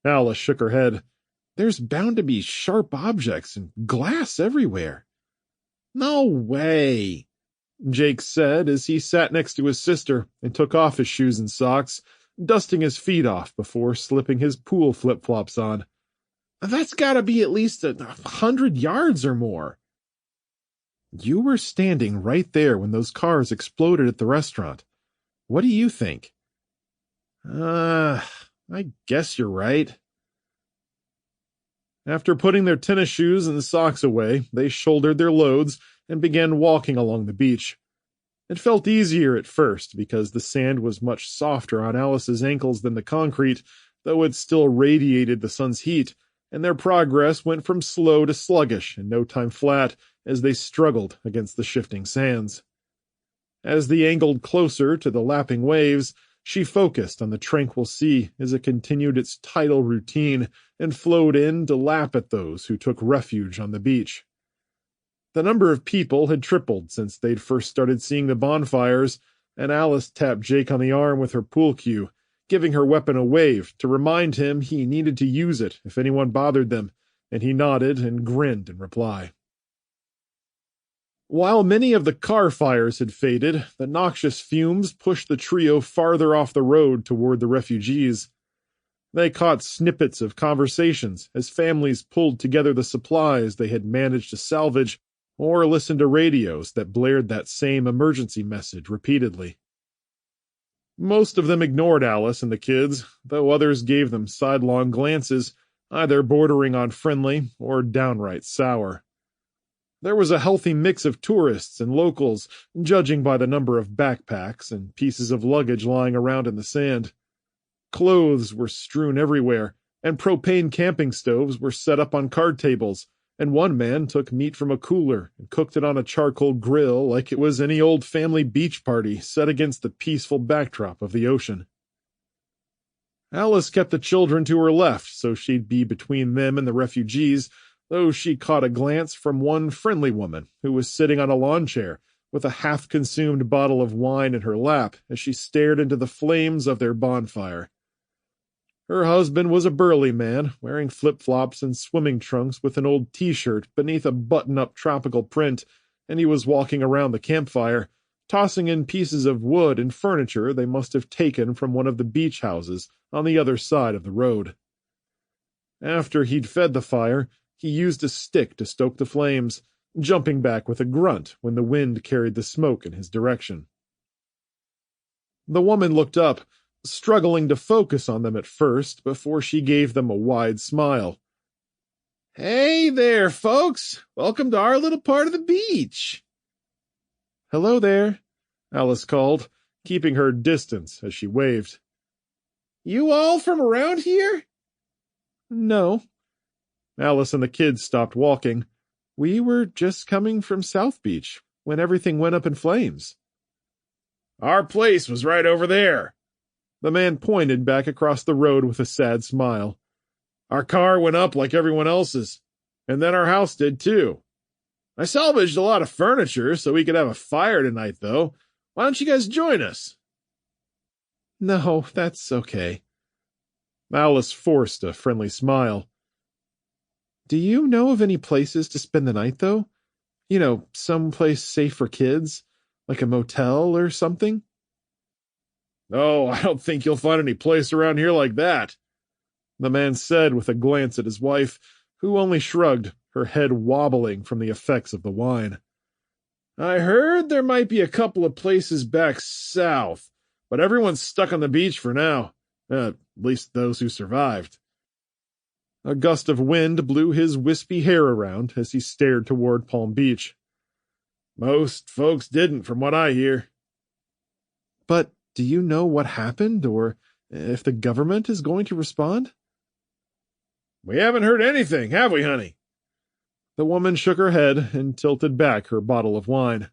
Alice shook her head. "There's bound to be sharp objects and glass everywhere." "No way," Jake said as he sat next to his sister and took off his shoes and socks, dusting his feet off before slipping his pool flip-flops on. "That's gotta be at least 100 yards or more." "You were standing right there when those cars exploded at the restaurant. What do you think?" I guess you're right." After putting their tennis shoes and socks away, they shouldered their loads and began walking along the beach. It felt easier at first because the sand was much softer on Alice's ankles than the concrete, though it still radiated the sun's heat, and their progress went from slow to sluggish and no time flat as they struggled against the shifting sands. As they angled closer to the lapping waves, she focused on the tranquil sea as it continued its tidal routine and flowed in to lap at those who took refuge on the beach. The number of people had tripled since they'd first started seeing the bonfires, and Alice tapped Jake on the arm with her pool cue, giving her weapon a wave to remind him he needed to use it if anyone bothered them, and he nodded and grinned in reply. While many of the car fires had faded, the noxious fumes pushed the trio farther off the road toward the refugees. They caught snippets of conversations as families pulled together the supplies they had managed to salvage, or listened to radios that blared that same emergency message repeatedly. Most of them ignored Alice and the kids, though others gave them sidelong glances, either bordering on friendly or downright sour. There was a healthy mix of tourists and locals, judging by the number of backpacks and pieces of luggage lying around in the sand. Clothes were strewn everywhere, and propane camping stoves were set up on card tables, and one man took meat from a cooler and cooked it on a charcoal grill like it was any old family beach party set against the peaceful backdrop of the ocean. Alice kept the children to her left so she'd be between them and the refugees, though she caught a glance from one friendly woman who was sitting on a lawn chair with a half-consumed bottle of wine in her lap as she stared into the flames of their bonfire. Her husband was a burly man, wearing flip-flops and swimming trunks with an old T-shirt beneath a button-up tropical print, and he was walking around the campfire, tossing in pieces of wood and furniture they must have taken from one of the beach houses on the other side of the road. After he'd fed the fire, he used a stick to stoke the flames, jumping back with a grunt when the wind carried the smoke in his direction. The woman looked up, struggling to focus on them at first before she gave them a wide smile. "Hey there, folks! Welcome to our little part of the beach!" "Hello there," Alice called, keeping her distance as she waved. "You all from around here?" "No." Alice and the kids stopped walking. "We were just coming from South Beach when everything went up in flames." "Our place was right over there." The man pointed back across the road with a sad smile. "Our car went up like everyone else's, and then our house did too. I salvaged a lot of furniture so we could have a fire tonight, though. Why don't you guys join us?" "No, that's okay." Alice forced a friendly smile. "Do you know of any places to spend the night, though? You know, someplace safe for kids, like a motel or something?" "Oh, I don't think you'll find any place around here like that," the man said with a glance at his wife, who only shrugged, her head wobbling from the effects of the wine. "I heard there might be a couple of places back south, but everyone's stuck on the beach for now, at least those who survived." A gust of wind blew his wispy hair around as he stared toward Palm Beach. "Most folks didn't, from what I hear." But do you know what happened, or if the government is going to respond? We haven't heard anything, have we, honey? The woman shook her head and tilted back her bottle of wine.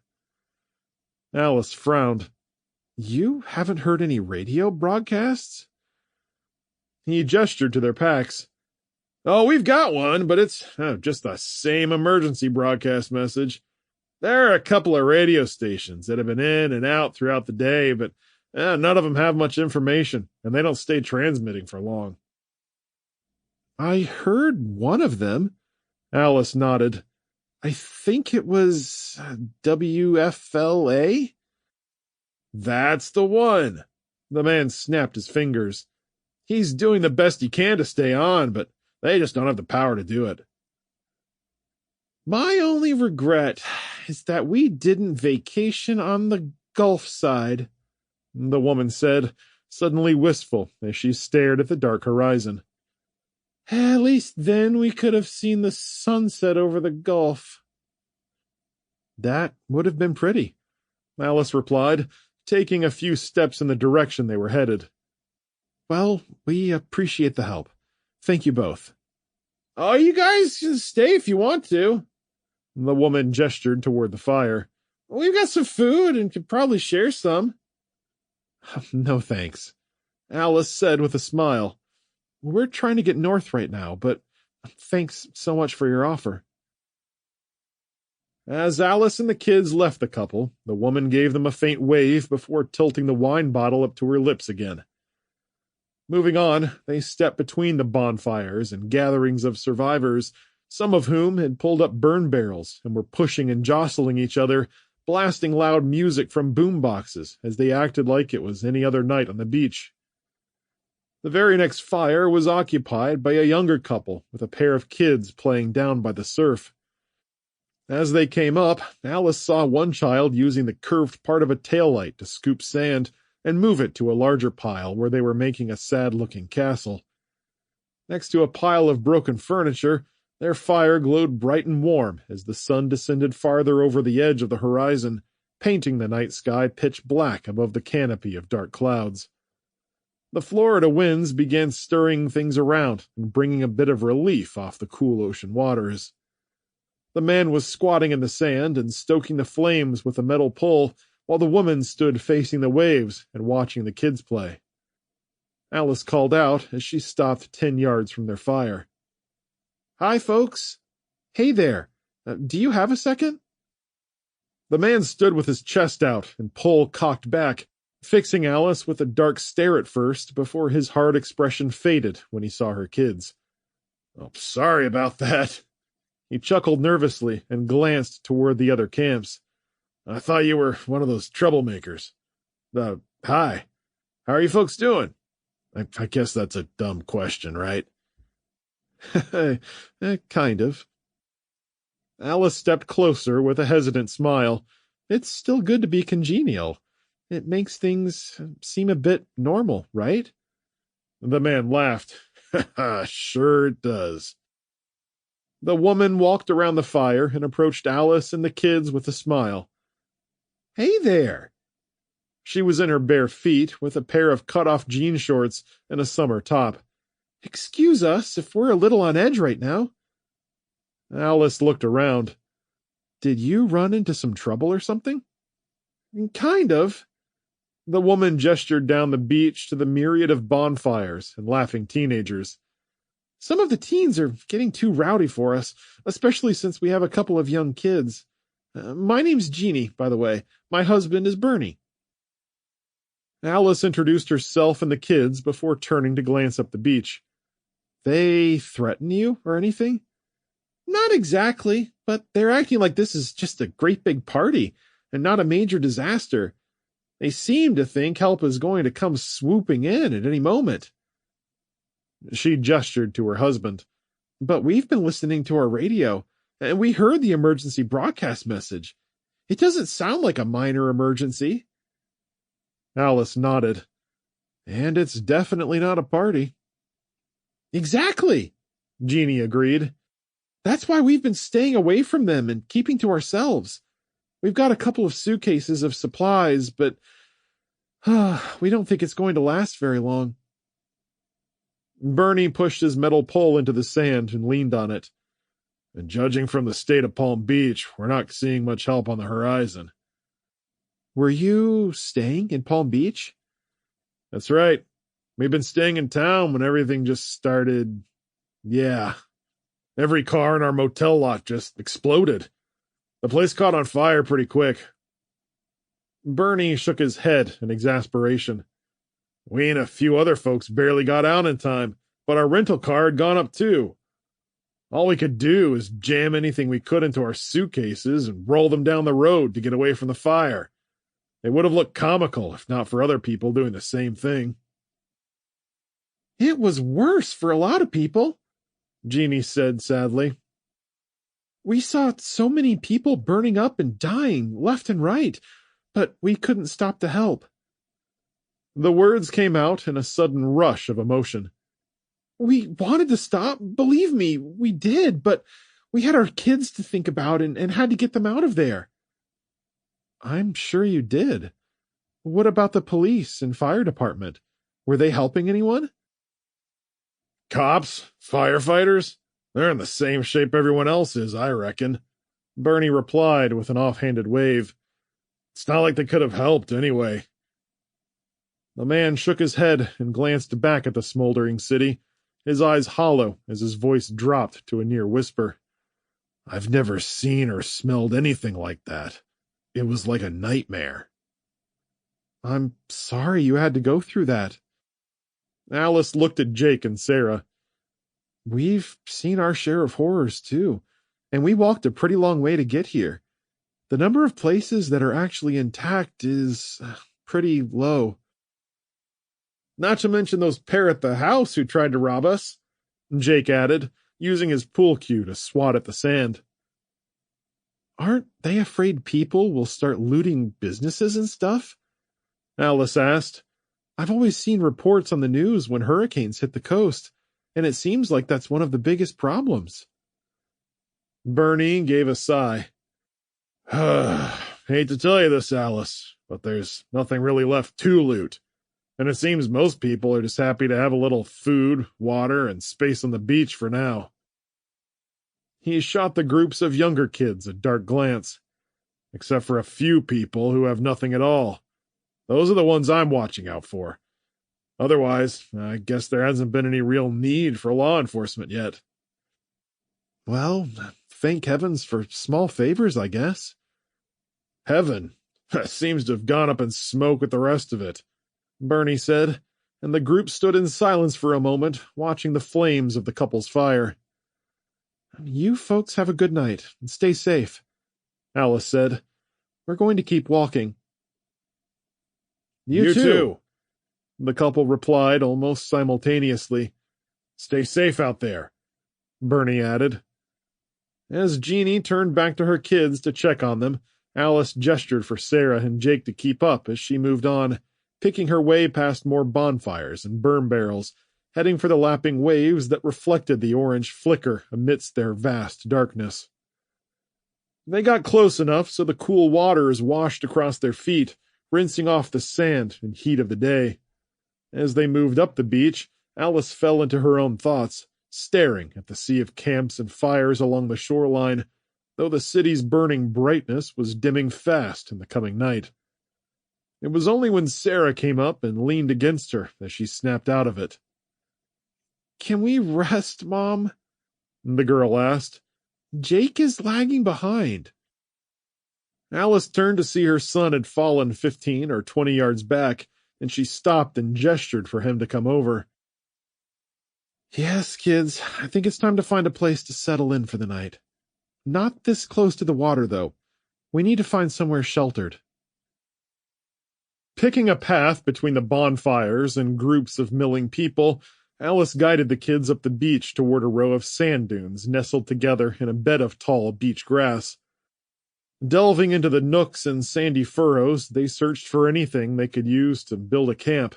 Alice frowned. You haven't heard any radio broadcasts? He gestured to their packs. Oh, we've got one, but it's just the same emergency broadcast message. There are a couple of radio stations that have been in and out throughout the day, but none of them have much information, and they don't stay transmitting for long. I heard one of them. Alice nodded. I think it was WFLA? That's the one. The man snapped his fingers. He's doing the best he can to stay on, but they just don't have the power to do it. My only regret is that we didn't vacation on the Gulf side, the woman said, suddenly wistful as she stared at the dark horizon. At least then we could have seen the sunset over the Gulf. That would have been pretty, Alice replied, taking a few steps in the direction they were headed. Well, we appreciate the help. Thank you both. Oh, you guys can stay if you want to. The woman gestured toward the fire. We've got some food and could probably share some. No thanks, Alice said with a smile. We're trying to get north right now, but thanks so much for your offer. As Alice and the kids left the couple, the woman gave them a faint wave before tilting the wine bottle up to her lips again. Moving on, they stepped between the bonfires and gatherings of survivors, some of whom had pulled up burn barrels and were pushing and jostling each other, blasting loud music from boom boxes as they acted like it was any other night on the beach. The very next fire was occupied by a younger couple with a pair of kids playing down by the surf. As they came up, Alice saw one child using the curved part of a taillight to scoop sand and move it to a larger pile where they were making a sad-looking castle. Next to a pile of broken furniture, their fire glowed bright and warm as the sun descended farther over the edge of the horizon, painting the night sky pitch black above the canopy of dark clouds. The Florida winds began stirring things around and bringing a bit of relief off the cool ocean waters. The man was squatting in the sand and stoking the flames with a metal pole, while the woman stood facing the waves and watching the kids play. Alice called out as she stopped 10 yards from their fire. Hi, folks. Hey there. Do you have a second? The man stood with his chest out and pole cocked back, fixing Alice with a dark stare at first before his hard expression faded when he saw her kids. Oh, sorry about that. He chuckled nervously and glanced toward the other camps. I thought you were one of those troublemakers. Hi. How are you folks doing? I guess that's a dumb question, right? Kind of. Alice stepped closer with a hesitant smile. It's still good to be congenial. It makes things seem a bit normal, right? The man laughed. Sure it does. The woman walked around the fire and approached Alice and the kids with a smile. Hey there. She was in her bare feet with a pair of cut-off jean shorts and a summer top. Excuse us if we're a little on edge right now. Alice looked around. Did you run into some trouble or something? Kind of. The woman gestured down the beach to the myriad of bonfires and laughing teenagers. Some of the teens are getting too rowdy for us, especially since we have a couple of young kids. My name's Jeannie, by the way. My husband is Bernie. Alice introduced herself and the kids before turning to glance up the beach. They threaten you or anything? Not exactly, but they're acting like this is just a great big party and not a major disaster. They seem to think help is going to come swooping in at any moment. She gestured to her husband. But we've been listening to our radio, and we heard the emergency broadcast message. It doesn't sound like a minor emergency. Alice nodded. And it's definitely not a party. Exactly, Jeannie agreed. That's why we've been staying away from them and keeping to ourselves. We've got a couple of suitcases of supplies, but We don't think it's going to last very long. Bernie pushed his metal pole into the sand and leaned on it. And judging from the state of Palm Beach, we're not seeing much help on the horizon. Were you staying in Palm Beach? That's right. We've been staying in town when everything just started. Yeah. Every car in our motel lot just exploded. The place caught on fire pretty quick. Bernie shook his head in exasperation. We and a few other folks barely got out in time, but our rental car had gone up too. All we could do is jam anything we could into our suitcases and roll them down the road to get away from the fire. It would have looked comical if not for other people doing the same thing. It was worse for a lot of people, Jeannie said sadly. We saw so many people burning up and dying left and right, but we couldn't stop to help. The words came out in a sudden rush of emotion. We wanted to stop, believe me, we did, but we had our kids to think about and had to get them out of there. I'm sure you did. What about the police and fire department? Were they helping anyone? Cops? Firefighters? They're in the same shape everyone else is, I reckon. Bernie replied with an offhanded wave. It's not like they could have helped anyway. The man shook his head and glanced back at the smoldering city, his eyes hollow as his voice dropped to a near whisper. I've never seen or smelled anything like that. It was like a nightmare. I'm sorry you had to go through that. Alice looked at Jake and Sarah. We've seen our share of horrors, too, and we walked a pretty long way to get here. The number of places that are actually intact is pretty low. Not to mention those pair at the house who tried to rob us, Jake added, using his pool cue to swat at the sand. Aren't they afraid people will start looting businesses and stuff? Alice asked. I've always seen reports on the news when hurricanes hit the coast, and it seems like that's one of the biggest problems. Bernie gave a sigh. Hate to tell you this, Alice, but there's nothing really left to loot. And it seems most people are just happy to have a little food, water, and space on the beach for now. He shot the groups of younger kids a dark glance. Except for a few people who have nothing at all. Those are the ones I'm watching out for. Otherwise, I guess there hasn't been any real need for law enforcement yet. Well, thank heavens for small favors, I guess. Heaven seems to have gone up in smoke with the rest of it, Bernie said, and the group stood in silence for a moment, watching the flames of the couple's fire. You folks have a good night, and stay safe, Alice said. We're going to keep walking. You too, the couple replied almost simultaneously. Stay safe out there, Bernie added. As Jeannie turned back to her kids to check on them, Alice gestured for Sarah and Jake to keep up as she moved on, picking her way past more bonfires and burn barrels, heading for the lapping waves that reflected the orange flicker amidst their vast darkness. They got close enough so the cool waters washed across their feet, rinsing off the sand and heat of the day. As they moved up the beach, Alice fell into her own thoughts, staring at the sea of camps and fires along the shoreline, though the city's burning brightness was dimming fast in the coming night. It was only when Sarah came up and leaned against her that she snapped out of it. Can we rest, Mom? The girl asked. Jake is lagging behind. Alice turned to see her son had fallen 15 or 20 yards back, and she stopped and gestured for him to come over. Yes, kids, I think it's time to find a place to settle in for the night. Not this close to the water, though. We need to find somewhere sheltered. Picking a path between the bonfires and groups of milling people, Alice guided the kids up the beach toward a row of sand dunes nestled together in a bed of tall beach grass. Delving into the nooks and sandy furrows, they searched for anything they could use to build a camp.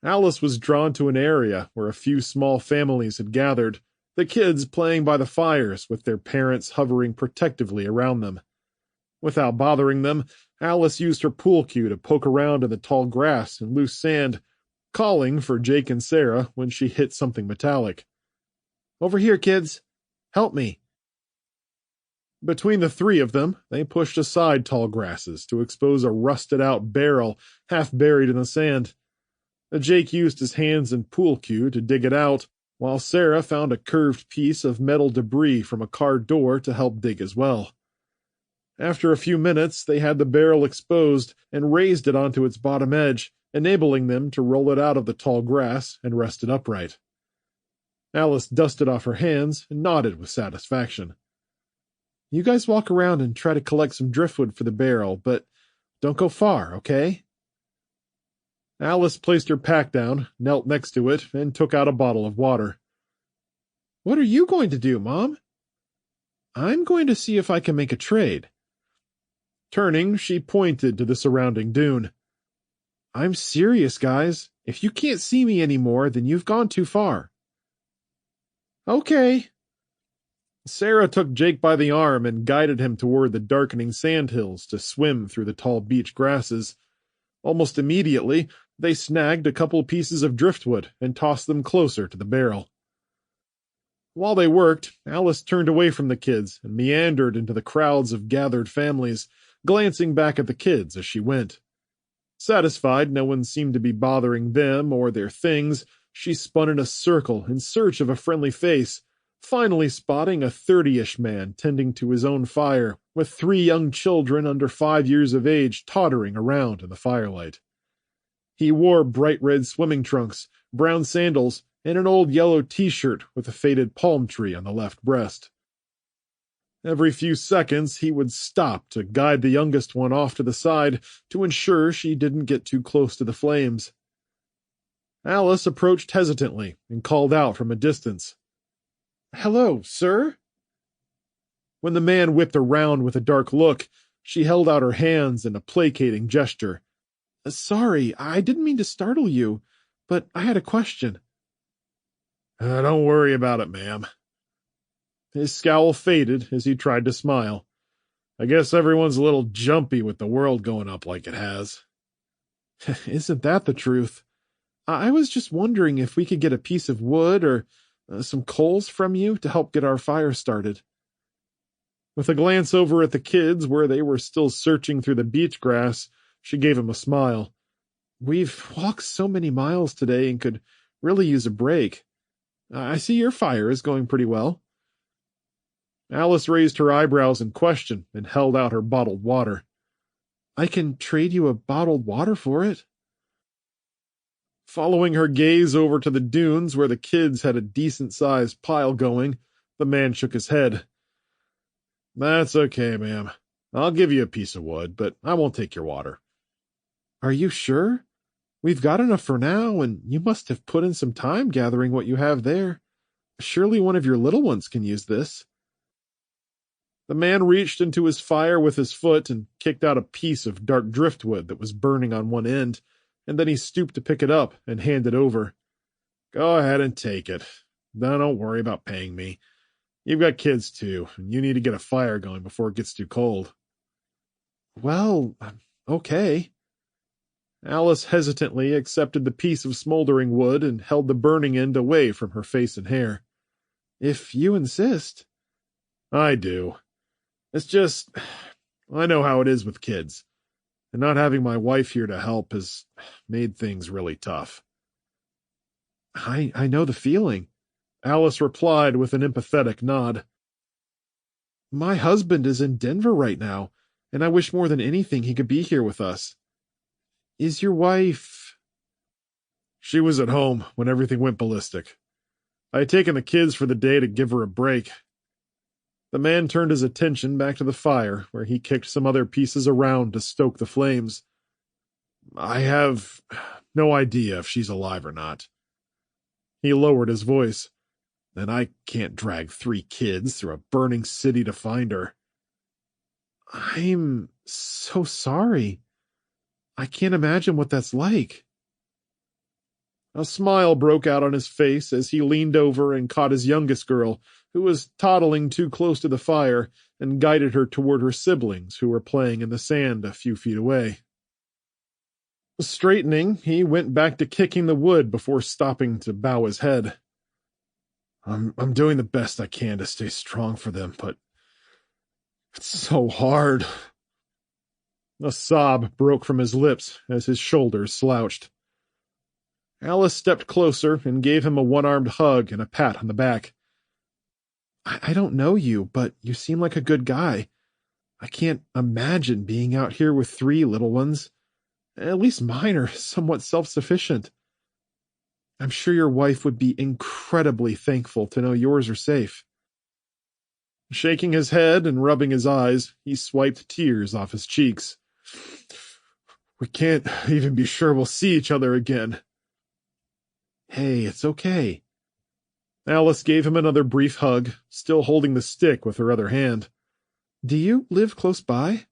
Alice was drawn to an area where a few small families had gathered, the kids playing by the fires with their parents hovering protectively around them. Without bothering them, Alice used her pool cue to poke around in the tall grass and loose sand, calling for Jake and Sarah when she hit something metallic. "Over here, kids. Help me." Between the three of them, they pushed aside tall grasses to expose a rusted-out barrel half buried in the sand. Jake used his hands and pool cue to dig it out, while Sarah found a curved piece of metal debris from a car door to help dig as well. After a few minutes, they had the barrel exposed and raised it onto its bottom edge, enabling them to roll it out of the tall grass and rest it upright. Alice dusted off her hands and nodded with satisfaction. "You guys walk around and try to collect some driftwood for the barrel, but don't go far, okay?" Alice placed her pack down, knelt next to it, and took out a bottle of water. "What are you going to do, Mom?" "I'm going to see if I can make a trade." Turning, she pointed to the surrounding dune. "I'm serious, guys. If you can't see me anymore, then you've gone too far." "Okay." Sarah took Jake by the arm and guided him toward the darkening sandhills to swim through the tall beach grasses. Almost immediately, they snagged a couple pieces of driftwood and tossed them closer to the barrel. While they worked, Alice turned away from the kids and meandered into the crowds of gathered families, glancing back at the kids as she went. Satisfied no one seemed to be bothering them or their things, she spun in a circle in search of a friendly face, finally spotting a 30-ish man tending to his own fire, with 3 young children under 5 years of age tottering around in the firelight. He wore bright red swimming trunks, brown sandals, and an old yellow t-shirt with a faded palm tree on the left breast. Every few seconds, he would stop to guide the youngest one off to the side to ensure she didn't get too close to the flames. Alice approached hesitantly and called out from a distance, "Hello, sir?" When the man whipped around with a dark look, she held out her hands in a placating gesture. "Sorry, I didn't mean to startle you, but I had a question." Don't worry about it, ma'am." His scowl faded as he tried to smile. "I guess everyone's a little jumpy with the world going up like it has." "Isn't that the truth? I was just wondering if we could get a piece of wood or some coals from you to help get our fire started." With a glance over at the kids where they were still searching through the beach grass, she gave him a smile. "We've walked so many miles today and could really use a break. I see your fire is going pretty well." Alice raised her eyebrows in question and held out her bottled water. "I can trade you a bottled water for it." Following her gaze over to the dunes where the kids had a decent-sized pile going, the man shook his head. "That's okay, ma'am. I'll give you a piece of wood, but I won't take your water." "Are you sure? We've got enough for now, and you must have put in some time gathering what you have there. Surely one of your little ones can use this." The man reached into his fire with his foot and kicked out a piece of dark driftwood that was burning on one end, and then he stooped to pick it up and hand it over. "Go ahead and take it. Now don't worry about paying me. You've got kids too, and you need to get a fire going before it gets too cold." "Well, okay." Alice hesitantly accepted the piece of smoldering wood and held the burning end away from her face and hair. "If you insist." "I do. It's just, I know how it is with kids, and not having my wife here to help has made things really tough." I know the feeling," Alice replied with an empathetic nod. "My husband is in Denver right now, and I wish more than anything he could be here with us. Is your wife—" "She was at home when everything went ballistic. I had taken the kids for the day to give her a break." The man turned his attention back to the fire, where he kicked some other pieces around to stoke the flames. "I have no idea if she's alive or not." He lowered his voice. "And I can't drag 3 kids through a burning city to find her." "I'm so sorry. I can't imagine what that's like." A smile broke out on his face as he leaned over and caught his youngest girl, who was toddling too close to the fire, and guided her toward her siblings, who were playing in the sand a few feet away. Straightening, he went back to kicking the wood before stopping to bow his head. I'm doing the best I can to stay strong for them, but it's so hard. A sob broke from his lips as his shoulders slouched. Alice stepped closer and gave him a one-armed hug and a pat on the back. I don't know you, but you seem like a good guy. I can't imagine being out here with 3 little ones. At least mine are somewhat self-sufficient. I'm sure your wife would be incredibly thankful to know yours are safe. Shaking his head and rubbing his eyes, he swiped tears off his cheeks. We can't even be sure we'll see each other again. Hey, it's okay. Alice gave him another brief hug, still holding the stick with her other hand. Do you live close by?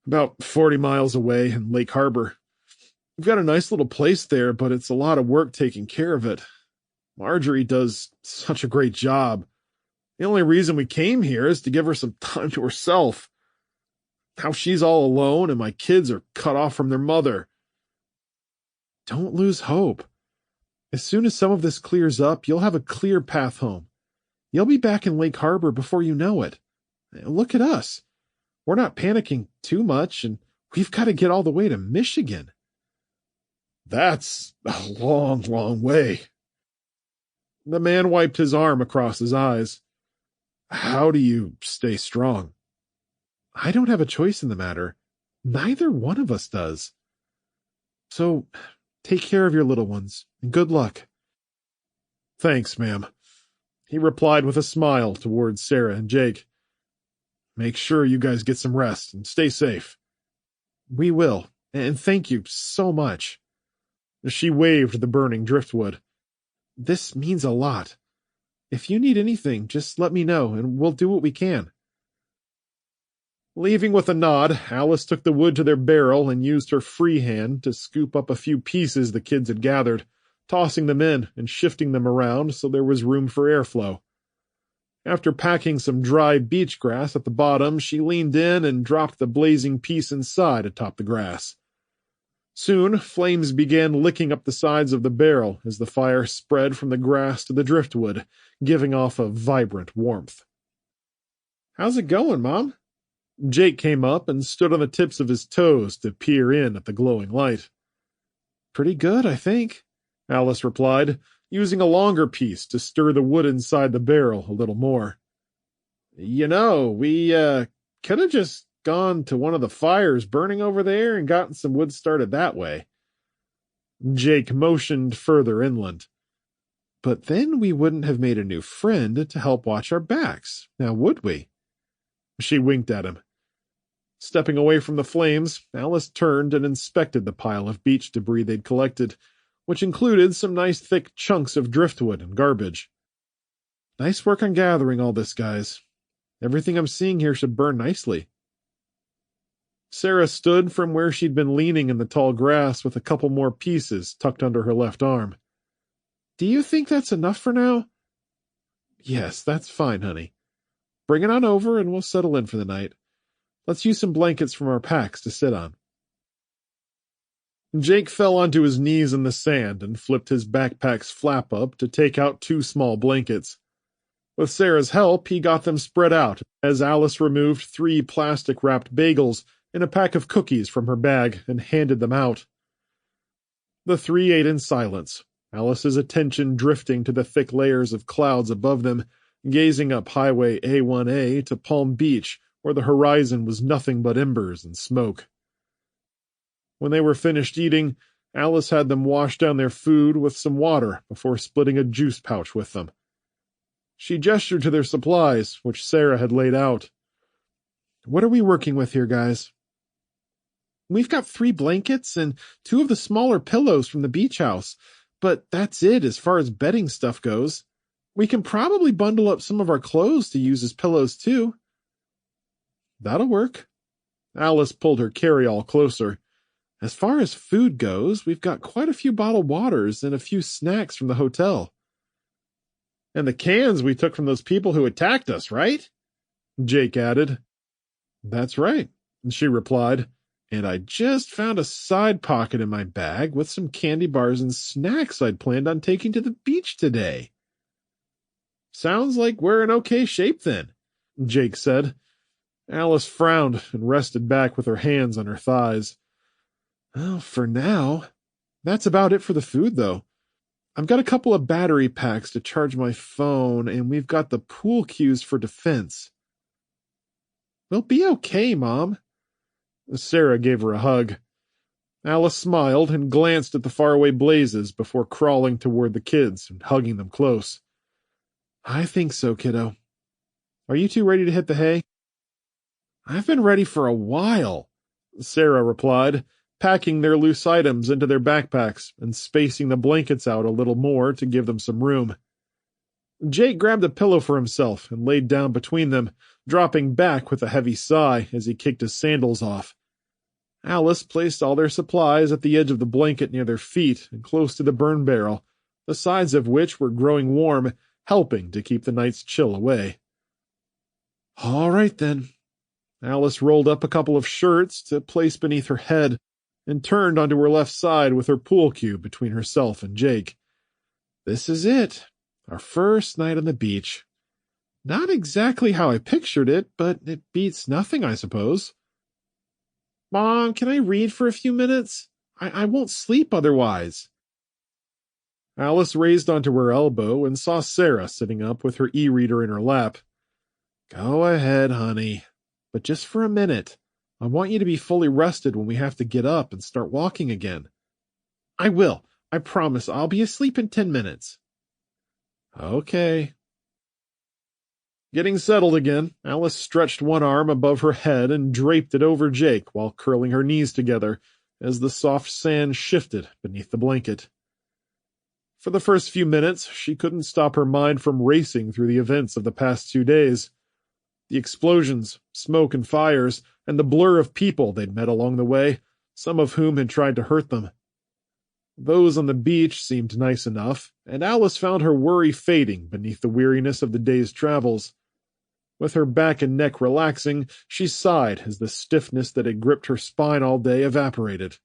About 40 miles away in Lake Harbor. We've got a nice little place there, but it's a lot of work taking care of it. Marjorie does such a great job. The only reason we came here is to give her some time to herself. Now she's all alone and my kids are cut off from their mother. Don't lose hope. As soon as some of this clears up, you'll have a clear path home. You'll be back in Lake Harbor before you know it. Look at us. We're not panicking too much, and we've got to get all the way to Michigan. That's a long, long way. The man wiped his arm across his eyes. How do you stay strong? I don't have a choice in the matter. Neither one of us does. So, take care of your little ones, and good luck. Thanks, ma'am, he replied with a smile towards Sarah and Jake. Make sure you guys get some rest and stay safe. We will, and thank you so much. She waved the burning driftwood. This means a lot. If you need anything, just let me know, and we'll do what we can. Leaving with a nod, Alice took the wood to their barrel and used her free hand to scoop up a few pieces the kids had gathered, tossing them in and shifting them around so there was room for airflow. After packing some dry beach grass at the bottom, she leaned in and dropped the blazing piece inside atop the grass. Soon, flames began licking up the sides of the barrel as the fire spread from the grass to the driftwood, giving off a vibrant warmth. How's it going, Mom? Jake came up and stood on the tips of his toes to peer in at the glowing light. Pretty good, I think, Alice replied, using a longer piece to stir the wood inside the barrel a little more. You know, we could have just gone to one of the fires burning over there and gotten some wood started that way. Jake motioned further inland. But then we wouldn't have made a new friend to help watch our backs, now would we? She winked at him. Stepping away from the flames, Alice turned and inspected the pile of beach debris they'd collected, which included some nice thick chunks of driftwood and garbage. Nice work on gathering all this, guys. Everything I'm seeing here should burn nicely. Sarah stood from where she'd been leaning in the tall grass with a couple more pieces tucked under her left arm. Do you think that's enough for now? Yes, that's fine, honey. Bring it on over and we'll settle in for the night. Let's use some blankets from our packs to sit on. Jake fell onto his knees in the sand and flipped his backpack's flap up to take out 2 small blankets. With Sarah's help, he got them spread out as Alice removed 3 plastic-wrapped bagels and a pack of cookies from her bag and handed them out. The 3 ate in silence, Alice's attention drifting to the thick layers of clouds above them, gazing up Highway A1A to Palm Beach, where the horizon was nothing but embers and smoke. When they were finished eating, Alice had them wash down their food with some water before splitting a juice pouch with them. She gestured to their supplies, which Sarah had laid out. What are we working with here, guys? We've got 3 blankets and 2 of the smaller pillows from the beach house, but that's it as far as bedding stuff goes. We can probably bundle up some of our clothes to use as pillows, too. That'll work. Alice pulled her carry-all closer. As far as food goes, we've got quite a few bottled waters and a few snacks from the hotel. And the cans we took from those people who attacked us, right? Jake added. That's right, she replied. And I just found a side pocket in my bag with some candy bars and snacks I'd planned on taking to the beach today. Sounds like we're in okay shape then, Jake said. Alice frowned and rested back with her hands on her thighs. Well, for now. That's about it for the food, though. I've got a couple of battery packs to charge my phone, and we've got the pool cues for defense. We'll be okay, Mom. Sarah gave her a hug. Alice smiled and glanced at the faraway blazes before crawling toward the kids and hugging them close. I think so, kiddo. Are you two ready to hit the hay? I've been ready for a while, Sarah replied, packing their loose items into their backpacks and spacing the blankets out a little more to give them some room. Jake grabbed a pillow for himself and laid down between them, dropping back with a heavy sigh as he kicked his sandals off. Alice placed all their supplies at the edge of the blanket near their feet and close to the burn barrel, the sides of which were growing warm, helping to keep the night's chill away. All right, then. Alice rolled up a couple of shirts to place beneath her head and turned onto her left side with her pool cue between herself and Jake. This is it. Our first night on the beach. Not exactly how I pictured it, but it beats nothing, I suppose. Mom, can I read for a few minutes? I won't sleep otherwise. Alice raised onto her elbow and saw Sarah sitting up with her e-reader in her lap. Go ahead, honey, but just for a minute. I want you to be fully rested when we have to get up and start walking again. I will. I promise I'll be asleep in 10 minutes. Okay. Getting settled again, Alice stretched one arm above her head and draped it over Jake while curling her knees together as the soft sand shifted beneath the blanket. For the first few minutes, she couldn't stop her mind from racing through the events of the past 2 days. The explosions, smoke and fires, and the blur of people they'd met along the way, some of whom had tried to hurt them. Those on the beach seemed nice enough, and Alice found her worry fading beneath the weariness of the day's travels. With her back and neck relaxing, she sighed as the stiffness that had gripped her spine all day evaporated.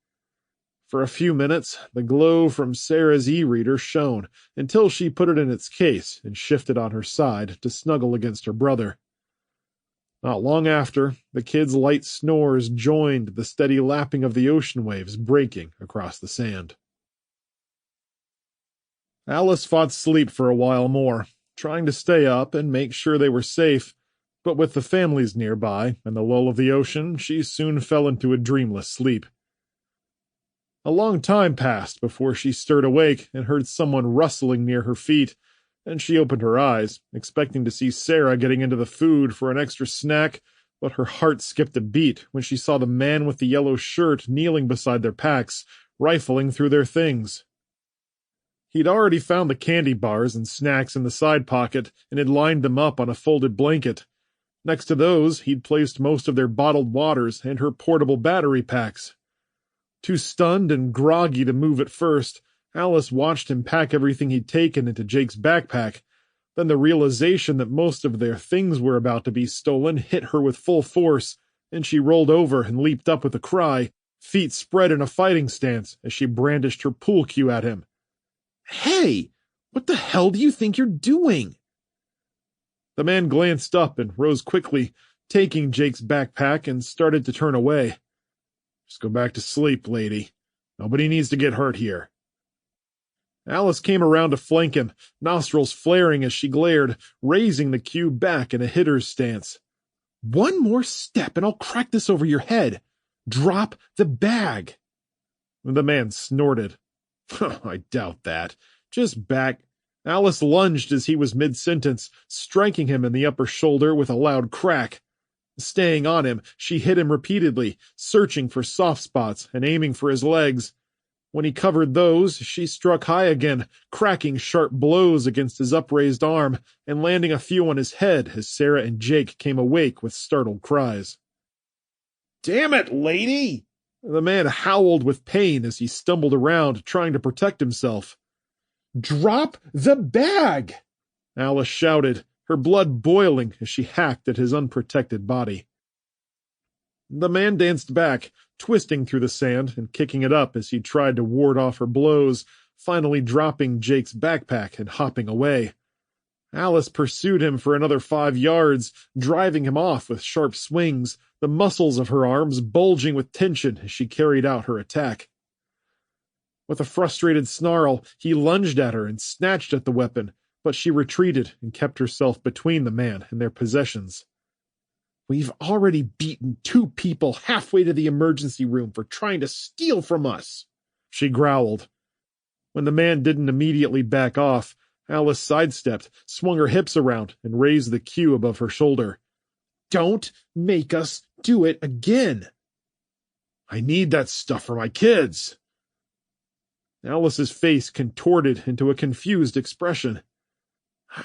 For a few minutes, the glow from Sarah's e-reader shone until she put it in its case and shifted on her side to snuggle against her brother. Not long after, the kids' light snores joined the steady lapping of the ocean waves breaking across the sand. Alice fought sleep for a while more, trying to stay up and make sure they were safe, but with the families nearby and the lull of the ocean, she soon fell into a dreamless sleep. A long time passed before she stirred awake and heard someone rustling near her feet, and she opened her eyes, expecting to see Sarah getting into the food for an extra snack, but her heart skipped a beat when she saw the man with the yellow shirt kneeling beside their packs, rifling through their things. He'd already found the candy bars and snacks in the side pocket and had lined them up on a folded blanket. Next to those, he'd placed most of their bottled waters and her portable battery packs. Too stunned and groggy to move at first, Alice watched him pack everything he'd taken into Jake's backpack. Then the realization that most of their things were about to be stolen hit her with full force, and she rolled over and leaped up with a cry, feet spread in a fighting stance as she brandished her pool cue at him. Hey! What the hell do you think you're doing? The man glanced up and rose quickly, taking Jake's backpack, and started to turn away. Just go back to sleep, lady. Nobody needs to get hurt here. Alice came around to flank him, nostrils flaring as she glared, raising the cue back in a hitter's stance. One more step and I'll crack this over your head. Drop the bag. The man snorted. I doubt that. Just back. Alice lunged as he was mid-sentence, striking him in the upper shoulder with a loud crack. Staying on him, she hit him repeatedly, searching for soft spots and aiming for his legs. When he covered those, she struck high again, cracking sharp blows against his upraised arm and landing a few on his head as Sarah and Jake came awake with startled cries. Damn it, lady! The man howled with pain as he stumbled around, trying to protect himself. "Drop the bag!" Alice shouted, her blood boiling as she hacked at his unprotected body. The man danced back, twisting through the sand and kicking it up as he tried to ward off her blows, finally dropping Jake's backpack and hopping away. Alice pursued him for another 5 yards, driving him off with sharp swings, the muscles of her arms bulging with tension as she carried out her attack. With a frustrated snarl, he lunged at her and snatched at the weapon, but she retreated and kept herself between the man and their possessions. "We've already beaten 2 people halfway to the emergency room for trying to steal from us," she growled. When the man didn't immediately back off, Alice sidestepped, swung her hips around, and raised the cue above her shoulder. "Don't make us do it again." "I need that stuff for my kids." Alice's face contorted into a confused expression.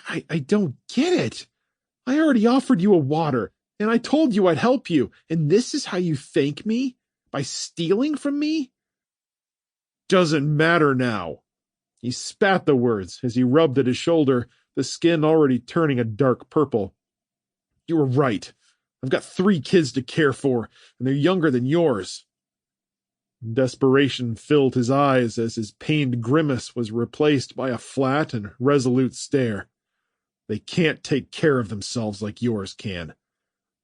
I don't get it. I already offered you a water, and I told you I'd help you, and this is how you thank me? By stealing from me?" "Doesn't matter now." He spat the words as he rubbed at his shoulder, the skin already turning a dark purple. "You were right. I've got 3 kids to care for, and they're younger than yours." Desperation filled his eyes as his pained grimace was replaced by a flat and resolute stare. "They can't take care of themselves like yours can.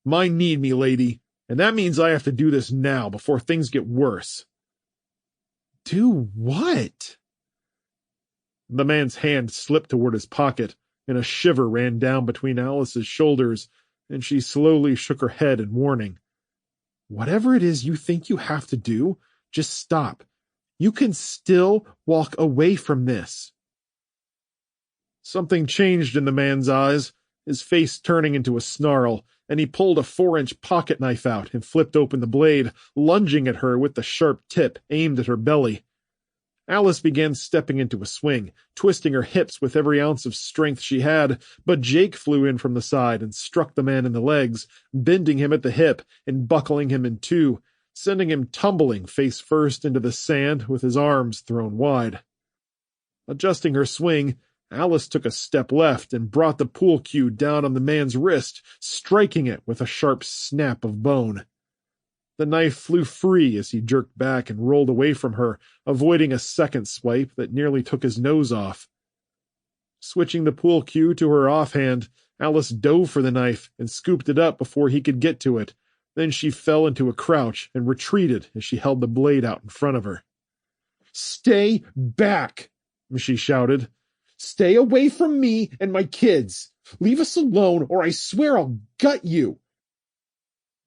Mine need me, lady, and that means I have to do this now before things get worse." "Do what?" The man's hand slipped toward his pocket, and a shiver ran down between Alice's shoulders, and she slowly shook her head in warning. "Whatever it is you think you have to do, just stop. You can still walk away from this." Something changed in the man's eyes, his face turning into a snarl, and he pulled a 4-inch pocket knife out and flipped open the blade, lunging at her with the sharp tip aimed at her belly. Alice began stepping into a swing, twisting her hips with every ounce of strength she had, but Jake flew in from the side and struck the man in the legs, bending him at the hip and buckling him in 2, sending him tumbling face first into the sand with his arms thrown wide. Adjusting her swing, Alice took a step left and brought the pool cue down on the man's wrist, striking it with a sharp snap of bone. The knife flew free as he jerked back and rolled away from her, avoiding a second swipe that nearly took his nose off. Switching the pool cue to her offhand, Alice dove for the knife and scooped it up before he could get to it. Then she fell into a crouch and retreated as she held the blade out in front of her. "Stay back!" she shouted. "Stay away from me and my kids. Leave us alone, or I swear I'll gut you."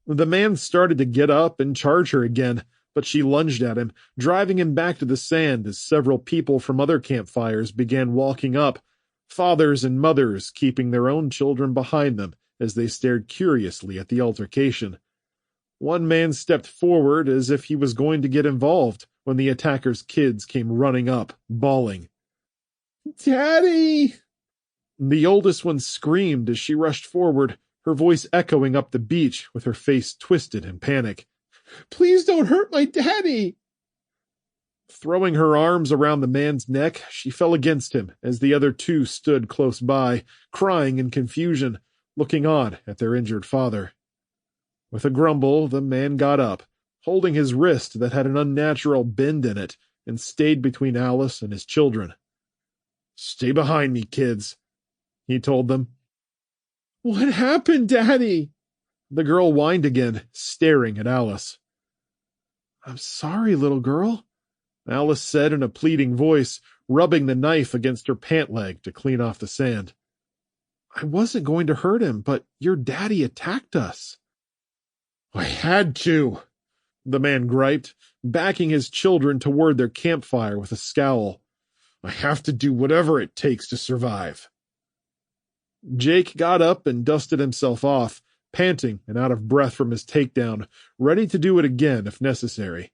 The man started to get up and charge her again, but she lunged at him, driving him back to the sand as several people from other campfires began walking up, fathers and mothers keeping their own children behind them as they stared curiously at the altercation. One man stepped forward as if he was going to get involved when the attacker's kids came running up, bawling. "Daddy!" The oldest one screamed as she rushed forward, her voice echoing up the beach with her face twisted in panic. "Please don't hurt my daddy!" Throwing her arms around the man's neck, she fell against him as the other 2 stood close by, crying in confusion, looking on at their injured father. With a grumble, the man got up, holding his wrist that had an unnatural bend in it, and stayed between Alice and his children. "Stay behind me, kids," he told them. "What happened, Daddy?" The girl whined again, staring at Alice. "I'm sorry, little girl," Alice said in a pleading voice, rubbing the knife against her pant leg to clean off the sand. "I wasn't going to hurt him, but your daddy attacked us." "I had to," the man griped, backing his children toward their campfire with a scowl. "I have to do whatever it takes to survive." Jake got up and dusted himself off, panting and out of breath from his takedown, ready to do it again if necessary.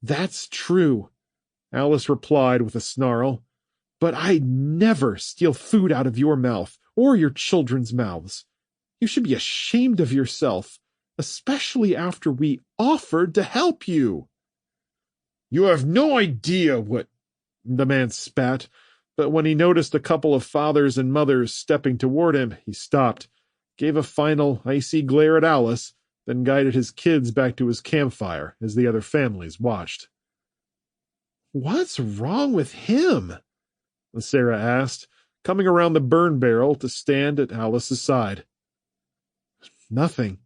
"That's true," Alice replied with a snarl, "but I'd never steal food out of your mouth or your children's mouths. You should be ashamed of yourself. especially after we offered to help you." "You have no idea what—" the man spat, but when he noticed a couple of fathers and mothers stepping toward him, he stopped, gave a final icy glare at Alice, then guided his kids back to his campfire as the other families watched. "What's wrong with him?" Sarah asked, coming around the burn barrel to stand at Alice's side. "Nothing.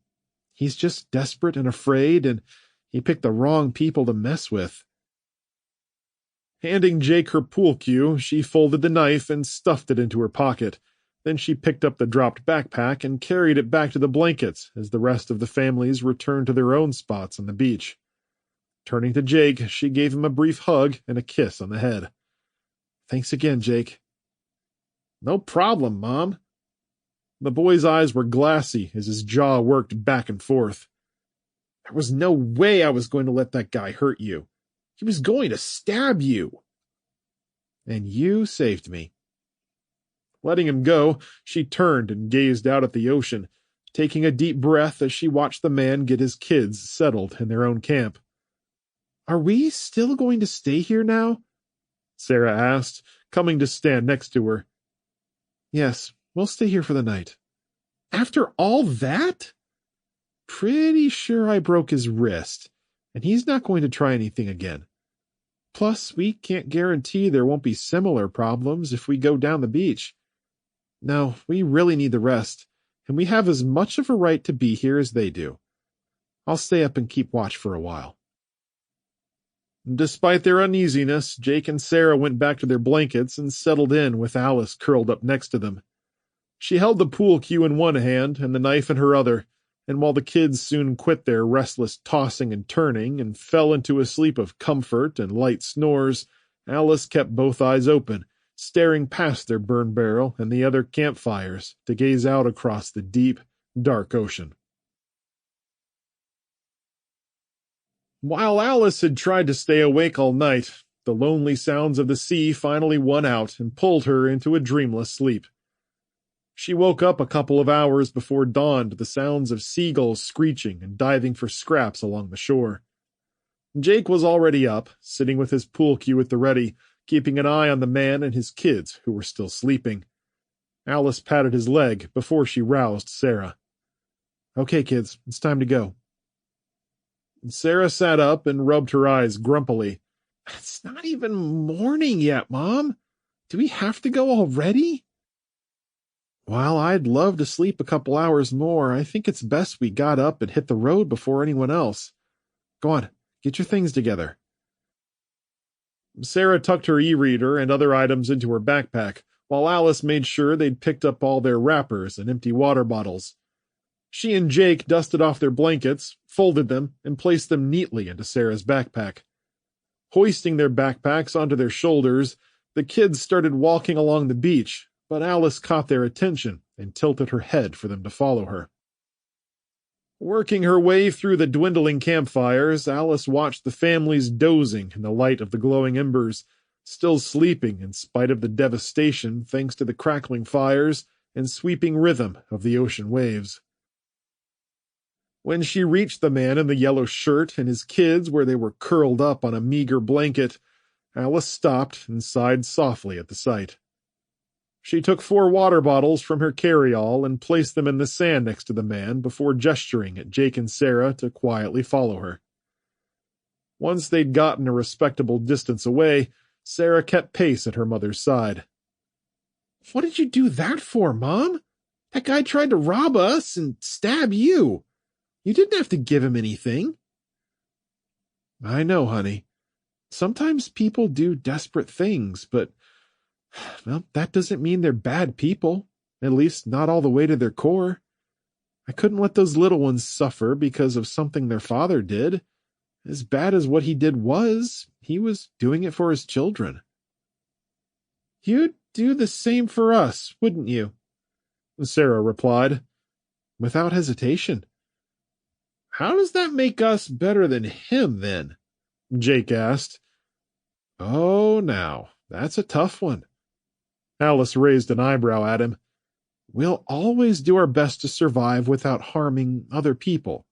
He's just desperate and afraid, and he picked the wrong people to mess with." Handing Jake her pool cue, she folded the knife and stuffed it into her pocket. Then she picked up the dropped backpack and carried it back to the blankets as the rest of the families returned to their own spots on the beach. Turning to Jake, she gave him a brief hug and a kiss on the head. "Thanks again, Jake." "No problem, Mom." The boy's eyes were glassy as his jaw worked back and forth. "There was no way I was going to let that guy hurt you. He was going to stab you. And you saved me." Letting him go, she turned and gazed out at the ocean, taking a deep breath as she watched the man get his kids settled in their own camp. "Are we still going to stay here now?" Sarah asked, coming to stand next to her. "Yes, we'll stay here for the night." "After all that?" "Pretty sure I broke his wrist, and he's not going to try anything again. Plus, we can't guarantee there won't be similar problems if we go down the beach. No, we really need the rest, and we have as much of a right to be here as they do. I'll stay up and keep watch for a while." Despite their uneasiness, Jake and Sarah went back to their blankets and settled in with Alice curled up next to them. She held the pool cue in one hand and the knife in her other, and while the kids soon quit their restless tossing and turning and fell into a sleep of comfort and light snores, Alice kept both eyes open, staring past their burn barrel and the other campfires to gaze out across the deep, dark ocean. While Alice had tried to stay awake all night, the lonely sounds of the sea finally won out and pulled her into a dreamless sleep. She woke up a couple of hours before dawn to the sounds of seagulls screeching and diving for scraps along the shore. Jake was already up, sitting with his pool cue at the ready, keeping an eye on the man and his kids who were still sleeping. Alice patted his leg before she roused Sarah. "Okay, kids, it's time to go." Sarah sat up and rubbed her eyes grumpily. "It's not even morning yet, Mom. Do we have to go already?" "While I'd love to sleep a couple hours more, I think it's best we got up and hit the road before anyone else. Go on, get your things together." Sarah tucked her e-reader and other items into her backpack, while Alice made sure they'd picked up all their wrappers and empty water bottles. She and Jake dusted off their blankets, folded them, and placed them neatly into Sarah's backpack. Hoisting their backpacks onto their shoulders, the kids started walking along the beach, but Alice caught their attention and tilted her head for them to follow her. Working her way through the dwindling campfires, Alice watched the families dozing in the light of the glowing embers, still sleeping in spite of the devastation thanks to the crackling fires and sweeping rhythm of the ocean waves. When she reached the man in the yellow shirt and his kids where they were curled up on a meager blanket, Alice stopped and sighed softly at the sight. She took 4 water bottles from her carry-all and placed them in the sand next to the man before gesturing at Jake and Sarah to quietly follow her. Once they'd gotten a respectable distance away, Sarah kept pace at her mother's side. "What did you do that for, Mom? That guy tried to rob us and stab you. You didn't have to give him anything." "I know, honey. Sometimes people do desperate things, but, well, that doesn't mean they're bad people, at least not all the way to their core. I couldn't let those little ones suffer because of something their father did. As bad as what he did was, he was doing it for his children." "You'd do the same for us, wouldn't you?" Sarah replied. "Without hesitation." "How does that make us better than him, then?" Jake asked. "Oh, now, that's a tough one." Alice raised an eyebrow at him. "We'll always do our best to survive without harming other people,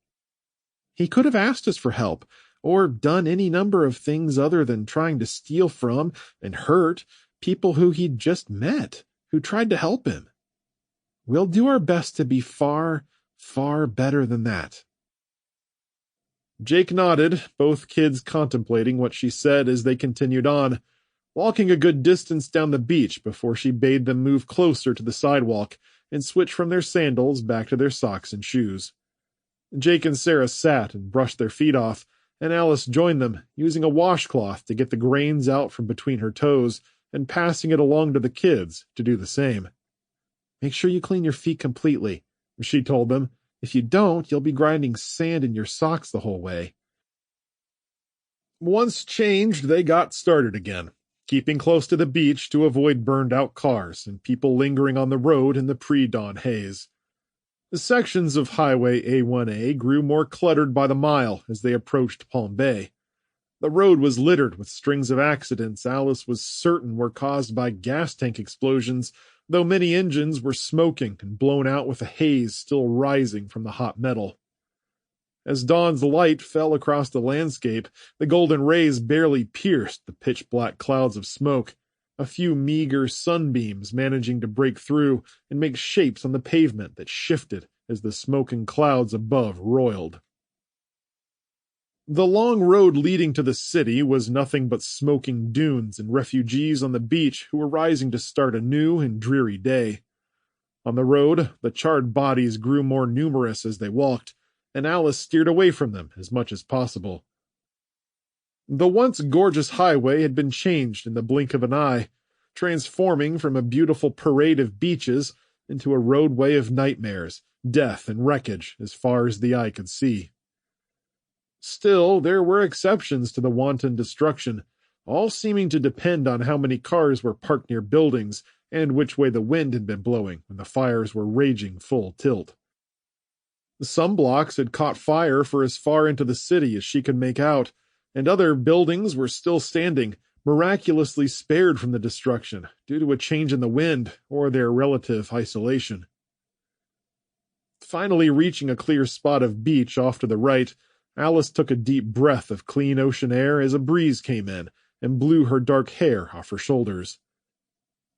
He could have asked us for help, or done any number of things other than trying to steal from and hurt people who he'd just met, who tried to help him. We'll do our best to be far, far better than that." Jake nodded, both kids contemplating what she said as they continued on, walking a good distance down the beach before she bade them move closer to the sidewalk and switch from their sandals back to their socks and shoes. Jake and Sarah sat and brushed their feet off, and Alice joined them, using a washcloth to get the grains out from between her toes and passing it along to the kids to do the same. "Make sure you clean your feet completely," she told them. "If you don't, you'll be grinding sand in your socks the whole way." Once changed, they got started again, keeping close to the beach to avoid burned-out cars and people lingering on the road in the pre-dawn haze. The sections of Highway A1A grew more cluttered by the mile as they approached Palm Bay. The road was littered with strings of accidents Alice was certain were caused by gas tank explosions, though many engines were smoking and blown out with a haze still rising from the hot metal. As dawn's light fell across the landscape, the golden rays barely pierced the pitch-black clouds of smoke, a few meager sunbeams managing to break through and make shapes on the pavement that shifted as the smoking clouds above roiled. The long road leading to the city was nothing but smoking dunes and refugees on the beach who were rising to start a new and dreary day. On the road, the charred bodies grew more numerous as they walked, and Alice steered away from them as much as possible. The once gorgeous highway had been changed in the blink of an eye, transforming from a beautiful parade of beaches into a roadway of nightmares, death, and wreckage as far as the eye could see. Still, there were exceptions to the wanton destruction, all seeming to depend on how many cars were parked near buildings and which way the wind had been blowing when the fires were raging full tilt. Some blocks had caught fire for as far into the city as she could make out, and other buildings were still standing, miraculously spared from the destruction due to a change in the wind or their relative isolation. Finally reaching a clear spot of beach off to the right, Alice took a deep breath of clean ocean air as a breeze came in and blew her dark hair off her shoulders.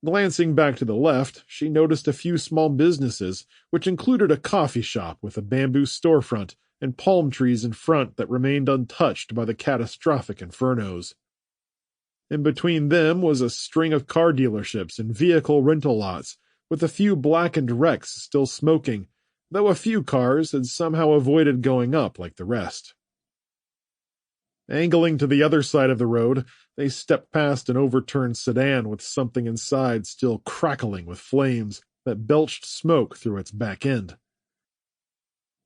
Glancing back to the left, she noticed a few small businesses, which included a coffee shop with a bamboo storefront and palm trees in front that remained untouched by the catastrophic infernos. In between them was a string of car dealerships and vehicle rental lots, with a few blackened wrecks still smoking, though a few cars had somehow avoided going up like the rest. Angling to the other side of the road, they stepped past an overturned sedan with something inside still crackling with flames that belched smoke through its back end.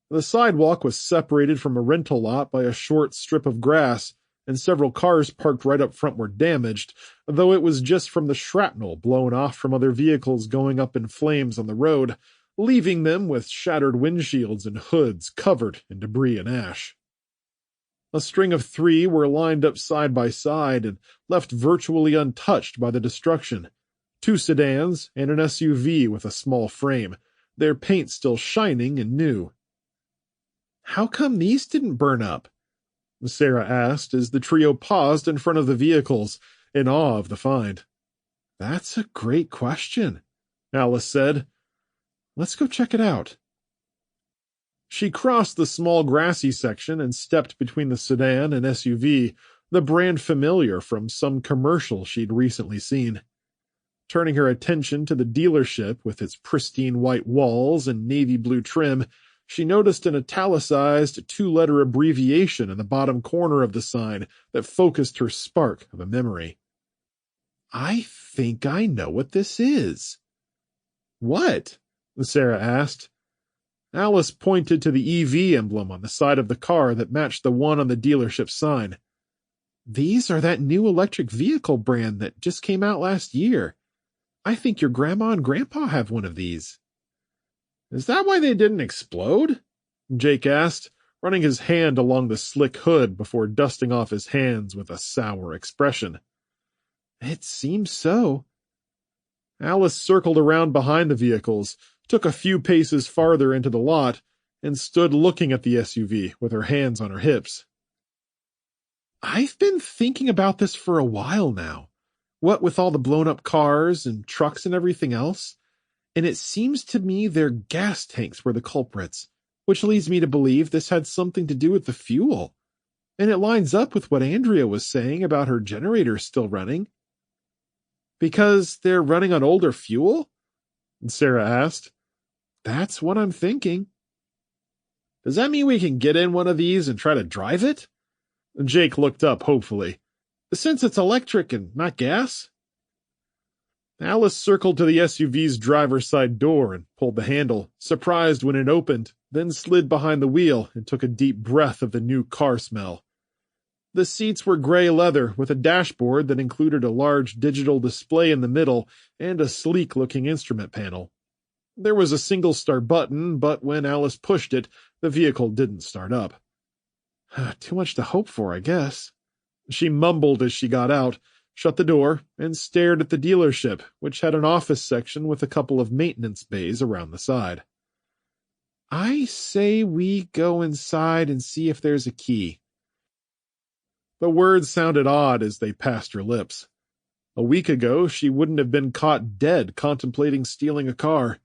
The sidewalk was separated from a rental lot by a short strip of grass, and several cars parked right up front were damaged, though it was just from the shrapnel blown off from other vehicles going up in flames on the road, leaving them with shattered windshields and hoods covered in debris and ash. A string of 3 were lined up side by side and left virtually untouched by the destruction. 2 sedans and an SUV with a small frame, their paint still shining and new. "How come these didn't burn up?" Sarah asked as the trio paused in front of the vehicles, in awe of the find. "That's a great question," Alice said. "Let's go check it out." She crossed the small grassy section and stepped between the sedan and SUV, the brand familiar from some commercial she'd recently seen. Turning her attention to the dealership with its pristine white walls and navy blue trim, she noticed an italicized 2-letter abbreviation in the bottom corner of the sign that focused her spark of a memory. "I think I know what this is." "What?" Sarah asked. Alice pointed to the EV emblem on the side of the car that matched the one on the dealership sign. "These are that new electric vehicle brand that just came out last year. I think your grandma and grandpa have one of these." "Is that why they didn't explode?" Jake asked, running his hand along the slick hood before dusting off his hands with a sour expression. "It seems so." Alice circled around behind the vehicles, took a few paces farther into the lot, and stood looking at the SUV with her hands on her hips. I've been thinking about this for a while now. What with all the blown-up cars and trucks and everything else, and it seems to me their gas tanks were the culprits, which leads me to believe this had something to do with the fuel. And it lines up with what Andrea was saying about her generator still running. Because they're running on older fuel? Sarah asked. That's what I'm thinking. Does that mean we can get in one of these and try to drive it? Jake looked up hopefully. Since it's electric and not gas? Alice circled to the SUV's driver's side door and pulled the handle, surprised when it opened, then slid behind the wheel and took a deep breath of the new car smell. The seats were gray leather with a dashboard that included a large digital display in the middle and a sleek-looking instrument panel. There was a single start button, but when Alice pushed it, the vehicle didn't start up. Too much to hope for, I guess. She mumbled as she got out, shut the door, and stared at the dealership, which had an office section with a couple of maintenance bays around the side. I say we go inside and see if there's a key. The words sounded odd as they passed her lips. A week ago, she wouldn't have been caught dead contemplating stealing a car.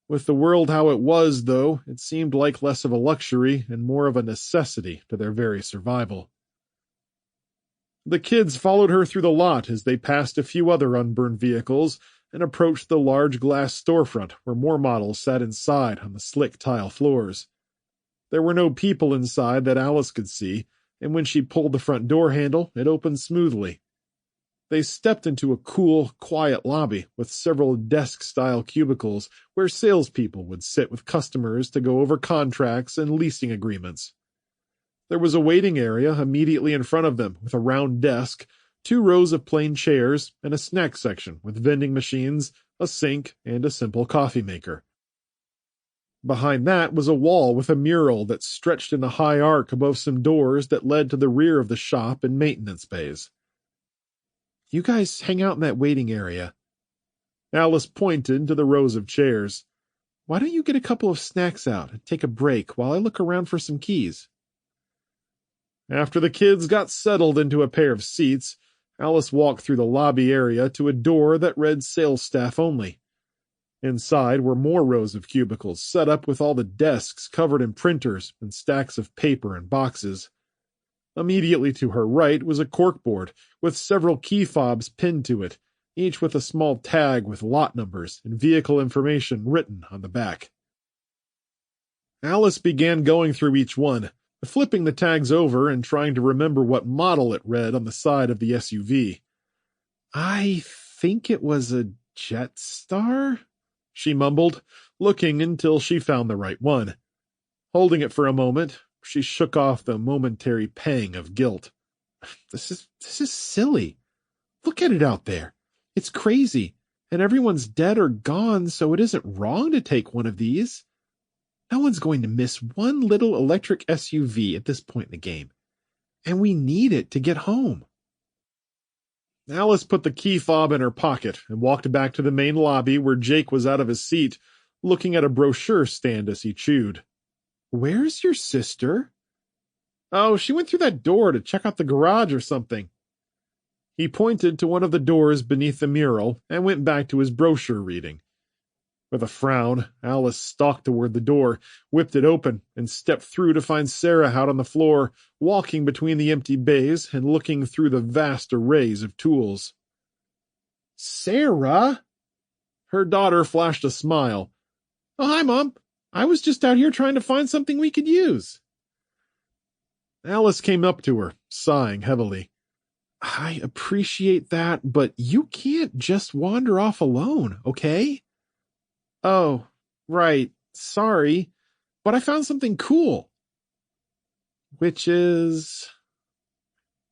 With the world how it was, though, it seemed like less of a luxury and more of a necessity to their very survival. The kids followed her through the lot as they passed a few other unburned vehicles and approached the large glass storefront where more models sat inside on the slick tile floors. There were no people inside that Alice could see, and when she pulled the front door handle, it opened smoothly. They stepped into a cool, quiet lobby with several desk-style cubicles where salespeople would sit with customers to go over contracts and leasing agreements. There was a waiting area immediately in front of them with a round desk, 2 rows of plain chairs, and a snack section with vending machines, a sink, and a simple coffee maker. Behind that was a wall with a mural that stretched in a high arc above some doors that led to the rear of the shop and maintenance bays. You guys hang out in that waiting area. Alice pointed to the rows of chairs. Why don't you get a couple of snacks out and take a break while I look around for some keys? After the kids got settled into a pair of seats, Alice walked through the lobby area to a door that read sales staff only. Inside were more rows of cubicles set up with all the desks covered in printers and stacks of paper and boxes. Immediately to her right was a corkboard with several key fobs pinned to it, each with a small tag with lot numbers and vehicle information written on the back. Alice began going through each one, flipping the tags over and trying to remember what model it read on the side of the SUV. I think it was a Jetstar, she mumbled, looking until she found the right one. Holding it for a moment, she shook off the momentary pang of guilt. This is silly. Look at it out there. It's crazy, and everyone's dead or gone, so it isn't wrong to take one of these. No one's going to miss one little electric SUV at this point in the game, and we need it to get home. Alice put the key fob in her pocket and walked back to the main lobby where Jake was out of his seat, looking at a brochure stand as he chewed. Where's your sister? Oh, she went through that door to check out the garage or something. He pointed to one of the doors beneath the mural and went back to his brochure reading. With a frown, Alice stalked toward the door, whipped it open, and stepped through to find Sarah out on the floor, walking between the empty bays and looking through the vast arrays of tools. Sarah? Her daughter flashed a smile. Oh, hi, Mom. I was just out here trying to find something we could use. Alice came up to her, sighing heavily. I appreciate that, but you can't just wander off alone, okay? Oh, right. Sorry, but I found something cool. Which is...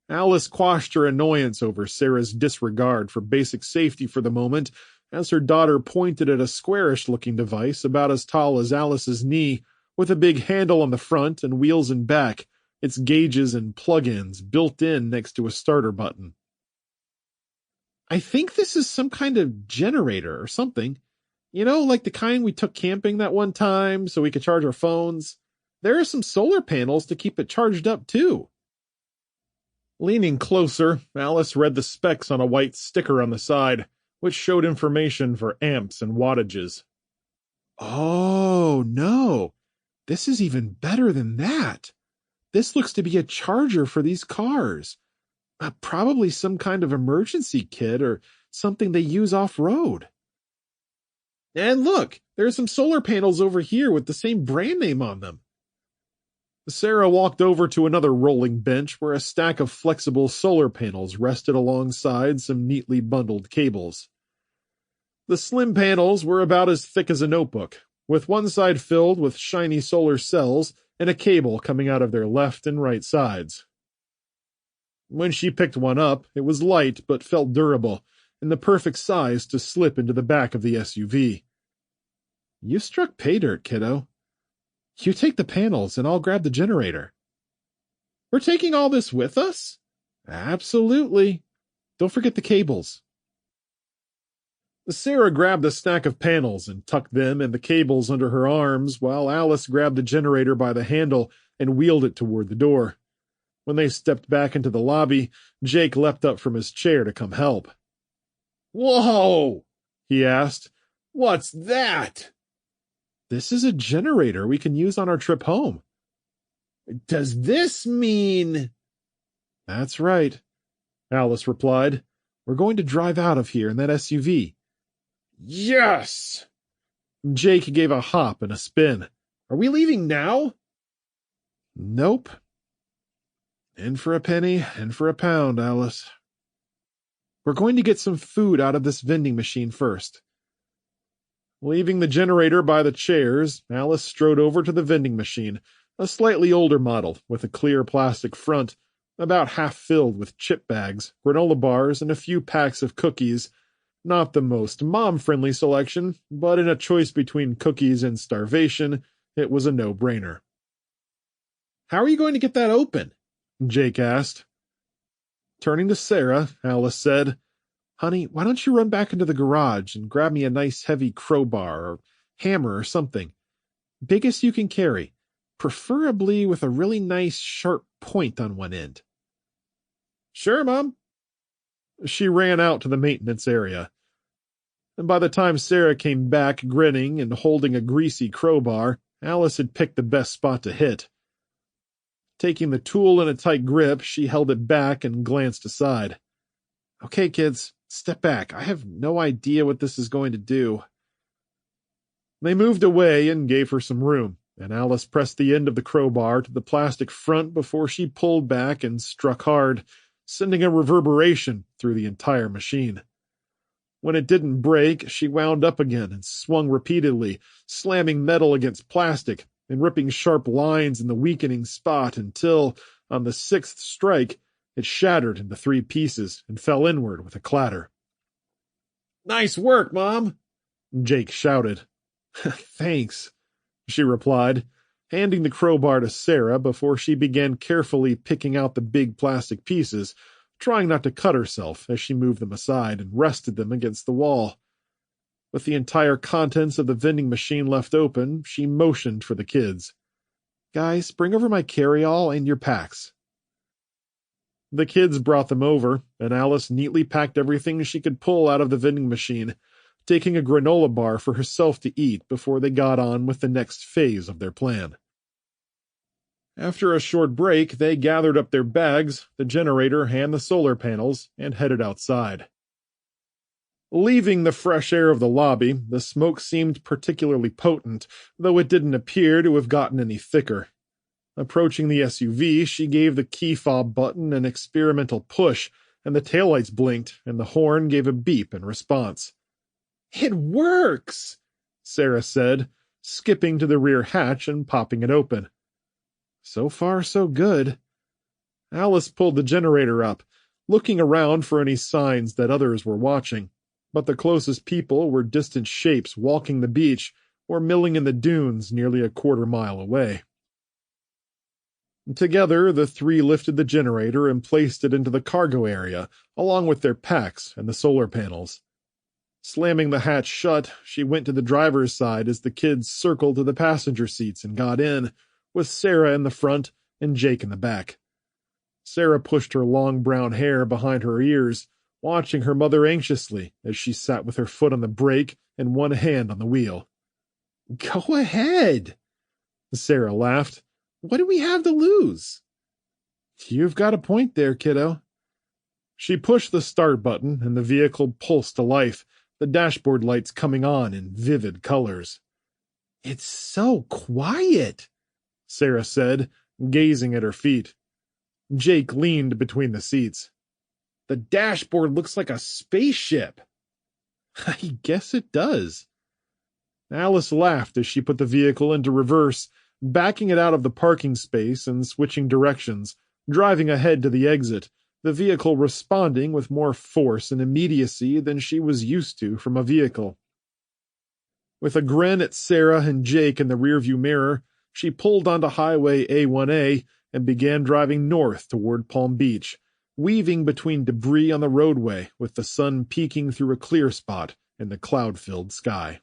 Alice quashed her annoyance over Sarah's disregard for basic safety for the moment as her daughter pointed at a squarish-looking device about as tall as Alice's knee, with a big handle on the front and wheels in back, its gauges and plug-ins built in next to a starter button. I think this is some kind of generator or something. Like the kind we took camping that one time so we could charge our phones. There are some solar panels to keep it charged up, too. Leaning closer, Alice read the specs on a white sticker on the side, which showed information for amps and wattages. Oh, no. This is even better than that. This looks to be a charger for these cars. Probably some kind of emergency kit or something they use off-road. And look, there's some solar panels over here with the same brand name on them. Sarah walked over to another rolling bench where a stack of flexible solar panels rested alongside some neatly bundled cables. The slim panels were about as thick as a notebook, with one side filled with shiny solar cells and a cable coming out of their left and right sides. When she picked one up, it was light but felt durable, and the perfect size to slip into the back of the SUV. You struck pay dirt, kiddo. You take the panels, and I'll grab the generator. We're taking all this with us? Absolutely. Don't forget the cables. Sarah grabbed a stack of panels and tucked them and the cables under her arms, while Alice grabbed the generator by the handle and wheeled it toward the door. When they stepped back into the lobby, Jake leapt up from his chair to come help. Whoa! He asked. What's that? This is a generator we can use on our trip home. Does this mean... That's right, Alice replied. We're going to drive out of here in that SUV. Yes! Jake gave a hop and a spin. Are we leaving now? Nope. In for a penny, in for a pound, Alice. We're going to get some food out of this vending machine first. Leaving the generator by the chairs, Alice strode over to the vending machine, a slightly older model with a clear plastic front, about half filled with chip bags, granola bars, and a few packs of cookies. Not the most mom-friendly selection, but in a choice between cookies and starvation, it was a no-brainer. How are you going to get that open? Jake asked. Turning to Sarah, Alice said, Honey, why don't you run back into the garage and grab me a nice heavy crowbar or hammer or something. Biggest you can carry, preferably with a really nice sharp point on one end. Sure, Mom. She ran out to the maintenance area. And by the time Sarah came back grinning and holding a greasy crowbar, Alice had picked the best spot to hit. Taking the tool in a tight grip, she held it back and glanced aside. Okay, kids, step back. I have no idea what this is going to do. They moved away and gave her some room, and Alice pressed the end of the crowbar to the plastic front before she pulled back and struck hard, sending a reverberation through the entire machine. When it didn't break, she wound up again and swung repeatedly, slamming metal against plastic and ripping sharp lines in the weakening spot until, on the sixth strike, it shattered into 3 pieces and fell inward with a clatter. Nice work, Mom! Jake shouted. Thanks, she replied, handing the crowbar to Sarah before she began carefully picking out the big plastic pieces, trying not to cut herself as she moved them aside and rested them against the wall. With the entire contents of the vending machine left open, she motioned for the kids. Guys, bring over my carry-all and your packs. The kids brought them over, and Alice neatly packed everything she could pull out of the vending machine, taking a granola bar for herself to eat before they got on with the next phase of their plan. After a short break, they gathered up their bags, the generator and the solar panels, and headed outside. Leaving the fresh air of the lobby, the smoke seemed particularly potent, though it didn't appear to have gotten any thicker. Approaching the SUV, she gave the key fob button an experimental push, and the taillights blinked, and the horn gave a beep in response. It works, Sarah said, skipping to the rear hatch and popping it open. So far, so good. Alice pulled the generator up, looking around for any signs that others were watching. But the closest people were distant shapes walking the beach or milling in the dunes nearly a quarter-mile away. Together, the 3 lifted the generator and placed it into the cargo area, along with their packs and the solar panels. Slamming the hatch shut, she went to the driver's side as the kids circled to the passenger seats and got in, with Sarah in the front and Jake in the back. Sarah pushed her long brown hair behind her ears, watching her mother anxiously as she sat with her foot on the brake and one hand on the wheel. "Go ahead," Sarah laughed. "What do we have to lose?" "You've got a point there, kiddo." She pushed the start button and the vehicle pulsed to life, the dashboard lights coming on in vivid colors. "It's so quiet," Sarah said, gazing at her feet. Jake leaned between the seats. "The dashboard looks like a spaceship." "I guess it does." Alice laughed as she put the vehicle into reverse, backing it out of the parking space and switching directions, driving ahead to the exit, the vehicle responding with more force and immediacy than she was used to from a vehicle. With a grin at Sarah and Jake in the rearview mirror, she pulled onto Highway A1A and began driving north toward Palm Beach, weaving between debris on the roadway with the sun peeking through a clear spot in the cloud-filled sky.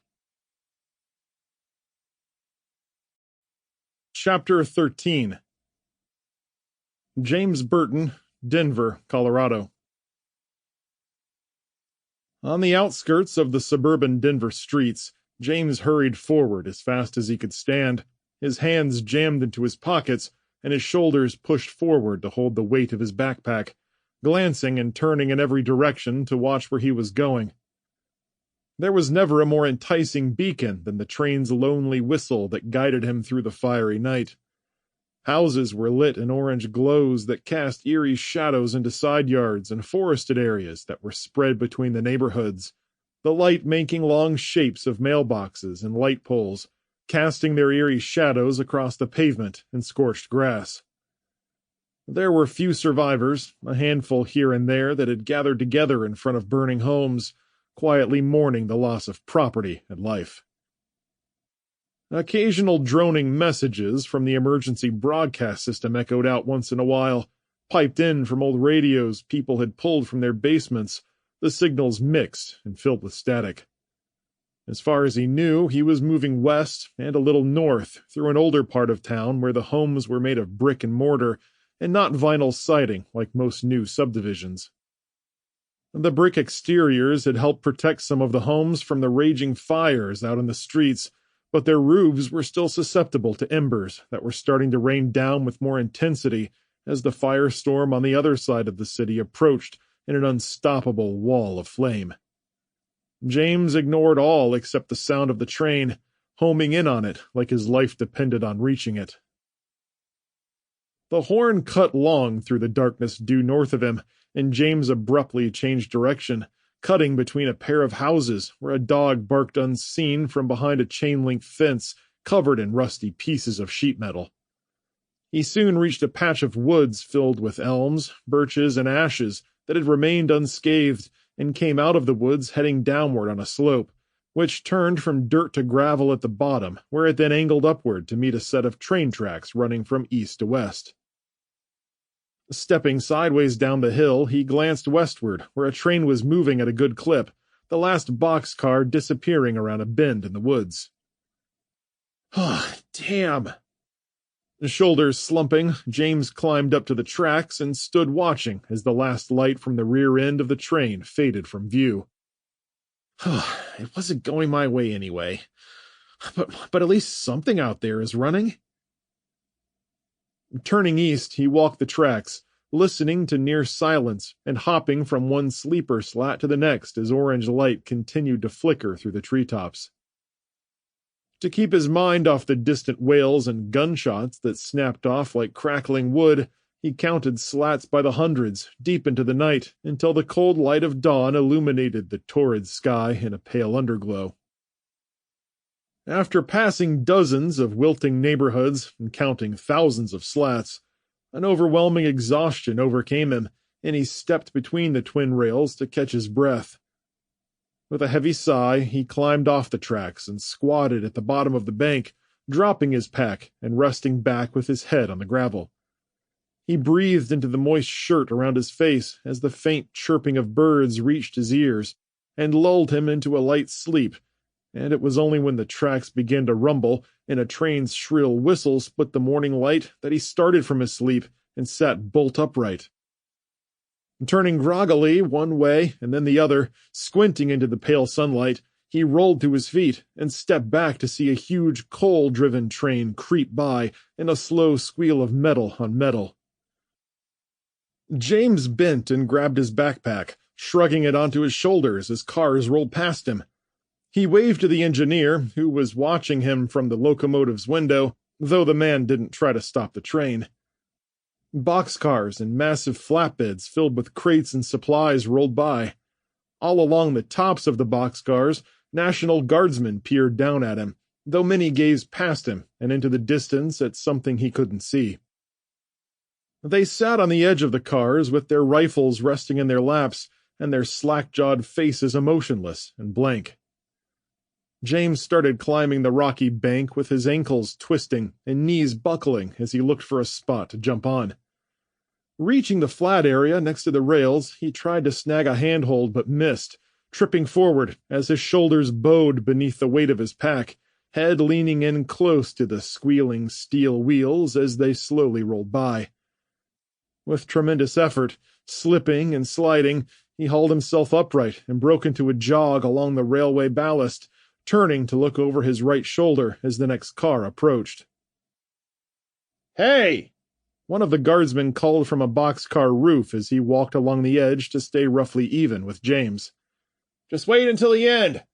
Chapter 13. James Burton, Denver, Colorado. On the outskirts of the suburban Denver streets, James hurried forward as fast as he could stand, his hands jammed into his pockets and his shoulders pushed forward to hold the weight of his backpack, glancing and turning in every direction to watch where he was going. There was never a more enticing beacon than the train's lonely whistle that guided him through the fiery night. Houses were lit in orange glows that cast eerie shadows into side yards and forested areas that were spread between the neighborhoods, the light making long shapes of mailboxes and light poles, casting their eerie shadows across the pavement and scorched grass. There were few survivors, a handful here and there that had gathered together in front of burning homes, quietly mourning the loss of property and life. Occasional droning messages from the emergency broadcast system echoed out once in a while, piped in from old radios people had pulled from their basements, the signals mixed and filled with static. As far as he knew, he was moving west and a little north through an older part of town where the homes were made of brick and mortar and not vinyl siding like most new subdivisions. The brick exteriors had helped protect some of the homes from the raging fires out in the streets, but their roofs were still susceptible to embers that were starting to rain down with more intensity as the firestorm on the other side of the city approached in an unstoppable wall of flame. James ignored all except the sound of the train, homing in on it like his life depended on reaching it. The horn cut long through the darkness due north of him, and James abruptly changed direction, cutting between a pair of houses where a dog barked unseen from behind a chain-link fence covered in rusty pieces of sheet metal. He soon reached a patch of woods filled with elms, birches, and ashes that had remained unscathed, and came out of the woods heading downward on a slope, which turned from dirt to gravel at the bottom, where it then angled upward to meet a set of train tracks running from east to west. Stepping sideways down the hill, he glanced westward, where a train was moving at a good clip, the last boxcar disappearing around a bend in the woods. "Oh, damn." Shoulders slumping, James climbed up to the tracks and stood watching as the last light from the rear end of the train faded from view. It wasn't going my way anyway. But at least something out there is running. Turning east, he walked the tracks, listening to near silence and hopping from one sleeper slat to the next as orange light continued to flicker through the treetops. To keep his mind off the distant wails and gunshots that snapped off like crackling wood, he counted slats by the hundreds, deep into the night, until the cold light of dawn illuminated the torrid sky in a pale underglow. After passing dozens of wilting neighborhoods and counting thousands of slats, an overwhelming exhaustion overcame him, and he stepped between the twin rails to catch his breath. With a heavy sigh, he climbed off the tracks and squatted at the bottom of the bank, dropping his pack and resting back with his head on the gravel. He breathed into the moist shirt around his face as the faint chirping of birds reached his ears, and lulled him into a light sleep, and it was only when the tracks began to rumble and a train's shrill whistle split the morning light that he started from his sleep and sat bolt upright. Turning groggily one way and then the other, squinting into the pale sunlight, he rolled to his feet and stepped back to see a huge coal-driven train creep by in a slow squeal of metal on metal. James bent and grabbed his backpack, shrugging it onto his shoulders as cars rolled past him. He waved to the engineer, who was watching him from the locomotive's window, though the man didn't try to stop the train. Boxcars and massive flatbeds filled with crates and supplies rolled by. All along the tops of the boxcars, National Guardsmen peered down at him, though many gazed past him and into the distance at something he couldn't see. They sat on the edge of the cars with their rifles resting in their laps and their slack-jawed faces emotionless and blank. James started climbing the rocky bank with his ankles twisting and knees buckling as he looked for a spot to jump on. Reaching the flat area next to the rails, he tried to snag a handhold but missed, tripping forward as his shoulders bowed beneath the weight of his pack, head leaning in close to the squealing steel wheels as they slowly rolled by. With tremendous effort, slipping and sliding, he hauled himself upright and broke into a jog along the railway ballast, turning to look over his right shoulder as the next car approached. "Hey!" One of the guardsmen called from a boxcar roof as he walked along the edge to stay roughly even with James. "Just wait until the end.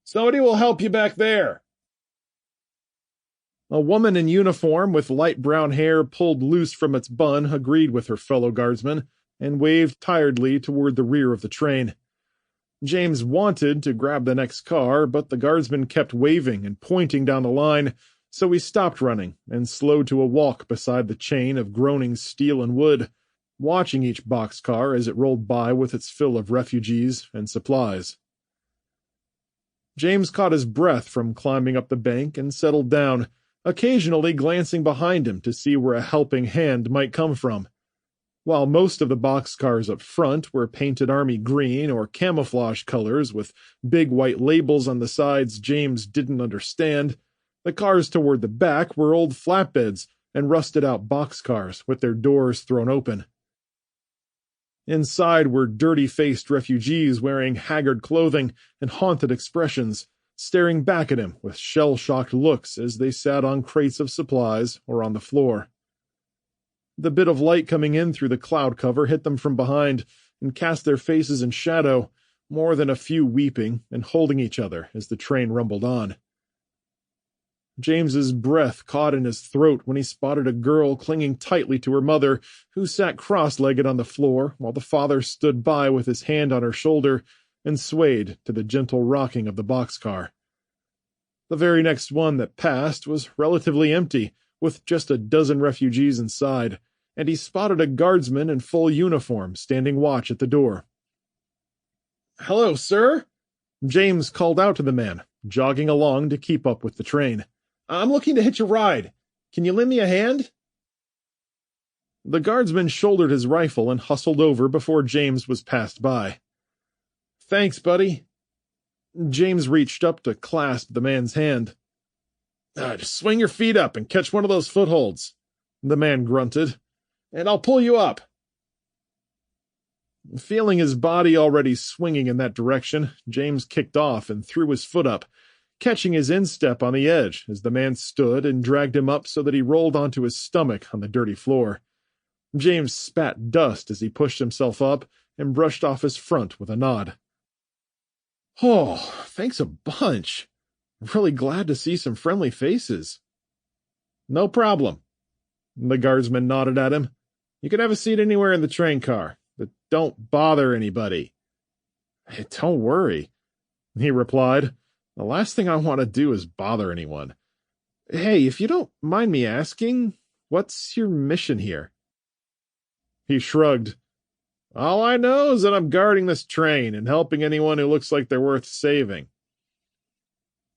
Somebody will help you back there." A woman in uniform with light brown hair pulled loose from its bun agreed with her fellow guardsman and waved tiredly toward the rear of the train. James wanted to grab the next car, but the guardsman kept waving and pointing down the line, so he stopped running and slowed to a walk beside the chain of groaning steel and wood, watching each boxcar as it rolled by with its fill of refugees and supplies. James caught his breath from climbing up the bank and settled down, occasionally glancing behind him to see where a helping hand might come from. While most of the boxcars up front were painted army green or camouflage colors with big white labels on the sides James didn't understand, the cars toward the back were old flatbeds and rusted-out boxcars with their doors thrown open. Inside were dirty-faced refugees wearing haggard clothing and haunted expressions, staring back at him with shell-shocked looks as they sat on crates of supplies or on the floor. The bit of light coming in through the cloud cover hit them from behind and cast their faces in shadow, more than a few weeping and holding each other as the train rumbled on. James's breath caught in his throat when he spotted a girl clinging tightly to her mother, who sat cross-legged on the floor while the father stood by with his hand on her shoulder and swayed to the gentle rocking of the boxcar. The very next one that passed was relatively empty, with just a dozen refugees inside, and he spotted a guardsman in full uniform standing watch at the door. "Hello, sir," James called out to the man, jogging along to keep up with the train. "I'm looking to hitch a ride. Can you lend me a hand?" The guardsman shouldered his rifle and hustled over before James was passed by. "Thanks, buddy." James reached up to clasp the man's hand. Just swing your feet up and catch one of those footholds," the man grunted, "and I'll pull you up." Feeling his body already swinging in that direction, James kicked off and threw his foot up, catching his instep on the edge as the man stood and dragged him up so that he rolled onto his stomach on the dirty floor. James spat dust as he pushed himself up and brushed off his front with a nod. "Oh, thanks a bunch. I'm really glad to see some friendly faces." "No problem." The guardsman nodded at him. "You can have a seat anywhere in the train car, but don't bother anybody." "Hey, don't worry," he replied. "The last thing I want to do is bother anyone. Hey, if you don't mind me asking, what's your mission here?" He shrugged. "All I know is that I'm guarding this train and helping anyone who looks like they're worth saving."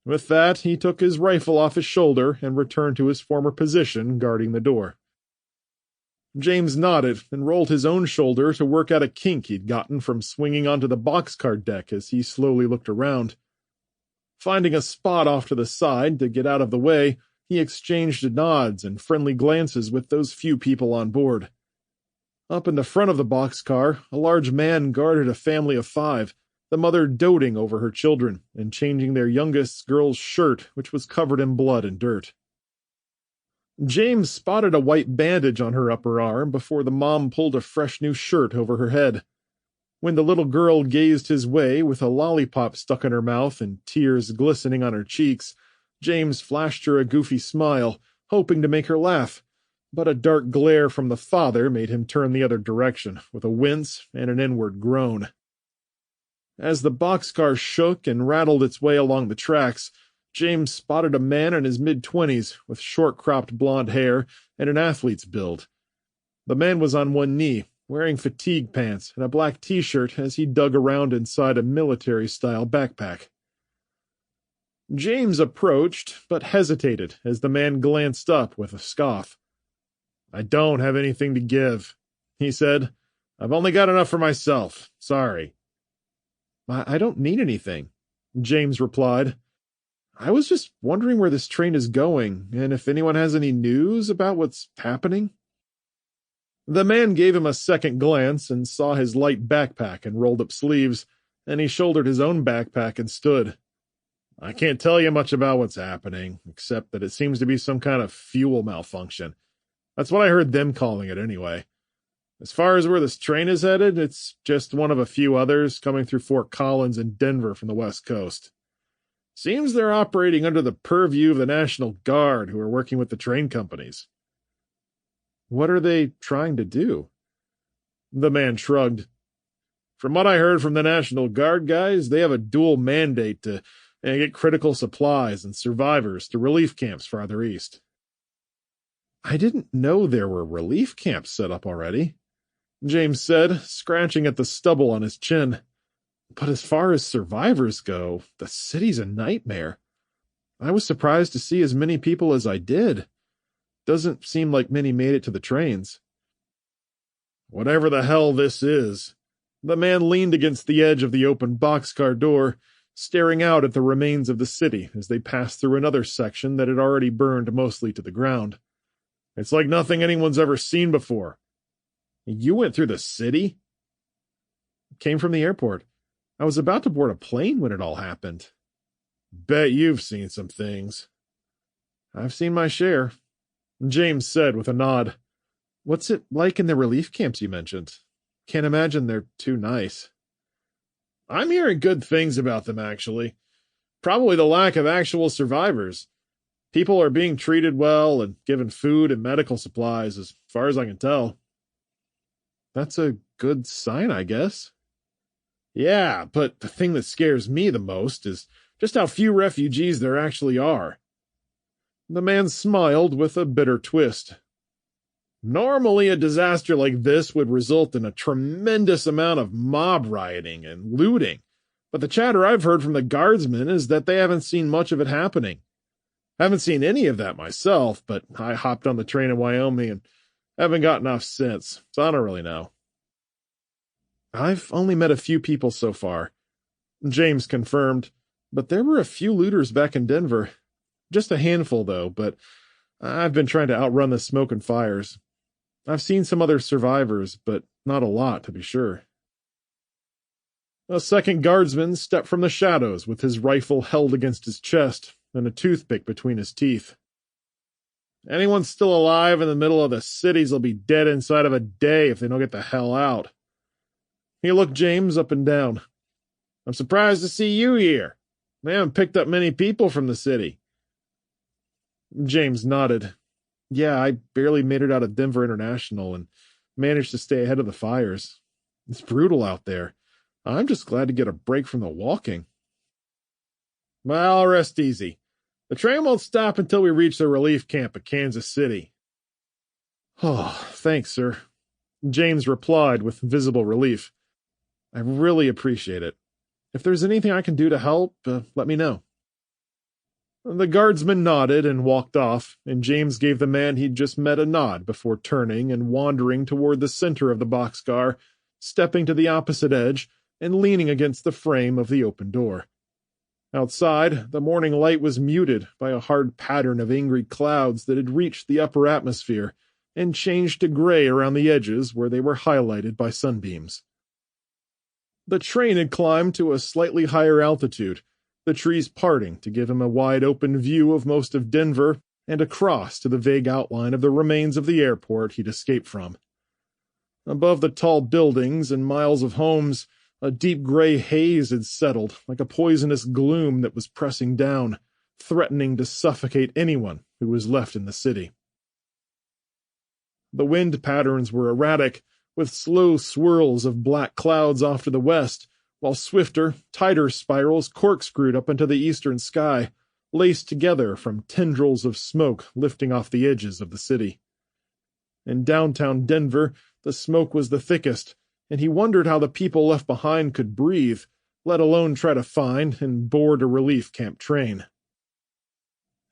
With that, he took his rifle off his shoulder and returned to his former position guarding the door. James nodded and rolled his own shoulder to work out a kink he'd gotten from swinging onto the boxcar deck as he slowly looked around. Finding a spot off to the side to get out of the way, he exchanged nods and friendly glances with those few people on board. Up in the front of the boxcar, a large man guarded a family of 5, the mother doting over her children and changing their youngest girl's shirt, which was covered in blood and dirt. James spotted a white bandage on her upper arm before the mom pulled a fresh new shirt over her head. When the little girl gazed his way with a lollipop stuck in her mouth and tears glistening on her cheeks, James flashed her a goofy smile, hoping to make her laugh, but a dark glare from the father made him turn the other direction with a wince and an inward groan. As the boxcar shook and rattled its way along the tracks, James spotted a man in his mid-20s with short-cropped blonde hair and an athlete's build. The man was on one knee, wearing fatigue pants and a black t-shirt as he dug around inside a military-style backpack. James approached, but hesitated as the man glanced up with a scoff. "I don't have anything to give," he said. "I've only got enough for myself. Sorry." I don't need anything," James replied. "I was just wondering where this train is going, and if anyone has any news about what's happening." The man gave him a second glance and saw his light backpack and rolled-up sleeves, and he shouldered his own backpack and stood. "I can't tell you much about what's happening, except that it seems to be some kind of fuel malfunction. That's what I heard them calling it anyway. As far as where this train is headed, it's just one of a few others coming through Fort Collins and Denver from the West Coast. Seems they're operating under the purview of the National Guard, who are working with the train companies." "What are they trying to do?" The man shrugged. "From what I heard from the National Guard guys, they have a dual mandate to get critical supplies and survivors to relief camps farther east." "I didn't know there were relief camps set up already," James said, scratching at the stubble on his chin. "But as far as survivors go, the city's a nightmare. I was surprised to see as many people as I did. Doesn't seem like many made it to the trains." "Whatever the hell this is," the man leaned against the edge of the open boxcar door, staring out at the remains of the city as they passed through another section that had already burned mostly to the ground. "It's like nothing anyone's ever seen before." "You went through the city?" "Came from the airport. I was about to board a plane when it all happened." "Bet you've seen some things." "I've seen my share," James said with a nod. "What's it like in the relief camps you mentioned? Can't imagine they're too nice." "I'm hearing good things about them, actually. Probably the lack of actual survivors. People are being treated well and given food and medical supplies, as far as I can tell." "That's a good sign, I guess." "Yeah, but the thing that scares me the most is just how few refugees there actually are." The man smiled with a bitter twist. "Normally, a disaster like this would result in a tremendous amount of mob rioting and looting, but the chatter I've heard from the guardsmen is that they haven't seen much of it happening. I haven't seen any of that myself, but I hopped on the train in Wyoming and haven't gotten off since, so I don't really know." "I've only met a few people so far," James confirmed, "but there were a few looters back in Denver. Just a handful, though, but I've been trying to outrun the smoke and fires. I've seen some other survivors, but not a lot, to be sure." A second guardsman stepped from the shadows with his rifle held against his chest and a toothpick between his teeth. "Anyone still alive in the middle of the cities will be dead inside of a day if they don't get the hell out." He looked James up and down. "I'm surprised to see you here. They haven't picked up many people from the city." James nodded. "Yeah, I barely made it out of Denver International and managed to stay ahead of the fires. It's brutal out there. I'm just glad to get a break from the walking." "Well, rest easy. The train won't stop until we reach the relief camp at Kansas City." "Oh, thanks, sir," James replied with visible relief. "I really appreciate it. If there's anything I can do to help, let me know." The guardsman nodded and walked off, and James gave the man he'd just met a nod before turning and wandering toward the center of the boxcar, stepping to the opposite edge and leaning against the frame of the open door. Outside, the morning light was muted by a hard pattern of angry clouds that had reached the upper atmosphere and changed to gray around the edges where they were highlighted by sunbeams. The train had climbed to a slightly higher altitude, the trees parting to give him a wide-open view of most of Denver and across to the vague outline of the remains of the airport he'd escaped from. Above the tall buildings and miles of homes, a deep gray haze had settled like a poisonous gloom that was pressing down, threatening to suffocate anyone who was left in the city. The wind patterns were erratic, with slow swirls of black clouds off to the west, while swifter, tighter spirals corkscrewed up into the eastern sky, laced together from tendrils of smoke lifting off the edges of the city. In downtown Denver, the smoke was the thickest, and he wondered how the people left behind could breathe, let alone try to find and board a relief camp train.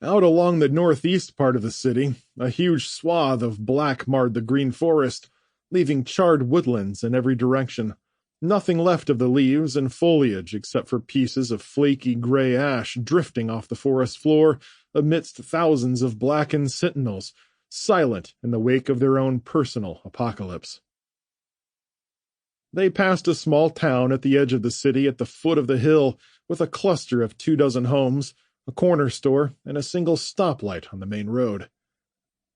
Out along the northeast part of the city, a huge swath of black marred the green forest, leaving charred woodlands in every direction. Nothing left of the leaves and foliage except for pieces of flaky gray ash drifting off the forest floor amidst thousands of blackened sentinels, silent in the wake of their own personal apocalypse. They passed a small town at the edge of the city at the foot of the hill with a cluster of 24 homes, a corner store, and a single stoplight on the main road.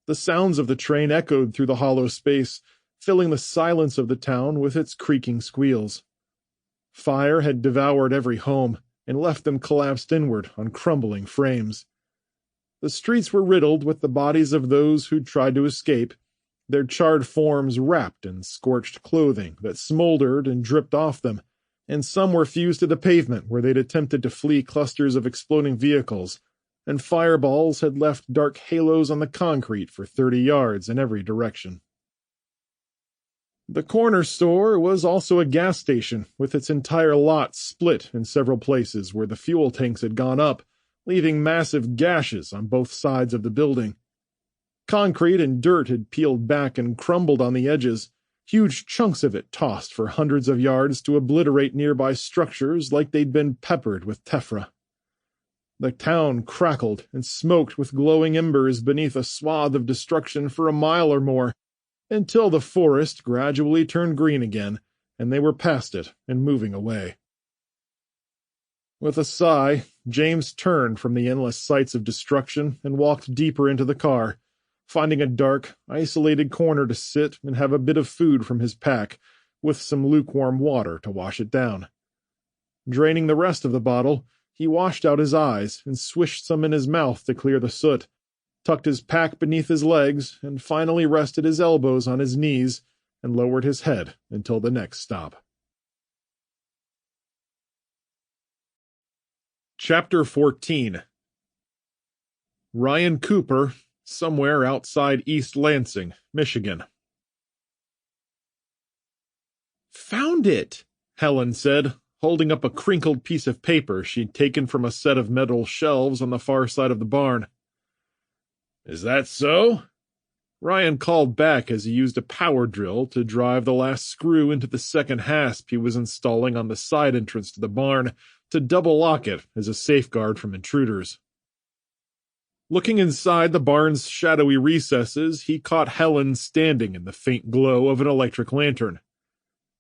The sounds of the train echoed through the hollow space, filling the silence of the town with its creaking squeals. Fire had devoured every home and left them collapsed inward on crumbling frames. The streets were riddled with the bodies of those who'd tried to escape, their charred forms wrapped in scorched clothing that smoldered and dripped off them, and some were fused to the pavement where they'd attempted to flee clusters of exploding vehicles, and fireballs had left dark halos on the concrete for 30 yards in every direction. The corner store was also a gas station, with its entire lot split in several places where the fuel tanks had gone up, leaving massive gashes on both sides of the building. Concrete and dirt had peeled back and crumbled on the edges, huge chunks of it tossed for hundreds of yards to obliterate nearby structures like they'd been peppered with tephra. The town crackled and smoked with glowing embers beneath a swath of destruction for a mile or more, until the forest gradually turned green again, and they were past it and moving away. With a sigh, James turned from the endless sights of destruction and walked deeper into the car, finding a dark, isolated corner to sit and have a bit of food from his pack, with some lukewarm water to wash it down. Draining the rest of the bottle, he washed out his eyes and swished some in his mouth to clear the soot, tucked his pack beneath his legs, and finally rested his elbows on his knees and lowered his head until the next stop. Chapter 14. Ryan Cooper, somewhere outside East Lansing, Michigan. "Found it," Helen said, holding up a crinkled piece of paper she'd taken from a set of metal shelves on the far side of the barn. "Is that so?" Ryan called back as he used a power drill to drive the last screw into the second hasp he was installing on the side entrance to the barn to double-lock it as a safeguard from intruders. Looking inside the barn's shadowy recesses, he caught Helen standing in the faint glow of an electric lantern.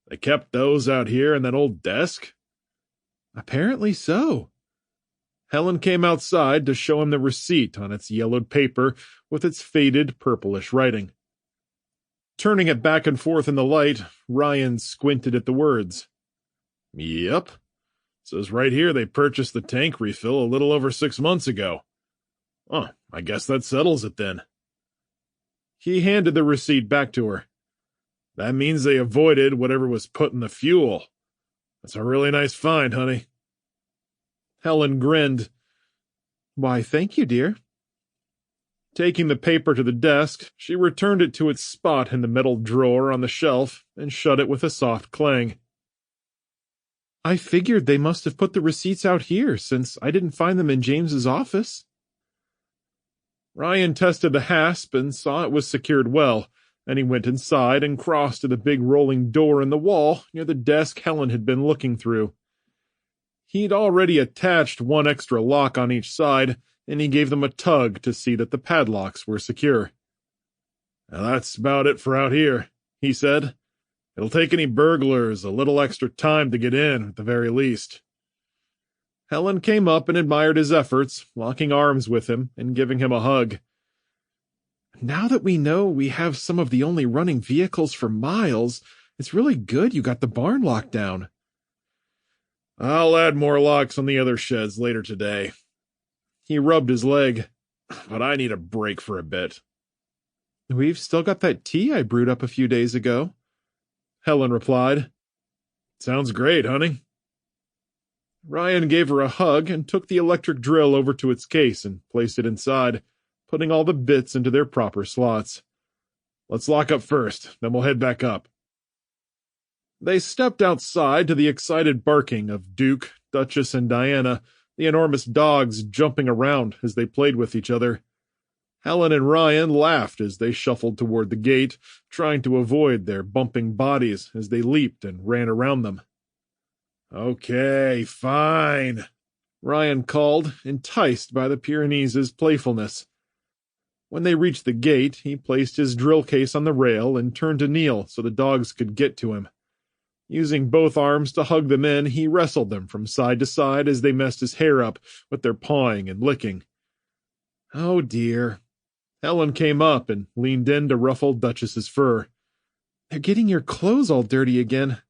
"They kept those out here in that old desk?" "Apparently so." Helen came outside to show him the receipt on its yellowed paper with its faded purplish writing. Turning it back and forth in the light, Ryan squinted at the words. "Yep. Says right here they purchased the tank refill a little over 6 months ago. Oh, I guess that settles it then." He handed the receipt back to her. "That means they avoided whatever was put in the fuel. That's a really nice find, honey." Helen grinned. "Why, thank you, dear." Taking the paper to the desk, she returned it to its spot in the metal drawer on the shelf and shut it with a soft clang. I figured they must have put the receipts out here since I didn't find them in James's office. Ryan tested the hasp and saw it was secured well, and he went inside and crossed to the big rolling door in the wall near the desk Helen had been looking through. He'd already attached one extra lock on each side, and he gave them a tug to see that the padlocks were secure. "Now that's about it for out here," he said. "It'll take any burglars a little extra time to get in, at the very least." Helen came up and admired his efforts, locking arms with him and giving him a hug. "Now that we know we have some of the only running vehicles for miles, it's really good you got the barn locked down." "I'll add more locks on the other sheds later today." He rubbed his leg. "But I need a break for a bit." "We've still got that tea I brewed up a few days ago," Helen replied. "Sounds great, honey." Ryan gave her a hug and took the electric drill over to its case and placed it inside, putting all the bits into their proper slots. "Let's lock up first, then we'll head back up." They stepped outside to the excited barking of Duke, Duchess, and Diana, the enormous dogs jumping around as they played with each other. Helen and Ryan laughed as they shuffled toward the gate, trying to avoid their bumping bodies as they leaped and ran around them. "Okay, fine," Ryan called, enticed by the Pyrenees' playfulness. When they reached the gate, he placed his drill case on the rail and turned to kneel so the dogs could get to him. Using both arms to hug them in, he wrestled them from side to side as they messed his hair up with their pawing and licking. "Oh, dear." Helen came up and leaned in to ruffle Duchess's fur. "They're getting your clothes all dirty again.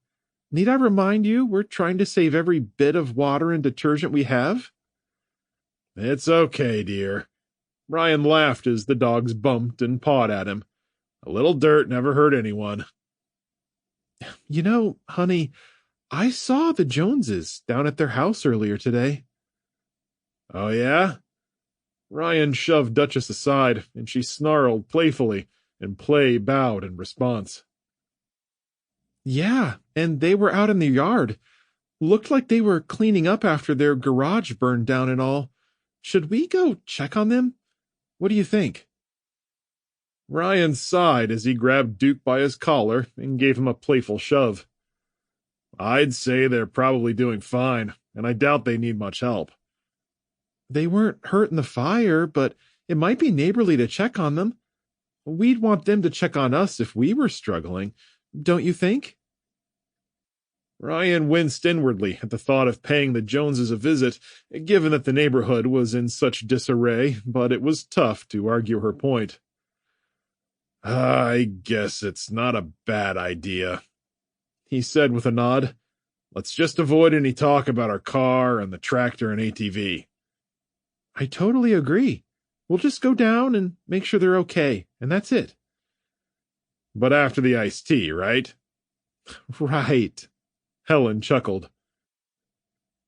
Need I remind you, we're trying to save every bit of water and detergent we have?" "It's okay, dear." Ryan laughed as the dogs bumped and pawed at him. "A little dirt never hurt anyone." "You know, honey, I saw the Joneses down at their house earlier today." "Oh, yeah?" Ryan shoved Duchess aside, and she snarled playfully, and Play bowed in response. "Yeah, and they were out in the yard. Looked like they were cleaning up after their garage burned down and all. Should we go check on them? What do you think?" Ryan sighed as he grabbed Duke by his collar and gave him a playful shove. "I'd say they're probably doing fine, and I doubt they need much help." "They weren't hurt in the fire, but it might be neighborly to check on them. We'd want them to check on us if we were struggling, don't you think?" Ryan winced inwardly at the thought of paying the Joneses a visit, given that the neighborhood was in such disarray, but it was tough to argue her point. "I guess it's not a bad idea," he said with a nod. "Let's just avoid any talk about our car and the tractor and ATV." "I totally agree. We'll just go down and make sure they're okay, and that's it." "But after the iced tea, right?" "Right." Helen chuckled.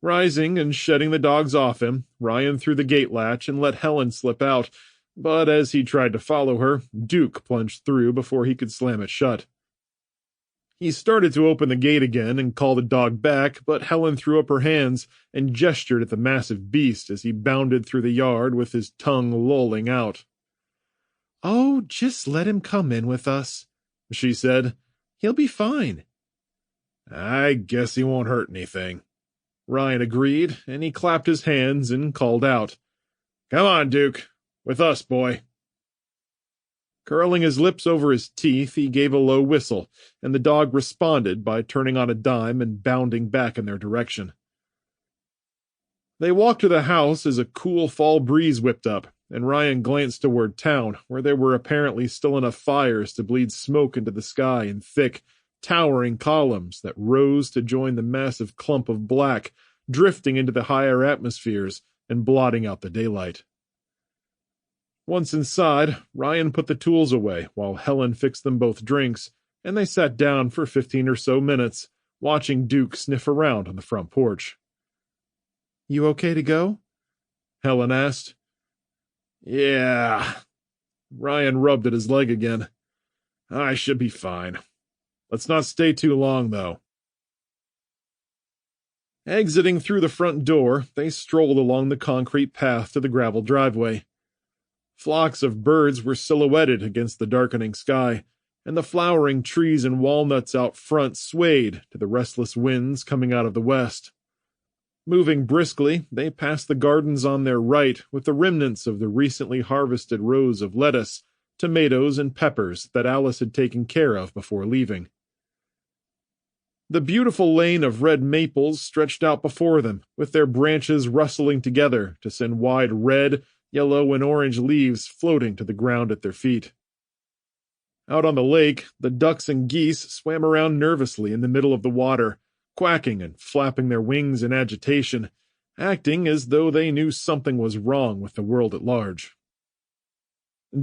Rising and shedding the dogs off him, Ryan threw the gate latch and let Helen slip out, but as he tried to follow her, Duke plunged through before he could slam it shut. He started to open the gate again and call the dog back, but Helen threw up her hands and gestured at the massive beast as he bounded through the yard with his tongue lolling out. "Oh, just let him come in with us," she said. "He'll be fine." "I guess he won't hurt anything," Ryan agreed, and he clapped his hands and called out, "Come on, Duke. With us, boy." Curling his lips over his teeth, he gave a low whistle, and the dog responded by turning on a dime and bounding back in their direction. They walked to the house as a cool fall breeze whipped up, and Ryan glanced toward town, where there were apparently still enough fires to bleed smoke into the sky in thick, towering columns that rose to join the massive clump of black drifting into the higher atmospheres and blotting out the daylight. Once inside, Ryan put the tools away while Helen fixed them both drinks, and they sat down for 15 or so minutes, watching Duke sniff around on the front porch. "You okay to go?" Helen asked. "Yeah." Ryan rubbed at his leg again. "I should be fine. Let's not stay too long, though." Exiting through the front door, they strolled along the concrete path to the gravel driveway. Flocks of birds were silhouetted against the darkening sky, and the flowering trees and walnuts out front swayed to the restless winds coming out of the west. Moving briskly, they passed the gardens on their right with the remnants of the recently harvested rows of lettuce, tomatoes, and peppers that Alice had taken care of before leaving. The beautiful lane of red maples stretched out before them, with their branches rustling together to send wide red, yellow, and orange leaves floating to the ground at their feet. Out on the lake, the ducks and geese swam around nervously in the middle of the water, quacking and flapping their wings in agitation, acting as though they knew something was wrong with the world at large.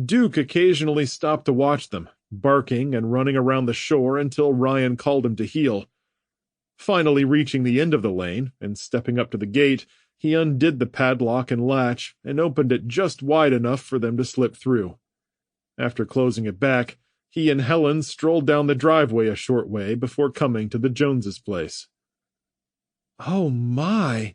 Duke occasionally stopped to watch them, barking and running around the shore until Ryan called him to heel. Finally reaching the end of the lane and stepping up to the gate, he undid the padlock and latch and opened it just wide enough for them to slip through. After closing it back, he and Helen strolled down the driveway a short way before coming to the Joneses' place. "Oh, my!"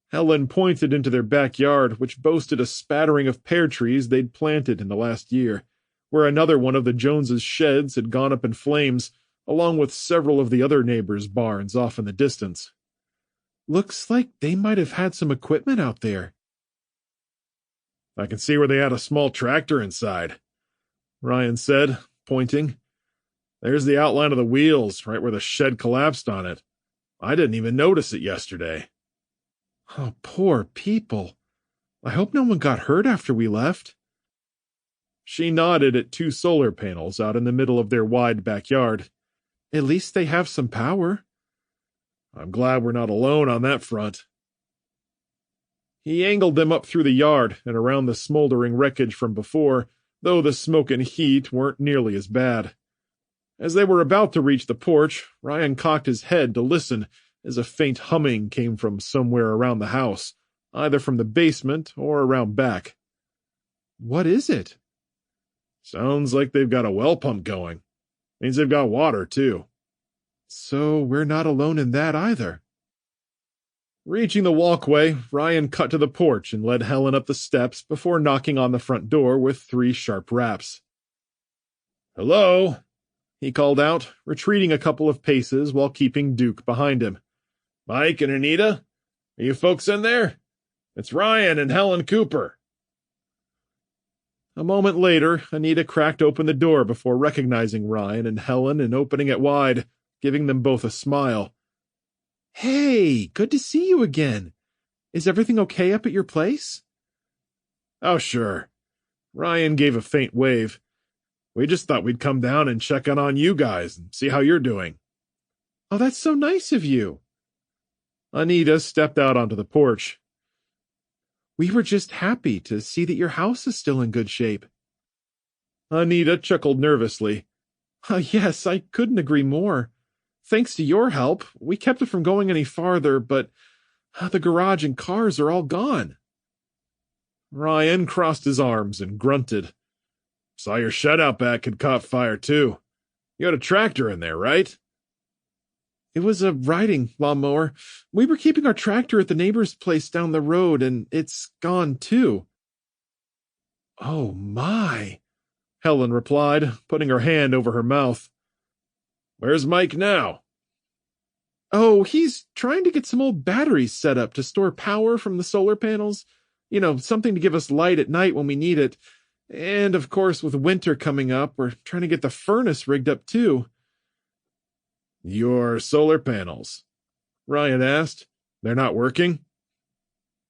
Helen pointed into their backyard, which boasted a spattering of pear trees they'd planted in the last year, where another one of the Joneses' sheds had gone up in flames, along with several of the other neighbors' barns off in the distance. "Looks like they might have had some equipment out there." "I can see where they had a small tractor inside," Ryan said, pointing. "There's the outline of the wheels, right where the shed collapsed on it. I didn't even notice it yesterday." "Oh, poor people. I hope no one got hurt after we left." She nodded at two solar panels out in the middle of their wide backyard. "At least they have some power." "I'm glad we're not alone on that front." He angled them up through the yard and around the smoldering wreckage from before, though the smoke and heat weren't nearly as bad. As they were about to reach the porch, Ryan cocked his head to listen as a faint humming came from somewhere around the house, either from the basement or around back. "What is it?" "Sounds like they've got a well pump going. Means they've got water, too." "So we're not alone in that either." Reaching the walkway, Ryan cut to the porch and led Helen up the steps before knocking on the front door with 3 sharp raps. "Hello," he called out, retreating a couple of paces while keeping Duke behind him. "Mike and Anita? Are you folks in there? It's Ryan and Helen Cooper." A moment later, Anita cracked open the door before recognizing Ryan and Helen and opening it wide, giving them both a smile. "Hey, good to see you again. Is everything okay up at your place?" "Oh, sure." Ryan gave a faint wave. "We just thought we'd come down and check in on you guys and see how you're doing." "Oh, that's so nice of you." Anita stepped out onto the porch. "We were just happy to see that your house is still in good shape." Anita chuckled nervously. "Yes, I couldn't agree more. Thanks to your help, we kept it from going any farther, but the garage and cars are all gone." Ryan crossed his arms and grunted. "Saw your shed out back had caught fire, too. You had a tractor in there, right?" "It was a riding lawnmower. We were keeping our tractor at the neighbor's place down the road, and it's gone, too." "Oh, my," Helen replied, putting her hand over her mouth. "Where's Mike now?" "Oh, he's trying to get some old batteries set up to store power from the solar panels. You know, something to give us light at night when we need it. And, of course, with winter coming up, we're trying to get the furnace rigged up, too." "Your solar panels?" Ryan asked. "They're not working?"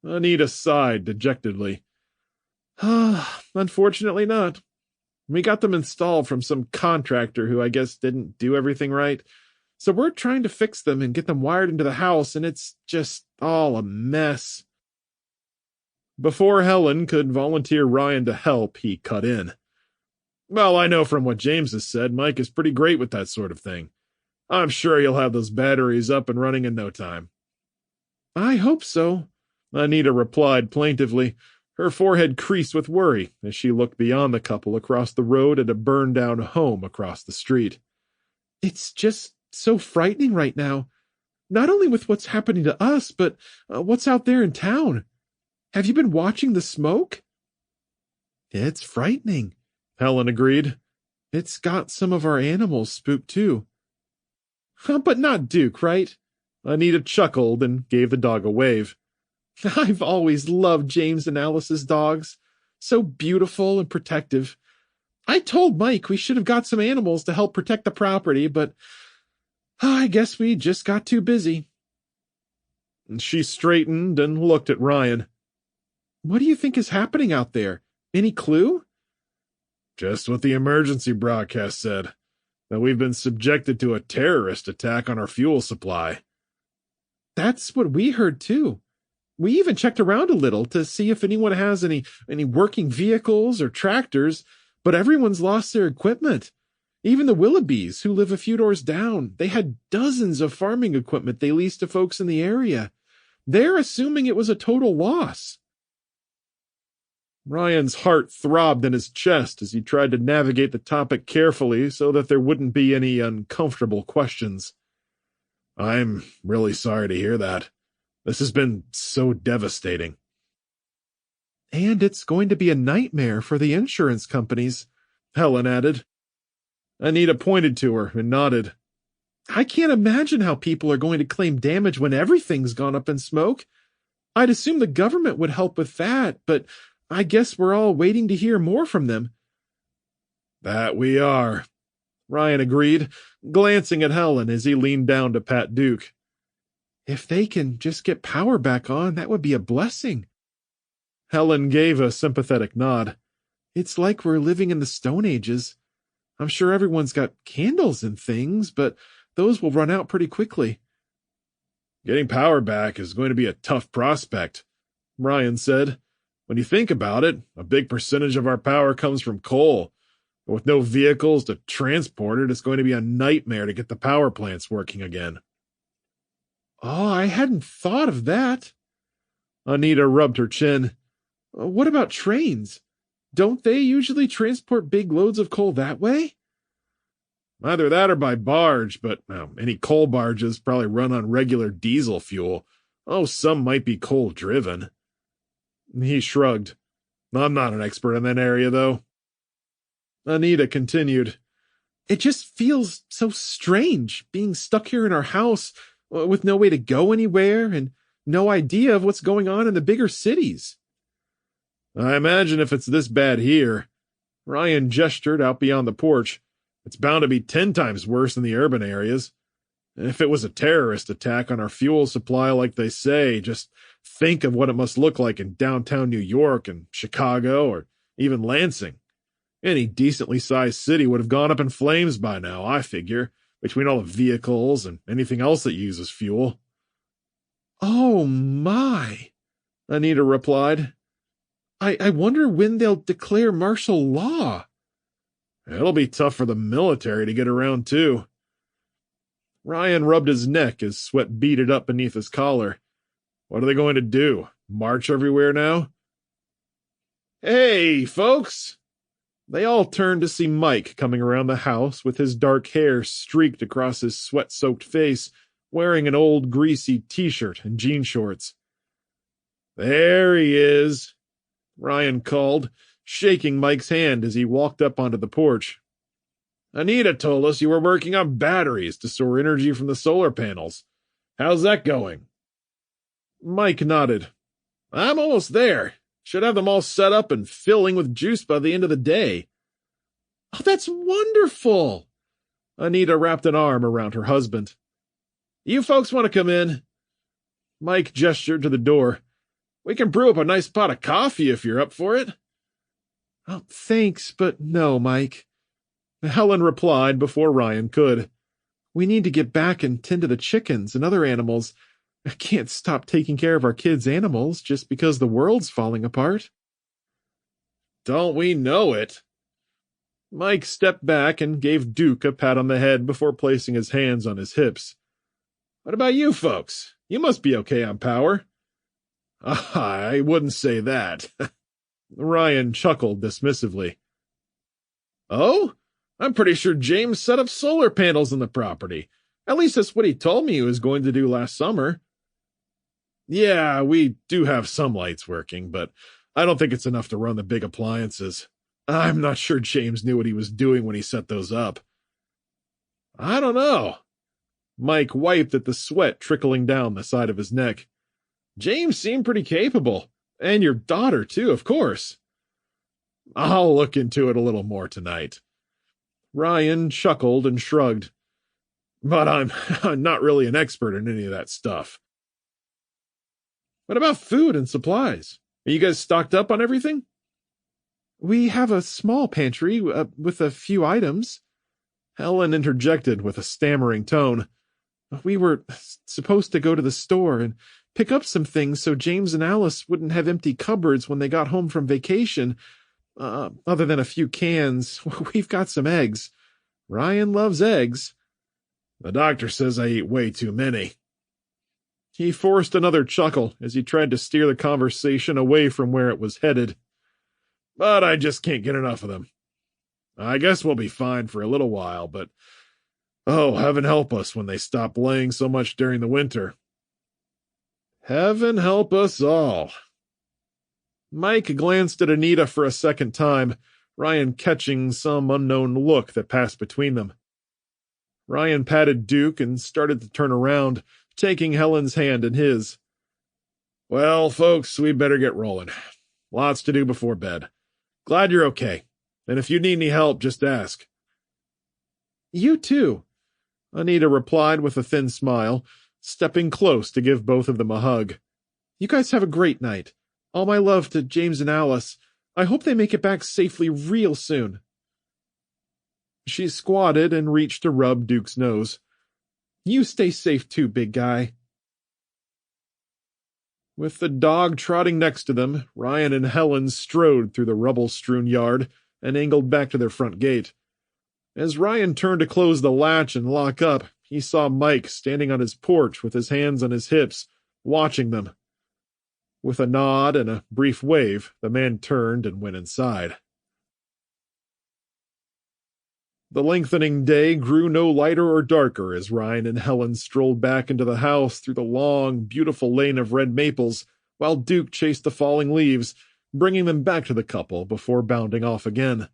Anita sighed dejectedly. "Unfortunately not. We got them installed from some contractor who I guess didn't do everything right. So we're trying to fix them and get them wired into the house, and it's just all a mess." Before Helen could volunteer Ryan to help, he cut in. "Well, I know from what James has said, Mike is pretty great with that sort of thing. I'm sure you'll have those batteries up and running in no time." "I hope so," Anita replied plaintively, her forehead creased with worry as she looked beyond the couple across the road at a burned-down home across the street. "It's just so frightening right now. not only with what's happening to us, but what's out there in town. Have you been watching the smoke? It's frightening, Helen agreed. It's got some of our animals spooked too. But not Duke, right? Anita chuckled and gave the dog a wave. I've always loved James and Alice's dogs. So beautiful and protective. I told Mike we should have got some animals to help protect the property, but I guess we just got too busy. She straightened and looked at Ryan. What do you think is happening out there? Any clue? Just what the emergency broadcast said, that we've been subjected to a terrorist attack on our fuel supply. That's what we heard too. We even checked around a little to see if anyone has any working vehicles or tractors, but everyone's lost their equipment. Even the Willoughbys, who live a few doors down, they had dozens of farming equipment they leased to folks in the area. They're assuming it was a total loss. Ryan's heart throbbed in his chest as he tried to navigate the topic carefully so that there wouldn't be any uncomfortable questions. I'm really sorry to hear that. This has been so devastating. And it's going to be a nightmare for the insurance companies, Helen added. Anita pointed to her and nodded. I can't imagine how people are going to claim damage when everything's gone up in smoke. I'd assume the government would help with that, but I guess we're all waiting to hear more from them. That we are, Ryan agreed, glancing at Helen as he leaned down to pat Duke. If they can just get power back on, that would be a blessing. Helen gave a sympathetic nod. It's like we're living in the Stone Ages. I'm sure everyone's got candles and things, but those will run out pretty quickly. Getting power back is going to be a tough prospect, Ryan said. When you think about it, a big percentage of our power comes from coal. But with no vehicles to transport it, it's going to be a nightmare to get the power plants working again. Oh, I hadn't thought of that. Anita rubbed her chin. What about trains? Don't they usually transport big loads of coal that way? Either that or by barge, but any coal barges probably run on regular diesel fuel. Oh, some might be coal-driven. He shrugged. I'm not an expert in that area, though. Anita continued. It just feels so strange, being stuck here in our house with no way to go anywhere and no idea of what's going on in the bigger cities. I imagine if it's this bad here, Ryan gestured out beyond the porch, it's bound to be 10 times worse in the urban areas. If it was a terrorist attack on our fuel supply like they say, just think of what it must look like in downtown New York and Chicago or even Lansing. Any decently sized city would have gone up in flames by now, I figure, between all the vehicles and anything else that uses fuel. Oh, my, Anita replied. I wonder when they'll declare martial law. It'll be tough for the military to get around, too. Ryan rubbed his neck as sweat beaded up beneath his collar. What are they going to do? March everywhere now? Hey, folks! They all turned to see Mike coming around the house with his dark hair streaked across his sweat-soaked face, wearing an old greasy t-shirt and jean shorts. There he is, Ryan called, shaking Mike's hand as he walked up onto the porch. Anita told us you were working on batteries to store energy from the solar panels. How's that going? Mike nodded. I'm almost there. Should have them all set up and filling with juice by the end of the day. Oh, that's wonderful! Anita wrapped an arm around her husband. You folks want to come in? Mike gestured to the door. We can brew up a nice pot of coffee if you're up for it. Oh, thanks, but no, Mike. Helen replied before Ryan could. We need to get back and tend to the chickens and other animals. I can't stop taking care of our kids' animals just because the world's falling apart. Don't we know it? Mike stepped back and gave Duke a pat on the head before placing his hands on his hips. What about you folks? You must be okay on power. I wouldn't say that. Ryan chuckled dismissively. Oh? I'm pretty sure James set up solar panels on the property. At least that's what he told me he was going to do last summer. Yeah, we do have some lights working, but I don't think it's enough to run the big appliances. I'm not sure James knew what he was doing when he set those up. I don't know. Mike wiped at the sweat trickling down the side of his neck. James seemed pretty capable. And your daughter, too, of course. I'll look into it a little more tonight. Ryan chuckled and shrugged. But I'm not really an expert in any of that stuff. What about food and supplies? Are you guys stocked up on everything? We have a small pantry with a few items. Helen interjected with a stammering tone. We were supposed to go to the store and pick up some things so James and Alice wouldn't have empty cupboards when they got home from vacation. Other than a few cans, we've got some eggs. Ryan loves eggs. The doctor says I eat way too many. He forced another chuckle as he tried to steer the conversation away from where it was headed. But I just can't get enough of them. I guess we'll be fine for a little while, but oh, heaven help us when they stop laying so much during the winter. Heaven help us all. Mike glanced at Anita for a second time, Ryan catching some unknown look that passed between them. Ryan patted Duke and started to turn around, taking Helen's hand in his. Well, folks, we better get rolling. Lots to do before bed. Glad you're okay. And if you need any help, just ask. You too, Anita replied with a thin smile, stepping close to give both of them a hug. You guys have a great night. All my love to James and Alice. I hope they make it back safely real soon. She squatted and reached to rub Duke's nose. You stay safe too, big guy. With the dog trotting next to them, Ryan and Helen strode through the rubble-strewn yard and angled back to their front gate. As Ryan turned to close the latch and lock up, he saw Mike standing on his porch with his hands on his hips, watching them. With a nod and a brief wave, the man turned and went inside. The lengthening day grew no lighter or darker as Ryan and Helen strolled back into the house through the long, beautiful lane of red maples, while Duke chased the falling leaves, bringing them back to the couple before bounding off again.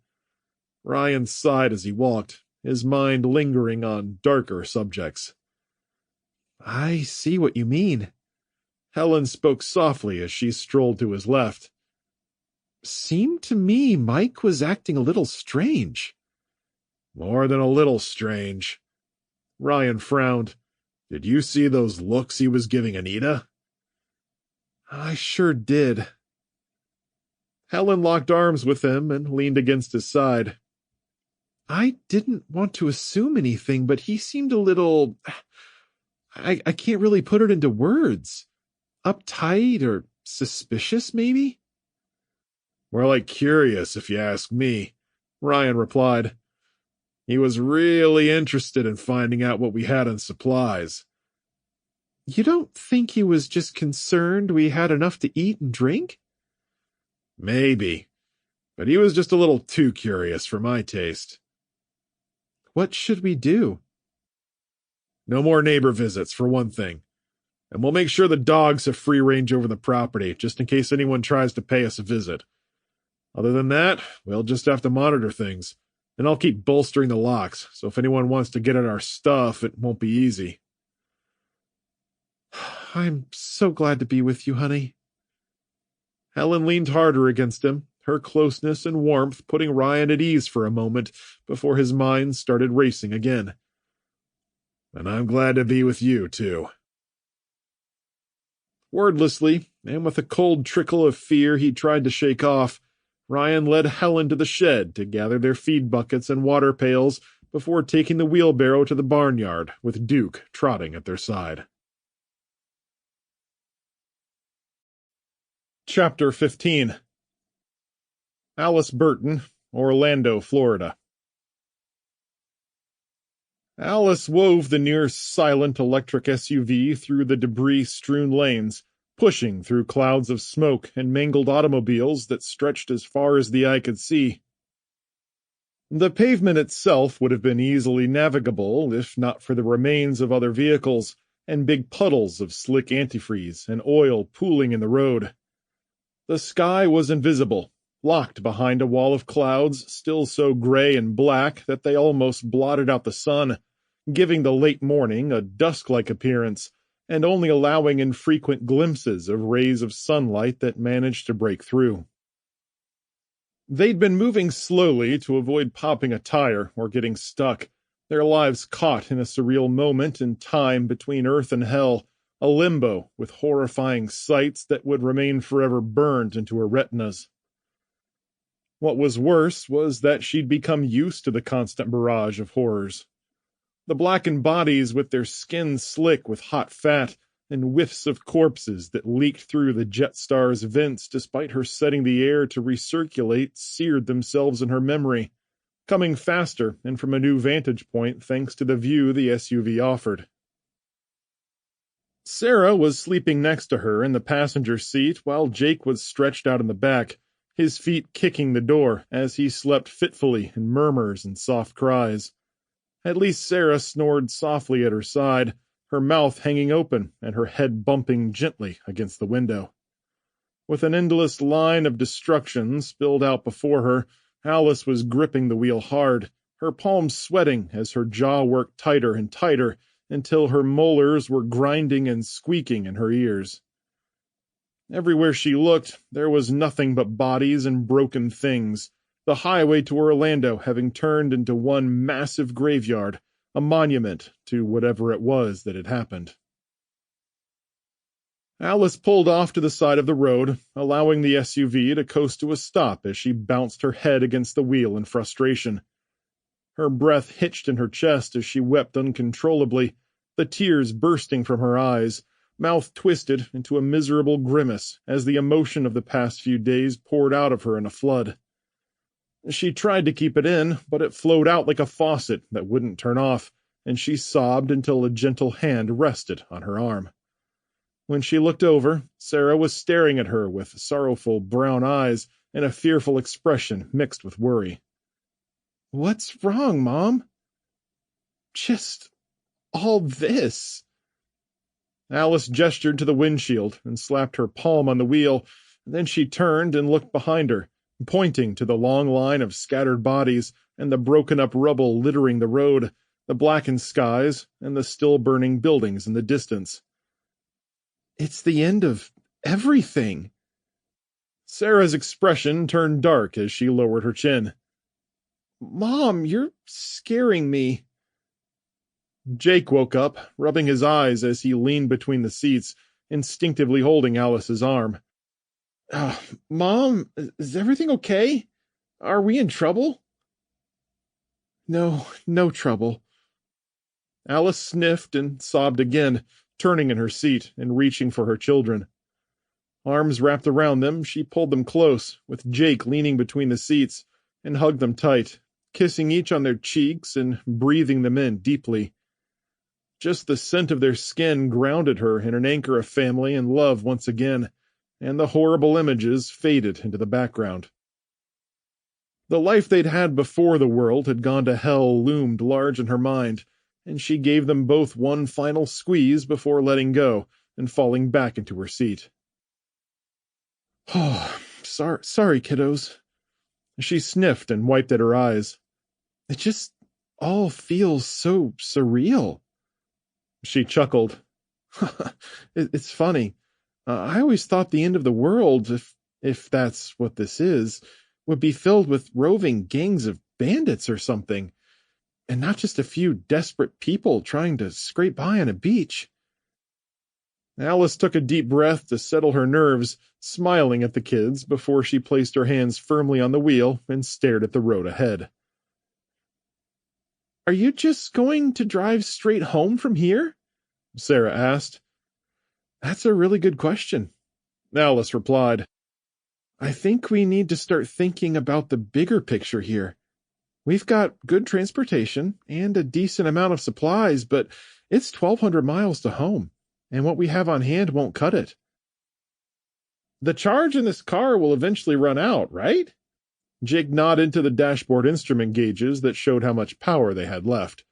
Ryan sighed as he walked, his mind lingering on darker subjects. I see what you mean. Helen spoke softly as she strolled to his left. Seemed to me Mike was acting a little strange. More than a little strange. Ryan frowned. Did you see those looks he was giving Anita? I sure did. Helen locked arms with him and leaned against his side. I didn't want to assume anything, but he seemed a little... I can't really put it into words. Uptight or suspicious, maybe? More like curious, if you ask me, Ryan replied. He was really interested in finding out what we had in supplies. You don't think he was just concerned we had enough to eat and drink? Maybe, but he was just a little too curious for my taste. What should we do? No more neighbor visits, for one thing. And we'll make sure the dogs have free range over the property, just in case anyone tries to pay us a visit. Other than that, we'll just have to monitor things. And I'll keep bolstering the locks, so if anyone wants to get at our stuff, it won't be easy. I'm so glad to be with you, honey. Helen leaned harder against him, her closeness and warmth putting Ryan at ease for a moment before his mind started racing again. And I'm glad to be with you, too. Wordlessly, and with a cold trickle of fear he tried to shake off, Ryan led Helen to the shed to gather their feed buckets and water pails before taking the wheelbarrow to the barnyard, with Duke trotting at their side. Chapter 15. Alice Burton, Orlando, Florida. Alice wove the near-silent electric SUV through the debris-strewn lanes, pushing through clouds of smoke and mangled automobiles that stretched as far as the eye could see. The pavement itself would have been easily navigable if not for the remains of other vehicles and big puddles of slick antifreeze and oil pooling in the road. The sky was invisible, locked behind a wall of clouds still so gray and black that they almost blotted out the sun, giving the late morning a dusk-like appearance and only allowing infrequent glimpses of rays of sunlight that managed to break through. They'd been moving slowly to avoid popping a tire or getting stuck, their lives caught in a surreal moment in time between Earth and Hell, a limbo with horrifying sights that would remain forever burned into her retinas. What was worse was that she'd become used to the constant barrage of horrors. The blackened bodies with their skin slick with hot fat and whiffs of corpses that leaked through the Jetstar's vents despite her setting the air to recirculate seared themselves in her memory, coming faster and from a new vantage point thanks to the view the SUV offered. Sarah was sleeping next to her in the passenger seat while Jake was stretched out in the back, his feet kicking the door as he slept fitfully in murmurs and soft cries. At least Sarah snored softly at her side, her mouth hanging open and her head bumping gently against the window. With an endless line of destruction spilled out before her, Alice was gripping the wheel hard, her palms sweating as her jaw worked tighter and tighter until her molars were grinding and squeaking in her ears. Everywhere she looked, there was nothing but bodies and broken things, the highway to Orlando having turned into one massive graveyard, a monument to whatever it was that had happened. Alice pulled off to the side of the road, allowing the SUV to coast to a stop as she bounced her head against the wheel in frustration. Her breath hitched in her chest as she wept uncontrollably, the tears bursting from her eyes, mouth twisted into a miserable grimace as the emotion of the past few days poured out of her in a flood. She tried to keep it in, but it flowed out like a faucet that wouldn't turn off, and she sobbed until a gentle hand rested on her arm. When she looked over, Sarah was staring at her with sorrowful brown eyes and a fearful expression mixed with worry. "What's wrong, Mom?" "Just all this." Alice gestured to the windshield and slapped her palm on the wheel, then she turned and looked behind her, pointing to the long line of scattered bodies and the broken-up rubble littering the road, the blackened skies, and the still-burning buildings in the distance. "It's the end of everything." Sarah's expression turned dark as she lowered her chin. "Mom, you're scaring me." Jake woke up, rubbing his eyes as he leaned between the seats, instinctively holding Alice's arm. "Mom, is everything okay? Are we in trouble?" No trouble." Alice sniffed and sobbed again, turning in her seat and reaching for her children. Arms wrapped around them, she pulled them close, with Jake leaning between the seats, and hugged them tight, kissing each on their cheeks and breathing them in deeply. Just the scent of their skin grounded her in an anchor of family and love once again, and the horrible images faded into the background. The life they'd had before the world had gone to hell loomed large in her mind, and she gave them both one final squeeze before letting go and falling back into her seat. "Oh, sorry, kiddos." She sniffed and wiped at her eyes. "It just all feels so surreal." She chuckled. It's funny. I always thought the end of the world, if that's what this is, would be filled with roving gangs of bandits or something, and not just a few desperate people trying to scrape by on a beach." Alice took a deep breath to settle her nerves, smiling at the kids before she placed her hands firmly on the wheel and stared at the road ahead. "Are you just going to drive straight home from here?" Sarah asked. "That's a really good question," Alice replied. "I think we need to start thinking about the bigger picture here. We've got good transportation and a decent amount of supplies, but it's 1,200 miles to home, and what we have on hand won't cut it." "The charge in this car will eventually run out, right?" Jake nodded to the dashboard instrument gauges that showed how much power they had left.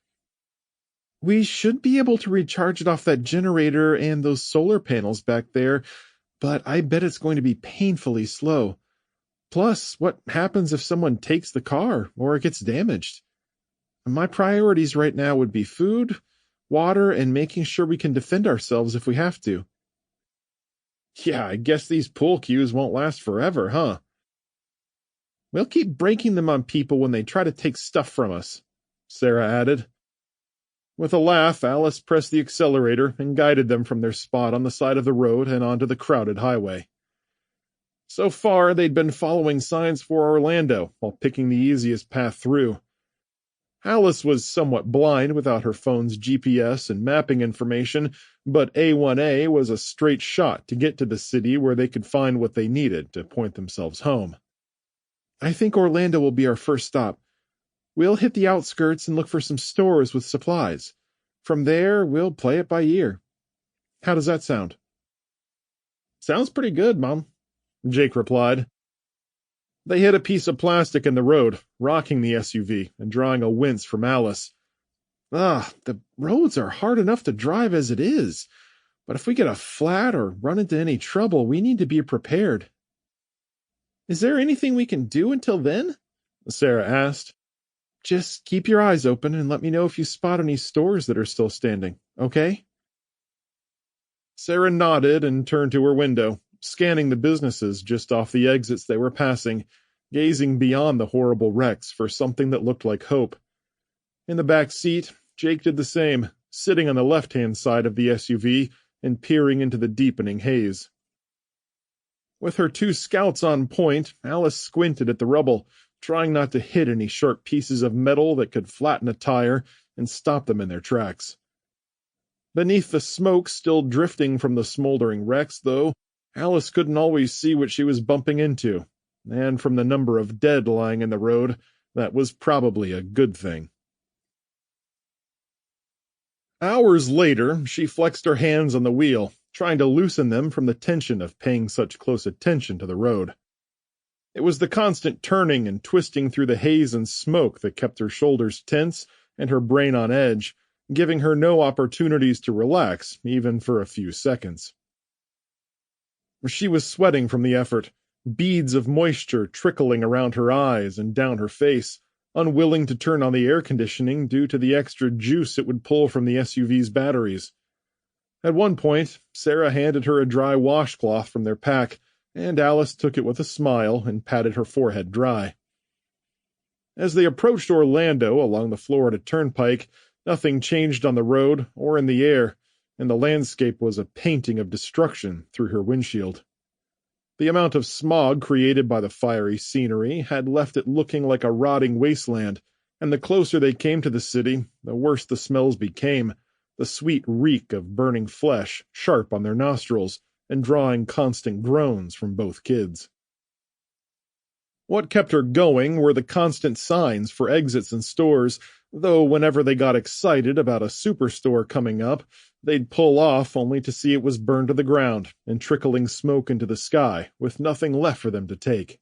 We should be able to recharge it off that generator and those solar panels back there, but I bet it's going to be painfully slow. Plus, what happens if someone takes the car or it gets damaged? My priorities right now would be food, water, and making sure we can defend ourselves if we have to. Yeah, I guess these pool cues won't last forever, huh? We'll keep breaking them on people when they try to take stuff from us, Sarah added. With a laugh, Alice pressed the accelerator and guided them from their spot on the side of the road and onto the crowded highway. So far, they'd been following signs for Orlando while picking the easiest path through. Alice was somewhat blind without her phone's GPS and mapping information, but A1A was a straight shot to get to the city where they could find what they needed to point themselves home. I think Orlando will be our first stop. We'll hit the outskirts and look for some stores with supplies. From there, we'll play it by ear. How does that sound? Sounds pretty good, Mom, Jake replied. They hit a piece of plastic in the road, rocking the SUV and drawing a wince from Alice. The roads are hard enough to drive as it is, but if we get a flat or run into any trouble, we need to be prepared. Is there anything we can do until then? Sarah asked. Just keep your eyes open and let me know if you spot any stores that are still standing, okay? Sarah nodded and turned to her window, scanning the businesses just off the exits they were passing, gazing beyond the horrible wrecks for something that looked like hope. In the back seat, Jake did the same, sitting on the left-hand side of the SUV and peering into the deepening haze. With her 2 scouts on point, Alice squinted at the rubble, trying not to hit any sharp pieces of metal that could flatten a tire and stop them in their tracks. Beneath the smoke still drifting from the smoldering wrecks, though, Alice couldn't always see what she was bumping into, and from the number of dead lying in the road, that was probably a good thing. Hours later, she flexed her hands on the wheel, trying to loosen them from the tension of paying such close attention to the road. It was the constant turning and twisting through the haze and smoke that kept her shoulders tense and her brain on edge, giving her no opportunities to relax, even for a few seconds. She was sweating from the effort, beads of moisture trickling around her eyes and down her face, unwilling to turn on the air conditioning due to the extra juice it would pull from the SUV's batteries. At one point, Sarah handed her a dry washcloth from their pack, and Alice took it with a smile and patted her forehead dry. As they approached Orlando along the Florida Turnpike, nothing changed on the road or in the air, and the landscape was a painting of destruction through her windshield. The amount of smog created by the fiery scenery had left it looking like a rotting wasteland, and the closer they came to the city, the worse the smells became, the sweet reek of burning flesh sharp on their nostrils and drawing constant groans from both kids. What kept her going were the constant signs for exits and stores, though whenever they got excited about a superstore coming up, they'd pull off only to see it was burned to the ground and trickling smoke into the sky, with nothing left for them to take.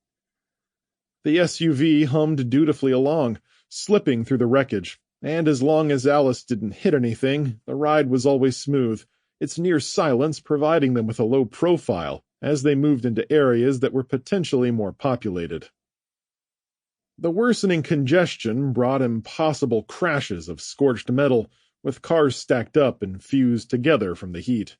The SUV hummed dutifully along, slipping through the wreckage, and as long as Alice didn't hit anything, the ride was always smooth, its near silence providing them with a low profile as they moved into areas that were potentially more populated. The worsening congestion brought impossible crashes of scorched metal, with cars stacked up and fused together from the heat.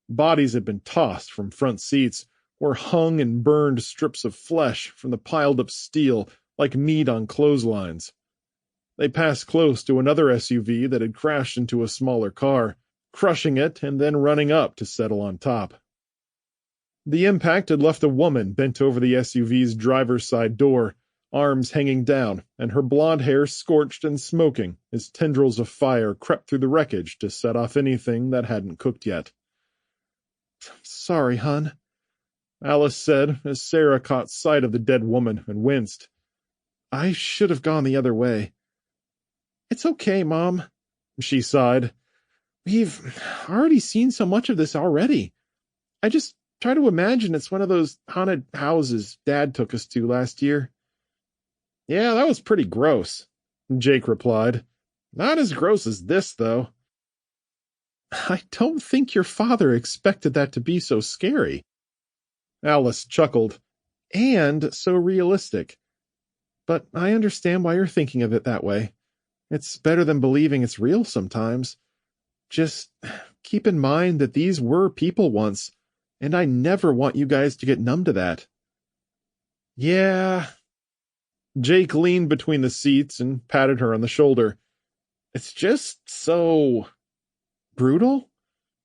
Bodies had been tossed from front seats, or hung and burned strips of flesh from the piled-up steel like meat on clotheslines. They passed close to another SUV that had crashed into a smaller car, crushing it and then running up to settle on top. The impact had left a woman bent over the SUV's driver's side door, arms hanging down, and her blonde hair scorched and smoking as tendrils of fire crept through the wreckage to set off anything that hadn't cooked yet. "Sorry, hon," Alice said as Sarah caught sight of the dead woman and winced. "I should have gone the other way." "It's okay, Mom," she sighed. "We've already seen so much of this already. I just try to imagine it's one of those haunted houses Dad took us to last year. Yeah, that was pretty gross, Jake replied. Not as gross as this, though. I don't think your father expected that to be so scary. Alice chuckled. And so realistic. But I understand why you're thinking of it that way. It's better than believing it's real sometimes. Just keep in mind that these were people once, and I never want you guys to get numb to that. Yeah. Jake leaned between the seats and patted her on the shoulder. It's just so Brutal?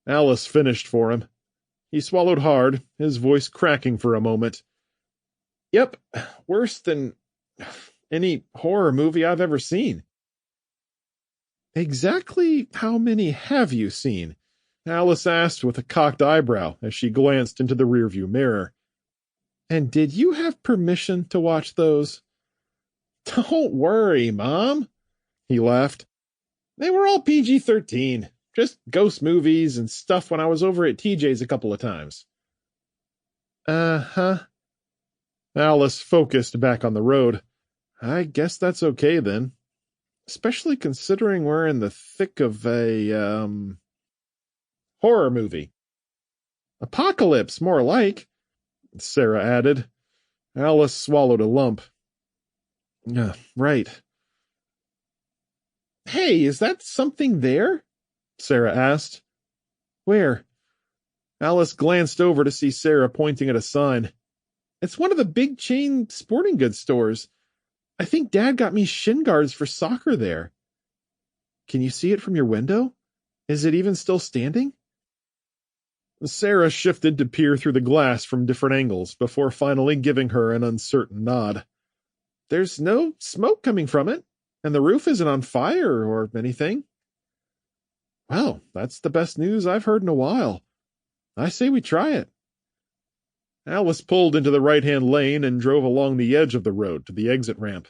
Alice finished for him. He swallowed hard, his voice cracking for a moment. Yep, worse than any horror movie I've ever seen. Exactly how many have you seen? Alice asked with a cocked eyebrow as she glanced into the rearview mirror. And did you have permission to watch those? Don't worry, Mom, he laughed. They were all PG-13, just ghost movies and stuff when I was over at TJ's a couple of times. Uh-huh. Alice focused back on the road. I guess that's okay then. Especially considering we're in the thick of a, horror movie. Apocalypse, more like, Sarah added. Alice swallowed a lump. Right. Hey, is that something there? Sarah asked. Where? Alice glanced over to see Sarah pointing at a sign. It's one of the big chain sporting goods stores. I think Dad got me shin guards for soccer there. Can you see it from your window? Is it even still standing? Sarah shifted to peer through the glass from different angles before finally giving her an uncertain nod. There's no smoke coming from it, and the roof isn't on fire or anything. Well, that's the best news I've heard in a while. I say we try it. Alice pulled into the right-hand lane and drove along the edge of the road to the exit ramp.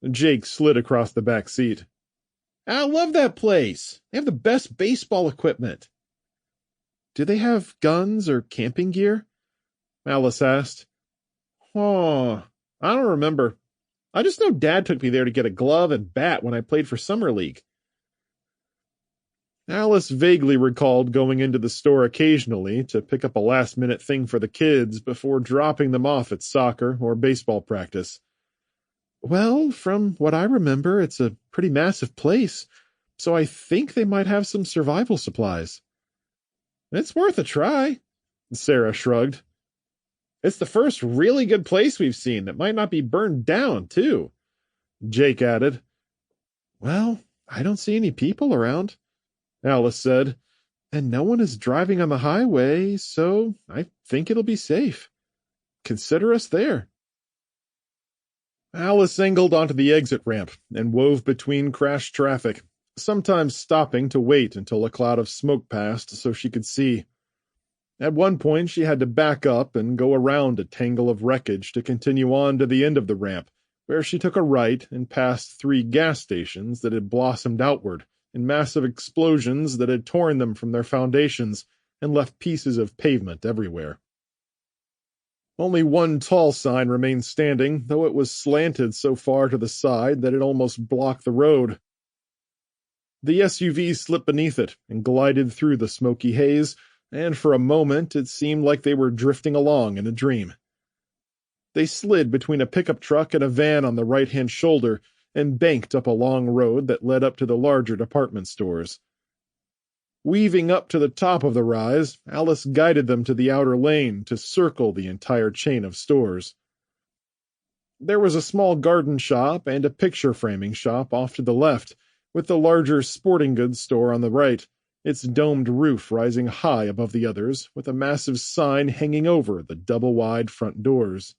Jake slid across the back seat. I love that place. They have the best baseball equipment. Do they have guns or camping gear? Alice asked. Oh, I don't remember. I just know Dad took me there to get a glove and bat when I played for Summer League. Alice vaguely recalled going into the store occasionally to pick up a last-minute thing for the kids before dropping them off at soccer or baseball practice. Well, from what I remember, it's a pretty massive place, so I think they might have some survival supplies. It's worth a try, Sarah shrugged. It's the first really good place we've seen that might not be burned down, too, Jake added. Well, I don't see any people around, Alice said, and no one is driving on the highway, so I think it'll be safe. Consider us there. Alice angled onto the exit ramp and wove between crashed traffic, sometimes stopping to wait until a cloud of smoke passed so she could see. At one point, she had to back up and go around a tangle of wreckage to continue on to the end of the ramp, where she took a right and passed 3 gas stations that had blossomed outward in massive explosions that had torn them from their foundations and left pieces of pavement everywhere. Only one tall sign remained standing, though it was slanted so far to the side that it almost blocked the road. The SUV slipped beneath it and glided through the smoky haze, and for a moment it seemed like they were drifting along in a dream. They slid between a pickup truck and a van on the right-hand shoulder and banked up a long road that led up to the larger department stores. Weaving up to the top of the rise, Alice guided them to the outer lane to circle the entire chain of stores. There was a small garden shop and a picture-framing shop off to the left, with the larger sporting goods store on the right, its domed roof rising high above the others, with a massive sign hanging over the double-wide front doors.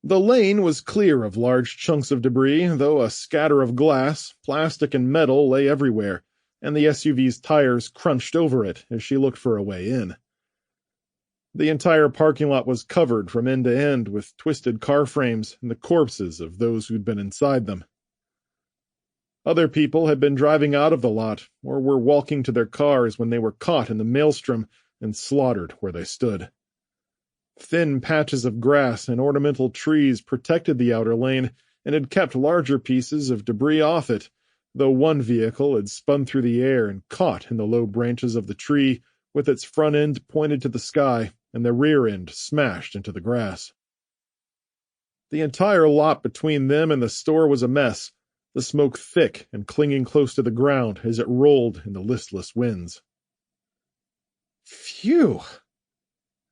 The lane was clear of large chunks of debris, though a scatter of glass, plastic, and metal lay everywhere, and the SUV's tires crunched over it as she looked for a way in. The entire parking lot was covered from end to end with twisted car frames and the corpses of those who'd been inside them. Other people had been driving out of the lot, or were walking to their cars when they were caught in the maelstrom and slaughtered where they stood. Thin patches of grass and ornamental trees protected the outer lane and had kept larger pieces of debris off it, though one vehicle had spun through the air and caught in the low branches of the tree, with its front end pointed to the sky and the rear end smashed into the grass. The entire lot between them and the store was a mess, the smoke thick and clinging close to the ground as it rolled in the listless winds. Phew!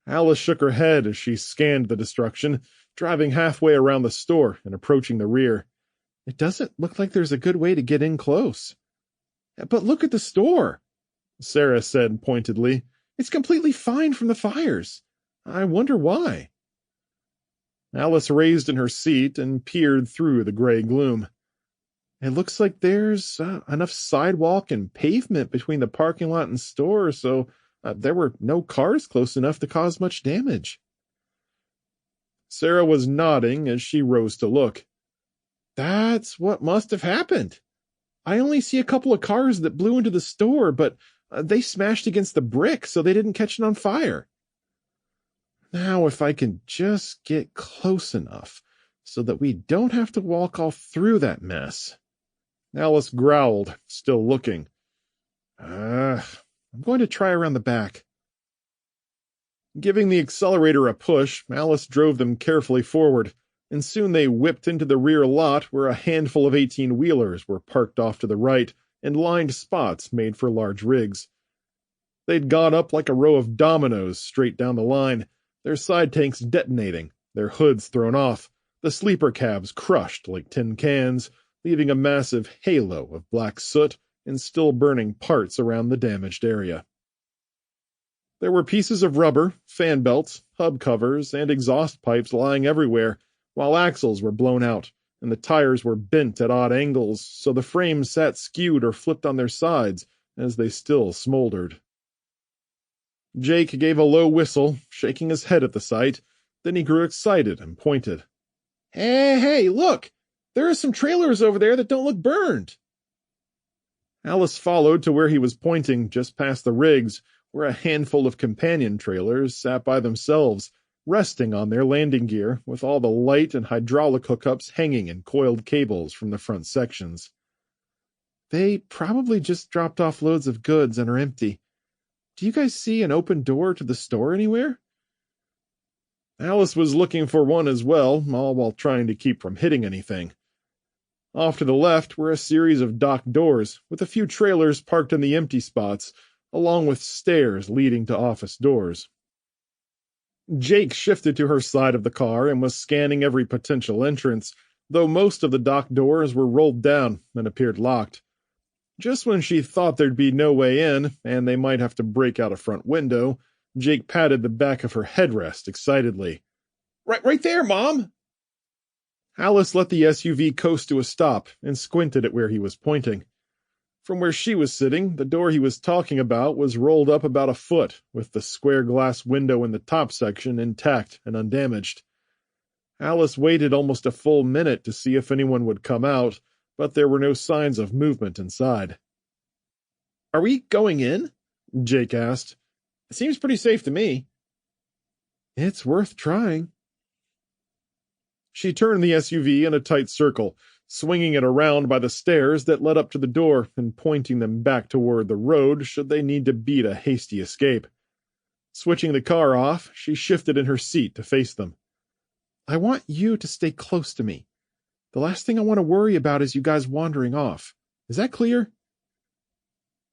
Alice shook her head as she scanned the destruction, driving halfway around the store and approaching the rear. It doesn't look like there's a good way to get in close. But look at the store, Sarah said pointedly. It's completely fine from the fires. I wonder why. Alice raised in her seat and peered through the gray gloom. It looks like there's enough sidewalk and pavement between the parking lot and store, so there were no cars close enough to cause much damage. Sarah was nodding as she rose to look. That's what must have happened. I only see a couple of cars that blew into the store, but they smashed against the brick, so they didn't catch it on fire. Now, if I can just get close enough so that we don't have to walk all through that mess. Alice growled, still looking. I'm going to try around the back. Giving the accelerator a push, Alice drove them carefully forward, and soon they whipped into the rear lot where a handful of 18-wheelers were parked off to the right and lined spots made for large rigs. They'd gone up like a row of dominoes straight down the line, their side tanks detonating, their hoods thrown off, the sleeper cabs crushed like tin cans, leaving a massive halo of black soot and still burning parts around the damaged area. There were pieces of rubber, fan belts, hub covers, and exhaust pipes lying everywhere, while axles were blown out, and the tires were bent at odd angles, so the frames sat skewed or flipped on their sides as they still smoldered. Jake gave a low whistle, shaking his head at the sight. Then he grew excited and pointed. Hey, look! There are some trailers over there that don't look burned. Alice followed to where he was pointing, just past the rigs, where a handful of companion trailers sat by themselves, resting on their landing gear, with all the light and hydraulic hookups hanging in coiled cables from the front sections. They probably just dropped off loads of goods and are empty. Do you guys see an open door to the store anywhere? Alice was looking for one as well, all while trying to keep from hitting anything. Off to the left were a series of dock doors, with a few trailers parked in the empty spots, along with stairs leading to office doors. Jake shifted to her side of the car and was scanning every potential entrance, though most of the dock doors were rolled down and appeared locked. Just when she thought there'd be no way in, and they might have to break out a front window, Jake patted the back of her headrest excitedly. Right there, Mom! Alice let the SUV coast to a stop and squinted at where he was pointing. From where she was sitting, the door he was talking about was rolled up about a foot, with the square glass window in the top section intact and undamaged. Alice waited almost a full minute to see if anyone would come out, but there were no signs of movement inside. Are we going in? Jake asked. It seems pretty safe to me. It's worth trying. She turned the SUV in a tight circle, swinging it around by the stairs that led up to the door and pointing them back toward the road should they need to beat a hasty escape. Switching the car off, she shifted in her seat to face them. I want you to stay close to me. The last thing I want to worry about is you guys wandering off. Is that clear?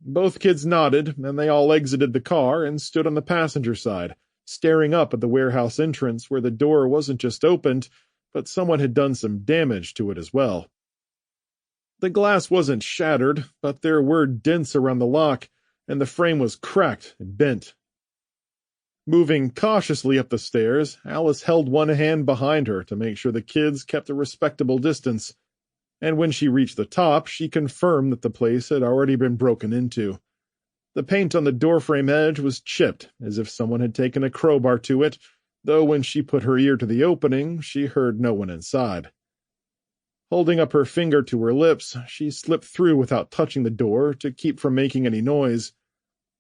Both kids nodded, and they all exited the car and stood on the passenger side, staring up at the warehouse entrance where the door wasn't just opened, but someone had done some damage to it as well. The glass wasn't shattered, but there were dents around the lock, and the frame was cracked and bent. Moving cautiously up the stairs, Alice held one hand behind her to make sure the kids kept a respectable distance, and when she reached the top, she confirmed that the place had already been broken into. The paint on the doorframe edge was chipped, as if someone had taken a crowbar to it, though when she put her ear to the opening, she heard no one inside. Holding up her finger to her lips, she slipped through without touching the door to keep from making any noise.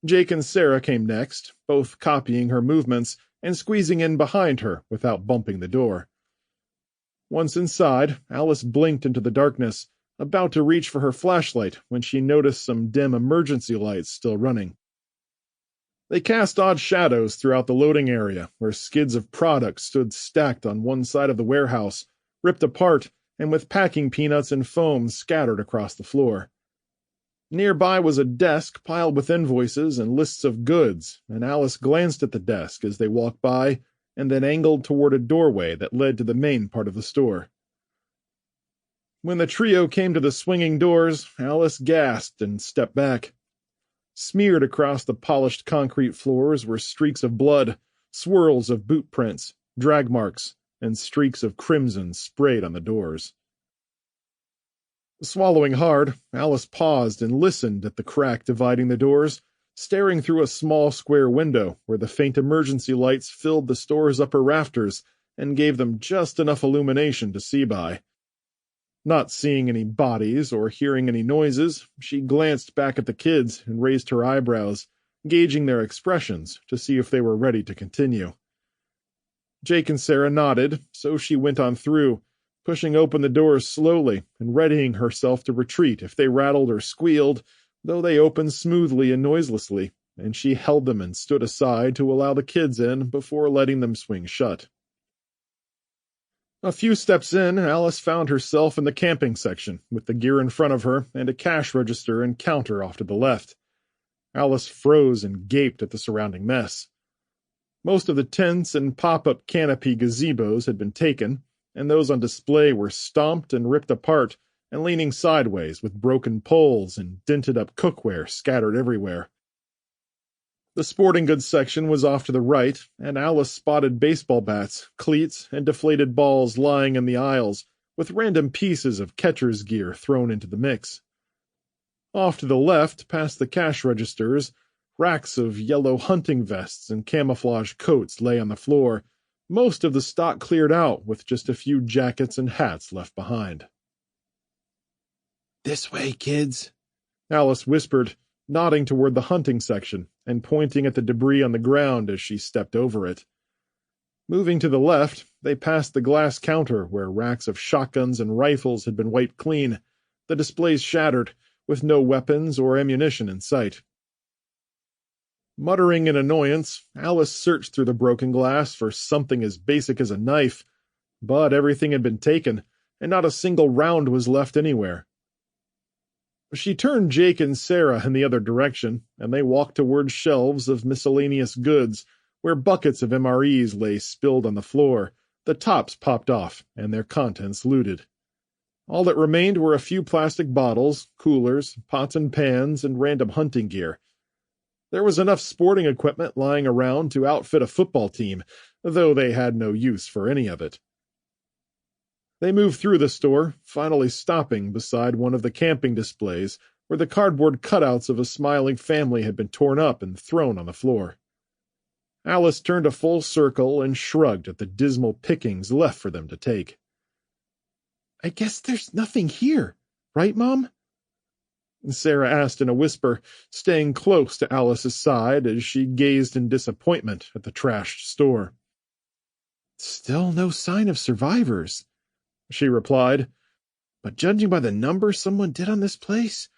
Jake and Sarah came next, both copying her movements and squeezing in behind her without bumping the door. Once inside, Alice blinked into the darkness, about to reach for her flashlight when she noticed some dim emergency lights still running. They cast odd shadows throughout the loading area, where skids of product stood stacked on one side of the warehouse, ripped apart and with packing peanuts and foam scattered across the floor. Nearby was a desk piled with invoices and lists of goods, and Alice glanced at the desk as they walked by and then angled toward a doorway that led to the main part of the store. When the trio came to the swinging doors, Alice gasped and stepped back. Smeared across the polished concrete floors were streaks of blood, swirls of boot prints, drag marks, and streaks of crimson sprayed on the doors. Swallowing hard, Alice paused and listened at the crack dividing the doors, staring through a small square window where the faint emergency lights filled the store's upper rafters and gave them just enough illumination to see by. Not seeing any bodies or hearing any noises, she glanced back at the kids and raised her eyebrows, gauging their expressions to see if they were ready to continue. Jake and Sarah nodded, so she went on through, pushing open the doors slowly and readying herself to retreat if they rattled or squealed, though they opened smoothly and noiselessly, and she held them and stood aside to allow the kids in before letting them swing shut. A few steps in, Alice found herself in the camping section, with the gear in front of her and a cash register and counter off to the left. Alice froze and gaped at the surrounding mess. Most of the tents and pop-up canopy gazebos had been taken, and those on display were stomped and ripped apart and leaning sideways with broken poles and dented-up cookware scattered everywhere. The sporting goods section was off to the right, and Alice spotted baseball bats, cleats, and deflated balls lying in the aisles, with random pieces of catcher's gear thrown into the mix. Off to the left, past the cash registers, racks of yellow hunting vests and camouflage coats lay on the floor, most of the stock cleared out with just a few jackets and hats left behind. "This way, kids," Alice whispered, nodding toward the hunting section and pointing at the debris on the ground as she stepped over it. Moving to the left, they passed the glass counter where racks of shotguns and rifles had been wiped clean, the displays shattered, with no weapons or ammunition in sight. Muttering in annoyance, Alice searched through the broken glass for something as basic as a knife, but everything had been taken, and not a single round was left anywhere. She turned Jake and Sarah in the other direction, and they walked toward shelves of miscellaneous goods, where buckets of MREs lay spilled on the floor, the tops popped off, and their contents looted. All that remained were a few plastic bottles, coolers, pots and pans, and random hunting gear. There was enough sporting equipment lying around to outfit a football team, though they had no use for any of it. They moved through the store, finally stopping beside one of the camping displays where the cardboard cutouts of a smiling family had been torn up and thrown on the floor. Alice turned a full circle and shrugged at the dismal pickings left for them to take. "I guess there's nothing here, right, Mom?" Sarah asked in a whisper, staying close to Alice's side as she gazed in disappointment at the trashed store. "Still no sign of survivors," she replied, "but judging by the number someone did on this place,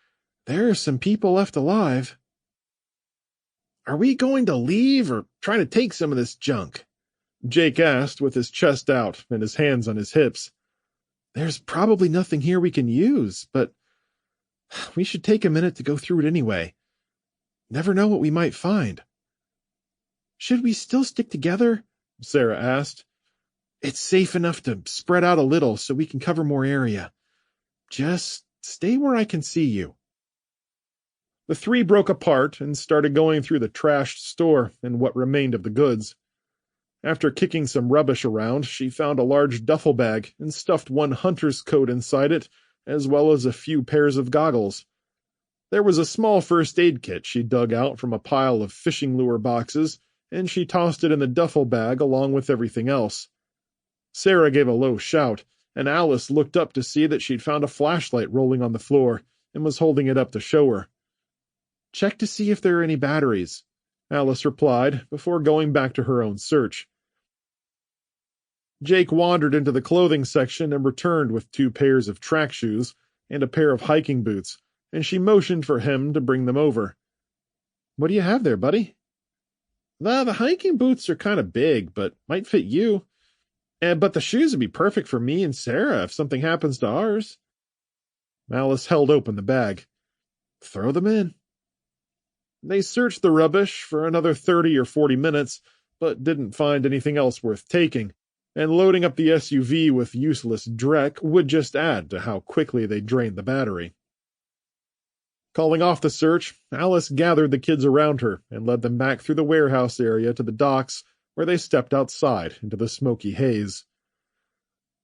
there are some people left alive." "Are we going to leave or try to take some of this junk?" Jake asked with his chest out and his hands on his hips. "There's probably nothing here we can use, but we should take a minute to go through it anyway. Never know what we might find." "Should we still stick together?" Sarah asked. "It's safe enough to spread out a little so we can cover more area. Just stay where I can see you." The three broke apart and started going through the trashed store and what remained of the goods. After kicking some rubbish around, she found a large duffel bag and stuffed one hunter's coat inside it, as well as a few pairs of goggles. There was a small first aid kit she dug out from a pile of fishing lure boxes, and she tossed it in the duffel bag along with everything else. Sarah gave a low shout, and Alice looked up to see that she'd found a flashlight rolling on the floor and was holding it up to show her. Check to see if there are any batteries, Alice replied before going back to her own search. Jake wandered into the clothing section and returned with 2 pairs of track shoes and a pair of hiking boots, and she motioned for him to bring them over. What do you have there, buddy? The hiking boots are kind of big, but might fit you. But the shoes would be perfect for me and Sarah if something happens to ours. Alice held open the bag. Throw them in. They searched the rubbish for another 30 or 40 minutes, but didn't find anything else worth taking, and loading up the SUV with useless dreck would just add to how quickly they drained the battery. Calling off the search, Alice gathered the kids around her and led them back through the warehouse area to the docks, where they stepped outside into the smoky haze.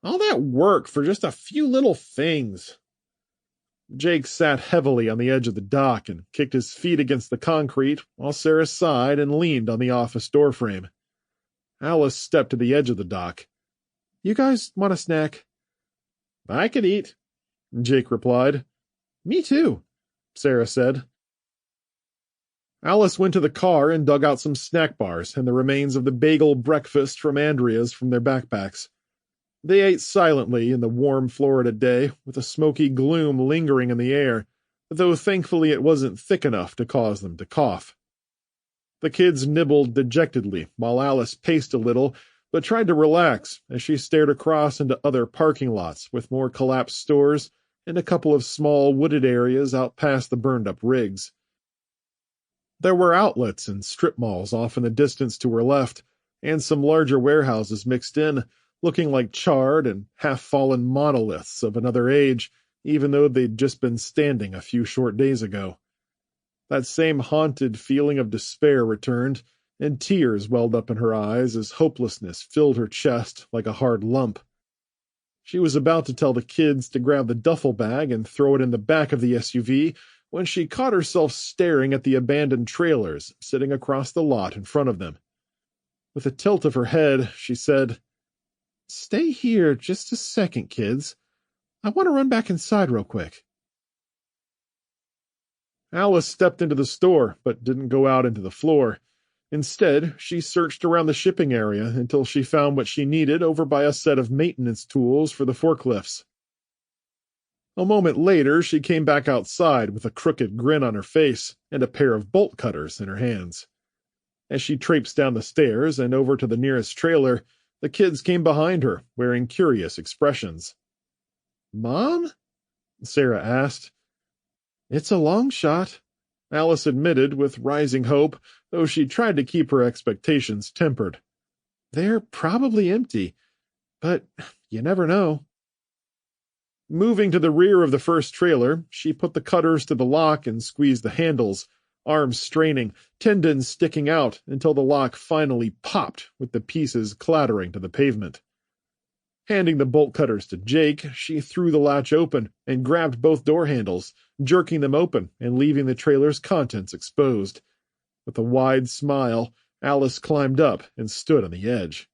All that work for just a few little things. Jake sat heavily on the edge of the dock and kicked his feet against the concrete while Sarah sighed and leaned on the office doorframe. Alice stepped to the edge of the dock. You guys want a snack? I could eat, Jake replied. Me too, Sarah said. Alice went to the car and dug out some snack bars and the remains of the bagel breakfast from Andrea's from their backpacks. They ate silently in the warm Florida day, with a smoky gloom lingering in the air, though thankfully it wasn't thick enough to cause them to cough. The kids nibbled dejectedly, while Alice paced a little, but tried to relax as she stared across into other parking lots with more collapsed stores and a couple of small wooded areas out past the burned-up rigs. There were outlets and strip malls off in the distance to her left, and some larger warehouses mixed in, looking like charred and half-fallen monoliths of another age, even though they'd just been standing a few short days ago. That same haunted feeling of despair returned, and tears welled up in her eyes as hopelessness filled her chest like a hard lump. She was about to tell the kids to grab the duffel bag and throw it in the back of the SUV when she caught herself staring at the abandoned trailers sitting across the lot in front of them. With a tilt of her head, she said, Stay here just a second, kids. I want to run back inside real quick. Alice stepped into the store, but didn't go out into the floor. Instead, she searched around the shipping area until she found what she needed over by a set of maintenance tools for the forklifts. A moment later, she came back outside with a crooked grin on her face and a pair of bolt cutters in her hands. As she traipsed down the stairs and over to the nearest trailer, the kids came behind her, wearing curious expressions. Mom? Sarah asked. It's a long shot, Alice admitted with rising hope, though she tried to keep her expectations tempered. They're probably empty, but you never know. Moving to the rear of the first trailer, she put the cutters to the lock and squeezed the handles, arms straining, tendons sticking out until the lock finally popped with the pieces clattering to the pavement. Handing the bolt cutters to Jake, she threw the latch open and grabbed both door handles, jerking them open and leaving the trailer's contents exposed. With a wide smile, Alice climbed up and stood on the edge.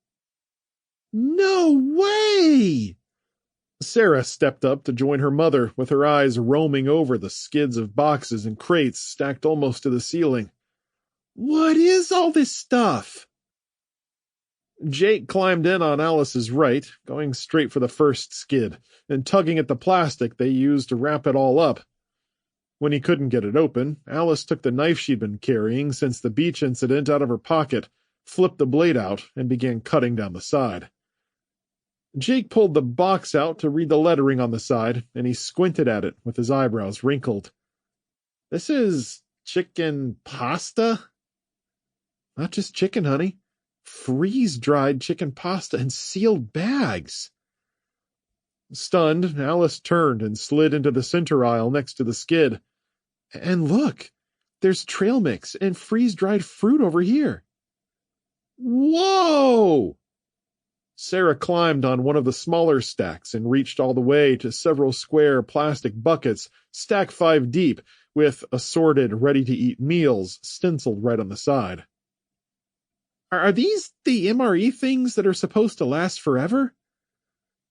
No way! Sarah stepped up to join her mother, with her eyes roaming over the skids of boxes and crates stacked almost to the ceiling. What is all this stuff? Jake climbed in on Alice's right, going straight for the first skid, and tugging at the plastic they used to wrap it all up. When he couldn't get it open, Alice took the knife she'd been carrying since the beach incident out of her pocket, flipped the blade out, and began cutting down the side. Jake pulled the box out to read the lettering on the side, and he squinted at it with his eyebrows wrinkled. This is chicken pasta? Not just chicken, honey. Freeze-dried chicken pasta in sealed bags. Stunned, Alice turned and slid into the center aisle next to the skid. And look, there's trail mix and freeze-dried fruit over here. Whoa! Sarah climbed on one of the smaller stacks and reached all the way to several square plastic buckets, stacked 5 deep, with assorted ready-to-eat meals stenciled right on the side. Are these the MRE things that are supposed to last forever?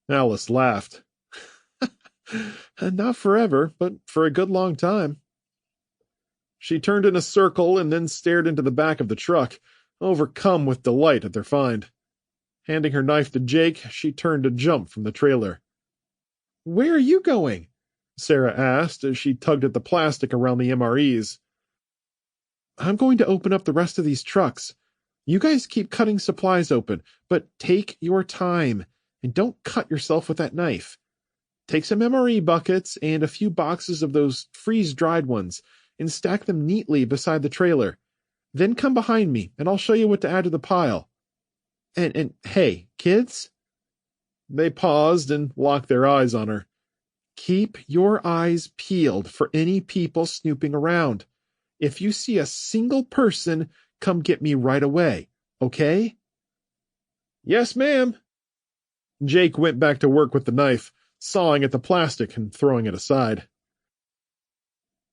Alice laughed. Not forever, but for a good long time. She turned in a circle and then stared into the back of the truck, overcome with delight at their find. Handing her knife to Jake, she turned to jump from the trailer. "Where are you going?" Sarah asked as she tugged at the plastic around the MREs. "I'm going to open up the rest of these trucks. You guys keep cutting supplies open, but take your time, and don't cut yourself with that knife. Take some MRE buckets and a few boxes of those freeze-dried ones, and stack them neatly beside the trailer. Then come behind me, and I'll show you what to add to the pile. And hey, kids?" They paused and locked their eyes on her. "Keep your eyes peeled for any people snooping around. If you see a single person, come get me right away, okay?" "Yes, ma'am." Jake went back to work with the knife, sawing at the plastic and throwing it aside.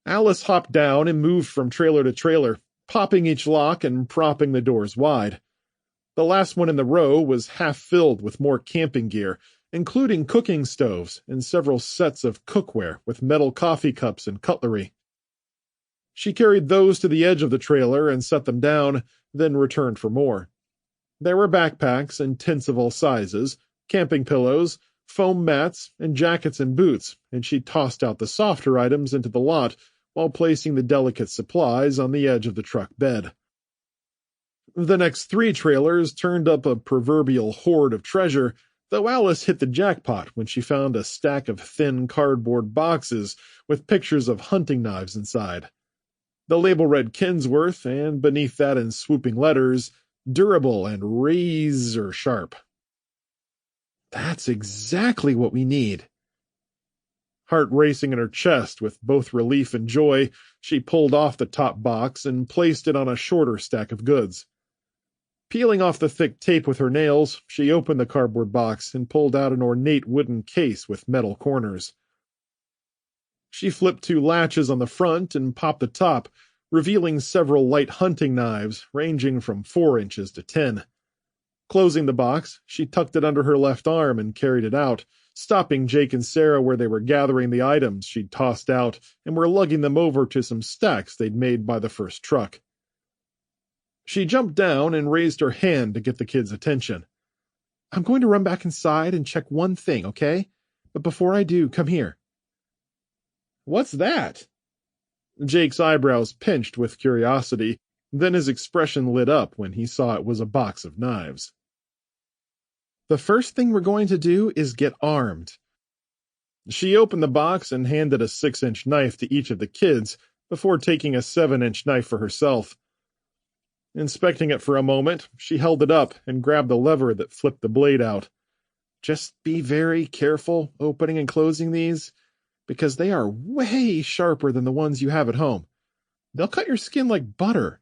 Alice hopped down and moved from trailer to trailer, popping each lock and propping the doors wide. The last one in the row was half filled with more camping gear, including cooking stoves and several sets of cookware with metal coffee cups and cutlery. She carried those to the edge of the trailer and set them down, then returned for more. There were backpacks and tents of all sizes, camping pillows, foam mats, and jackets and boots, and she tossed out the softer items into the lot while placing the delicate supplies on the edge of the truck bed. The next 3 trailers turned up a proverbial hoard of treasure, though Alice hit the jackpot when she found a stack of thin cardboard boxes with pictures of hunting knives inside. The label read Kinsworth, and beneath that in swooping letters, "Durable and razor sharp." "That's exactly what we need." Heart racing in her chest with both relief and joy, she pulled off the top box and placed it on a shorter stack of goods. Peeling off the thick tape with her nails, she opened the cardboard box and pulled out an ornate wooden case with metal corners. She flipped 2 latches on the front and popped the top, revealing several light hunting knives ranging from 4 inches to 10. Closing the box, she tucked it under her left arm and carried it out, stopping Jake and Sarah where they were gathering the items she'd tossed out and were lugging them over to some stacks they'd made by the first truck. She jumped down and raised her hand to get the kids' attention. "I'm going to run back inside and check one thing, okay? But before I do, come here." "What's that?" Jake's eyebrows pinched with curiosity, then his expression lit up when he saw it was a box of knives. "The first thing we're going to do is get armed." She opened the box and handed a 6-inch knife to each of the kids before taking a 7-inch knife for herself. Inspecting it for a moment, she held it up and grabbed the lever that flipped the blade out. "Just be very careful opening and closing these, because they are way sharper than the ones you have at home. They'll cut your skin like butter."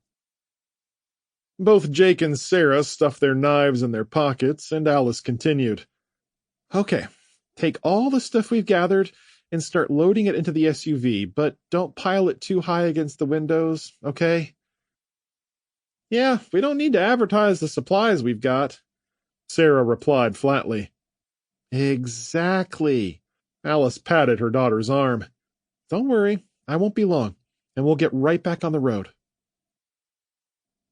Both Jake and Sarah stuffed their knives in their pockets, and Alice continued. "Okay, take all the stuff we've gathered and start loading it into the SUV, but don't pile it too high against the windows, okay?" "Yeah, we don't need to advertise the supplies we've got," Sarah replied flatly. "Exactly." Alice patted her daughter's arm. "Don't worry, I won't be long, and we'll get right back on the road."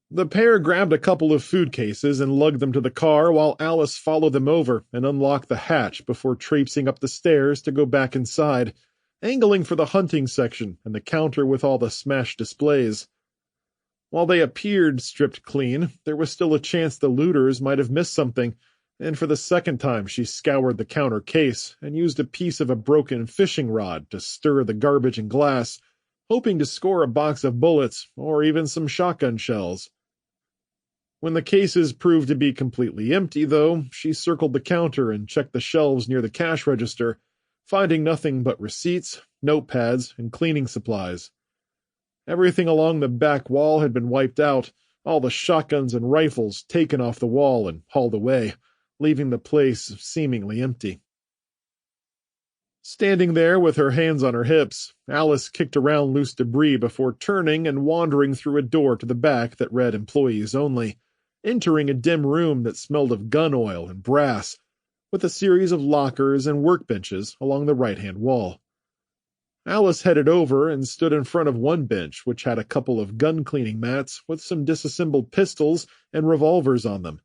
The pair grabbed a couple of food cases and lugged them to the car while Alice followed them over and unlocked the hatch before traipsing up the stairs to go back inside, angling for the hunting section and the counter with all the smashed displays. While they appeared stripped clean, there was still a chance the looters might have missed something, and for the second time she scoured the counter case and used a piece of a broken fishing rod to stir the garbage and glass, hoping to score a box of bullets or even some shotgun shells. When the cases proved to be completely empty, though, she circled the counter and checked the shelves near the cash register, finding nothing but receipts, notepads, and cleaning supplies. Everything along the back wall had been wiped out, all the shotguns and rifles taken off the wall and hauled away, leaving the place seemingly empty. Standing there with her hands on her hips, Alice kicked around loose debris before turning and wandering through a door to the back that read "Employees Only," entering a dim room that smelled of gun oil and brass, with a series of lockers and workbenches along the right-hand wall. Alice headed over and stood in front of one bench, which had a couple of gun-cleaning mats with some disassembled pistols and revolvers on them.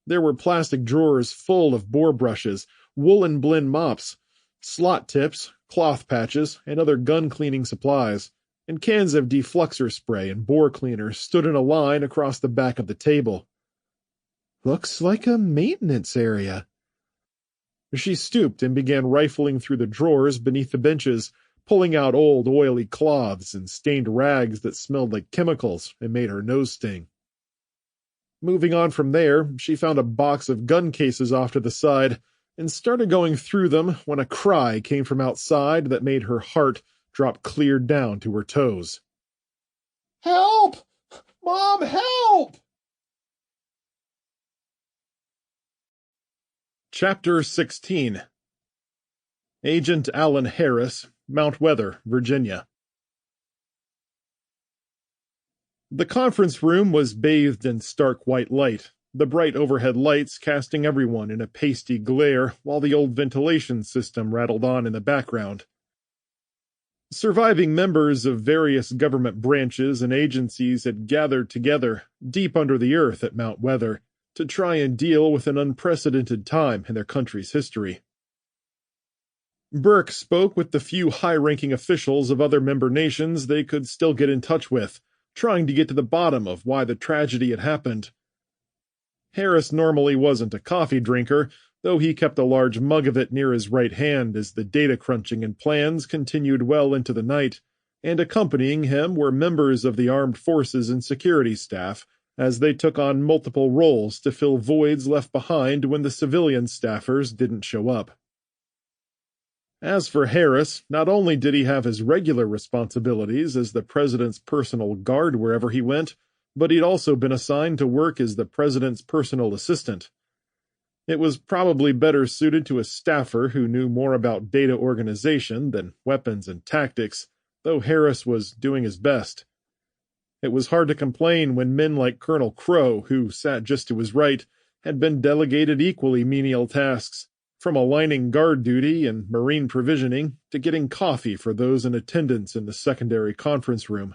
There were plastic drawers full of bore brushes, woolen blend mops, slot tips, cloth patches, and other gun-cleaning supplies, and cans of defluxer spray and bore cleaner stood in a line across the back of the table. "Looks like a maintenance area." She stooped and began rifling through the drawers beneath the benches, pulling out old, oily cloths and stained rags that smelled like chemicals and made her nose sting. Moving on from there, she found a box of gun cases off to the side and started going through them when a cry came from outside that made her heart drop clear down to her toes. "Help! Mom, help!" Chapter 16. Agent Alan Harris, Mount Weather, Virginia. The conference room was bathed in stark white light, the bright overhead lights casting everyone in a pasty glare while the old ventilation system rattled on in the background. Surviving members of various government branches and agencies had gathered together deep under the earth at Mount Weather to try and deal with an unprecedented time in their country's history. Burke spoke with the few high-ranking officials of other member nations they could still get in touch with, trying to get to the bottom of why the tragedy had happened. Harris normally wasn't a coffee drinker, though he kept a large mug of it near his right hand as the data crunching and plans continued well into the night, and accompanying him were members of the armed forces and security staff, as they took on multiple roles to fill voids left behind when the civilian staffers didn't show up. As for Harris, not only did he have his regular responsibilities as the president's personal guard wherever he went, but he'd also been assigned to work as the president's personal assistant. It was probably better suited to a staffer who knew more about data organization than weapons and tactics, though Harris was doing his best. It was hard to complain when men like Colonel Crow, who sat just to his right, had been delegated equally menial tasks, from aligning guard duty and marine provisioning to getting coffee for those in attendance in the secondary conference room.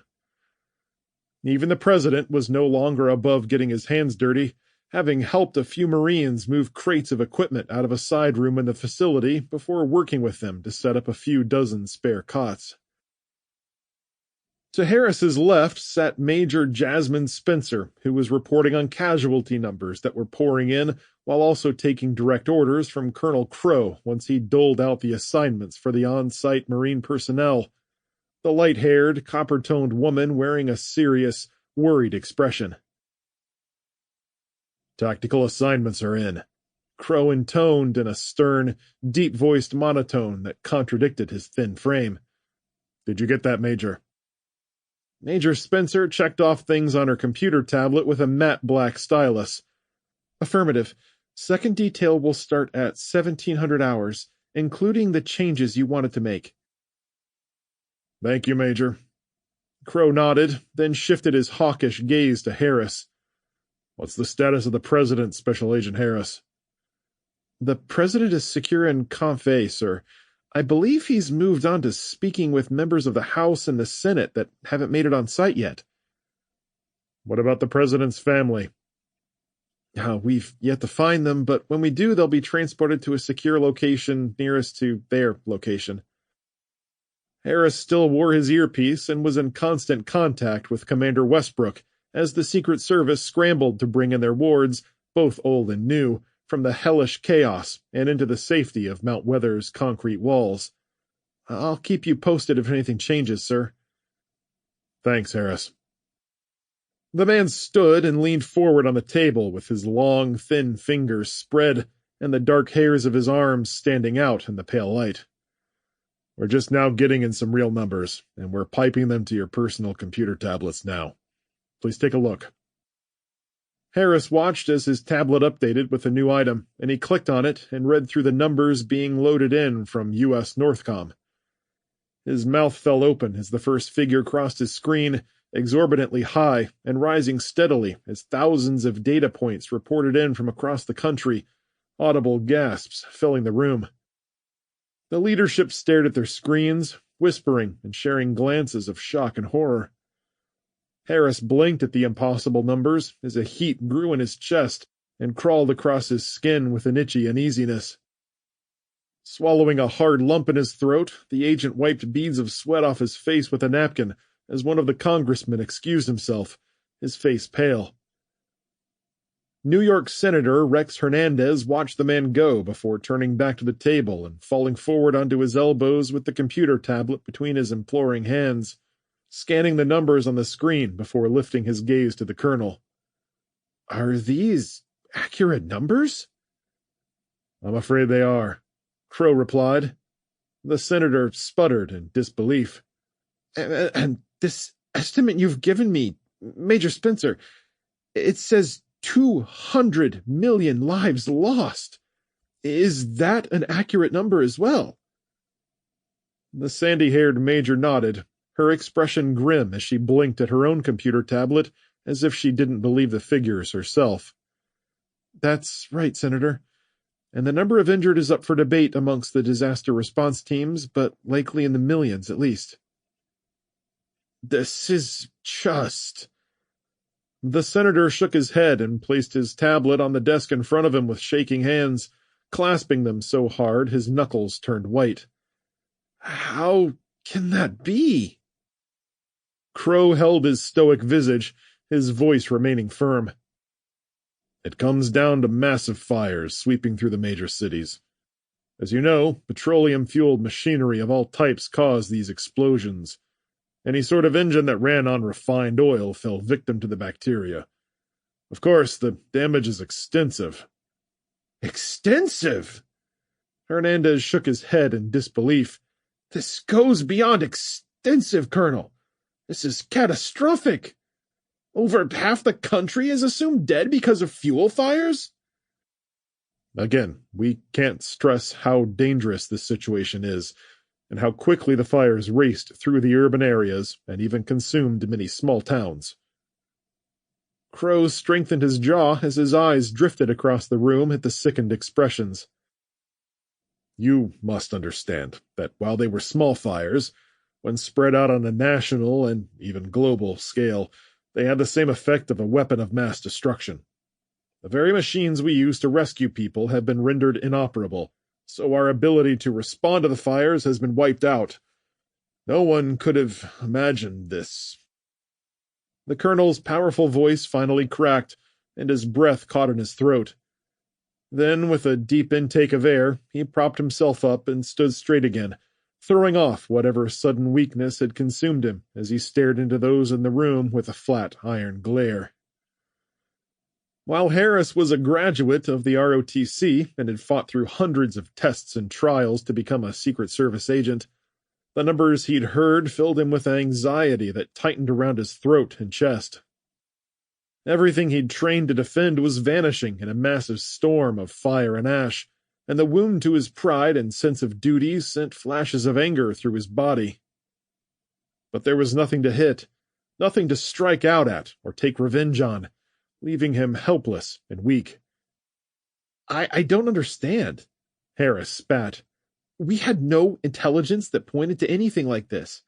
Even the president was no longer above getting his hands dirty, having helped a few Marines move crates of equipment out of a side room in the facility before working with them to set up a few dozen spare cots. To Harris's left sat Major Jasmine Spencer, who was reporting on casualty numbers that were pouring in while also taking direct orders from Colonel Crow once he doled out the assignments for the on-site Marine personnel, the light-haired, copper-toned woman wearing a serious, worried expression. "Tactical assignments are in," Crow intoned in a stern, deep-voiced monotone that contradicted his thin frame. "Did you get that, Major?" Major Spencer checked off things on her computer tablet with a matte black stylus. "Affirmative. Second detail will start at 1700 hours, including the changes you wanted to make." "Thank you, Major." Crow nodded, then shifted his hawkish gaze to Harris. "What's the status of the President, Special Agent Harris?" "The President is secure in Confé, sir. I believe he's moved on to speaking with members of the House and the Senate that haven't made it on site yet." "What about the President's family?" "We've yet to find them, but when we do, they'll be transported to a secure location nearest to their location." Harris still wore his earpiece and was in constant contact with Commander Westbrook as the Secret Service scrambled to bring in their wards, both old and new, from the hellish chaos and into the safety of Mount Weather's concrete walls. "I'll keep you posted if anything changes, sir." "Thanks, Harris." The man stood and leaned forward on the table with his long, thin fingers spread and the dark hairs of his arms standing out in the pale light. "We're just now getting in some real numbers, and we're piping them to your personal computer tablets now. Please take a look." Harris watched as his tablet updated with a new item, and he clicked on it and read through the numbers being loaded in from U.S. Northcom. His mouth fell open as the first figure crossed his screen, exorbitantly high and rising steadily as thousands of data points reported in from across the country, audible gasps filling the room. The leadership stared at their screens, whispering and sharing glances of shock and horror. Harris blinked at the impossible numbers as a heat grew in his chest and crawled across his skin with an itchy uneasiness. Swallowing a hard lump in his throat, the agent wiped beads of sweat off his face with a napkin as one of the congressmen excused himself, his face pale. New York Senator Rex Hernandez watched the man go before turning back to the table and falling forward onto his elbows with the computer tablet between his imploring hands, scanning the numbers on the screen before lifting his gaze to the colonel. "Are these accurate numbers?" "I'm afraid they are," Crow replied. The senator sputtered in disbelief. And this estimate you've given me, Major Spencer, it says 200 million lives lost. Is that an accurate number as well?" The sandy-haired major nodded, her expression grim as she blinked at her own computer tablet as if she didn't believe the figures herself. "That's right, Senator. And the number of injured is up for debate amongst the disaster response teams, but likely in the millions at least." "This is just—" The senator shook his head and placed his tablet on the desk in front of him with shaking hands, clasping them so hard his knuckles turned white. "How can that be?" Crow held his stoic visage, his voice remaining firm. "It comes down to massive fires sweeping through the major cities. As you know, petroleum-fueled machinery of all types cause these explosions. Any sort of engine that ran on refined oil fell victim to the bacteria. Of course, the damage is extensive." "Extensive?" Hernandez shook his head in disbelief. "This goes beyond extensive, Colonel. This is catastrophic. Over half the country is assumed dead because of fuel fires?" Again, we can't stress how dangerous this situation is, and how quickly the fires raced through the urban areas and even consumed many small towns. Crow strengthened his jaw as his eyes drifted across the room at the sickened expressions. "You must understand that while they were small fires, when spread out on a national and even global scale, they had the same effect of a weapon of mass destruction. The very machines we use to rescue people have been rendered inoperable, so our ability to respond to the fires has been wiped out. No one could have imagined this." The colonel's powerful voice finally cracked, and his breath caught in his throat. Then, with a deep intake of air, he propped himself up and stood straight again, throwing off whatever sudden weakness had consumed him as he stared into those in the room with a flat iron glare. While Harris was a graduate of the ROTC and had fought through hundreds of tests and trials to become a Secret Service agent, the numbers he'd heard filled him with anxiety that tightened around his throat and chest. Everything he'd trained to defend was vanishing in a massive storm of fire and ash, and the wound to his pride and sense of duty sent flashes of anger through his body. But there was nothing to hit, nothing to strike out at or take revenge on, leaving him helpless and weak. I don't understand," Harris spat. "We had no intelligence that pointed to anything like this.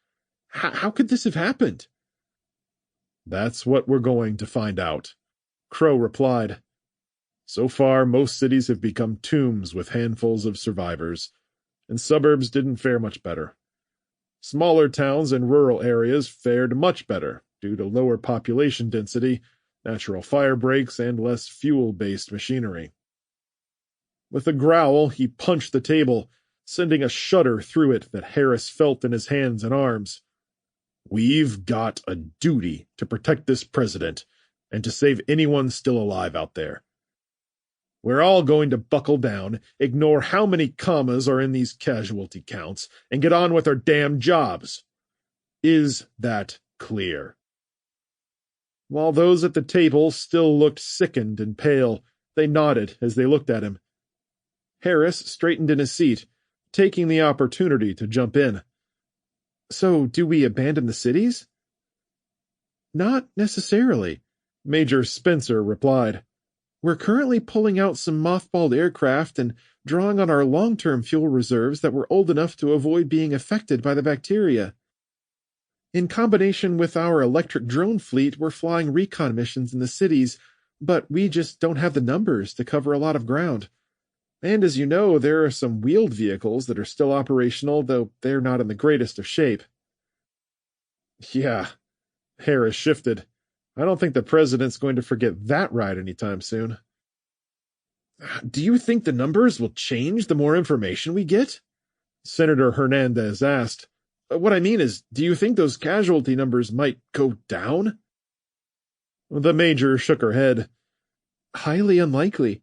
How could this have happened?" "That's what we're going to find out," Crow replied. "So far, most cities have become tombs with handfuls of survivors, and suburbs didn't fare much better. Smaller towns and rural areas fared much better due to lower population density, natural fire breaks, and less fuel-based machinery." With a growl, he punched the table, sending a shudder through it that Harris felt in his hands and arms. "We've got a duty to protect this president and to save anyone still alive out there. We're all going to buckle down, ignore how many commas are in these casualty counts, and get on with our damn jobs. Is that clear?" While those at the table still looked sickened and pale, they nodded as they looked at him. Harris straightened in his seat, taking the opportunity to jump in. "So, do we abandon the cities?" "Not necessarily," Major Spencer replied. We're currently pulling out some mothballed aircraft and drawing on our long-term fuel reserves that were old enough to avoid being affected by the bacteria. In combination with our electric drone fleet, we're flying recon missions in the cities, but we just don't have the numbers to cover a lot of ground. And as you know, there are some wheeled vehicles that are still operational, though they're not in the greatest of shape. Yeah, Harris shifted. I don't think the president's going to forget that ride anytime soon. Do you think the numbers will change the more information we get? Senator Hernandez asked. What I mean is, do you think those casualty numbers might go down? The major shook her head. Highly unlikely.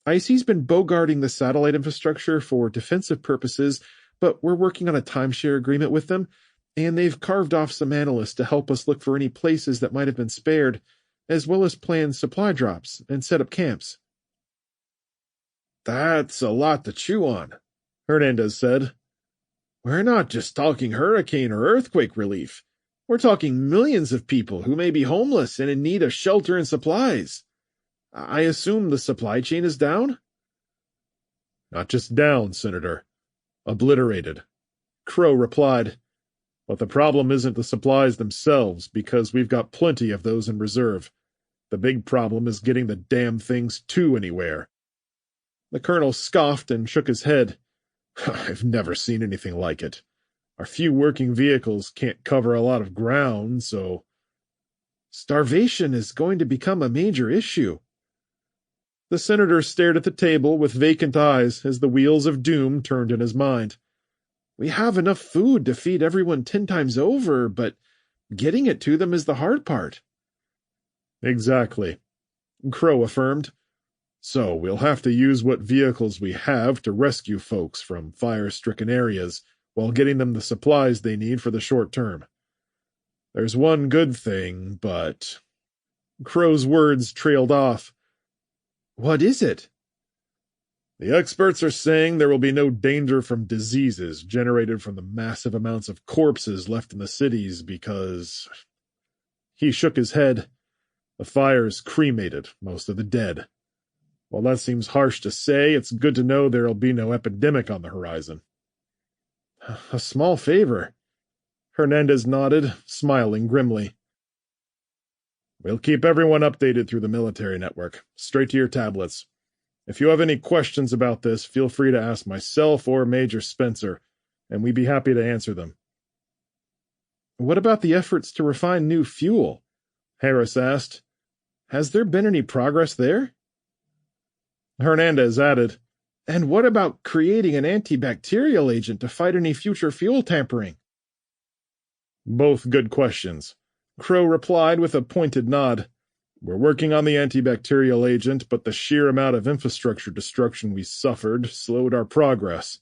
IC's been bogarting the satellite infrastructure for defensive purposes, but we're working on a timeshare agreement with them, and they've carved off some analysts to help us look for any places that might have been spared, as well as plan supply drops and set up camps. That's a lot to chew on, Hernandez said. We're not just talking hurricane or earthquake relief. We're talking millions of people who may be homeless and in need of shelter and supplies. I assume the supply chain is down? Not just down, Senator. Obliterated. Crow replied. But the problem isn't the supplies themselves, because we've got plenty of those in reserve. The big problem is getting the damn things to anywhere. The colonel scoffed and shook his head. I've never seen anything like it. Our few working vehicles can't cover a lot of ground, so... Starvation is going to become a major issue. The senator stared at the table with vacant eyes as the wheels of doom turned in his mind. We have enough food to feed everyone 10 times over, but getting it to them is the hard part. Exactly, Crow affirmed. So we'll have to use what vehicles we have to rescue folks from fire-stricken areas while getting them the supplies they need for the short term. There's one good thing, but... Crow's words trailed off. What is it? The experts are saying there will be no danger from diseases generated from the massive amounts of corpses left in the cities because... He shook his head. The fires cremated most of the dead. While that seems harsh to say, it's good to know there'll be no epidemic on the horizon. A small favor. Hernandez nodded, smiling grimly. We'll keep everyone updated through the military network, straight to your tablets. If you have any questions about this, feel free to ask myself or Major Spencer, and we'd be happy to answer them. What about the efforts to refine new fuel? Harris asked. Has there been any progress there? Hernandez added, and what about creating an antibacterial agent to fight any future fuel tampering? Both good questions. Crow replied with a pointed nod. We're working on the antibacterial agent, but the sheer amount of infrastructure destruction we suffered slowed our progress.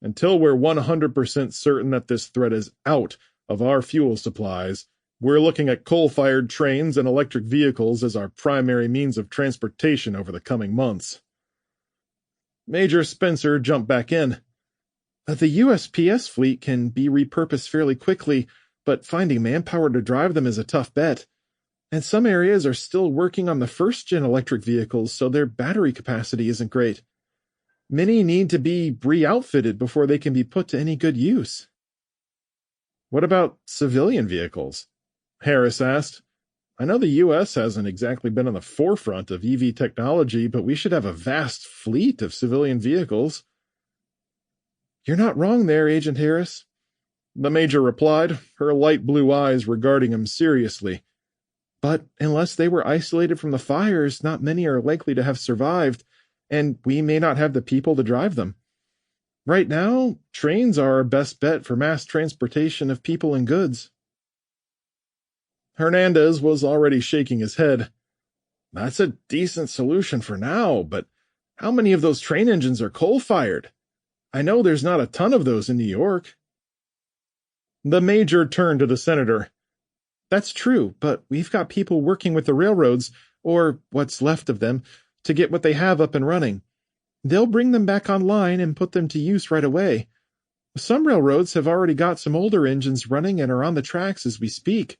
Until we're 100% certain that this threat is out of our fuel supplies, we're looking at coal-fired trains and electric vehicles as our primary means of transportation over the coming months. Major Spencer jumped back in. The USPS fleet can be repurposed fairly quickly, but finding manpower to drive them is a tough bet. And some areas are still working on the first-gen electric vehicles, so their battery capacity isn't great. Many need to be re-outfitted before they can be put to any good use. What about civilian vehicles? Harris asked. I know the U.S. hasn't exactly been on the forefront of EV technology, but we should have a vast fleet of civilian vehicles. You're not wrong there, Agent Harris. The Major replied, her light blue eyes regarding him seriously. But unless they were isolated from the fires, not many are likely to have survived, and we may not have the people to drive them. Right now, trains are our best bet for mass transportation of people and goods. Hernandez was already shaking his head. That's a decent solution for now, but how many of those train engines are coal-fired? I know there's not a ton of those in New York. The Major turned to the Senator. That's true, but we've got people working with the railroads, or what's left of them, to get what they have up and running. They'll bring them back online and put them to use right away. Some railroads have already got some older engines running and are on the tracks as we speak.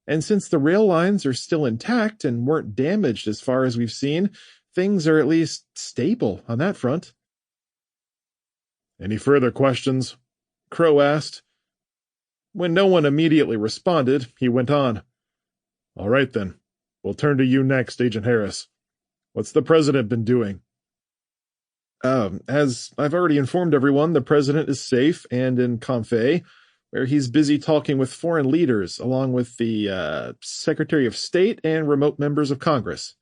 And since the rail lines are still intact and weren't damaged as far as we've seen, things are at least stable on that front. Any further questions? Crow asked. When no one immediately responded, he went on. All right then. We'll turn to you next, Agent Harris. What's the president been doing? As I've already informed everyone, the president is safe and in Confé, where he's busy talking with foreign leaders, along with the Secretary of State and remote members of Congress.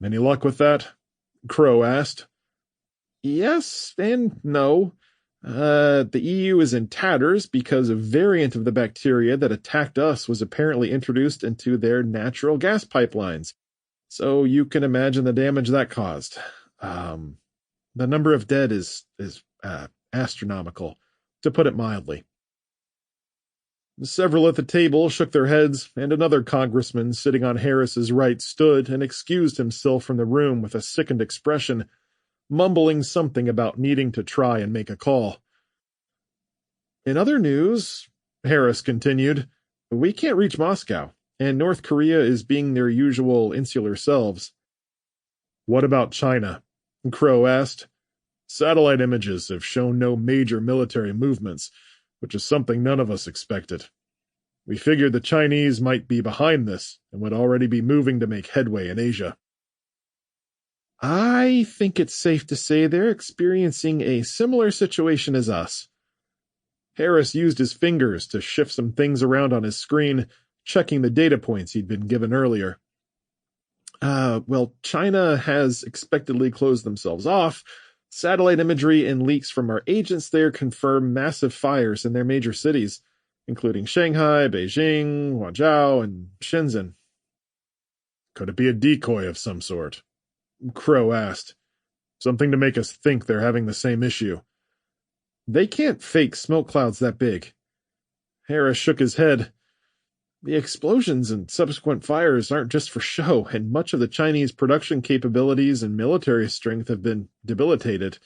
Any luck with that? Crow asked. Yes and no. The EU is in tatters because a variant of the bacteria that attacked us was apparently introduced into their natural gas pipelines. So you can imagine the damage that caused. The number of dead is astronomical, to put it mildly. Several at the table shook their heads, and another congressman sitting on Harris's right stood and excused himself from the room with a sickened expression, mumbling something about needing to try and make a call. In other news, Harris continued, we can't reach Moscow, and North Korea is being their usual insular selves. What about China? Crow asked. Satellite images have shown no major military movements, which is something none of us expected. We figured the Chinese might be behind this and would already be moving to make headway in Asia. I think it's safe to say they're experiencing a similar situation as us. Harris used his fingers to shift some things around on his screen, checking the data points he'd been given earlier. China has expectedly closed themselves off. Satellite imagery and leaks from our agents there confirm massive fires in their major cities, including Shanghai, Beijing, Guangzhou, and Shenzhen. Could it be a decoy of some sort? Crow asked. Something to make us think they're having the same issue. They can't fake smoke clouds that big. Harris shook his head. The explosions and subsequent fires aren't just for show, and much of the Chinese production capabilities and military strength have been debilitated.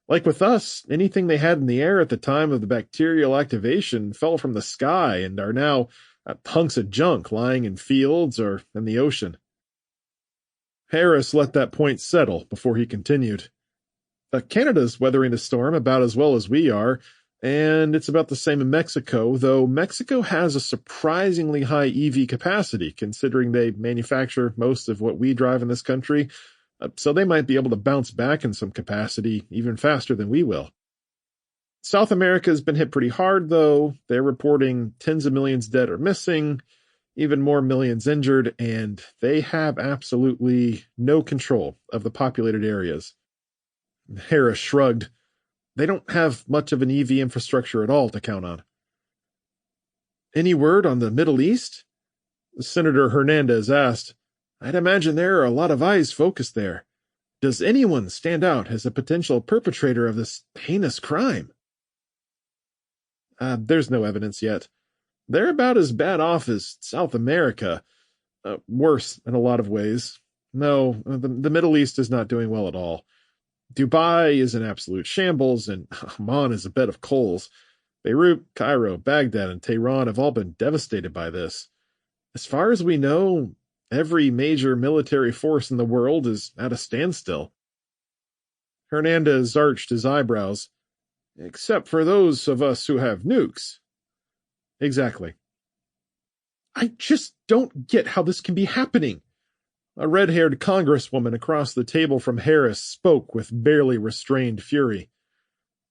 Like with us, anything they had in the air at the time of the bacterial activation fell from the sky and are now hunks of junk lying in fields or in the ocean. Harris let that point settle before he continued. Canada's weathering the storm about as well as we are, and it's about the same in Mexico, though Mexico has a surprisingly high EV capacity, considering they manufacture most of what we drive in this country, so they might be able to bounce back in some capacity even faster than we will. South America has been hit pretty hard, though. They're reporting tens of millions dead or missing, even more millions injured, and they have absolutely no control of the populated areas. Harris shrugged. They don't have much of an EV infrastructure at all to count on. Any word on the Middle East? Senator Hernandez asked. I'd imagine there are a lot of eyes focused there. Does anyone stand out as a potential perpetrator of this heinous crime? There's no evidence yet. They're about as bad off as South America. Worse in a lot of ways. No, the Middle East is not doing well at all. Dubai is in absolute shambles, and Amman is a bed of coals. Beirut, Cairo, Baghdad, and Tehran have all been devastated by this. As far as we know, every major military force in the world is at a standstill. Hernandez arched his eyebrows. Except for those of us who have nukes. Exactly. I just don't get how this can be happening. A red-haired congresswoman across the table from Harris spoke with barely restrained fury.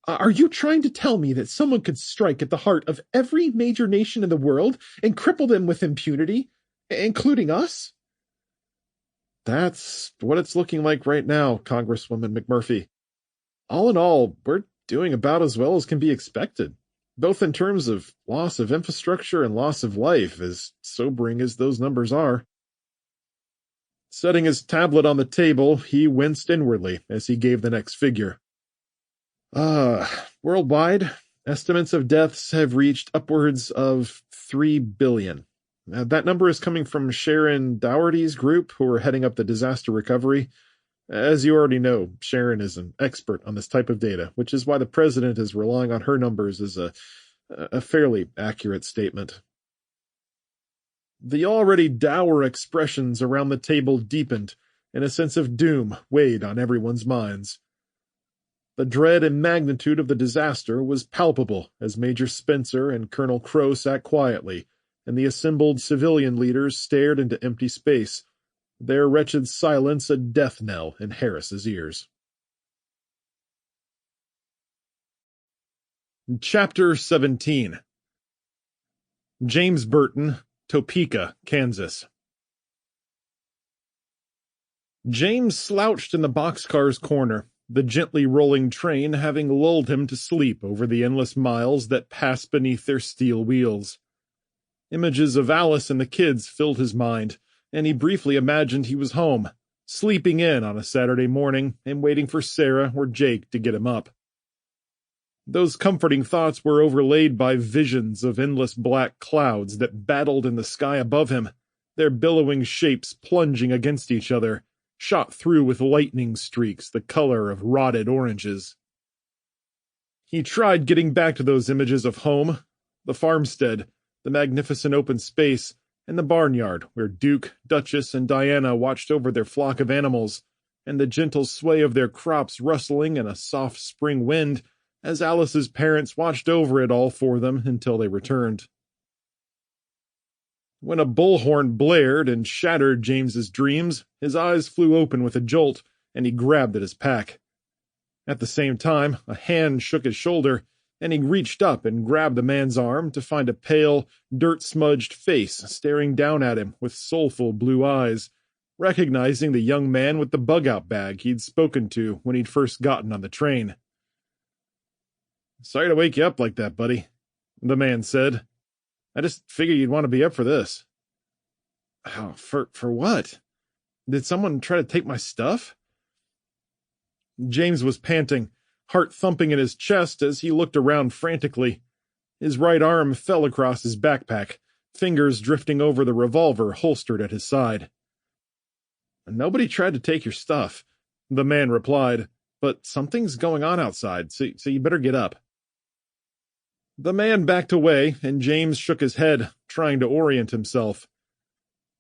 Are you trying to tell me that someone could strike at the heart of every major nation in the world and cripple them with impunity, including us? That's what it's looking like right now, Congresswoman McMurphy. All in all, we're doing about as well as can be expected, both in terms of loss of infrastructure and loss of life, as sobering as those numbers are. Setting his tablet on the table, he winced inwardly as he gave the next figure. Worldwide, estimates of deaths have reached upwards of 3 billion. That number is coming from Sharon Dougherty's group, who are heading up the disaster recovery. As you already know, Sharon is an expert on this type of data, which is why the president is relying on her numbers as a fairly accurate statement. The already dour expressions around the table deepened, and a sense of doom weighed on everyone's minds. The dread and magnitude of the disaster was palpable as Major Spencer and Colonel Crow sat quietly, and the assembled civilian leaders stared into empty space, their wretched silence a death knell in Harris's ears. Chapter 17. James Burton, Topeka, Kansas. James slouched in the boxcar's corner, the gently rolling train having lulled him to sleep over the endless miles that passed beneath their steel wheels. Images of Alice and the kids filled his mind, and he briefly imagined he was home, sleeping in on a Saturday morning and waiting for Sarah or Jake to get him up. Those comforting thoughts were overlaid by visions of endless black clouds that battled in the sky above him, their billowing shapes plunging against each other, shot through with lightning streaks the color of rotted oranges. He tried getting back to those images of home, the farmstead, the magnificent open space, and the barnyard where Duke, Duchess, and Diana watched over their flock of animals, and the gentle sway of their crops rustling in a soft spring wind as Alice's parents watched over it all for them until they returned. When a bullhorn blared and shattered James's dreams, his eyes flew open with a jolt, and he grabbed at his pack. At the same time, a hand shook his shoulder, and he reached up and grabbed the man's arm to find a pale, dirt-smudged face staring down at him with soulful blue eyes, recognizing the young man with the bug-out bag he'd spoken to when he'd first gotten on the train. "Sorry to wake you up like that, buddy," the man said. "I just figured you'd want to be up for this." "Oh, for what? Did someone try to take my stuff?" James was panting, heart thumping in his chest as he looked around frantically. His right arm fell across his backpack, fingers drifting over the revolver holstered at his side. "Nobody tried to take your stuff," the man replied, "but something's going on outside, so you better get up." The man backed away, and James shook his head, trying to orient himself.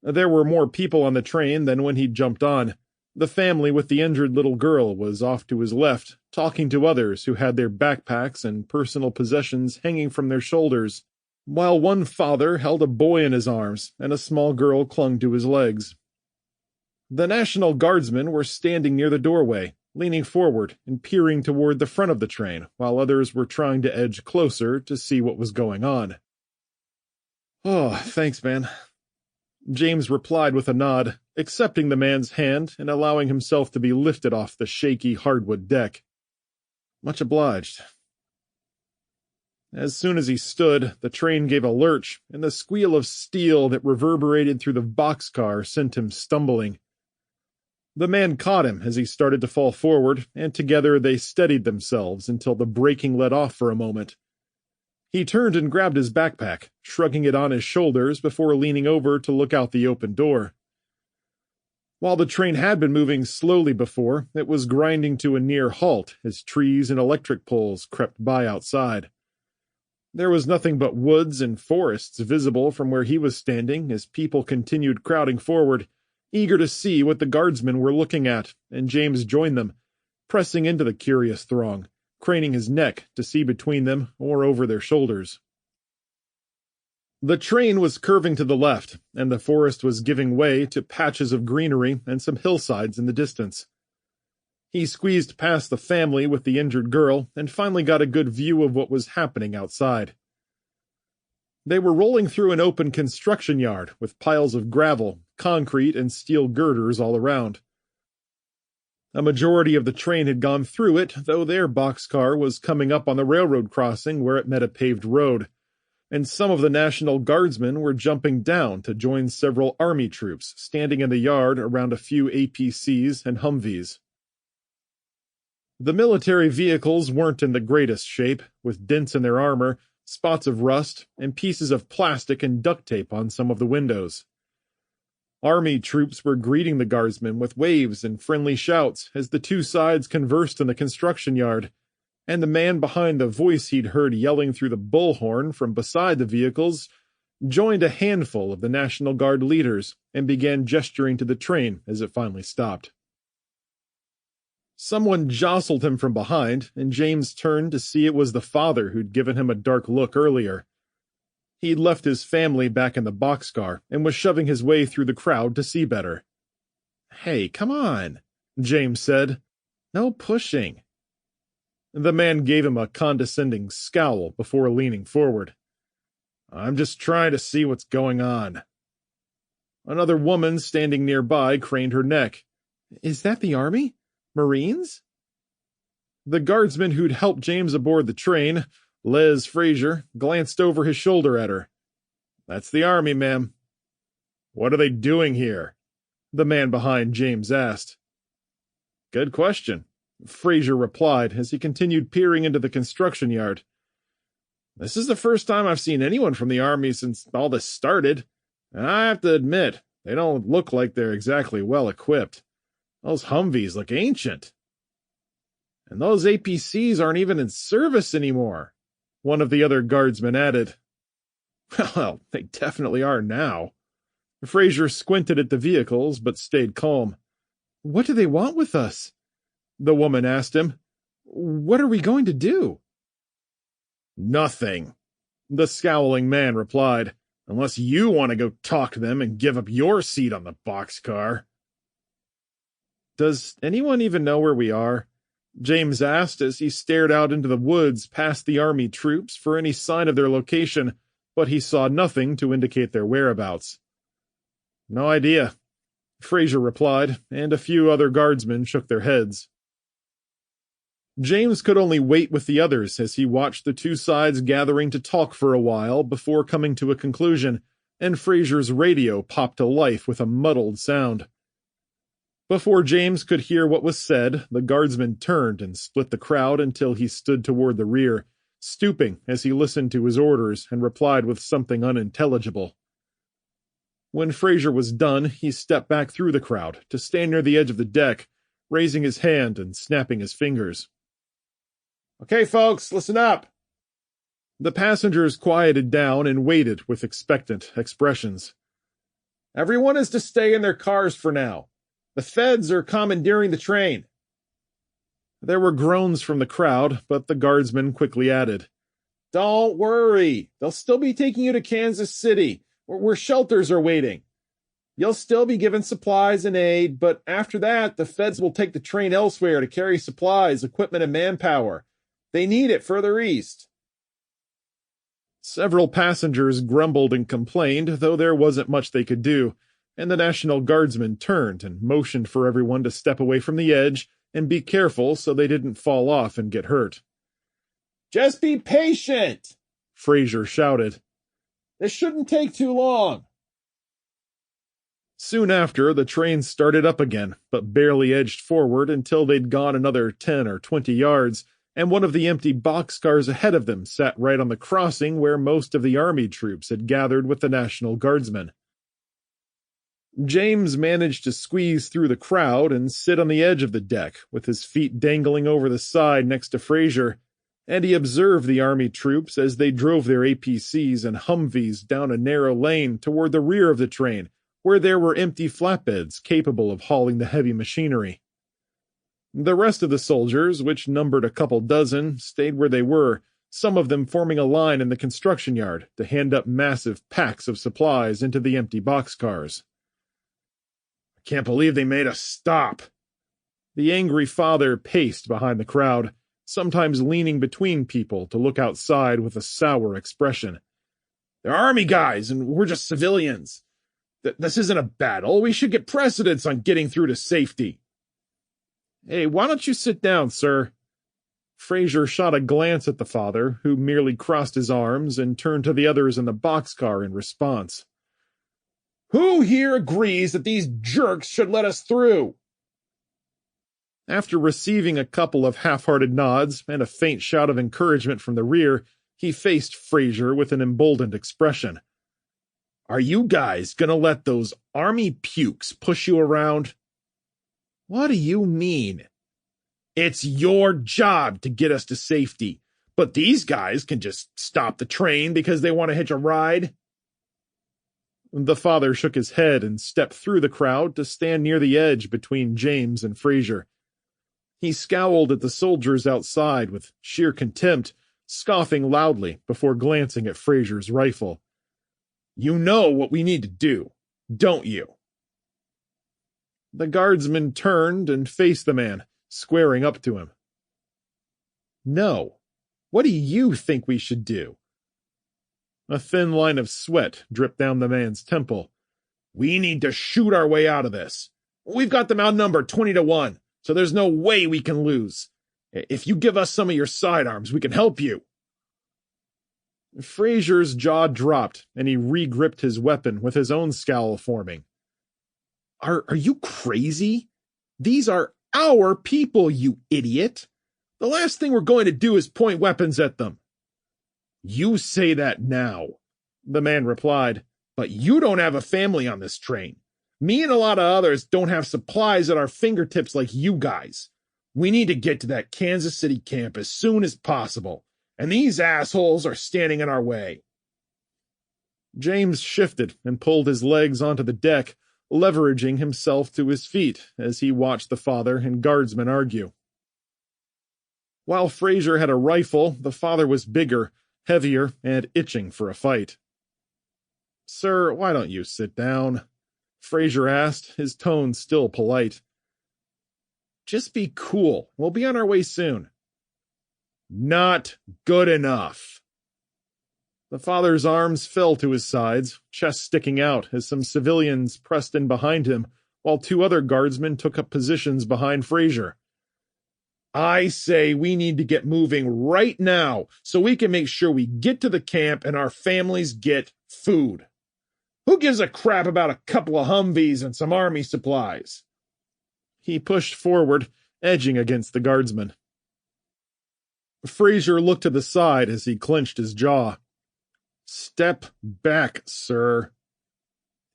There were more people on the train than when he'd jumped on. The family with the injured little girl was off to his left, talking to others who had their backpacks and personal possessions hanging from their shoulders, while one father held a boy in his arms and a small girl clung to his legs. The National Guardsmen were standing near the doorway, leaning forward and peering toward the front of the train, while others were trying to edge closer to see what was going on. "Oh, thanks, man," James replied with a nod, accepting the man's hand and allowing himself to be lifted off the shaky hardwood deck. "Much obliged." As soon as he stood, the train gave a lurch, and the squeal of steel that reverberated through the boxcar sent him stumbling. The man caught him as he started to fall forward, and together they steadied themselves until the braking let off for a moment. He turned and grabbed his backpack, shrugging it on his shoulders before leaning over to look out the open door. While the train had been moving slowly before, it was grinding to a near halt as trees and electric poles crept by outside. There was nothing but woods and forests visible from where he was standing as people continued crowding forward, eager to see what the guardsmen were looking at, and James joined them, pressing into the curious throng, craning his neck to see between them or over their shoulders. The train was curving to the left, and the forest was giving way to patches of greenery and some hillsides in the distance. He squeezed past the family with the injured girl and finally got a good view of what was happening outside. They were rolling through an open construction yard with piles of gravel, concrete, and steel girders all around. A majority of the train had gone through it, though their boxcar was coming up on the railroad crossing where it met a paved road, and some of the National Guardsmen were jumping down to join several army troops standing in the yard around a few APCs and Humvees. The military vehicles weren't in the greatest shape, with dents in their armor, spots of rust, and pieces of plastic and duct tape on some of the windows. Army troops were greeting the guardsmen with waves and friendly shouts as the two sides conversed in the construction yard, and the man behind the voice he'd heard yelling through the bullhorn from beside the vehicles joined a handful of the National Guard leaders, and began gesturing to the train as it finally stopped. Someone jostled him from behind, and James turned to see it was the father who'd given him a dark look earlier. He'd left his family back in the boxcar and was shoving his way through the crowd to see better. "Hey, come on," James said. "No pushing." The man gave him a condescending scowl before leaning forward. "I'm just trying to see what's going on." Another woman standing nearby craned her neck. "Is that the army? Marines?" The guardsman who'd helped James aboard the train, Les Fraser, glanced over his shoulder at her. "That's the army, ma'am." "What are they doing here?" the man behind James asked. "Good question," Fraser replied as he continued peering into the construction yard. "This is the first time I've seen anyone from the army since all this started. And I have to admit, they don't look like they're exactly well equipped. Those Humvees look ancient. And those APCs aren't even in service anymore," one of the other guardsmen added. "Well, they definitely are now." Fraser squinted at the vehicles, but stayed calm. "What do they want with us?" the woman asked him. "What are we going to do?" "Nothing," the scowling man replied, "unless you want to go talk to them and give up your seat on the boxcar." "Does anyone even know where we are?" James asked as he stared out into the woods past the army troops for any sign of their location, but he saw nothing to indicate their whereabouts. "No idea," Fraser replied, and a few other guardsmen shook their heads. James could only wait with the others as he watched the two sides gathering to talk for a while before coming to a conclusion, and Fraser's radio popped to life with a muddled sound. Before James could hear what was said, the guardsman turned and split the crowd until he stood toward the rear, stooping as he listened to his orders and replied with something unintelligible. When Fraser was done, he stepped back through the crowd to stand near the edge of the deck, raising his hand and snapping his fingers. "Okay, folks, listen up." The passengers quieted down and waited with expectant expressions. "Everyone is to stay in their cars for now. The feds are commandeering the train." There were groans from the crowd, but the guardsman quickly added, "Don't worry. They'll still be taking you to Kansas City, where shelters are waiting. You'll still be given supplies and aid, but after that, the feds will take the train elsewhere to carry supplies, equipment, and manpower. They need it further east." Several passengers grumbled and complained, though there wasn't much they could do, and the National Guardsman turned and motioned for everyone to step away from the edge and be careful so they didn't fall off and get hurt. "Just be patient," Fraser shouted. "This shouldn't take too long." Soon after, the train started up again, but barely edged forward until they'd gone another 10 or 20 yards, and one of the empty boxcars ahead of them sat right on the crossing where most of the army troops had gathered with the National Guardsmen. James managed to squeeze through the crowd and sit on the edge of the deck, with his feet dangling over the side next to Fraser, and he observed the army troops as they drove their APCs and Humvees down a narrow lane toward the rear of the train, where there were empty flatbeds capable of hauling the heavy machinery. The rest of the soldiers, which numbered a couple dozen, stayed where they were, some of them forming a line in the construction yard to hand up massive packs of supplies into the empty boxcars. "I can't believe they made us stop." The angry father paced behind the crowd, sometimes leaning between people to look outside with a sour expression. "They're army guys, and we're just civilians. This isn't a battle. We should get precedence on getting through to safety." "Hey, why don't you sit down, sir?" Fraser shot a glance at the father, who merely crossed his arms and turned to the others in the boxcar in response. "Who here agrees that these jerks should let us through?" After receiving a couple of half-hearted nods and a faint shout of encouragement from the rear, he faced Fraser with an emboldened expression. "Are you guys gonna let those army pukes push you around?" "What do you mean?" "It's your job to get us to safety, but these guys can just stop the train because they want to hitch a ride." The father shook his head and stepped through the crowd to stand near the edge between James and Fraser. He scowled at the soldiers outside with sheer contempt, scoffing loudly before glancing at Fraser's rifle. "You know what we need to do, don't you?" The guardsman turned and faced the man, squaring up to him. "No. What do you think we should do?" A thin line of sweat dripped down the man's temple. "We need to shoot our way out of this. We've got them outnumbered 20-1, so there's no way we can lose. If you give us some of your sidearms, we can help you." Fraser's jaw dropped, and he re-gripped his weapon with his own scowl forming. Are you crazy? These are our people, you idiot. The last thing we're going to do is point weapons at them." "You say that now," the man replied, "but you don't have a family on this train. Me and a lot of others don't have supplies at our fingertips like you guys. We need to get to that Kansas City camp as soon as possible, and these assholes are standing in our way." James shifted and pulled his legs onto the deck, leveraging himself to his feet as he watched the father and guardsman argue. While Fraser had a rifle, the father was bigger, heavier, and itching for a fight. "Sir, why don't you sit down?" Fraser asked, his tone still polite. "Just be cool. We'll be on our way soon." "Not good enough." The father's arms fell to his sides, chest sticking out as some civilians pressed in behind him, while two other guardsmen took up positions behind Fraser. "I say we need to get moving right now so we can make sure we get to the camp and our families get food. Who gives a crap about a couple of Humvees and some army supplies?" He pushed forward, edging against the guardsman. Fraser looked to the side as he clenched his jaw. "Step back, sir."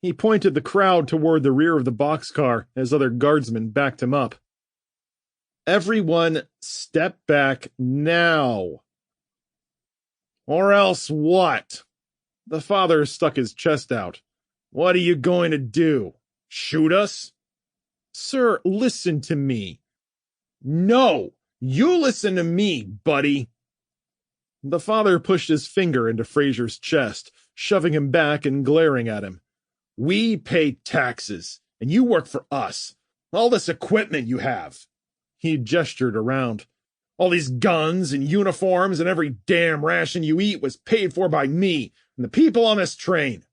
He pointed the crowd toward the rear of the boxcar as other guardsmen backed him up. "Everyone, step back now." "Or else what?" The father stuck his chest out. "What are you going to do? Shoot us?" "Sir, listen to me." "No, you listen to me, buddy." The father pushed his finger into Fraser's chest, shoving him back and glaring at him. "We pay taxes, and you work for us. All this equipment you have." He gestured around. "All these guns and uniforms and every damn ration you eat was paid for by me and the people on this train."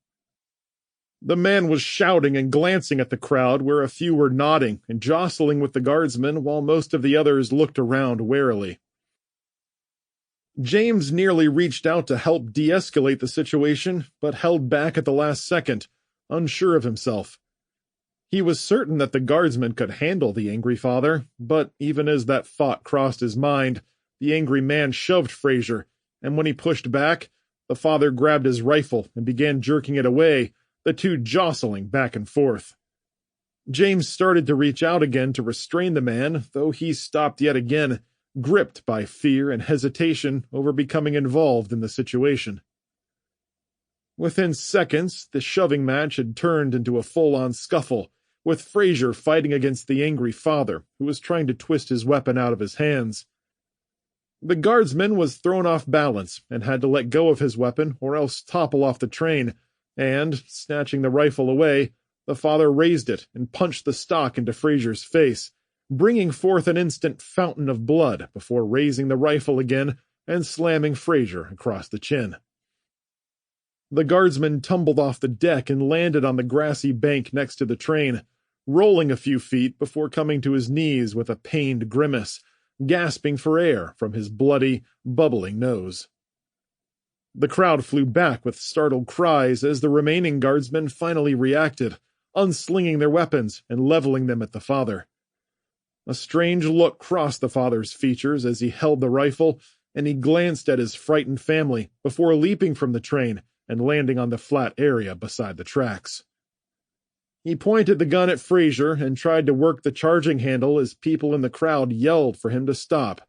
The man was shouting and glancing at the crowd where a few were nodding and jostling with the guardsmen while most of the others looked around warily. James nearly reached out to help de-escalate the situation, but held back at the last second, unsure of himself. He was certain that the guardsmen could handle the angry father, but even as that thought crossed his mind, the angry man shoved Fraser, and when he pushed back, the father grabbed his rifle and began jerking it away, the two jostling back and forth. James started to reach out again to restrain the man, though he stopped yet again, gripped by fear and hesitation over becoming involved in the situation. Within seconds, the shoving match had turned into a full-on scuffle, with Fraser fighting against the angry father, who was trying to twist his weapon out of his hands. The guardsman was thrown off balance and had to let go of his weapon or else topple off the train, and, snatching the rifle away, the father raised it and punched the stock into Fraser's face, bringing forth an instant fountain of blood before raising the rifle again and slamming Fraser across the chin. The guardsman tumbled off the deck and landed on the grassy bank next to the train, rolling a few feet before coming to his knees with a pained grimace, gasping for air from his bloody, bubbling nose. The crowd flew back with startled cries as the remaining guardsmen finally reacted, unslinging their weapons and leveling them at the father. A strange look crossed the father's features as he held the rifle, and he glanced at his frightened family before leaping from the train and landing on the flat area beside the tracks. He pointed the gun at Fraser and tried to work the charging handle as people in the crowd yelled for him to stop.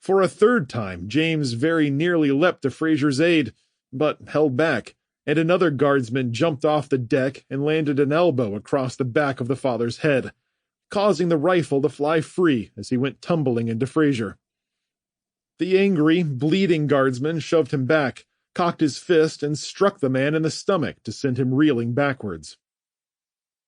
For a third time, James very nearly leapt to Fraser's aid, but held back, and another guardsman jumped off the deck and landed an elbow across the back of the father's head, causing the rifle to fly free as he went tumbling into Fraser. The angry, bleeding guardsman shoved him back, cocked his fist, and struck the man in the stomach to send him reeling backwards.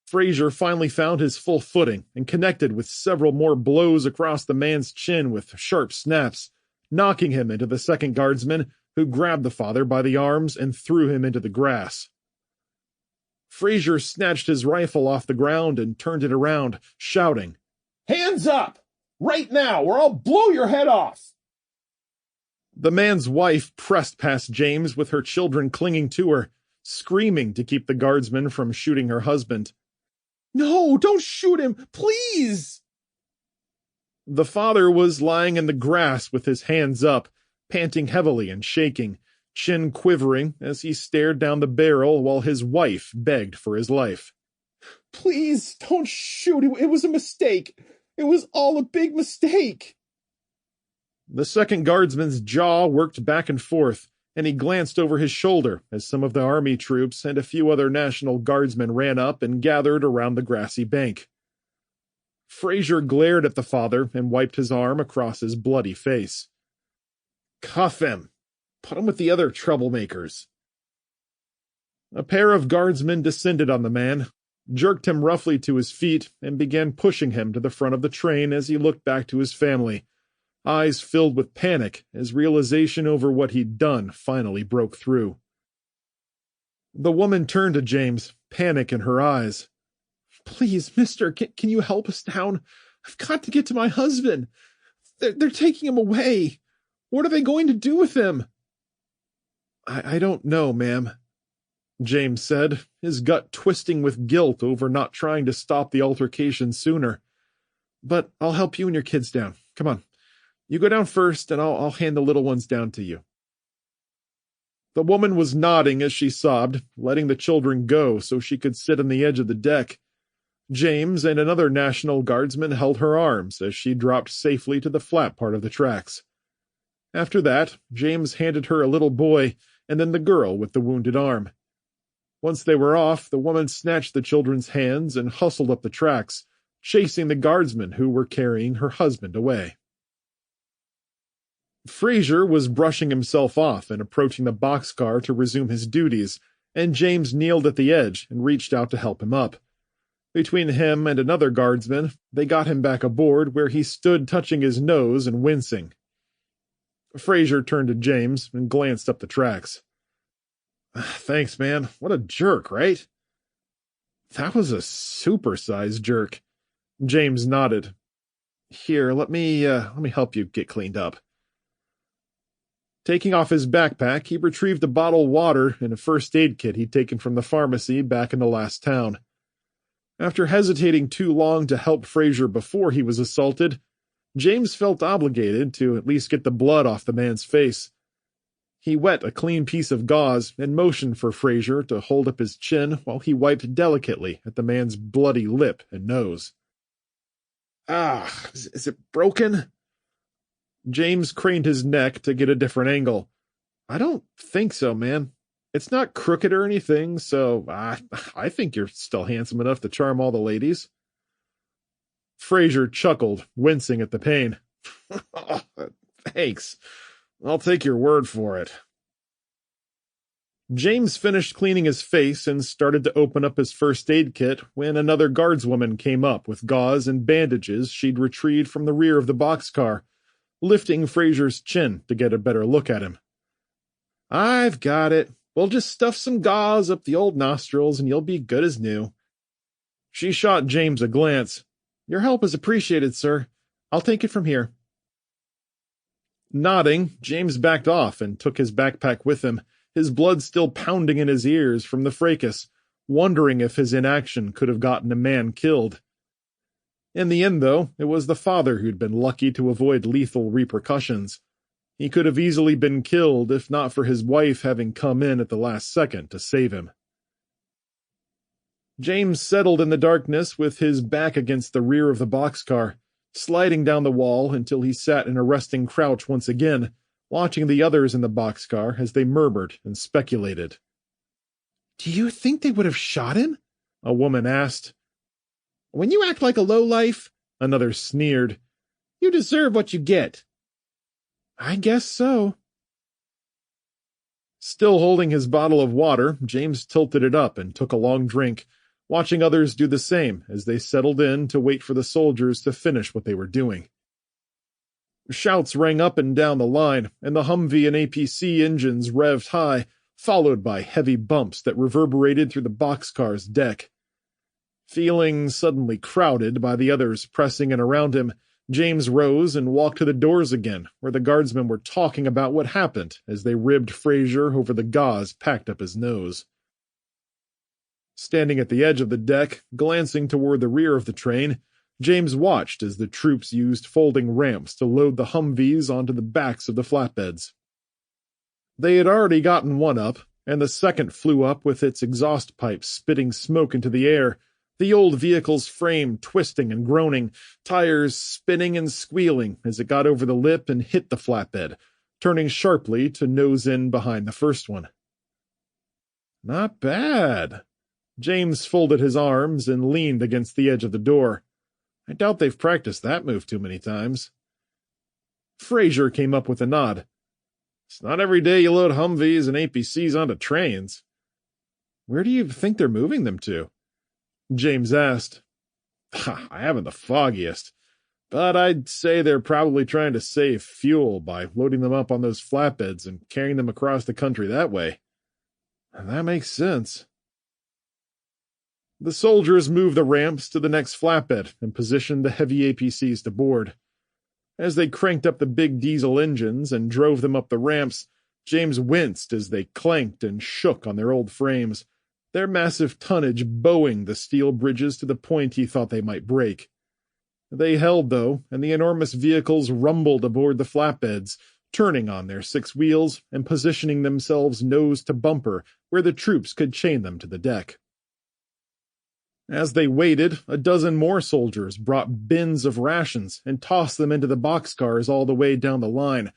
Fraser finally found his full footing and connected with several more blows across the man's chin with sharp snaps, knocking him into the second guardsman, who grabbed the father by the arms and threw him into the grass. Fraser snatched his rifle off the ground and turned it around, shouting, "Hands up! Right now, or I'll blow your head off!" The man's wife pressed past James with her children clinging to her, screaming to keep the guardsman from shooting her husband. "No, don't shoot him, please!" The father was lying in the grass with his hands up, panting heavily and shaking, chin quivering as he stared down the barrel while his wife begged for his life. "Please, don't shoot. It was a mistake. It was all a big mistake." The second guardsman's jaw worked back and forth, and he glanced over his shoulder as some of the army troops and a few other National Guardsmen ran up and gathered around the grassy bank. Fraser glared at the father and wiped his arm across his bloody face. "Cuff him. Put him with the other troublemakers." A pair of guardsmen descended on the man, jerked him roughly to his feet, and began pushing him to the front of the train as he looked back to his family, eyes filled with panic as realization over what he'd done finally broke through. The woman turned to James, panic in her eyes. "Please, mister, can you help us down? I've got to get to my husband. They're taking him away. What are they going to do with him?" I don't know, ma'am," James said, his gut twisting with guilt over not trying to stop the altercation sooner. "But I'll help you and your kids down. Come on. You go down first, and I'll hand the little ones down to you." The woman was nodding as she sobbed, letting the children go so she could sit on the edge of the deck. James and another National Guardsman held her arms as she dropped safely to the flat part of the tracks. After that, James handed her a little boy, and then the girl with the wounded arm. Once they were off, the woman snatched the children's hands and hustled up the tracks, chasing the guardsmen who were carrying her husband away. Fraser was brushing himself off and approaching the boxcar to resume his duties, and James kneeled at the edge and reached out to help him up. Between him and another guardsman, they got him back aboard, where he stood touching his nose and wincing. Fraser turned to James and glanced up the tracks. "Thanks, man. What a jerk, right?" "That was a super-sized jerk." James nodded. "Here, let me help you get cleaned up." Taking off his backpack, he retrieved a bottle of water and a first aid kit he'd taken from the pharmacy back in the last town. After hesitating too long to help Fraser before he was assaulted, James felt obligated to at least get the blood off the man's face. He wet a clean piece of gauze and motioned for Fraser to hold up his chin while he wiped delicately at the man's bloody lip and nose. Is it broken?" James craned his neck to get a different angle. "I don't think so, man. It's not crooked or anything, so I think you're still handsome enough to charm all the ladies." Fraser chuckled, wincing at the pain. "Thanks. I'll take your word for it." James finished cleaning his face and started to open up his first aid kit when another guardswoman came up with gauze and bandages she'd retrieved from the rear of the boxcar, lifting Fraser's chin to get a better look at him. "I've got it. We'll just stuff some gauze up the old nostrils and you'll be good as new." She shot James a glance. "Your help is appreciated, sir. I'll take it from here." Nodding, James backed off and took his backpack with him, his blood still pounding in his ears from the fracas, wondering if his inaction could have gotten a man killed. In the end, though, it was the father who'd been lucky to avoid lethal repercussions. He could have easily been killed if not for his wife having come in at the last second to save him. James settled in the darkness with his back against the rear of the boxcar, sliding down the wall until he sat in a resting crouch once again, watching the others in the boxcar as they murmured and speculated. Do you think they would have shot him? A woman asked. When you act like a lowlife, another sneered, you deserve what you get. I guess so. Still holding his bottle of water, James tilted it up and took a long drink, watching others do the same as they settled in to wait for the soldiers to finish what they were doing. Shouts rang up and down the line, and the Humvee and APC engines revved high, followed by heavy bumps that reverberated through the boxcar's deck. Feeling suddenly crowded by the others pressing in around him, James rose and walked to the doors again, where the guardsmen were talking about what happened as they ribbed Fraser over the gauze packed up his nose. Standing at the edge of the deck, glancing toward the rear of the train, James watched as the troops used folding ramps to load the Humvees onto the backs of the flatbeds. They had already gotten one up, and the second flew up with its exhaust pipes spitting smoke into the air, the old vehicle's frame twisting and groaning, tires spinning and squealing as it got over the lip and hit the flatbed, turning sharply to nose in behind the first one. Not bad. James folded his arms and leaned against the edge of the door. I doubt they've practiced that move too many times. Fraser came up with a nod. It's not every day you load Humvees and APCs onto trains. Where do you think they're moving them to? James asked. I haven't the foggiest, but I'd say they're probably trying to save fuel by loading them up on those flatbeds and carrying them across the country that way. That makes sense. The soldiers moved the ramps to the next flatbed and positioned the heavy APCs to board. As they cranked up the big diesel engines and drove them up the ramps, James winced as they clanked and shook on their old frames, their massive tonnage bowing the steel bridges to the point he thought they might break. They held, though, and the enormous vehicles rumbled aboard the flatbeds, turning on their six wheels and positioning themselves nose to bumper where the troops could chain them to the deck. As they waited, a dozen more soldiers brought bins of rations and tossed them into the boxcars all the way down the line,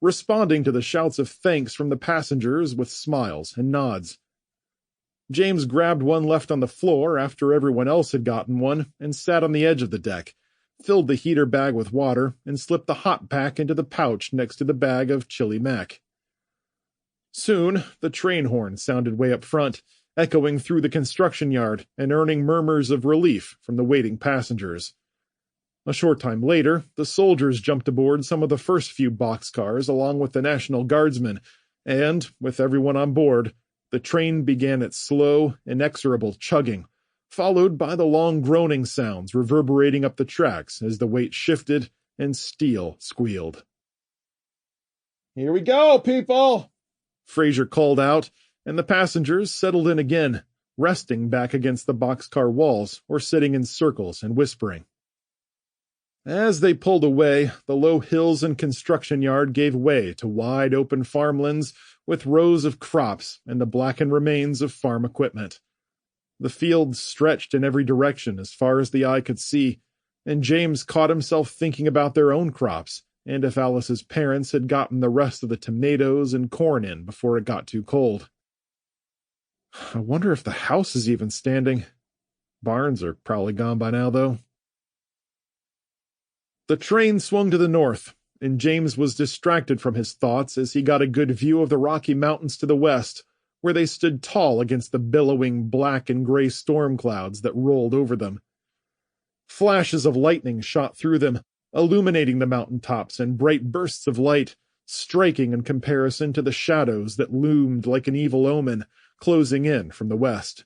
responding to the shouts of thanks from the passengers with smiles and nods. James grabbed one left on the floor after everyone else had gotten one and sat on the edge of the deck, filled the heater bag with water, and slipped the hot pack into the pouch next to the bag of chili mac. Soon, the train horn sounded way up front, echoing through the construction yard and earning murmurs of relief from the waiting passengers. A short time later, the soldiers jumped aboard some of the first few boxcars along with the National Guardsmen, and, with everyone on board, the train began its slow, inexorable chugging, followed by the long groaning sounds reverberating up the tracks as the weight shifted and steel squealed. "Here we go, people!" Fraser called out, and the passengers settled in again, resting back against the boxcar walls or sitting in circles and whispering. As they pulled away, the low hills and construction yard gave way to wide open farmlands with rows of crops and the blackened remains of farm equipment. The fields stretched in every direction as far as the eye could see, and James caught himself thinking about their own crops and if Alice's parents had gotten the rest of the tomatoes and corn in before it got too cold. I wonder if the house is even standing. Barns are probably gone by now, though. The train swung to the north, and James was distracted from his thoughts as he got a good view of the Rocky Mountains to the west, where they stood tall against the billowing black and gray storm clouds that rolled over them. Flashes of lightning shot through them, illuminating the mountain tops in bright bursts of light, striking in comparison to the shadows that loomed like an evil omen, closing in from the west.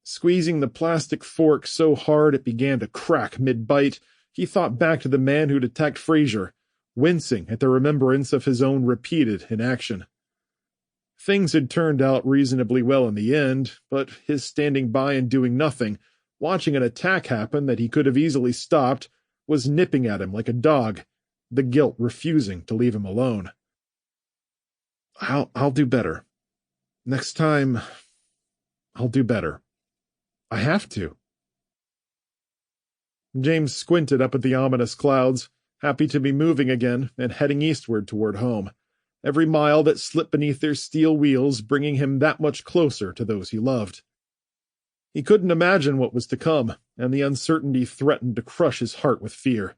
Squeezing the plastic fork so hard it began to crack mid-bite, he thought back to the man who'd attacked Fraser, wincing at the remembrance of his own repeated inaction. Things had turned out reasonably well in the end, but his standing by and doing nothing, watching an attack happen that he could have easily stopped, was nipping at him like a dog, the guilt refusing to leave him alone. I'll do better. Next time, I'll do better. I have to. James squinted up at the ominous clouds, happy to be moving again and heading eastward toward home, every mile that slipped beneath their steel wheels bringing him that much closer to those he loved. He couldn't imagine what was to come, and the uncertainty threatened to crush his heart with fear.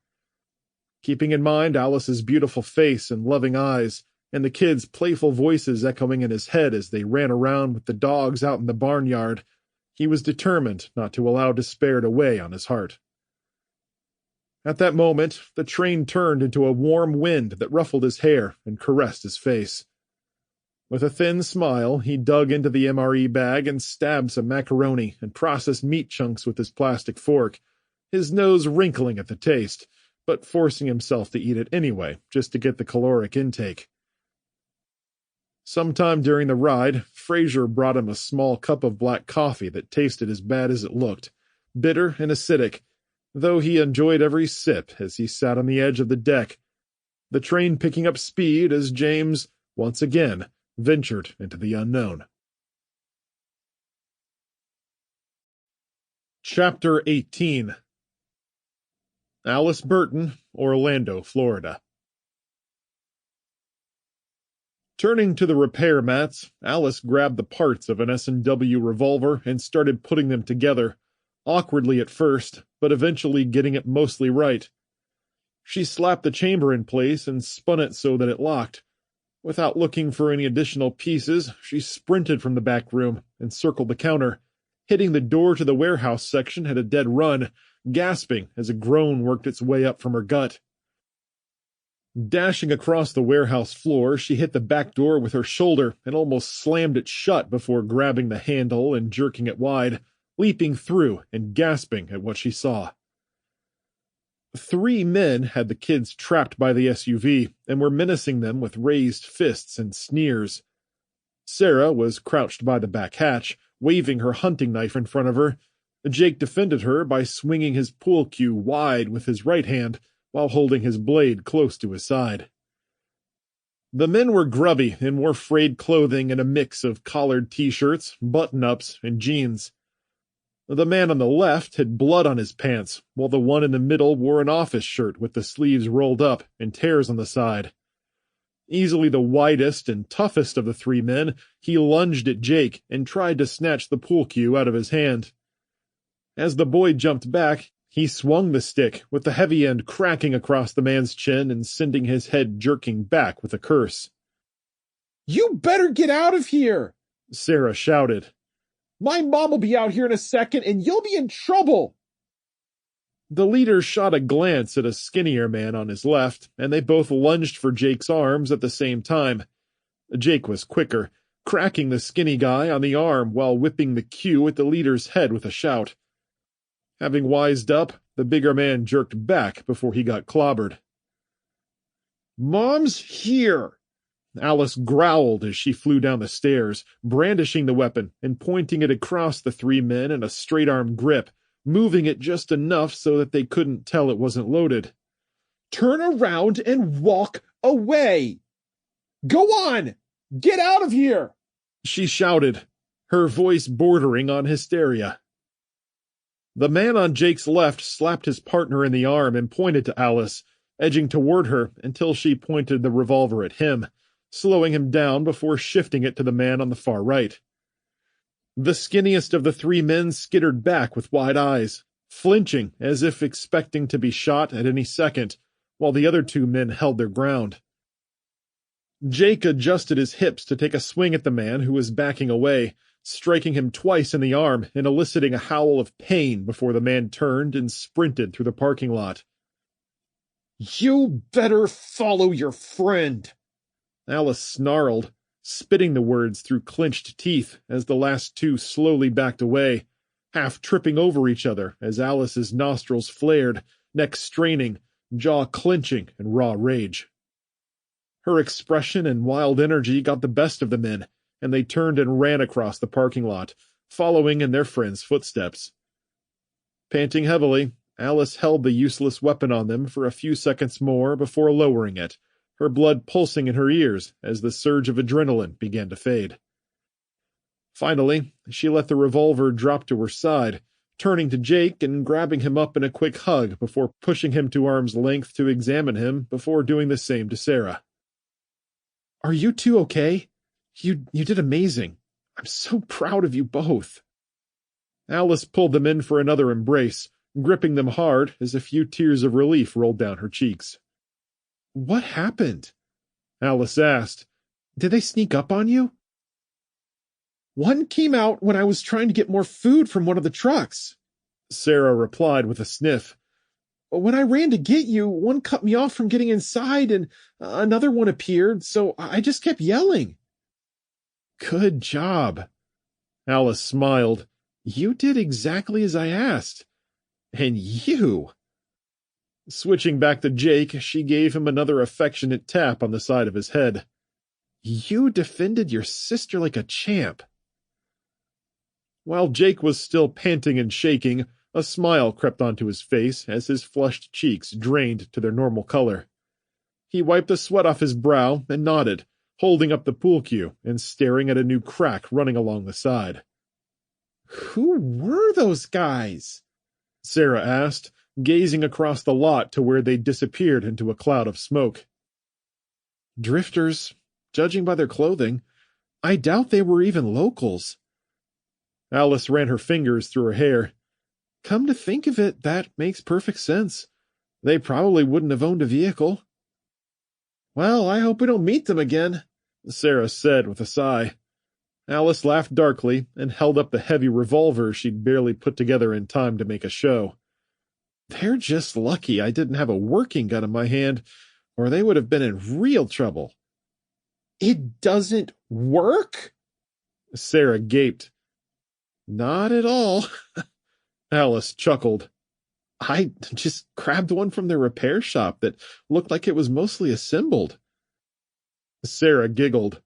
Keeping in mind Alice's beautiful face and loving eyes, and the kids' playful voices echoing in his head as they ran around with the dogs out in the barnyard, he was determined not to allow despair to weigh on his heart. At that moment, the train turned into a warm wind that ruffled his hair and caressed his face. With a thin smile, he dug into the MRE bag and stabbed some macaroni and processed meat chunks with his plastic fork, his nose wrinkling at the taste, but forcing himself to eat it anyway, just to get the caloric intake. Sometime during the ride, Fraser brought him a small cup of black coffee that tasted as bad as it looked, bitter and acidic, though he enjoyed every sip as he sat on the edge of the deck, the train picking up speed as James, once again, ventured into the unknown. Chapter 18. Alice Burton, Orlando, Florida. Turning to the repair mats, Alice grabbed the parts of an S&W revolver and started putting them together, awkwardly at first, but eventually getting it mostly right. She slapped the chamber in place and spun it so that it locked. Without looking for any additional pieces, she sprinted from the back room and circled the counter, hitting the door to the warehouse section at a dead run, gasping as a groan worked its way up from her gut. Dashing across the warehouse floor, she hit the back door with her shoulder and almost slammed it shut before grabbing the handle and jerking it wide, leaping through and gasping at what she saw. 3 men had the kids trapped by the SUV and were menacing them with raised fists and sneers. Sarah was crouched by the back hatch, waving her hunting knife in front of her. Jake defended her by swinging his pool cue wide with his right hand, while holding his blade close to his side. The men were grubby and wore frayed clothing and a mix of collared t-shirts, button-ups, and jeans. The man on the left had blood on his pants, while the one in the middle wore an office shirt with the sleeves rolled up and tears on the side. Easily the widest and toughest of the 3 men, he lunged at Jake and tried to snatch the pool cue out of his hand. As the boy jumped back, he swung the stick, with the heavy end cracking across the man's chin and sending his head jerking back with a curse. "You better get out of here!" Sarah shouted. "My mom will be out here in a second, and you'll be in trouble!" The leader shot a glance at a skinnier man on his left, and they both lunged for Jake's arms at the same time. Jake was quicker, cracking the skinny guy on the arm while whipping the cue at the leader's head with a shout. Having wised up, the bigger man jerked back before he got clobbered. "Mom's here!" Alice growled as she flew down the stairs, brandishing the weapon and pointing it across the 3 men in a straight-arm grip, moving it just enough so that they couldn't tell it wasn't loaded. "Turn around and walk away! Go on! Get out of here!" she shouted, her voice bordering on hysteria. The man on Jake's left slapped his partner in the arm and pointed to Alice, edging toward her until she pointed the revolver at him, slowing him down before shifting it to the man on the far right. The skinniest of the 3 men skittered back with wide eyes, flinching as if expecting to be shot at any second, while the other 2 men held their ground. Jake adjusted his hips to take a swing at the man who was backing away, striking him twice in the arm and eliciting a howl of pain before the man turned and sprinted through the parking lot. "You better follow your friend," Alice snarled, spitting the words through clenched teeth as the last 2 slowly backed away, half tripping over each other as Alice's nostrils flared, neck straining, jaw clenching in raw rage. Her expression and wild energy got the best of the men, and they turned and ran across the parking lot, following in their friends' footsteps. Panting heavily, Alice held the useless weapon on them for a few seconds more before lowering it, her blood pulsing in her ears as the surge of adrenaline began to fade. Finally, she let the revolver drop to her side, turning to Jake and grabbing him up in a quick hug before pushing him to arm's length to examine him before doing the same to Sarah. Are you two okay? You did amazing. I'm so proud of you both. Alice pulled them in for another embrace, gripping them hard as a few tears of relief rolled down her cheeks. What happened? Alice asked. Did they sneak up on you? One came out when I was trying to get more food from one of the trucks, Sarah replied with a sniff. When I ran to get you, one cut me off from getting inside and another one appeared, so I just kept yelling. Good job. Alice smiled. You did exactly as I asked. And you. Switching back to Jake, she gave him another affectionate tap on the side of his head. You defended your sister like a champ. While Jake was still panting and shaking, a smile crept onto his face as his flushed cheeks drained to their normal color. He wiped the sweat off his brow and nodded, holding up the pool cue and staring at a new crack running along the side. Who were those guys? Sarah asked, gazing across the lot to where they disappeared into a cloud of smoke. Drifters, judging by their clothing. I doubt they were even locals. Alice ran her fingers through her hair. Come to think of it, that makes perfect sense. They probably wouldn't have owned a vehicle. Well, I hope we don't meet them again, Sarah said with a sigh. Alice laughed darkly and held up the heavy revolver she'd barely put together in time to make a show. They're just lucky I didn't have a working gun in my hand, or they would have been in real trouble. It doesn't work? Sarah gaped. Not at all. Alice chuckled. I just grabbed one from their repair shop that looked like it was mostly assembled. Sarah giggled.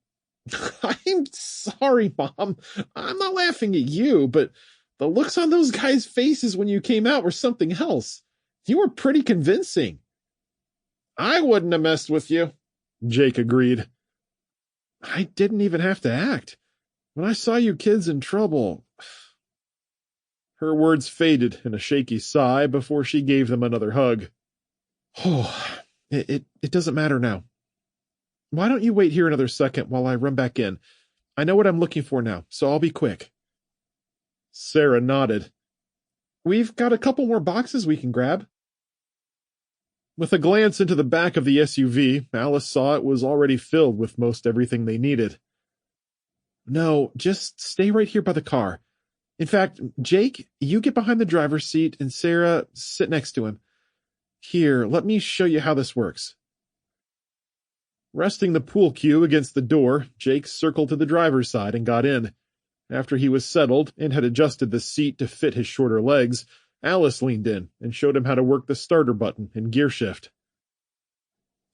I'm sorry, Mom. I'm not laughing at you, but the looks on those guys' faces when you came out were something else. You were pretty convincing. I wouldn't have messed with you, Jake agreed. I didn't even have to act. When I saw you kids in trouble... Her words faded in a shaky sigh before she gave them another hug. Oh, it doesn't matter now. Why don't you wait here another second while I run back in? I know what I'm looking for now, so I'll be quick. Sarah nodded. We've got a couple more boxes we can grab. With a glance into the back of the SUV, Alice saw it was already filled with most everything they needed. No, just stay right here by the car. In fact, Jake, you get behind the driver's seat and Sarah, sit next to him. Here, let me show you how this works. Resting the pool cue against the door, Jake circled to the driver's side and got in. After he was settled and had adjusted the seat to fit his shorter legs, Alice leaned in and showed him how to work the starter button and gear shift.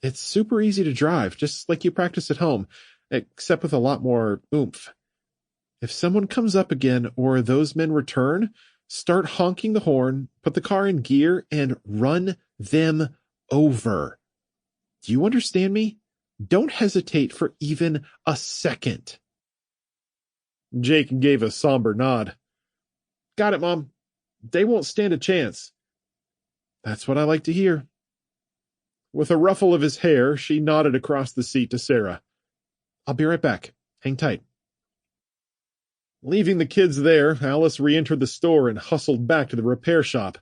It's super easy to drive, just like you practice at home, except with a lot more oomph. If someone comes up again or those men return, start honking the horn, put the car in gear, and run them over. Do you understand me? Don't hesitate for even a second. Jake gave a somber nod. Got it, Mom. They won't stand a chance. That's what I like to hear. With a ruffle of his hair, she nodded across the seat to Sarah. I'll be right back. Hang tight. Leaving the kids there, Alice re-entered the store and hustled back to the repair shop.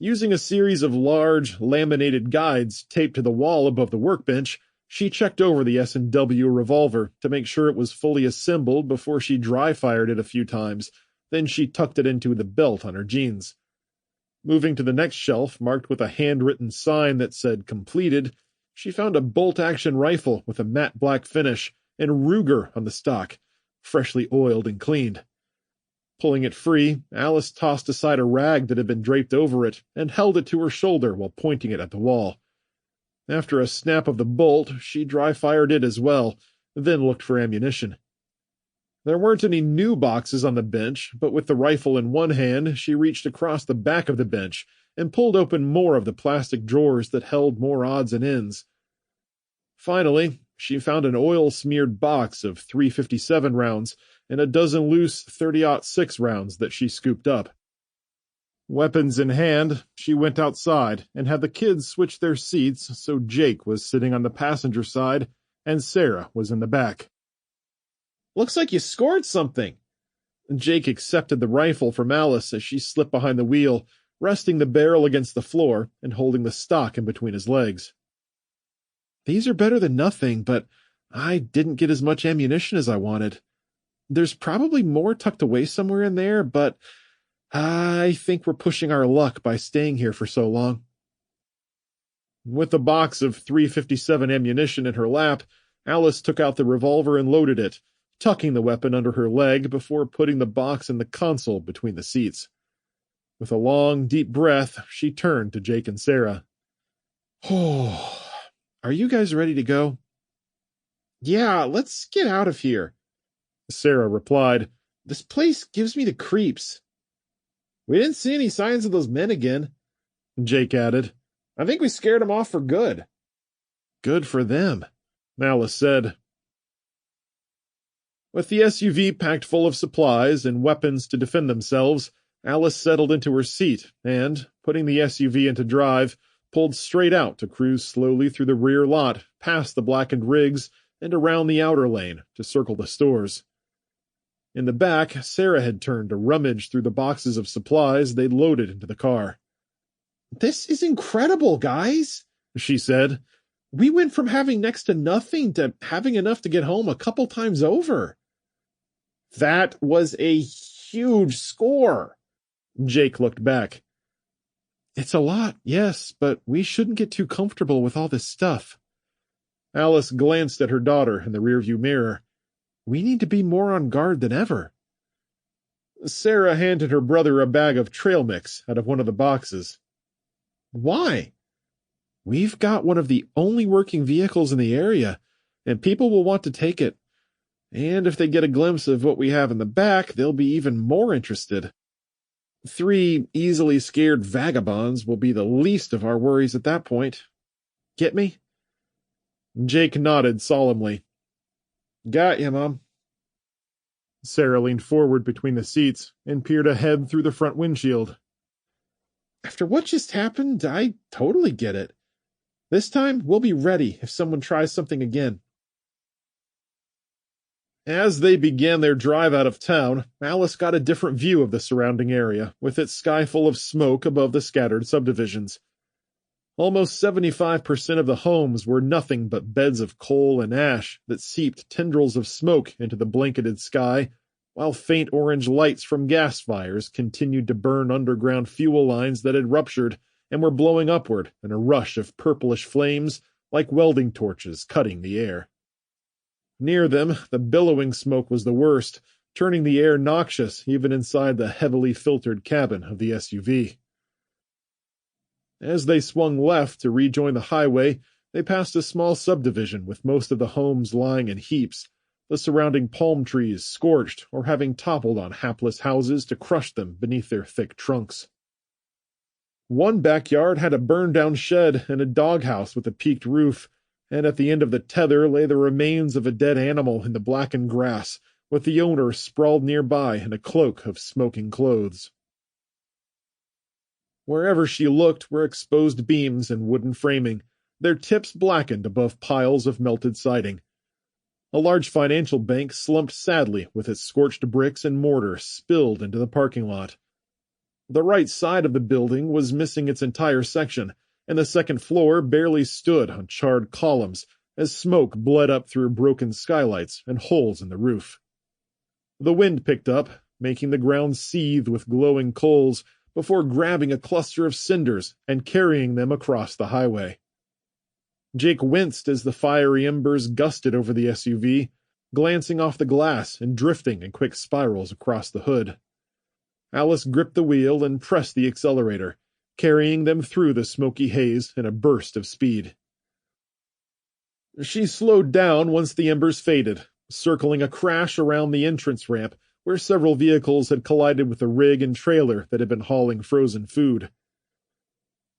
Using a series of large, laminated guides taped to the wall above the workbench, she checked over the S&W revolver to make sure it was fully assembled before she dry-fired it a few times. Then she tucked it into the belt on her jeans. Moving to the next shelf, marked with a handwritten sign that said completed, she found a bolt-action rifle with a matte black finish and Ruger on the stock, freshly oiled and cleaned. Pulling it free, Alice tossed aside a rag that had been draped over it and held it to her shoulder while pointing it at the wall. After a snap of the bolt, she dry-fired it as well, then looked for ammunition. There weren't any new boxes on the bench, but with the rifle in one hand, she reached across the back of the bench and pulled open more of the plastic drawers that held more odds and ends. Finally, she found an oil-smeared box of .357 rounds and a dozen loose .30-06 rounds that she scooped up. Weapons in hand, she went outside and had the kids switch their seats so Jake was sitting on the passenger side and Sarah was in the back. "Looks like you scored something." Jake accepted the rifle from Alice as she slipped behind the wheel, resting the barrel against the floor and holding the stock in between his legs. "These are better than nothing, but I didn't get as much ammunition as I wanted. There's probably more tucked away somewhere in there, but I think we're pushing our luck by staying here for so long." With the box of .357 ammunition in her lap, Alice took out the revolver and loaded it, tucking the weapon under her leg before putting the box in the console between the seats. With a long, deep breath, she turned to Jake and Sarah. "Oh, are you guys ready to go?" "Yeah, let's get out of here," Sarah replied. "This place gives me the creeps." "We didn't see any signs of those men again," Jake added. "I think we scared them off for good." "Good for them," Alice said. With the SUV packed full of supplies and weapons to defend themselves, Alice settled into her seat and, putting the SUV into drive, pulled straight out to cruise slowly through the rear lot, past the blackened rigs, and around the outer lane to circle the stores. In the back, Sarah had turned to rummage through the boxes of supplies they'd loaded into the car. "This is incredible, guys," she said. "We went from having next to nothing to having enough to get home a couple times over." "That was a huge score." Jake looked back. "It's a lot, yes, but we shouldn't get too comfortable with all this stuff." Alice glanced at her daughter in the rearview mirror. "We need to be more on guard than ever." Sarah handed her brother a bag of trail mix out of one of the boxes. "Why?" "We've got one of the only working vehicles in the area, and people will want to take it. And if they get a glimpse of what we have in the back, they'll be even more interested. 3 easily scared vagabonds will be the least of our worries at that point. Get me?" Jake nodded solemnly. "Got you, Mom." Sarah leaned forward between the seats and peered ahead through the front windshield. "After what just happened, I totally get it. This time, we'll be ready if someone tries something again." As they began their drive out of town, Alice got a different view of the surrounding area, with its sky full of smoke above the scattered subdivisions. Almost 75% of the homes were nothing but beds of coal and ash that seeped tendrils of smoke into the blanketed sky, while faint orange lights from gas fires continued to burn underground fuel lines that had ruptured and were blowing upward in a rush of purplish flames like welding torches cutting the air. Near them, the billowing smoke was the worst, turning the air noxious even inside the heavily filtered cabin of the SUV. As they swung left to rejoin the highway, they passed a small subdivision with most of the homes lying in heaps, the surrounding palm trees scorched or having toppled on hapless houses to crush them beneath their thick trunks. One backyard had a burned-down shed and a doghouse with a peaked roof, and at the end of the tether lay the remains of a dead animal in the blackened grass, with the owner sprawled nearby in a cloak of smoking clothes. Wherever she looked were exposed beams and wooden framing, their tips blackened above piles of melted siding. A large financial bank slumped sadly with its scorched bricks and mortar spilled into the parking lot. The right side of the building was missing its entire section, and the second floor barely stood on charred columns as smoke bled up through broken skylights and holes in the roof. The wind picked up, making the ground seethe with glowing coals before grabbing a cluster of cinders and carrying them across the highway. Jake winced as the fiery embers gusted over the SUV, glancing off the glass and drifting in quick spirals across the hood. Alice gripped the wheel and pressed the accelerator, carrying them through the smoky haze in a burst of speed. She slowed down once the embers faded, circling a crash around the entrance ramp where several vehicles had collided with a rig and trailer that had been hauling frozen food.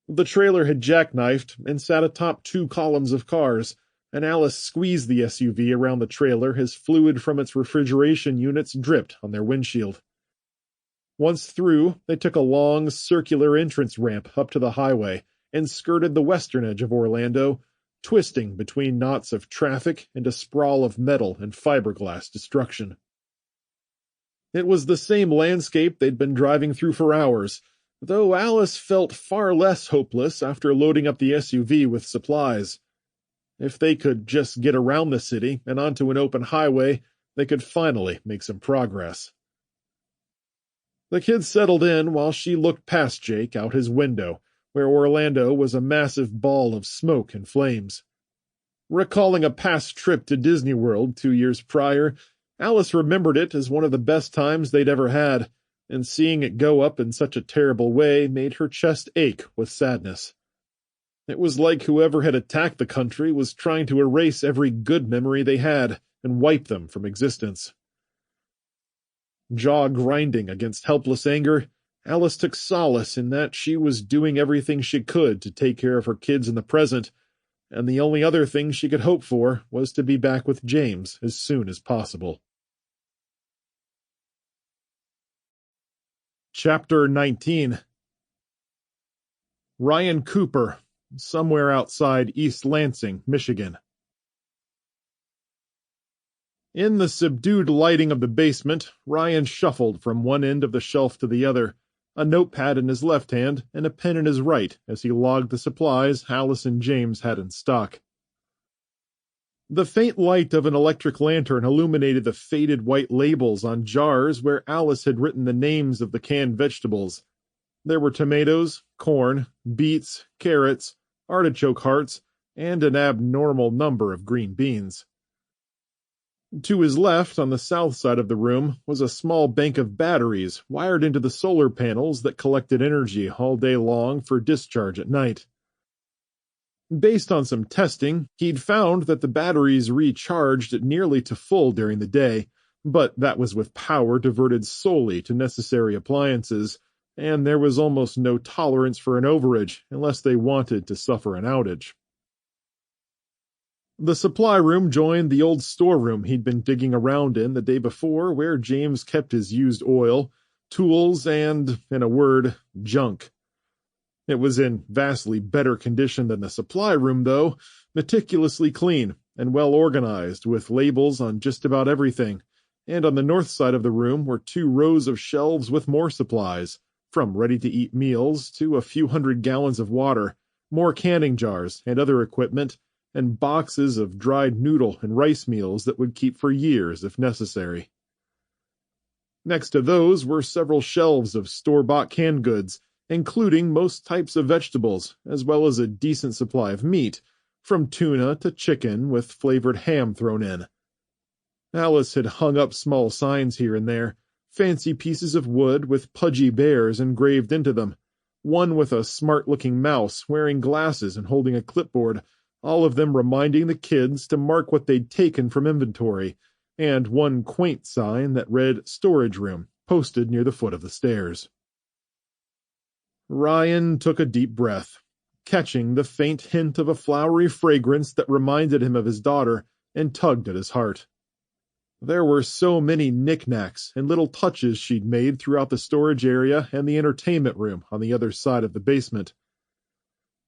The trailer had jackknifed and sat atop 2 columns of cars, and Alice squeezed the SUV around the trailer as fluid from its refrigeration units dripped on their windshield. Once through, they took a long, circular entrance ramp up to the highway and skirted the western edge of Orlando, twisting between knots of traffic and a sprawl of metal and fiberglass destruction. It was the same landscape they'd been driving through for hours, though Alice felt far less hopeless after loading up the SUV with supplies. If they could just get around the city and onto an open highway, they could finally make some progress. The kids settled in while she looked past Jake out his window, where Orlando was a massive ball of smoke and flames. Recalling a past trip to Disney World 2 years prior, Alice remembered it as one of the best times they'd ever had, and seeing it go up in such a terrible way made her chest ache with sadness. It was like whoever had attacked the country was trying to erase every good memory they had and wipe them from existence. Jaw grinding against helpless anger, Alice took solace in that she was doing everything she could to take care of her kids in the present, and the only other thing she could hope for was to be back with James as soon as possible. Chapter 19. Ryan Cooper, somewhere outside East Lansing, Michigan. In the subdued lighting of the basement, Ryan shuffled from one end of the shelf to the other, a notepad in his left hand and a pen in his right as he logged the supplies Alice and James had in stock. The faint light of an electric lantern illuminated the faded white labels on jars where Alice had written the names of the canned vegetables. There were tomatoes, corn, beets, carrots, artichoke hearts, and an abnormal number of green beans. To his left, on the south side of the room, was a small bank of batteries wired into the solar panels that collected energy all day long for discharge at night. Based on some testing, he'd found that the batteries recharged at nearly to full during the day, but that was with power diverted solely to necessary appliances, and there was almost no tolerance for an overage unless they wanted to suffer an outage. The supply room joined the old storeroom he'd been digging around in the day before, where James kept his used oil, tools, and, in a word, junk. It was in vastly better condition than the supply room, though, meticulously clean and well organized, with labels on just about everything, and on the north side of the room were 2 rows of shelves with more supplies, from ready-to-eat meals to a few hundred gallons of water, more canning jars and other equipment, and boxes of dried noodle and rice meals that would keep for years if necessary. Next to those were several shelves of store-bought canned goods, including most types of vegetables, as well as a decent supply of meat, from tuna to chicken with flavored ham thrown in. Alice had hung up small signs here and there, fancy pieces of wood with pudgy bears engraved into them, one with a smart-looking mouse wearing glasses and holding a clipboard, all of them reminding the kids to mark what they'd taken from inventory, and one quaint sign that read "Storage Room," posted near the foot of the stairs. Ryan took a deep breath, catching the faint hint of a flowery fragrance that reminded him of his daughter, and tugged at his heart. There were so many knickknacks and little touches she'd made throughout the storage area and the entertainment room on the other side of the basement.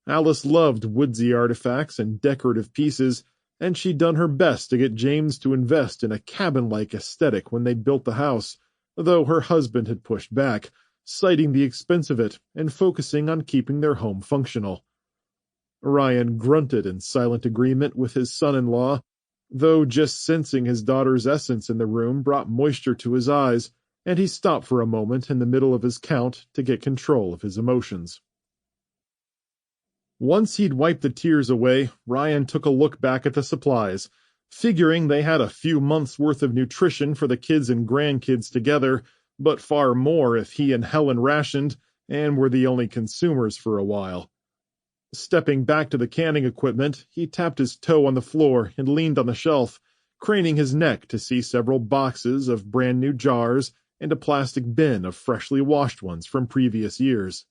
Alice loved woodsy artifacts and decorative pieces, and she'd done her best to get James to invest in a cabin-like aesthetic when they built the house, though her husband had pushed back, citing the expense of it and focusing on keeping their home functional. Ryan grunted in silent agreement with his son-in-law, though just sensing his daughter's essence in the room brought moisture to his eyes, and he stopped for a moment in the middle of his count to get control of his emotions. Once he'd wiped the tears away, Ryan took a look back at the supplies, figuring they had a few months' worth of nutrition for the kids and grandkids together, but far more if he and Helen rationed and were the only consumers for a while. Stepping back to the canning equipment, he tapped his toe on the floor and leaned on the shelf, craning his neck to see several boxes of brand-new jars and a plastic bin of freshly washed ones from previous years.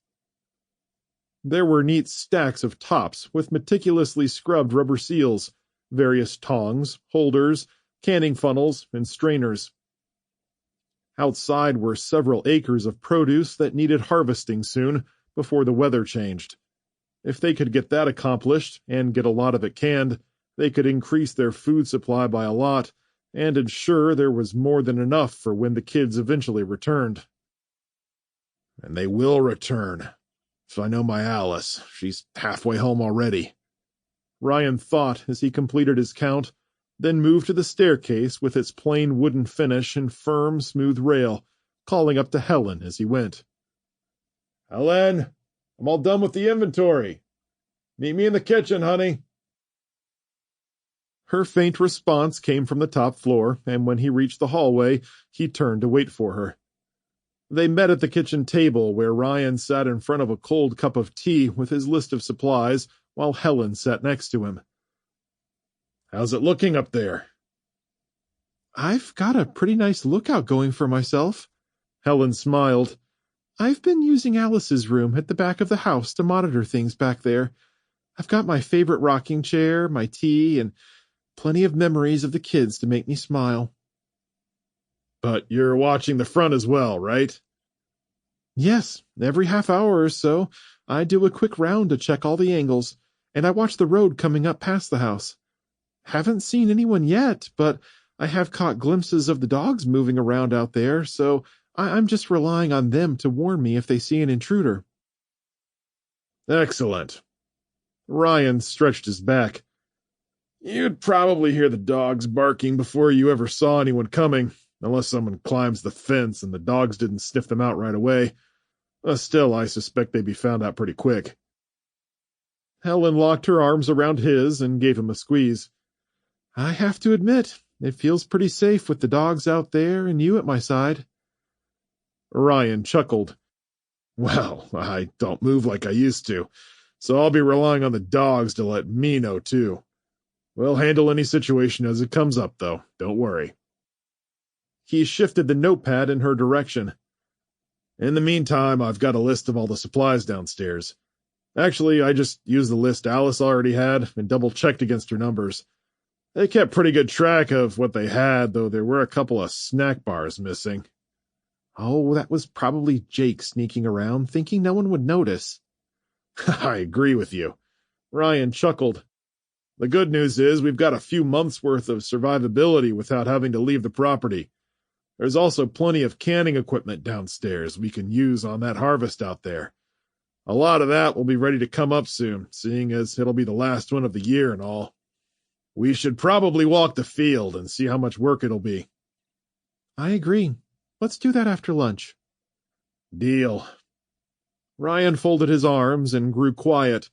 There were neat stacks of tops with meticulously scrubbed rubber seals, various tongs, holders, canning funnels, and strainers. Outside were several acres of produce that needed harvesting soon, before the weather changed. If they could get that accomplished, and get a lot of it canned, they could increase their food supply by a lot, and ensure there was more than enough for when the kids eventually returned. And they will return. If I know my Alice, she's halfway home already. Ryan thought as he completed his count, then moved to the staircase with its plain wooden finish and firm, smooth rail, calling up to Helen as he went. "Helen, I'm all done with the inventory. Meet me in the kitchen, honey." Her faint response came from the top floor, and when he reached the hallway, he turned to wait for her. They met at the kitchen table, where Ryan sat in front of a cold cup of tea with his list of supplies, while Helen sat next to him. "How's it looking up there?" "I've got a pretty nice lookout going for myself." Helen smiled. "I've been using Alice's room at the back of the house to monitor things back there. I've got my favorite rocking chair, my tea, and plenty of memories of the kids to make me smile." "But you're watching the front as well, right?" "Yes, every half hour or so, I do a quick round to check all the angles, and I watch the road coming up past the house. Haven't seen anyone yet, but I have caught glimpses of the dogs moving around out there, so I'm just relying on them to warn me if they see an intruder." "Excellent." Ryan stretched his back. "You'd probably hear the dogs barking before you ever saw anyone coming, unless someone climbs the fence and the dogs didn't sniff them out right away. Still, I suspect they'd be found out pretty quick." Helen locked her arms around his and gave him a squeeze. "I have to admit, it feels pretty safe with the dogs out there and you at my side." Ryan chuckled. "Well, I don't move like I used to, so I'll be relying on the dogs to let me know, too. We'll handle any situation as it comes up, though. Don't worry." He shifted the notepad in her direction. "In the meantime, I've got a list of all the supplies downstairs. Actually, I just used the list Alice already had and double-checked against her numbers. They kept pretty good track of what they had, though there were a couple of snack bars missing." "Oh, that was probably Jake sneaking around, thinking no one would notice." "I agree with you." Ryan chuckled. "The good news is we've got a few months' worth of survivability without having to leave the property. There's also plenty of canning equipment downstairs we can use on that harvest out there. A lot of that will be ready to come up soon, seeing as it'll be the last one of the year and all. We should probably walk the field and see how much work it'll be." "I agree. Let's do that after lunch." "Deal." Ryan folded his arms and grew quiet.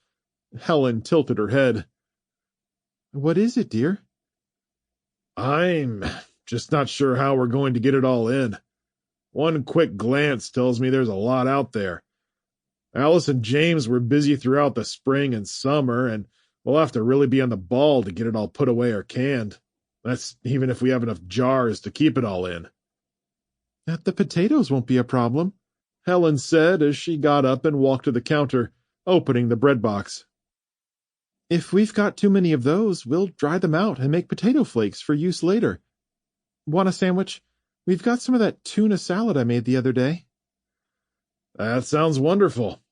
Helen tilted her head. "What is it, dear?" "I'm just not sure how we're going to get it all in. One quick glance tells me there's a lot out there. Alice and James were busy throughout the spring and summer, and we'll have to really be on the ball to get it all put away or canned. That's even if we have enough jars to keep it all in." "The potatoes won't be a problem," Helen said as she got up and walked to the counter, opening the bread box. "If we've got too many of those, we'll dry them out and make potato flakes for use later. Want a sandwich? We've got some of that tuna salad I made the other day." "That sounds wonderful."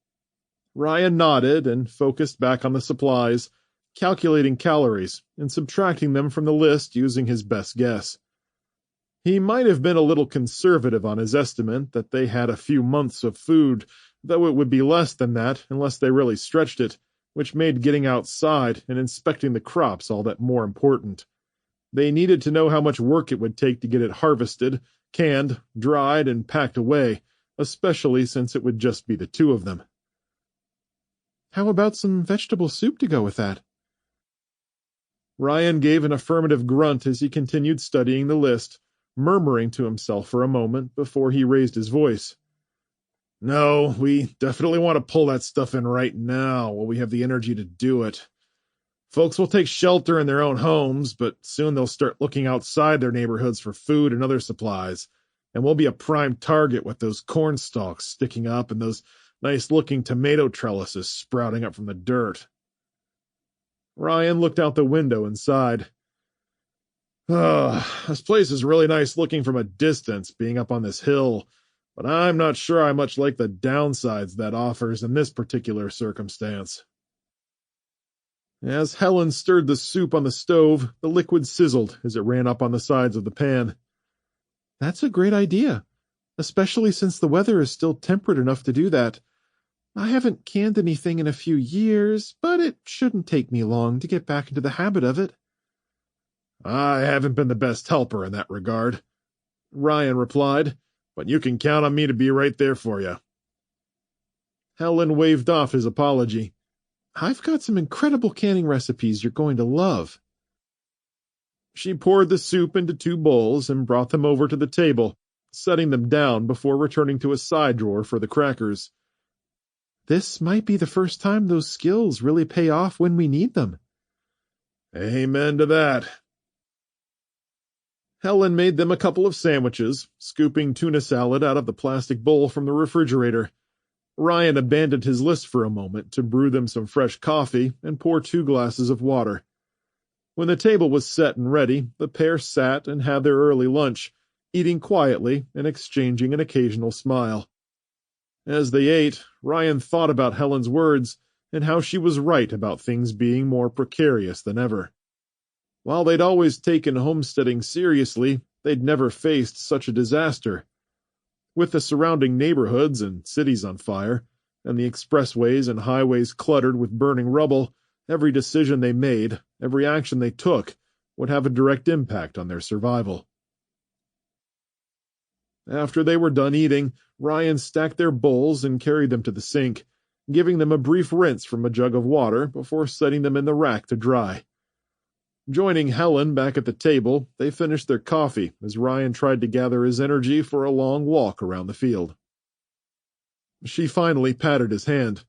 Ryan nodded and focused back on the supplies, calculating calories and subtracting them from the list using his best guess. He might have been a little conservative on his estimate that they had a few months of food, though it would be less than that unless they really stretched it, which made getting outside and inspecting the crops all that more important. They needed to know how much work it would take to get it harvested, canned, dried, and packed away, especially since it would just be the two of them. "How about some vegetable soup to go with that?" Ryan gave an affirmative grunt as he continued studying the list, murmuring to himself for a moment before he raised his voice. "No, we definitely want to pull that stuff in right now while we have the energy to do it. Folks will take shelter in their own homes, but soon they'll start looking outside their neighborhoods for food and other supplies, and we'll be a prime target with those corn stalks sticking up and those nice-looking tomato trellises sprouting up from the dirt." Ryan looked out the window and sighed. This place is really nice looking from a distance, being up on this hill, but I'm not sure I much like the downsides that offers in this particular circumstance." As Helen stirred the soup on the stove, the liquid sizzled as it ran up on the sides of the pan. That's a great idea, especially since the weather is still temperate enough to do that. I haven't canned anything in a few years, but it shouldn't take me long to get back into the habit of it. I haven't been the best helper in that regard, Ryan replied, but you can count on me to be right there for you. Helen waved off his apology. I've got some incredible canning recipes you're going to love. She poured the soup into 2 bowls and brought them over to the table, setting them down before returning to a side drawer for the crackers. This might be the first time those skills really pay off when we need them. Amen to that. Helen made them a couple of sandwiches, scooping tuna salad out of the plastic bowl from the refrigerator. Ryan abandoned his list for a moment to brew them some fresh coffee and pour 2 glasses of water. When the table was set and ready, the pair sat and had their early lunch, eating quietly and exchanging an occasional smile. As they ate, Ryan thought about Helen's words and how she was right about things being more precarious than ever. While they'd always taken homesteading seriously, they'd never faced such a disaster. With the surrounding neighborhoods and cities on fire, and the expressways and highways cluttered with burning rubble, every decision they made, every action they took, would have a direct impact on their survival. After they were done eating, Ryan stacked their bowls and carried them to the sink, giving them a brief rinse from a jug of water before setting them in the rack to dry. Joining Helen back at the table, they finished their coffee as Ryan tried to gather his energy for a long walk around the field. She finally patted his hand.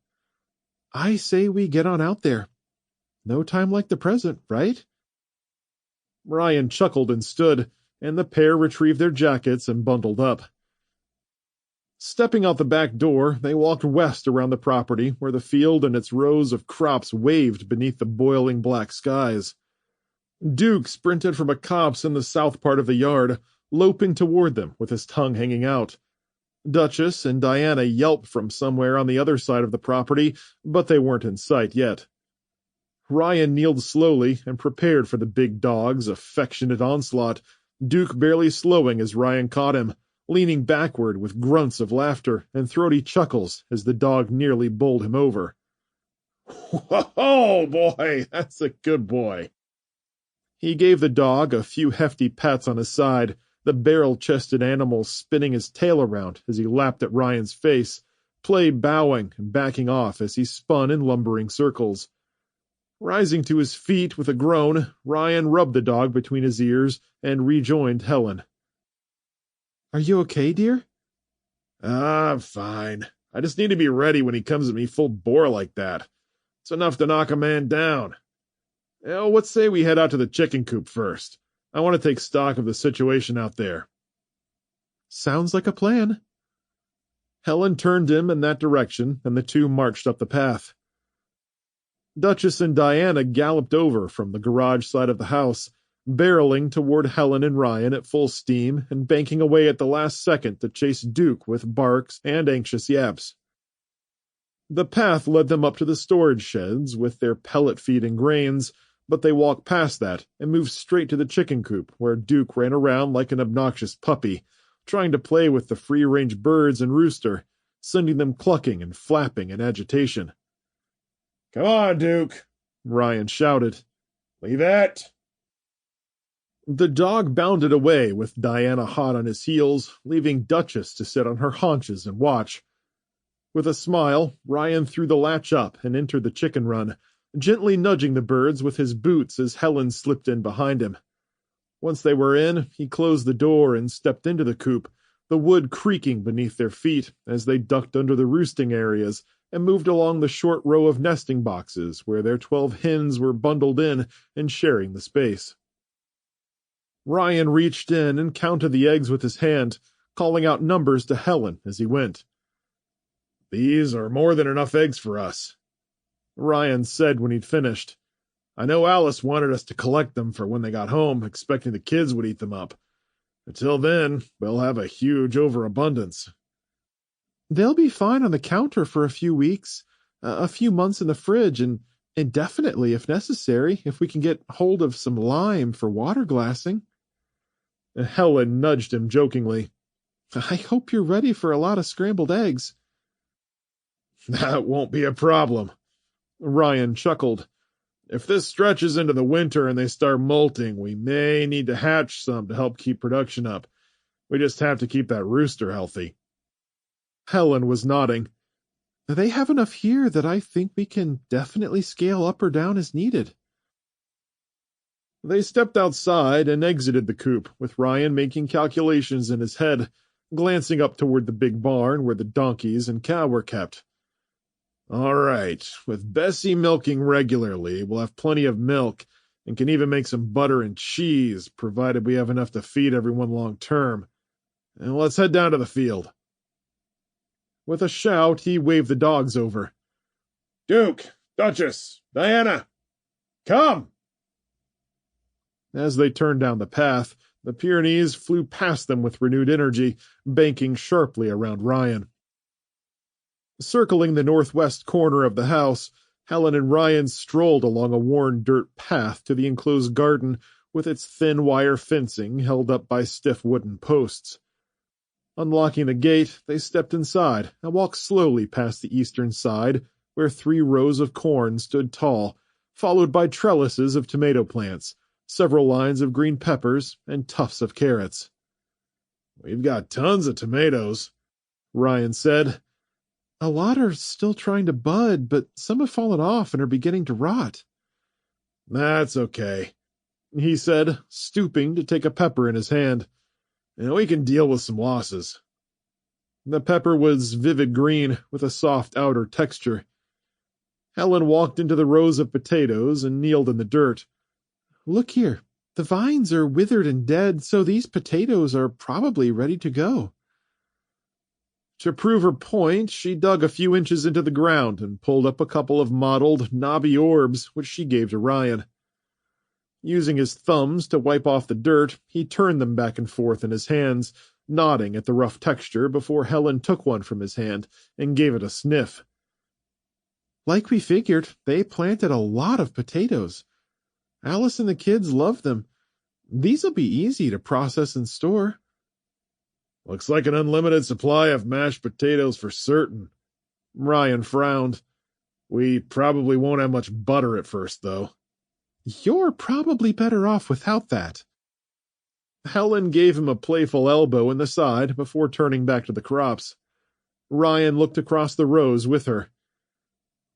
I say we get on out there. No time like the present, right? Ryan chuckled and stood, and the pair retrieved their jackets and bundled up. Stepping out the back door, they walked west around the property where the field and its rows of crops waved beneath the boiling black skies. Duke sprinted from a copse in the south part of the yard, loping toward them with his tongue hanging out. Duchess and Diana yelped from somewhere on the other side of the property, but they weren't in sight yet. Ryan kneeled slowly and prepared for the big dog's affectionate onslaught, Duke barely slowing as Ryan caught him, leaning backward with grunts of laughter and throaty chuckles as the dog nearly bowled him over. "Oh, boy, that's a good boy." He gave the dog a few hefty pats on his side, the barrel-chested animal spinning his tail around as he lapped at Ryan's face, Play bowing and backing off as he spun in lumbering circles. Rising to his feet with a groan, Ryan rubbed the dog between his ears and rejoined Helen. "Are you okay, dear?" I'm fine. I just need to be ready when he comes at me full bore like that. It's enough to knock a man down. What say we head out to the chicken coop first? I want to take stock of the situation out there." "Sounds like a plan." Helen turned him in that direction, and the two marched up the path. Duchess and Diana galloped over from the garage side of the house, barreling toward Helen and Ryan at full steam and banking away at the last second to chase Duke with barks and anxious yaps. The path led them up to the storage sheds with their pellet feed and grains, but they walked past that and moved straight to the chicken coop, where Duke ran around like an obnoxious puppy, trying to play with the free-range birds and rooster, sending them clucking and flapping in agitation. "Come on, Duke," Ryan shouted. "Leave it." The dog bounded away with Diana hot on his heels, leaving Duchess to sit on her haunches and watch. With a smile, Ryan threw the latch up and entered the chicken run, gently nudging the birds with his boots as Helen slipped in behind him. Once they were in, he closed the door and stepped into the coop, the wood creaking beneath their feet as they ducked under the roosting areas and moved along the short row of nesting boxes where their 12 hens were bundled in and sharing the space. Ryan reached in and counted the eggs with his hand, calling out numbers to Helen as he went. "These are more than enough eggs for us," Ryan said when he'd finished. "I know Alice wanted us to collect them for when they got home, expecting the kids would eat them up. Until then, we'll have a huge overabundance." "They'll be fine on the counter for a few weeks, a few months in the fridge, and Indefinitely, if necessary, if we can get hold of some lime for water glassing. Helen nudged him jokingly. I hope you're ready for a lot of scrambled eggs. That won't be a problem. Ryan chuckled. If this stretches into the winter and they start molting, we may need to hatch some to help keep production up. We just have to keep that rooster healthy. Helen was nodding. They have enough here that I think we can definitely scale up or down as needed. They stepped outside and exited the coop, with Ryan making calculations in his head, glancing up toward the big barn where the donkeys and cow were kept. All right, with Bessie milking regularly, we'll have plenty of milk and can even make some butter and cheese, provided we have enough to feed everyone long term. And let's head down to the field. With a shout, he waved the dogs over. Duke, Duchess, Diana, come! As they turned down the path, the Pyrenees flew past them with renewed energy, banking sharply around Ryan. Circling the northwest corner of the house, Helen and Ryan strolled along a worn dirt path to the enclosed garden with its thin wire fencing held up by stiff wooden posts. Unlocking the gate, they stepped inside and walked slowly past the eastern side, where 3 rows of corn stood tall, followed by trellises of tomato plants, several lines of green peppers, and tufts of carrots. We've got tons of tomatoes, Ryan said. A lot are still trying to bud, but some have fallen off and are beginning to rot. That's okay, he said, stooping to take a pepper in his hand. And we can deal with some losses. The pepper was vivid green, with a soft outer texture. Helen walked into the rows of potatoes and kneeled in the dirt. Look here, the vines are withered and dead, so these potatoes are probably ready to go. To prove her point, she dug a few inches into the ground and pulled up a couple of mottled, knobby orbs, which she gave to Ryan. Using his thumbs to wipe off the dirt, he turned them back and forth in his hands, nodding at the rough texture before Helen took one from his hand and gave it a sniff. Like we figured, they planted a lot of potatoes. Alice and the kids love them. These'll be easy to process and store. Looks like an unlimited supply of mashed potatoes for certain. Ryan frowned. We probably won't have much butter at first, though. You're probably better off without that. Helen gave him a playful elbow in the side before turning back to the crops. Ryan looked across the rows with her.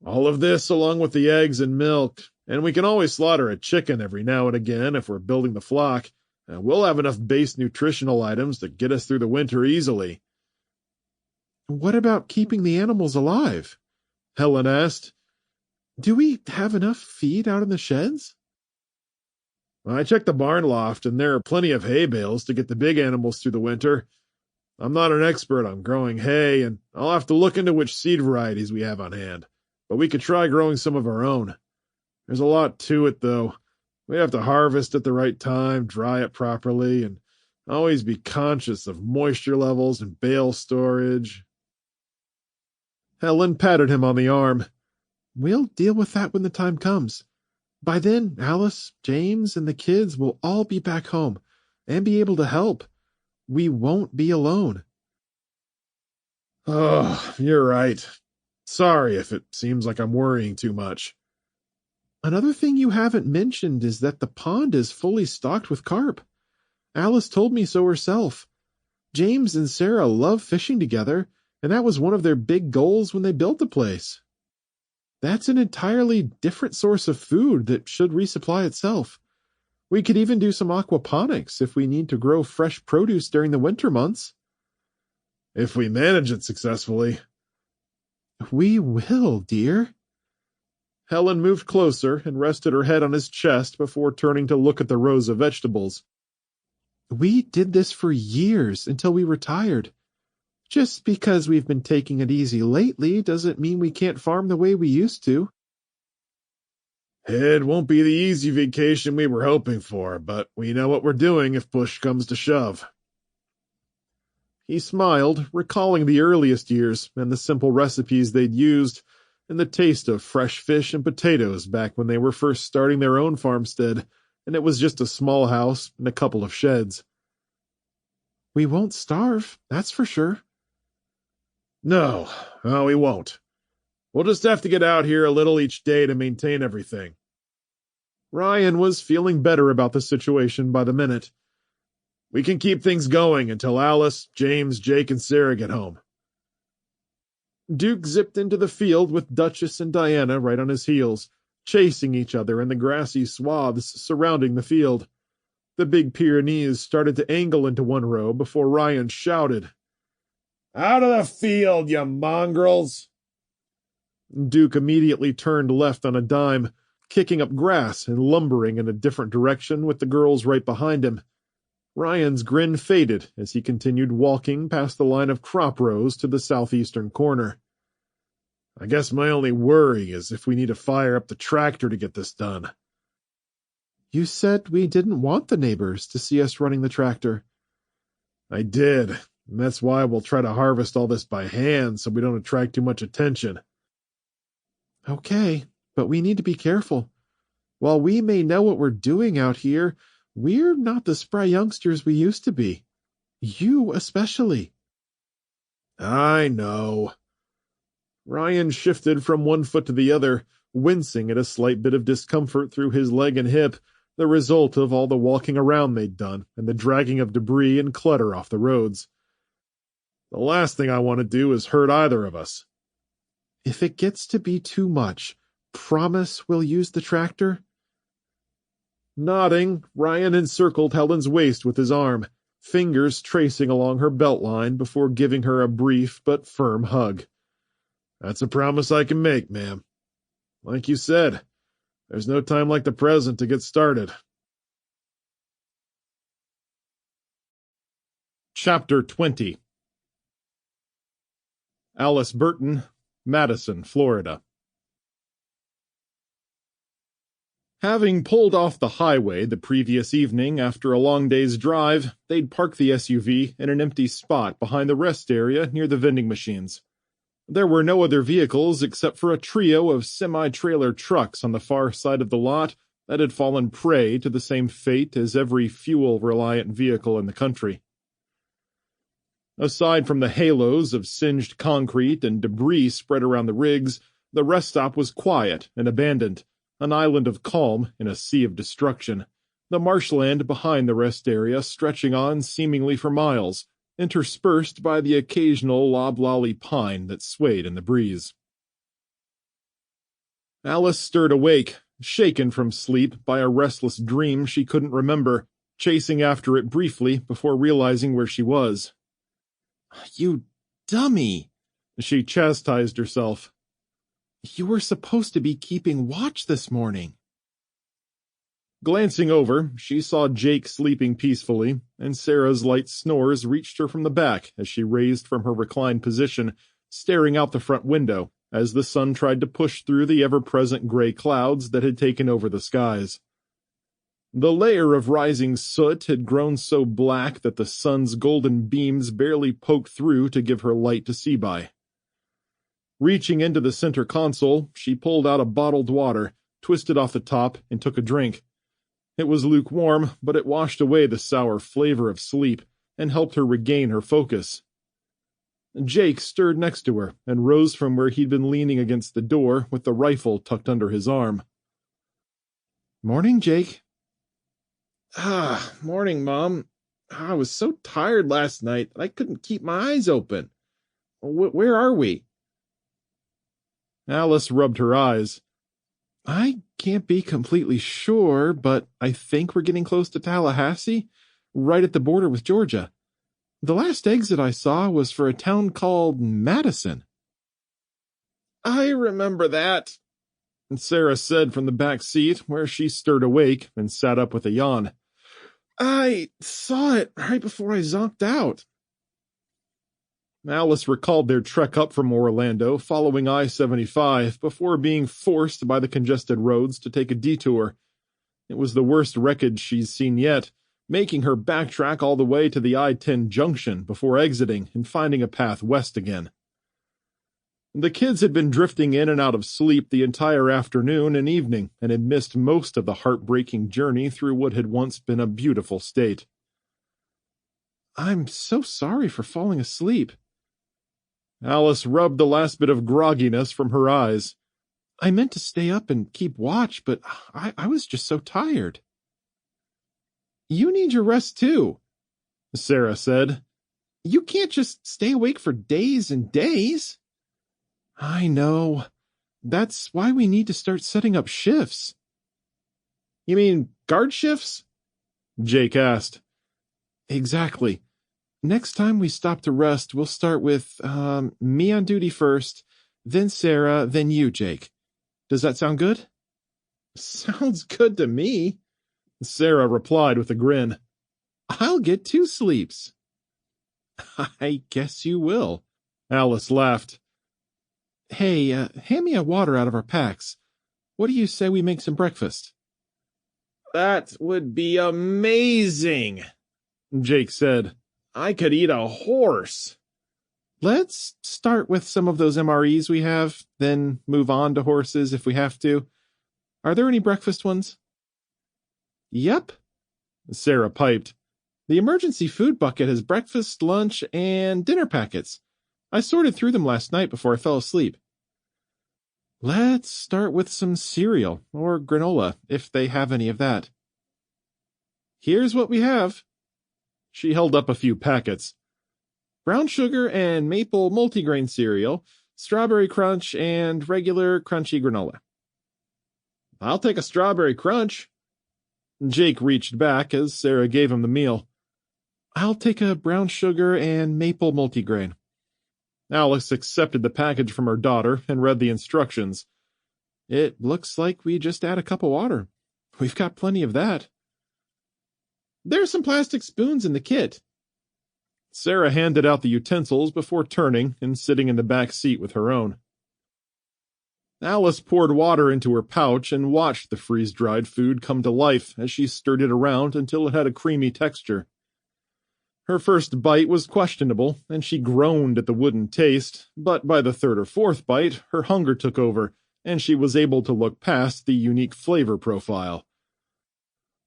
All of this along with the eggs and milk, and we can always slaughter a chicken every now and again if we're building the flock, and we'll have enough base nutritional items to get us through the winter easily. What about keeping the animals alive? Helen asked. Do we have enough feed out in the sheds? I checked the barn loft, and there are plenty of hay bales to get the big animals through the winter. I'm not an expert on growing hay, and I'll have to look into which seed varieties we have on hand, but we could try growing some of our own. There's a lot to it, though. We have to harvest at the right time, dry it properly, and always be conscious of moisture levels and bale storage. Helen patted him on the arm. We'll deal with that when the time comes. By then, Alice, James, and the kids will all be back home and be able to help. We won't be alone. Oh, you're right. Sorry if it seems like I'm worrying too much. Another thing you haven't mentioned is that the pond is fully stocked with carp. Alice told me so herself. James and Sarah love fishing together, and that was one of their big goals when they built the place. That's an entirely different source of food that should resupply itself. We could even do some aquaponics if we need to grow fresh produce during the winter months. If we manage it successfully. We will, dear. Helen moved closer and rested her head on his chest before turning to look at the rows of vegetables. We did this for years until we retired. Just because we've been taking it easy lately doesn't mean we can't farm the way we used to. It won't be the easy vacation we were hoping for, but we know what we're doing if push comes to shove. He smiled, recalling the earliest years and the simple recipes they'd used, and the taste of fresh fish and potatoes back when they were first starting their own farmstead, and it was just a small house and a couple of sheds. We won't starve, that's for sure. No, we won't. We'll just have to get out here a little each day to maintain everything. Ryan was feeling better about the situation by the minute. We can keep things going until Alice, James, Jake, and Sarah get home. Duke zipped into the field with Duchess and Diana right on his heels, chasing each other in the grassy swaths surrounding the field. The big Pyrenees started to angle into one row before Ryan shouted, "Out of the field, you mongrels!" Duke immediately turned left on a dime, kicking up grass and lumbering in a different direction with the girls right behind him. Ryan's grin faded as he continued walking past the line of crop rows to the southeastern corner. I guess my only worry is if we need to fire up the tractor to get this done. You said we didn't want the neighbors to see us running the tractor. I did, and that's why we'll try to harvest all this by hand so we don't attract too much attention. Okay, but we need to be careful. While we may know what we're doing out here, we're not the spry youngsters we used to be. You especially. I know. Ryan shifted from one foot to the other, wincing at a slight bit of discomfort through his leg and hip, the result of all the walking around they'd done and the dragging of debris and clutter off the roads. The last thing I want to do is hurt either of us. If it gets to be too much, promise we'll use the tractor? Nodding, Ryan encircled Helen's waist with his arm, fingers tracing along her belt line before giving her a brief but firm hug. That's a promise I can make, ma'am. Like you said, there's no time like the present to get started. Chapter 20. Alice Burton, Madison, Florida. Having pulled off the highway the previous evening after a long day's drive, they'd parked the SUV in an empty spot behind the rest area near the vending machines. There were no other vehicles except for a trio of semi-trailer trucks on the far side of the lot that had fallen prey to the same fate as every fuel-reliant vehicle in the country. Aside from the halos of singed concrete and debris spread around the rigs, the rest stop was quiet and abandoned, an island of calm in a sea of destruction, the marshland behind the rest area stretching on seemingly for miles, interspersed by the occasional loblolly pine that swayed in the breeze. Alice stirred awake, shaken from sleep by a restless dream she couldn't remember, chasing after it briefly before realizing where she was. You dummy, she chastised herself. You were supposed to be keeping watch this morning. Glancing over, she saw Jake sleeping peacefully, and Sarah's light snores reached her from the back as she raised from her reclined position, staring out the front window as the sun tried to push through the ever-present gray clouds that had taken over the skies. The layer of rising soot had grown so black that the sun's golden beams barely poked through to give her light to see by. Reaching into the center console, she pulled out a bottled water, twisted off the top, and took a drink. It was lukewarm, but it washed away the sour flavor of sleep and helped her regain her focus. Jake stirred next to her and rose from where he'd been leaning against the door with the rifle tucked under his arm. Morning, Jake. Morning, Mom. I was so tired last night that I couldn't keep my eyes open. Where are we? Alice rubbed her eyes. I can't be completely sure, but I think we're getting close to Tallahassee, right at the border with Georgia. The last exit I saw was for a town called Madison. I remember that, Sarah said from the back seat, where she stirred awake and sat up with a yawn. I saw it right before I zonked out. Alice recalled their trek up from Orlando following I-75 before being forced by the congested roads to take a detour. It was the worst wreckage she's seen yet, making her backtrack all the way to the I-10 junction before exiting and finding a path west again. The kids had been drifting in and out of sleep the entire afternoon and evening and had missed most of the heartbreaking journey through what had once been a beautiful state. "I'm so sorry for falling asleep." Alice rubbed the last bit of grogginess from her eyes. "I meant to stay up and keep watch, but I was just so tired." "You need your rest too," Sarah said. "You can't just stay awake for days and days." "I know. That's why we need to start setting up shifts." "You mean guard shifts?" Jake asked. "Exactly. Next time we stop to rest, we'll start with me on duty first, then Sarah, then you, Jake. Does that sound good?" "Sounds good to me," Sarah replied with a grin. "I'll get 2 sleeps." "I guess you will," Alice laughed. "Hey, hand me a water out of our packs. What do you say we make some breakfast?" "That would be amazing," Jake said. "I could eat a horse." "Let's start with some of those MREs we have, then move on to horses if we have to. Are there any breakfast ones?" "Yep," Sarah piped. "The emergency food bucket has breakfast, lunch, and dinner packets. I sorted through them last night before I fell asleep." "Let's start with some cereal, or granola, if they have any of that." "Here's what we have." She held up a few packets. "Brown sugar and maple multigrain cereal, strawberry crunch, and regular crunchy granola." "I'll take a strawberry crunch." Jake reached back as Sarah gave him the meal. "I'll take a brown sugar and maple multigrain." Alice accepted the package from her daughter and read the instructions. "It looks like we just add a cup of water. We've got plenty of that." "There's some plastic spoons in the kit." Sarah handed out the utensils before turning and sitting in the back seat with her own. Alice poured water into her pouch and watched the freeze-dried food come to life as she stirred it around until it had a creamy texture. Her first bite was questionable, and she groaned at the wooden taste, but by the third or fourth bite, her hunger took over, and she was able to look past the unique flavor profile.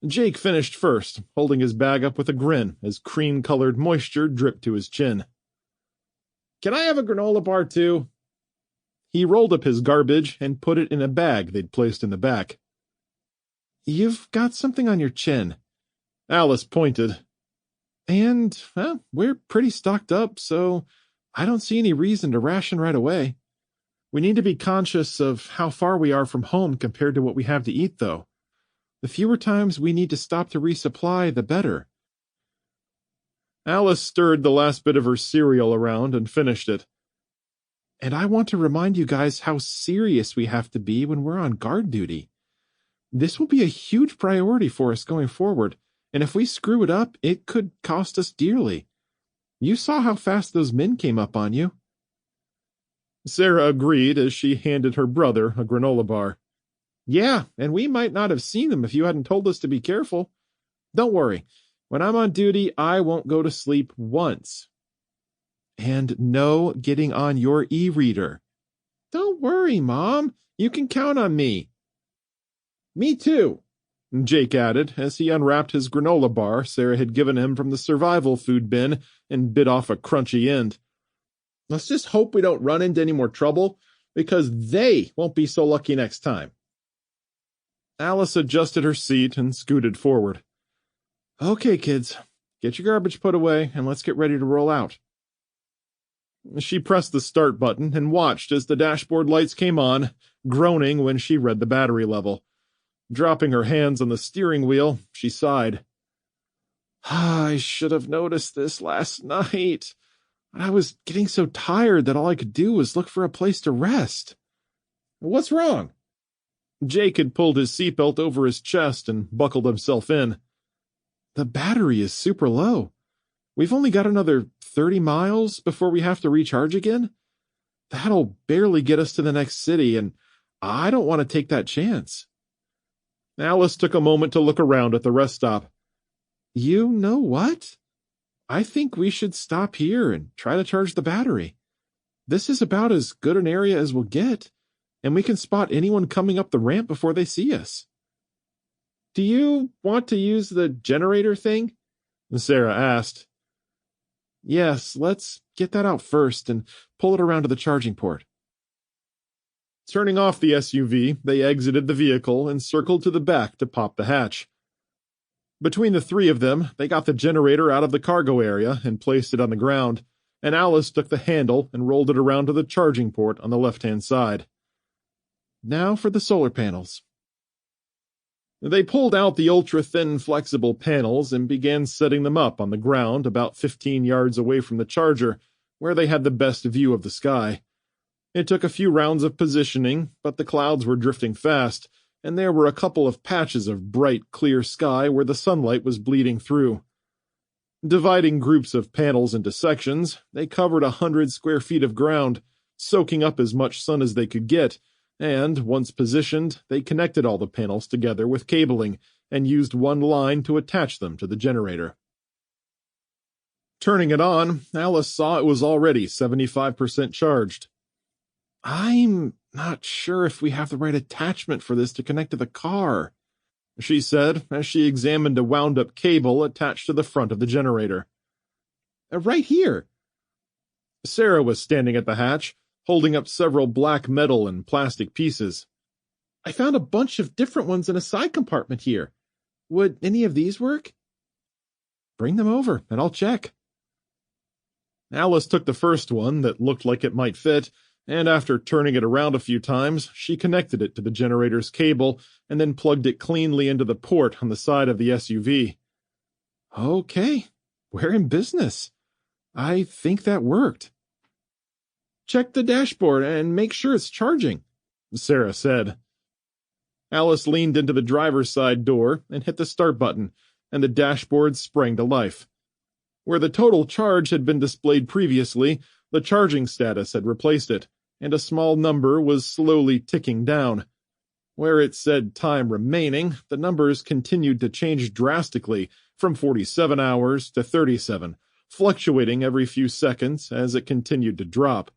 Jake finished first, holding his bag up with a grin as cream-colored moisture dripped to his chin. "Can I have a granola bar too?" He rolled up his garbage and put it in a bag they'd placed in the back. "You've got something on your chin." Alice pointed. "And, well, we're pretty stocked up, so I don't see any reason to ration right away. We need to be conscious of how far we are from home compared to what we have to eat, though. The fewer times we need to stop to resupply, the better." Alice stirred the last bit of her cereal around and finished it. "And I want to remind you guys how serious we have to be when we're on guard duty. This will be a huge priority for us going forward, and if we screw it up, it could cost us dearly. You saw how fast those men came up on you." Sarah agreed as she handed her brother a granola bar. "Yeah, and we might not have seen them if you hadn't told us to be careful. Don't worry. When I'm on duty, I won't go to sleep once. And no getting on your e-reader." "Don't worry, Mom. You can count on me." "Me too," Jake added as he unwrapped his granola bar Sarah had given him from the survival food bin and bit off a crunchy end. "Let's just hope we don't run into any more trouble, because they won't be so lucky next time." Alice adjusted her seat and scooted forward. "Okay, kids, get your garbage put away and let's get ready to roll out." She pressed the start button and watched as the dashboard lights came on, groaning when she read the battery level. Dropping her hands on the steering wheel, she sighed. "I should have noticed this last night. I was getting so tired that all I could do was look for a place to rest." "What's wrong?" Jake had pulled his seatbelt over his chest and buckled himself in. "The battery is super low. We've only got another 30 miles before we have to recharge again. That'll barely get us to the next city, and I don't want to take that chance." Alice took a moment to look around at the rest stop. "You know what? I think we should stop here and try to charge the battery. This is about as good an area as we'll get, and we can spot anyone coming up the ramp before they see us. Do you want to use the generator thing? Sarah asked. Yes, let's get that out first and pull it around to the charging port. Turning off the SUV, they exited the vehicle and circled to the back to pop the hatch. Between the three of them, they got the generator out of the cargo area and placed it on the ground, and Alice took the handle and rolled it around to the charging port on the left-hand side. Now for the solar panels. They pulled out the ultra-thin flexible panels and began setting them up on the ground about 15 yards away from the charger, where they had the best view of the sky. It took a few rounds of positioning, but the clouds were drifting fast, and there were a couple of patches of bright, clear sky where the sunlight was bleeding through. Dividing groups of panels into sections, they covered 100 square feet of ground, soaking up as much sun as they could get, and, once positioned, they connected all the panels together with cabling and used one line to attach them to the generator. Turning it on, Alice saw it was already 75% charged. I'm not sure if we have the right attachment for this to connect to the car, she said as she examined a wound-up cable attached to the front of the generator. Right here. Sarah was standing at the hatch, holding up several black metal and plastic pieces. I found a bunch of different ones in a side compartment here. Would any of these work? Bring them over, and I'll check. Alice took the first one that looked like it might fit, and after turning it around a few times, she connected it to the generator's cable and then plugged it cleanly into the port on the side of the SUV. Okay, we're in business. I think that worked. Check the dashboard and make sure it's charging, Sarah said. Alice leaned into the driver's side door and hit the start button, and the dashboard sprang to life. Where the total charge had been displayed previously, the charging status had replaced it, and a small number was slowly ticking down. Where it said time remaining, the numbers continued to change drastically, from 47 hours to 37, fluctuating every few seconds as it continued to drop.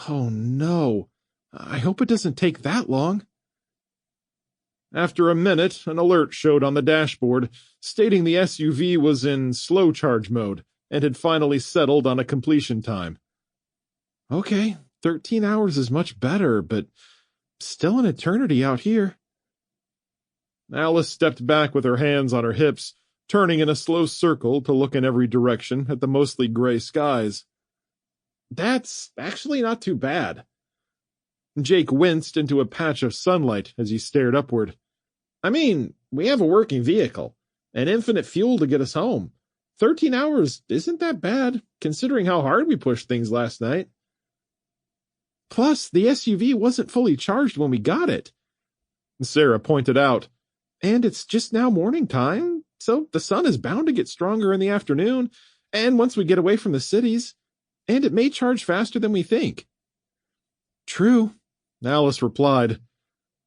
Oh no, I hope it doesn't take that long. After a minute, an alert showed on the dashboard, stating the SUV was in slow charge mode and had finally settled on a completion time. Okay, 13 hours is much better, but still an eternity out here. Alice stepped back with her hands on her hips, turning in a slow circle to look in every direction at the mostly gray skies. That's actually not too bad. Jake winced into a patch of sunlight as he stared upward. I mean, we have a working vehicle, and infinite fuel to get us home. 13 hours isn't that bad, considering how hard we pushed things last night. Plus, the SUV wasn't fully charged when we got it, Sarah pointed out. And it's just now morning time, so the sun is bound to get stronger in the afternoon, and once we get away from the cities, and it may charge faster than we think. True, Alice replied.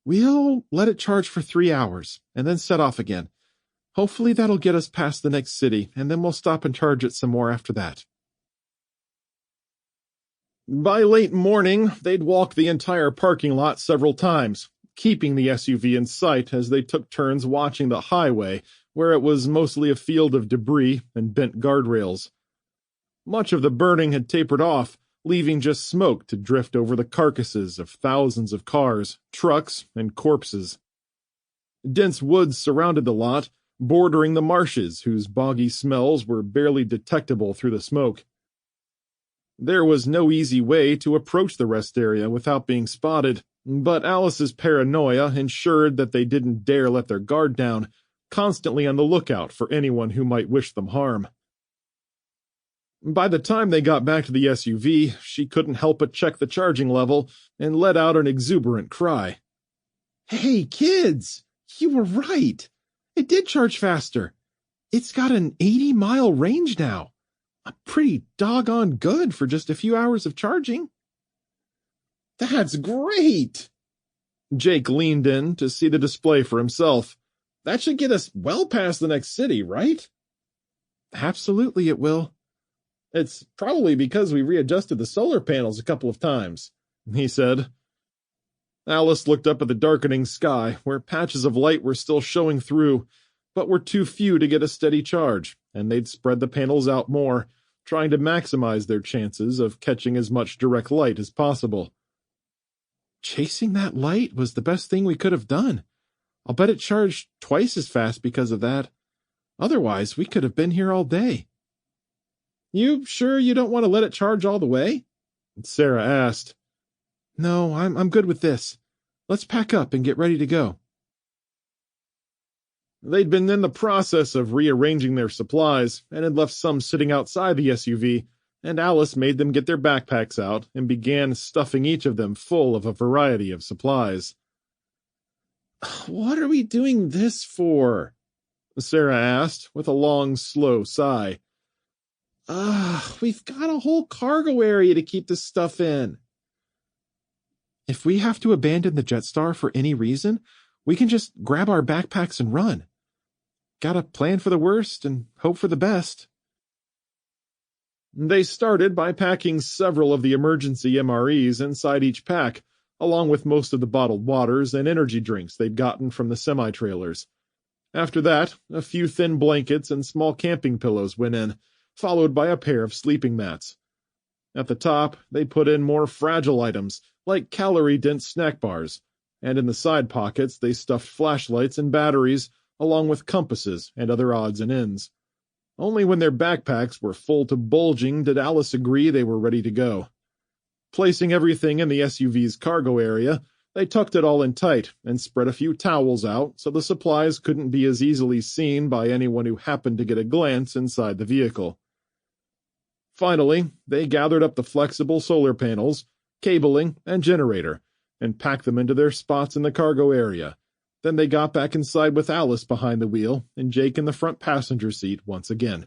We'll let it charge for 3 hours, and then set off again. Hopefully that'll get us past the next city, and then we'll stop and charge it some more after that. By late morning, they'd walked the entire parking lot several times, keeping the SUV in sight as they took turns watching the highway, where it was mostly a field of debris and bent guardrails. Much of the burning had tapered off, leaving just smoke to drift over the carcasses of thousands of cars, trucks, and corpses. Dense woods surrounded the lot, bordering the marshes whose boggy smells were barely detectable through the smoke. There was no easy way to approach the rest area without being spotted, but Alice's paranoia ensured that they didn't dare let their guard down, constantly on the lookout for anyone who might wish them harm. By the time they got back to the SUV, she couldn't help but check the charging level and let out an exuberant cry. Hey, kids! You were right! It did charge faster. It's got an 80-mile range now. Pretty doggone good for just a few hours of charging. That's great! Jake leaned in to see the display for himself. That should get us well past the next city, right? Absolutely it will. It's probably because we readjusted the solar panels a couple of times, he said. Alice looked up at the darkening sky, where patches of light were still showing through, but were too few to get a steady charge, and they'd spread the panels out more, trying to maximize their chances of catching as much direct light as possible. Chasing that light was the best thing we could have done. I'll bet it charged twice as fast because of that. Otherwise, we could have been here all day. You sure you don't want to let it charge all the way? Sarah asked. No, I'm good with this. Let's pack up and get ready to go. They'd been in the process of rearranging their supplies and had left some sitting outside the SUV, and Alice made them get their backpacks out and began stuffing each of them full of a variety of supplies. What are we doing this for? Sarah asked, with a long, slow sigh. We've got a whole cargo area to keep this stuff in. If we have to abandon the Jetstar for any reason, we can just grab our backpacks and run. Gotta plan for the worst and hope for the best. They started by packing several of the emergency MREs inside each pack, along with most of the bottled waters and energy drinks they'd gotten from the semi-trailers. After that, a few thin blankets and small camping pillows went in, followed by a pair of sleeping mats. At the top, they put in more fragile items, like calorie-dense snack bars, and in the side pockets they stuffed flashlights and batteries, along with compasses and other odds and ends. Only when their backpacks were full to bulging did Alice agree they were ready to go. Placing everything in the SUV's cargo area, they tucked it all in tight and spread a few towels out so the supplies couldn't be as easily seen by anyone who happened to get a glance inside the vehicle. Finally, they gathered up the flexible solar panels, cabling, and generator, and packed them into their spots in the cargo area. Then they got back inside with Alice behind the wheel and Jake in the front passenger seat once again.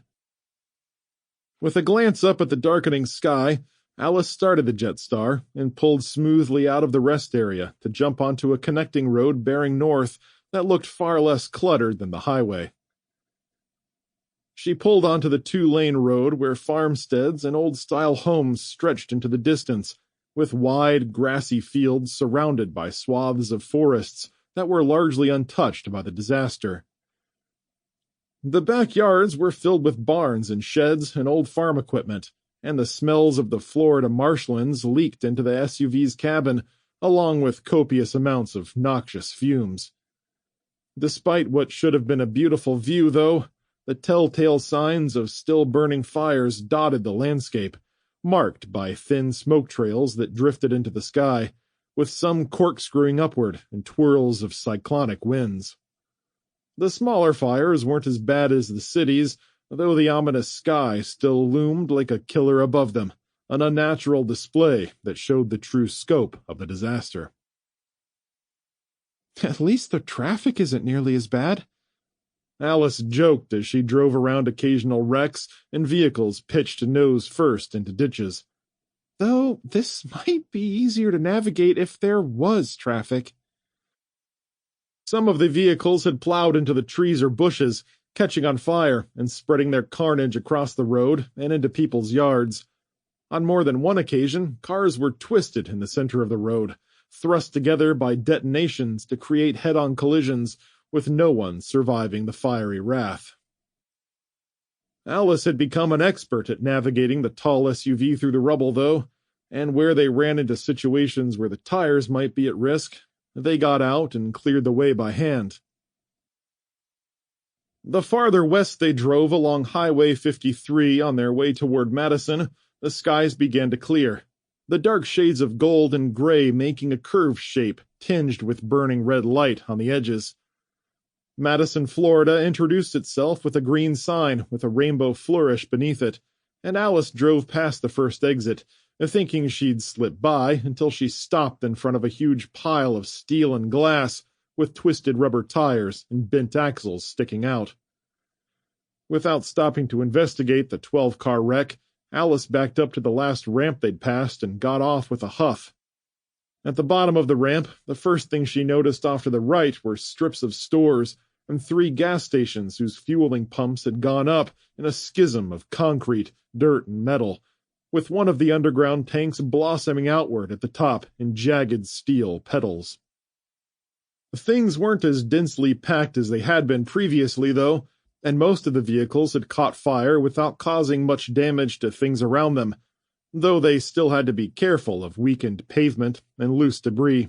With a glance up at the darkening sky, Alice started the Jetstar and pulled smoothly out of the rest area to jump onto a connecting road bearing north that looked far less cluttered than the highway. She pulled onto the two-lane road where farmsteads and old-style homes stretched into the distance, with wide, grassy fields surrounded by swaths of forests that were largely untouched by the disaster. The backyards were filled with barns and sheds and old farm equipment, and the smells of the Florida marshlands leaked into the SUV's cabin, along with copious amounts of noxious fumes. Despite what should have been a beautiful view, though, the telltale signs of still-burning fires dotted the landscape, marked by thin smoke trails that drifted into the sky, with some corkscrewing upward and twirls of cyclonic winds. The smaller fires weren't as bad as the cities, though the ominous sky still loomed like a killer above them, an unnatural display that showed the true scope of the disaster. At least the traffic isn't nearly as bad. Alice joked as she drove around occasional wrecks and vehicles pitched nose first into ditches. Though this might be easier to navigate if there was traffic. Some of the vehicles had plowed into the trees or bushes, catching on fire and spreading their carnage across the road and into people's yards. On more than one occasion, cars were twisted in the center of the road, thrust together by detonations to create head-on collisions, with no one surviving the fiery wrath. Alice had become an expert at navigating the tall SUV through the rubble, though, and where they ran into situations where the tires might be at risk, they got out and cleared the way by hand. The farther west they drove along Highway 53 on their way toward Madison, the skies began to clear, the dark shades of gold and gray making a curved shape tinged with burning red light on the edges. Madison, Florida introduced itself with a green sign with a rainbow flourish beneath it, and Alice drove past the first exit, thinking she'd slip by until she stopped in front of a huge pile of steel and glass with twisted rubber tires and bent axles sticking out. Without stopping to investigate the 12-car wreck, Alice backed up to the last ramp they'd passed and got off with a huff. At the bottom of the ramp, the first thing she noticed off to the right were strips of stores, and 3 gas stations whose fueling pumps had gone up in a schism of concrete, dirt, and metal, with one of the underground tanks blossoming outward at the top in jagged steel petals. Things weren't as densely packed as they had been previously, though, and most of the vehicles had caught fire without causing much damage to things around them, though they still had to be careful of weakened pavement and loose debris.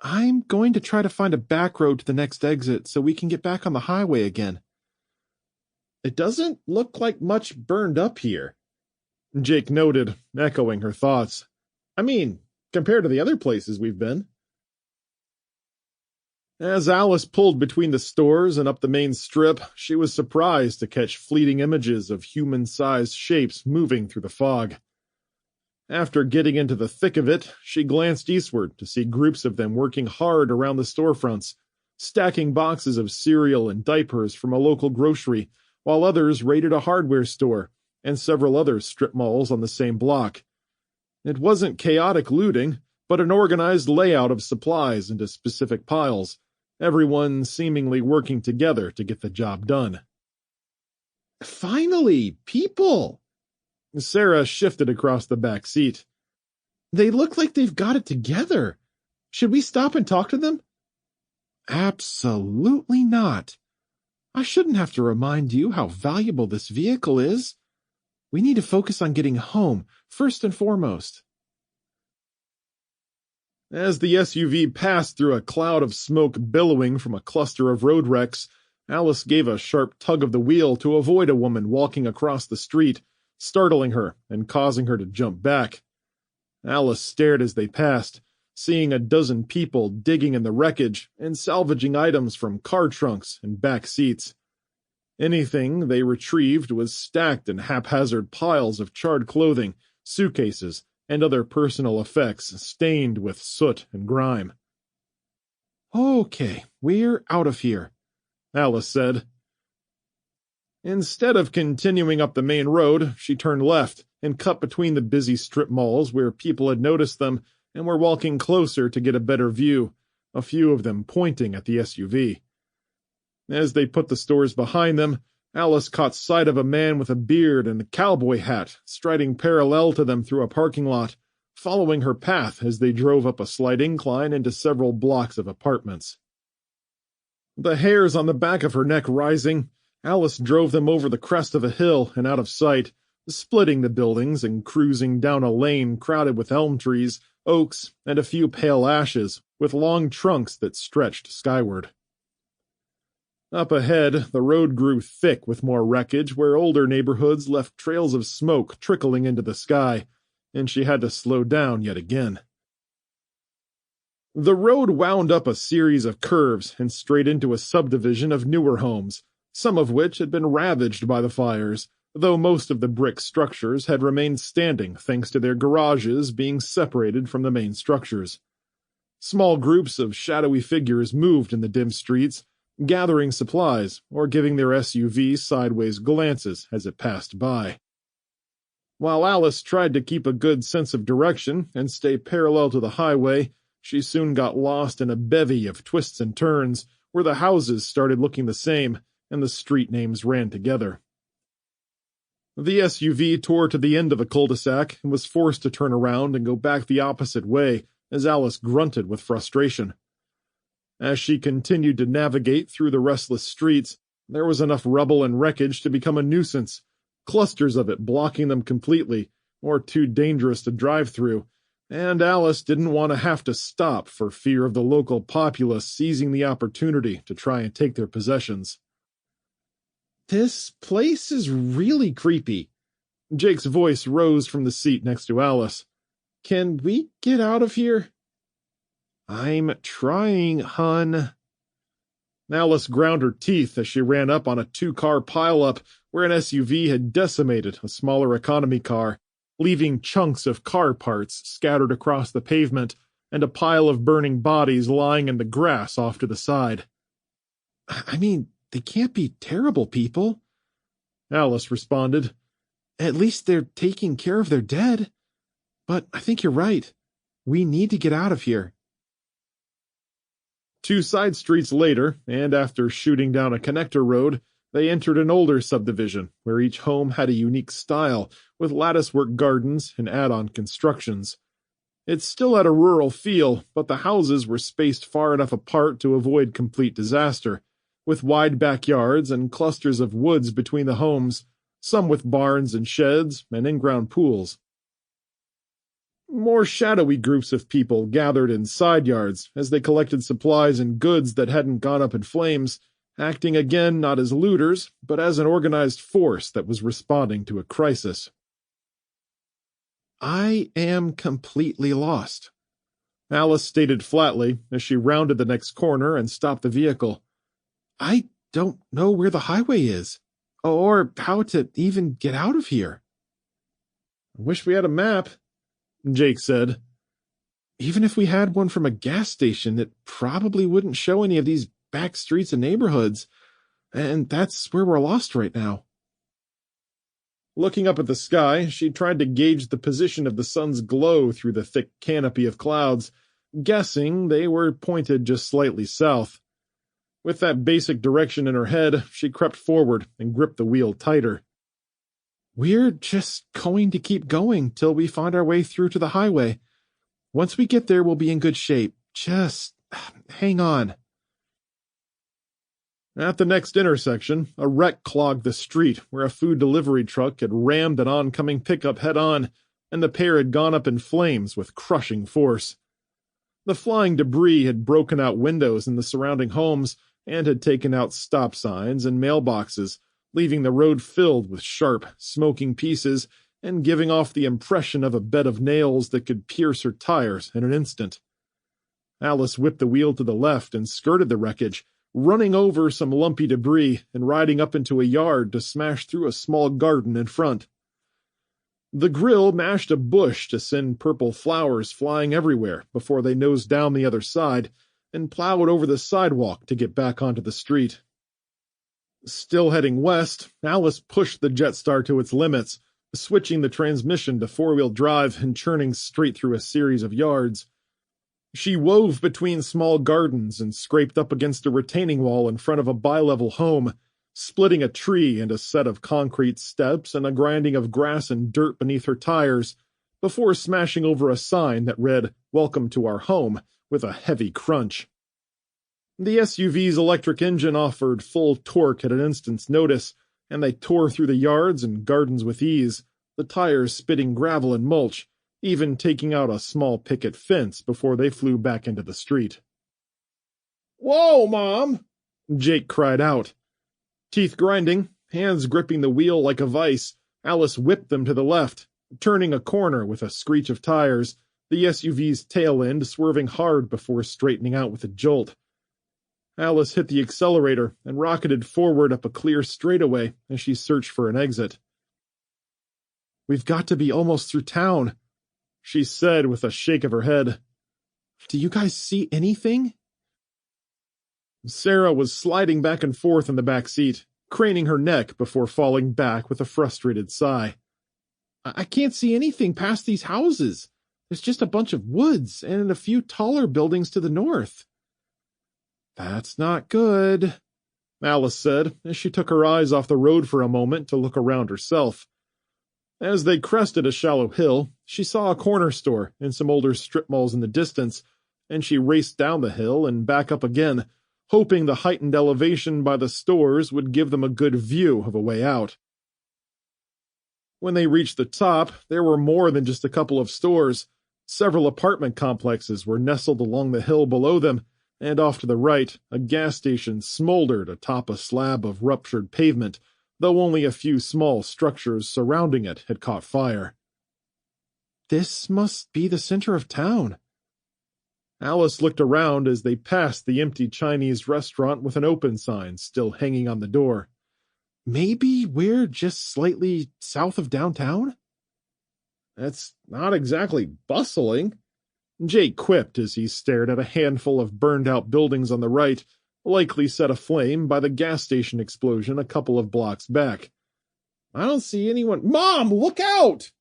I'm going to try to find a back road to the next exit so we can get back on the highway again. It doesn't look like much burned up here, Jake noted, echoing her thoughts. I mean, compared to the other places we've been. As Alice pulled between the stores and up the main strip, she was surprised to catch fleeting images of human-sized shapes moving through the fog. After getting into the thick of it, she glanced eastward to see groups of them working hard around the storefronts, stacking boxes of cereal and diapers from a local grocery, while others raided a hardware store and several other strip malls on the same block. It wasn't chaotic looting, but an organized layout of supplies into specific piles, everyone seemingly working together to get the job done. Finally, people! Sarah shifted across the back seat. They look like they've got it together. Should we stop and talk to them? Absolutely not. I shouldn't have to remind you how valuable this vehicle is. We need to focus on getting home, first and foremost. As the SUV passed through a cloud of smoke billowing from a cluster of road wrecks, Alice gave a sharp tug of the wheel to avoid a woman walking across the street, startling her and causing her to jump back. Alice stared as they passed, seeing a dozen people digging in the wreckage and salvaging items from car trunks and back seats. Anything they retrieved was stacked in haphazard piles of charred clothing, suitcases, and other personal effects stained with soot and grime. Okay, we're out of here, Alice said. Instead of continuing up the main road, she turned left and cut between the busy strip malls where people had noticed them and were walking closer to get a better view, a few of them pointing at the SUV. As they put the stores behind them, Alice caught sight of a man with a beard and a cowboy hat striding parallel to them through a parking lot, following her path as they drove up a slight incline into several blocks of apartments. The hairs on the back of her neck rising, Alice drove them over the crest of a hill and out of sight, splitting the buildings and cruising down a lane crowded with elm trees, oaks, and a few pale ashes with long trunks that stretched skyward. Up ahead, the road grew thick with more wreckage where older neighborhoods left trails of smoke trickling into the sky, and she had to slow down yet again. The road wound up a series of curves and straight into a subdivision of newer homes, some of which had been ravaged by the fires, though most of the brick structures had remained standing thanks to their garages being separated from the main structures. Small groups of shadowy figures moved in the dim streets, gathering supplies or giving their SUV sideways glances as it passed by. While Alice tried to keep a good sense of direction and stay parallel to the highway, she soon got lost in a bevy of twists and turns where the houses started looking the same and the street names ran together. The SUV tore to the end of a cul-de-sac and was forced to turn around and go back the opposite way as Alice grunted with frustration. As she continued to navigate through the restless streets, there was enough rubble and wreckage to become a nuisance, clusters of it blocking them completely, or too dangerous to drive through, and Alice didn't want to have to stop for fear of the local populace seizing the opportunity to try and take their possessions. This place is really creepy. Jake's voice rose from the seat next to Alice. Can we get out of here? I'm trying, hun. Alice ground her teeth as she ran up on a 2-car pileup where an SUV had decimated a smaller economy car, leaving chunks of car parts scattered across the pavement and a pile of burning bodies lying in the grass off to the side. I mean, they can't be terrible people, Alice responded. At least they're taking care of their dead. But I think you're right. We need to get out of here. 2 side streets later, and after shooting down a connector road, they entered an older subdivision, where each home had a unique style, with latticework gardens and add-on constructions. It still had a rural feel, but the houses were spaced far enough apart to avoid complete disaster, with wide backyards and clusters of woods between the homes, some with barns and sheds and in-ground pools. More shadowy groups of people gathered in side yards as they collected supplies and goods that hadn't gone up in flames, acting again not as looters, but as an organized force that was responding to a crisis. "I am completely lost," Alice stated flatly as she rounded the next corner and stopped the vehicle. "I don't know where the highway is, or how to even get out of here." "I wish we had a map," Jake said. "Even if we had one from a gas station, it probably wouldn't show any of these back streets and neighborhoods, and that's where we're lost right now." Looking up at the sky, she tried to gauge the position of the sun's glow through the thick canopy of clouds, guessing they were pointed just slightly south. With that basic direction in her head, she crept forward and gripped the wheel tighter. "We're just going to keep going till we find our way through to the highway. Once we get there, we'll be in good shape. Just hang on." At the next intersection, a wreck clogged the street where a food delivery truck had rammed an oncoming pickup head-on, and the pair had gone up in flames with crushing force. The flying debris had broken out windows in the surrounding homes and had taken out stop signs and mailboxes, leaving the road filled with sharp, smoking pieces and giving off the impression of a bed of nails that could pierce her tires in an instant. Alice whipped the wheel to the left and skirted the wreckage, running over some lumpy debris and riding up into a yard to smash through a small garden in front. The grill mashed a bush to send purple flowers flying everywhere before they nosed down the other side and plowed over the sidewalk to get back onto the street. Still heading west, Alice pushed the Jetstar to its limits, switching the transmission to four-wheel drive and churning straight through a series of yards. She wove between small gardens and scraped up against a retaining wall in front of a bi-level home, splitting a tree and a set of concrete steps and a grinding of grass and dirt beneath her tires, before smashing over a sign that read, "Welcome to our home," with a heavy crunch. The SUV's electric engine offered full torque at an instant's notice, and they tore through the yards and gardens with ease, the tires spitting gravel and mulch, even taking out a small picket fence before they flew back into the street. "Whoa, Mom!" Jake cried out. Teeth grinding, hands gripping the wheel like a vice, Alice whipped them to the left, turning a corner with a screech of tires, the SUV's tail end swerving hard before straightening out with a jolt. Alice hit the accelerator and rocketed forward up a clear straightaway as she searched for an exit. "We've got to be almost through town," she said with a shake of her head. "Do you guys see anything?" Sarah was sliding back and forth in the back seat, craning her neck before falling back with a frustrated sigh. "I can't see anything past these houses. There's just a bunch of woods and a few taller buildings to the north." "That's not good," Alice said as she took her eyes off the road for a moment to look around herself. As they crested a shallow hill, she saw a corner store and some older strip malls in the distance, and she raced down the hill and back up again, hoping the heightened elevation by the stores would give them a good view of a way out. When they reached the top, there were more than just a couple of stores. Several apartment complexes were nestled along the hill below them, and off to the right, a gas station smoldered atop a slab of ruptured pavement, though only a few small structures surrounding it had caught fire. "This must be the center of town." Alice looked around as they passed the empty Chinese restaurant with an open sign still hanging on the door. "Maybe we're just slightly south of downtown?" "That's not exactly bustling," Jake quipped as he stared at a handful of burned-out buildings on the right, likely set aflame by the gas station explosion a couple of blocks back. "I don't see anyone—" "Mom, look out!"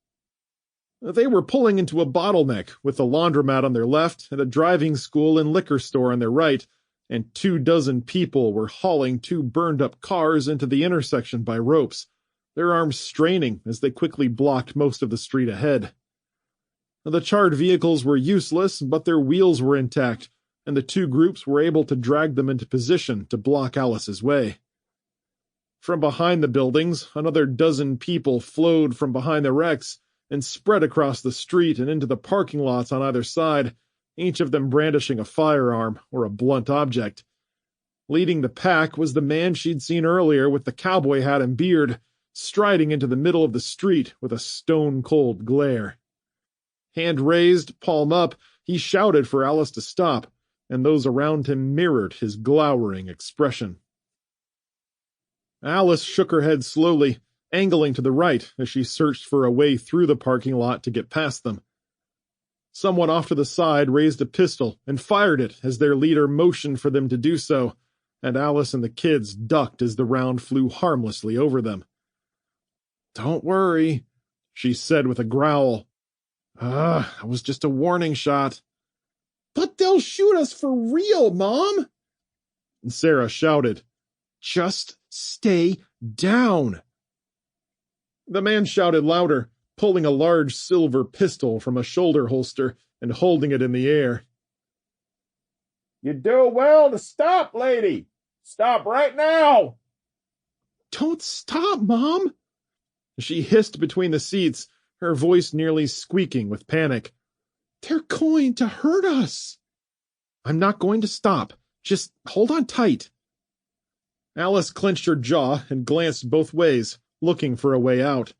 They were pulling into a bottleneck with the laundromat on their left and a driving school and liquor store on their right, and 24 people were hauling 2 burned-up cars into the intersection by ropes, their arms straining as they quickly blocked most of the street ahead. The charred vehicles were useless, but their wheels were intact, and the 2 groups were able to drag them into position to block Alice's way. From behind the buildings, another 12 people flowed from behind the wrecks and spread across the street and into the parking lots on either side, each of them brandishing a firearm or a blunt object. Leading the pack was the man she'd seen earlier with the cowboy hat and beard, striding into the middle of the street with a stone-cold glare. Hand raised, palm up, he shouted for Alice to stop, and those around him mirrored his glowering expression. Alice shook her head slowly, angling to the right as she searched for a way through the parking lot to get past them. Someone off to the side raised a pistol and fired it as their leader motioned for them to do so, and Alice and the kids ducked as the round flew harmlessly over them. "Don't worry," she said with a growl. That was just a warning shot." "But they'll shoot us for real, Mom!" And Sarah shouted. "Just stay down." The man shouted louder, pulling a large silver pistol from a shoulder holster and holding it in the air. "You do well to stop, lady. Stop right now." "Don't stop, Mom." She hissed between the seats, her voice nearly squeaking with panic. "They're going to hurt us." "I'm not going to stop. Just hold on tight." Alice clenched her jaw and glanced both ways, looking for a way out.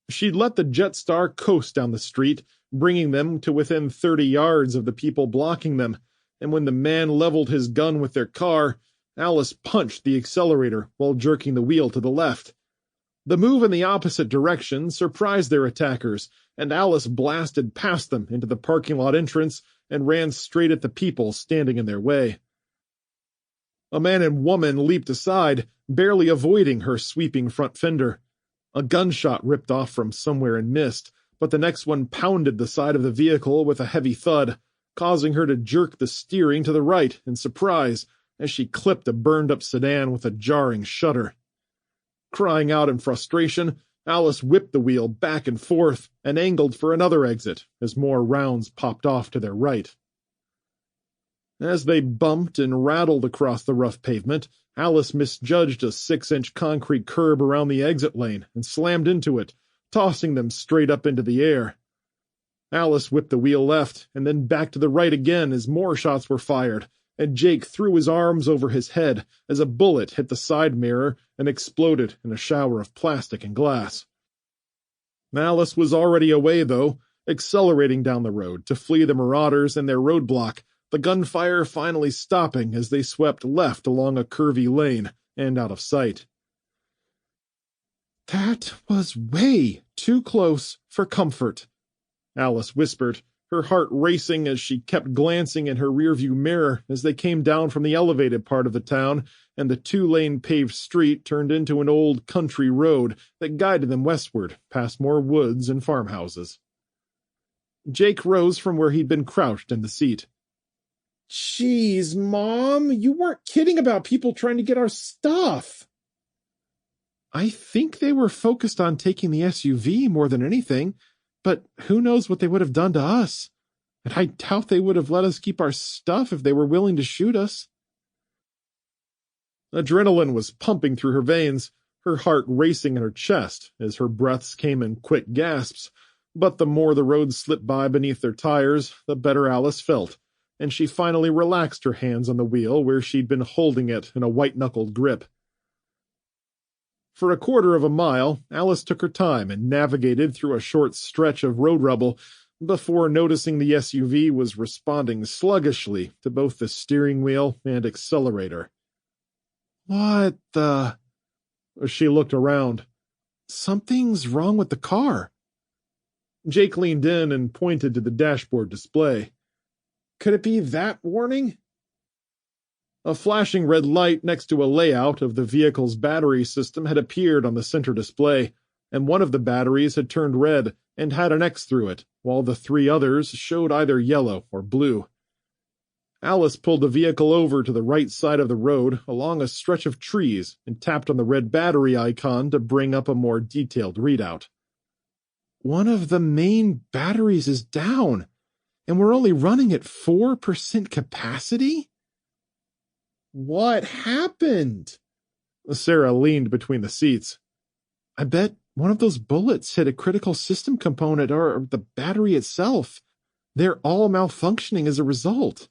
She'd let the Jetstar coast down the street, bringing them to within 30 yards of the people blocking them, and when the man leveled his gun with their car, Alice punched the accelerator while jerking the wheel to the left. The move in the opposite direction surprised their attackers, and Alice blasted past them into the parking lot entrance and ran straight at the people standing in their way. A man and woman leaped aside, barely avoiding her sweeping front fender. A gunshot ripped off from somewhere and missed, but the next one pounded the side of the vehicle with a heavy thud, causing her to jerk the steering to the right in surprise as she clipped a burned-up sedan with a jarring shudder. Crying out in frustration, Alice whipped the wheel back and forth and angled for another exit as more rounds popped off to their right. As they bumped and rattled across the rough pavement, Alice misjudged a 6-inch concrete curb around the exit lane and slammed into it, tossing them straight up into the air. Alice whipped the wheel left and then back to the right again as more shots were fired, and Jake threw his arms over his head as a bullet hit the side mirror and exploded in a shower of plastic and glass. Alice was already away, though, accelerating down the road to flee the marauders and their roadblock, the gunfire finally stopping as they swept left along a curvy lane and out of sight. "That was way too close for comfort," Alice whispered, her heart racing as she kept glancing in her rearview mirror as they came down from the elevated part of the town and the 2-lane paved street turned into an old country road that guided them westward past more woods and farmhouses. Jake rose from where he'd been crouched in the seat. "Jeez, Mom, you weren't kidding about people trying to get our stuff." "I think they were focused on taking the SUV more than anything, but who knows what they would have done to us. And I doubt they would have let us keep our stuff if they were willing to shoot us." Adrenaline was pumping through her veins, her heart racing in her chest as her breaths came in quick gasps, but the more the road slipped by beneath their tires, the better Alice felt, and she finally relaxed her hands on the wheel where she'd been holding it in a white-knuckled grip. For a quarter of a mile, Alice took her time and navigated through a short stretch of road rubble before noticing the SUV was responding sluggishly to both the steering wheel and accelerator. "What the—" She looked around. "Something's wrong with the car." Jake leaned in and pointed to the dashboard display. "Could it be that warning?" A flashing red light next to a layout of the vehicle's battery system had appeared on the center display, and one of the batteries had turned red and had an X through it, while the 3 others showed either yellow or blue. Alice pulled the vehicle over to the right side of the road along a stretch of trees and tapped on the red battery icon to bring up a more detailed readout. One of the main batteries is down, and we're only running at 4% capacity? What happened? Sarah leaned between the seats. I bet one of those bullets hit a critical system component or the battery itself. They're all malfunctioning as a result.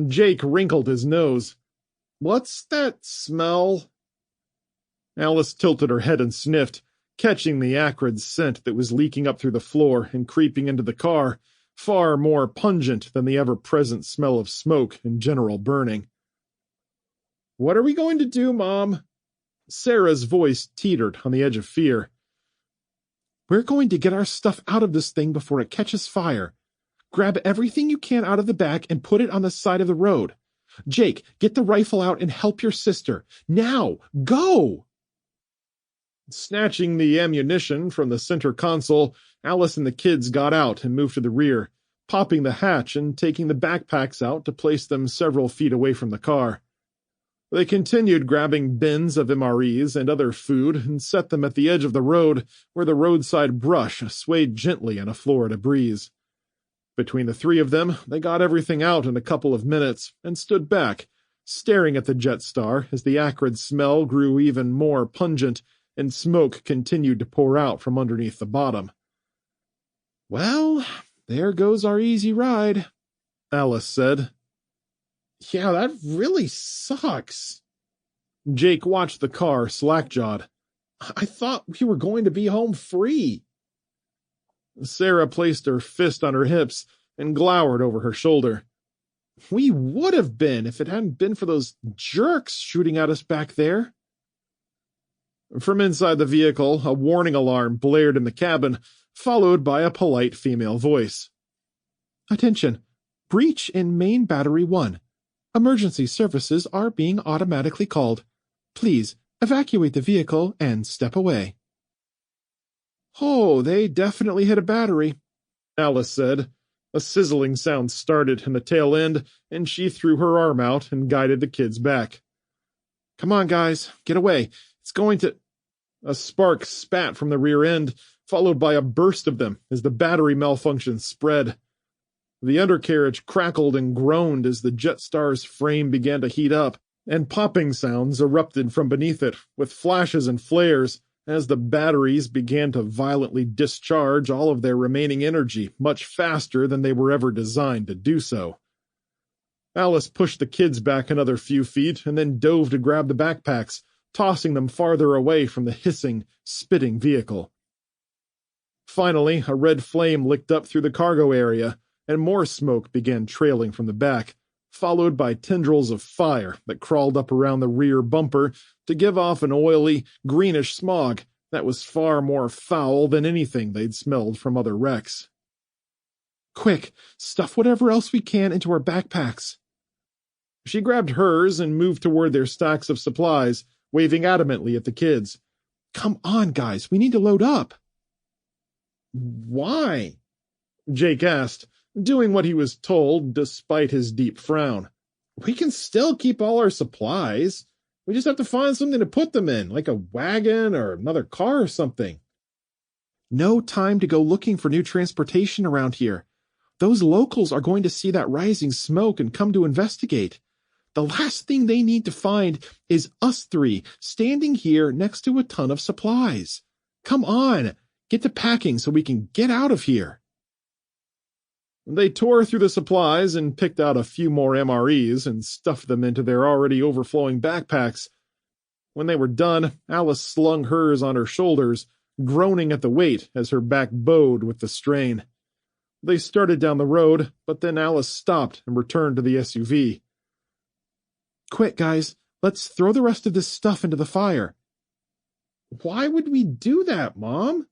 Jake wrinkled his nose. What's that smell? Alice tilted her head and sniffed, catching the acrid scent that was leaking up through the floor and creeping into the car, far more pungent than the ever-present smell of smoke and general burning. What are we going to do, Mom? Sarah's voice teetered on the edge of fear. We're going to get our stuff out of this thing before it catches fire. Grab everything you can out of the back and put it on the side of the road. Jake, get the rifle out and help your sister. Now, go! Snatching the ammunition from the center console, Alice and the kids got out and moved to the rear, popping the hatch and taking the backpacks out to place them several feet away from the car. They continued grabbing bins of MREs and other food and set them at the edge of the road where the roadside brush swayed gently in a Florida breeze. Between the three of them, they got everything out in a couple of minutes and stood back, staring at the Jetstar as the acrid smell grew even more pungent and smoke continued to pour out from underneath the bottom. Well, there goes our easy ride, Alice said. Yeah, that really sucks. Jake watched the car slack-jawed. I thought we were going to be home free. Sarah placed her fist on her hips and glowered over her shoulder. We would have been if it hadn't been for those jerks shooting at us back there. From inside the vehicle, a warning alarm blared in the cabin, followed by a polite female voice. Attention! Breach in main battery 1. Emergency services are being automatically called. Please evacuate the vehicle and step away. Oh, they definitely hit a battery, Alice said. A sizzling sound started in the tail end, and she threw her arm out and guided the kids back. Come on, guys, get away. It's going to... A spark spat from the rear end, followed by a burst of them as the battery malfunction spread. The undercarriage crackled and groaned as the Jetstar's frame began to heat up, and popping sounds erupted from beneath it, with flashes and flares, as the batteries began to violently discharge all of their remaining energy much faster than they were ever designed to do so. Alice pushed the kids back another few feet and then dove to grab the backpacks, tossing them farther away from the hissing, spitting vehicle. Finally, a red flame licked up through the cargo area, and more smoke began trailing from the back, followed by tendrils of fire that crawled up around the rear bumper to give off an oily, greenish smog that was far more foul than anything they'd smelled from other wrecks. Quick, stuff whatever else we can into our backpacks. She grabbed hers and moved toward their stacks of supplies, waving adamantly at the kids. Come on, guys, we need to load up. Why? Jake asked, doing what he was told despite his deep frown. We can still keep all our supplies. We just have to find something to put them in, like a wagon or another car or something. No time to go looking for new transportation around here. Those locals are going to see that rising smoke and come to investigate. The last thing they need to find is us three standing here next to a ton of supplies. Come on, get to packing so we can get out of here. They tore through the supplies and picked out a few more MREs and stuffed them into their already overflowing backpacks. When they were done, Alice slung hers on her shoulders, groaning at the weight as her back bowed with the strain. They started down the road, but then Alice stopped and returned to the SUV. Quick, guys, let's throw the rest of this stuff into the fire. Why would we do that, Mom?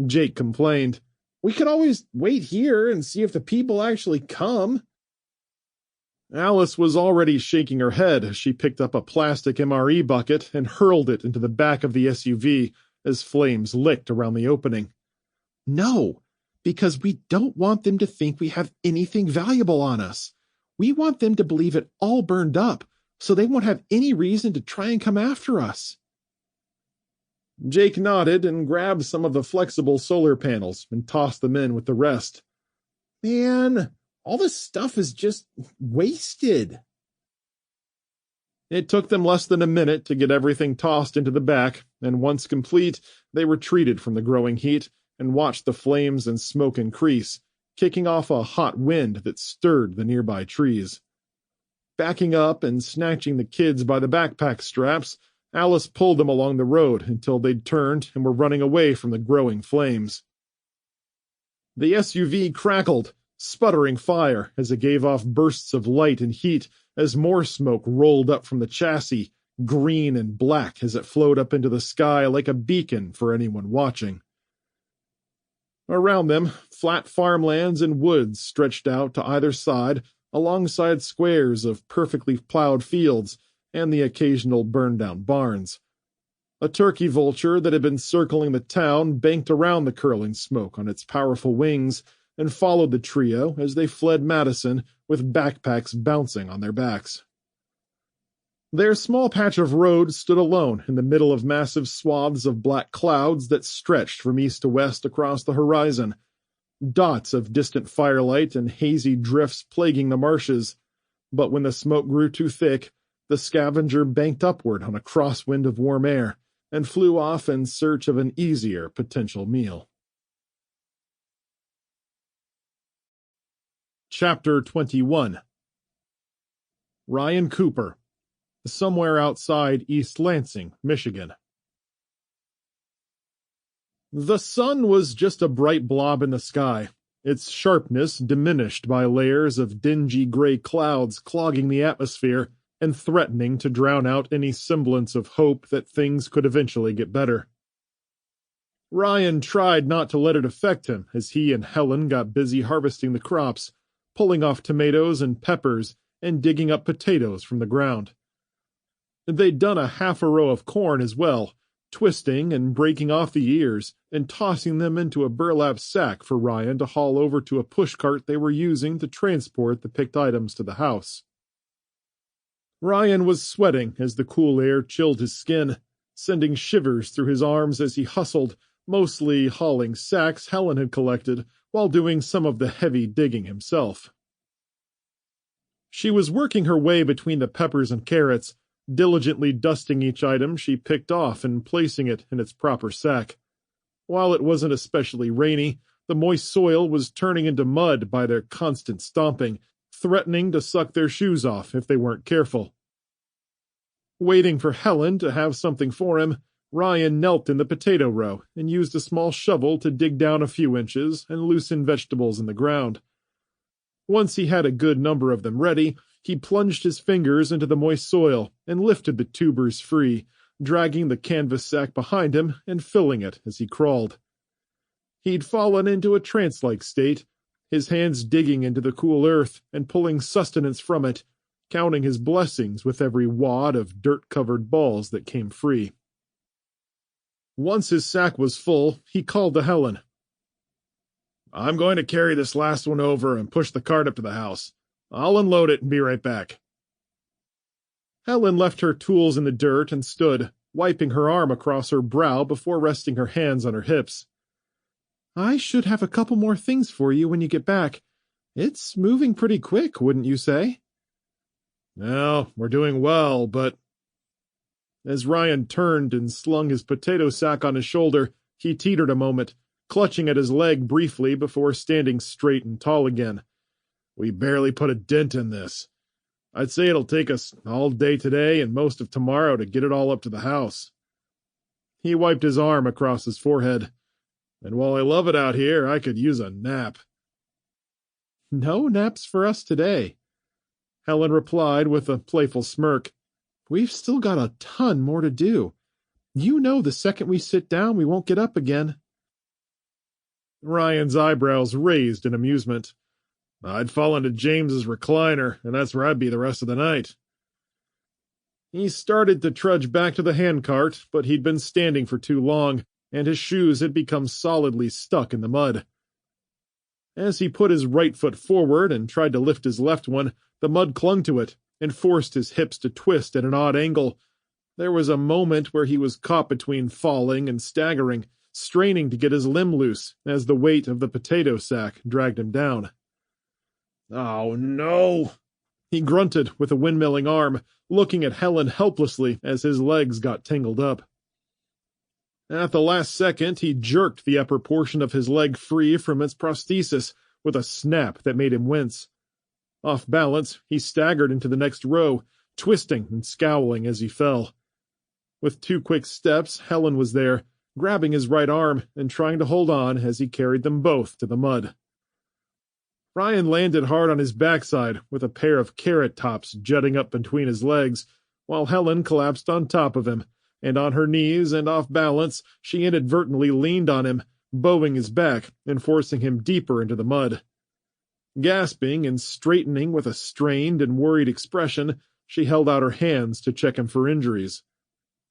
Jake complained. We could always wait here and see if the people actually come. Alice was already shaking her head as she picked up a plastic MRE bucket and hurled it into the back of the SUV as flames licked around the opening. No, Because we don't want them to think we have anything valuable on us. We want them to believe it all burned up, so they won't have any reason to try and come after us. Jake nodded and grabbed some of the flexible solar panels and tossed them in with the rest. Man, all this stuff is just wasted. It took them less than a minute to get everything tossed into the back, and once complete, they retreated from the growing heat and watched the flames and smoke increase, kicking off a hot wind that stirred the nearby trees. Backing up and snatching the kids by the backpack straps, Alice pulled them along the road until they'd turned and were running away from the growing flames. The SUV crackled, sputtering fire as it gave off bursts of light and heat as more smoke rolled up from the chassis, green and black as it flowed up into the sky like a beacon for anyone watching. Around them, flat farmlands and woods stretched out to either side, alongside squares of perfectly plowed fields and the occasional burned-down barns. A turkey vulture that had been circling the town banked around the curling smoke on its powerful wings and followed the trio as they fled Madison with backpacks bouncing on their backs. Their small patch of road stood alone in the middle of massive swaths of black clouds that stretched from east to west across the horizon, dots of distant firelight and hazy drifts plaguing the marshes. But when the smoke grew too thick, the scavenger banked upward on a crosswind of warm air and flew off in search of an easier potential meal. Chapter 21. Ryan Cooper, somewhere outside East Lansing, Michigan. The sun was just a bright blob in the sky, its sharpness diminished by layers of dingy gray clouds clogging the atmosphere and threatening to drown out any semblance of hope that things could eventually get better. Ryan tried not to let it affect him as he and Helen got busy harvesting the crops, pulling off tomatoes and peppers and digging up potatoes from the ground. They'd done a half a row of corn as well, twisting and breaking off the ears and tossing them into a burlap sack for Ryan to haul over to a pushcart they were using to transport the picked items to the house. Ryan was sweating as the cool air chilled his skin, sending shivers through his arms as he hustled, mostly hauling sacks Helen had collected while doing some of the heavy digging himself. She was working her way between the peppers and carrots, diligently dusting each item she picked off and placing it in its proper sack. While it wasn't especially rainy, the moist soil was turning into mud by their constant stomping, threatening to suck their shoes off if they weren't careful. Waiting for Helen to have something for him, Ryan knelt in the potato row and used a small shovel to dig down a few inches and loosen vegetables in the ground. Once he had a good number of them ready, he plunged his fingers into the moist soil and lifted the tubers free, dragging the canvas sack behind him and filling it as he crawled. He'd fallen into a trance-like state, his hands digging into the cool earth and pulling sustenance from it, counting his blessings with every wad of dirt-covered balls that came free. Once his sack was full, he called to Helen. "I'm going to carry this last one over and push the cart up to the house. I'll unload it and be right back." Helen left her tools in the dirt and stood, wiping her arm across her brow before resting her hands on her hips. "I should have a couple more things for you when you get back. It's moving pretty quick, wouldn't you say?" "No, we're doing well, but—" As Ryan turned and slung his potato sack on his shoulder, he teetered a moment, clutching at his leg briefly before standing straight and tall again. "We barely put a dent in this. I'd say it'll take us all day today and most of tomorrow to get it all up to the house." He wiped his arm across his forehead. "And while I love it out here, I could use a nap." "No naps for us today," Helen replied with a playful smirk. "We've still got a ton more to do. You know the second we sit down, we won't get up again." Ryan's eyebrows raised in amusement. "I'd fall into James's recliner, and that's where I'd be the rest of the night." He started to trudge back to the handcart, but he'd been standing for too long, and his shoes had become solidly stuck in the mud. As he put his right foot forward and tried to lift his left one, the mud clung to it and forced his hips to twist at an odd angle. There was a moment where he was caught between falling and staggering, straining to get his limb loose as the weight of the potato sack dragged him down. "Oh, no!" he grunted with a windmilling arm, looking at Helen helplessly as his legs got tangled up. At the last second, he jerked the upper portion of his leg free from its prosthesis with a snap that made him wince. Off balance, he staggered into the next row, twisting and scowling as he fell. With 2 quick steps, Helen was there, grabbing his right arm and trying to hold on as he carried them both to the mud. Ryan landed hard on his backside with a pair of carrot tops jutting up between his legs, while Helen collapsed on top of him, and on her knees and off balance, she inadvertently leaned on him, bowing his back and forcing him deeper into the mud. Gasping and straightening with a strained and worried expression, she held out her hands to check him for injuries.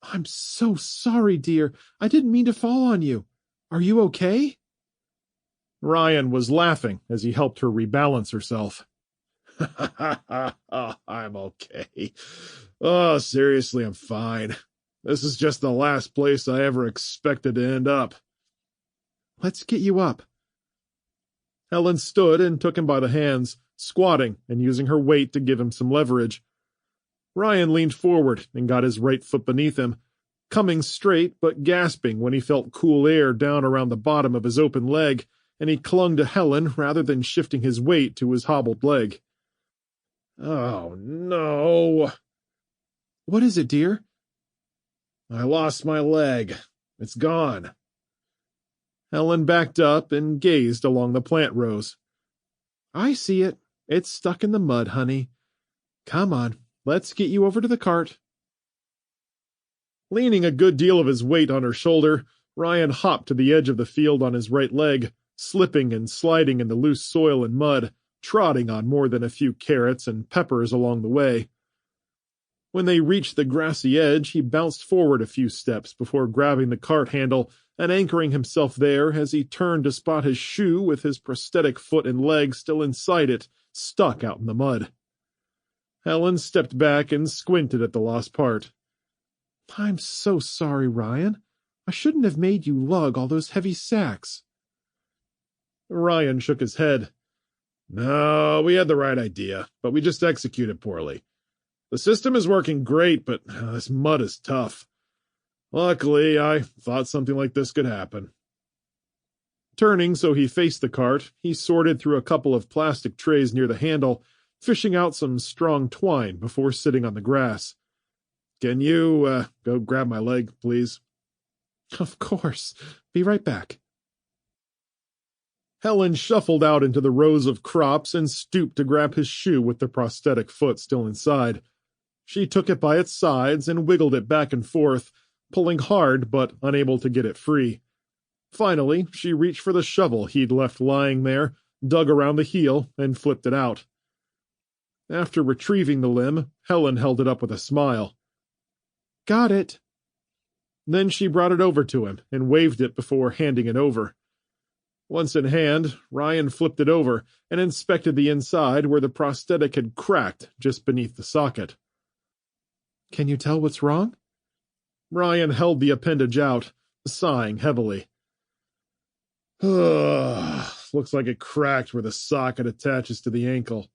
"I'm so sorry, dear. I didn't mean to fall on you. Are you okay?" Ryan was laughing as he helped her rebalance herself. "I'm okay. Oh, seriously, I'm fine. This is just the last place I ever expected to end up." "Let's get you up." Helen stood and took him by the hands, squatting and using her weight to give him some leverage. Ryan leaned forward and got his right foot beneath him, coming straight but gasping when he felt cool air down around the bottom of his open leg, and he clung to Helen rather than shifting his weight to his hobbled leg. "Oh, no." "What is it, dear?" "I lost my leg. It's gone." Helen backed up and gazed along the plant rows. "I see it. It's stuck in the mud, honey. Come on, let's get you over to the cart." Leaning a good deal of his weight on her shoulder, Ryan hopped to the edge of the field on his right leg, slipping and sliding in the loose soil and mud, trotting on more than a few carrots and peppers along the way. When they reached the grassy edge, he bounced forward a few steps before grabbing the cart handle and anchoring himself there as he turned to spot his shoe with his prosthetic foot and leg still inside it, stuck out in the mud. Helen stepped back and squinted at the lost part. "I'm so sorry, Ryan. I shouldn't have made you lug all those heavy sacks." Ryan shook his head. "No, we had the right idea, but we just executed poorly. The system is working great, but this mud is tough. Luckily, I thought something like this could happen." Turning so he faced the cart, he sorted through a couple of plastic trays near the handle, fishing out some strong twine before sitting on the grass. "Can you go grab my leg, please?" "Of course. Be right back." Helen shuffled out into the rows of crops and stooped to grab his shoe with the prosthetic foot still inside. She took it by its sides and wiggled it back and forth, pulling hard but unable to get it free. Finally, she reached for the shovel he'd left lying there, dug around the heel, and flipped it out. After retrieving the limb, Helen held it up with a smile. "Got it." Then she brought it over to him and waved it before handing it over. Once in hand, Ryan flipped it over and inspected the inside where the prosthetic had cracked just beneath the socket. "Can you tell what's wrong?" Ryan held the appendage out, sighing heavily. "Looks like it cracked where the socket attaches to the ankle.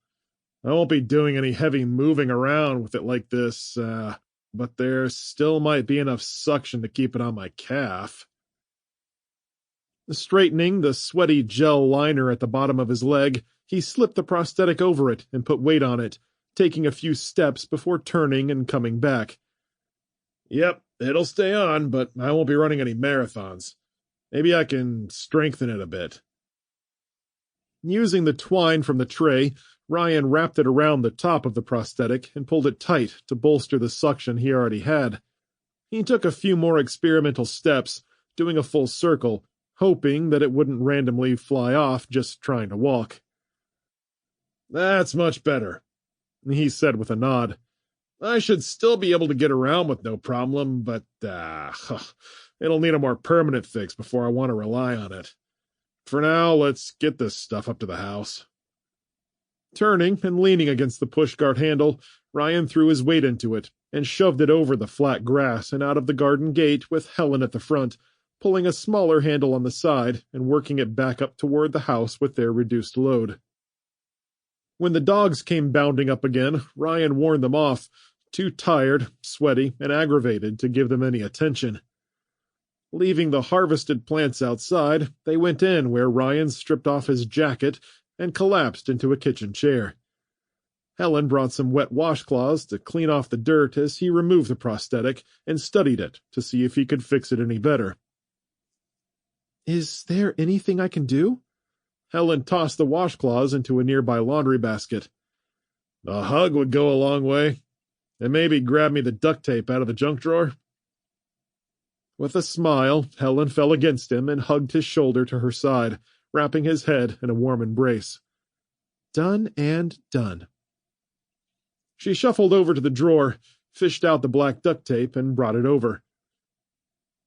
I won't be doing any heavy moving around with it like this, but there still might be enough suction to keep it on my calf." Straightening the sweaty gel liner at the bottom of his leg, he slipped the prosthetic over it and put weight on it, taking a few steps before turning and coming back. "Yep, it'll stay on, but I won't be running any marathons. Maybe I can strengthen it a bit." Using the twine from the tray, Ryan wrapped it around the top of the prosthetic and pulled it tight to bolster the suction he already had. He took a few more experimental steps, doing a full circle, hoping that it wouldn't randomly fly off just trying to walk. "That's much better," he said with a nod. "I should still be able to get around with no problem, but it'll need a more permanent fix before I want to rely on it. For now, let's get this stuff up to the house. Turning and leaning against the pushcart handle, Ryan threw his weight into it and shoved it over the flat grass and out of the garden gate with Helen at the front, pulling a smaller handle on the side and working it back up toward the house with their reduced load. When the dogs came bounding up again, Ryan warned them off, too tired, sweaty, and aggravated to give them any attention. Leaving the harvested plants outside, they went in where Ryan stripped off his jacket and collapsed into a kitchen chair. Helen brought some wet washcloths to clean off the dirt as he removed the prosthetic and studied it to see if he could fix it any better. "Is there anything I can do?" Helen tossed the washcloths into a nearby laundry basket. "A hug would go a long way. And maybe grab me the duct tape out of the junk drawer." With a smile, Helen fell against him and hugged his shoulder to her side, wrapping his head in a warm embrace. Done and done. She shuffled over to the drawer, fished out the black duct tape, and brought it over.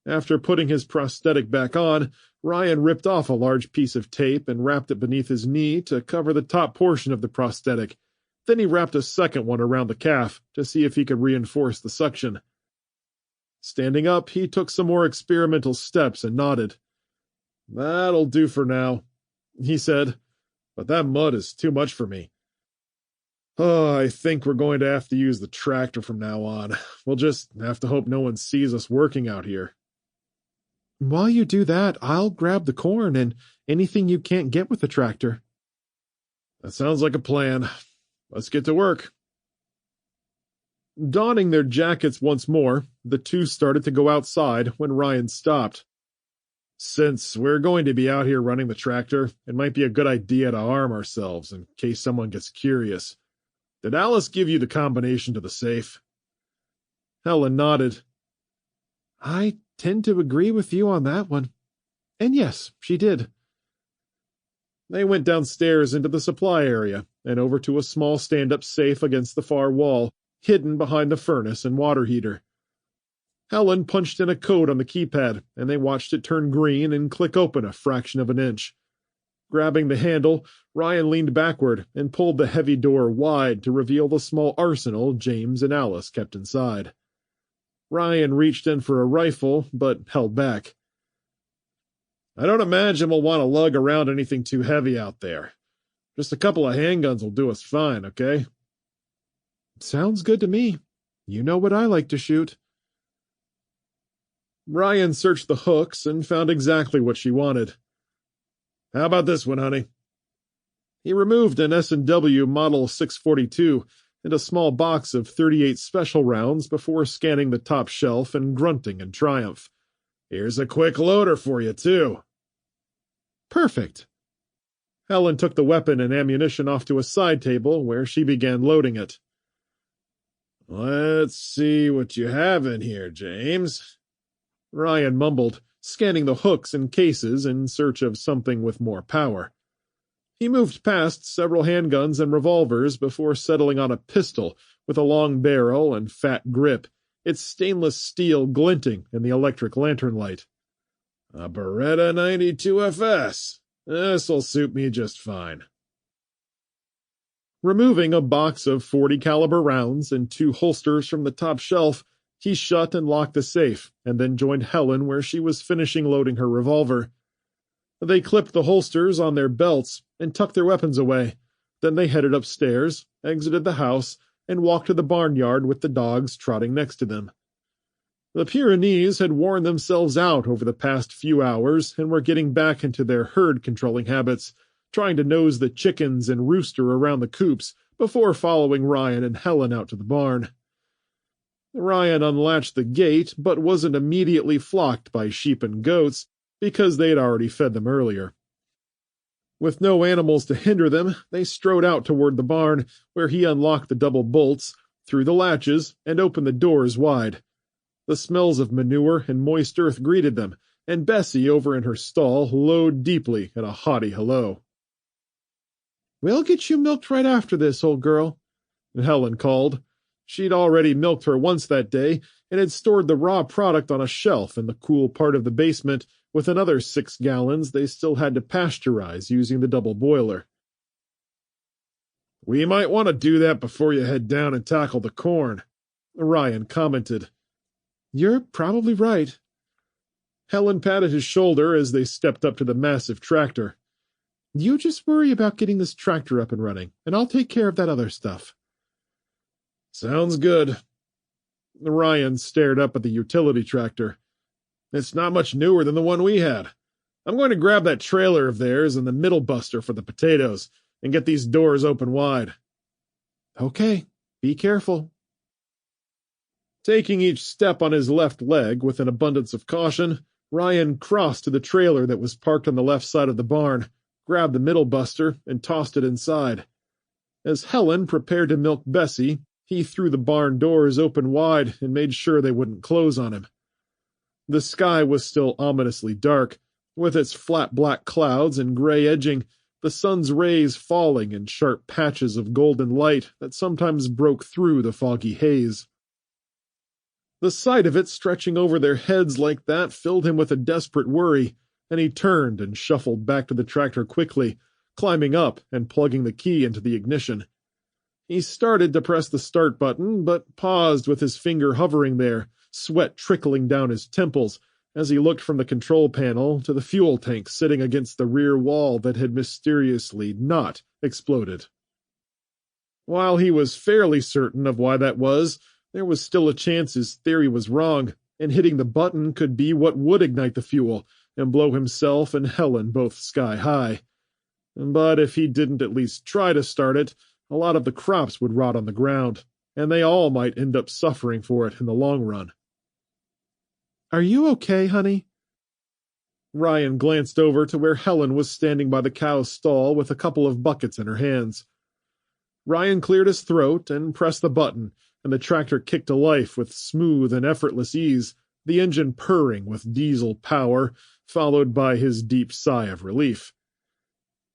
After putting his prosthetic back on, Ryan ripped off a large piece of tape and wrapped it beneath his knee to cover the top portion of the prosthetic. Then he wrapped a second one around the calf to see if he could reinforce the suction. Standing up, he took some more experimental steps and nodded. "That'll do for now," he said, "but that mud is too much for me. Oh, I think we're going to have to use the tractor from now on. We'll just have to hope no one sees us working out here." "While you do that, I'll grab the corn and anything you can't get with the tractor." "That sounds like a plan. Let's get to work." Donning their jackets once more, the two started to go outside when Ryan stopped. "Since we're going to be out here running the tractor, it might be a good idea to arm ourselves in case someone gets curious. Did Alice give you the combination to the safe?" Helen nodded. "I tend to agree with you on that one. And yes, she did." They went downstairs into the supply area and over to a small stand-up safe against the far wall, hidden behind the furnace and water heater. Helen punched in a code on the keypad, and they watched it turn green and click open a fraction of an inch. Grabbing the handle, Ryan leaned backward and pulled the heavy door wide to reveal the small arsenal James and Alice kept inside. Ryan reached in for a rifle, but held back. "I don't imagine we'll want to lug around anything too heavy out there. Just a couple of handguns will do us fine, okay?" "Sounds good to me. You know what I like to shoot." Ryan searched the hooks and found exactly what she wanted. "How about this one, honey?" He removed an S&W Model 642 and a small box of 38 special rounds before scanning the top shelf and grunting in triumph. "Here's a quick loader for you, too." "Perfect." Helen took the weapon and ammunition off to a side table where she began loading it. "Let's see what you have in here, James," Ryan mumbled, scanning the hooks and cases in search of something with more power. He moved past several handguns and revolvers before settling on a pistol with a long barrel and fat grip, its stainless steel glinting in the electric lantern light. "A Beretta 92 FS. This'll suit me just fine." Removing a box of .40 caliber rounds and 2 holsters from the top shelf, he shut and locked the safe, and then joined Helen where she was finishing loading her revolver. They clipped the holsters on their belts and tucked their weapons away. Then they headed upstairs, exited the house, and walked to the barnyard with the dogs trotting next to them. The Pyrenees had worn themselves out over the past few hours and were getting back into their herd-controlling habits, trying to nose the chickens and rooster around the coops before following Ryan and Helen out to the barn. Ryan unlatched the gate, but wasn't immediately flocked by sheep and goats, because they had already fed them earlier. With no animals to hinder them, they strode out toward the barn, where he unlocked the double bolts, threw the latches, and opened the doors wide. The smells of manure and moist earth greeted them, and Bessie over in her stall lowed deeply at a haughty hello. "We'll get you milked right after this, old girl," Helen called. She'd already milked her once that day and had stored the raw product on a shelf in the cool part of the basement with another 6 gallons they still had to pasteurize using the double boiler. "We might want to do that before you head down and tackle the corn," Ryan commented. "You're probably right." Helen patted his shoulder as they stepped up to the massive tractor. "You just worry about getting this tractor up and running, and I'll take care of that other stuff." "Sounds good." Ryan stared up at the utility tractor. "It's not much newer than the one we had. I'm going to grab that trailer of theirs and the middle buster for the potatoes and get these doors open wide." "Okay, be careful." Taking each step on his left leg with an abundance of caution, Ryan crossed to the trailer that was parked on the left side of the barn, grabbed the middle buster, and tossed it inside. As Helen prepared to milk Bessie, he threw the barn doors open wide and made sure they wouldn't close on him. The sky was still ominously dark, with its flat black clouds and gray edging, the sun's rays falling in sharp patches of golden light that sometimes broke through the foggy haze. The sight of it stretching over their heads like that filled him with a desperate worry, and he turned and shuffled back to the tractor quickly, climbing up and plugging the key into the ignition. He started to press the start button, but paused with his finger hovering there, sweat trickling down his temples, as he looked from the control panel to the fuel tank sitting against the rear wall that had mysteriously not exploded. While he was fairly certain of why that was, there was still a chance his theory was wrong, and hitting the button could be what would ignite the fuel and blow himself and Helen both sky high. But if he didn't at least try to start it, a lot of the crops would rot on the ground, and they all might end up suffering for it in the long run. "Are you okay, honey?" Ryan glanced over to where Helen was standing by the cow's stall with a couple of buckets in her hands. Ryan cleared his throat and pressed the button, and the tractor kicked to life with smooth and effortless ease, the engine purring with diesel power, followed by his deep sigh of relief.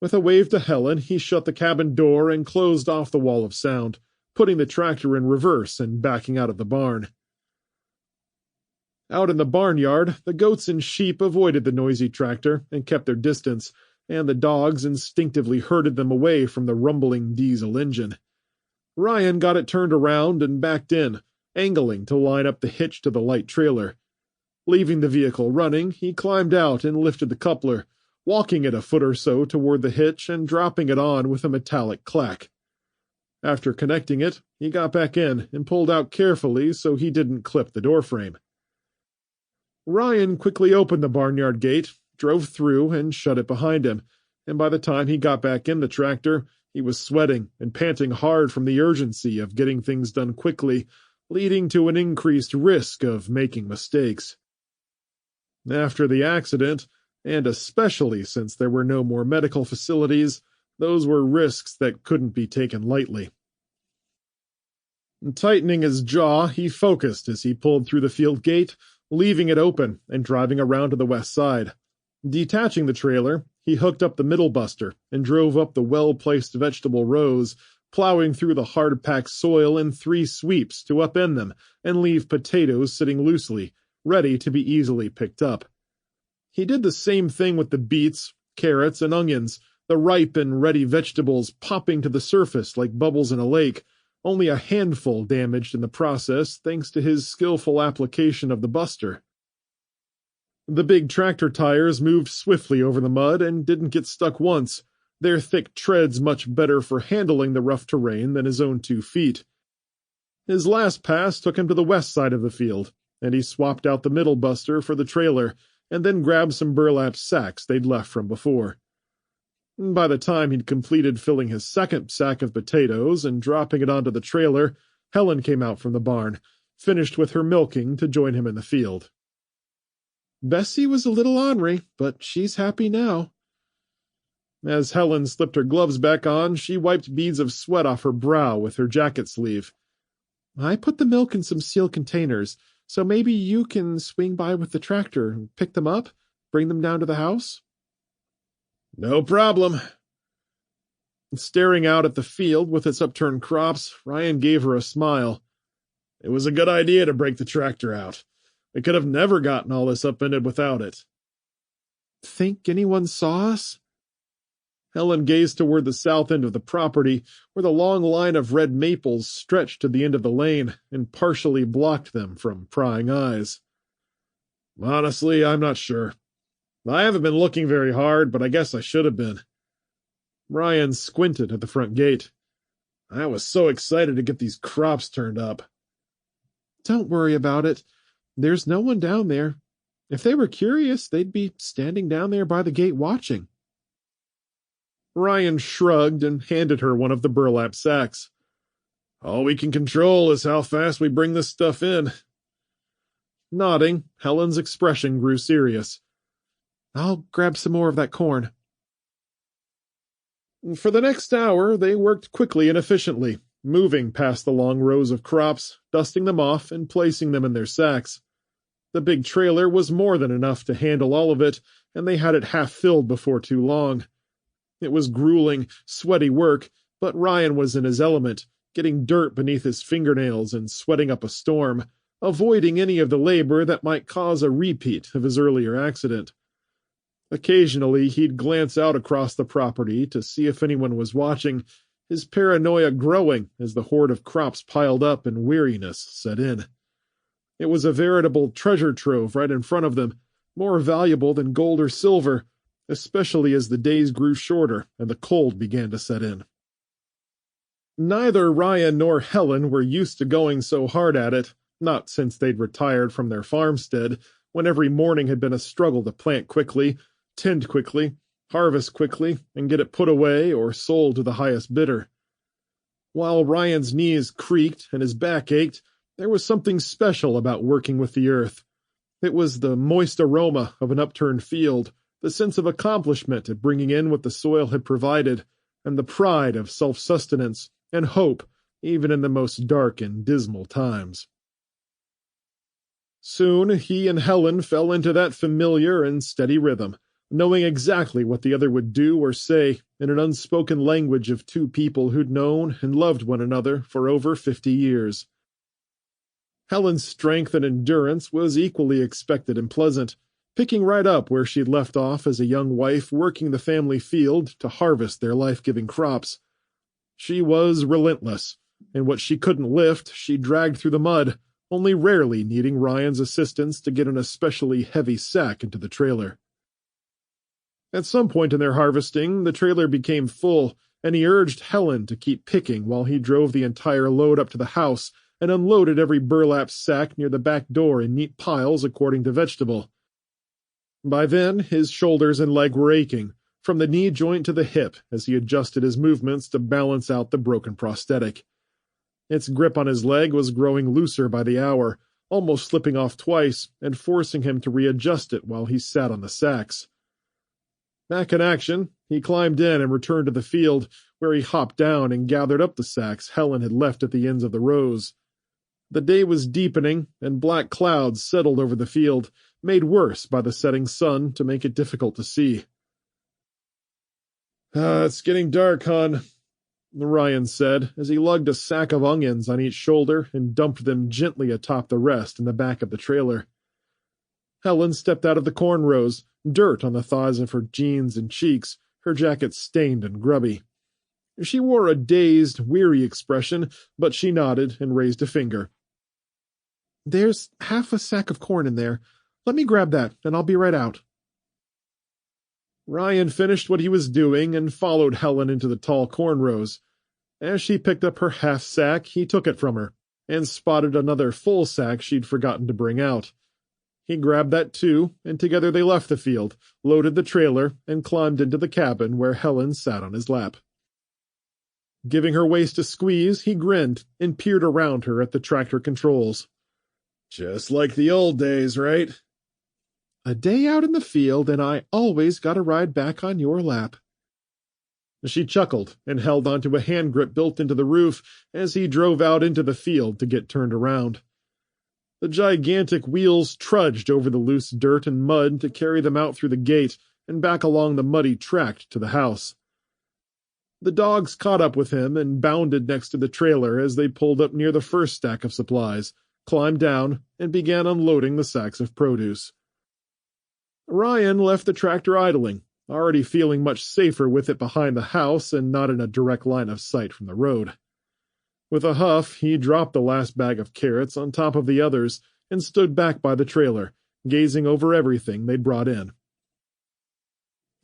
With a wave to Helen, he shut the cabin door and closed off the wall of sound, putting the tractor in reverse and backing out of the barn. Out in the barnyard, the goats and sheep avoided the noisy tractor and kept their distance, and the dogs instinctively herded them away from the rumbling diesel engine. Ryan got it turned around and backed in, angling to line up the hitch to the light trailer. Leaving the vehicle running, he climbed out and lifted the coupler, walking it a foot or so toward the hitch and dropping it on with a metallic clack. After connecting it, he got back in and pulled out carefully so he didn't clip the doorframe. Ryan quickly opened the barnyard gate, drove through, and shut it behind him, and by the time he got back in the tractor, he was sweating and panting hard from the urgency of getting things done quickly, leading to an increased risk of making mistakes. After the accident, and especially since there were no more medical facilities, those were risks that couldn't be taken lightly. Tightening his jaw, he focused as he pulled through the field gate, leaving it open and driving around to the west side. Detaching the trailer, he hooked up the middle buster and drove up the well-placed vegetable rows, plowing through the hard-packed soil in 3 sweeps to upend them and leave potatoes sitting loosely, ready to be easily picked up. He did the same thing with the beets, carrots, and onions, the ripe and ready vegetables popping to the surface like bubbles in a lake, only a handful damaged in the process thanks to his skillful application of the buster. The big tractor tires moved swiftly over the mud and didn't get stuck once, their thick treads much better for handling the rough terrain than his own 2 feet. His last pass took him to the west side of the field, and he swapped out the middle buster for the trailer, and then grabbed some burlap sacks they'd left from before. By the time he'd completed filling his second sack of potatoes and dropping it onto the trailer, Helen came out from the barn, finished with her milking to join him in the field. Bessie was a little ornery, but she's happy now. As Helen slipped her gloves back on, she wiped beads of sweat off her brow with her jacket sleeve. I put the milk in some sealed containers, so maybe you can swing by with the tractor and pick them up, bring them down to the house? No problem. Staring out at the field with its upturned crops, Ryan gave her a smile. It was a good idea to break the tractor out. We could have never gotten all this upended without it. Think anyone saw us? Helen gazed toward the south end of the property, where the long line of red maples stretched to the end of the lane and partially blocked them from prying eyes. Honestly, I'm not sure. I haven't been looking very hard, but I guess I should have been. Ryan squinted at the front gate. I was so excited to get these crops turned up. Don't worry about it. There's no one down there. If they were curious, they'd be standing down there by the gate watching. Ryan shrugged and handed her one of the burlap sacks. All we can control is how fast we bring this stuff in. Nodding, Helen's expression grew serious. I'll grab some more of that corn. For the next hour, they worked quickly and efficiently, moving past the long rows of crops, dusting them off, and placing them in their sacks. The big trailer was more than enough to handle all of it, and they had it half filled before too long. It was grueling, sweaty work, but Ryan was in his element, getting dirt beneath his fingernails and sweating up a storm, avoiding any of the labor that might cause a repeat of his earlier accident. Occasionally, he'd glance out across the property to see if anyone was watching, his paranoia growing as the horde of crops piled up and weariness set in. It was a veritable treasure trove right in front of them, more valuable than gold or silver, especially as the days grew shorter and the cold began to set in. Neither Ryan nor Helen were used to going so hard at it, not since they'd retired from their farmstead, when every morning had been a struggle to plant quickly, tend quickly, harvest quickly, and get it put away or sold to the highest bidder. While Ryan's knees creaked and his back ached, there was something special about working with the earth. It was the moist aroma of an upturned field, the sense of accomplishment at bringing in what the soil had provided, and the pride of self-sustenance and hope, even in the most dark and dismal times. Soon he and Helen fell into that familiar and steady rhythm, knowing exactly what the other would do or say in an unspoken language of two people who'd known and loved one another for over 50 years. Helen's strength and endurance was equally expected and pleasant, picking right up where she'd left off as a young wife working the family field to harvest their life-giving crops. She was relentless, and what she couldn't lift she dragged through the mud, only rarely needing Ryan's assistance to get an especially heavy sack into the trailer. At some point in their harvesting, the trailer became full, and he urged Helen to keep picking while he drove the entire load up to the house and unloaded every burlap sack near the back door in neat piles according to vegetable. By then, his shoulders and leg were aching, from the knee joint to the hip, as he adjusted his movements to balance out the broken prosthetic. Its grip on his leg was growing looser by the hour, almost slipping off twice and forcing him to readjust it while he sat on the sacks. Back in action, he climbed in and returned to the field, where he hopped down and gathered up the sacks Helen had left at the ends of the rows. The day was deepening, and black clouds settled over the field, made worse by the setting sun to make it difficult to see. It's getting dark, hon," Ryan said, as he lugged a sack of onions on each shoulder and dumped them gently atop the rest in the back of the trailer. Helen stepped out of the corn rows, dirt on the thighs of her jeans and cheeks, her jacket stained and grubby. She wore a dazed, weary expression, but she nodded and raised a finger. "There's half a sack of corn in there. Let me grab that, and I'll be right out." Ryan finished what he was doing and followed Helen into the tall corn rows. As she picked up her half sack, he took it from her, and spotted another full sack she'd forgotten to bring out. He grabbed that too, and together they left the field, loaded the trailer, and climbed into the cabin where Helen sat on his lap. Giving her waist a squeeze, he grinned and peered around her at the tractor controls. "Just like the old days, right?" "A day out in the field, and I always got a ride back on your lap." She chuckled and held onto a hand grip built into the roof as he drove out into the field to get turned around. The gigantic wheels trudged over the loose dirt and mud to carry them out through the gate and back along the muddy tract to the house. The dogs caught up with him and bounded next to the trailer as they pulled up near the first stack of supplies, climbed down, and began unloading the sacks of produce. Ryan left the tractor idling, already feeling much safer with it behind the house and not in a direct line of sight from the road. With a huff, he dropped the last bag of carrots on top of the others and stood back by the trailer, gazing over everything they'd brought in.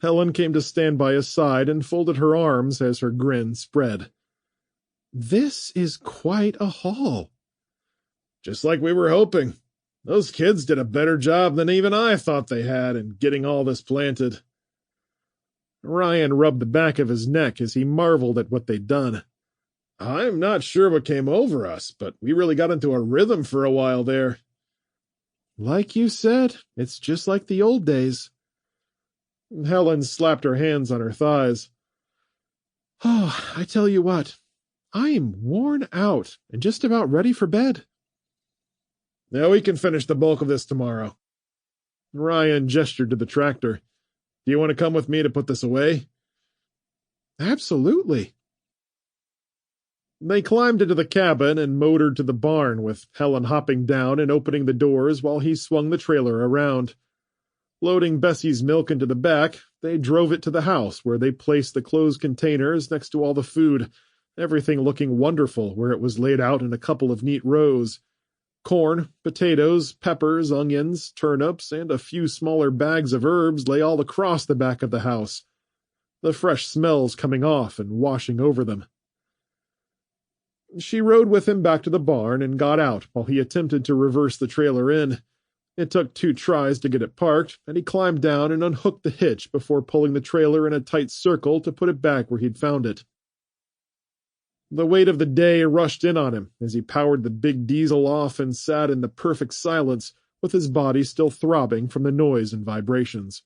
Helen came to stand by his side and folded her arms as her grin spread. "This is quite a haul." "Just like we were hoping. Those kids did a better job than even I thought they had in getting all this planted." Ryan rubbed the back of his neck as he marveled at what they'd done. "I'm not sure what came over us, but we really got into a rhythm for a while there." "Like you said, it's just like the old days." Helen slapped her hands on her thighs. "Oh, I tell you what, I'm worn out and just about ready for bed." "Now we can finish the bulk of this tomorrow." Ryan gestured to the tractor. "Do you want to come with me to put this away?" "Absolutely." They climbed into the cabin and motored to the barn, with Helen hopping down and opening the doors while he swung the trailer around. Loading Bessie's milk into the back, they drove it to the house, where they placed the closed containers next to all the food, everything looking wonderful where it was laid out in a couple of neat rows. Corn, potatoes, peppers, onions, turnips, and a few smaller bags of herbs lay all across the back of the house, the fresh smells coming off and washing over them. She rode with him back to the barn and got out while he attempted to reverse the trailer in. It took 2 tries to get it parked, and he climbed down and unhooked the hitch before pulling the trailer in a tight circle to put it back where he'd found it. The weight of the day rushed in on him as he powered the big diesel off and sat in the perfect silence, with his body still throbbing from the noise and vibrations.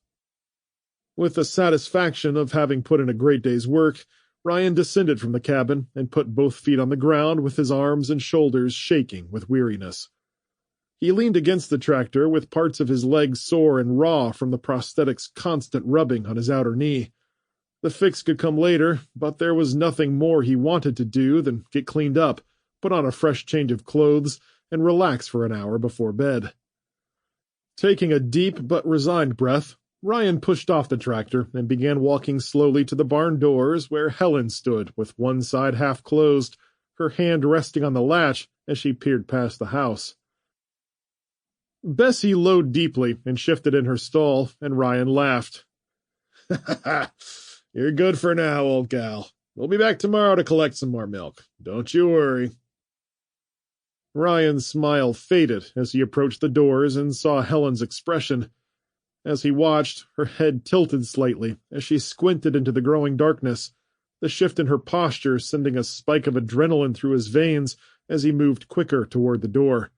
With the satisfaction of having put in a great day's work, Ryan descended from the cabin and put both feet on the ground with his arms and shoulders shaking with weariness. He leaned against the tractor with parts of his legs sore and raw from the prosthetic's constant rubbing on his outer knee. The fix could come later, but there was nothing more he wanted to do than get cleaned up, put on a fresh change of clothes, and relax for an hour before bed. Taking a deep but resigned breath, Ryan pushed off the tractor and began walking slowly to the barn doors, where Helen stood with one side half closed, her hand resting on the latch as she peered past the house. Bessie lowed deeply and shifted in her stall, and Ryan laughed. "You're good for now, old gal. We'll be back tomorrow to collect some more milk. Don't you worry." Ryan's smile faded as he approached the doors and saw Helen's expression. As he watched, her head tilted slightly as she squinted into the growing darkness, the shift in her posture sending a spike of adrenaline through his veins as he moved quicker toward the door.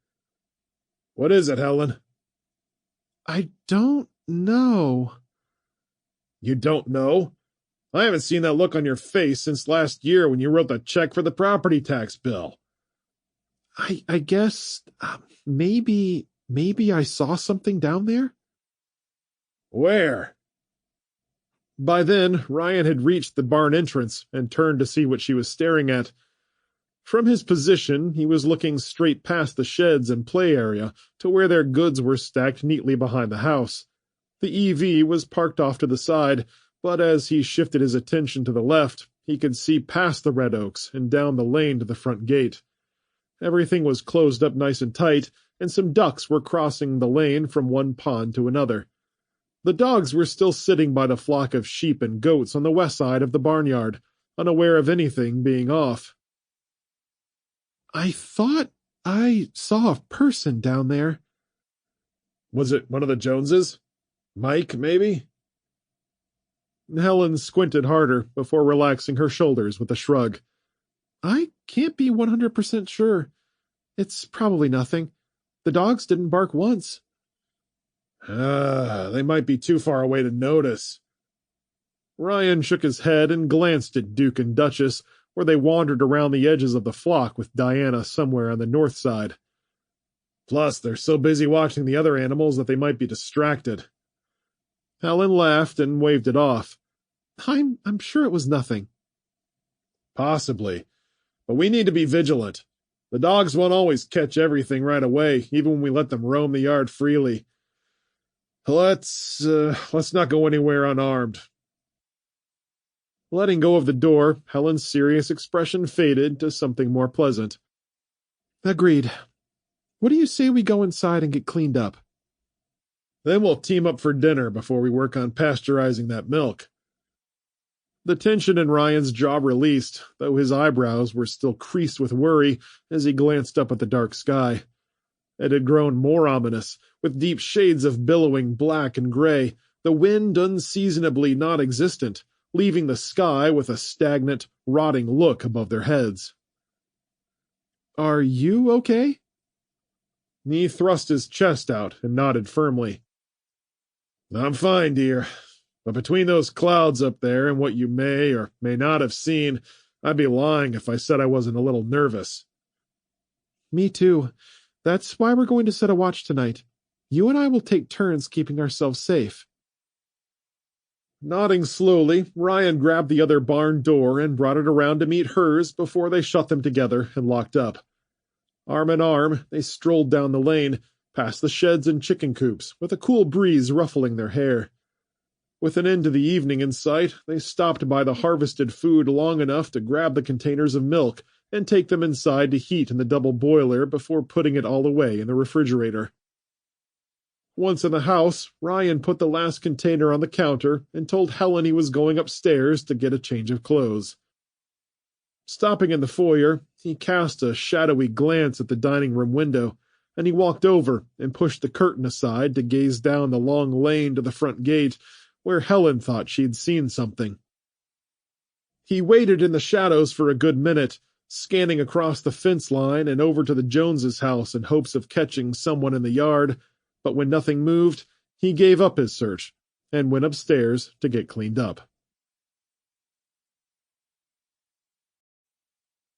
"What is it, Helen?" "I don't know." "You don't know? I haven't seen that look on your face since last year when you wrote the check for the property tax bill." I guess, maybe I saw something down there?" "Where?" By then, Ryan had reached the barn entrance and turned to see what she was staring at. From his position, he was looking straight past the sheds and play area to where their goods were stacked neatly behind the house. The EV was parked off to the side, but as he shifted his attention to the left, he could see past the red oaks and down the lane to the front gate. Everything was closed up nice and tight, and some ducks were crossing the lane from one pond to another. The dogs were still sitting by the flock of sheep and goats on the west side of the barnyard, unaware of anything being off. "I thought I saw a person down there." "Was it one of the Joneses? Mike, maybe?" Helen squinted harder before relaxing her shoulders with a shrug. "I can't be 100% sure. It's probably nothing. The dogs didn't bark once." They might be too far away to notice." Ryan shook his head and glanced at Duke and Duchess, where they wandered around the edges of the flock with Diana somewhere on the north side. "Plus, they're so busy watching the other animals that they might be distracted." Helen laughed and waved it off. I'm sure it was nothing." Possibly. But we need to be vigilant. The dogs won't always catch everything right away, even when we let them roam the yard freely. Let's not go anywhere unarmed. Letting go of the door, Helen's serious expression faded to something more pleasant. Agreed. What do you say we go inside and get cleaned up? Then we'll team up for dinner before we work on pasteurizing that milk. The tension in Ryan's jaw released, though his eyebrows were still creased with worry as he glanced up at the dark sky. It had grown more ominous, with deep shades of billowing black and gray, the wind unseasonably non-existent, leaving the sky with a stagnant, rotting look above their heads. Are you okay? He thrust his chest out and nodded firmly. I'm fine, dear. But between those clouds up there and what you may or may not have seen, I'd be lying if I said I wasn't a little nervous. Me too. That's why we're going to set a watch tonight. You and I will take turns keeping ourselves safe. Nodding slowly, Ryan grabbed the other barn door and brought it around to meet hers before they shut them together and locked up. Arm in arm, they strolled down the lane, past the sheds and chicken coops, with a cool breeze ruffling their hair. With an end to the evening in sight, they stopped by the harvested food long enough to grab the containers of milk and take them inside to heat in the double boiler before putting it all away in the refrigerator. Once in the house, Ryan put the last container on the counter and told Helen he was going upstairs to get a change of clothes. Stopping in the foyer, he cast a shadowy glance at the dining room window, and he walked over and pushed the curtain aside to gaze down the long lane to the front gate, where Helen thought she'd seen something. He waited in the shadows for a good minute, scanning across the fence line and over to the Joneses' house in hopes of catching someone in the yard, but when nothing moved, he gave up his search and went upstairs to get cleaned up.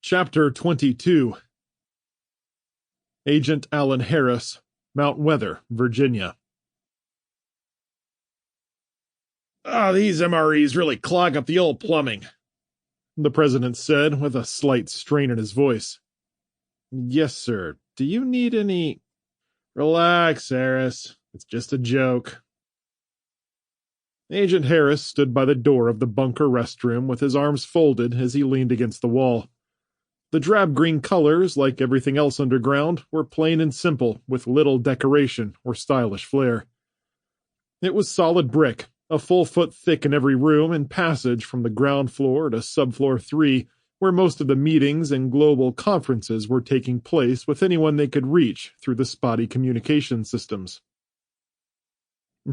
Chapter 22. Agent Alan Harris, Mount Weather, Virginia. These MREs really clog up the old plumbing, the president said with a slight strain in his voice. Yes, sir. Do you need any... Relax, Harris. It's just a joke. Agent Harris stood by the door of the bunker restroom with his arms folded as he leaned against the wall. The drab green colors, like everything else underground, were plain and simple, with little decoration or stylish flair. It was solid brick, a full foot thick in every room and passage from the ground floor to subfloor 3, where most of the meetings and global conferences were taking place with anyone they could reach through the spotty communication systems.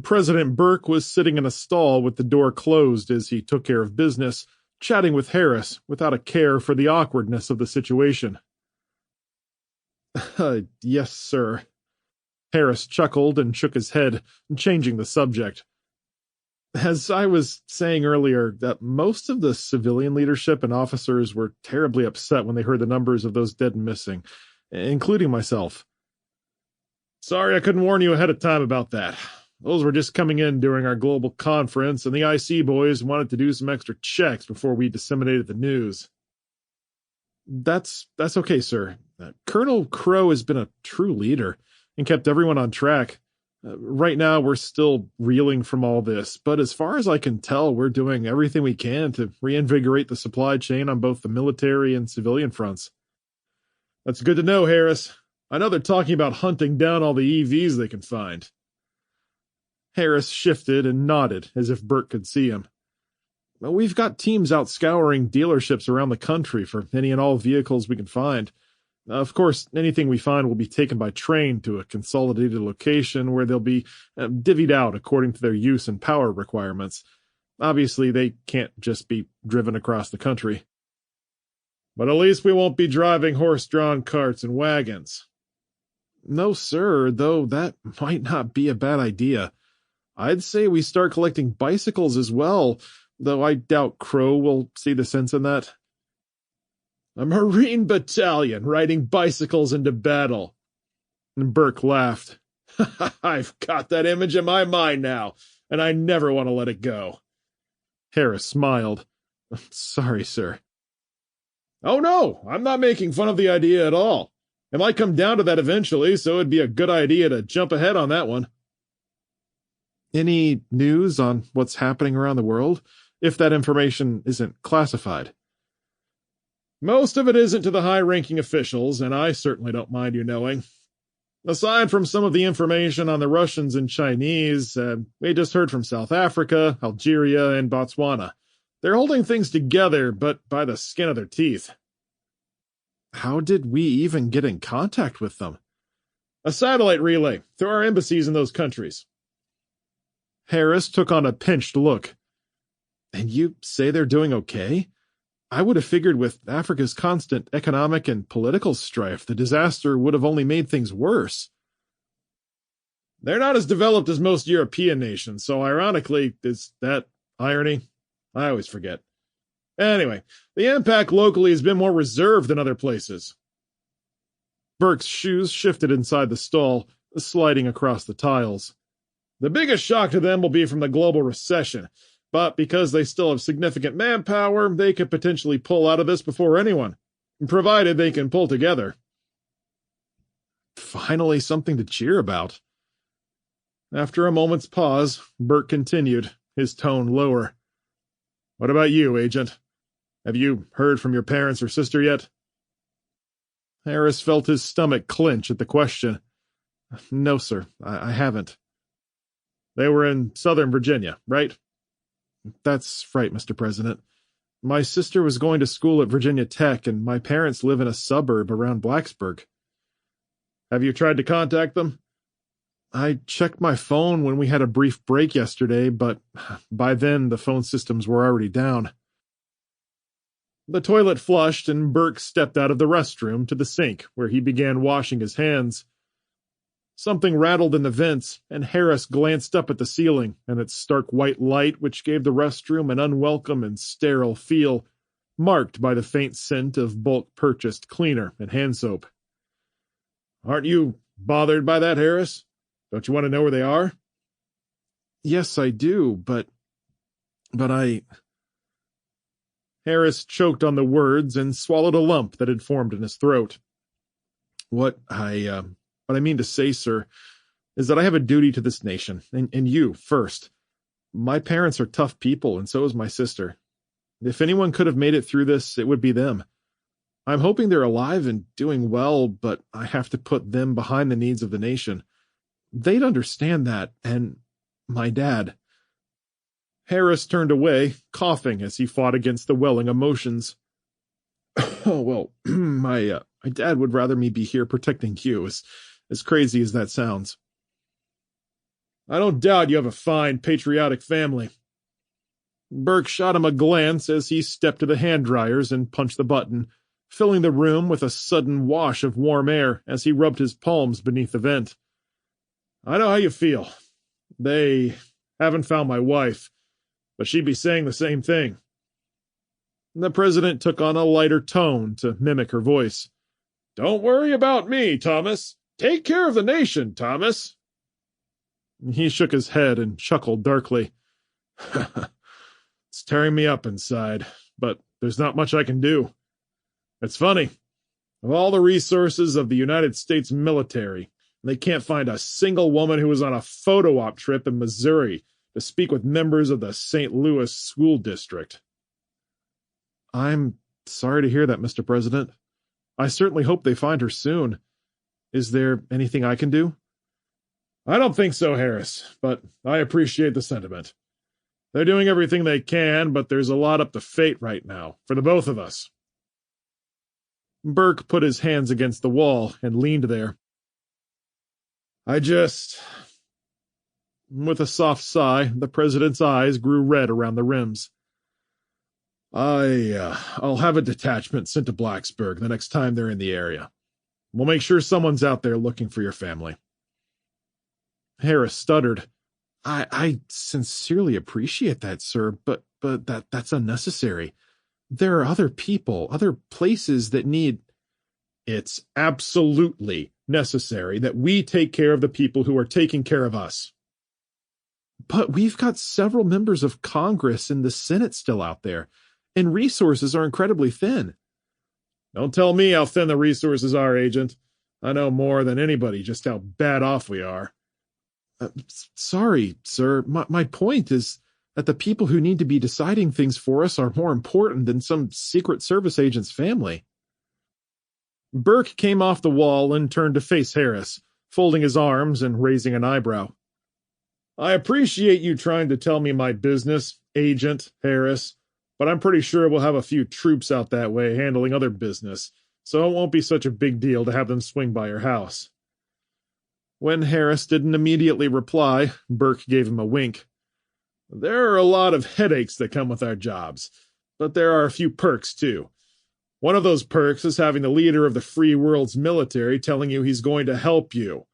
President Burke was sitting in a stall with the door closed as he took care of business, chatting with Harris without a care for the awkwardness of the situation. Yes, sir. Harris chuckled and shook his head, changing the subject. As I was saying earlier, that most of the civilian leadership and officers were terribly upset when they heard the numbers of those dead and missing, including myself. Sorry I couldn't warn you ahead of time about that. Those were just coming in during our global conference, and the IC boys wanted to do some extra checks before we disseminated the news. That's okay, sir. Colonel Crow has been a true leader and kept everyone on track. Right now, we're still reeling from all this, but as far as I can tell, we're doing everything we can to reinvigorate the supply chain on both the military and civilian fronts. That's good to know, Harris. I know they're talking about hunting down all the EVs they can find. Harris shifted and nodded as if Burke could see him. We've got teams out scouring dealerships around the country for any and all vehicles we can find. Of course, anything we find will be taken by train to a consolidated location where they'll be divvied out according to their use and power requirements. Obviously, they can't just be driven across the country. But at least we won't be driving horse-drawn carts and wagons. No, sir, though that might not be a bad idea. I'd say we start collecting bicycles as well, though I doubt Crow will see the sense in that. A Marine battalion riding bicycles into battle. And Burke laughed. I've got that image in my mind now, and I never want to let it go. Harris smiled. Sorry, sir. Oh no, I'm not making fun of the idea at all. It might come down to that eventually, so it'd be a good idea to jump ahead on that one. Any news on what's happening around the world, if that information isn't classified? Most of it isn't to the high-ranking officials, and I certainly don't mind you knowing. Aside from some of the information on the Russians and Chinese, we just heard from South Africa, Algeria, and Botswana. They're holding things together, but by the skin of their teeth. How did we even get in contact with them? A satellite relay through our embassies in those countries. Harris took on a pinched look. And you say they're doing okay? I would have figured with Africa's constant economic and political strife, the disaster would have only made things worse. They're not as developed as most European nations, so ironically, is that irony? I always forget. Anyway, the impact locally has been more reserved than other places. Burke's shoes shifted inside the stall, sliding across the tiles. The biggest shock to them will be from the global recession, but because they still have significant manpower, they could potentially pull out of this before anyone, provided they can pull together. Finally something to cheer about. After a moment's pause, Burke continued, his tone lower. What about you, Agent? Have you heard from your parents or sister yet? Harris felt his stomach clench at the question. No, sir, I haven't. They were in Southern Virginia, right? That's right, Mr. President. My sister was going to school at Virginia Tech, and my parents live in a suburb around Blacksburg. Have you tried to contact them? I checked my phone when we had a brief break yesterday, but by then the phone systems were already down. The toilet flushed, and Burke stepped out of the restroom to the sink, where he began washing his hands. Something rattled in the vents, and Harris glanced up at the ceiling and its stark white light, which gave the restroom an unwelcome and sterile feel, marked by the faint scent of bulk-purchased cleaner and hand soap. Aren't you bothered by that, Harris? Don't you want to know where they are? Yes, I do, but I... Harris choked on the words and swallowed a lump that had formed in his throat. What I mean to say, sir, is that I have a duty to this nation, and you first. My parents are tough people, and so is my sister. If anyone could have made it through this, it would be them. I'm hoping they're alive and doing well, but I have to put them behind the needs of the nation. They'd understand that, and my dad. Harris turned away, coughing as he fought against the welling emotions. Oh, well, my dad would rather me be here protecting you, as crazy as that sounds. I don't doubt you have a fine, patriotic family. Burke shot him a glance as he stepped to the hand dryers and punched the button, filling the room with a sudden wash of warm air as he rubbed his palms beneath the vent. I know how you feel. They haven't found my wife, but she'd be saying the same thing. The president took on a lighter tone to mimic her voice. Don't worry about me, Thomas. Take care of the nation, Thomas. He shook his head and chuckled darkly. It's tearing me up inside, but there's not much I can do. It's funny. Of all the resources of the United States military, they can't find a single woman who was on a photo op trip in Missouri to speak with members of the St. Louis School District. I'm sorry to hear that, Mr. President. I certainly hope they find her soon. Is there anything I can do? I don't think so, Harris, but I appreciate the sentiment. They're doing everything they can, but there's a lot up to fate right now, for the both of us. Burke put his hands against the wall and leaned there. With a soft sigh, the president's eyes grew red around the rims. I'll have a detachment sent to Blacksburg the next time they're in the area. We'll make sure someone's out there looking for your family. Harris stuttered. I sincerely appreciate that, sir, but that's unnecessary. There are other people, other places that need... It's absolutely necessary that we take care of the people who are taking care of us. But we've got several members of Congress and the Senate still out there, and resources are incredibly thin. Don't tell me how thin the resources are, Agent. I know more than anybody just how bad off we are. Sorry, sir. My point is that the people who need to be deciding things for us are more important than some Secret Service agent's family. Burke came off the wall and turned to face Harris, folding his arms and raising an eyebrow. I appreciate you trying to tell me my business, Agent Harris, but I'm pretty sure we'll have a few troops out that way handling other business, so it won't be such a big deal to have them swing by your house. When Harris didn't immediately reply, Burke gave him a wink. There are a lot of headaches that come with our jobs, but there are a few perks too. One of those perks is having the leader of the free world's military telling you he's going to help you.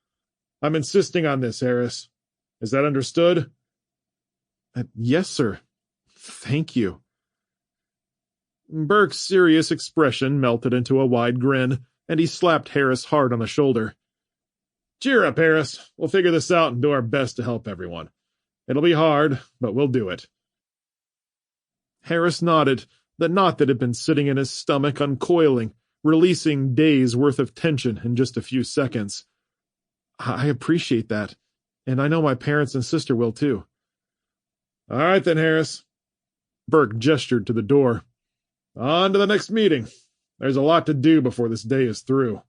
I'm insisting on this, Harris. Is that understood? Yes, sir. Thank you. Burke's serious expression melted into a wide grin, and he slapped Harris hard on the shoulder. Cheer up, Harris. We'll figure this out and do our best to help everyone. It'll be hard, but we'll do it. Harris nodded, the knot that had been sitting in his stomach uncoiling, releasing days' worth of tension in just a few seconds. I appreciate that, and I know my parents and sister will too. All right then, Harris. Burke gestured to the door. On to the next meeting. There's a lot to do before this day is through.